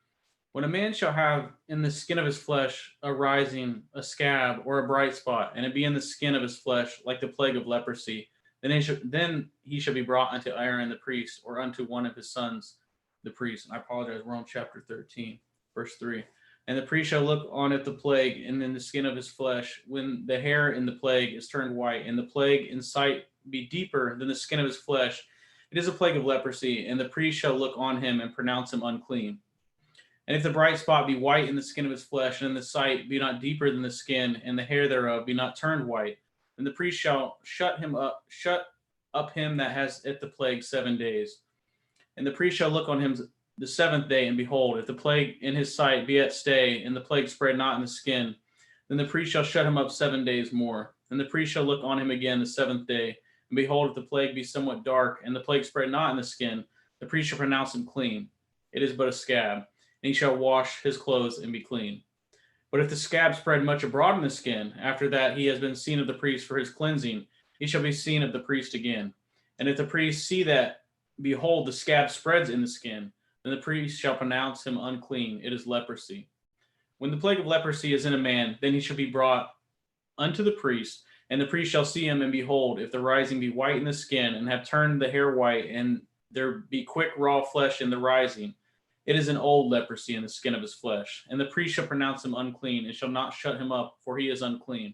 When a man shall have in the skin of his flesh a rising, a scab, or a bright spot, and it be in the skin of his flesh like the plague of leprosy, then he shall be brought unto Aaron the priest, or unto one of his sons the priest. And I apologize, we're on chapter 13, verse 3. And the priest shall look on at the plague, and in the skin of his flesh, when the hair in the plague is turned white, and the plague in sight be deeper than the skin of his flesh, it is a plague of leprosy, and the priest shall look on him and pronounce him unclean. And if the bright spot be white in the skin of his flesh, and the sight be not deeper than the skin, and the hair thereof be not turned white, then the priest shall shut up him that has it the plague 7 days. And the priest shall look on him the 7th day, and behold, if the plague in his sight be at stay, and the plague spread not in the skin, then the priest shall shut him up 7 days more. And the priest shall look on him again the 7th day, and behold, if the plague be somewhat dark, and the plague spread not in the skin, the priest shall pronounce him clean. It is but a scab, and he shall wash his clothes and be clean. But if the scab spread much abroad in the skin, after that he has been seen of the priest for his cleansing, he shall be seen of the priest again. And if the priest see that, behold, the scab spreads in the skin, then the priest shall pronounce him unclean. It is leprosy. When the plague of leprosy is in a man, then he shall be brought unto the priest, and the priest shall see him, and behold, if the rising be white in the skin, and have turned the hair white, and there be quick raw flesh in the rising, it is an old leprosy in the skin of his flesh. And the priest shall pronounce him unclean, and shall not shut him up, for he is unclean.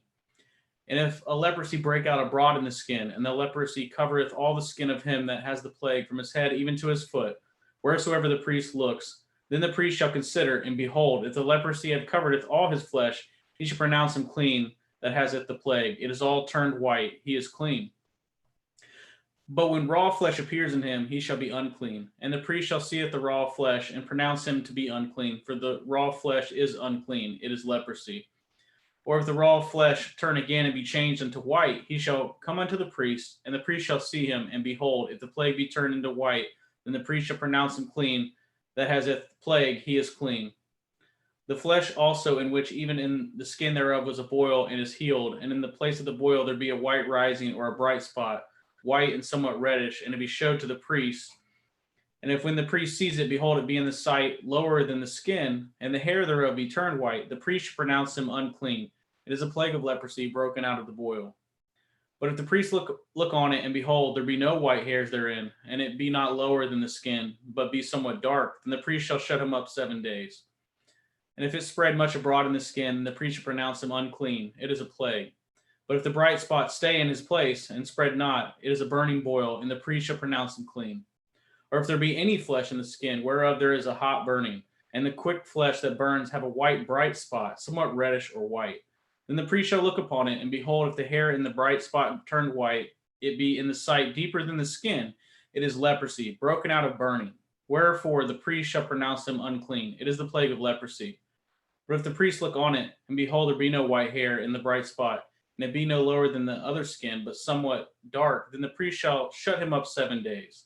And if a leprosy break out abroad in the skin, and the leprosy covereth all the skin of him that has the plague, from his head even to his foot, wheresoever the priest looks, then the priest shall consider, and behold, if the leprosy have covered all his flesh, he shall pronounce him clean that has it the plague. It is all turned white, he is clean. But when raw flesh appears in him, he shall be unclean. And the priest shall see at the raw flesh, and pronounce him to be unclean, for the raw flesh is unclean, it is leprosy. Or if the raw flesh turn again and be changed into white, he shall come unto the priest, and the priest shall see him, and behold, if the plague be turned into white, then the priest shall pronounce him clean that has a plague, he is clean. The flesh also, in which even in the skin thereof was a boil, and is healed, and in the place of the boil there be a white rising or a bright spot, white and somewhat reddish, and to be showed to the priest. And if when the priest sees it, behold, it be in the sight lower than the skin, and the hair thereof be turned white, the priest should pronounce him unclean. It is a plague of leprosy broken out of the boil. But if the priest look on it, and behold, there be no white hairs therein, and it be not lower than the skin, but be somewhat dark, then the priest shall shut him up 7 days. And if it spread much abroad in the skin, the priest shall pronounce him unclean. It is a plague. But if the bright spot stay in his place, and spread not, it is a burning boil, and the priest shall pronounce him clean. Or if there be any flesh in the skin, whereof there is a hot burning, and the quick flesh that burns have a white bright spot, somewhat reddish or white, then the priest shall look upon it, and behold, if the hair in the bright spot turned white, it be in the sight deeper than the skin, it is leprosy, broken out of burning. Wherefore the priest shall pronounce him unclean. It is the plague of leprosy. But if the priest look on it, and behold, there be no white hair in the bright spot, and it be no lower than the other skin, but somewhat dark, then the priest shall shut him up 7 days.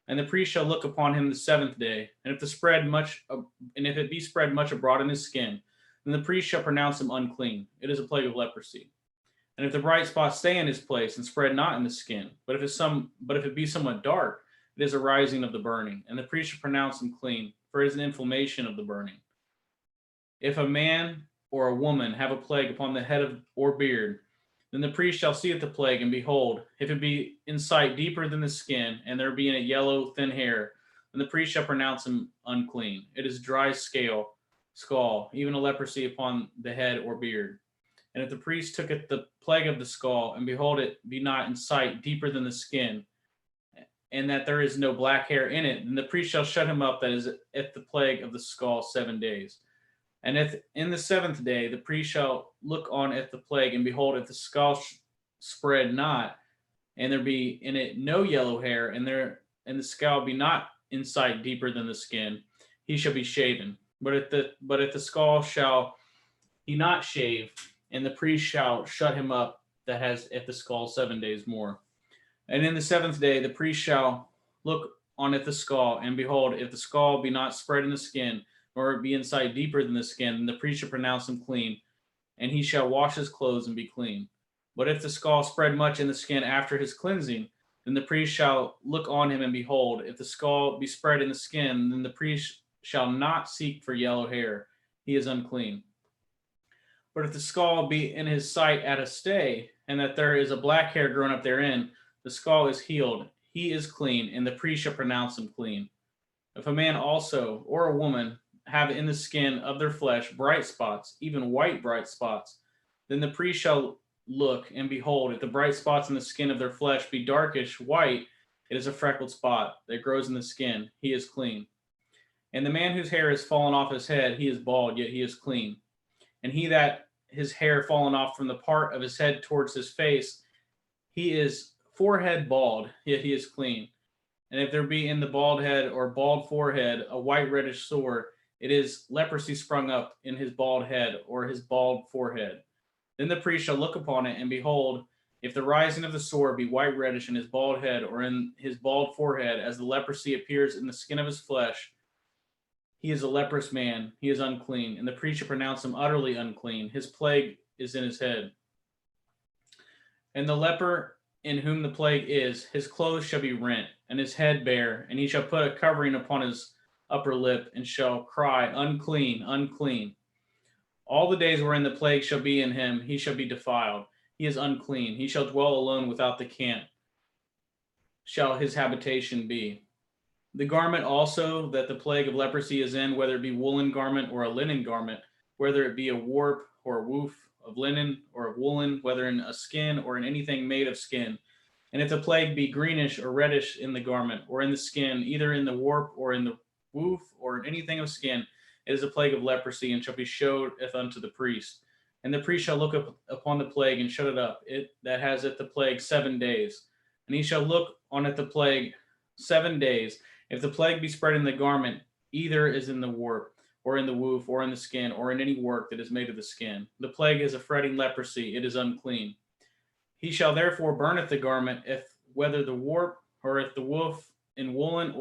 And the priest shall look upon him the 7th day, and if it be spread much abroad in his skin, then the priest shall pronounce him unclean. It is a plague of leprosy. And if the bright spot stay in his place and spread not in the skin, but if it be somewhat dark, it is a rising of the burning, and the priest shall pronounce him clean, for it is an inflammation of the burning. If a man or a woman have a plague upon the head or beard, then the priest shall see at the plague, and behold, if it be in sight deeper than the skin, and there be in it yellow thin hair, then the priest shall pronounce him unclean. It is dry skull, even a leprosy upon the head or beard. And if the priest took at the plague of the skull, and behold, it be not in sight deeper than the skin, and that there is no black hair in it, then the priest shall shut him up that is at the plague of the skull 7 days. And if in the 7th day the priest shall look on at the plague, and behold, if the skull spread not, and there be in it no yellow hair, and the skull be not in sight deeper than the skin, he shall be shaven. But if the skull shall he not shave, and the priest shall shut him up that has at the skull 7 days more. And in the 7th day the priest shall look on at the skull, and behold, if the skull be not spread in the skin, or it be in sight deeper than the skin, then the priest shall pronounce him clean, and he shall wash his clothes and be clean. But if the skull spread much in the skin after his cleansing, then the priest shall look on him, and behold, if the skull be spread in the skin, then the priest shall not seek for yellow hair. He is unclean. But if the skull be in his sight at a stay, and that there is a black hair grown up therein, the skull is healed. He is clean, and the priest shall pronounce him clean. If a man also, or a woman, have in the skin of their flesh bright spots, even white bright spots, then the priest shall look, and behold, if the bright spots in the skin of their flesh be darkish white, it is a freckled spot that grows in the skin. He is clean. And the man whose hair is fallen off his head, he is bald, yet he is clean. And he that his hair fallen off from the part of his head towards his face, he is forehead bald, yet he is clean. And if there be in the bald head or bald forehead a white reddish sore, it is leprosy sprung up in his bald head or his bald forehead. Then the priest shall look upon it, and behold, if the rising of the sore be white reddish in his bald head or in his bald forehead, as the leprosy appears in the skin of his flesh, he is a leprous man, he is unclean, and the priest shall pronounce him utterly unclean. His plague is in his head. And the leper in whom the plague is, his clothes shall be rent, and his head bare, and he shall put a covering upon his upper lip, and shall cry, unclean, unclean. All the days wherein the plague shall be in him, he shall be defiled. He is unclean. He shall dwell alone without the camp, shall his habitation be. The garment also that the plague of leprosy is in, whether it be woolen garment or a linen garment, whether it be a warp or a woof of linen or of woolen, whether in a skin or in anything made of skin. And if the plague be greenish or reddish in the garment or in the skin, either in the warp or in the woof or in anything of skin, it is a plague of leprosy, and shall be showed unto the priest. And the priest shall look upon the plague and shut it up, it that has it the plague 7 days. And he shall look on it the plague 7 days. If the plague be spread in the garment, either is in the warp, or in the woof, or in the skin, or in any work that is made of the skin, the plague is a fretting leprosy, it is unclean. He shall therefore burneth the garment, if whether the warp, or if the woof, in woolen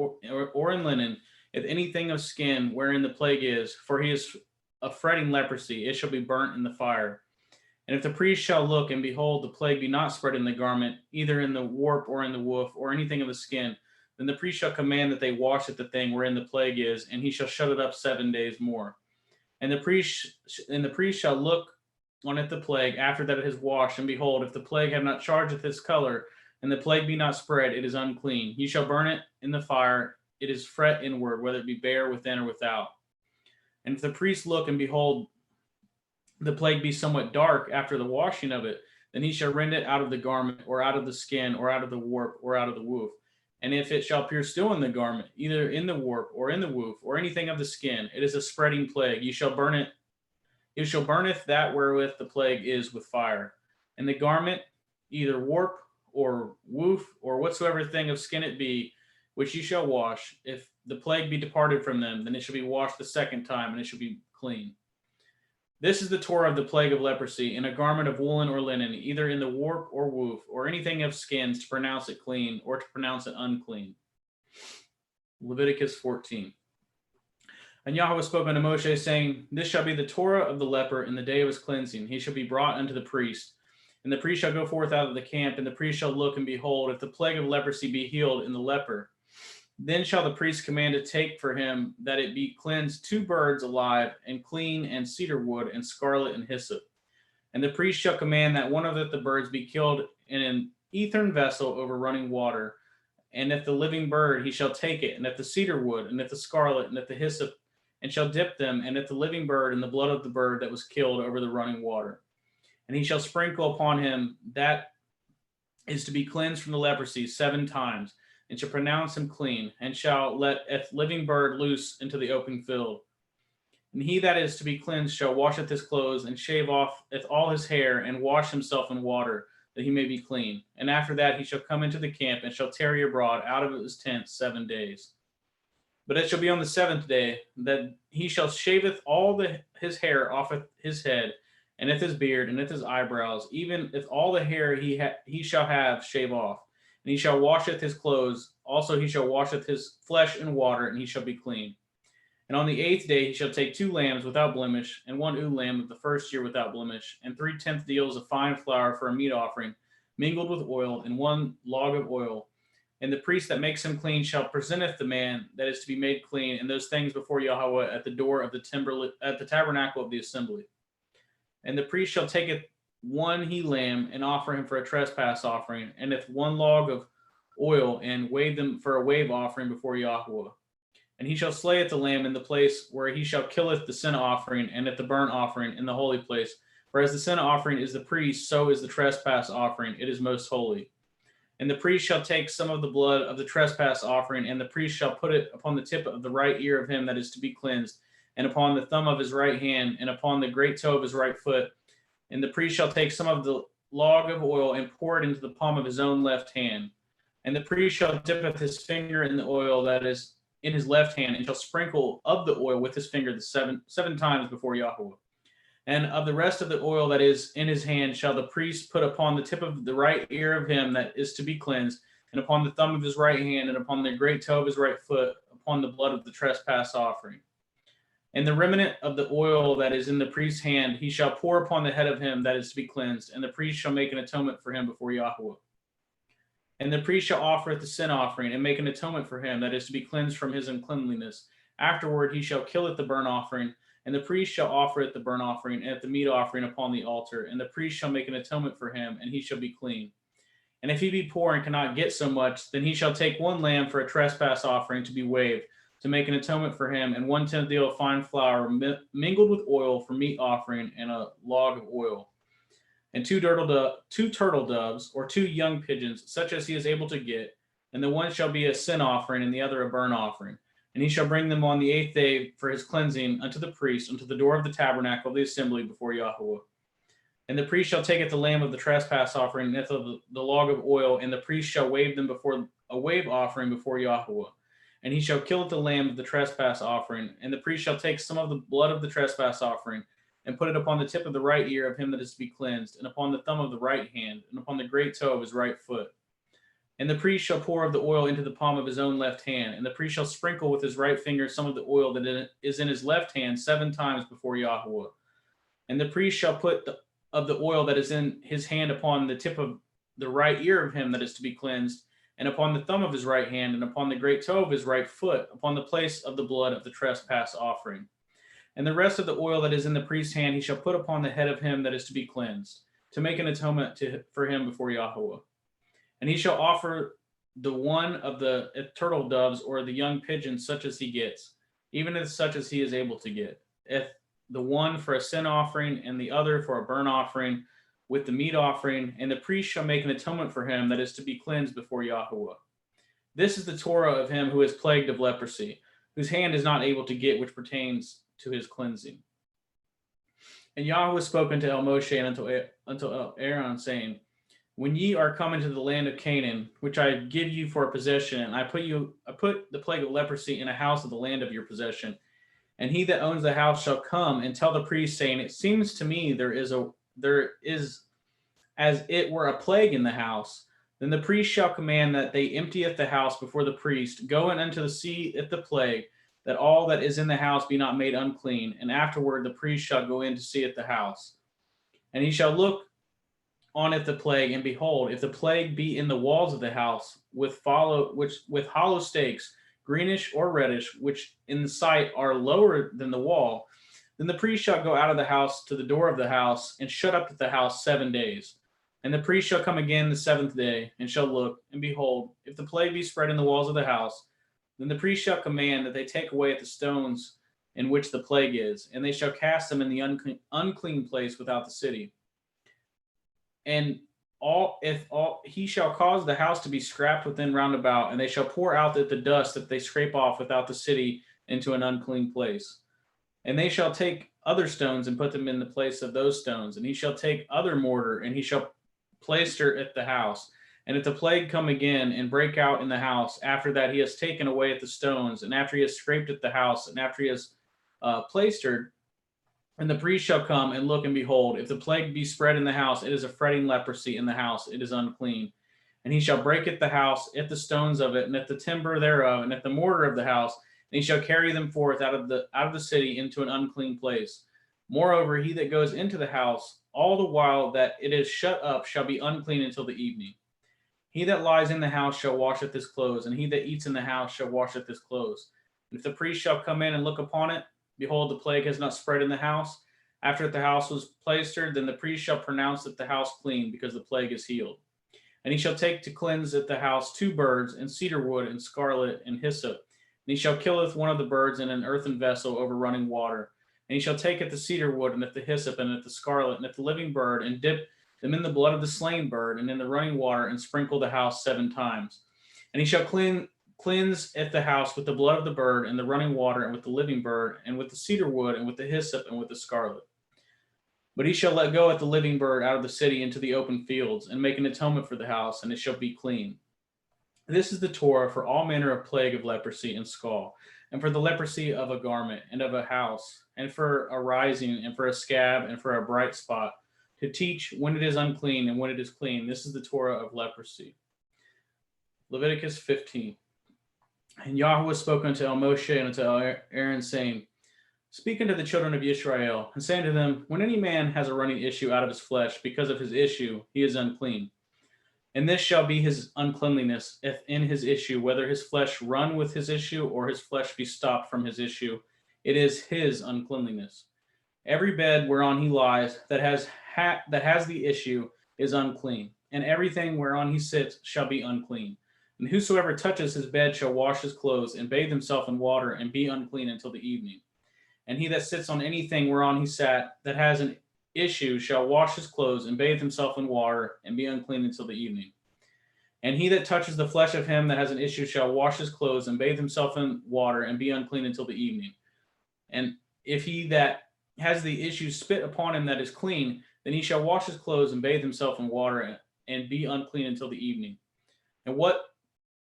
or in linen, if anything of skin wherein the plague is, for he is a fretting leprosy, it shall be burnt in the fire. And if the priest shall look, and behold, the plague be not spread in the garment, either in the warp or in the woof, or anything of the skin, then the priest shall command that they wash at the thing wherein the plague is, and he shall shut it up 7 days more. And the priest shall look on it the plague after that it is washed, and behold, if the plague have not charged with its color, and the plague be not spread, it is unclean. He shall burn it in the fire. It is fret inward, whether it be bare within or without. And if the priest look, and behold, the plague be somewhat dark after the washing of it, then he shall rend it out of the garment, or out of the skin, or out of the warp, or out of the woof. And if it shall appear still in the garment, either in the warp, or in the woof, or anything of the skin, it is a spreading plague. You shall burn it. You shall burneth that wherewith the plague is with fire. And the garment, either warp, or woof, or whatsoever thing of skin it be, which ye shall wash, if the plague be departed from them, then it shall be washed the second time, and it shall be clean. This is the Torah of the plague of leprosy, in a garment of woolen or linen, either in the warp or woof, or anything of skins, to pronounce it clean, or to pronounce it unclean. Leviticus 14. And Yahweh spoke unto Moshe, saying, This shall be the Torah of the leper in the day of his cleansing. He shall be brought unto the priest. And the priest shall go forth out of the camp, and the priest shall look, and behold, if the plague of leprosy be healed in the leper, then shall the priest command to take for him that it be cleansed 2 birds alive, and clean, and cedar wood, and scarlet, and hyssop. And the priest shall command that one of the birds be killed in an earthen vessel over running water. And if the living bird, he shall take it, and if the cedar wood, and if the scarlet, and if the hyssop, and shall dip them, and if the living bird, in the blood of the bird that was killed over the running water. And he shall sprinkle upon him that is to be cleansed from the leprosy 7 times, and shall pronounce him clean, and shall let a living bird loose into the open field. And he that is to be cleansed shall washeth his clothes, and shave off all his hair, and wash himself in water, that he may be clean. And after that he shall come into the camp, and shall tarry abroad out of his tent 7 days. But it shall be on the 7th day that he shall shaveth all his hair off of his head, and if his beard, and if his eyebrows, even if all the hair he shall have, shave off. And he shall washeth his clothes, also he shall washeth his flesh in water, and he shall be clean. And on the 8th day he shall take 2 lambs without blemish, and 1 ewe lamb of the first year without blemish, and 3/10 deals of fine flour for a meat offering, mingled with oil, and 1 log of oil. And the priest that makes him clean shall presenteth the man that is to be made clean, and those things before Yahweh at the door of the tabernacle of the assembly. And the priest shall take 1 he lamb, and offer him for a trespass offering, and if 1 log of oil, and wave them for a wave offering before Yahweh. And he shall slay at the lamb in the place where he shall killeth the sin offering, and at the burnt offering in the holy place. For as the sin offering is the priest, so is the trespass offering. It is most holy. And the priest shall take some of the blood of the trespass offering, and the priest shall put it upon the tip of the right ear of him that is to be cleansed, and upon the thumb of his right hand, and upon the great toe of his right foot. And the priest shall take some of the log of oil, and pour it into the palm of his own left hand. And the priest shall dip his finger in the oil that is in his left hand, and shall sprinkle of the oil with his finger the seven times before Yahweh. And of the rest of the oil that is in his hand shall the priest put upon the tip of the right ear of him that is to be cleansed, and upon the thumb of his right hand, and upon the great toe of his right foot, upon the blood of the trespass offering. And the remnant of the oil that is in the priest's hand he shall pour upon the head of him that is to be cleansed, and the priest shall make an atonement for him before Yahweh. And the priest shall offer the sin offering, and make an atonement for him that is to be cleansed from his uncleanliness. Afterward he shall kill it the burnt offering, and the priest shall offer it the burnt offering, and at the meat offering upon the altar. And the priest shall make an atonement for him, and he shall be clean. And if he be poor and cannot get so much, then he shall take 1 lamb for a trespass offering to be waved, to make an atonement for him, and 1/10 deal of fine flour mingled with oil for meat offering, and a log of oil. And 2 turtle doves, or 2 young pigeons, such as he is able to get, and the one shall be a sin offering, and the other a burnt offering. And he shall bring them on the 8th day for his cleansing unto the priest, unto the door of the tabernacle of the assembly before Yahweh. And the priest shall take the lamb of the trespass offering, and the log of oil, and the priest shall wave them before a wave offering before Yahweh. And he shall kill the lamb of the trespass offering, and the priest shall take some of the blood of the trespass offering, and put it upon the tip of the right ear of him that is to be cleansed, and upon the thumb of the right hand, and upon the great toe of his right foot. And the priest shall pour of the oil into the palm of his own left hand, and the priest shall sprinkle with his right finger some of the oil that is in his left hand 7 times before YHWH. And the priest shall put of the oil that is in his hand upon the tip of the right ear of him that is to be cleansed, and upon the thumb of his right hand, and upon the great toe of his right foot, upon the place of the blood of the trespass offering. And the rest of the oil that is in the priest's hand he shall put upon the head of him that is to be cleansed, to make an atonement for him before YHWH. And he shall offer the one of the turtle doves or the young pigeon such as he gets, even as such as he is able to get. If the one for a sin offering and the other for a burnt offering with the meat offering, and the priest shall make an atonement for him that is to be cleansed before YHWH. This is the Torah of him who is plagued of leprosy, whose hand is not able to get which pertains to his cleansing. And Yahweh spoke unto Moshe and unto Aaron, saying, when ye are come into the land of Canaan, which I give you for a possession, and I put the plague of leprosy in a house of the land of your possession, and he that owns the house shall come and tell the priest, saying, it seems to me there is as it were a plague in the house. Then the priest shall command that they emptieth the house before the priest, go in unto the sea at the plague, that all that is in the house be not made unclean. And afterward the priest shall go in to see at the house. And he shall look on it the plague, and behold, if the plague be in the walls of the house with hollow stakes, greenish or reddish, which in the sight are lower than the wall, then the priest shall go out of the house to the door of the house, and shut up the house 7 days. And the priest shall come again the 7th day, and shall look, and behold, if the plague be spread in the walls of the house, then the priest shall command that they take away the stones in which the plague is, and they shall cast them in the unclean place without the city. And he shall cause the house to be scrapped within round about, and they shall pour out the dust that they scrape off without the city into an unclean place. And they shall take other stones and put them in the place of those stones. And he shall take other mortar, and he shall plaister at the house. And if the plague come again and break out in the house, after that he has taken away at the stones, and after he has scraped at the house, and after he has plaistered, and the priest shall come and look, and behold, if the plague be spread in the house, it is a fretting leprosy in the house, it is unclean. And he shall break at the house, at the stones of it, and at the timber thereof, and at the mortar of the house, and he shall carry them forth out of the city into an unclean place. Moreover, he that goes into the house, all the while that it is shut up, shall be unclean until the evening. He that lies in the house shall washeth his clothes, and he that eats in the house shall washeth his clothes. And if the priest shall come in and look upon it, behold, the plague has not spread in the house. After the house was plaistered, then the priest shall pronounce that the house clean, because the plague is healed. And he shall take to cleanse at the house 2 birds, and cedar wood, and scarlet, and hyssop. And he shall killeth one of the birds in an earthen vessel over running water. And he shall take at the cedar wood, and at the hyssop, and at the scarlet, and at the living bird, and dip them in the blood of the slain bird, and in the running water, and sprinkle the house 7 times. And he shall cleanse at the house with the blood of the bird, and the running water, and with the living bird, and with the cedar wood, and with the hyssop, and with the scarlet. But he shall let go at the living bird out of the city into the open fields, and make an atonement for the house, and it shall be clean. This is the Torah for all manner of plague of leprosy and scall, and for the leprosy of a garment, and of a house, and for a rising, and for a scab, and for a bright spot, to teach when it is unclean and when it is clean. This is the Torah of leprosy. Leviticus 15. And Yahweh spoke unto Moshe and unto Aaron, saying, speak unto the children of Israel, and say unto them, when any man has a running issue out of his flesh, because of his issue, he is unclean. And this shall be his uncleanliness if in his issue, whether his flesh run with his issue, or his flesh be stopped from his issue, it is his uncleanliness. Every bed whereon he lies that has the issue is unclean, and everything whereon he sits shall be unclean. And whosoever touches his bed shall wash his clothes, and bathe himself in water, and be unclean until the evening. And he that sits on anything whereon he sat that has an issue shall wash his clothes, and bathe himself in water, and be unclean until the evening. And he that touches the flesh of him that has an issue shall wash his clothes, and bathe himself in water, and be unclean until the evening. And if he that has the issue spit upon him that is clean, then he shall wash his clothes, and bathe himself in water, and be unclean until the evening. And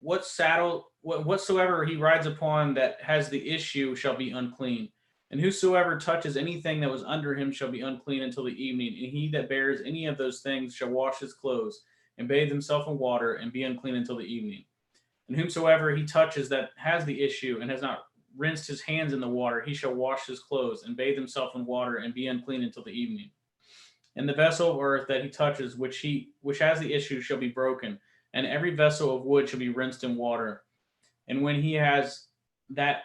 whatsoever he rides upon that has the issue shall be unclean. And whosoever touches anything that was under him shall be unclean until the evening. And he that bears any of those things shall wash his clothes, and bathe himself in water, and be unclean until the evening. And whomsoever he touches that has the issue, and has not rinsed his hands in the water, he shall wash his clothes, and bathe himself in water, and be unclean until the evening. And the vessel of earth that he touches, which has the issue, shall be broken, and every vessel of wood shall be rinsed in water. And when he that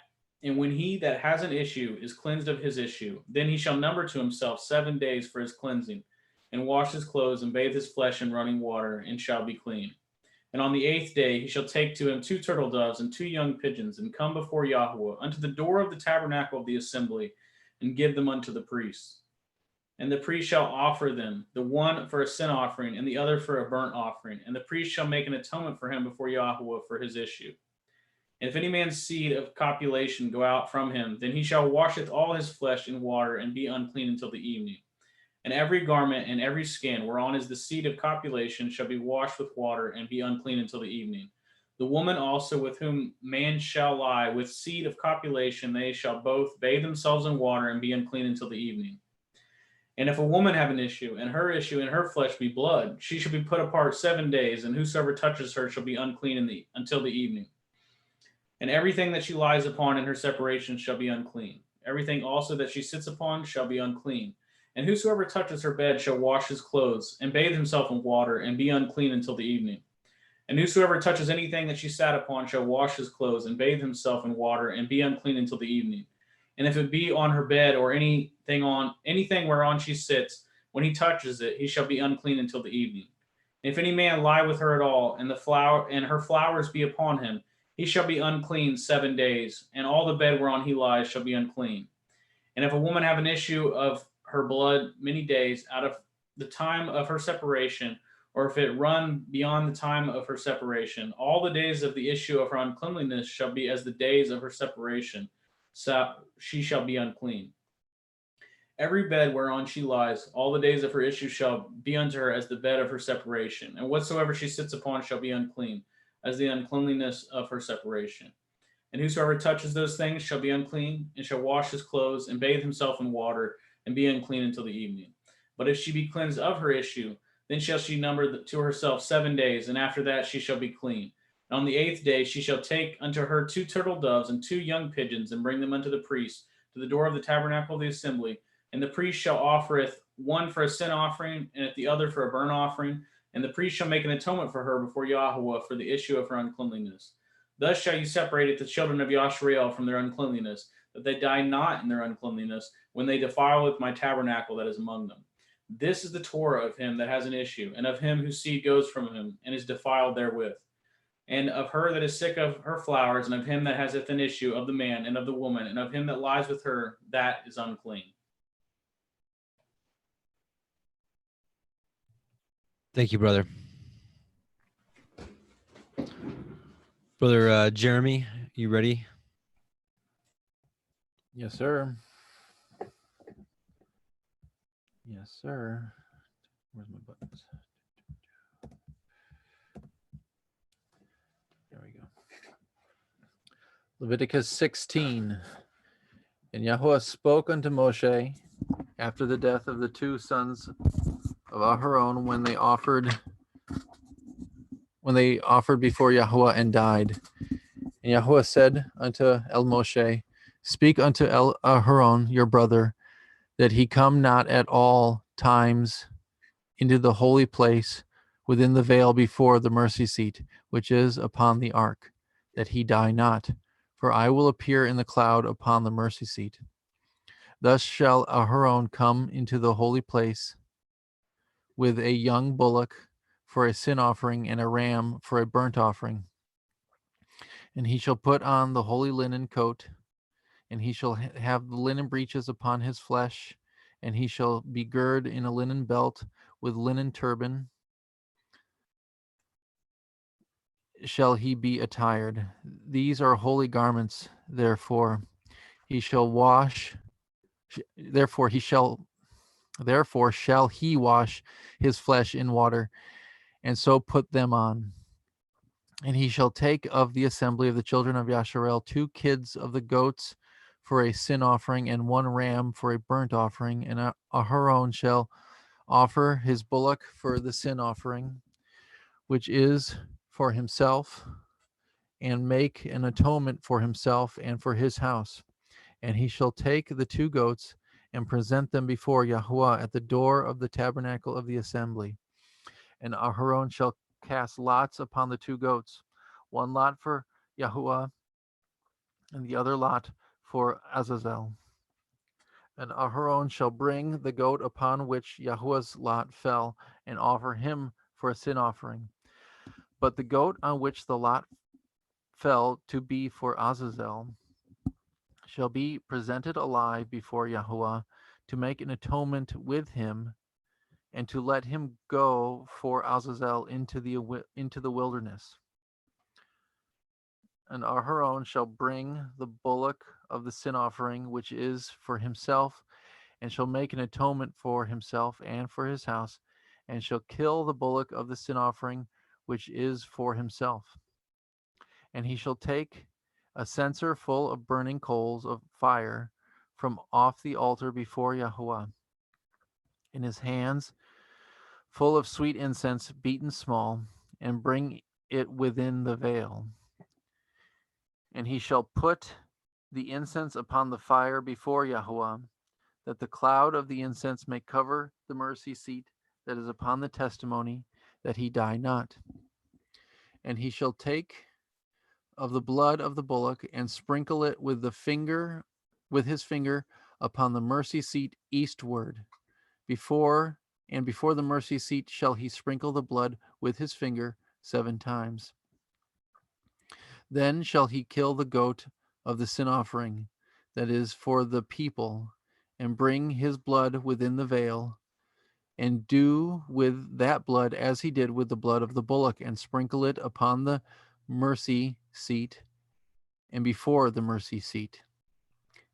has an issue is cleansed of his issue, then he shall number to himself 7 days for his cleansing, and wash his clothes, and bathe his flesh in running water, and shall be clean. And on the 8th day he shall take to him 2 turtle doves and 2 young pigeons, and come before Yahweh unto the door of the tabernacle of the assembly, and give them unto the priests. And the priest shall offer them, the one for a sin offering, and the other for a burnt offering. And the priest shall make an atonement for him before Yahweh for his issue. And if any man's seed of copulation go out from him, then he shall washeth all his flesh in water, and be unclean until the evening. And every garment and every skin whereon is the seed of copulation shall be washed with water, and be unclean until the evening. The woman also with whom man shall lie with seed of copulation, they shall both bathe themselves in water, and be unclean until the evening. And if a woman have an issue, and her issue in her flesh be blood, she shall be put apart 7 days, and whosoever touches her shall be unclean until the evening. And everything that she lies upon in her separation shall be unclean. Everything also that she sits upon shall be unclean. And whosoever touches her bed shall wash his clothes, and bathe himself in water, and be unclean until the evening. And whosoever touches anything that she sat upon shall wash his clothes, and bathe himself in water, and be unclean until the evening. And if it be on her bed, or anything whereon she sits, when he touches it, he shall be unclean until the evening. And if any man lie with her at all, and her flowers be upon him, he shall be unclean 7 days, and all the bed whereon he lies shall be unclean. And if a woman have an issue of her blood many days out of the time of her separation, or if it run beyond the time of her separation, all the days of the issue of her uncleanliness shall be as the days of her separation. So she shall be unclean. Every bed whereon she lies, all the days of her issue shall be unto her as the bed of her separation, and whatsoever she sits upon shall be unclean, as the uncleanliness of her separation. And whosoever touches those things shall be unclean, and shall wash his clothes, and bathe himself in water, and be unclean until the evening. But if she be cleansed of her issue, then shall she number to herself 7 days, and after that she shall be clean. And on the 8th day she shall take unto her 2 turtle doves and 2 young pigeons, and bring them unto the priest to the door of the tabernacle of the assembly. And the priest shall offereth one for a sin offering, and the other for a burnt offering. And the priest shall make an atonement for her before Yahweh for the issue of her uncleanliness. Thus shall you separate the children of Yashrael from their uncleanliness, that they die not in their uncleanliness when they defile with my tabernacle that is among them. This is the Torah of him that has an issue, and of him whose seed goes from him, and is defiled therewith. And of her that is sick of her flowers, and of him that haseth an issue, of the man and of the woman, and of him that lies with her, that is unclean. Thank you, brother. Brother Jeremy, you ready? Yes, sir. Yes, sir. Where's my buttons? There we go. Leviticus 16. And Yahweh spoke unto Moshe after the death of the 2 sons of Aharon when they offered before Yahweh and died. And Yahweh said unto El Moshe, speak unto El Aharon your brother, that he come not at all times into the holy place within the veil before the mercy seat, which is upon the ark, that he die not. For I will appear in the cloud upon the mercy seat. Thus shall Aharon come into the holy place with a young bullock for a sin offering, and a ram for a burnt offering. And he shall put on the holy linen coat, and he shall have the linen breeches upon his flesh, and he shall be girded in a linen belt with linen turban shall he be attired. These are holy garments, therefore shall he wash his flesh in water, and so put them on. And he shall take of the assembly of the children of Yasharel 2 kids of the goats for a sin offering, and 1 ram for a burnt offering. And Aharon shall offer his bullock for the sin offering, which is for himself, and make an atonement for himself and for his house. And he shall take the 2 goats and present them before Yahuwah at the door of the tabernacle of the assembly. And Aharon shall cast lots upon the 2 goats, one lot for Yahuwah and the other lot for Azazel. And Aharon shall bring the goat upon which Yahuwah's lot fell and offer him for a sin offering. But the goat on which the lot fell to be for Azazel shall be presented alive before Yahuwah to make an atonement with him and to let him go for Azazel into the wilderness. And Aharon shall bring the bullock of the sin offering, which is for himself, and shall make an atonement for himself and for his house, and shall kill the bullock of the sin offering, which is for himself. And he shall take a censer full of burning coals of fire from off the altar before Yahuwah, in his hands full of sweet incense beaten small, and bring it within the veil. And he shall put the incense upon the fire before Yahuwah, that the cloud of the incense may cover the mercy seat that is upon the testimony, that he die not. And he shall take of the blood of the bullock and sprinkle it with his finger upon the mercy seat eastward. Before the mercy seat shall he sprinkle the blood with his finger 7 times. Then shall he kill the goat of the sin offering that is for the people, and bring his blood within the veil, and do with that blood as he did with the blood of the bullock, and sprinkle it upon the mercy seat and before the mercy seat.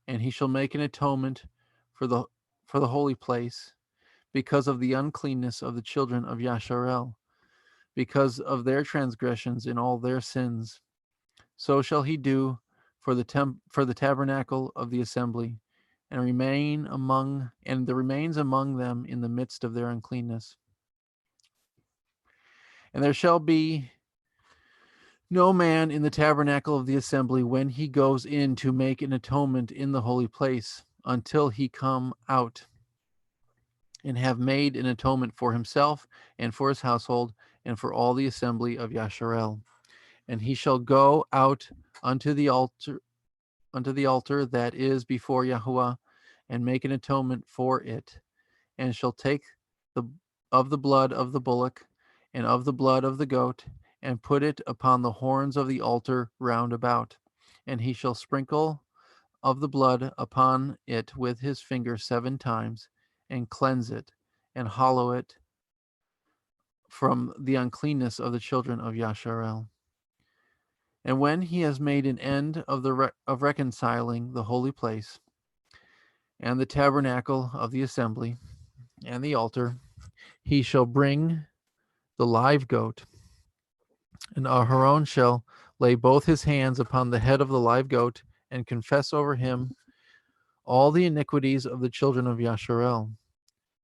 And he shall make an atonement for the holy place, because of the uncleanness of the children of Yasharel, because of their transgressions in all their sins. So shall he do for the tabernacle of the assembly, and the remains among them in the midst of their uncleanness. And there shall be no man in the tabernacle of the assembly when he goes in to make an atonement in the holy place, until he come out and have made an atonement for himself and for his household and for all the assembly of Yasharel. And he shall go out unto the altar that is before Yahuwah, and make an atonement for it, and shall take of the blood of the bullock and of the blood of the goat, and put it upon the horns of the altar round about. And he shall sprinkle of the blood upon it with his finger 7 times, and cleanse it, and hallow it from the uncleanness of the children of Yasharel. And when he has made an end of reconciling the holy place, and the tabernacle of the assembly, and the altar, he shall bring the live goat, and Aharon shall lay both his hands upon the head of the live goat, and confess over him all the iniquities of the children of Yasharel,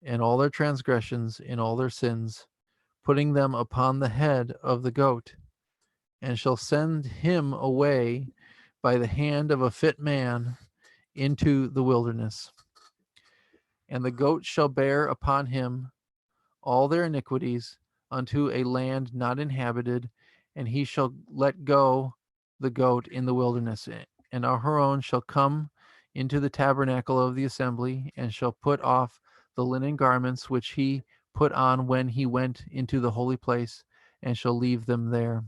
and all their transgressions in all their sins, putting them upon the head of the goat, and shall send him away by the hand of a fit man into the wilderness. And the goat shall bear upon him all their iniquities unto a land not inhabited, and he shall let go the goat in the wilderness. And Aharon shall come into the tabernacle of the assembly, and shall put off the linen garments which he put on when he went into the holy place, and shall leave them there.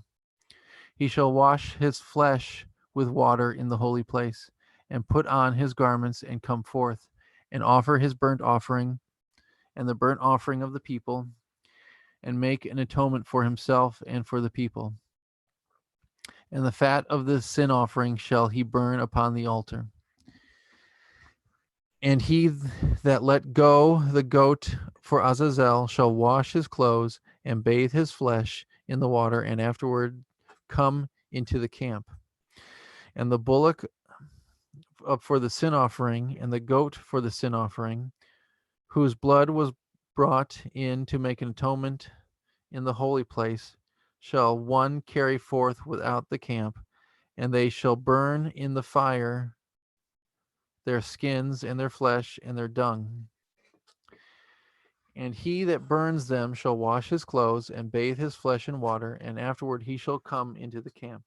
He shall wash his flesh with water in the holy place, and put on his garments, and come forth, and offer his burnt offering, and the burnt offering of the people, and make an atonement for himself and for the people. And the fat of the sin offering shall he burn upon the altar. And he that let go the goat for Azazel shall wash his clothes, and bathe his flesh in the water, and afterward come into the camp. And the bullock for the sin offering, and the goat for the sin offering, whose blood was brought in to make an atonement in the holy place, shall one carry forth without the camp, and they shall burn in the fire their skins and their flesh and their dung. And he that burns them shall wash his clothes and bathe his flesh in water, and afterward he shall come into the camp.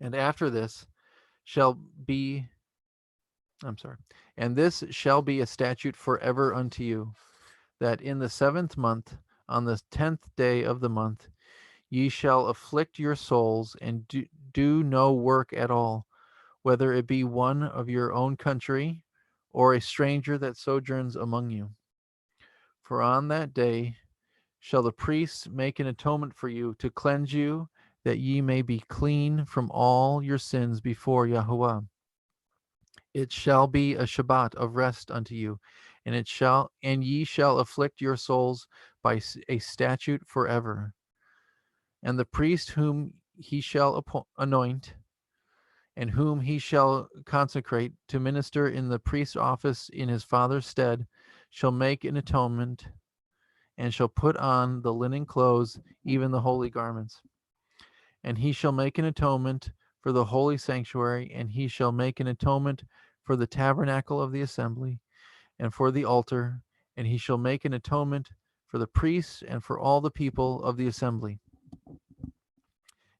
And after this shall be, and this shall be a statute forever unto you, that in the 7th month, on the 10th day of the month, ye shall afflict your souls and do no work at all, whether it be one of your own country or a stranger that sojourns among you. For on that day shall the priests make an atonement for you to cleanse you, that ye may be clean from all your sins before YHWH. It shall be a Shabbat of rest unto you, and ye shall afflict your souls by a statute forever. And the priest whom he shall anoint, and whom he shall consecrate to minister in the priest's office in his father's stead, shall make an atonement, and shall put on the linen clothes, even the holy garments. And he shall make an atonement for the holy sanctuary, and he shall make an atonement for the tabernacle of the assembly, and for the altar, and he shall make an atonement for the priests and for all the people of the assembly.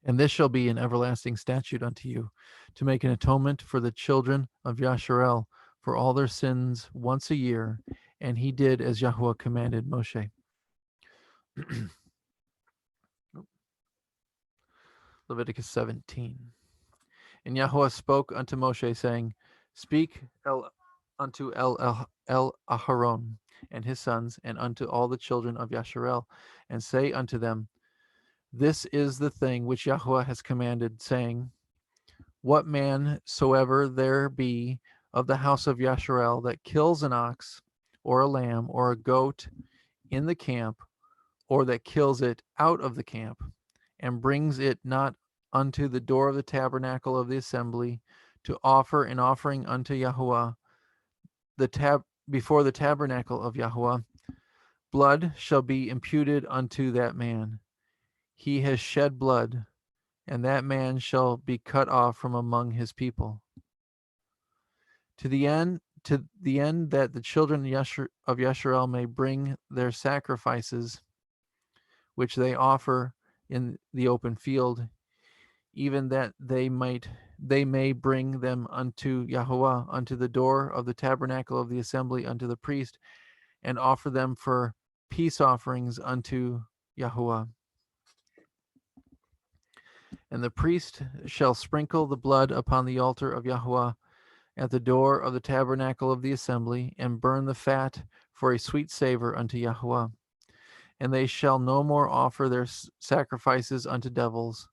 And this shall be an everlasting statute unto you, to make an atonement for the children of Yasharel for all their sins once a year. And he did as YHWH commanded Moshe. Leviticus 17. And YHWH spoke unto Moshe, saying, Speak unto Aharon and his sons, and unto all the children of Yasharel, and say unto them, This is the thing which YHWH has commanded, saying, What man soever there be of the house of Yasharel that kills an ox, or a lamb, or a goat in the camp, or that kills it out of the camp, and brings it not unto the door of the tabernacle of the assembly, to offer an offering unto YHWH, before the tabernacle of YHWH, blood shall be imputed unto that man. He has shed blood, and that man shall be cut off from among his people. To the end that the children of Yasharel may bring their sacrifices, which they offer in the open field, even that they may bring them unto YHWH, unto the door of the tabernacle of the assembly, unto the priest, and offer them for peace offerings unto YHWH. And the priest shall sprinkle the blood upon the altar of YHWH at the door of the tabernacle of the assembly, and burn the fat for a sweet savor unto YHWH. And they shall no more offer their sacrifices unto devils,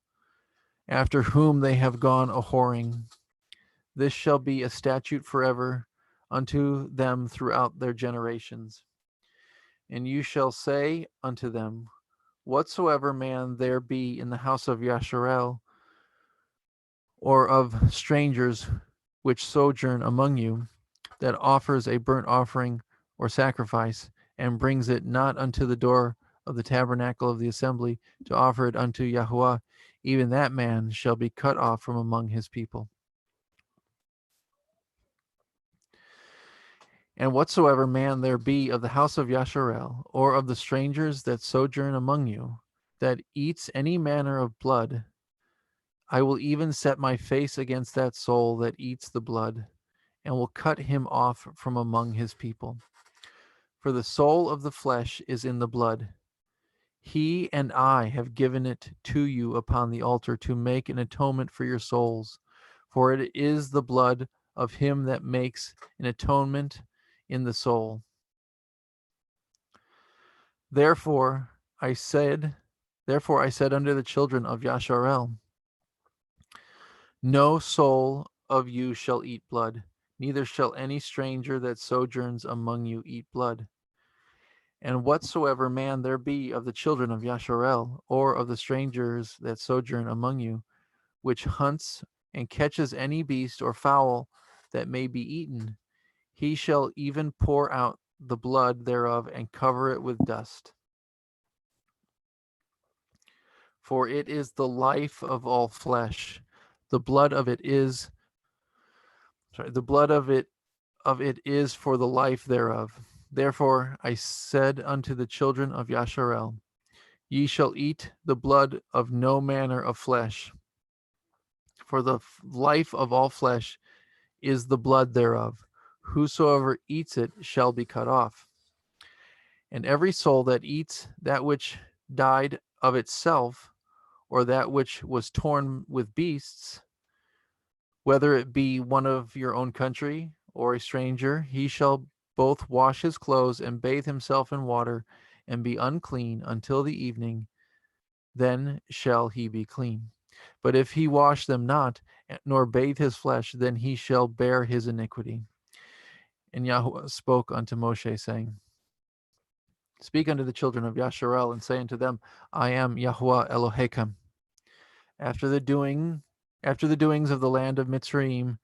after whom they have gone a whoring. This shall be a statute forever unto them throughout their generations. And you shall say unto them, Whatsoever man there be in the house of Yasharel, or of strangers which sojourn among you, that offers a burnt offering or sacrifice, and brings it not unto the door of the tabernacle of the assembly to offer it unto YHWH, even that man shall be cut off from among his people. And whatsoever man there be of the house of Yasharel, or of the strangers that sojourn among you, that eats any manner of blood, I will even set my face against that soul that eats the blood, and will cut him off from among his people. For the soul of the flesh is in the blood. He and I have given it to you upon the altar to make an atonement for your souls, for it is the blood of him that makes an atonement in the soul. Therefore I said unto the children of Yasharel, No soul of you shall eat blood, neither shall any stranger that sojourns among you eat blood. And whatsoever man there be of the children of Yasharel, or of the strangers that sojourn among you, which hunts and catches any beast or fowl that may be eaten, he shall even pour out the blood thereof and cover it with dust. for it is the life of all flesh. The blood of it is the blood of it is for the life thereof. Therefore I said unto the children of Yasharel, ye shall eat the blood of no manner of flesh, for the life of all flesh is the blood thereof. Whosoever eats it shall be cut off. And every soul that eats that which died of itself, or that which was torn with beasts, whether it be one of your own country or a stranger, he shall both wash his clothes and bathe himself in water, and be unclean until the evening. Then shall he be clean. But if he wash them not, nor bathe his flesh, then he shall bear his iniquity. And Yahweh spoke unto Moshe, saying, speak unto the children of Yasharel, and say unto them, I am Yahweh Elohechem. After the doings of the land of Mitzrayim,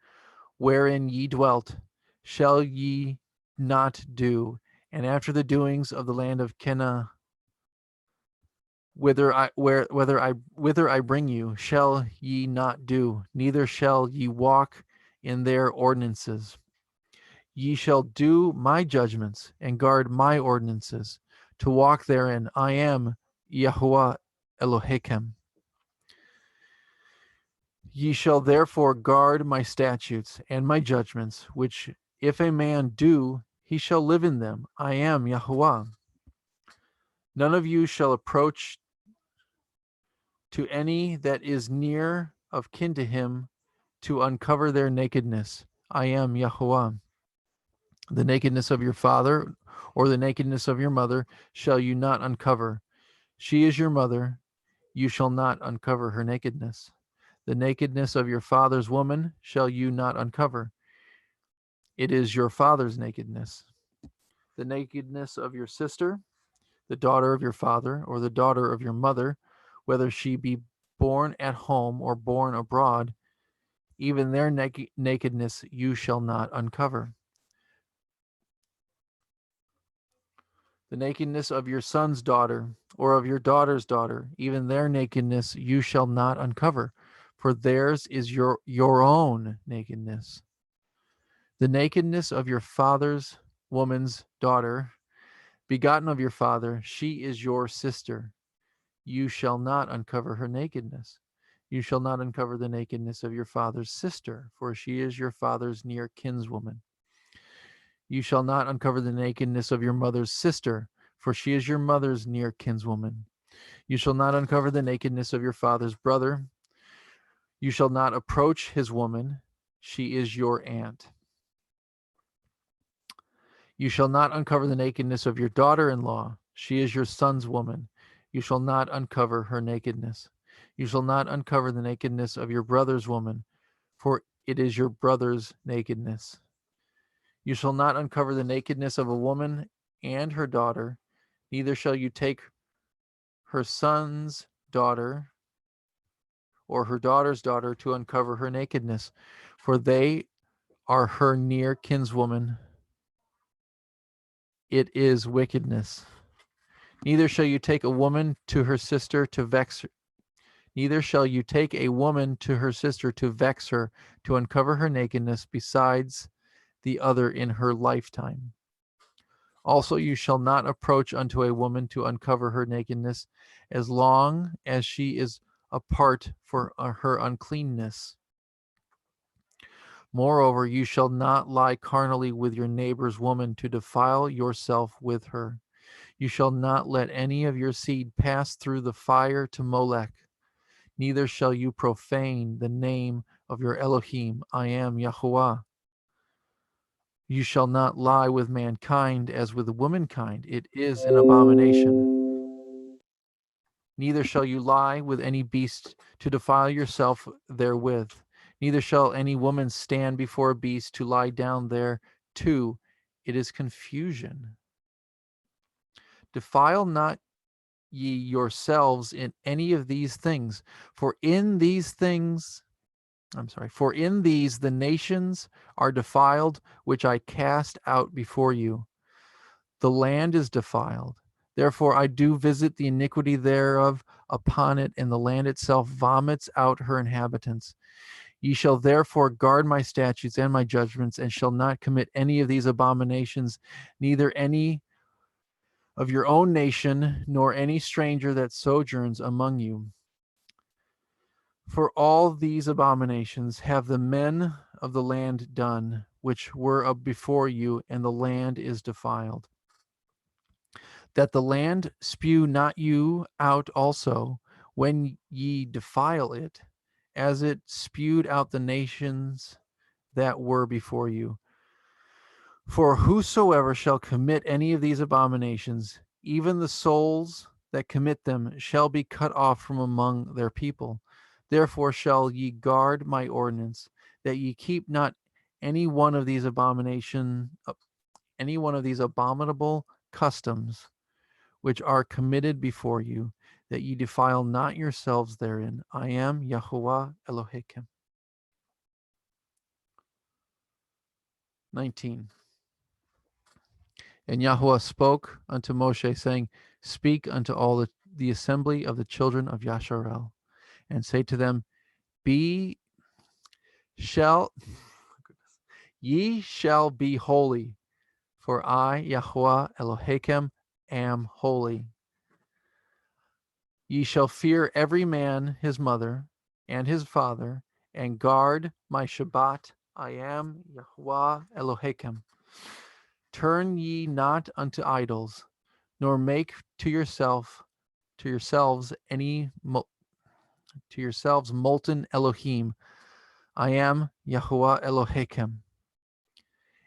wherein ye dwelt, shall ye not do, and after the doings of the land of Canaan, whither I bring you, shall ye not do, neither shall ye walk in their ordinances. Ye shall do my judgments and guard my ordinances, to walk therein. I am Yahuwah Elohechem. Ye shall therefore guard my statutes and my judgments, which if a man do, he shall live in them. I am Yahuwah. None of you shall approach to any that is near of kin to him to uncover their nakedness. I am Yahuwah. The nakedness of your father or the nakedness of your mother shall you not uncover. She is your mother. You shall not uncover her nakedness. The nakedness of your father's woman shall you not uncover. It is your father's nakedness. The nakedness of your sister, the daughter of your father, or the daughter of your mother, whether she be born at home or born abroad, even their nakedness you shall not uncover. The nakedness of your son's daughter, or of your daughter's daughter, even their nakedness you shall not uncover, for theirs is your own nakedness. The nakedness of your father's woman's daughter, begotten of your father, she is your sister. You shall not uncover her nakedness. You shall not uncover the nakedness of your father's sister, for she is your father's near kinswoman. You shall not uncover the nakedness of your mother's sister, for she is your mother's near kinswoman. You shall not uncover the nakedness of your father's brother. You shall not approach his woman. She is your aunt. You shall not uncover the nakedness of your daughter-in-law. She is your son's woman. You shall not uncover her nakedness. You shall not uncover the nakedness of your brother's woman, for it is your brother's nakedness. You shall not uncover the nakedness of a woman and her daughter, neither shall you take her son's daughter or her daughter's daughter to uncover her nakedness, for they are her near kinswoman. It is wickedness. Neither shall you take a woman to her sister to vex her. Neither shall you take a woman to her sister to vex her, to uncover her nakedness besides the other in her lifetime. Also you shall not approach unto a woman to uncover her nakedness, as long as she is apart for her uncleanness. Moreover, you shall not lie carnally with your neighbor's woman to defile yourself with her. You shall not let any of your seed pass through the fire to Molech. Neither shall you profane the name of your Elohim. I am Yahuwah. You shall not lie with mankind as with womankind. It is an abomination. Neither shall you lie with any beast to defile yourself therewith. Neither shall any woman stand before a beast to lie down there too. It is confusion. Defile not ye yourselves in any of these things, for in these the nations are defiled, which I cast out before you. The land is defiled, Therefore I do visit the iniquity thereof upon it, and the land itself vomits out her inhabitants. Ye shall therefore guard my statutes and my judgments, and shall not commit any of these abominations, neither any of your own nation, nor any stranger that sojourns among you. For all these abominations have the men of the land done, which were up before you, and the land is defiled. That the land spew not you out also, when ye defile it, as it spewed out the nations that were before you. For whosoever shall commit any of these abominations, even the souls that commit them, shall be cut off from among their people. Therefore shall ye guard my ordinance, that ye keep not any one of these abominable customs which are committed before you, that ye defile not yourselves therein. I am YHWH Elohim. 19. And Yahuwah spoke unto Moshe, saying, Speak unto all the assembly of the children of Yasharel, and say to them, Ye shall be holy, for I, Yahuwah Elohim, am holy. Ye shall fear every man his mother and his father, and guard my Shabbat. I am Yahuwah Elohim. Turn ye not unto idols, nor make to yourselves molten Elohim. I am Yahuwah Elohim.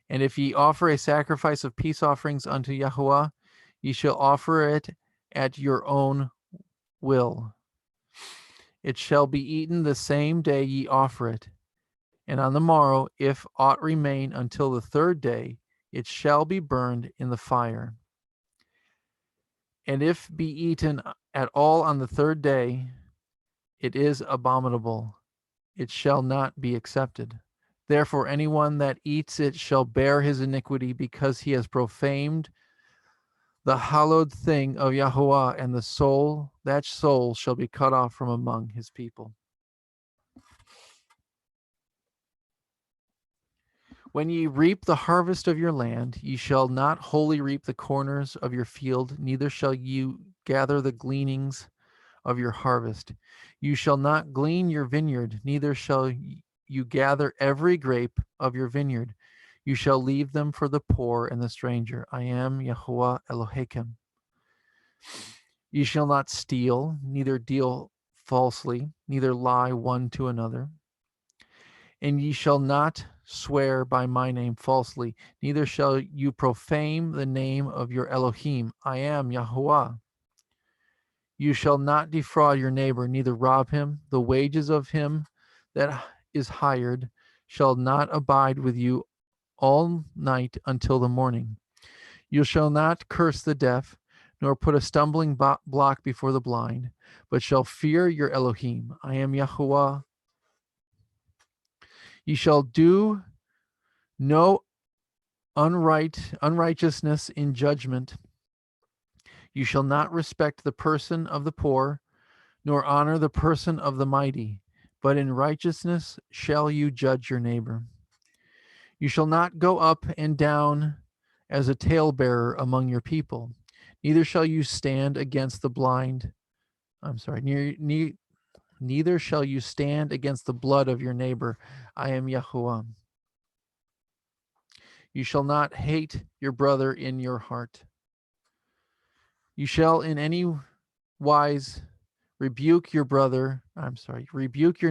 And if ye offer a sacrifice of peace offerings unto Yahuwah, ye shall offer it at your own will. It shall be eaten the same day ye offer it. And on the morrow, if aught remain until the third day, it shall be burned in the fire. And if be eaten at all on the third day, it is abominable. It shall not be accepted. Therefore, anyone that eats it shall bear his iniquity, because he has profaned the hallowed thing of Yahuwah, and that soul shall be cut off from among his people. When ye reap the harvest of your land, ye shall not wholly reap the corners of your field, neither shall you gather the gleanings of your harvest. You shall not glean your vineyard, neither shall you gather every grape of your vineyard. You shall leave them for the poor and the stranger. I am Yahuwah Elohim. You shall not steal, neither deal falsely, neither lie one to another. And ye shall not swear by my name falsely, neither shall you profane the name of your Elohim. I am Yahuwah. You shall not defraud your neighbor, neither rob him. The wages of him that is hired shall not abide with you all night until the morning. You shall not curse the deaf, nor put a stumbling block before the blind, but shall fear your Elohim. I am Yahuwah. Ye shall do no unrighteousness in judgment. You shall not respect the person of the poor, nor honor the person of the mighty, but in righteousness shall you judge your neighbor. You shall not go up and down as a talebearer among your people, neither shall you stand against the blind. Neither shall you stand against the blood of your neighbor. I am Yahuwah. You shall not hate your brother in your heart. You shall in any wise rebuke your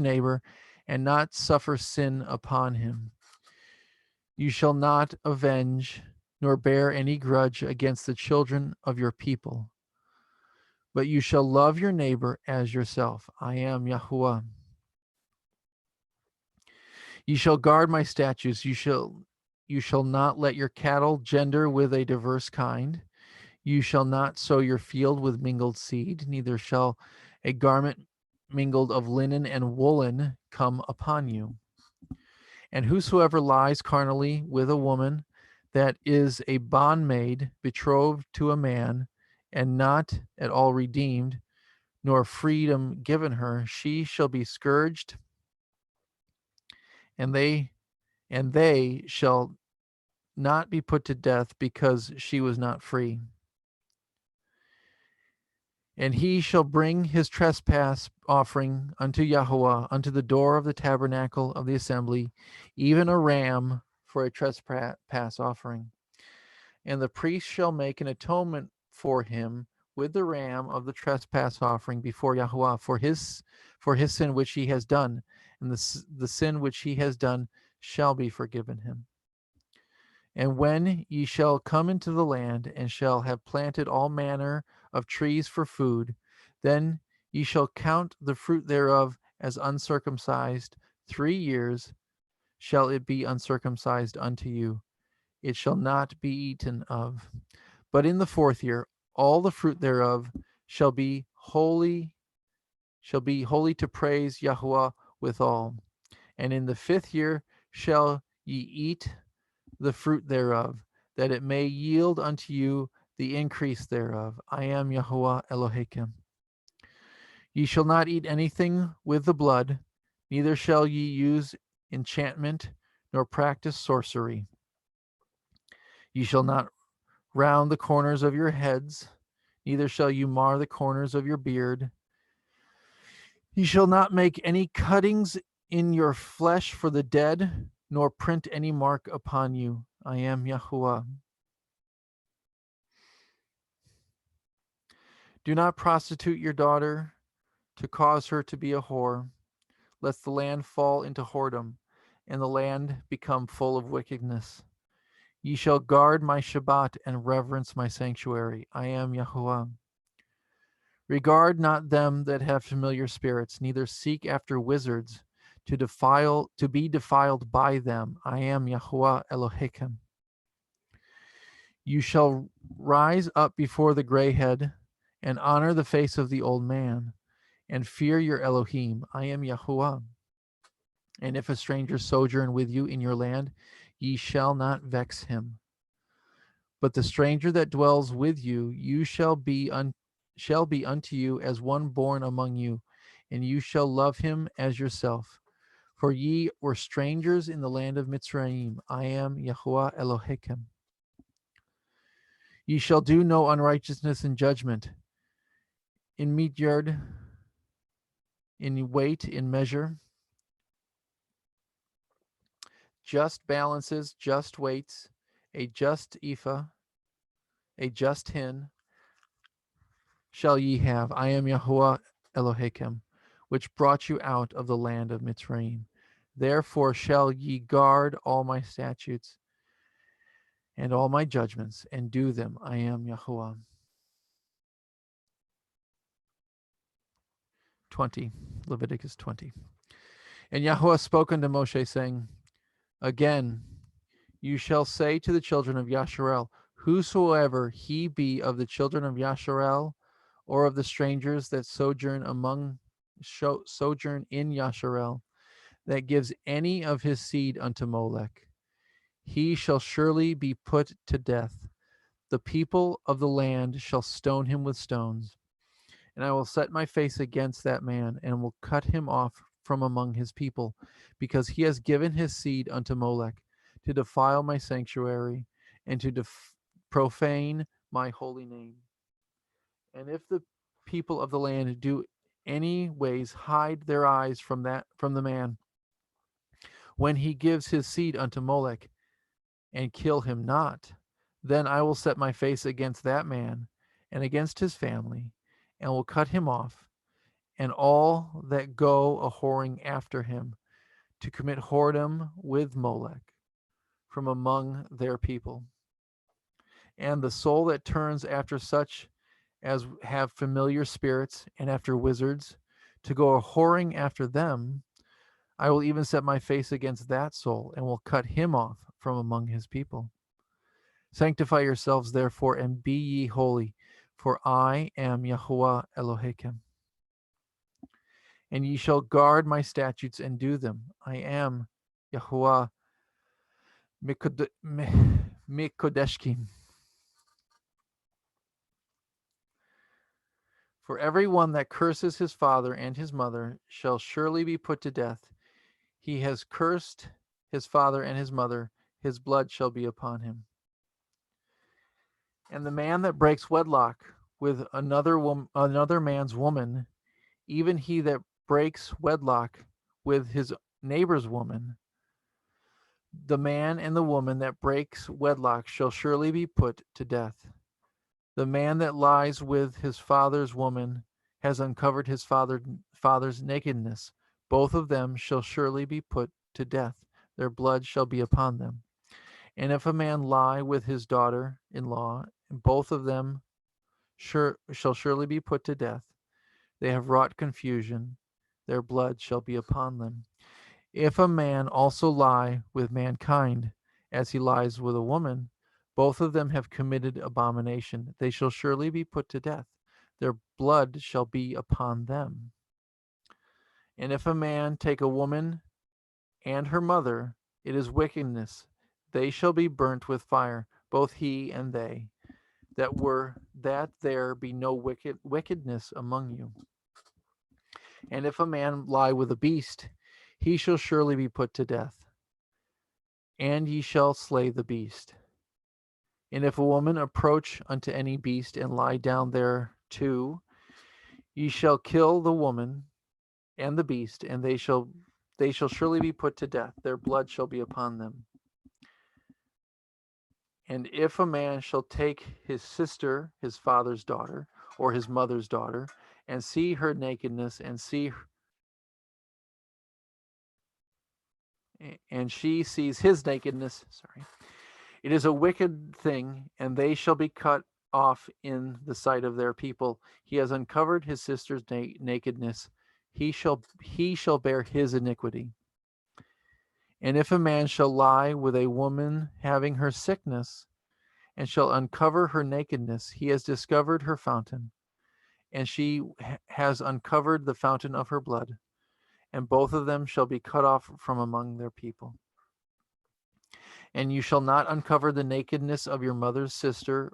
neighbor, and not suffer sin upon him. You shall not avenge, nor bear any grudge against the children of your people, but you shall love your neighbor as yourself. I am Yahuwah. You shall guard my statutes. You shall not let your cattle gender with a diverse kind. You shall not sow your field with mingled seed, neither shall a garment mingled of linen and woolen come upon you. And whosoever lies carnally with a woman that is a bondmaid betrothed to a man, and not at all redeemed, nor freedom given her, she shall be scourged, and they shall not be put to death, because she was not free. And he shall bring his trespass offering unto Yahweh, unto the door of the tabernacle of the assembly, even a ram for a trespass offering. And the priest shall make an atonement for him with the ram of the trespass offering before Yahweh for his sin which he has done, and the sin which he has done shall be forgiven him. And when ye shall come into the land, and shall have planted all manner of trees for food, then ye shall count the fruit thereof as uncircumcised. 3 years shall it be uncircumcised unto you. It shall not be eaten of. But in the 4th year, all the fruit thereof shall be holy to praise Yahweh withal. And in the 5th year shall ye eat the fruit thereof, that it may yield unto you the increase thereof. I am Yahweh Elohim. Ye shall not eat anything with the blood, neither shall ye use enchantment, nor practice sorcery. Ye shall not round the corners of your heads, neither shall you mar the corners of your beard. Ye shall not make any cuttings in your flesh for the dead, nor print any mark upon you. I am Yahweh. Do not prostitute your daughter to cause her to be a whore, lest the land fall into whoredom, and the land become full of wickedness. Ye shall guard my Shabbat and reverence my sanctuary. I am Yahweh. Regard not them that have familiar spirits, neither seek after wizards to be defiled by them. I am Yahweh Elohim. You shall rise up before the gray head, and honor the face of the old man, and fear your Elohim. I am Yahuwah. And if a stranger sojourn with you in your land, ye shall not vex him. But the stranger that dwells with you, shall be unto you as one born among you, and you shall love him as yourself. For ye were strangers in the land of Mitzrayim. I am Yahuwah Elohim. Ye shall do no unrighteousness in judgment, in meat yard, in weight, in measure, just balances, just weights, a just ephah, a just hin shall ye have. I am Yahuwah Elohim, which brought you out of the land of Mitzrayim. Therefore shall ye guard all my statutes and all my judgments, and do them. I am Yahuwah. 20, Leviticus 20. And Yahuwah spoke unto Moshe, saying, Again, you shall say to the children of Yasharel, whosoever he be of the children of Yasharel, or of the strangers that sojourn in Yasharel, that gives any of his seed unto Molech, he shall surely be put to death. The people of the land shall stone him with stones. And I will set my face against that man, and will cut him off from among his people, because he has given his seed unto Molech, to defile my sanctuary, and to profane my holy name. And if the people of the land do any ways hide their eyes from the man, when he gives his seed unto Molech, and kill him not, then I will set my face against that man, and against his family, and will cut him off, and all that go a whoring after him, to commit whoredom with Molech, from among their people. And the soul that turns after such as have familiar spirits, and after wizards, to go a whoring after them, I will even set my face against that soul, and will cut him off from among his people. Sanctify yourselves, therefore, and be ye holy, for I am Yahuwah Elohim. And ye shall guard my statutes and do them. I am Yahuwah Mikodeshkim. For everyone that curses his father and his mother shall surely be put to death. He has cursed his father and his mother, his blood shall be upon him. And the man that breaks wedlock with another man's woman, even he that breaks wedlock with his neighbor's woman, the man and the woman that breaks wedlock shall surely be put to death. The man that lies with his father's woman has uncovered his father's nakedness. Both of them shall surely be put to death. Their blood shall be upon them. And if a man lie with his daughter-in-law, both of them shall surely be put to death. They have wrought confusion. Their blood shall be upon them. If a man also lie with mankind, as he lies with a woman, both of them have committed abomination. They shall surely be put to death. Their blood shall be upon them. And if a man take a woman and her mother, it is wickedness. They shall be burnt with fire, both he and they, that there be no wickedness among you. And if a man lie with a beast, he shall surely be put to death, and ye shall slay the beast. And if a woman approach unto any beast and lie down thereto, ye shall kill the woman and the beast, and they shall surely be put to death. Their blood shall be upon them. And if a man shall take his sister, his father's daughter, or his mother's daughter, and see her nakedness, and she sees his nakedness, it is a wicked thing, and they shall be cut off in the sight of their people. He has uncovered his sister's nakedness. He shall bear his iniquity. And if a man shall lie with a woman having her sickness, and shall uncover her nakedness, he has discovered her fountain, and she has uncovered the fountain of her blood, and both of them shall be cut off from among their people. And you shall not uncover the nakedness of your mother's sister,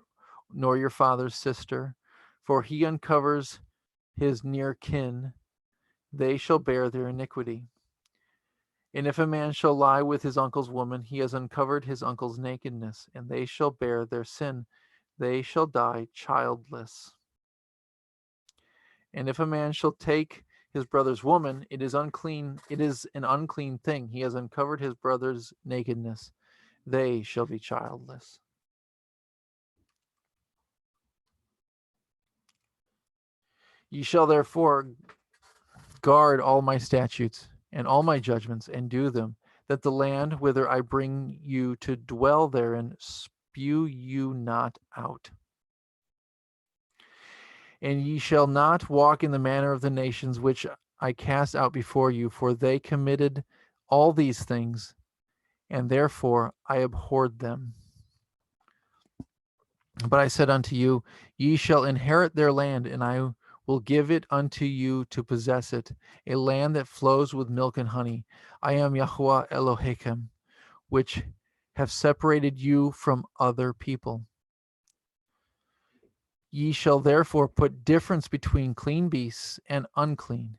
nor your father's sister, for he uncovers his near kin. They shall bear their iniquity. And if a man shall lie with his uncle's woman, he has uncovered his uncle's nakedness, and they shall bear their sin. They shall die childless. And if a man shall take his brother's woman, it is unclean. It is an unclean thing. He has uncovered his brother's nakedness. They shall be childless. Ye shall therefore guard all my statutes and all my judgments, and do them, that the land whither I bring you to dwell therein spew you not out. And ye shall not walk in the manner of the nations which I cast out before you, for they committed all these things, and therefore I abhorred them. But I said unto you, ye shall inherit their land, and I will give it unto you to possess it, a land that flows with milk and honey. I am YHWH Elohechem, which have separated you from other people. Ye shall therefore put difference between clean beasts and unclean,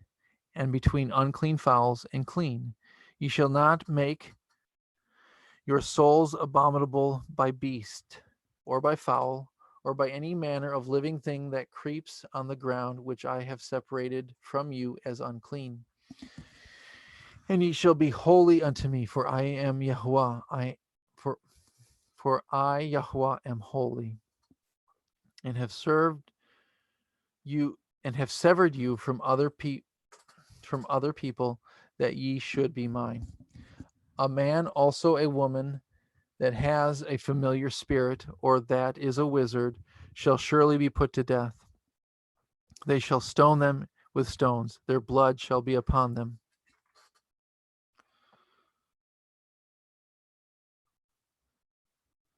and between unclean fowls and clean. Ye shall not make your souls abominable by beast, or by fowl, or by any manner of living thing that creeps on the ground, which I have separated from you as unclean. And ye shall be holy unto me, for I am YHWH. For I, YHWH, am holy, and have served you, and have severed you from other people, that ye should be mine. A man also a woman that has a familiar spirit, or that is a wizard, shall surely be put to death. They shall stone them with stones. Their blood shall be upon them.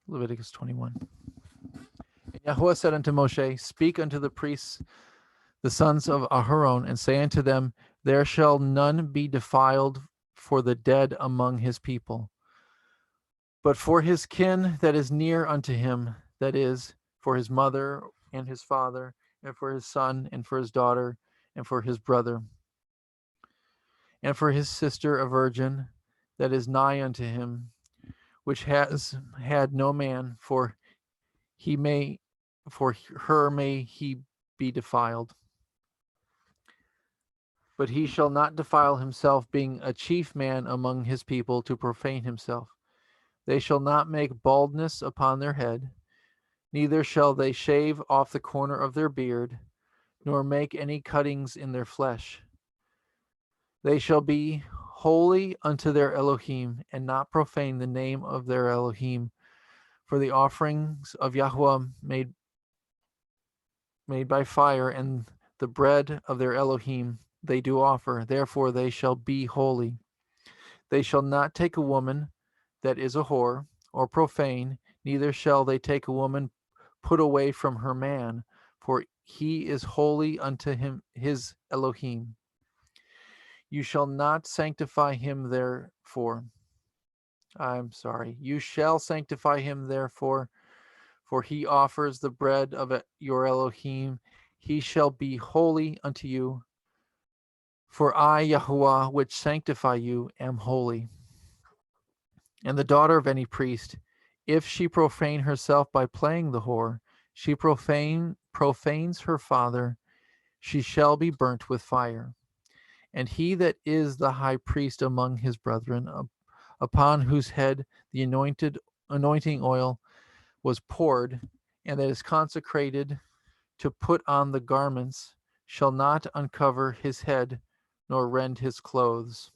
Leviticus 21. And YHWH said unto Moshe, speak unto the priests, the sons of Aharon, and say unto them, there shall none be defiled for the dead among his people, but for his kin that is near unto him, that is, for his mother and his father, and for his son, and for his daughter, and for his brother, and for his sister a virgin that is nigh unto him, which has had no man, for her may he be defiled. But he shall not defile himself, being a chief man among his people, to profane himself. They shall not make baldness upon their head, neither shall they shave off the corner of their beard, nor make any cuttings in their flesh. They shall be holy unto their Elohim, and not profane the name of their Elohim, for the offerings of Yahweh made by fire, and the bread of their Elohim they do offer. Therefore they shall be holy. They shall not take a woman that is a whore, or profane, neither shall they take a woman put away from her man, for he is holy unto him, his Elohim. You shall not sanctify him therefore. You shall sanctify him therefore, for he offers the bread of your Elohim. He shall be holy unto you. For I, Yahuwah, which sanctify you, am holy. And the daughter of any priest, if she profane herself by playing the whore, she profanes her father, she shall be burnt with fire. And he that is the high priest among his brethren, upon whose head the anointing oil was poured, and that is consecrated to put on the garments, shall not uncover his head, nor rend his clothes.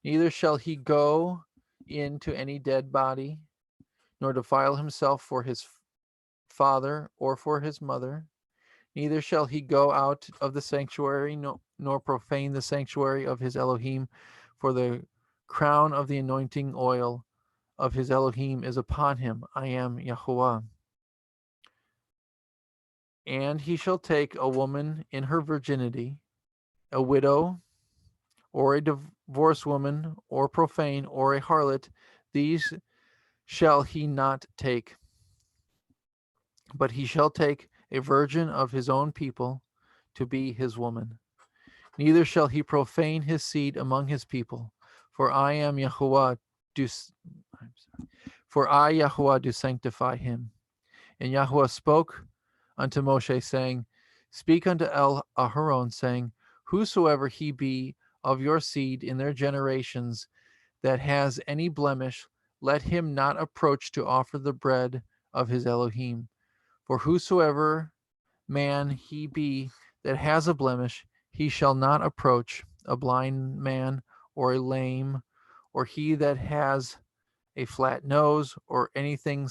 Neither shall he go into any dead body, nor defile himself for his father or for his mother. Neither shall he go out of the sanctuary, nor profane the sanctuary of his Elohim, for the crown of the anointing oil of his Elohim is upon him. I am Yahuwah. And he shall take a woman in her virginity, a widow, or a divorced woman, or profane, or a harlot. These shall he not take. But he shall take a virgin of his own people to be his woman. Neither shall he profane his seed among his people, for I am Yahuwah. For I, Yahuwah, do sanctify him. And Yahuwah spoke unto Moshe, saying, Speak unto Aharon, saying, Whosoever he be of your seed in their generations that has any blemish, let him not approach to offer the bread of his Elohim. For whosoever man he be that has a blemish, he shall not approach, a blind man, or a lame, or he that has a flat nose, or anything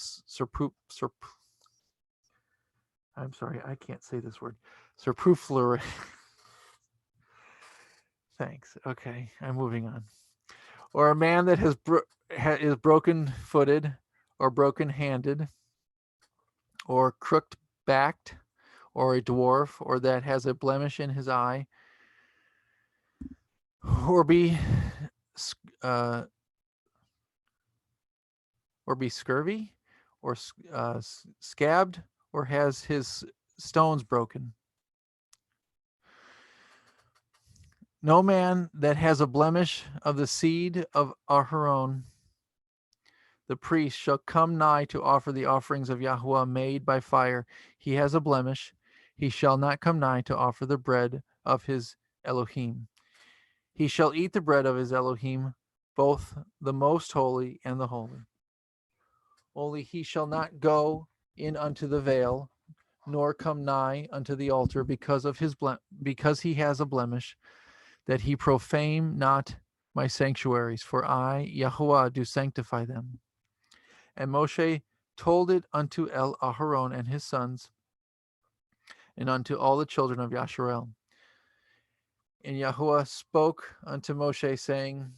I'm sorry, I can't say this word. Superfluous. Thanks. Okay, I'm moving on. Or a man that is broken-footed, or broken-handed, or crooked-backed, or a dwarf, or that has a blemish in his eye, or be scurvy, or scabbed, or has his stones broken. No man that has a blemish of the seed of Aharon, the priest, shall come nigh to offer the offerings of Yahweh made by fire. He has a blemish. He shall not come nigh to offer the bread of his Elohim. He shall eat the bread of his Elohim, both the most holy and the holy. Only he shall not go in unto the veil, nor come nigh unto the altar, because he has a blemish, that he profane not my sanctuaries, for I, Yahuwah, do sanctify them. And Moshe told it unto Aharon and his sons, and unto all the children of Yasharel. And Yahuwah spoke unto Moshe, saying,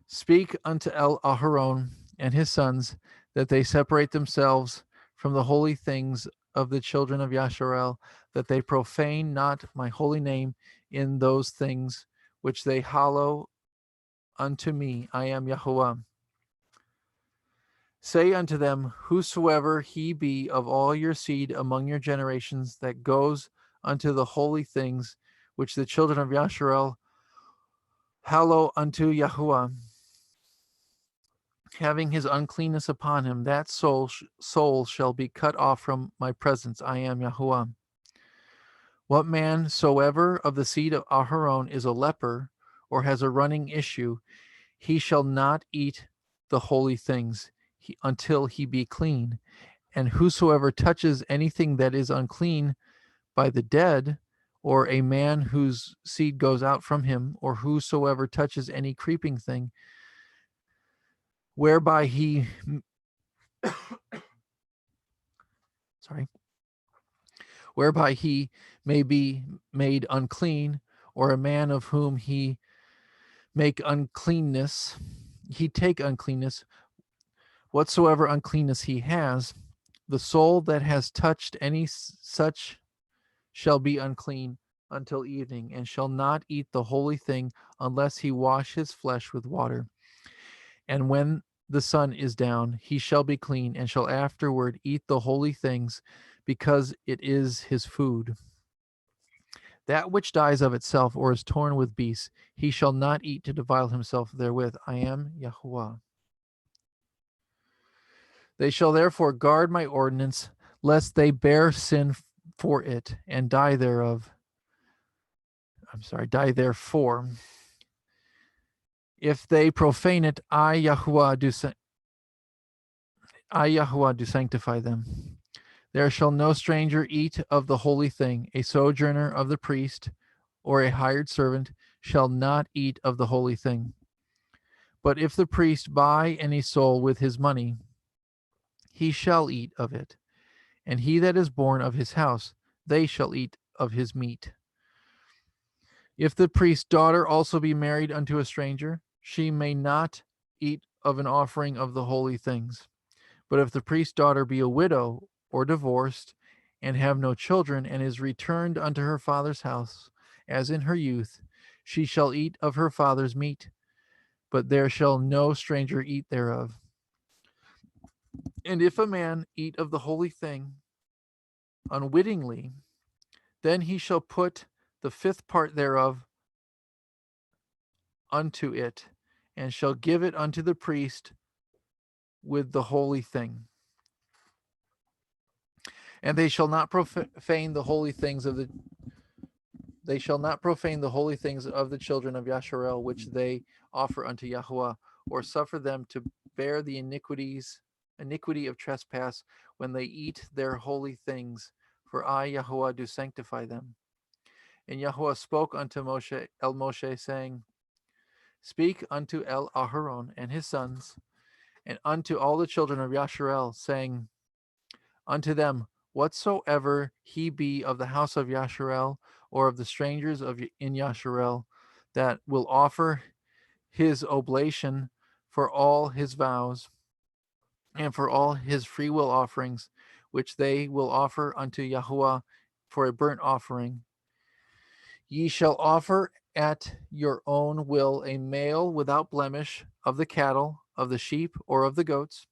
Speak unto Aharon and his sons, that they separate themselves from the holy things of the children of Yasharel, that they profane not my holy name in those things which they hallow unto me. I am Yahuwah. Say unto them, whosoever he be of all your seed among your generations that goes unto the holy things which the children of Yasharel hallow unto Yahuwah, having his uncleanness upon him, that soul shall be cut off from my presence. I am Yahuwah. What man soever of the seed of Aharon is a leper, or has a running issue, he shall not eat the holy things until he be clean. And whosoever touches anything that is unclean by the dead, or a man whose seed goes out from him, or whosoever touches any creeping thing, whereby he whereby he may be made unclean, or a man of whom he take uncleanness, whatsoever uncleanness he has, the soul that has touched any such shall be unclean until evening, and shall not eat the holy thing unless he wash his flesh with water. And when the sun is down, he shall be clean, and shall afterward eat the holy things, because it is his food. That which dies of itself, or is torn with beasts, he shall not eat to defile himself therewith. I am Yahuwah. They shall therefore guard my ordinance, lest they bear sin for it, and die thereof. Die therefore. If they profane it, I Yahuwah do sanctify them. There shall no stranger eat of the holy thing. A sojourner of the priest, or a hired servant, shall not eat of the holy thing. But if the priest buy any soul with his money, he shall eat of it. And he that is born of his house, they shall eat of his meat. If the priest's daughter also be married unto a stranger, she may not eat of an offering of the holy things. But if the priest's daughter be a widow or divorced, and have no children, and is returned unto her father's house, as in her youth, she shall eat of her father's meat, but there shall no stranger eat thereof. And if a man eat of the holy thing unwittingly, then he shall put the fifth part thereof unto it, and shall give it unto the priest with the holy thing. And they shall not profane the holy things of the children of Yasharel, which they offer unto Yahuwah, or suffer them to bear the iniquity of trespass when they eat their holy things. For I, Yahuwah, do sanctify them. And Yahuwah spoke unto Moshe, saying, Speak unto Aharon and his sons, and unto all the children of Yasharel, saying unto them, whatsoever he be of the house of Yasharel, or of the strangers in Yasharel, that will offer his oblation for all his vows, and for all his freewill offerings, which they will offer unto Yahuwah for a burnt offering, ye shall offer at your own will a male without blemish of the cattle, of the sheep, or of the goats.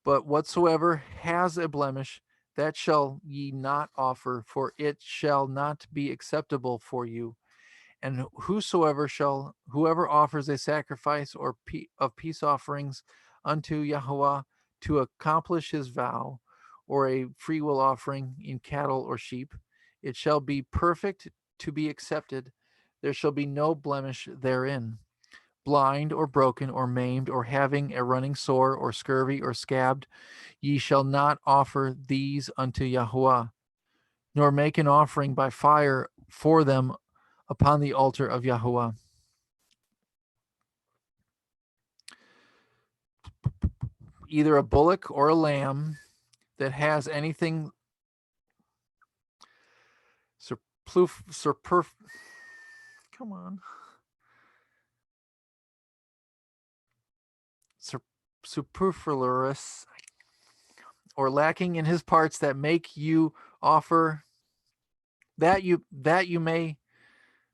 But whatsoever has a blemish, that shall ye not offer, for it shall not be acceptable for you. And whoever offers a sacrifice or of peace offerings unto Yahuwah to accomplish his vow, or a freewill offering in cattle or sheep, it shall be perfect to be accepted. There shall be no blemish therein. Blind or broken or maimed or having a running sore or scurvy or scabbed, ye shall not offer these unto Yahuwah, nor make an offering by fire for them upon the altar of Yahuwah. Either a bullock or a lamb that has anything superfluous or lacking in his parts that make you offer that you may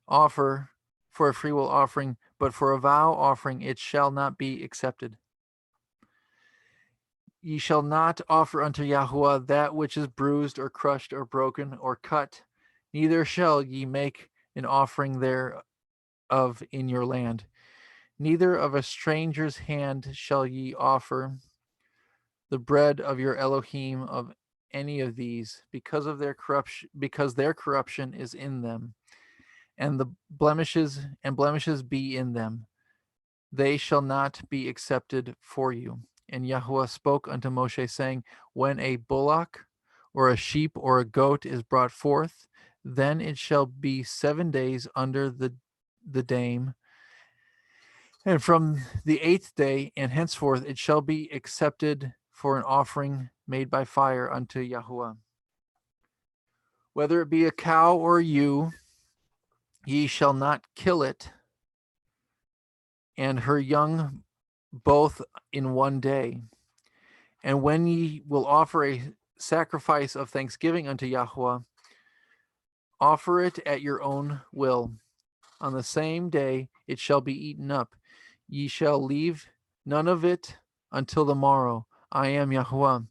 offer for a freewill offering, but for a vow offering it shall not be accepted. Ye shall not offer unto Yahuwah that which is bruised or crushed or broken or cut, neither shall ye make an offering thereof in your land. Neither of a stranger's hand shall ye offer the bread of your Elohim of any of these, because their corruption is in them, and the blemishes be in them. They shall not be accepted for you. And Yahuwah spoke unto Moshe, saying, when a bullock or a sheep or a goat is brought forth, then it shall be 7 days under the dame, and from the 8th day and henceforth it shall be accepted for an offering made by fire unto Yahuwah. Whether it be a cow or a ewe, ye shall not kill it, and her young both in 1 day. And when ye will offer a sacrifice of thanksgiving unto Yahuwah, offer it at your own will. On the same day it shall be eaten up. Ye shall leave none of it until the morrow. I am Yahuwah.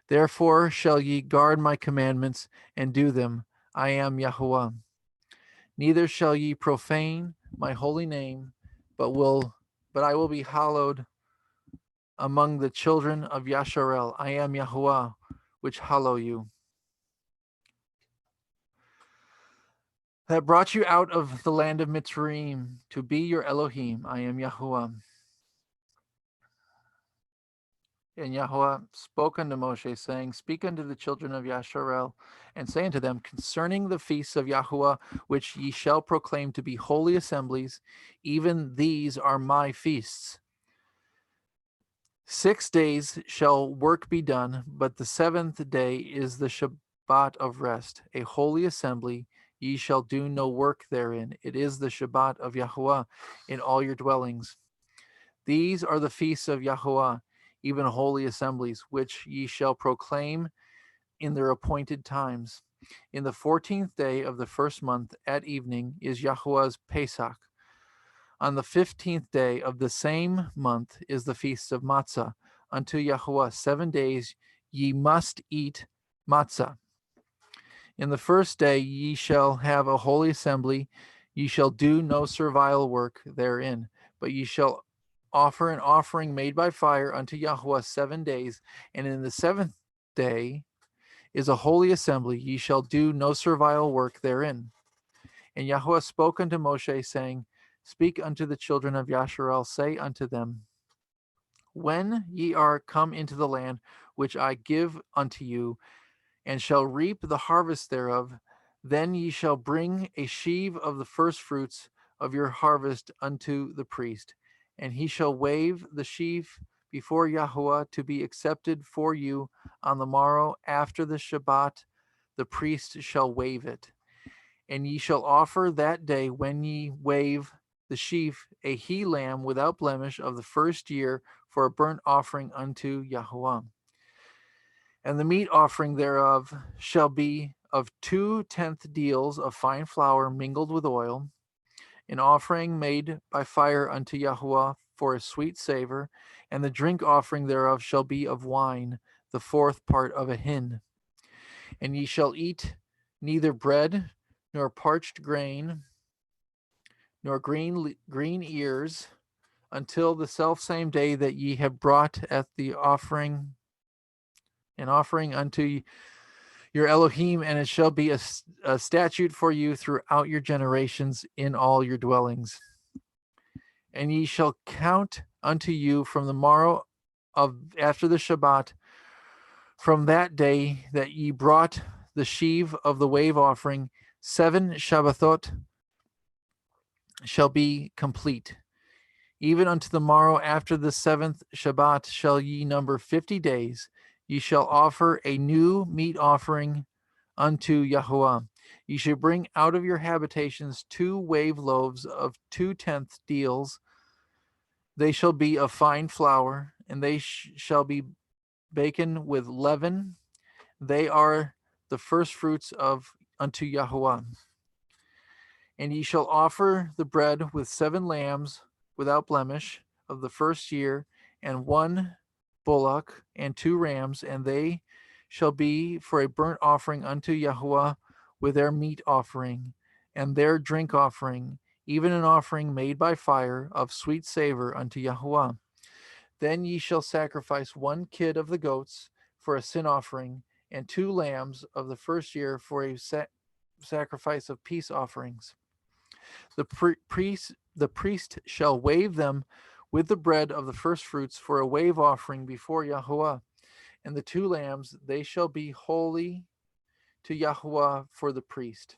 Therefore shall ye guard my commandments and do them. I am Yahuwah. Neither shall ye profane my holy name, but I will be hallowed among the children of Yasharel. I am Yahuwah, which hallow you. That brought you out of the land of Mitzrayim to be your Elohim. I am Yahuwah. And Yahuwah spoke unto Moshe, saying, speak unto the children of Yasharel, and say unto them, concerning the feasts of Yahuwah, which ye shall proclaim to be holy assemblies, even these are my feasts. 6 days shall work be done, but the 7th day is the Shabbat of rest, a holy assembly. Ye shall do no work therein. It is the Shabbat of Yahuwah in all your dwellings. These are the feasts of Yahuwah, even holy assemblies, which ye shall proclaim in their appointed times. In the 14th day of the first month at evening is Yahuwah's Pesach. On the 15th day of the same month is the feast of Matzah. Unto Yahuwah 7 days ye must eat matzah. In the first day ye shall have a holy assembly. Ye shall do no servile work therein, but ye shall offer an offering made by fire unto Yahuwah 7 days. And in the 7th day is a holy assembly. Ye shall do no servile work therein. And Yahuwah spoke unto Moshe, saying, speak unto the children of Yasharel, say unto them, when ye are come into the land which I give unto you, and shall reap the harvest thereof, then ye shall bring a sheaf of the firstfruits of your harvest unto the priest, and he shall wave the sheaf before Yahuwah to be accepted for you on the morrow after the Shabbat. The priest shall wave it. And ye shall offer that day, when ye wave the sheaf, a he lamb without blemish of the first year for a burnt offering unto Yahuwah. And the meat offering thereof shall be of 2/10 deals of fine flour mingled with oil, an offering made by fire unto Yahuwah for a sweet savor, and the drink offering thereof shall be of wine, the 4th part of a hin. And ye shall eat neither bread, nor parched grain, nor green ears, until the selfsame day that ye have brought at the offering, an offering unto your Elohim, and it shall be a statute for you throughout your generations in all your dwellings. And ye shall count unto you from the morrow of after the Shabbat, from that day that ye brought the sheaf of the wave offering, 7 Shabbathot shall be complete. Even unto the morrow after the 7th Shabbat shall ye number 50 days. Ye shall offer a new meat offering unto Yahuwah. Ye shall bring out of your habitations 2 wave loaves of 2/10 deals. They shall be of fine flour, and they shall be baken with leaven. They are the first fruits of unto Yahuwah. And ye shall offer the bread with 7 lambs without blemish of the first year, and 1 bullock and 2 rams, and they shall be for a burnt offering unto Yahuwah with their meat offering and their drink offering, even an offering made by fire of sweet savor unto Yahuwah. Then ye shall sacrifice 1 kid of the goats for a sin offering, and 2 lambs of the first year for a sacrifice of peace offerings. The priest shall wave them with the bread of the first fruits for a wave offering before Yahuwah. And the 2 lambs, they shall be holy to Yahuwah for the priest.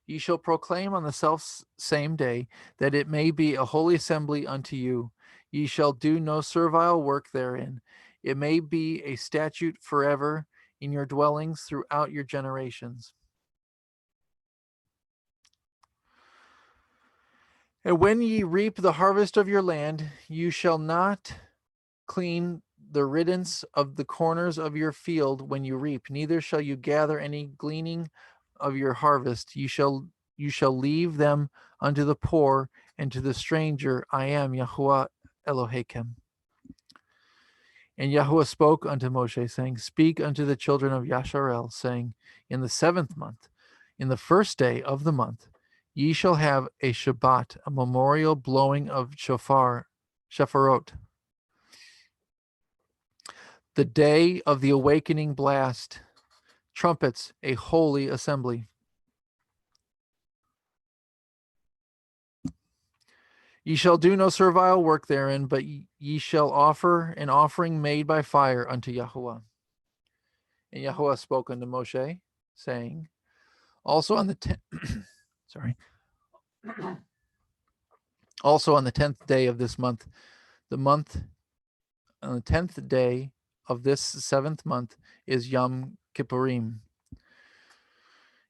Ye shall proclaim on the self same day that it may be a holy assembly unto you. Ye shall do no servile work therein. It may be a statute forever in your dwellings throughout your generations. And when ye reap the harvest of your land, you shall not clean the riddance of the corners of your field when you reap, neither shall you gather any gleaning of your harvest. You shall leave them unto the poor and to the stranger. I am Yahuwah Elohim. And Yahuwah spoke unto Moshe, saying, Speak unto the children of Yasharel, saying, In the 7th month, in the 1st day of the month, ye shall have a Shabbat, a memorial blowing of shofar, the day of the awakening blast, trumpets, a holy assembly. Ye shall do no servile work therein, but ye shall offer an offering made by fire unto Yahuwah. And Yahuwah spoke unto Moshe, saying, Also on the also on the 10th day of this month, on the 10th day of this 7th month is Yom Kippurim.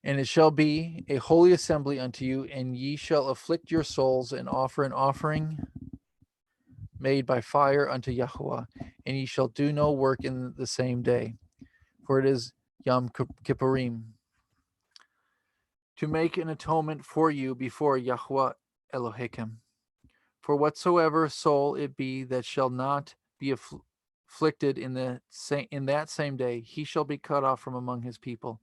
And it shall be a holy assembly unto you, and ye shall afflict your souls and offer an offering made by fire unto Yahuwah, and ye shall do no work in the same day, for it is Yom Kippurim, to make an atonement for you before Yahuwah Elohim. For whatsoever soul it be that shall not be afflicted in that same day, he shall be cut off from among his people.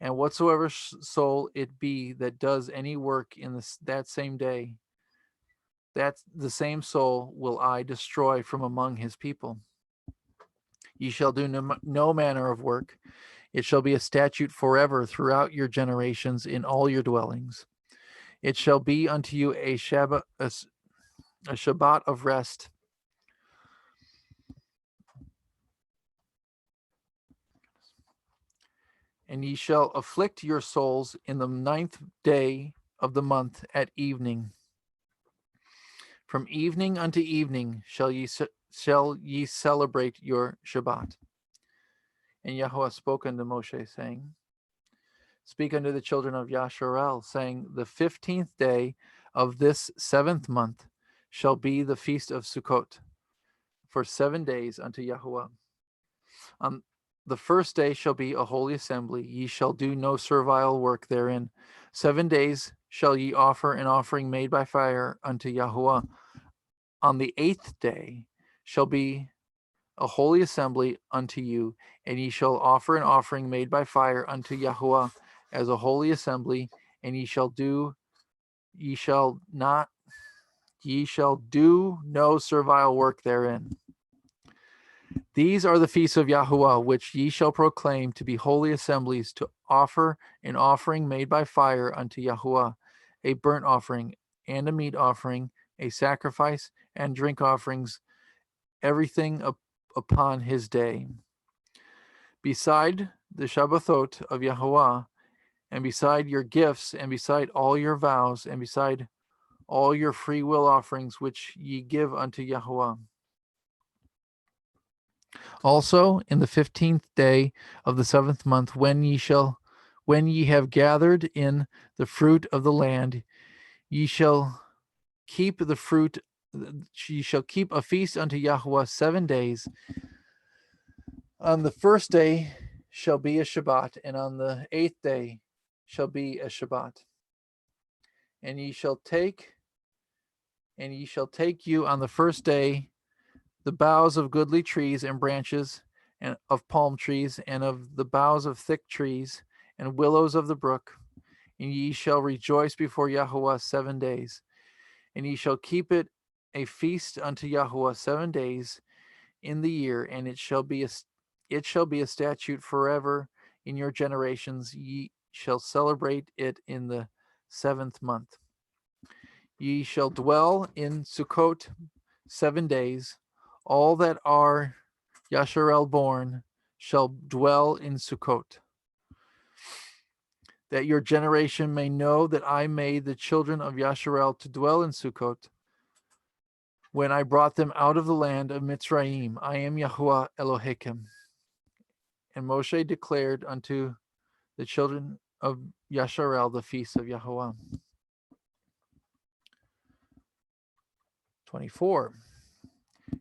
And whatsoever soul it be that does any work in that same day, that the same soul will I destroy from among his people. Ye shall do no manner of work. It shall be a statute forever throughout your generations in all your dwellings. It shall be unto you a Shabbat of rest. And ye shall afflict your souls in the 9th day of the month at evening. From evening unto evening shall ye celebrate your Shabbat. And Yahuwah spoke unto Moshe, saying, Speak unto the children of Yasharel, saying, The 15th day of this 7th month shall be the feast of Sukkot, for 7 days unto Yahuwah. On the 1st day shall be a holy assembly. Ye shall do no servile work therein. 7 days shall ye offer an offering made by fire unto Yahuwah. On the 8th day shall be a holy assembly unto you, and ye shall offer an offering made by fire unto Yahuwah as a holy assembly, and ye shall do no servile work therein. These are the feasts of Yahuwah, which ye shall proclaim to be holy assemblies, to offer an offering made by fire unto Yahuwah, a burnt offering and a meat offering, a sacrifice and drink offerings, everything upon his day. Beside the Shabbathot of Yahuwah, and beside your gifts, and beside all your vows, and beside all your free will offerings which ye give unto Yahuwah. Also in the 15th day of the 7th month, when ye have gathered in the fruit of the land, ye shall keep the fruit. Ye shall keep a feast unto Yahuwah 7 days. On the 1st day shall be a Shabbat, and on the 8th day shall be a Shabbat. And ye shall take you on the 1st day the boughs of goodly trees and branches, and of palm trees, and of the boughs of thick trees, and willows of the brook. And ye shall rejoice before Yahweh 7 days. And ye shall keep it a feast unto Yahweh 7 days in the year, and it shall be a statute forever in your generations. Ye shall celebrate it in the 7th month. Ye shall dwell in Sukkot 7 days. All that are Yasharel born shall dwell in Sukkot, that your generation may know that I made the children of Yasharel to dwell in Sukkot when I brought them out of the land of Mitzrayim. I am Yahuwah Elohim. And Moshe declared unto the children of Yasharel the feast of Yahuwah. 24.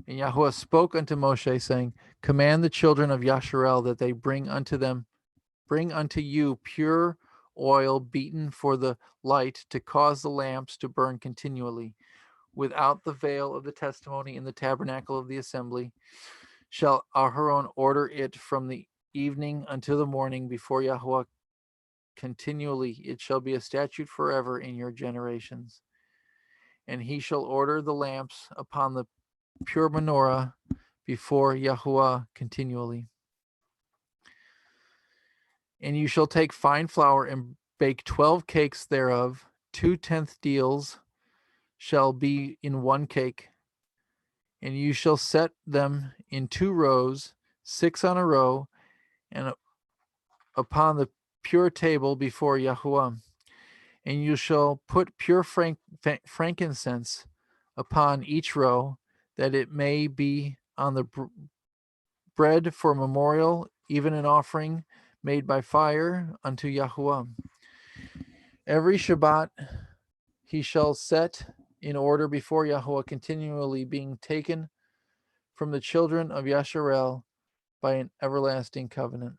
And Yahuwah spoke unto Moshe, saying, command the children of Yasharel that they bring unto you pure oil beaten for the light, to cause the lamps to burn continually. Without the veil of the testimony in the tabernacle of the assembly shall Aharon order it from the evening until the morning before Yahuwah continually. It shall be a statute forever in your generations. And he shall order the lamps upon the pure menorah before Yahuwah continually. And you shall take fine flour and bake 12 cakes thereof. 2/10 deals shall be in one cake. And you shall set them in 2 rows, 6 on a row, and upon the pure table before Yahuwah. And you shall put pure frankincense upon each row, that it may be on the bread for memorial, even an offering made by fire unto Yahuwah. Every Shabbat he shall set in order before Yahuwah, continually being taken from the children of Yasharel by an everlasting covenant.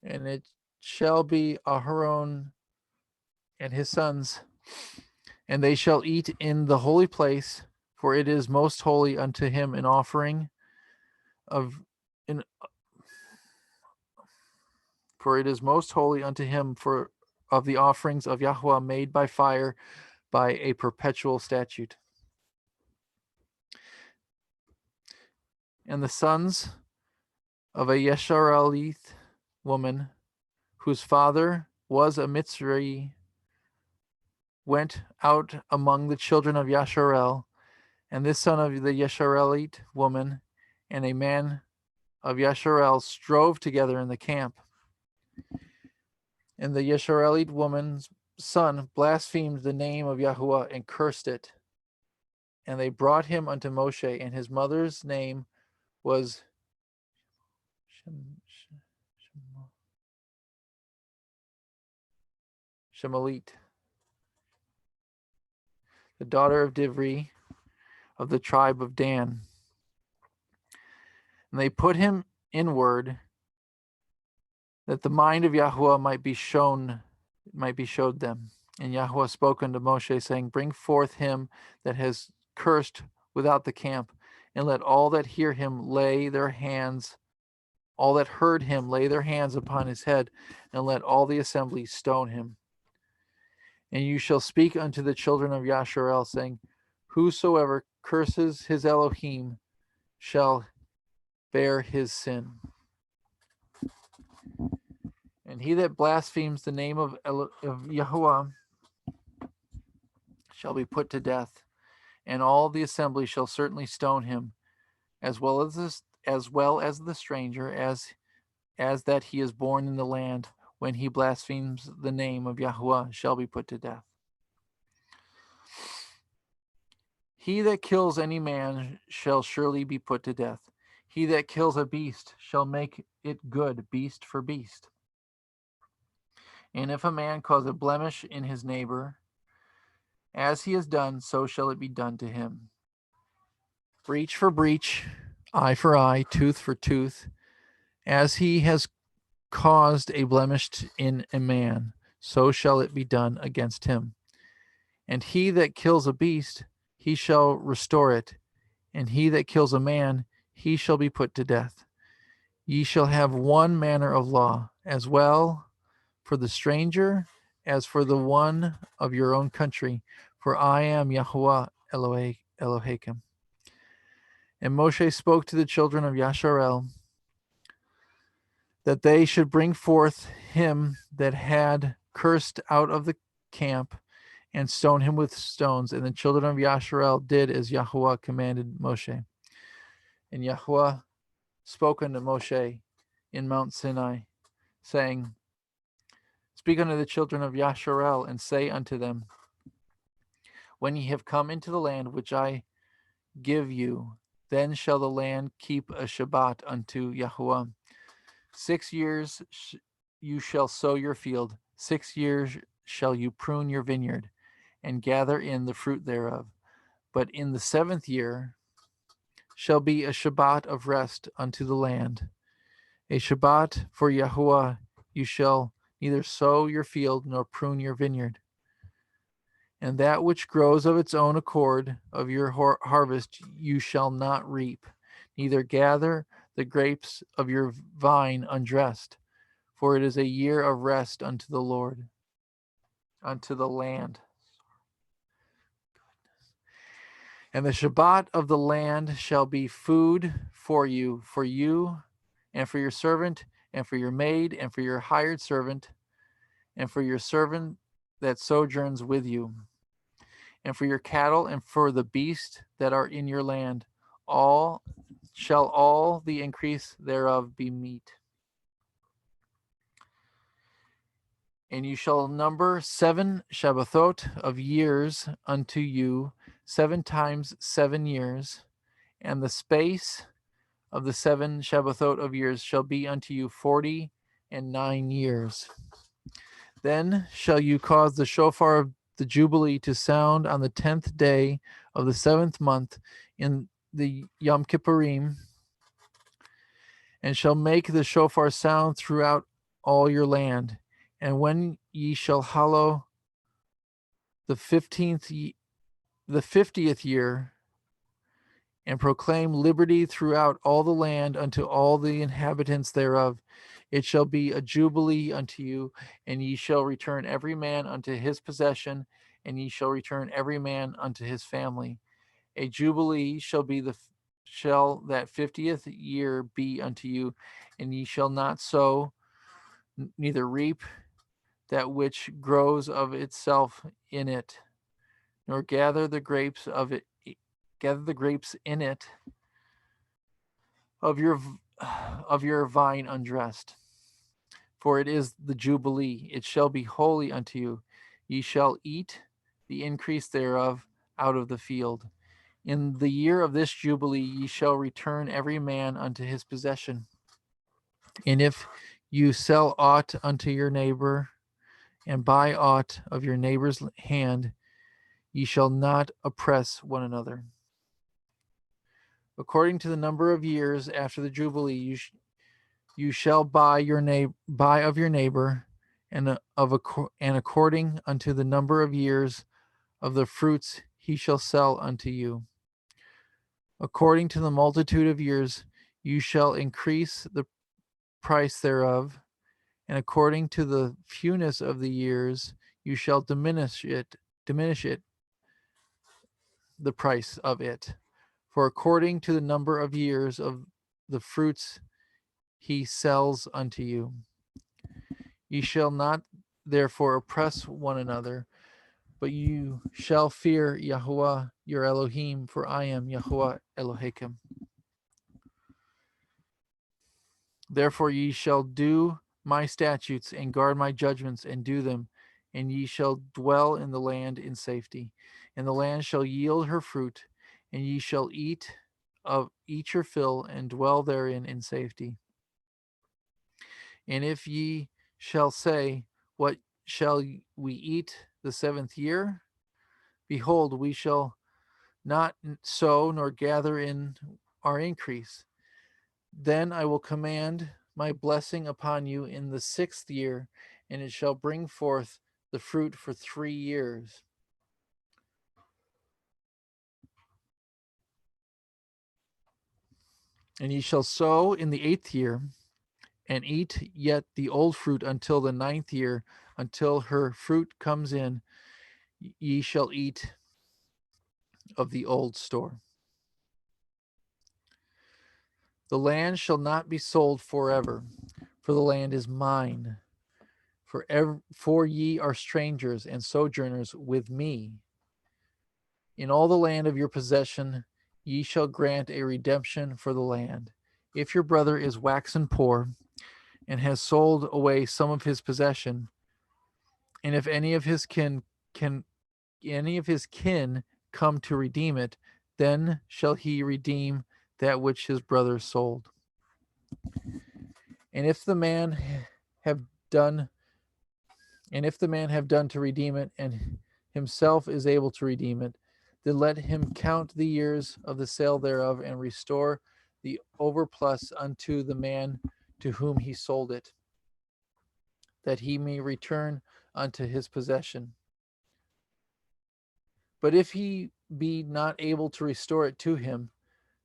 And it shall be Aharon and his sons, and they shall eat in the holy place, for it is most holy unto him an offering for it is most holy unto him of the offerings of Yahuwah made by fire by a perpetual statute. And the sons of a Yesharelite woman, whose father was a Mitzri, went out among the children of Yasharel, and this son of the Yesharelite woman and a man of Yasharel strove together in the camp. And the Yesharelite woman's son blasphemed the name of Yahuwah and cursed it. And they brought him unto Moshe, and his mother's name was Shemalit, the daughter of Divri of the tribe of Dan. And they put him in word, that the mind of Yahuwah might be showed them. And Yahuwah spoke unto Moshe, saying, bring forth him that has cursed without the camp, and let all that hear him all that heard him lay their hands upon his head, and let all the assembly stone him. And you shall speak unto the children of Yasharel, saying, whosoever curses his Elohim shall bear his sin. And he that blasphemes the name of Yahuwah shall be put to death, and all the assembly shall certainly stone him, as well as the stranger, as that he is born in the land, when he blasphemes the name of Yahuwah shall be put to death. He that kills any man shall surely be put to death. He that kills a beast shall make it good, beast for beast. And if a man cause a blemish in his neighbor, as he has done, so shall it be done to him. Breach for breach, eye for eye, tooth for tooth. As he has caused a blemish in a man, so shall it be done against him. And he that kills a beast, he shall restore it. and he that kills a man, he shall be put to death. Ye shall have one manner of law, as well for the stranger as for the one of your own country, for I am YHWH Elohim. And Moshe spoke to the children of Yasharel that they should bring forth him that had cursed out of the camp and stone him with stones. And the children of Yasharel did as Yahuwah commanded Moshe. And Yahuwah spoke unto Moshe in Mount Sinai, saying, Speak unto the children of Yasharel, and say unto them, When ye have come into the land which I give you, then shall the land keep a Shabbat unto Yahuwah. 6 years you shall sow your field, 6 years shall you prune your vineyard, and gather in the fruit thereof. But in the 7th year shall be a Shabbat of rest unto the land, a Shabbat for Yahuwah. You shall neither sow your field nor prune your vineyard. And that which grows of its own accord of your harvest you shall not reap, neither gather the grapes of your vine undressed, for it is a year of rest unto the Lord, unto the land. And the Shabbat of the land shall be food for you, and for your servant, and for your maid, and for your hired servant, and for your servant that sojourns with you, and for your cattle, and for the beasts that are in your land. All the increase thereof be meat. And you shall number 7 Shabbathot of years unto you, 7 times 7 years, and the space of the 7 Shabbathot of years shall be unto you 49 years. Then shall you cause the shofar of the Jubilee to sound on the 10th day of the 7th month in the Yom Kippurim, and shall make the shofar sound throughout all your land. And when ye shall hallow the 50th year, and proclaim liberty throughout all the land unto all the inhabitants thereof, it shall be a jubilee unto you, and ye shall return every man unto his possession, and ye shall return every man unto his family. A jubilee shall that 50th year be unto you, and ye shall not sow, neither reap that which grows of itself in it, nor gather the grapes in it of your vine undressed. For it is the Jubilee, it shall be holy unto you. Ye shall eat the increase thereof out of the field. In the year of this Jubilee ye shall return every man unto his possession. And if you sell aught unto your neighbor, and buy aught of your neighbor's hand, ye shall not oppress one another. According to the number of years after the Jubilee, you shall buy of your neighbor, and according unto the number of years of the fruits he shall sell unto you. According to the multitude of years you shall increase the price thereof, and according to the fewness of the years you shall diminish it, the price of it. For according to the number of years of the fruits he sells unto you. Ye shall not therefore oppress one another, but you shall fear Yahuwah your Elohim, for I am Yahuwah Elohim. Therefore ye shall do my statutes and guard my judgments and do them, and ye shall dwell in the land in safety. And the land shall yield her fruit, and ye shall eat your fill and dwell therein in safety. And if ye shall say, What shall we eat the 7th year? Behold, we shall not sow nor gather in our increase. Then I will command my blessing upon you in the 6th year, and it shall bring forth the fruit for 3 years. And ye shall sow in the 8th year, and eat yet the old fruit until the 9th year, until her fruit comes in. Ye shall eat of the old store. The land shall not be sold forever, for the land is mine. For ye are strangers and sojourners with me. In all the land of your possession, ye shall grant a redemption for the land. If your brother is waxen poor, and has sold away some of his possession, and if any of his kin come to redeem it, then shall he redeem that which his brother sold. And if the man have done to redeem it, and himself is able to redeem it, then let him count the years of the sale thereof, and restore the overplus unto the man to whom he sold it, that he may return unto his possession. But if he be not able to restore it to him,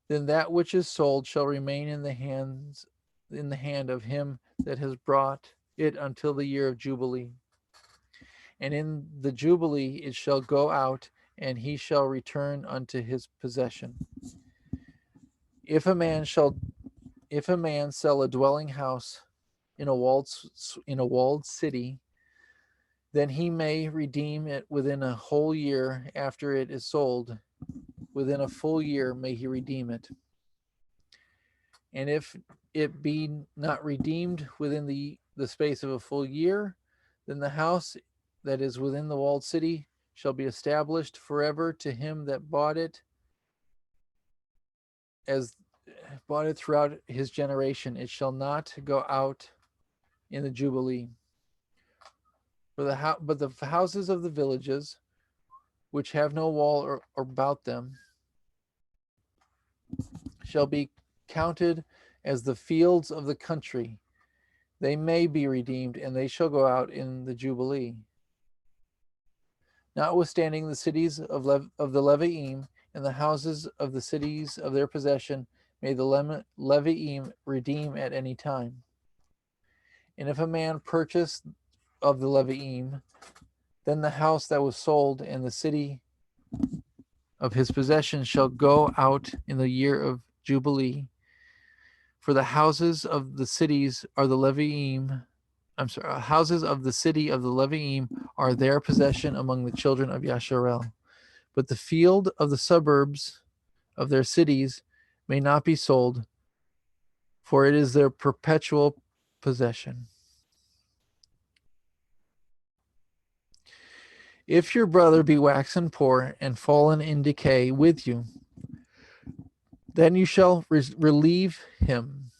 then that which is sold shall remain in the hand of him that has brought it until the year of Jubilee. And in the Jubilee it shall go out, and he shall return unto his possession. If a man sell a dwelling house in a walled city, then he may redeem it within a whole year after it is sold. Within a full year may he redeem it. And if it be not redeemed within the space of a full year, then the house that is within the walled city shall be established forever to him that bought it throughout his generation. It shall not go out in the Jubilee. But the houses of the villages, which have no wall or about them, shall be counted as the fields of the country. They may be redeemed, and they shall go out in the Jubilee. Notwithstanding, the cities of the Leviim and the houses of the cities of their possession may the Leviim redeem at any time. And if a man purchase of the Leviim, then the house that was sold and the city of his possession shall go out in the year of Jubilee. For the houses of the cities are the Leviim. Houses of the city of the Leviim are their possession among the children of Yasharel. But the field of the suburbs of their cities may not be sold, for it is their perpetual possession. If your brother be waxen poor and fallen in decay with you, then you shall relieve him,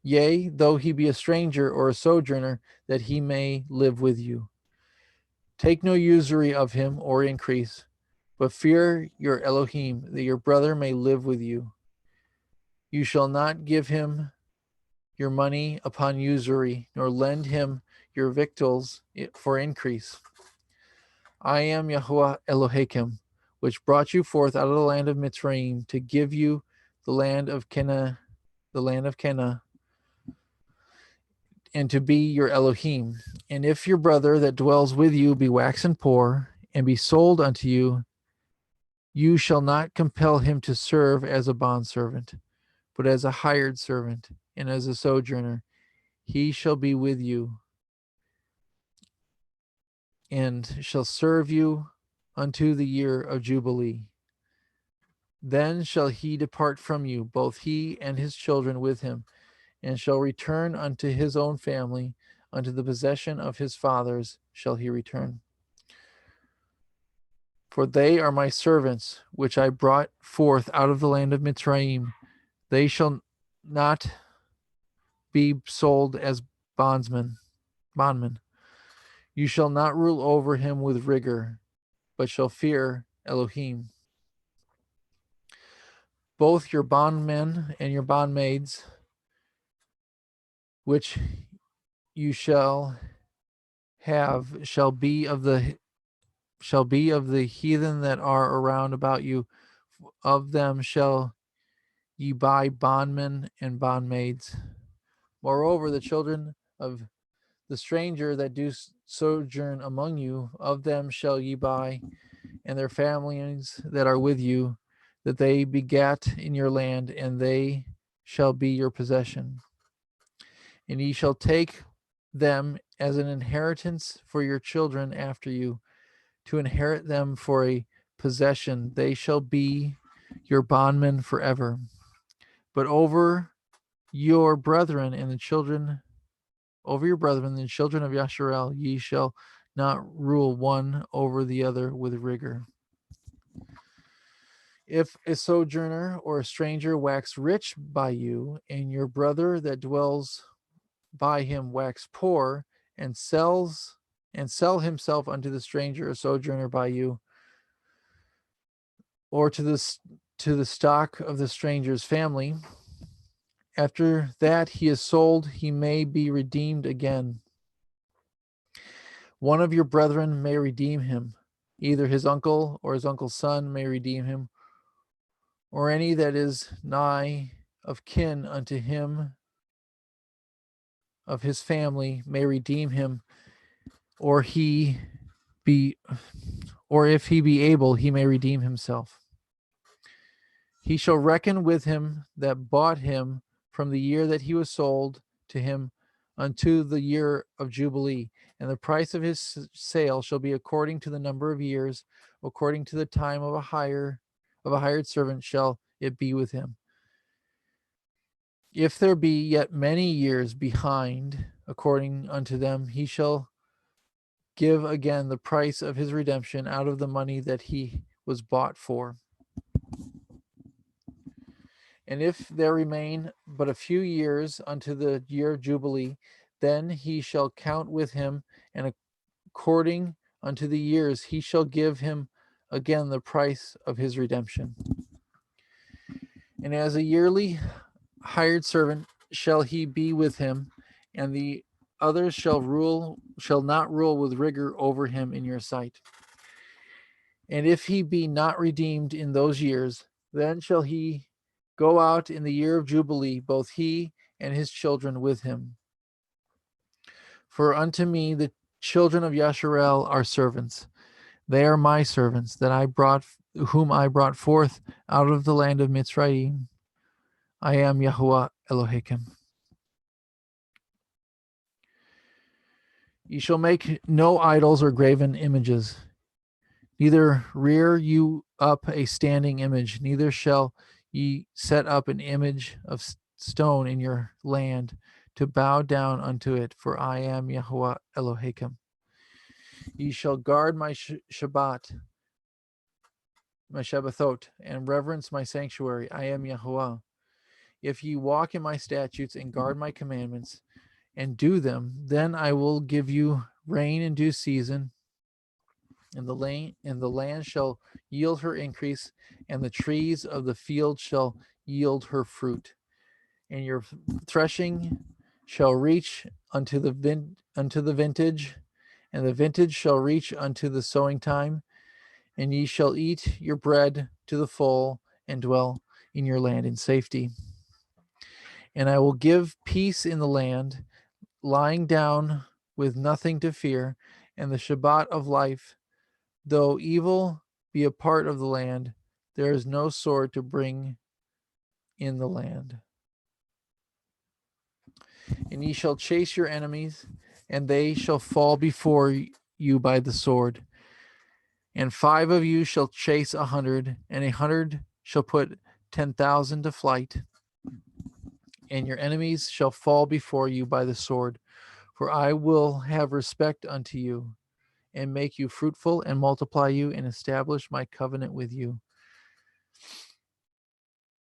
yea, though he be a stranger or a sojourner, that he may live with you. Take no usury of him or increase, but fear your Elohim, that your brother may live with you. You shall not give him your money upon usury, nor lend him your victuals for increase. I am Yahuwah Elohim, which brought you forth out of the land of Mitzrayim to give you the land of Canaan, and to be your Elohim. And if your brother that dwells with you be waxen poor, and be sold unto you, you shall not compel him to serve as a bondservant, but as a hired servant, and as a sojourner. He shall be with you, and shall serve you unto the year of Jubilee. Then shall he depart from you, both he and his children with him, and shall return unto his own family, unto the possession of his fathers shall he return. For they are my servants, which I brought forth out of the land of Mitzrayim. They shall not be sold as bondmen. You shall not rule over him with rigor, but shall fear Elohim. Both your bondmen and your bondmaids, which you shall have, shall be of the heathen that are around about you. Of them shall ye buy bondmen and bondmaids. Moreover, the children of the stranger that do sojourn among you, of them shall ye buy, and their families that are with you, that they begat in your land, and they shall be your possession. And ye shall take them as an inheritance for your children after you, to inherit them for a possession. They shall be your bondmen forever. But over your brethren and the children of Yasharel, ye shall not rule one over the other with rigor. If a sojourner or a stranger wax rich by you, and your brother that dwells by him wax poor, and sell himself unto the stranger or sojourner by you, or to the stock of the stranger's family, after that he is sold, he may be redeemed again. One of your brethren may redeem him, either his uncle or his uncle's son may redeem him, or any that is nigh of kin unto him of his family may redeem him, or if he be able, he may redeem himself. He shall reckon with him that bought him from the year that he was sold to him unto the year of Jubilee, and the price of his sale shall be according to the number of years, according to the time of a hired servant shall it be with him. If there be yet many years behind, according unto them, he shall give again the price of his redemption out of the money that he was bought for. And if there remain but a few years unto the year of Jubilee, then he shall count with him, and according unto the years he shall give him again the price of his redemption. And as a yearly hired servant shall he be with him, and the others shall not rule with rigor over him in your sight. And if he be not redeemed in those years, then shall he go out in the year of Jubilee, both he and his children with him. For unto me the children of Yasharel are servants. They are my servants, whom I brought forth out of the land of Mitzrayim. I am Yahuwah Elohim. Ye shall make no idols or graven images, neither rear you up a standing image, neither shall ye set up an image of stone in your land to bow down unto it, for I am Yahuwah Elohim. Ye shall guard my Shabbatot, and reverence my sanctuary. I am Yahuwah. If ye walk in my statutes and guard my commandments and do them, then I will give you rain in due season, and the land shall yield her increase, and the trees of the field shall yield her fruit. And your threshing shall reach unto the vintage, and the vintage shall reach unto the sowing time, and ye shall eat your bread to the full, and dwell in your land in safety. And I will give peace in the land, lying down with nothing to fear, and the Shabbat of life. Though evil be a part of the land, there is no sword to bring in the land. And ye shall chase your enemies, and they shall fall before you by the sword. And 5 of you shall chase 100, and 100 shall put 10,000 to flight. And your enemies shall fall before you by the sword. For I will have respect unto you, and make you fruitful, and multiply you, and establish my covenant with you.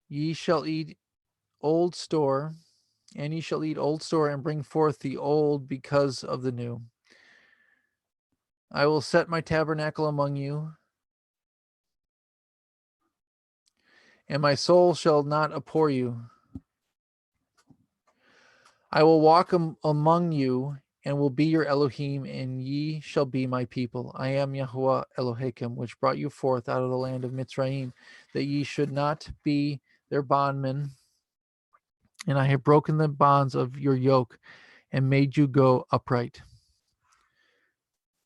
Ye shall eat old store, and ye shall eat old store, and bring forth the old because of the new. I will set my tabernacle among you, and my soul shall not abhor you. I will walk among you, and will be your Elohim, and ye shall be my people. I am Yahuwah Elohim, which brought you forth out of the land of Mitzrayim, that ye should not be their bondmen, and I have broken the bonds of your yoke and made you go upright.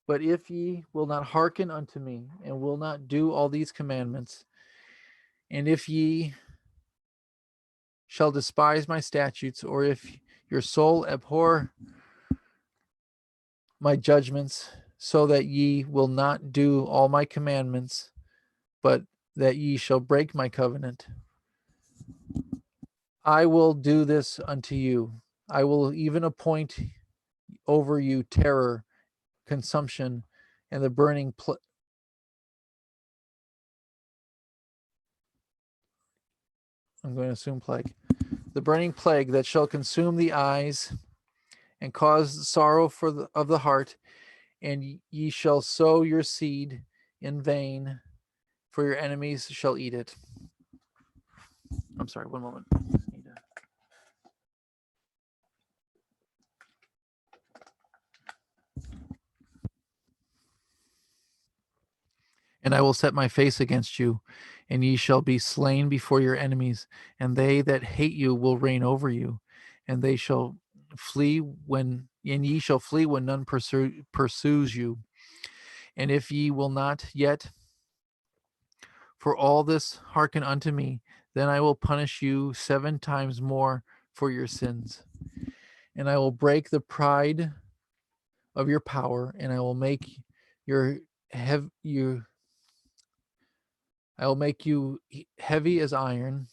But if ye will not hearken unto me, and will not do all these commandments, and if ye shall despise my statutes, or if your soul abhor my judgments, so that ye will not do all my commandments, but that ye shall break my covenant, I will do this unto you. I will even appoint over you terror, consumption, and the burning I'm going to assume plague. The burning plague that shall consume the eyes and cause sorrow of the heart, and ye shall sow your seed in vain, for your enemies shall eat it. I'm sorry, one moment. And I will set my face against you, and ye shall be slain before your enemies, and they that hate you will reign over you, and they shall flee and ye shall flee when none pursues you. And if ye will not yet for all this hearken unto me, then I will punish you 7 times more for your sins. And I will break the pride of your power, and I will make you heavy as iron.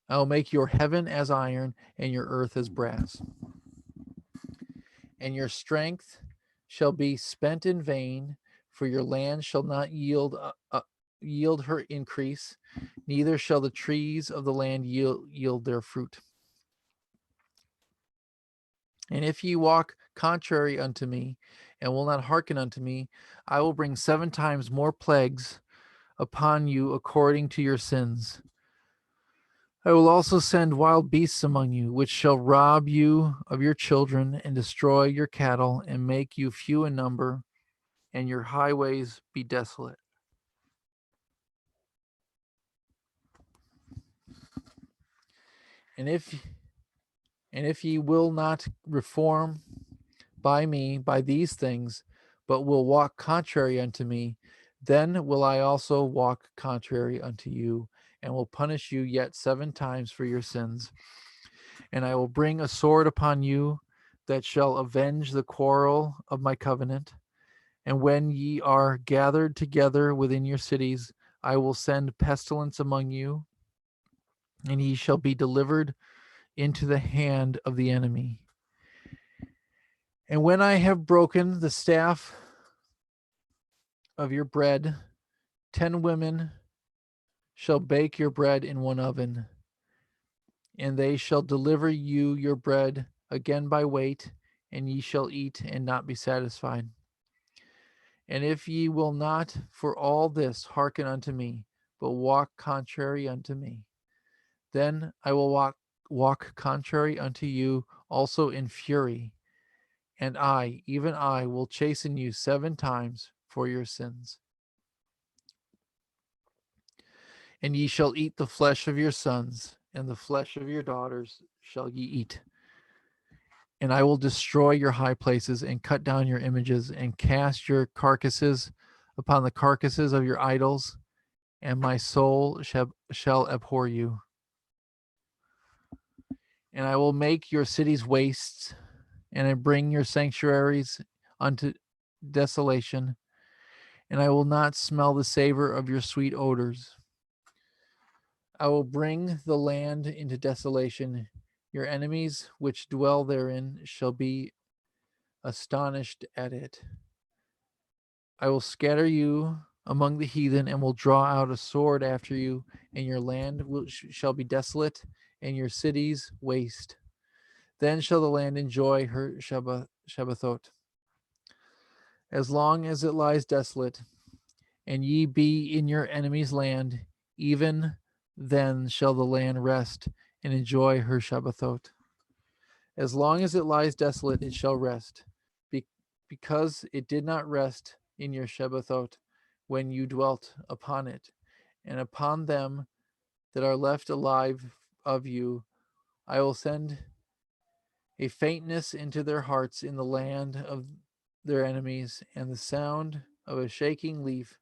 I will make your heaven as iron, and your earth as brass. And your strength shall be spent in vain, for your land shall not yield her increase, neither shall the trees of the land yield their fruit. And if ye walk contrary unto me, and will not hearken unto me, I will bring 7 times more plagues upon you according to your sins. I will also send wild beasts among you, which shall rob you of your children, and destroy your cattle, and make you few in number, and your highways be desolate. And if ye will not reform by me by these things, but will walk contrary unto me, then will I also walk contrary unto you, and will punish you yet 7 times for your sins. And I will bring a sword upon you that shall avenge the quarrel of my covenant. And when ye are gathered together within your cities, I will send pestilence among you, and ye shall be delivered into the hand of the enemy. And when I have broken the staff of your bread, 10 women shall bake your bread in one oven, and they shall deliver you your bread again by weight, and ye shall eat and not be satisfied. And if ye will not for all this hearken unto me, but walk contrary unto me, then I will walk contrary unto you also in fury, and I, even I, will chasten you 7 times for your sins. And ye shall eat the flesh of your sons, and the flesh of your daughters shall ye eat. And I will destroy your high places, and cut down your images, and cast your carcasses upon the carcasses of your idols, and my soul shall abhor you. And I will make your cities wastes, and I bring your sanctuaries unto desolation, and I will not smell the savor of your sweet odors. I will bring the land into desolation. Your enemies which dwell therein shall be astonished at it. I will scatter you among the heathen, and will draw out a sword after you, and your land shall be desolate, and your cities waste. Then shall the land enjoy her Shabbathot, as long as it lies desolate, and ye be in your enemy's land, even then shall the land rest and enjoy her Shabbathot. As long as it lies desolate, it shall rest, because it did not rest in your Shabbathot when you dwelt upon it, and upon them that are left alive of you, I will send a faintness into their hearts in the land of their enemies, and the sound of a shaking leaf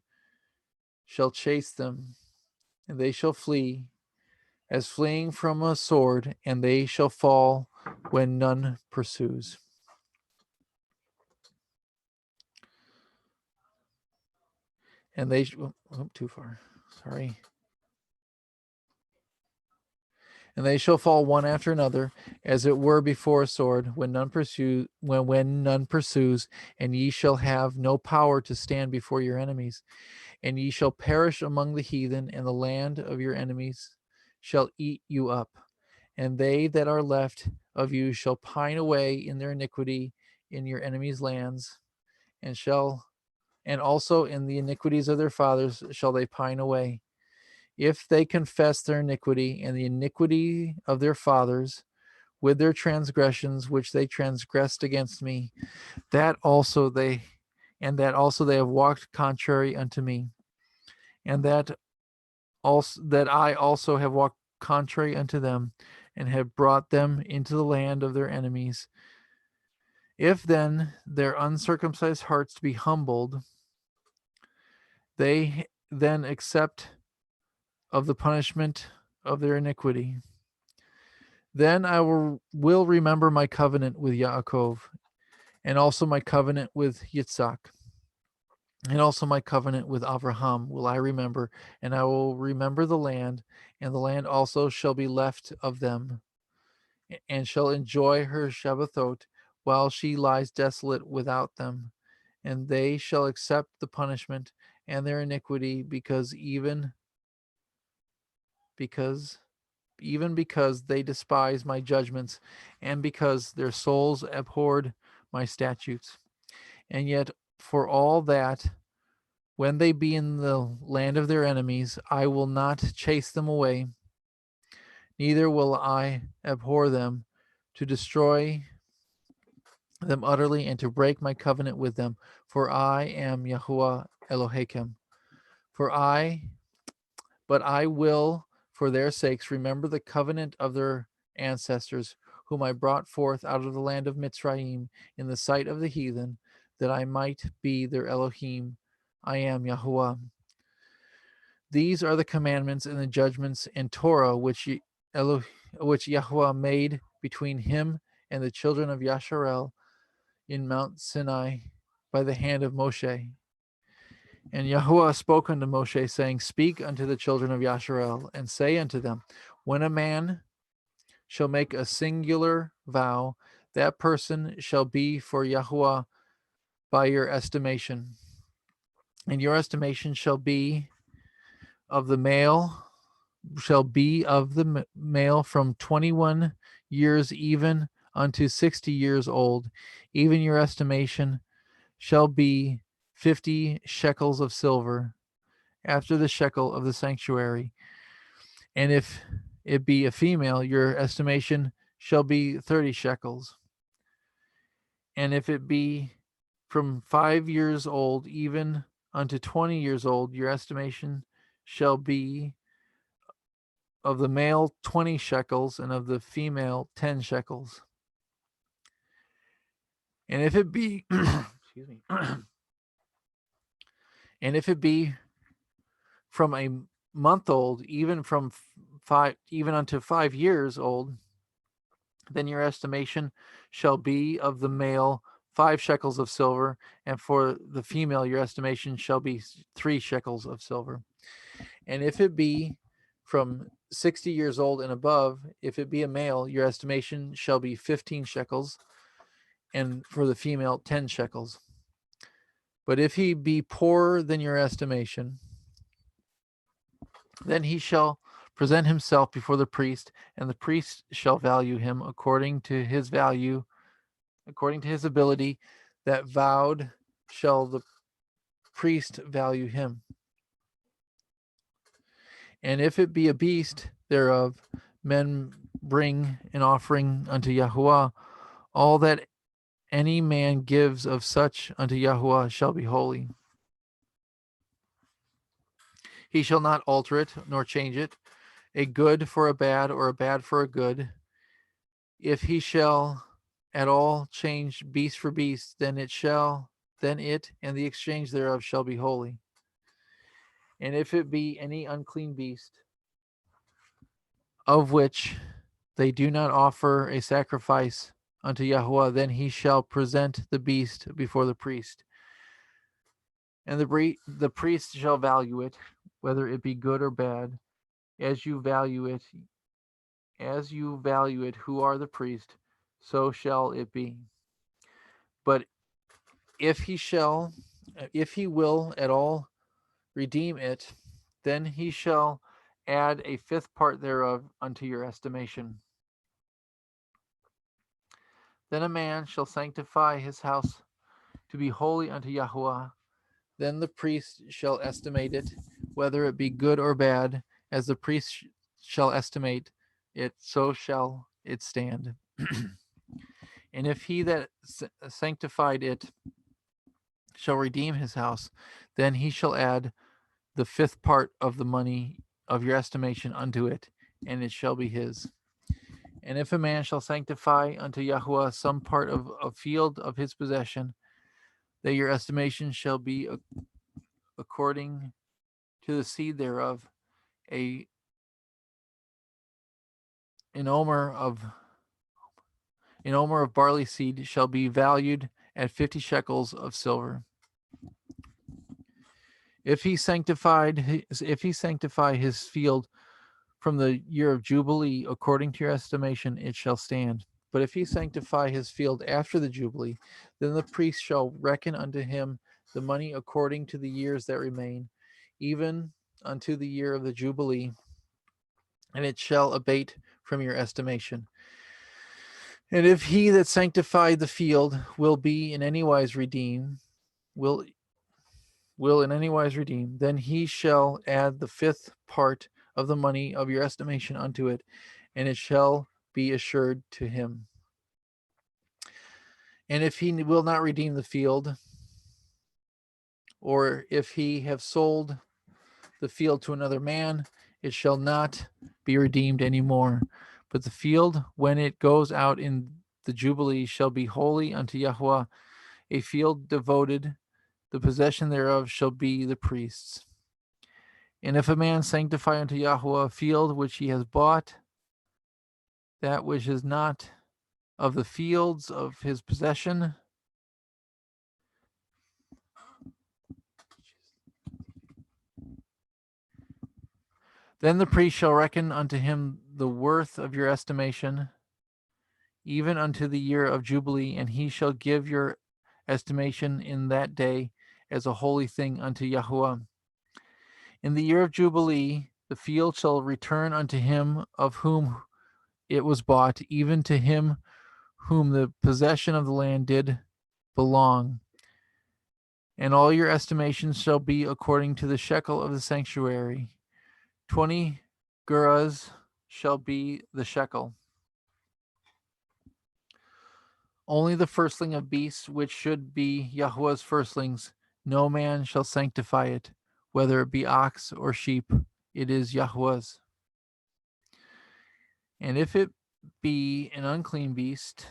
shall chase them, and they shall flee as fleeing from a sword, and they shall fall when none pursues. And they too far. Sorry. And they shall fall one after another, as it were before a sword, when none pursues, and ye shall have no power to stand before your enemies. And ye shall perish among the heathen, and the land of your enemies shall eat you up. And they that are left of you shall pine away in their iniquity in your enemies' lands, and also in the iniquities of their fathers shall they pine away. If they confess their iniquity and the iniquity of their fathers with their transgressions which they transgressed against me, that also they have walked contrary unto me, and that I also have walked contrary unto them, and have brought them into the land of their enemies. If then their uncircumcised hearts be humbled, they then accept of the punishment of their iniquity. Then I will remember my covenant with Yaakov, and also my covenant with Yitzhak, and also my covenant with Abraham will I remember, and I will remember the land, and the land also shall be left of them, and shall enjoy her Shabbathot while she lies desolate without them. And they shall accept the punishment and their iniquity, because they despise my judgments, and because their souls abhorred my statutes. And yet, for all that, when they be in the land of their enemies, I will not chase them away, neither will I abhor them, to destroy them utterly and to break my covenant with them. For I am Yahuwah Elohechem. But I will, for their sakes, remember the covenant of their ancestors, whom I brought forth out of the land of Mitzrayim in the sight of the heathen, that I might be their Elohim. I am Yahuwah. These are the commandments and the judgments and Torah which Yahuwah made between him and the children of Yasharel in Mount Sinai by the hand of Moshe. And Yahuwah spoke unto Moshe, saying, Speak unto the children of Yasharel, and say unto them, When a man shall make a singular vow, that person shall be for Yahuwah by your estimation. And your estimation shall be of the male from 21 years even unto 60 years old. Even your estimation shall be 50 shekels of silver, after the shekel of the sanctuary. And if it be a female, your estimation shall be 30 shekels. And if it be from 5 years old even unto 20 years old, your estimation shall be of the male 20 shekels, and of the female 10 shekels. And if it be excuse me and if it be from a month old, even unto 5 years old, then your estimation shall be of the male 5 shekels of silver, and for the female your estimation shall be 3 shekels of silver. And if it be from 60 years old and above, if it be a male, your estimation shall be 15 shekels, and for the female 10 shekels. But if he be poorer than your estimation, then he shall present himself before the priest, and the priest shall value him according to his value, according to his ability that vowed shall the priest value him. And if it be a beast thereof, men bring an offering unto Yahuwah. All that any man gives of such unto Yahuwah shall be holy. He shall not alter it, nor change it, a good for a bad, or a bad for a good. If he shall at all change beast for beast, then it and the exchange thereof shall be holy. And if it be any unclean beast, of which they do not offer a sacrifice unto Yahweh, then he shall present the beast before the priest. And the priest shall value it, whether it be good or bad, as you value it, who are the priest, so shall it be. But if he will at all redeem it, then he shall add a fifth part thereof unto your estimation. Then a man shall sanctify his house to be holy unto Yahweh. Then the priest shall estimate it, whether it be good or bad, as the priest shall estimate it, so shall it stand. And if he that sanctified it shall redeem his house, then he shall add the fifth part of the money of your estimation unto it, and it shall be his. And if a man shall sanctify unto Yahweh some part of a field of his possession, that your estimation shall be according to the seed thereof, an omer of barley seed shall be valued at 50 shekels of silver. If he sanctify his field from the year of Jubilee, according to your estimation, it shall stand. But if he sanctify his field after the Jubilee, then the priest shall reckon unto him the money according to the years that remain, even unto the year of the Jubilee, and it shall abate from your estimation. And if he that sanctified the field will in any wise redeem, then he shall add the fifth part of the money of your estimation unto it, and it shall be assured to him. And if he will not redeem the field, or if he have sold the field to another man, it shall not be redeemed any more. But the field, when it goes out in the Jubilee, shall be holy unto Yahweh, a field devoted. The possession thereof shall be the priest's. And if a man sanctify unto Yahweh a field which he has bought, that which is not of the fields of his possession, then the priest shall reckon unto him the worth of your estimation, even unto the year of Jubilee, and he shall give your estimation in that day as a holy thing unto Yahweh. In the year of Jubilee, the field shall return unto him of whom it was bought, even to him whom the possession of the land did belong. And all your estimations shall be according to the shekel of the sanctuary. 20 gerahs shall be the shekel. Only the firstling of beasts, which should be Yahweh's firstlings, no man shall sanctify it, whether it be ox or sheep, it is Yahweh's. And if it be an unclean beast,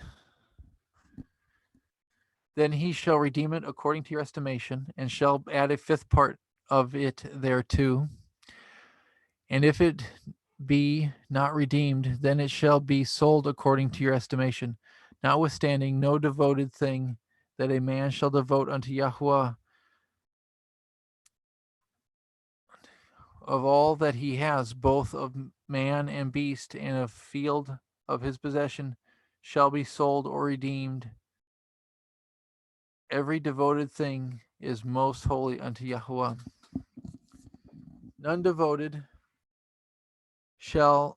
then he shall redeem it according to your estimation, and shall add a fifth part of it thereto. And if it be not redeemed, then it shall be sold according to your estimation. Notwithstanding, no devoted thing that a man shall devote unto Yahweh of all that he has, both of man and beast, and a field of his possession, shall be sold or redeemed. Every devoted thing is most holy unto Yahweh. None devoted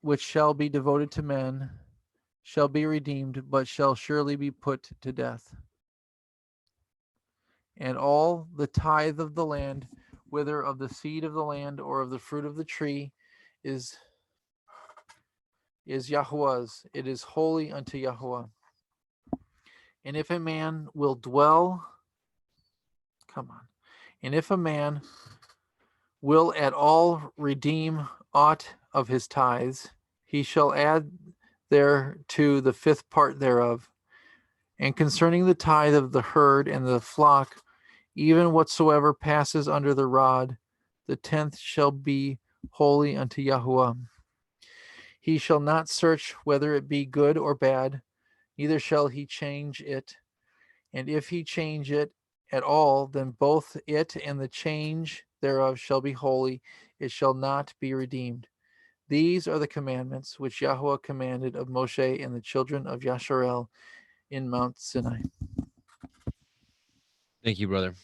which shall be devoted to men shall be redeemed, but shall surely be put to death. And all the tithe of the land, whether of the seed of the land or of the fruit of the tree, is Yahweh's. It is holy unto Yahweh. And if a man will dwell, and if a man will at all redeem aught of his tithes, he shall add thereto the fifth part thereof. And concerning the tithe of the herd and the flock, even whatsoever passes under the rod, the 10th shall be holy unto Yahuwah. He shall not search whether it be good or bad, neither shall he change it. And if he change it at all, then both it and the change thereof shall be holy. It shall not be redeemed. These are the commandments which Yahuwah commanded of Moshe and the children of Yasharel in Mount Sinai. Thank you, brother.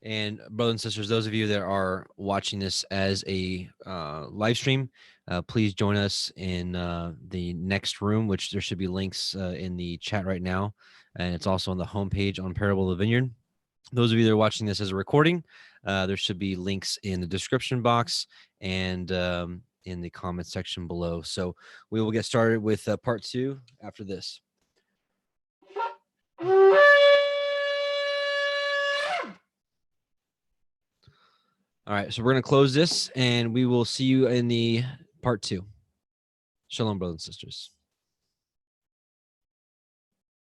And brothers and sisters, those of you that are watching this as a live stream, please join us in the next room, which there should be links in the chat right now. And it's also on the homepage on Parable of the Vineyard. Those of you that are watching this as a recording, there should be links in the description box and in the comment section below. So we will get started with part 2 after this. All right, so we're going to close this, and we will see you in the part 2. Shalom, brothers and sisters.